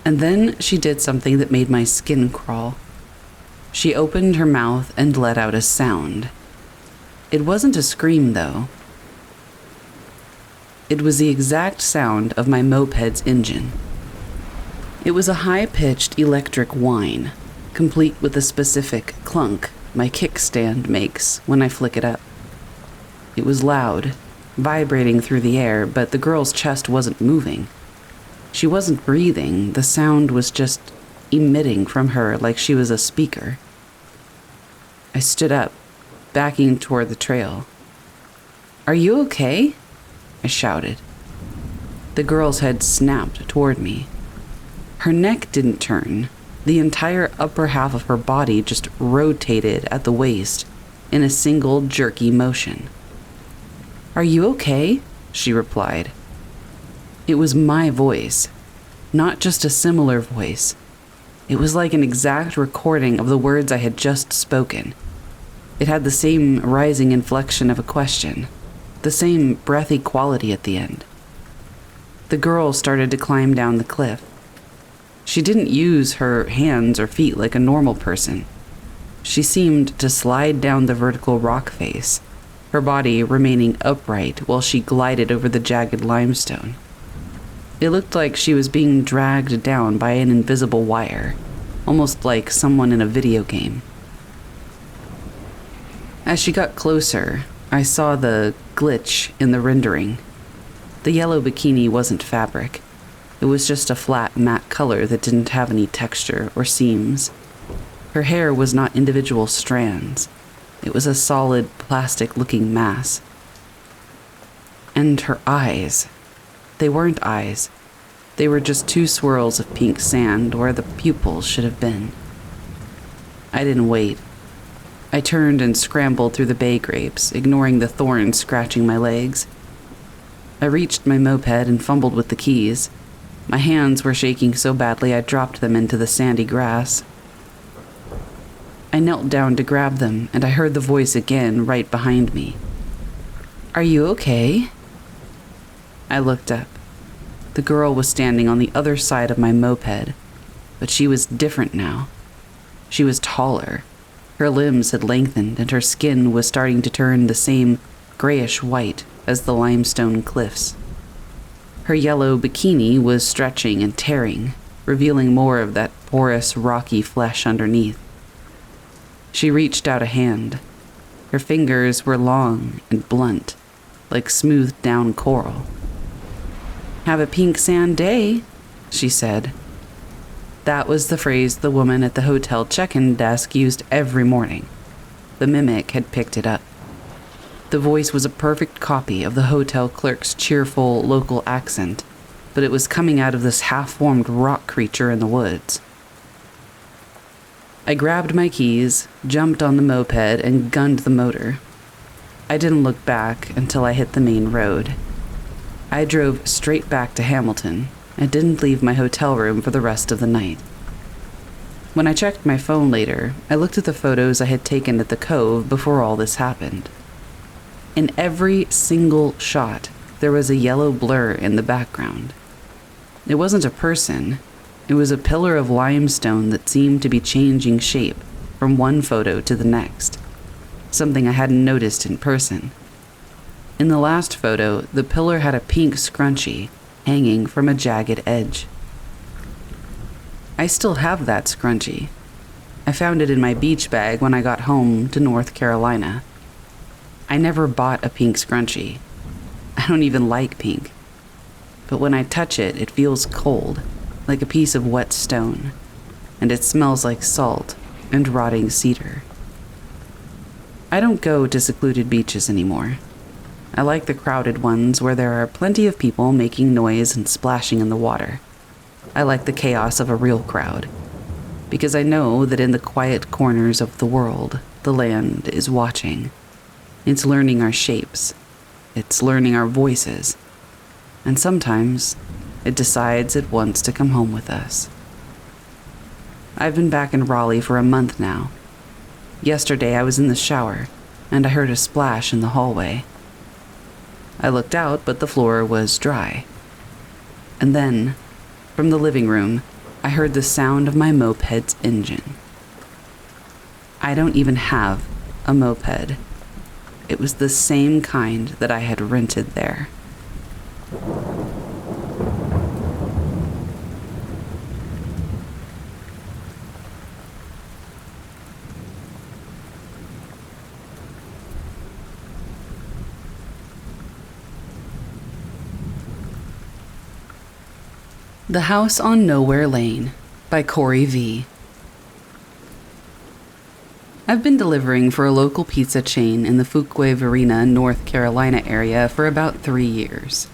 And then she did something that made my skin crawl. She opened her mouth and let out a sound. It wasn't a scream, though. It was the exact sound of my moped's engine. It was a high-pitched electric whine, complete with the specific clunk my kickstand makes when I flick it up. It was loud, vibrating through the air, but the girl's chest wasn't moving. She wasn't breathing. The sound was just emitting from her like she was a speaker. I stood up, backing toward the trail. "Are you okay?" I shouted. The girl's head snapped toward me. Her neck didn't turn. The entire upper half of her body just rotated at the waist in a single jerky motion. "Are you okay?" she replied. It was my voice, not just a similar voice. It was like an exact recording of the words I had just spoken. It had the same rising inflection of a question, the same breathy quality at the end. The girl started to climb down the cliff. She didn't use her hands or feet like a normal person. She seemed to slide down the vertical rock face, her body remaining upright while she glided over the jagged limestone. It looked like she was being dragged down by an invisible wire, almost like someone in a video game. As she got closer, I saw the glitch in the rendering. The yellow bikini wasn't fabric. It was just a flat, matte color that didn't have any texture or seams. Her hair was not individual strands. It was a solid, plastic-looking mass. And her eyes. They weren't eyes. They were just two swirls of pink sand where the pupils should have been. I didn't wait. I turned and scrambled through the bay grapes, ignoring the thorns scratching my legs. I reached my moped and fumbled with the keys. My hands were shaking so badly I dropped them into the sandy grass. I knelt down to grab them, and I heard the voice again right behind me. "Are you okay?" I looked up. The girl was standing on the other side of my moped, but she was different now. She was taller. Her limbs had lengthened, and her skin was starting to turn the same grayish white as the limestone cliffs. Her yellow bikini was stretching and tearing, revealing more of that porous, rocky flesh underneath. She reached out a hand. Her fingers were long and blunt, like smoothed down coral. "Have a pink sand day," she said. That was the phrase the woman at the hotel check-in desk used every morning. The mimic had picked it up. The voice was a perfect copy of the hotel clerk's cheerful local accent, but it was coming out of this half-formed rock creature in the woods. I grabbed my keys, jumped on the moped, and gunned the motor. I didn't look back until I hit the main road. I drove straight back to Hamilton and didn't leave my hotel room for the rest of the night. When I checked my phone later, I looked at the photos I had taken at the cove before all this happened. In every single shot, there was a yellow blur in the background. It wasn't a person. It was a pillar of limestone that seemed to be changing shape from one photo to the next, something I hadn't noticed in person. In the last photo, the pillar had a pink scrunchie hanging from a jagged edge. I still have that scrunchie. I found it in my beach bag when I got home to North Carolina. I never bought a pink scrunchie. I don't even like pink. But when I touch it, it feels cold, like a piece of wet stone, and it smells like salt and rotting cedar. I don't go to secluded beaches anymore. I like the crowded ones where there are plenty of people making noise and splashing in the water. I like the chaos of a real crowd, because I know that in the quiet corners of the world, the land is watching. It's learning our shapes. It's learning our voices. And sometimes it decides it wants to come home with us. I've been back in Raleigh for a month now. Yesterday I was in the shower, and I heard a splash in the hallway. I looked out, but the floor was dry. And then, from the living room, I heard the sound of my moped's engine. I don't even have a moped. It was the same kind that I had rented there. The House on Nowhere Lane by Corey V. I've been delivering for a local pizza chain in the Fuquay-Varina, North Carolina area for about 3 years.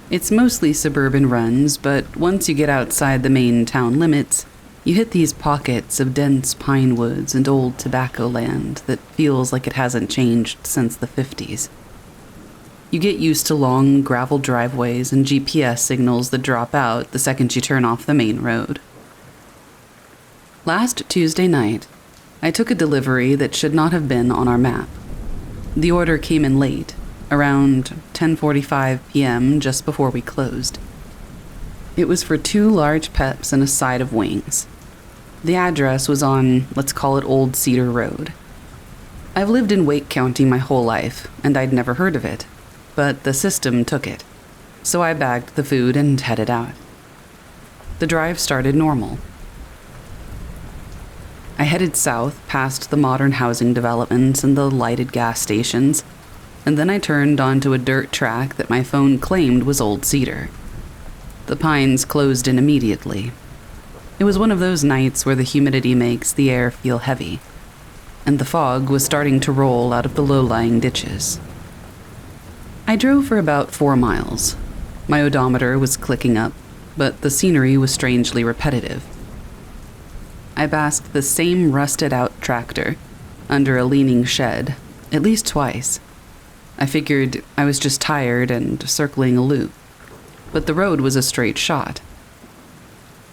It's mostly suburban runs, but once you get outside the main town limits, you hit these pockets of dense pine woods and old tobacco land that feels like it hasn't changed since the 50s. You get used to long gravel driveways and GPS signals that drop out the second you turn off the main road. Last Tuesday night, I took a delivery that should not have been on our map. The order came in late, around 10:45 p.m., just before we closed. It was for 2 large peps and a side of wings. The address was on, let's call it Old Cedar Road. I've lived in Wake County my whole life, and I'd never heard of it, but the system took it, so I bagged the food and headed out. The drive started normal. I headed south past the modern housing developments and the lighted gas stations, and then I turned onto a dirt track that my phone claimed was Old Cedar. The pines closed in immediately. It was one of those nights where the humidity makes the air feel heavy, and the fog was starting to roll out of the low-lying ditches. I drove for about 4 miles. My odometer was clicking up, but the scenery was strangely repetitive. I passed the same rusted-out tractor under a leaning shed at least twice. I figured I was just tired and circling a loop, but the road was a straight shot.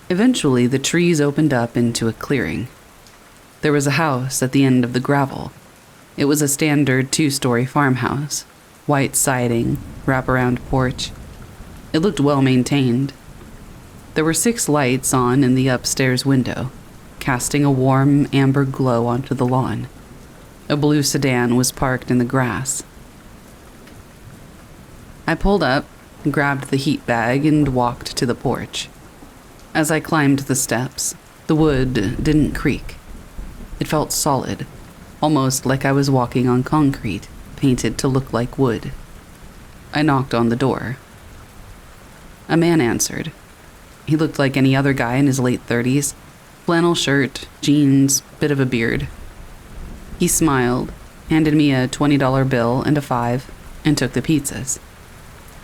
Eventually, the trees opened up into a clearing. There was a house at the end of the gravel. It was a standard 2-story farmhouse. White siding, wraparound porch. It looked well maintained. There were 6 lights on in the upstairs window, casting a warm amber glow onto the lawn. A blue sedan was parked in the grass. I pulled up, grabbed the heat bag, and walked to the porch. As I climbed the steps, the wood didn't creak. It felt solid, almost like I was walking on concrete, painted to look like wood. I knocked on the door. A man answered. He looked like any other guy in his late 30s. Flannel shirt, jeans, bit of a beard. He smiled, handed me a $20 bill and a $5, and took the pizzas.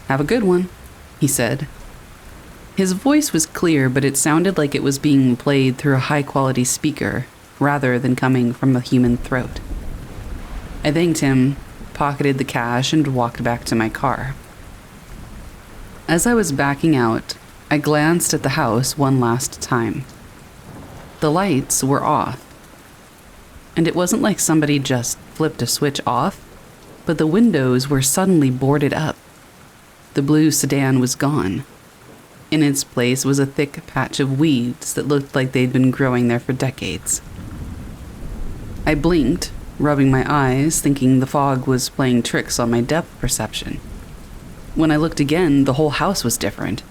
"Have a good one," he said. His voice was clear, but it sounded like it was being played through a high-quality speaker, rather than coming from a human throat. I thanked him, pocketed the cash, and walked back to my car. As I was backing out, I glanced at the house one last time. The lights were off. And it wasn't like somebody just flipped a switch off, but the windows were suddenly boarded up. The blue sedan was gone. In its place was a thick patch of weeds that looked like they'd been growing there for decades. I blinked, rubbing my eyes, thinking the fog was playing tricks on my depth perception. When I looked again, the whole house was different.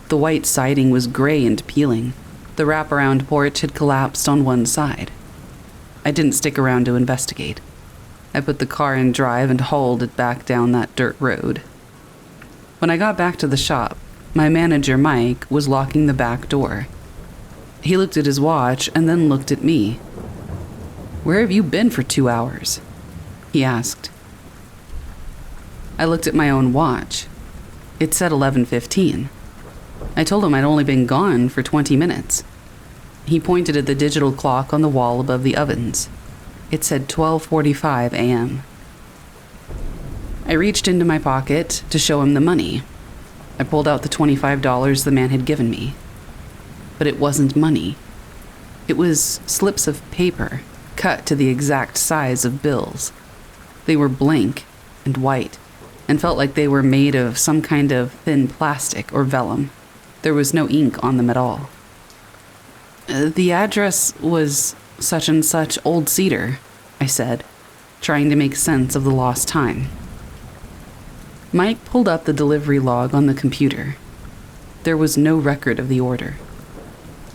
The white siding was gray and peeling. The wraparound porch had collapsed on one side. I didn't stick around to investigate. I put the car in drive and hauled it back down that dirt road. When I got back to the shop, my manager, Mike, was locking the back door. He looked at his watch and then looked at me. "Where have you been for 2 hours?" he asked. I looked at my own watch. It said 11:15. I told him I'd only been gone for 20 minutes. He pointed at the digital clock on the wall above the ovens. It said 12:45 a.m. I reached into my pocket to show him the money. I pulled out the $25 the man had given me. But it wasn't money. It was slips of paper, cut to the exact size of bills. They were blank and white, and felt like they were made of some kind of thin plastic or vellum. There was no ink on them at all. "The address was such and such Old Cedar," I said, trying to make sense of the lost time. Mike pulled up the delivery log on the computer. There was no record of the order.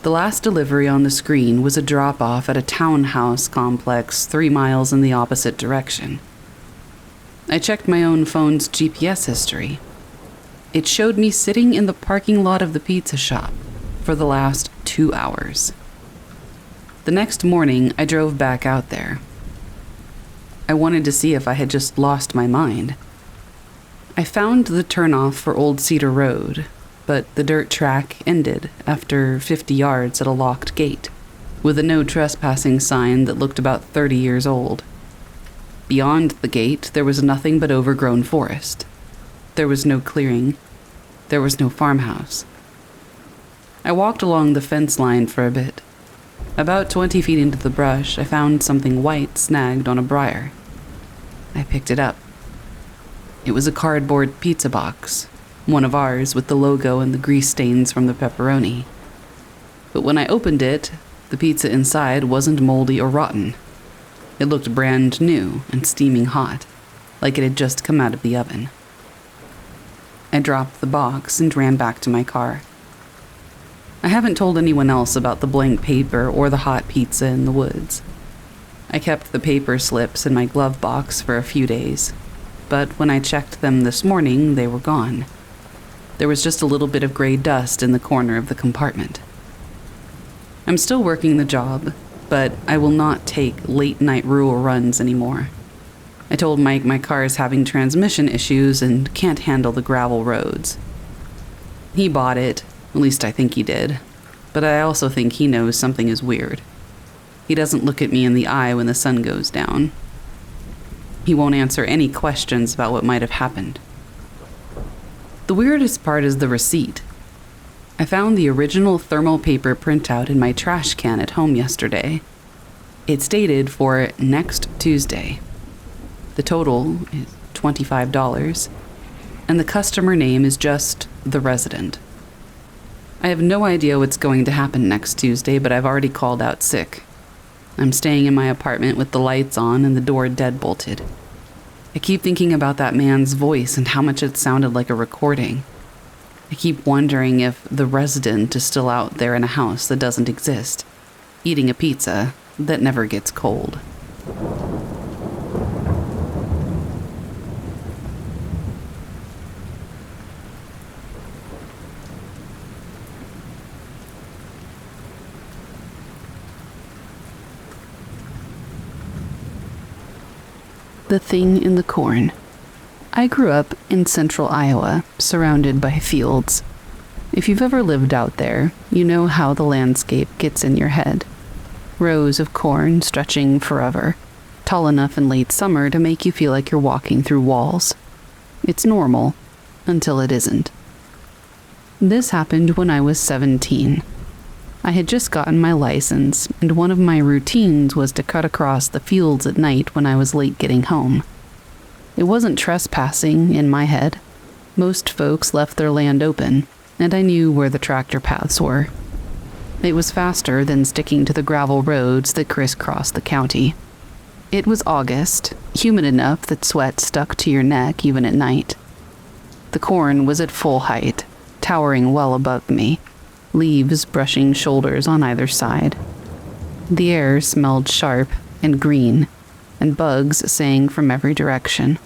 The last delivery on the screen was a drop-off at a townhouse complex 3 miles in the opposite direction. I checked my own phone's GPS history. It showed me sitting in the parking lot of the pizza shop for the last 2 hours. The next morning, I drove back out there. I wanted to see if I had just lost my mind. I found the turnoff for Old Cedar Road, but the dirt track ended after 50 yards at a locked gate, with a no trespassing sign that looked about 30 years old. Beyond the gate, there was nothing but overgrown forest. There was no clearing. There was no farmhouse. I walked along the fence line for a bit. About 20 feet into the brush, I found something white snagged on a briar. I picked it up. It was a cardboard pizza box, one of ours with the logo and the grease stains from the pepperoni. But when I opened it, the pizza inside wasn't moldy or rotten. It looked brand new and steaming hot, like it had just come out of the oven. I dropped the box and ran back to my car. I haven't told anyone else about the blank paper or the hot pizza in the woods. I kept the paper slips in my glove box for a few days, but when I checked them this morning, they were gone. There was just a little bit of gray dust in the corner of the compartment. I'm still working the job, but I will not take late-night rural runs anymore. I told Mike my car is having transmission issues and can't handle the gravel roads. He bought it, at least I think he did, but I also think he knows something is weird. He doesn't look at me in the eye when the sun goes down. He won't answer any questions about what might have happened. The weirdest part is the receipt. I found the original thermal paper printout in my trash can at home yesterday. It's dated for next Tuesday. The total is $25, and the customer name is just the resident. I have no idea what's going to happen next Tuesday, but I've already called out sick. I'm staying in my apartment with the lights on and the door dead-bolted. I keep thinking about that man's voice and how much it sounded like a recording. I keep wondering if the resident is still out there in a house that doesn't exist, eating a pizza that never gets cold. The thing in the corn. I grew up in central Iowa, surrounded by fields. If you've ever lived out there, you know how the landscape gets in your head. Rows of corn stretching forever, tall enough in late summer to make you feel like you're walking through walls. It's normal, until it isn't. This happened when I was 17. I had just gotten my license, and one of my routines was to cut across the fields at night when I was late getting home. It wasn't trespassing in my head. Most folks left their land open, and I knew where the tractor paths were. It was faster than sticking to the gravel roads that crisscrossed the county. It was August, humid enough that sweat stuck to your neck even at night. The corn was at full height, towering well above me, leaves brushing shoulders on either side. The air smelled sharp and green, and bugs sang from every direction.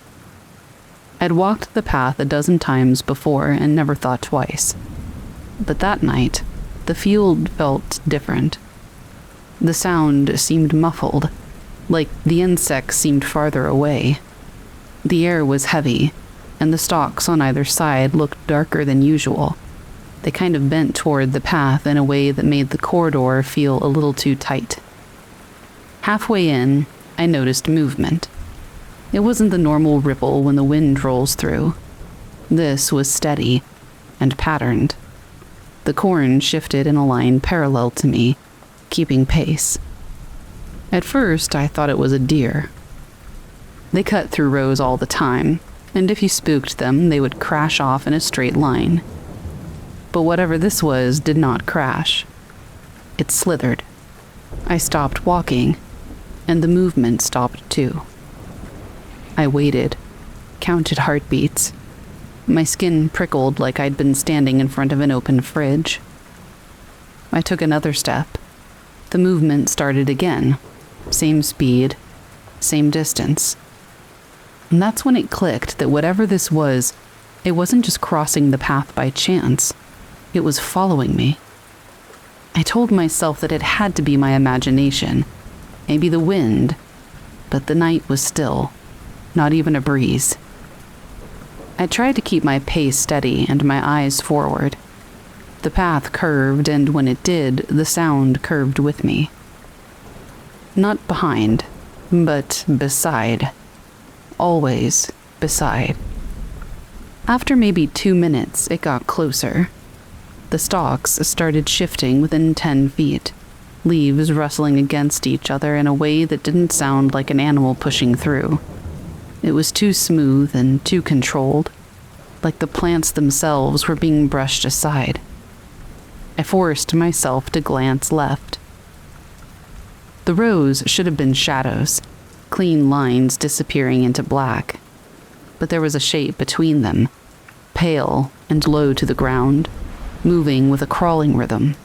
I'd walked the path a dozen times before and never thought twice. But that night, the field felt different. The sound seemed muffled, like the insects seemed farther away. The air was heavy, and the stalks on either side looked darker than usual. They kind of bent toward the path in a way that made the corridor feel a little too tight. Halfway in, I noticed movement. It wasn't the normal ripple when the wind rolls through. This was steady and patterned. The corn shifted in a line parallel to me, keeping pace. At first, I thought it was a deer. They cut through rows all the time, and if you spooked them, they would crash off in a straight line. But whatever this was did not crash. It slithered. I stopped walking, and the movement stopped too. I waited, counted heartbeats. My skin prickled like I'd been standing in front of an open fridge. I took another step. The movement started again. Same speed, same distance. And that's when it clicked that whatever this was It wasn't just crossing the path by chance. It was following me. I told myself that it had to be my imagination, maybe the wind, but the night was still, not even a breeze. I tried to keep my pace steady and my eyes forward. The path curved, and when it did, the sound curved with me. Not behind, but beside. Always beside. After maybe 2 minutes, it got closer. The stalks started shifting within 10 feet, leaves rustling against each other in a way that didn't sound like an animal pushing through. It was too smooth and too controlled, like the plants themselves were being brushed aside. I forced myself to glance left. The rows should have been shadows, clean lines disappearing into black, but there was a shape between them, pale and low to the ground, moving with a crawling rhythm.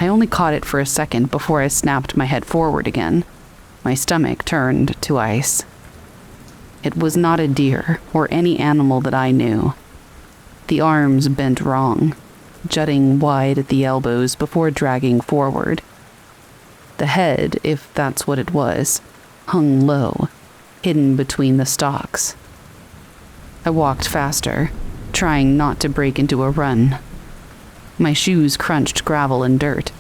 I only caught it for a second before I snapped my head forward again. My stomach turned to ice. It was not a deer or any animal that I knew. The arms bent wrong, jutting wide at the elbows before dragging forward. The head, if that's what it was, hung low, hidden between the stalks. I walked faster, trying not to break into a run. My shoes crunched gravel and dirt.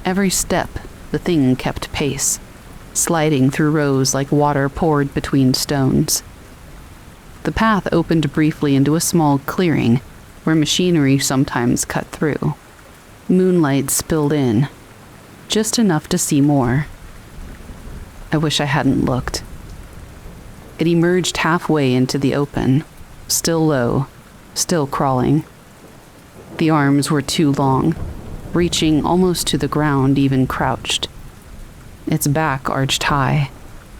Every step, the thing kept pace, sliding through rows like water poured between stones. The path opened briefly into a small clearing where machinery sometimes cut through. Moonlight spilled in, just enough to see more. I wish I hadn't looked. It emerged halfway into the open, still low, still crawling. The arms were too long, reaching almost to the ground even crouched. Its back arched high,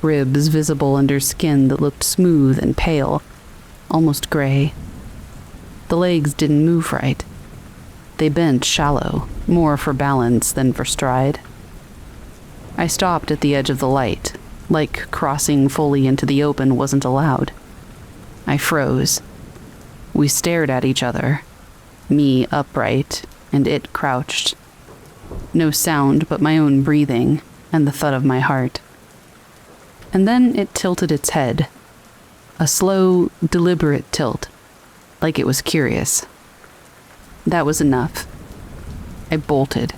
ribs visible under skin that looked smooth and pale, almost gray. The legs didn't move right. They bent shallow, more for balance than for stride. I stopped at the edge of the light, like crossing fully into the open wasn't allowed. I froze. We stared at each other, me upright and it crouched. No sound but my own breathing and the thud of my heart. And then it tilted its head, a slow, deliberate tilt, like it was curious. That was enough. I bolted.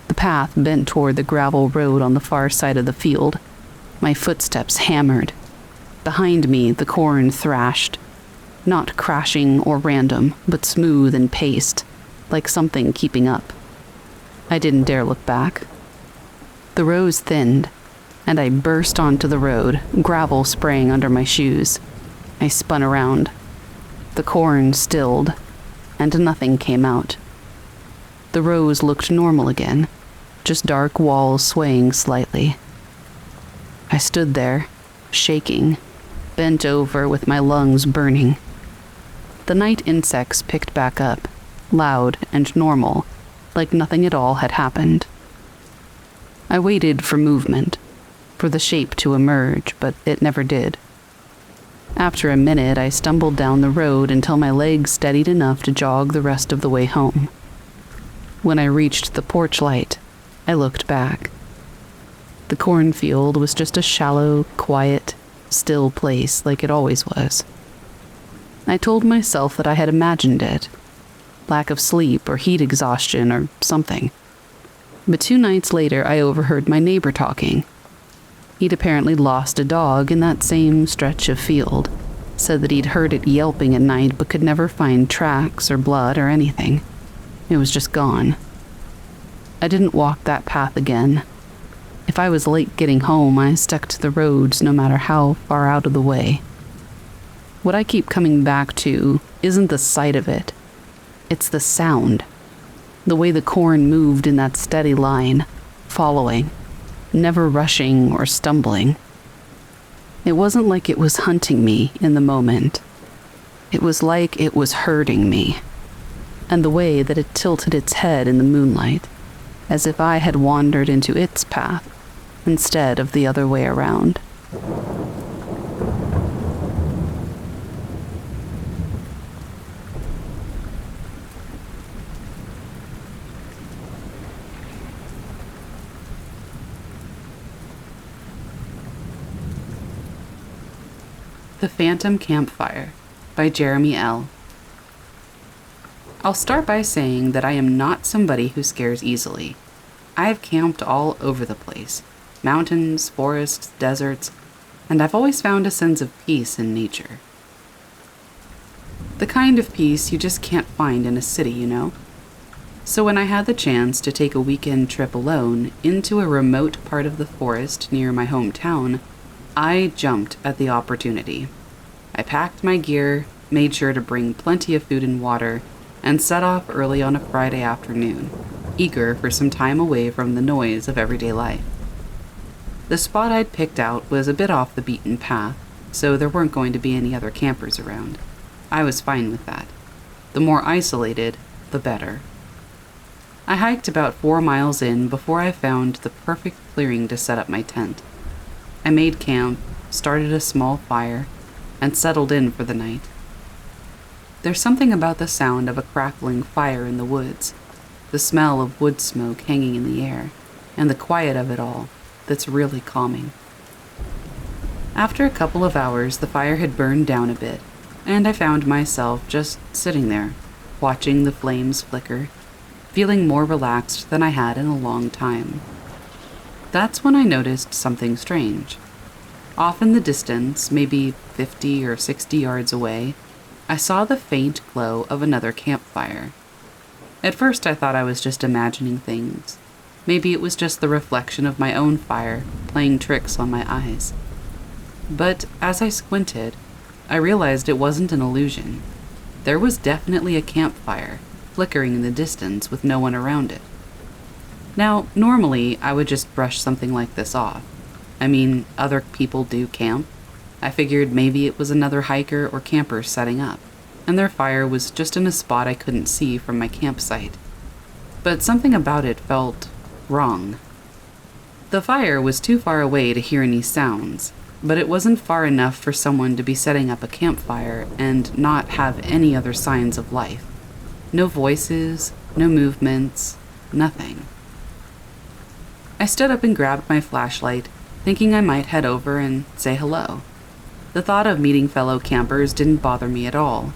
The path bent toward the gravel road on the far side of the field. My footsteps hammered. Behind me, the corn thrashed, not crashing or random, but smooth and paced, like something keeping up. I didn't dare look back. The rows thinned, and I burst onto the road, gravel spraying under my shoes. I spun around. The corn stilled, and nothing came out. The rows looked normal again, just dark walls swaying slightly. I stood there, shaking, bent over with my lungs burning. The night insects picked back up, loud and normal, like nothing at all had happened. I waited for movement, for the shape to emerge, but it never did. After a minute, I stumbled down the road until my legs steadied enough to jog the rest of the way home. When I reached the porch light, I looked back. The cornfield was just a shallow, quiet, still place like it always was. I told myself that I had imagined it. Lack of sleep or heat exhaustion or something. But 2 nights later, I overheard my neighbor talking. He'd apparently lost a dog in that same stretch of field. Said that he'd heard it yelping at night but could never find tracks or blood or anything. It was just gone. I didn't walk that path again. If I was late getting home, I stuck to the roads no matter how far out of the way. What I keep coming back to isn't the sight of it. It's the sound. The way the corn moved in that steady line, following, never rushing or stumbling. It wasn't like it was hunting me in the moment. It was like it was hurting me. And the way that it tilted its head in the moonlight, as if I had wandered into its path instead of the other way around. The Phantom Campfire by Jeremy L. I'll start by saying that I am not somebody who scares easily. I have camped all over the place, mountains, forests, deserts, and I've always found a sense of peace in nature. The kind of peace you just can't find in a city, you know? So when I had the chance to take a weekend trip alone into a remote part of the forest near my hometown, I jumped at the opportunity. I packed my gear, made sure to bring plenty of food and water, and set off early on a Friday afternoon, eager for some time away from the noise of everyday life. The spot I'd picked out was a bit off the beaten path, so there weren't going to be any other campers around. I was fine with that. The more isolated, the better. I hiked about 4 miles in before I found the perfect clearing to set up my tent. I made camp, started a small fire, and settled in for the night. There's something about the sound of a crackling fire in the woods, the smell of wood smoke hanging in the air, and the quiet of it all that's really calming. After a couple of hours, the fire had burned down a bit, and I found myself just sitting there, watching the flames flicker, feeling more relaxed than I had in a long time. That's when I noticed something strange. Off in the distance, maybe 50 or 60 yards away, I saw the faint glow of another campfire. At first I thought I was just imagining things. Maybe it was just the reflection of my own fire playing tricks on my eyes. But as I squinted, I realized it wasn't an illusion. There was definitely a campfire, flickering in the distance with no one around it. Now, normally I would just brush something like this off. I mean, other people do camp. I figured maybe it was another hiker or camper setting up, and their fire was just in a spot I couldn't see from my campsite. But something about it felt wrong. The fire was too far away to hear any sounds, but it wasn't far enough for someone to be setting up a campfire and not have any other signs of life. No voices, no movements, nothing. I stood up and grabbed my flashlight, thinking I might head over and say hello. The thought of meeting fellow campers didn't bother me at all,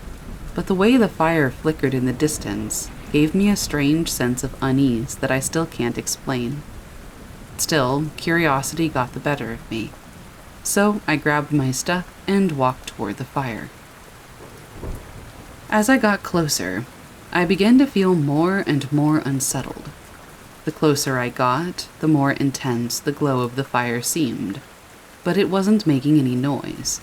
but the way the fire flickered in the distance gave me a strange sense of unease that I still can't explain. Still, curiosity got the better of me, so I grabbed my stuff and walked toward the fire. As I got closer, I began to feel more and more unsettled. The closer I got, the more intense the glow of the fire seemed, but it wasn't making any noise.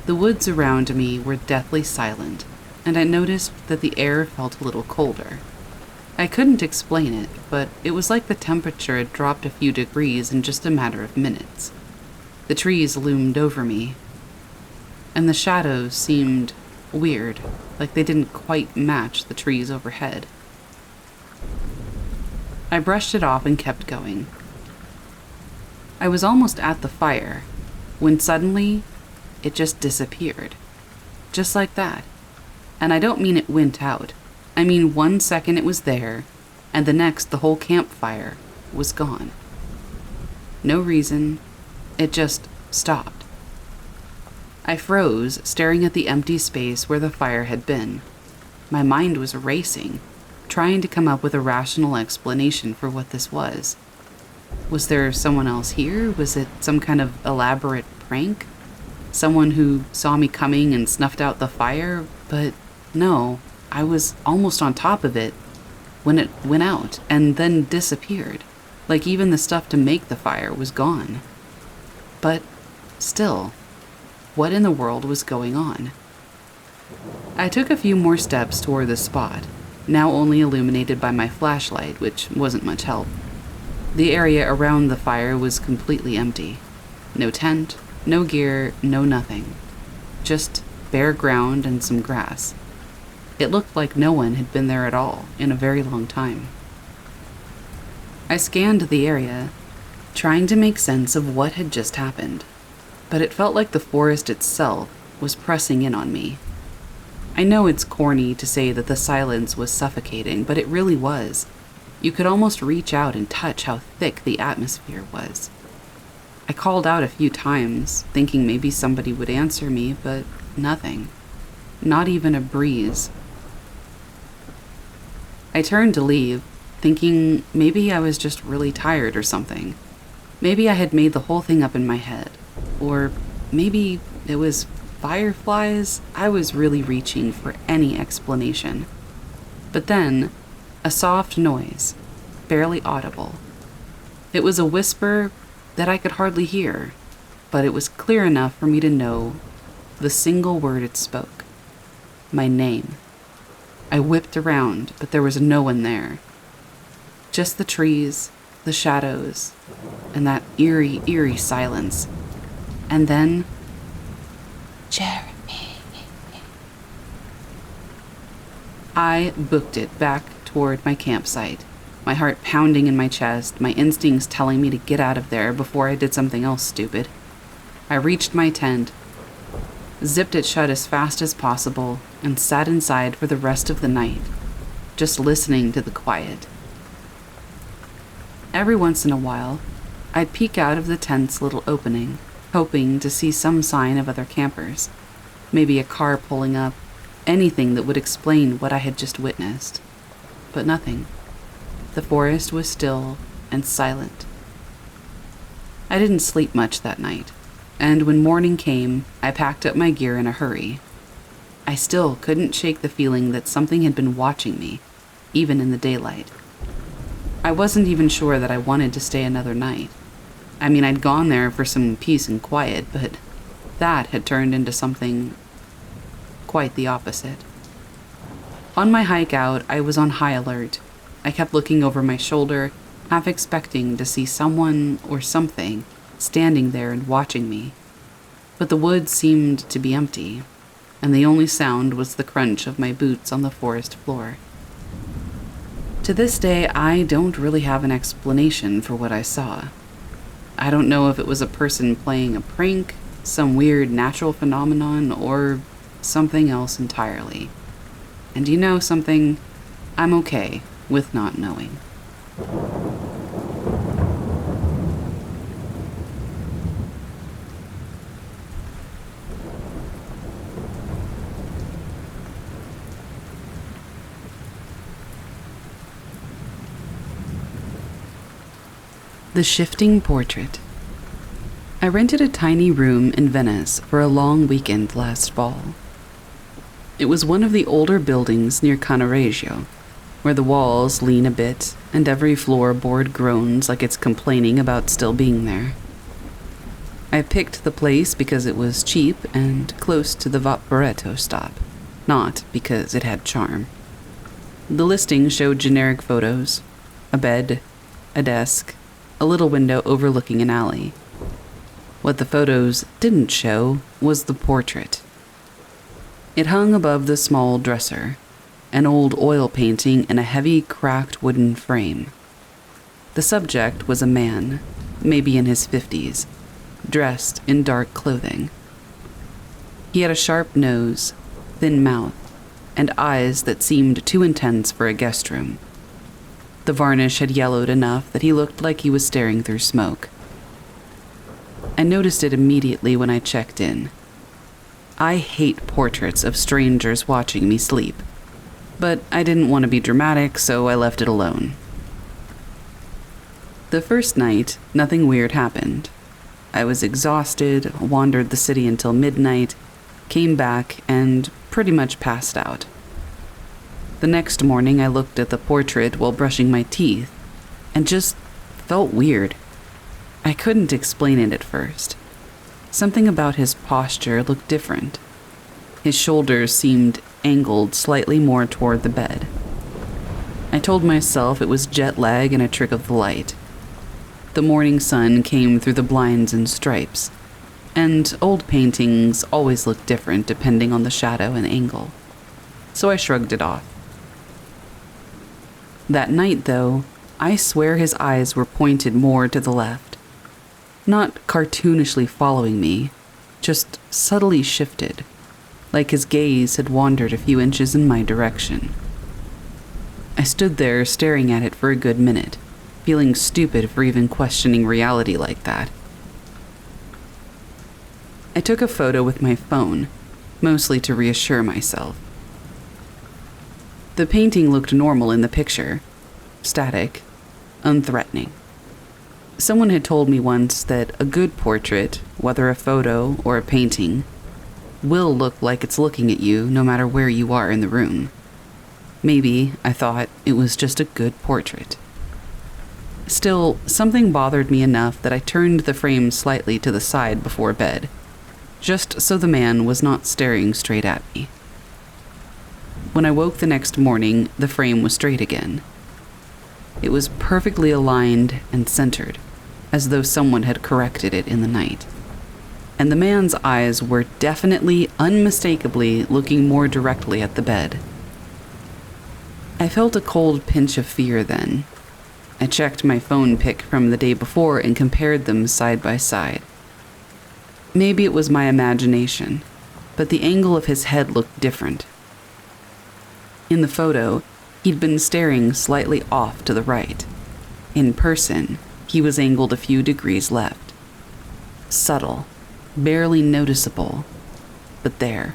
The woods around me were deathly silent, and I noticed that the air felt a little colder. I couldn't explain it, but it was like the temperature had dropped a few degrees in just a matter of minutes. The trees loomed over me, and the shadows seemed weird, like they didn't quite match the trees overhead. I brushed it off and kept going. I was almost at the fire, when suddenly, it just disappeared. Just like that. And I don't mean it went out. I mean 1 second it was there, and the next the whole campfire was gone. No reason, it just stopped. I froze, staring at the empty space where the fire had been. My mind was racing, trying to come up with a rational explanation for what this was. Was there someone else here? Was it some kind of elaborate prank? Someone who saw me coming and snuffed out the fire? But no, I was almost on top of it when it went out and then disappeared, like even the stuff to make the fire was gone. But still, what in the world was going on? I took a few more steps toward the spot, now only illuminated by my flashlight, which wasn't much help. The area around the fire was completely empty. No tent, no gear, no nothing. Just bare ground and some grass. It looked like no one had been there at all in a very long time. I scanned the area, trying to make sense of what had just happened, but it felt like the forest itself was pressing in on me. I know it's corny to say that the silence was suffocating, but it really was. You could almost reach out and touch how thick the atmosphere was. I called out a few times, thinking maybe somebody would answer me, but nothing. Not even a breeze. I turned to leave, thinking maybe I was just really tired or something. Maybe I had made the whole thing up in my head. Or maybe it was fireflies. I was really reaching for any explanation. But then, a soft noise, barely audible. It was a whisper that I could hardly hear, but it was clear enough for me to know the single word it spoke. My name. I whipped around, but there was no one there. Just the trees, the shadows, and that eerie, eerie silence. And then, Jeremy. I booked it back toward my campsite, my heart pounding in my chest, my instincts telling me to get out of there before I did something else stupid. I reached my tent, zipped it shut as fast as possible, and sat inside for the rest of the night, just listening to the quiet. Every once in a while, I'd peek out of the tent's little opening, hoping to see some sign of other campers, maybe a car pulling up, anything that would explain what I had just witnessed. But nothing. The forest was still and silent. I didn't sleep much that night, and when morning came, I packed up my gear in a hurry. I still couldn't shake the feeling that something had been watching me, even in the daylight. I wasn't even sure that I wanted to stay another night. I mean, I'd gone there for some peace and quiet, but that had turned into something quite the opposite. On my hike out, I was on high alert. I kept looking over my shoulder, half expecting to see someone or something standing there and watching me. But the woods seemed to be empty, and the only sound was the crunch of my boots on the forest floor. To this day, I don't really have an explanation for what I saw. I don't know if it was a person playing a prank, some weird natural phenomenon, or something else entirely. And you know something? I'm okay with not knowing. The Shifting Portrait. I rented a tiny room in Venice for a long weekend last fall. It was one of the older buildings near Cannaregio, where the walls lean a bit and every floorboard groans like it's complaining about still being there. I picked the place because it was cheap and close to the Vaporetto stop, not because it had charm. The listing showed generic photos, a bed, a desk, a little window overlooking an alley. What the photos didn't show was the portrait. It hung above the small dresser, an old oil painting in a heavy, cracked wooden frame. The subject was a man, maybe in his 50s, dressed in dark clothing. He had a sharp nose, thin mouth, and eyes that seemed too intense for a guest room. The varnish had yellowed enough that he looked like he was staring through smoke. I noticed it immediately when I checked in. I hate portraits of strangers watching me sleep, but I didn't want to be dramatic, so I left it alone. The first night, nothing weird happened. I was exhausted, wandered the city until midnight, came back, and pretty much passed out. The next morning, I looked at the portrait while brushing my teeth, and just felt weird. I couldn't explain it at first. Something about his posture looked different. His shoulders seemed angled slightly more toward the bed. I told myself it was jet lag and a trick of the light. The morning sun came through the blinds in stripes, and old paintings always look different depending on the shadow and angle. So I shrugged it off. That night, though, I swear his eyes were pointed more to the left. Not cartoonishly following me, just subtly shifted, like his gaze had wandered a few inches in my direction. I stood there staring at it for a good minute, feeling stupid for even questioning reality like that. I took a photo with my phone, mostly to reassure myself. The painting looked normal in the picture, static, unthreatening. Someone had told me once that a good portrait, whether a photo or a painting, will look like it's looking at you no matter where you are in the room. Maybe, I thought, it was just a good portrait. Still, something bothered me enough that I turned the frame slightly to the side before bed, just so the man was not staring straight at me. When I woke the next morning, the frame was straight again. It was perfectly aligned and centered, as though someone had corrected it in the night. And the man's eyes were definitely, unmistakably looking more directly at the bed. I felt a cold pinch of fear then. I checked my phone pic from the day before and compared them side by side. Maybe it was my imagination, but the angle of his head looked different. In the photo, he'd been staring slightly off to the right. In person, he was angled a few degrees left. Subtle, barely noticeable, but there.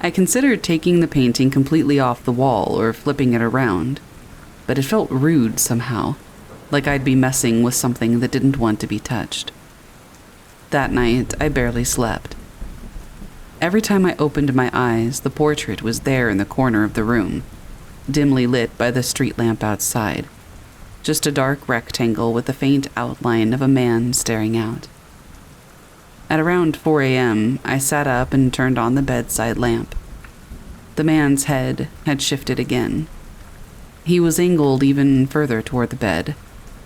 I considered taking the painting completely off the wall or flipping it around, but it felt rude somehow, like I'd be messing with something that didn't want to be touched. That night, I barely slept. Every time I opened my eyes, the portrait was there in the corner of the room, dimly lit by the street lamp outside, just a dark rectangle with the faint outline of a man staring out. At around 4 a.m., I sat up and turned on the bedside lamp. The man's head had shifted again. He was angled even further toward the bed,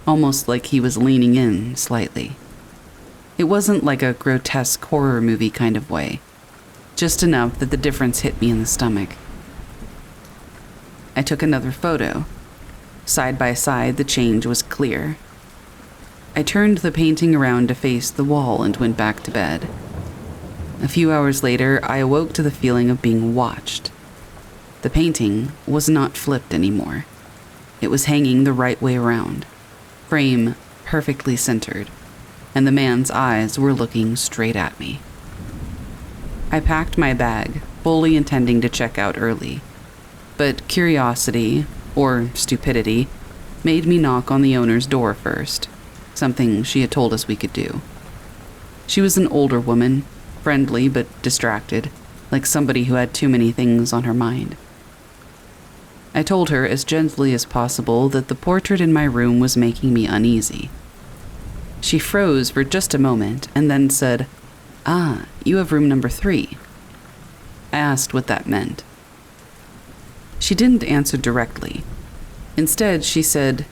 almost like he was leaning in slightly. It wasn't like a grotesque horror movie kind of way, just enough that the difference hit me in the stomach. I took another photo. Side by side, the change was clear. I turned the painting around to face the wall and went back to bed. A few hours later, I awoke to the feeling of being watched. The painting was not flipped anymore. It was hanging the right way around, frame perfectly centered, and the man's eyes were looking straight at me. I packed my bag, fully intending to check out early, but curiosity, or stupidity, made me knock on the owner's door first, something she had told us we could do. She was an older woman, friendly but distracted, like somebody who had too many things on her mind. I told her as gently as possible that the portrait in my room was making me uneasy. She froze for just a moment and then said, "Ah, you have room number 3. I asked what that meant. She didn't answer directly. Instead, she said,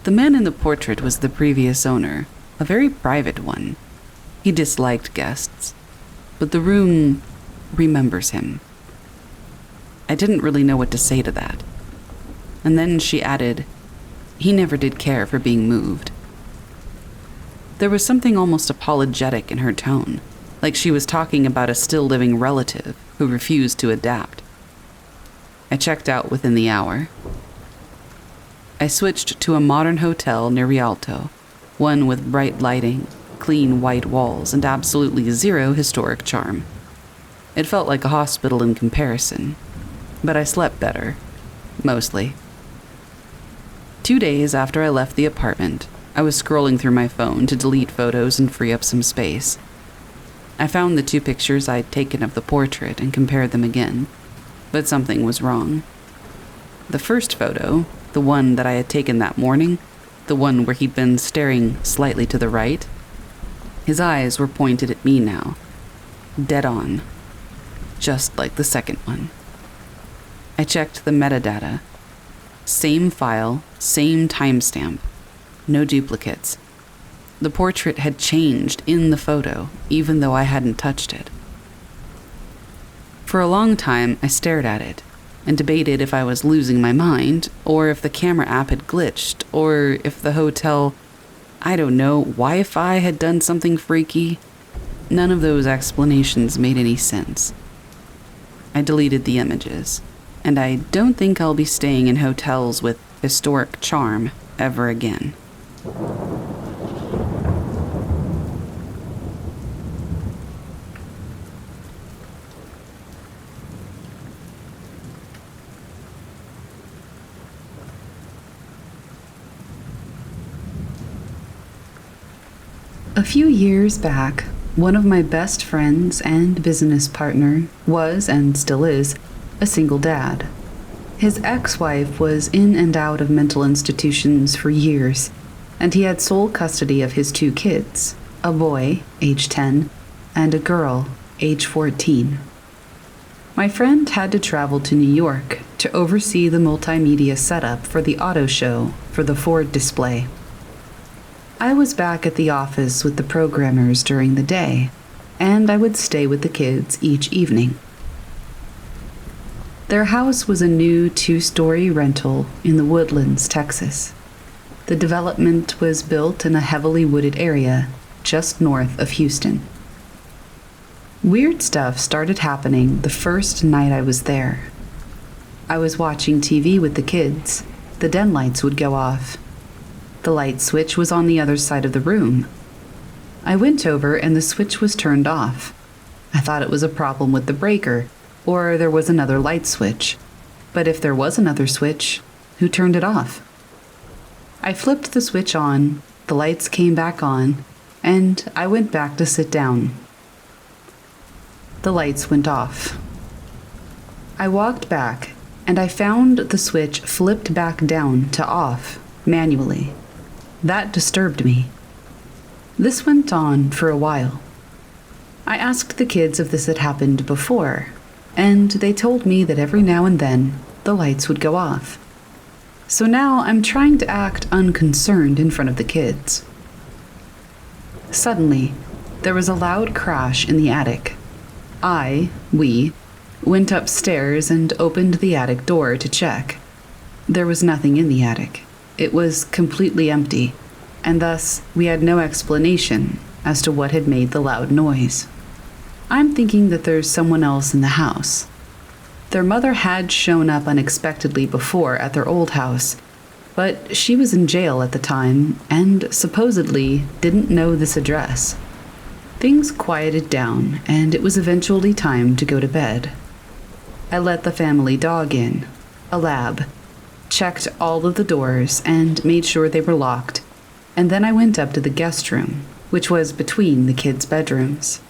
"The man in the portrait was the previous owner, a very private one. He disliked guests, but the room remembers him." I didn't really know what to say to that. And then she added, "He never did care for being moved." There was something almost apologetic in her tone, like she was talking about a still-living relative who refused to adapt. I checked out within the hour. I switched to a modern hotel near Rialto, one with bright lighting, clean white walls, and absolutely zero historic charm. It felt like a hospital in comparison, but I slept better, mostly. 2 days after I left the apartment, I was scrolling through my phone to delete photos and free up some space. I found the 2 pictures I'd taken of the portrait and compared them again, but something was wrong. The first photo, the one that I had taken that morning, the one where he'd been staring slightly to the right, his eyes were pointed at me now, dead on, just like the second one. I checked the metadata. Same file, same timestamp, no duplicates. The portrait had changed in the photo, even though I hadn't touched it. For a long time, I stared at it and debated if I was losing my mind, or if the camera app had glitched, or if the hotel, I don't know, Wi-Fi had done something freaky. None of those explanations made any sense. I deleted the images, and I don't think I'll be staying in hotels with historic charm ever again. few years back, one of my best friends and business partner was, and still is, a single dad. His ex-wife was in and out of mental institutions for years, and he had sole custody of his 2 kids, a boy, age 10, and a girl, age 14. My friend had to travel to New York to oversee the multimedia setup for the auto show for the Ford display. I was back at the office with the programmers during the day, and I would stay with the kids each evening. Their house was a new 2-story rental in the Woodlands, Texas. The development was built in a heavily wooded area just north of Houston. Weird stuff started happening the first night I was there. I was watching TV with the kids. The den lights would go off. The light switch was on the other side of the room. I went over and the switch was turned off. I thought it was a problem with the breaker, or there was another light switch. But if there was another switch, who turned it off? I flipped the switch on, the lights came back on, and I went back to sit down. The lights went off. I walked back, and I found the switch flipped back down to off, manually. That disturbed me. This went on for a while. I asked the kids if this had happened before, and they told me that every now and then the lights would go off. So now I'm trying to act unconcerned in front of the kids. Suddenly, there was a loud crash in the attic. We, went upstairs and opened the attic door to check. There was nothing in the attic. It was completely empty, and thus we had no explanation as to what had made the loud noise. I'm thinking that there's someone else in the house. Their mother had shown up unexpectedly before at their old house, but she was in jail at the time and supposedly didn't know this address. Things quieted down, and it was eventually time to go to bed. I let the family dog in, a lab, checked all of the doors and made sure they were locked, and then I went up to the guest room, which was between the kids' bedrooms.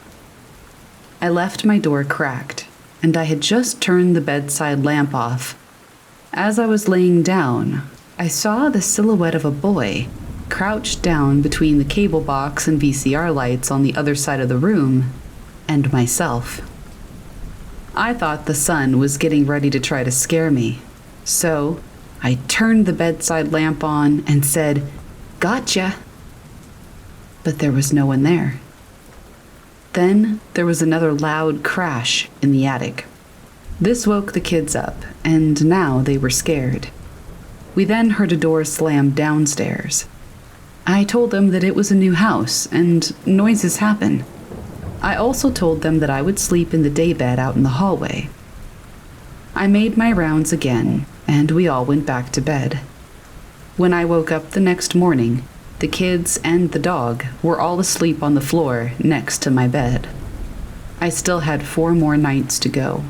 I left my door cracked, and I had just turned the bedside lamp off. As I was laying down, I saw the silhouette of a boy crouched down between the cable box and VCR lights on the other side of the room, and myself. I thought the sun was getting ready to try to scare me, so I turned the bedside lamp on and said, "Gotcha!" But there was no one there. Then there was another loud crash in the attic. This woke the kids up, and now they were scared. We then heard a door slam downstairs. I told them that it was a new house, and noises happen. I also told them that I would sleep in the daybed out in the hallway. I made my rounds again, and we all went back to bed. When I woke up the next morning, the kids and the dog were all asleep on the floor next to my bed. I still had 4 more nights to go.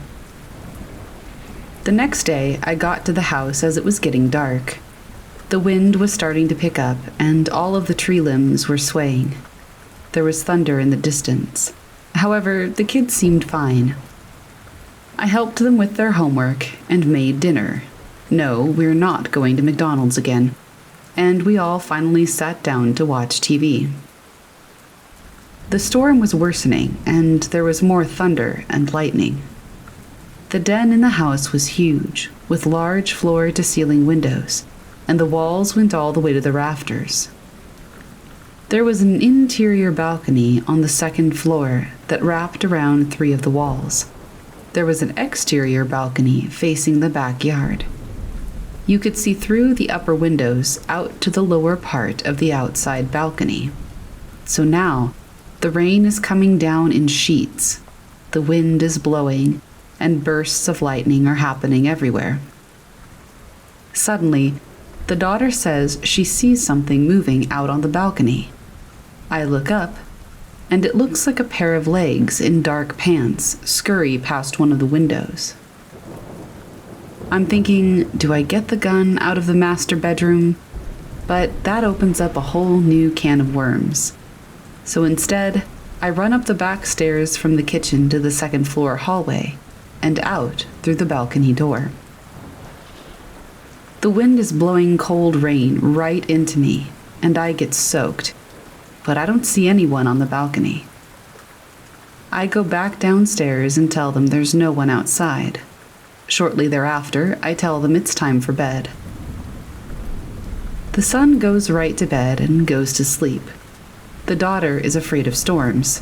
The next day, I got to the house as it was getting dark. The wind was starting to pick up, and all of the tree limbs were swaying. There was thunder in the distance. However, the kids seemed fine. I helped them with their homework and made dinner. No, we're not going to McDonald's again. And we all finally sat down to watch TV. The storm was worsening, and there was more thunder and lightning. The den in the house was huge, with large floor-to-ceiling windows, and the walls went all the way to the rafters. There was an interior balcony on the 2nd floor that wrapped around 3 of the walls. There was an exterior balcony facing the backyard. You could see through the upper windows out to the lower part of the outside balcony. So now, the rain is coming down in sheets, the wind is blowing, and bursts of lightning are happening everywhere. Suddenly, the daughter says she sees something moving out on the balcony. I look up, and it looks like a pair of legs in dark pants scurry past one of the windows. I'm thinking, do I get the gun out of the master bedroom? But that opens up a whole new can of worms. So instead, I run up the back stairs from the kitchen to the second floor hallway and out through the balcony door. The wind is blowing cold rain right into me, and I get soaked, but I don't see anyone on the balcony. I go back downstairs and tell them there's no one outside. Shortly thereafter, I tell them it's time for bed. The son goes right to bed and goes to sleep. The daughter is afraid of storms.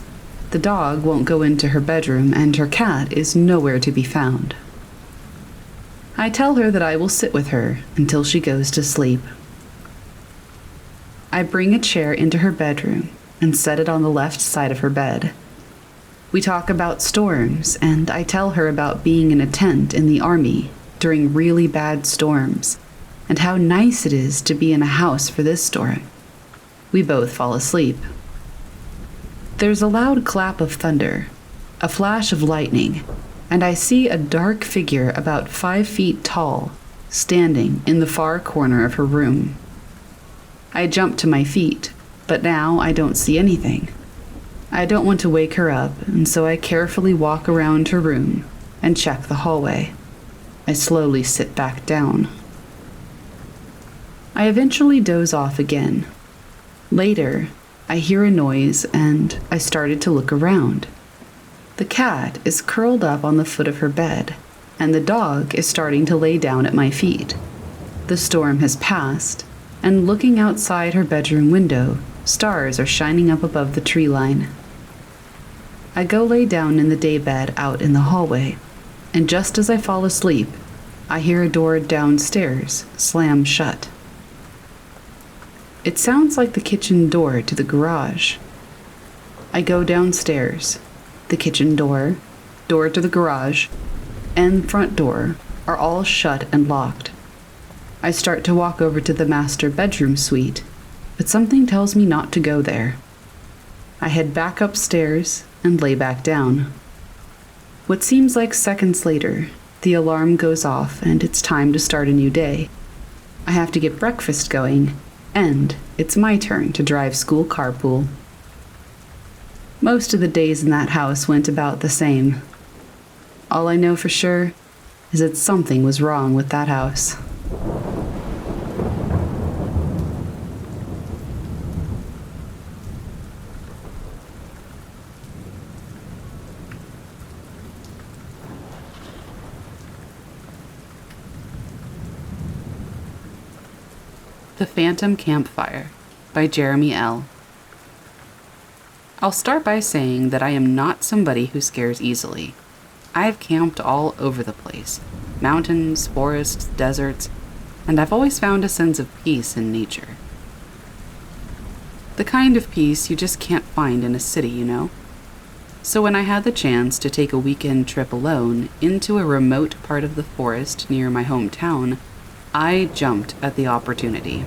The dog won't go into her bedroom, and her cat is nowhere to be found. I tell her that I will sit with her until she goes to sleep. I bring a chair into her bedroom and set it on the left side of her bed. We talk about storms, and I tell her about being in a tent in the army during really bad storms, and how nice it is to be in a house for this storm. We both fall asleep. There's a loud clap of thunder, a flash of lightning, and I see a dark figure about 5 feet tall, standing in the far corner of her room. I jump to my feet, but now I don't see anything. I don't want to wake her up, and so I carefully walk around her room and check the hallway. I slowly sit back down. I eventually doze off again. Later, I hear a noise and I started to look around. The cat is curled up on the foot of her bed, and the dog is starting to lay down at my feet. The storm has passed, and looking outside her bedroom window, stars are shining up above the tree line. I go lay down in the daybed out in the hallway, and just as I fall asleep, I hear a door downstairs slam shut. It sounds like the kitchen door to the garage. I go downstairs. The kitchen door, door to the garage, and front door are all shut and locked. I start to walk over to the master bedroom suite, but something tells me not to go there. I head back upstairs and lay back down. What seems like seconds later, the alarm goes off and it's time to start a new day. I have to get breakfast going, and it's my turn to drive school carpool. Most of the days in that house went about the same. All I know for sure is that something was wrong with that house. The Phantom Campfire by Jeremy L. I'll start by saying that I am not somebody who scares easily. I have camped all over the place, mountains, forests, deserts, and I've always found a sense of peace in nature. The kind of peace you just can't find in a city, you know? So when I had the chance to take a weekend trip alone into a remote part of the forest near my hometown, I jumped at the opportunity.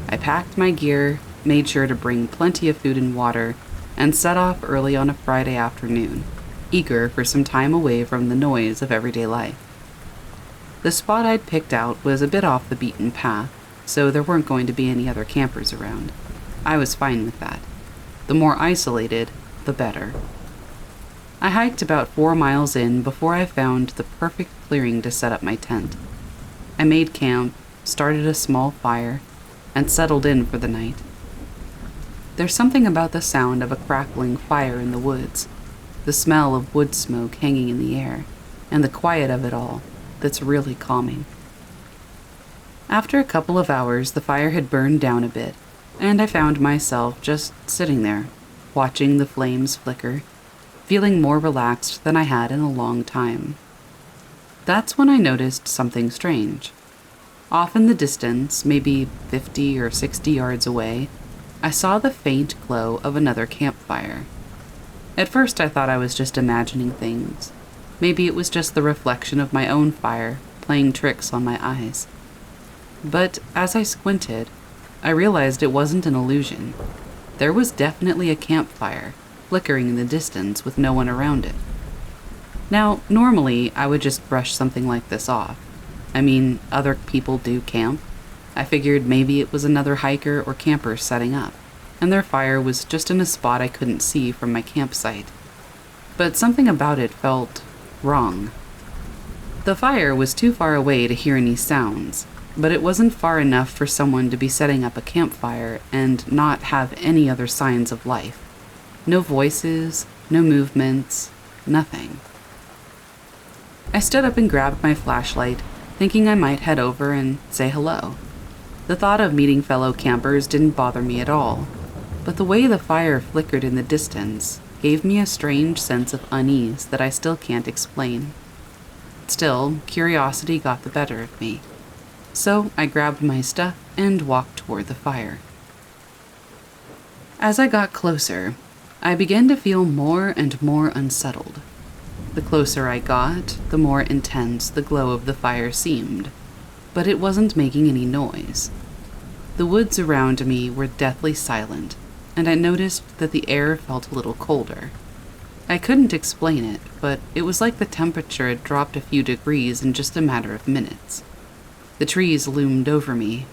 I packed my gear, made sure to bring plenty of food and water, and set off early on a Friday afternoon, eager for some time away from the noise of everyday life. The spot I'd picked out was a bit off the beaten path, so there weren't going to be any other campers around. I was fine with that. The more isolated, the better. I hiked about 4 miles in before I found the perfect clearing to set up my tent. I made camp, started a small fire, and settled in for the night. There's something about the sound of a crackling fire in the woods, the smell of wood smoke hanging in the air, and the quiet of it all that's really calming. After a couple of hours, the fire had burned down a bit, and I found myself just sitting there, watching the flames flicker, feeling more relaxed than I had in a long time. That's when I noticed something strange. Off in the distance, maybe 50 or 60 yards away, I saw the faint glow of another campfire. At first I thought I was just imagining things. Maybe it was just the reflection of my own fire playing tricks on my eyes. But as I squinted, I realized it wasn't an illusion. There was definitely a campfire, flickering in the distance with no one around it. Now, normally I would just brush something like this off. I mean, other people do camp. I figured maybe it was another hiker or camper setting up. and their fire was just in a spot I couldn't see from my campsite. But something about it felt wrong. The fire was too far away to hear any sounds, but it wasn't far enough for someone to be setting up a campfire and not have any other signs of life. No voices, no movements, nothing. I stood up and grabbed my flashlight, thinking I might head over and say hello. The thought of meeting fellow campers didn't bother me at all, but the way the fire flickered in the distance gave me a strange sense of unease that I still can't explain. Still, curiosity got the better of me, so I grabbed my stuff and walked toward the fire. As I got closer, I began to feel more and more unsettled. The closer I got, the more intense the glow of the fire seemed, but it wasn't making any noise. The woods around me were deathly silent, and I noticed that the air felt a little colder. I couldn't explain it, but it was like the temperature had dropped a few degrees in just a matter of minutes. The trees loomed over me,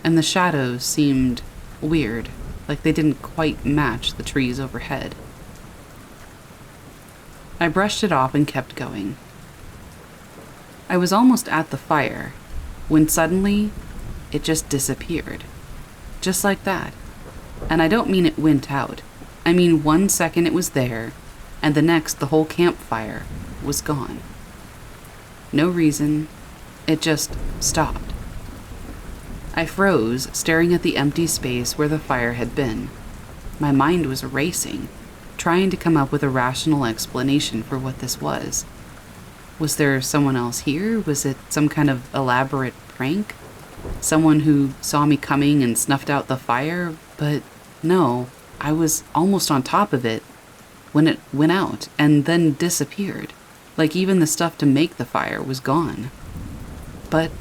and the shadows seemed weird, like they didn't quite match the trees overhead. I brushed it off and kept going. I was almost at the fire, when suddenly, it just disappeared. Just like that. And I don't mean it went out. I mean 1 second it was there, and the next the whole campfire was gone. No reason, it just stopped. I froze, staring at the empty space where the fire had been. My mind was racing, trying to come up with a rational explanation for what this was. Was there someone else here? Was it some kind of elaborate prank? Someone who saw me coming and snuffed out the fire? But no, I was almost on top of it when it went out and then disappeared, like even the stuff to make the fire was gone. But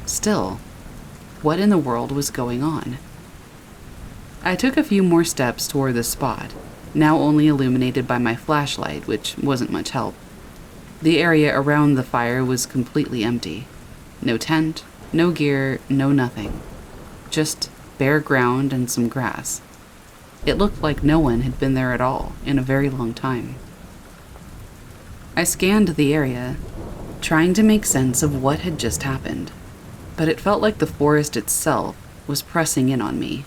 still, what in the world was going on? I took a few more steps toward the spot, now only illuminated by my flashlight, which wasn't much help. The area around the fire was completely empty. No tent, no gear, no nothing. Just bare ground and some grass. It looked like no one had been there at all in a very long time. I scanned the area, trying to make sense of what had just happened, but it felt like the forest itself was pressing in on me.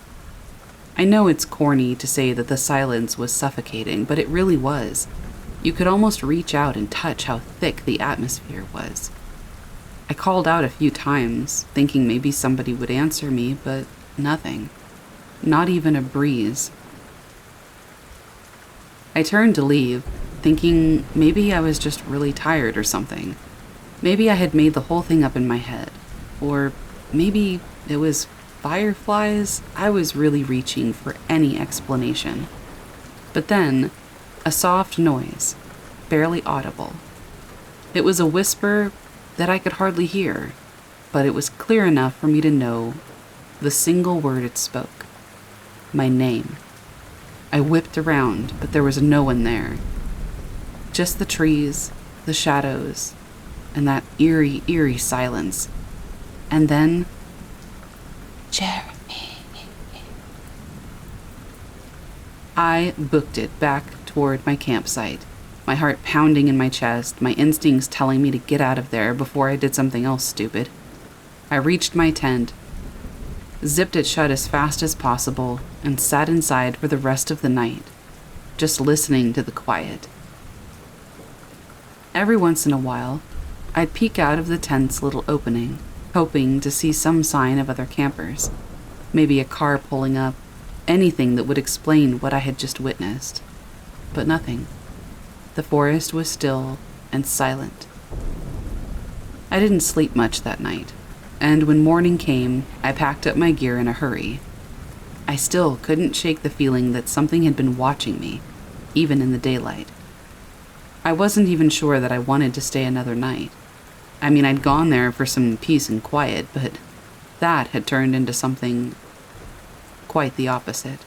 I know it's corny to say that the silence was suffocating, but it really was. You could almost reach out and touch how thick the atmosphere was. I called out a few times, thinking maybe somebody would answer me, but nothing. Not even a breeze. I turned to leave, thinking maybe I was just really tired or something. Maybe I had made the whole thing up in my head. Or maybe it was fireflies. I was really reaching for any explanation. But then, a soft noise, barely audible. It was a whisper that I could hardly hear, but it was clear enough for me to know the single word it spoke. My name. I whipped around, but there was no one there. Just the trees, the shadows, and that eerie, eerie silence. And then, Jeremy. I booked it back toward my campsite, my heart pounding in my chest, my instincts telling me to get out of there before I did something else stupid. I reached my tent, zipped it shut as fast as possible, and sat inside for the rest of the night, just listening to the quiet. Every once in a while, I'd peek out of the tent's little opening, hoping to see some sign of other campers, maybe a car pulling up, anything that would explain what I had just witnessed. But nothing. The forest was still and silent. I didn't sleep much that night, and when morning came, I packed up my gear in a hurry. I still couldn't shake the feeling that something had been watching me, even in the daylight. I wasn't even sure that I wanted to stay another night. I mean, I'd gone there for some peace and quiet, but that had turned into something quite the opposite.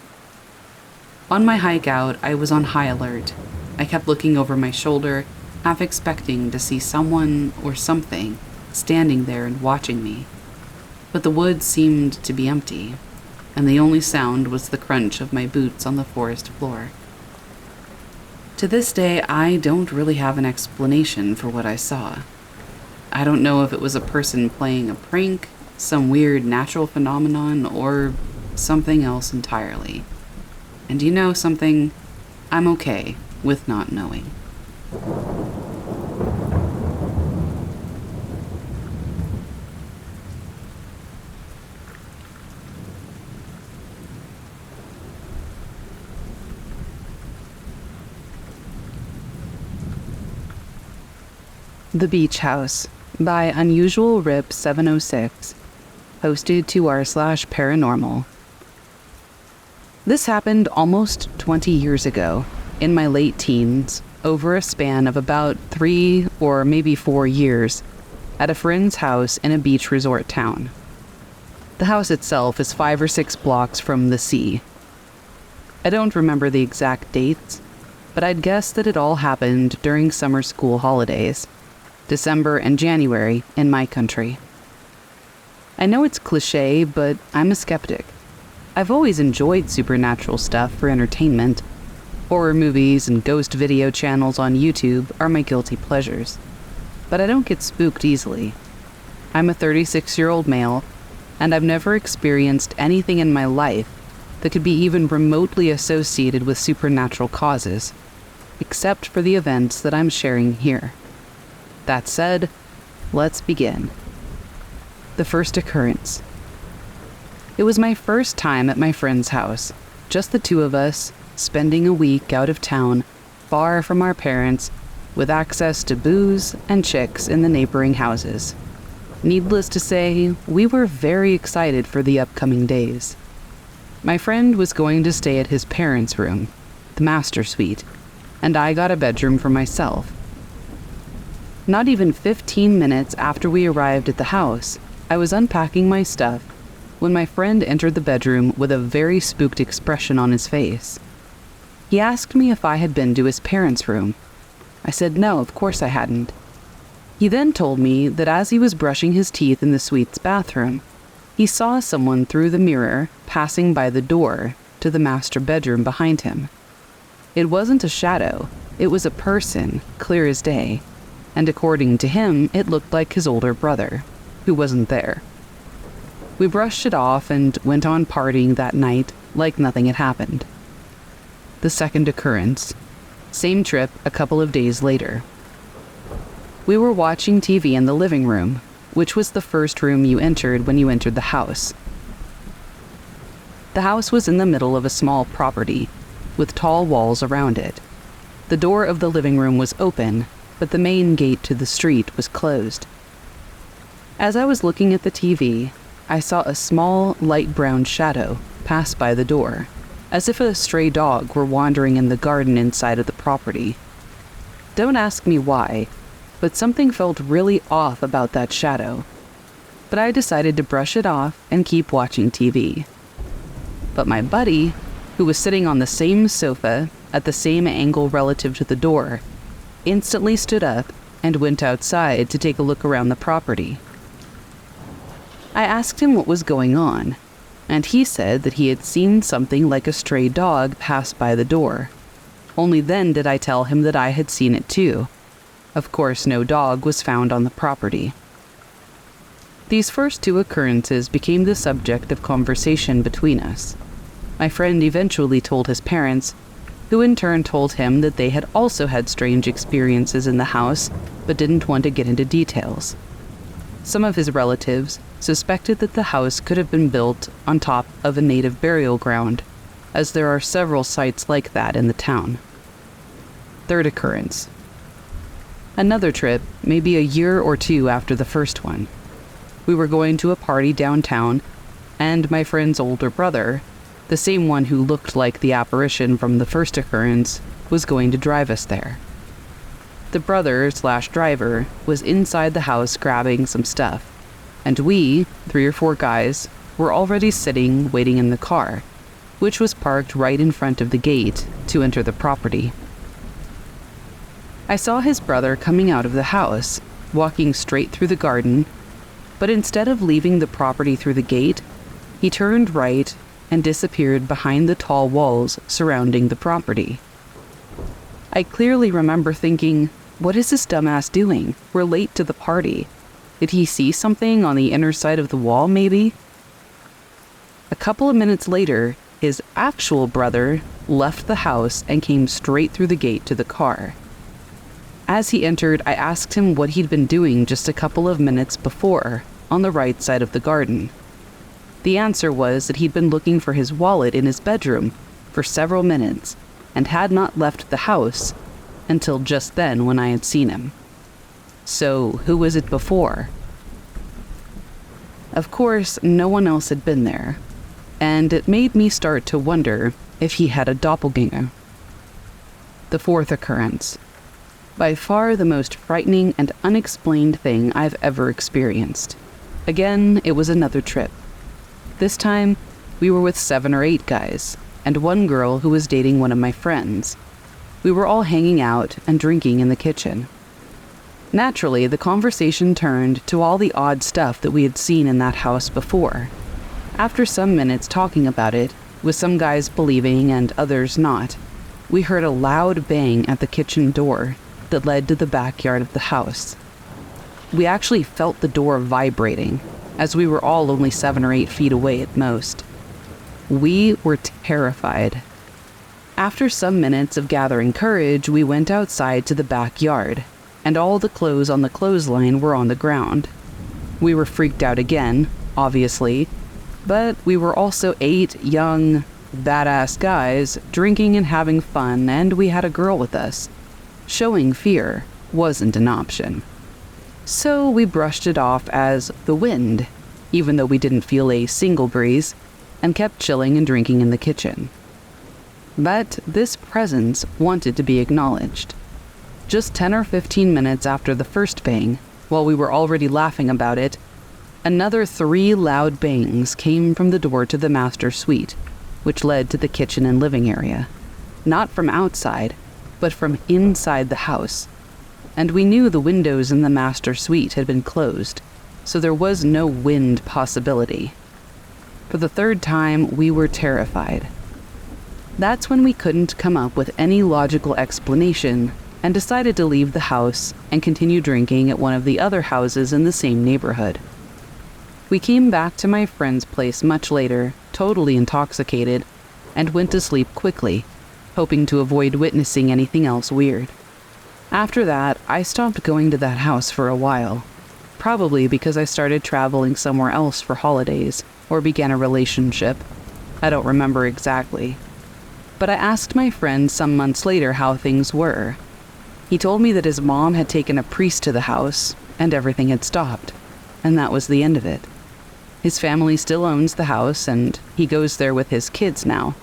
On my hike out, I was on high alert. I kept looking over my shoulder, half expecting to see someone or something standing there and watching me. But the woods seemed to be empty. and the only sound was the crunch of my boots on the forest floor. To this day, I don't really have an explanation for what I saw. I don't know if it was a person playing a prank, some weird natural phenomenon, or something else entirely. And you know something? I'm okay with not knowing. The Beach House by Unusual Rip 706, hosted to r/paranormal. This happened almost 20 years ago, in my late teens, over a span of about 3 or maybe 4 years, at a friend's house in a beach resort town. The house itself is 5 or 6 blocks from the sea. I don't remember the exact dates, but I'd guess that it all happened during summer school holidays. December and January in my country. I know it's cliché, but I'm a skeptic. I've always enjoyed supernatural stuff for entertainment. Horror movies and ghost video channels on YouTube are my guilty pleasures. But I don't get spooked easily. I'm a 36-year-old male, and I've never experienced anything in my life that could be even remotely associated with supernatural causes, except for the events that I'm sharing here. That said, let's begin. The first occurrence. It was my first time at my friend's house, just the two of us, spending a week out of town, far from our parents, with access to booze and chicks in the neighboring houses. Needless to say, we were very excited for the upcoming days. My friend was going to stay at his parents' room, the master suite, and I got a bedroom for myself. Not even 15 minutes after we arrived at the house, I was unpacking my stuff when my friend entered the bedroom with a very spooked expression on his face. He asked me if I had been to his parents' room. I said no, of course I hadn't. He then told me that as he was brushing his teeth in the suite's bathroom, he saw someone through the mirror passing by the door to the master bedroom behind him. It wasn't a shadow, it was a person, clear as day. And according to him, it looked like his older brother, who wasn't there. We brushed it off and went on partying that night like nothing had happened. The second occurrence. Same trip a couple of days later. We were watching TV in the living room, which was the first room you entered when you entered the house. The house was in the middle of a small property, with tall walls around it. The door of the living room was open, but the main gate to the street was closed. As I was looking at the TV, I saw a small, light brown shadow pass by the door, as if a stray dog were wandering in the garden inside of the property. Don't ask me why, but something felt really off about that shadow. But I decided to brush it off and keep watching TV. But my buddy, who was sitting on the same sofa at the same angle relative to the door, instantly stood up and went outside to take a look around the property. I asked him what was going on, and he said that he had seen something like a stray dog pass by the door. Only then did I tell him that I had seen it too. Of course, no dog was found on the property. These first two occurrences became the subject of conversation between us. My friend eventually told his parents, who in turn told him that they had also had strange experiences in the house, but didn't want to get into details. Some of his relatives suspected that the house could have been built on top of a native burial ground, as there are several sites like that in the town. Third occurrence. Another trip, maybe a year or two after the first one. We were going to a party downtown, and my friend's older brother, the same one who looked like the apparition from the first occurrence, was going to drive us there. The brother/driver was inside the house grabbing some stuff, and we, 3 or 4 guys, were already sitting waiting in the car, which was parked right in front of the gate to enter the property. I saw his brother coming out of the house, walking straight through the garden, but instead of leaving the property through the gate, he turned right and disappeared behind the tall walls surrounding the property. I clearly remember thinking, what is this dumbass doing? We're late to the party. Did he see something on the inner side of the wall, maybe? A couple of minutes later, his actual brother left the house and came straight through the gate to the car. As he entered, I asked him what he'd been doing just a couple of minutes before, on the right side of the garden. The answer was that he'd been looking for his wallet in his bedroom for several minutes and had not left the house until just then when I had seen him. So, who was it before? Of course, no one else had been there, and it made me start to wonder if he had a doppelganger. The fourth occurrence. By far the most frightening and unexplained thing I've ever experienced. Again, it was another trip. This time, we were with 7 or 8 guys, and one girl who was dating one of my friends. We were all hanging out and drinking in the kitchen. Naturally, the conversation turned to all the odd stuff that we had seen in that house before. After some minutes talking about it, with some guys believing and others not, we heard a loud bang at the kitchen door that led to the backyard of the house. We actually felt the door vibrating, as we were all only 7 or 8 feet away at most. We were terrified. After some minutes of gathering courage, we went outside to the backyard, and all the clothes on the clothesline were on the ground. We were freaked out again, obviously, but we were also 8 young, badass guys drinking and having fun, and we had a girl with us. Showing fear wasn't an option. So we brushed it off as the wind, even though we didn't feel a single breeze, and kept chilling and drinking in the kitchen. But this presence wanted to be acknowledged. Just 10 or 15 minutes after the first bang, while we were already laughing about it, another 3 loud bangs came from the door to the master suite, which led to the kitchen and living area. Not from outside, but from inside the house. And we knew the windows in the master suite had been closed, so there was no wind possibility. For the 3rd time, we were terrified. That's when we couldn't come up with any logical explanation and decided to leave the house and continue drinking at one of the other houses in the same neighborhood. We came back to my friend's place much later, totally intoxicated, and went to sleep quickly, hoping to avoid witnessing anything else weird. After that, I stopped going to that house for a while, probably because I started traveling somewhere else for holidays or began a relationship. I don't remember exactly. But I asked my friend some months later how things were. He told me that his mom had taken a priest to the house and everything had stopped, and that was the end of it. His family still owns the house and he goes there with his kids now.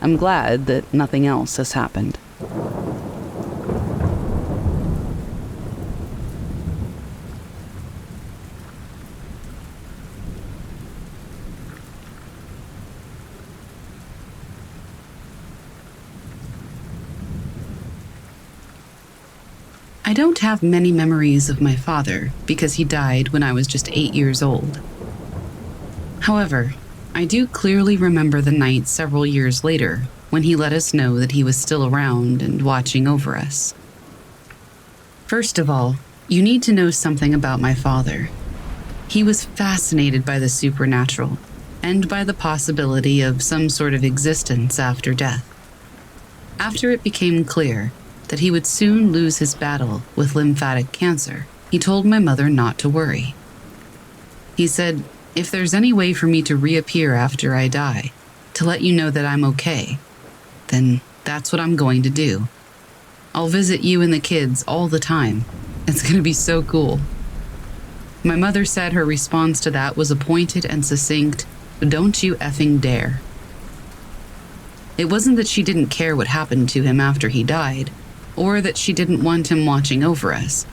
I'm glad that nothing else has happened. I don't have many memories of my father because he died when I was just 8 years old. However, I do clearly remember the night several years later when he let us know that he was still around and watching over us. First of all, you need to know something about my father. He was fascinated by the supernatural and by the possibility of some sort of existence after death. After it became clear that he would soon lose his battle with lymphatic cancer, he told my mother not to worry. He said, "If there's any way for me to reappear after I die, to let you know that I'm okay, then that's what I'm going to do. I'll visit you and the kids all the time. It's going to be so cool." My mother said her response to that was a pointed and succinct, "Don't you effing dare." It wasn't that she didn't care what happened to him after he died, or that she didn't want him watching over us.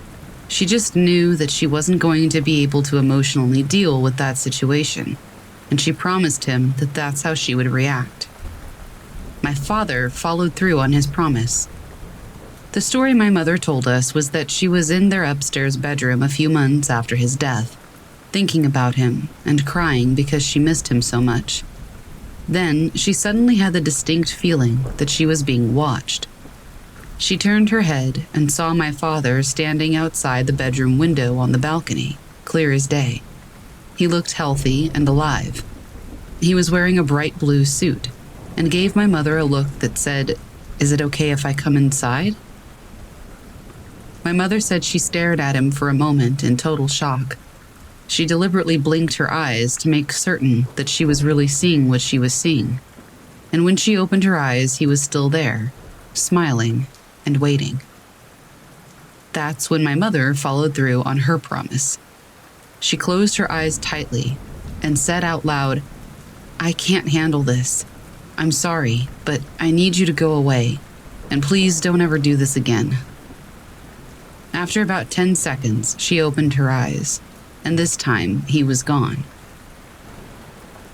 She just knew that she wasn't going to be able to emotionally deal with that situation, and she promised him that that's how she would react. My father followed through on his promise. The story my mother told us was that she was in their upstairs bedroom a few months after his death, thinking about him and crying because she missed him so much. Then she suddenly had the distinct feeling that she was being watched. She turned her head and saw my father standing outside the bedroom window on the balcony, clear as day. He looked healthy and alive. He was wearing a bright blue suit and gave my mother a look that said, "Is it okay if I come inside?" My mother said she stared at him for a moment in total shock. She deliberately blinked her eyes to make certain that she was really seeing what she was seeing. And when she opened her eyes, he was still there, smiling and waiting. That's when my mother followed through on her promise. She closed her eyes tightly and said out loud, "I can't handle this. I'm sorry, but I need you to go away, and please don't ever do this again." After about 10 seconds, she opened her eyes, and this time he was gone.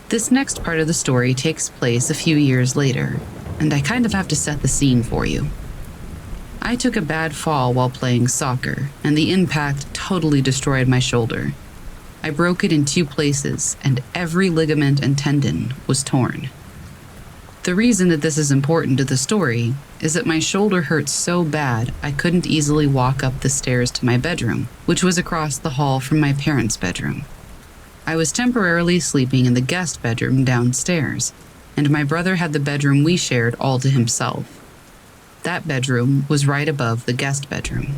This next part of the story takes place a few years later, and I kind of have to set the scene for you. I took a bad fall while playing soccer, and the impact totally destroyed my shoulder. I broke it in 2 places, and every ligament and tendon was torn. The reason that this is important to the story is that my shoulder hurt so bad I couldn't easily walk up the stairs to my bedroom, which was across the hall from my parents' bedroom. I was temporarily sleeping in the guest bedroom downstairs, and my brother had the bedroom we shared all to himself. That bedroom was right above the guest bedroom.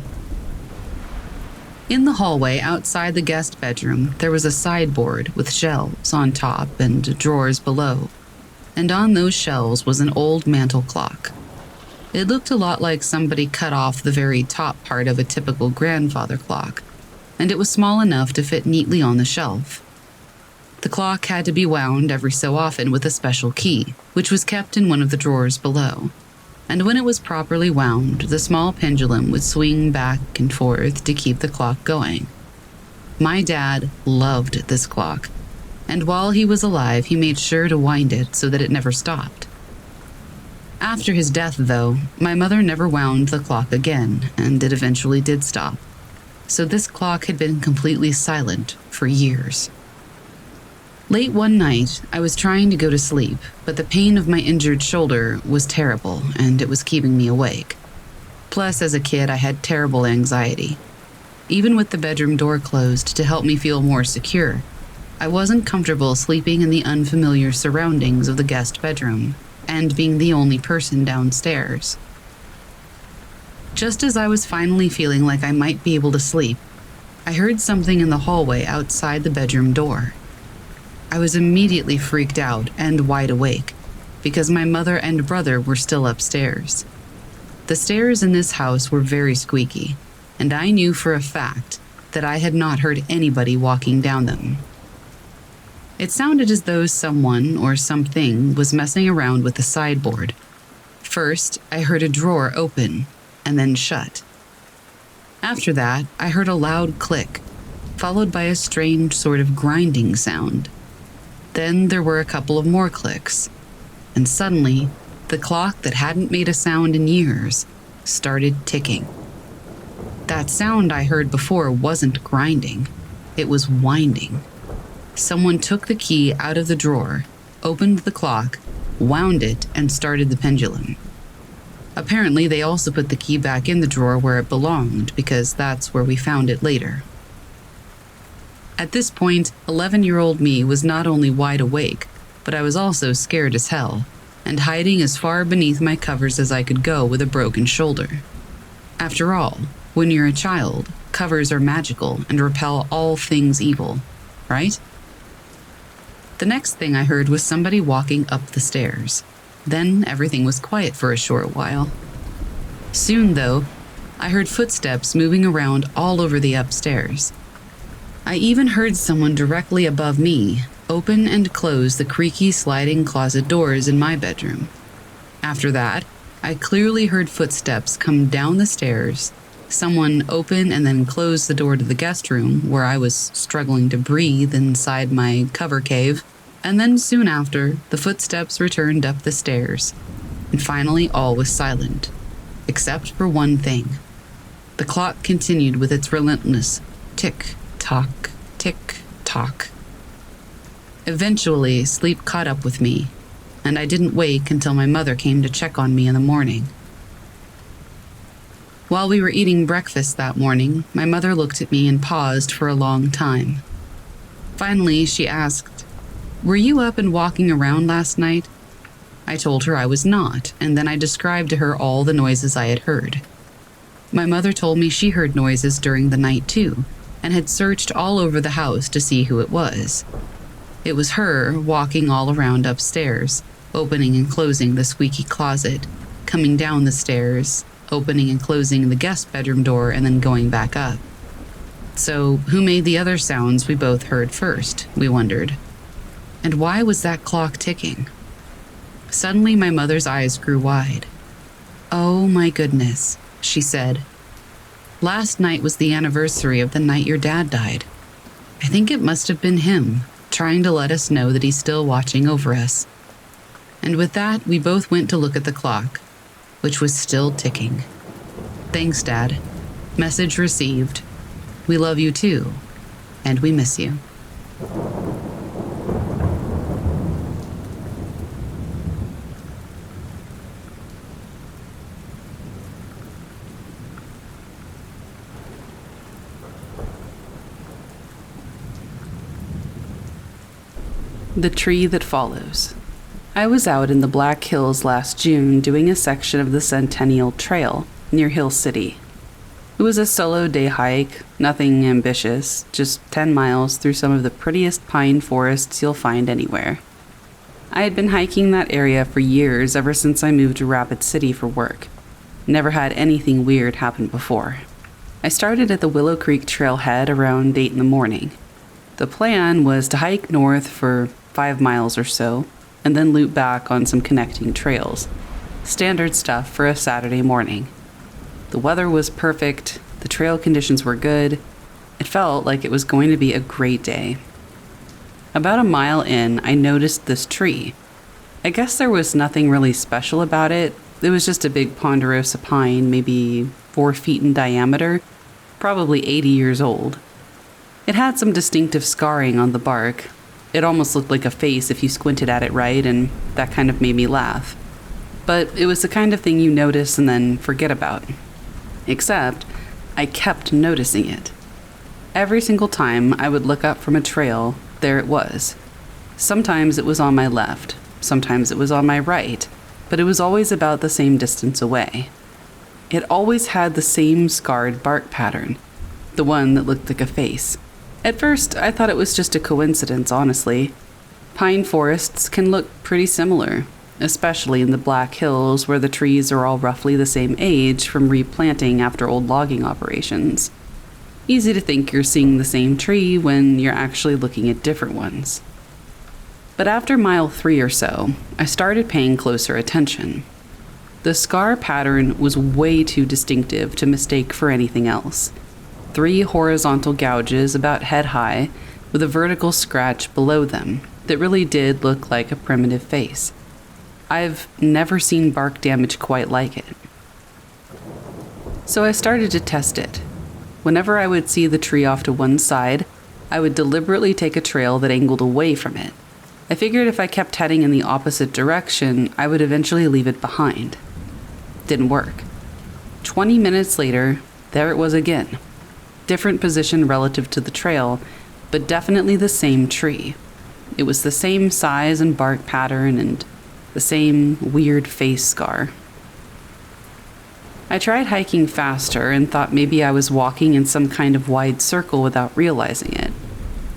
In the hallway outside the guest bedroom, there was a sideboard with shelves on top and drawers below, and on those shelves was an old mantel clock. It looked a lot like somebody cut off the very top part of a typical grandfather clock, and it was small enough to fit neatly on the shelf. The clock had to be wound every so often with a special key, which was kept in one of the drawers below. And when it was properly wound, the small pendulum would swing back and forth to keep the clock going. My dad loved this clock, and while he was alive, he made sure to wind it so that it never stopped. After his death, though, my mother never wound the clock again, and it eventually did stop. So this clock had been completely silent for years. Late one night, I was trying to go to sleep, but the pain of my injured shoulder was terrible, and it was keeping me awake. Plus, as a kid, I had terrible anxiety. Even with the bedroom door closed to help me feel more secure, I wasn't comfortable sleeping in the unfamiliar surroundings of the guest bedroom, and being the only person downstairs. Just as I was finally feeling like I might be able to sleep, I heard something in the hallway outside the bedroom door. I was immediately freaked out and wide awake, because my mother and brother were still upstairs. The stairs in this house were very squeaky, and I knew for a fact that I had not heard anybody walking down them. It sounded as though someone or something was messing around with the sideboard. First, I heard a drawer open and then shut. After that, I heard a loud click, followed by a strange sort of grinding sound. Then there were a couple of more clicks, and suddenly, the clock that hadn't made a sound in years started ticking. That sound I heard before wasn't grinding, it was winding. Someone took the key out of the drawer, opened the clock, wound it, and started the pendulum. Apparently, they also put the key back in the drawer where it belonged, because that's where we found it later. At this point, 11-year-old me was not only wide awake, but I was also scared as hell, and hiding as far beneath my covers as I could go with a broken shoulder. After all, when you're a child, covers are magical and repel all things evil, right? The next thing I heard was somebody walking up the stairs. Then everything was quiet for a short while. Soon, though, I heard footsteps moving around all over the upstairs. I even heard someone directly above me open and close the creaky sliding closet doors in my bedroom. After that, I clearly heard footsteps come down the stairs, someone open and then close the door to the guest room where I was struggling to breathe inside my cover cave, and then soon after, the footsteps returned up the stairs, and finally all was silent, except for one thing. The clock continued with its relentless tick-tock, tick-tock. Eventually, sleep caught up with me, and I didn't wake until my mother came to check on me in the morning. While we were eating breakfast that morning, my mother looked at me and paused for a long time. Finally, she asked, "Were you up and walking around last night?" I told her I was not, and then I described to her all the noises I had heard. My mother told me she heard noises during the night too, and had searched all over the house to see who it was. It was her walking all around upstairs, opening and closing the squeaky closet, coming down the stairs, opening and closing the guest bedroom door, and then going back up. So, who made the other sounds we both heard first, we wondered. And why was that clock ticking? Suddenly, my mother's eyes grew wide. "Oh my goodness," she said. "Last night was the anniversary of the night your dad died. I think it must have been him, trying to let us know that he's still watching over us." And with that, we both went to look at the clock, which was still ticking. "Thanks, Dad. Message received. We love you too, and we miss you." The tree that follows. I was out in the Black Hills last June doing a section of the Centennial Trail near Hill City. It was a solo day hike, nothing ambitious, just 10 miles through some of the prettiest pine forests you'll find anywhere. I had been hiking that area for years, ever since I moved to Rapid City for work. Never had anything weird happen before. I started at the Willow Creek trailhead around 8 in the morning. The plan was to hike north for 5 miles or so, and then loop back on some connecting trails. Standard stuff for a Saturday morning. The weather was perfect, the trail conditions were good. It felt like it was going to be a great day. About a mile in, I noticed this tree. I guess there was nothing really special about it. It was just a big ponderosa pine, maybe 4 feet in diameter, probably 80 years old. It had some distinctive scarring on the bark. It almost looked like a face if you squinted at it right, and that kind of made me laugh. But it was the kind of thing you notice and then forget about. Except, I kept noticing it. Every single time I would look up from a trail, there it was. Sometimes it was on my left, sometimes it was on my right, but it was always about the same distance away. It always had the same scarred bark pattern, the one that looked like a face. At first, I thought it was just a coincidence, honestly. Pine forests can look pretty similar, especially in the Black Hills where the trees are all roughly the same age from replanting after old logging operations. Easy to think you're seeing the same tree when you're actually looking at different ones. But after mile 3 or so, I started paying closer attention. The scar pattern was way too distinctive to mistake for anything else. 3 horizontal gouges about head high with a vertical scratch below them that really did look like a primitive face. I've never seen bark damage quite like it. So I started to test it. Whenever I would see the tree off to one side, I would deliberately take a trail that angled away from it. I figured if I kept heading in the opposite direction, I would eventually leave it behind. Didn't work. 20 minutes later, there it was again. Different position relative to the trail, but definitely the same tree. It was the same size and bark pattern and the same weird face scar. I tried hiking faster and thought maybe I was walking in some kind of wide circle without realizing it.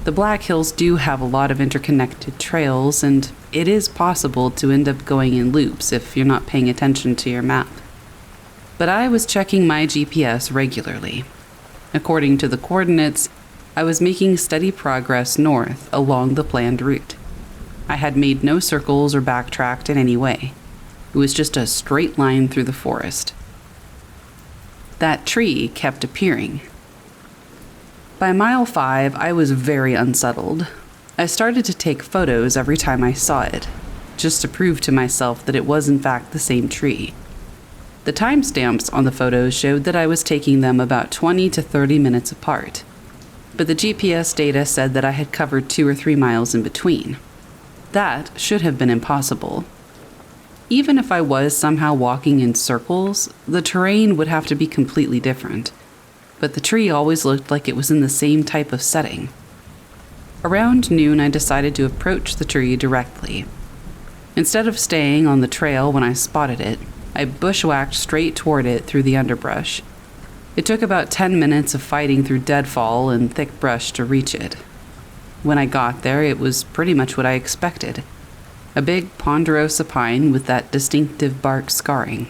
The Black Hills do have a lot of interconnected trails, and it is possible to end up going in loops if you're not paying attention to your map. But I was checking my GPS regularly. According to the coordinates, I was making steady progress north along the planned route. I had made no circles or backtracked in any way. It was just a straight line through the forest. That tree kept appearing. By mile 5, I was very unsettled. I started to take photos every time I saw it, just to prove to myself that it was in fact the same tree. The timestamps on the photos showed that I was taking them about 20 to 30 minutes apart, but the GPS data said that I had covered 2 or 3 miles in between. That should have been impossible, Even if I was somehow walking in circles, the terrain would have to be completely different. But the tree always looked like it was in the same type of setting. Around noon, I decided to approach the tree directly. Instead of staying on the trail when I spotted it, I bushwhacked straight toward it through the underbrush. It took about 10 minutes of fighting through deadfall and thick brush to reach it. When I got there, it was pretty much what I expected. A big ponderosa pine with that distinctive bark scarring.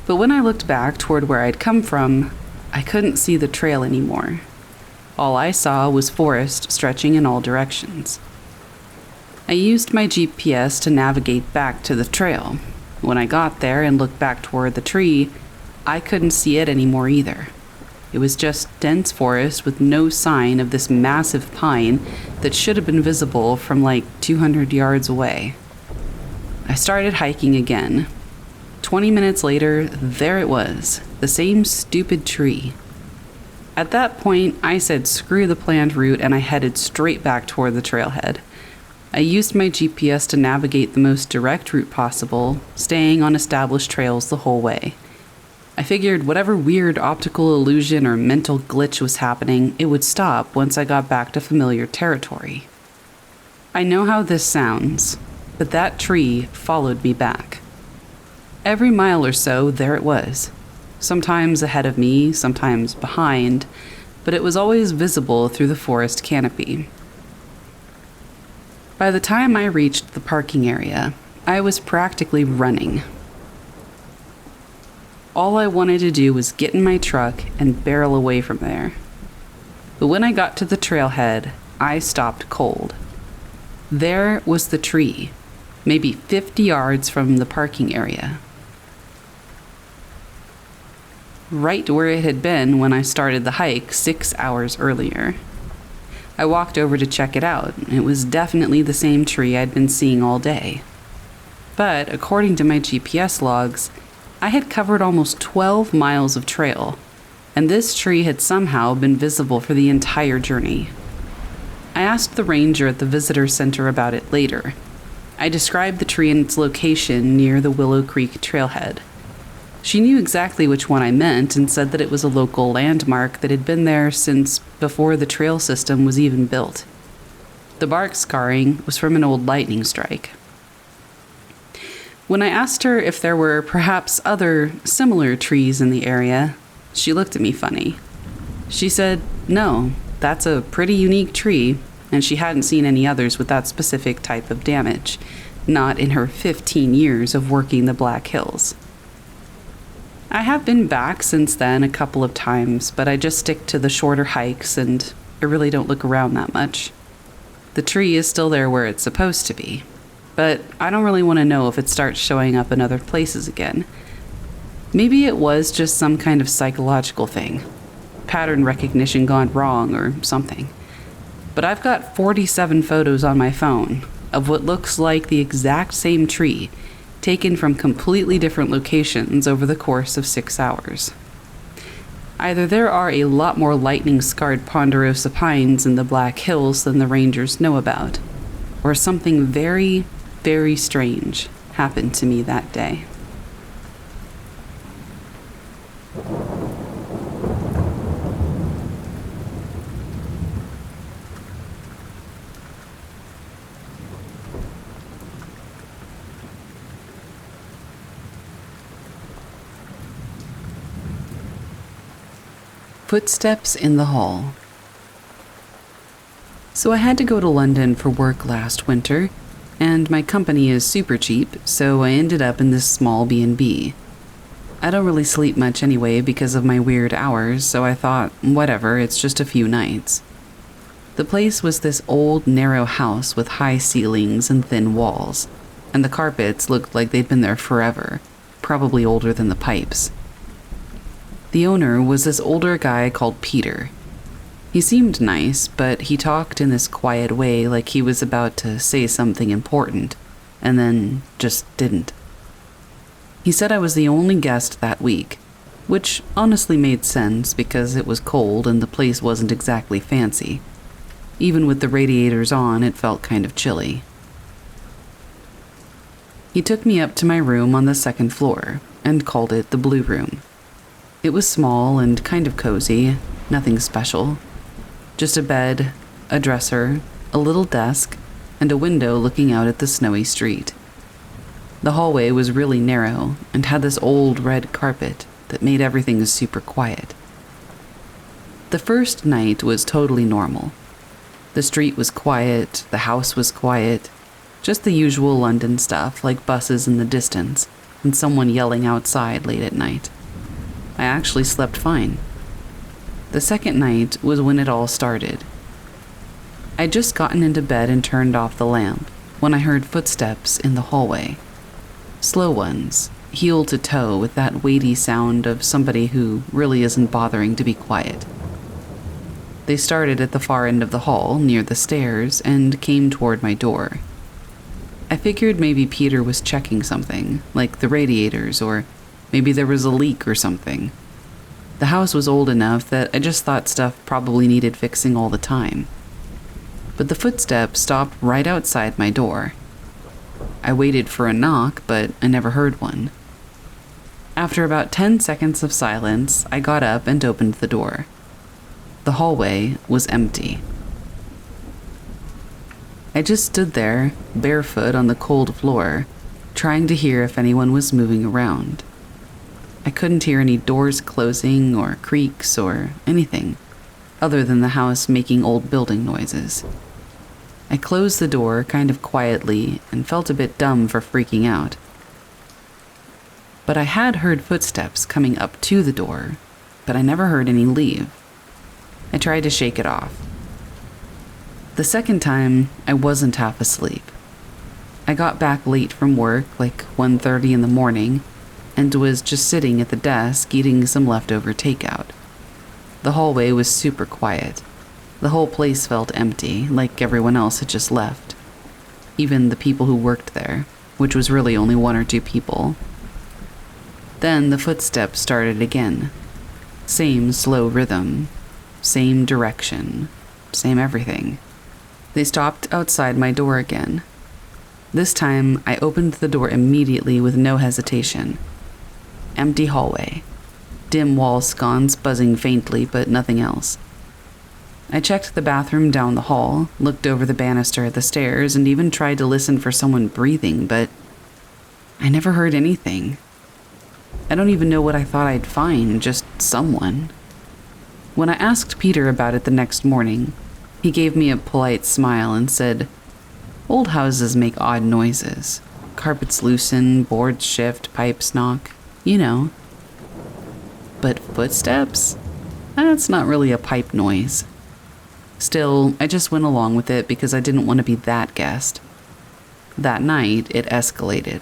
But when I looked back toward where I'd come from, I couldn't see the trail anymore. All I saw was forest stretching in all directions. I used my GPS to navigate back to the trail. When I got there and looked back toward the tree, I couldn't see it anymore either. It was just dense forest with no sign of this massive pine that should have been visible from like 200 yards away. I started hiking again. 20 minutes later, there it was, the same stupid tree. At that point, I said screw the planned route and I headed straight back toward the trailhead. I used my GPS to navigate the most direct route possible, staying on established trails the whole way. I figured whatever weird optical illusion or mental glitch was happening, it would stop once I got back to familiar territory. I know how this sounds, but that tree followed me back. Every mile or so, there it was. Sometimes ahead of me, sometimes behind, but it was always visible through the forest canopy. By the time I reached the parking area, I was practically running. All I wanted to do was get in my truck and barrel away from there. But when I got to the trailhead, I stopped cold. There was the tree, maybe 50 yards from the parking area. Right where it had been when I started the hike 6 hours earlier. I walked over to check it out. It was definitely the same tree I'd been seeing all day. But according to my GPS logs, I had covered almost 12 miles of trail, and this tree had somehow been visible for the entire journey. I asked the ranger at the visitor center about it later. I described the tree and its location near the Willow Creek trailhead. She knew exactly which one I meant and said that it was a local landmark that had been there since before the trail system was even built. The bark scarring was from an old lightning strike. When I asked her if there were perhaps other similar trees in the area, she looked at me funny. She said, no, that's a pretty unique tree, and she hadn't seen any others with that specific type of damage, not in her 15 years of working the Black Hills. I have been back since then a couple of times, but I just stick to the shorter hikes and I really don't look around that much. The tree is still there where it's supposed to be, but I don't really want to know if it starts showing up in other places again. Maybe it was just some kind of psychological thing, pattern recognition gone wrong or something. But I've got 47 photos on my phone of what looks like the exact same tree, taken from completely different locations over the course of 6 hours. Either there are a lot more lightning-scarred ponderosa pines in the Black Hills than the rangers know about, or something very, very strange happened to me that day. Footsteps in the hall. So I had to go to London for work last winter, and my company is super cheap, so I ended up in this small B&B. I don't really sleep much anyway because of my weird hours, so I thought, whatever, it's just a few nights. The place was this old, narrow house with high ceilings and thin walls, and the carpets looked like they'd been there forever, probably older than the pipes. The owner was this older guy called Peter. He seemed nice, but he talked in this quiet way like he was about to say something important, and then just didn't. He said I was the only guest that week, which honestly made sense because it was cold and the place wasn't exactly fancy. Even with the radiators on, it felt kind of chilly. He took me up to my room on the second floor and called it the Blue Room. It was small and kind of cozy, nothing special. Just a bed, a dresser, a little desk, and a window looking out at the snowy street. The hallway was really narrow and had this old red carpet that made everything super quiet. The first night was totally normal. The street was quiet, the house was quiet, just the usual London stuff like buses in the distance and someone yelling outside late at night. I actually slept fine. The second night was when it all started. I'd just gotten into bed and turned off the lamp when I heard footsteps in the hallway. Slow ones, heel to toe, with that weighty sound of somebody who really isn't bothering to be quiet. They started at the far end of the hall, near the stairs, and came toward my door. I figured maybe Peter was checking something, like the radiators, or maybe there was a leak or something. The house was old enough that I just thought stuff probably needed fixing all the time. But the footsteps stopped right outside my door. I waited for a knock, but I never heard one. After about 10 seconds of silence, I got up and opened the door. The hallway was empty. I just stood there, barefoot on the cold floor, trying to hear if anyone was moving around. I couldn't hear any doors closing or creaks or anything, other than the house making old building noises. I closed the door kind of quietly and felt a bit dumb for freaking out. But I had heard footsteps coming up to the door, but I never heard any leave. I tried to shake it off. The second time, I wasn't half asleep. I got back late from work, like 1:30 in the morning, and was just sitting at the desk eating some leftover takeout. The hallway was super quiet. The whole place felt empty, like everyone else had just left. Even the people who worked there, which was really only 1 or 2 people. Then the footsteps started again. Same slow rhythm, same direction, same everything. They stopped outside my door again. This time, I opened the door immediately with no hesitation. Empty hallway. Dim wall sconce buzzing faintly, but nothing else. I checked the bathroom down the hall, looked over the banister at the stairs, and even tried to listen for someone breathing, but I never heard anything. I don't even know what I thought I'd find, just someone. When I asked Peter about it the next morning, he gave me a polite smile and said, "Old houses make odd noises. Carpets loosen, boards shift, pipes knock, you know." But footsteps? That's not really a pipe noise. Still, I just went along with it because I didn't want to be that guest. That night, it escalated.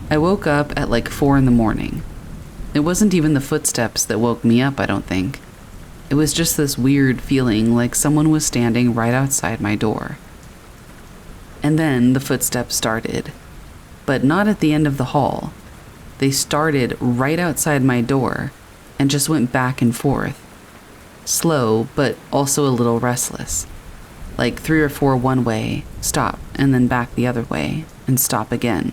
I woke up at like 4 in the morning. It wasn't even the footsteps that woke me up, I don't think. It was just this weird feeling like someone was standing right outside my door. And then the footsteps started, but not at the end of the hall. They started right outside my door and just went back and forth. Slow, but also a little restless. Like 3 or 4 one way, stop, and then back the other way, and stop again.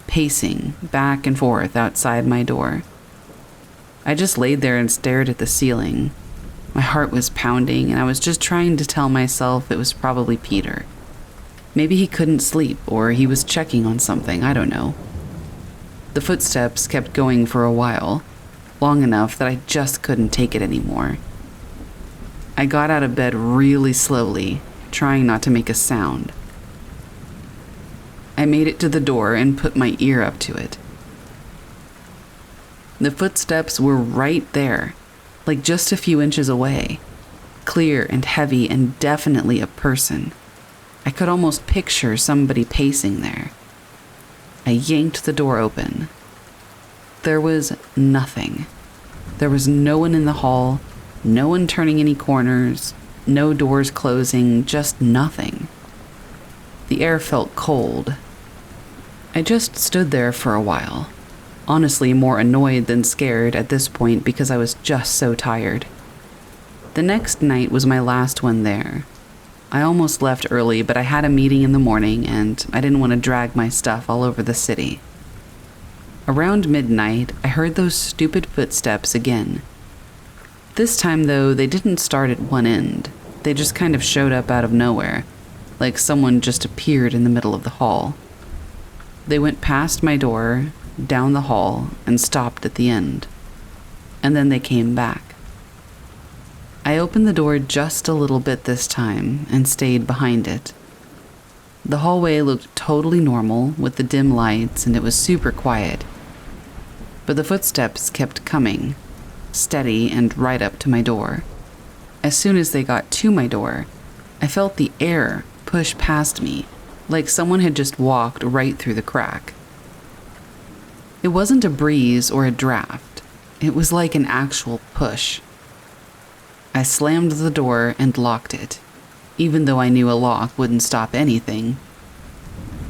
Pacing back and forth outside my door. I just laid there and stared at the ceiling. My heart was pounding, and I was just trying to tell myself it was probably Peter. Maybe he couldn't sleep, or he was checking on something, I don't know. The footsteps kept going for a while, long enough that I just couldn't take it anymore. I got out of bed really slowly, trying not to make a sound. I made it to the door and put my ear up to it. The footsteps were right there, like just a few inches away. Clear and heavy and definitely a person. I could almost picture somebody pacing there. I yanked the door open. There was nothing. There was no one in the hall, no one turning any corners, no doors closing, just nothing. The air felt cold. I just stood there for a while, honestly more annoyed than scared at this point because I was just so tired. The next night was my last one there. I almost left early, but I had a meeting in the morning and I didn't want to drag my stuff all over the city. Around midnight, I heard those stupid footsteps again. This time, though, they didn't start at one end. They just kind of showed up out of nowhere, like someone just appeared in the middle of the hall. They went past my door, down the hall, and stopped at the end. And then they came back. I opened the door just a little bit this time and stayed behind it. The hallway looked totally normal with the dim lights, and it was super quiet. But the footsteps kept coming, steady and right up to my door. As soon as they got to my door, I felt the air push past me, like someone had just walked right through the crack. It wasn't a breeze or a draft. It was like an actual push. I slammed the door and locked it, even though I knew a lock wouldn't stop anything.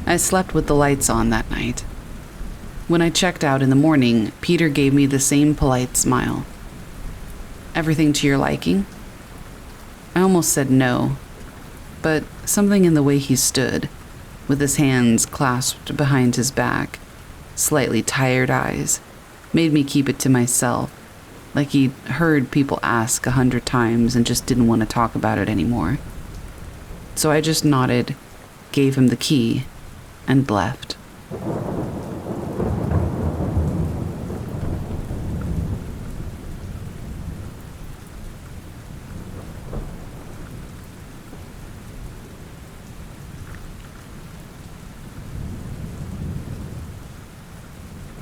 I slept with the lights on that night. When I checked out in the morning, Peter gave me the same polite smile. "Everything to your liking?" I almost said no, but something in the way he stood, with his hands clasped behind his back, slightly tired eyes, made me keep it to myself, like he'd heard people ask 100 times and just didn't want to talk about it anymore. So I just nodded, gave him the key, and left.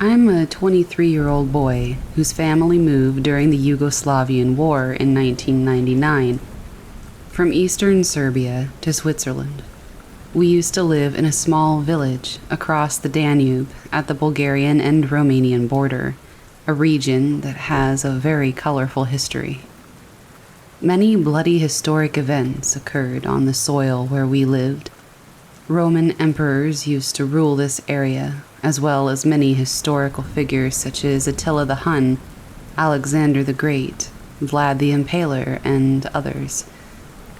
I'm a 23-year-old boy whose family moved during the Yugoslavian War in 1999 from eastern Serbia to Switzerland. We used to live in a small village across the Danube at the Bulgarian and Romanian border, a region that has a very colorful history. Many bloody historic events occurred on the soil where we lived. Roman emperors used to rule this area, as well as many historical figures such as Attila the Hun, Alexander the Great, Vlad the Impaler, and others.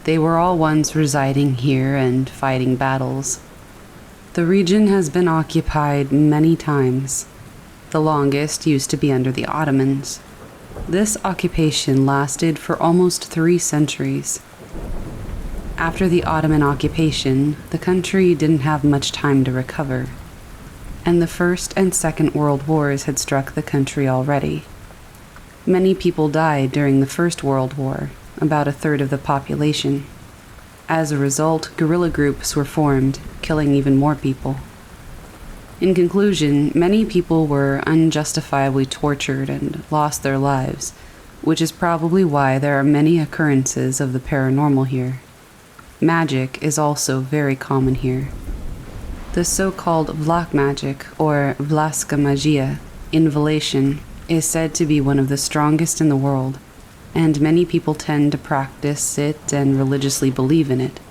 They were all once residing here and fighting battles. The region has been occupied many times. The longest used to be under the Ottomans. This occupation lasted for almost 3 centuries. After the Ottoman occupation, the country didn't have much time to recover, and the First and Second World Wars had struck the country already. Many people died during the First World War, about a third of the population. As a result, guerrilla groups were formed, killing even more people. In conclusion, many people were unjustifiably tortured and lost their lives, which is probably why there are many occurrences of the paranormal here. Magic is also very common here. The so-called Vlach magic, or Vlaska magia, involation, is said to be one of the strongest in the world, and many people tend to practice it and religiously believe in it.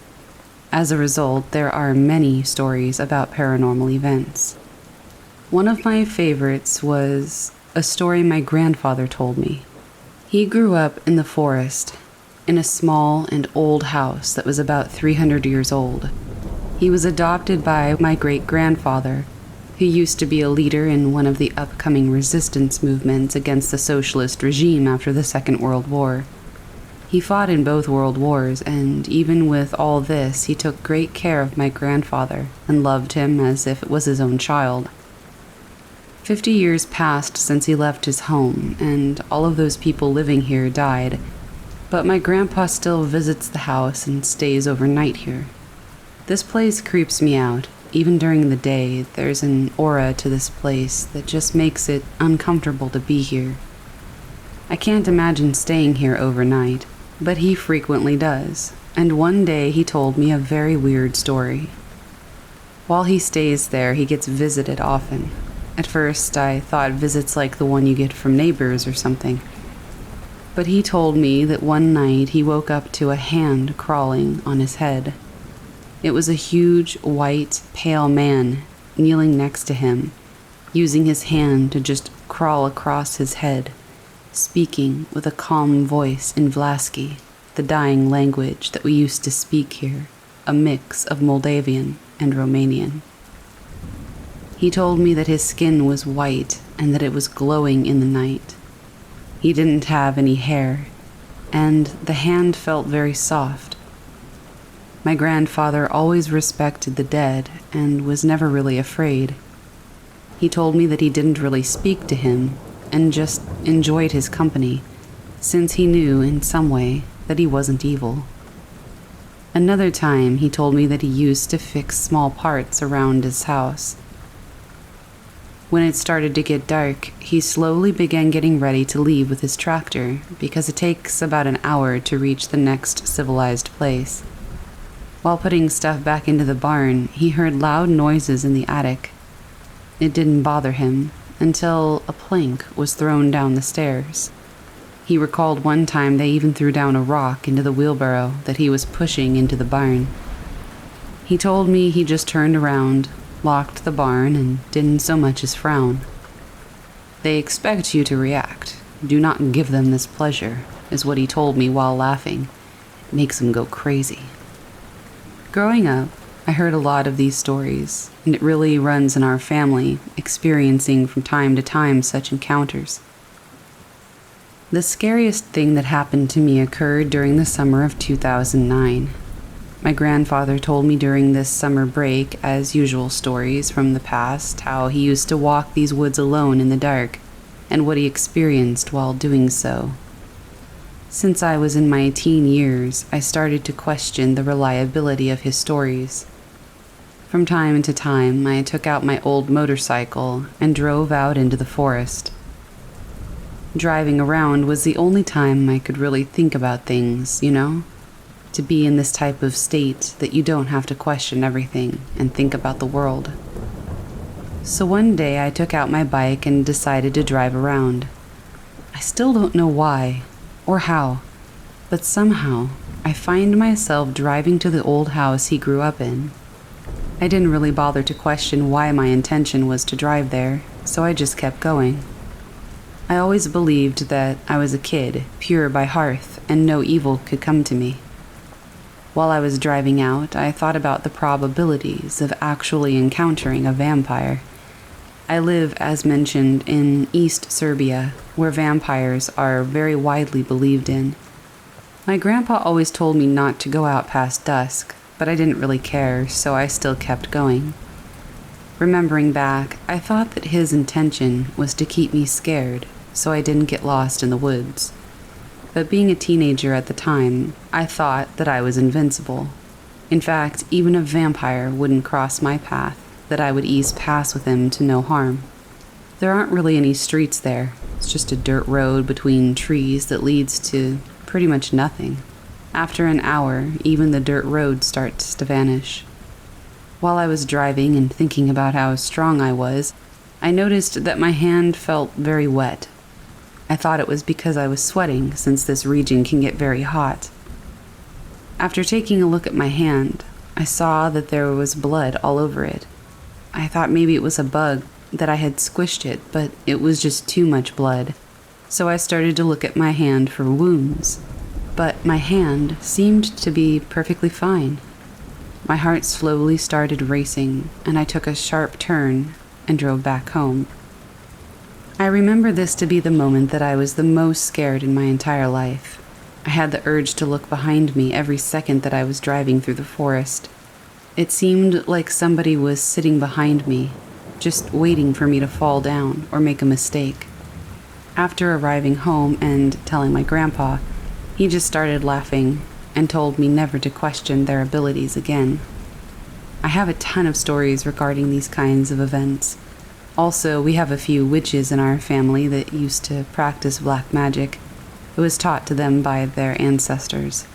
As a result, there are many stories about paranormal events. One of my favorites was a story my grandfather told me. He grew up in the forest, in a small and old house that was about 300 years old. He was adopted by my great-grandfather, who used to be a leader in one of the upcoming resistance movements against the socialist regime after the Second World War. He fought in both world wars, and even with all this, he took great care of my grandfather and loved him as if it was his own child. 50 years passed since he left his home, and all of those people living here died, but my grandpa still visits the house and stays overnight here. This place creeps me out. Even during the day, there's an aura to this place that just makes it uncomfortable to be here. I can't imagine staying here overnight, but he frequently does, and one day he told me a very weird story. While he stays there, he gets visited often. At first, I thought visits like the one you get from neighbors or something. But he told me that one night he woke up to a hand crawling on his head. It was a huge, white, pale man kneeling next to him, using his hand to just crawl across his head, speaking with a calm voice in Vlaski the dying language that we used to speak here, a mix of Moldavian and Romanian. He told me that his skin was white and that it was glowing in the night. He didn't have any hair, and the hand felt very soft. My grandfather always respected the dead and was never really afraid. He told me that he didn't really speak to him and just enjoyed his company, since he knew in some way that he wasn't evil. Another time, he told me that he used to fix small parts around his house. When it started to get dark, he slowly began getting ready to leave with his tractor because it takes about an hour to reach the next civilized place. While putting stuff back into the barn, he heard loud noises in the attic. It didn't bother him until a plank was thrown down the stairs. He recalled one time they even threw down a rock into the wheelbarrow that he was pushing into the barn. He told me he just turned around, locked the barn, and didn't so much as frown. "They expect you to react. Do not give them this pleasure," is what he told me while laughing. It makes them go crazy. Growing up, I heard a lot of these stories, and it really runs in our family, experiencing from time to time such encounters. The scariest thing that happened to me occurred during the summer of 2009. My grandfather told me during this summer break, as usual stories from the past, how he used to walk these woods alone in the dark, and what he experienced while doing so. Since I was in my teen years, I started to question the reliability of his stories. From time to time, I took out my old motorcycle and drove out into the forest. Driving around was the only time I could really think about things, you know? To be in this type of state that you don't have to question everything and think about the world. So one day I took out my bike and decided to drive around. I still don't know why or how, but somehow I find myself driving to the old house he grew up in. I didn't really bother to question why my intention was to drive there, so I just kept going. I always believed that I was a kid, pure by heart, and no evil could come to me. While I was driving out, I thought about the probabilities of actually encountering a vampire. I live, as mentioned, in East Serbia, where vampires are very widely believed in. My grandpa always told me not to go out past dusk, but I didn't really care, so I still kept going. Remembering back, I thought that his intention was to keep me scared, so I didn't get lost in the woods. But being a teenager at the time, I thought that I was invincible. In fact, even a vampire wouldn't cross my path, that I would ease past with him to no harm. There aren't really any streets there. It's just a dirt road between trees that leads to pretty much nothing. After an hour, even the dirt road starts to vanish. While I was driving and thinking about how strong I was, I noticed that my hand felt very wet. I thought it was because I was sweating, since this region can get very hot. After taking a look at my hand, I saw that there was blood all over it. I thought maybe it was a bug, that I had squished it, but it was just too much blood. So I started to look at my hand for wounds. But my hand seemed to be perfectly fine. My heart slowly started racing, and I took a sharp turn and drove back home. I remember this to be the moment that I was the most scared in my entire life. I had the urge to look behind me every second that I was driving through the forest. It seemed like somebody was sitting behind me, just waiting for me to fall down or make a mistake. After arriving home and telling my grandpa, he just started laughing and told me never to question their abilities again. I have a ton of stories regarding these kinds of events. Also, we have a few witches in our family that used to practice black magic. It was taught to them by their ancestors.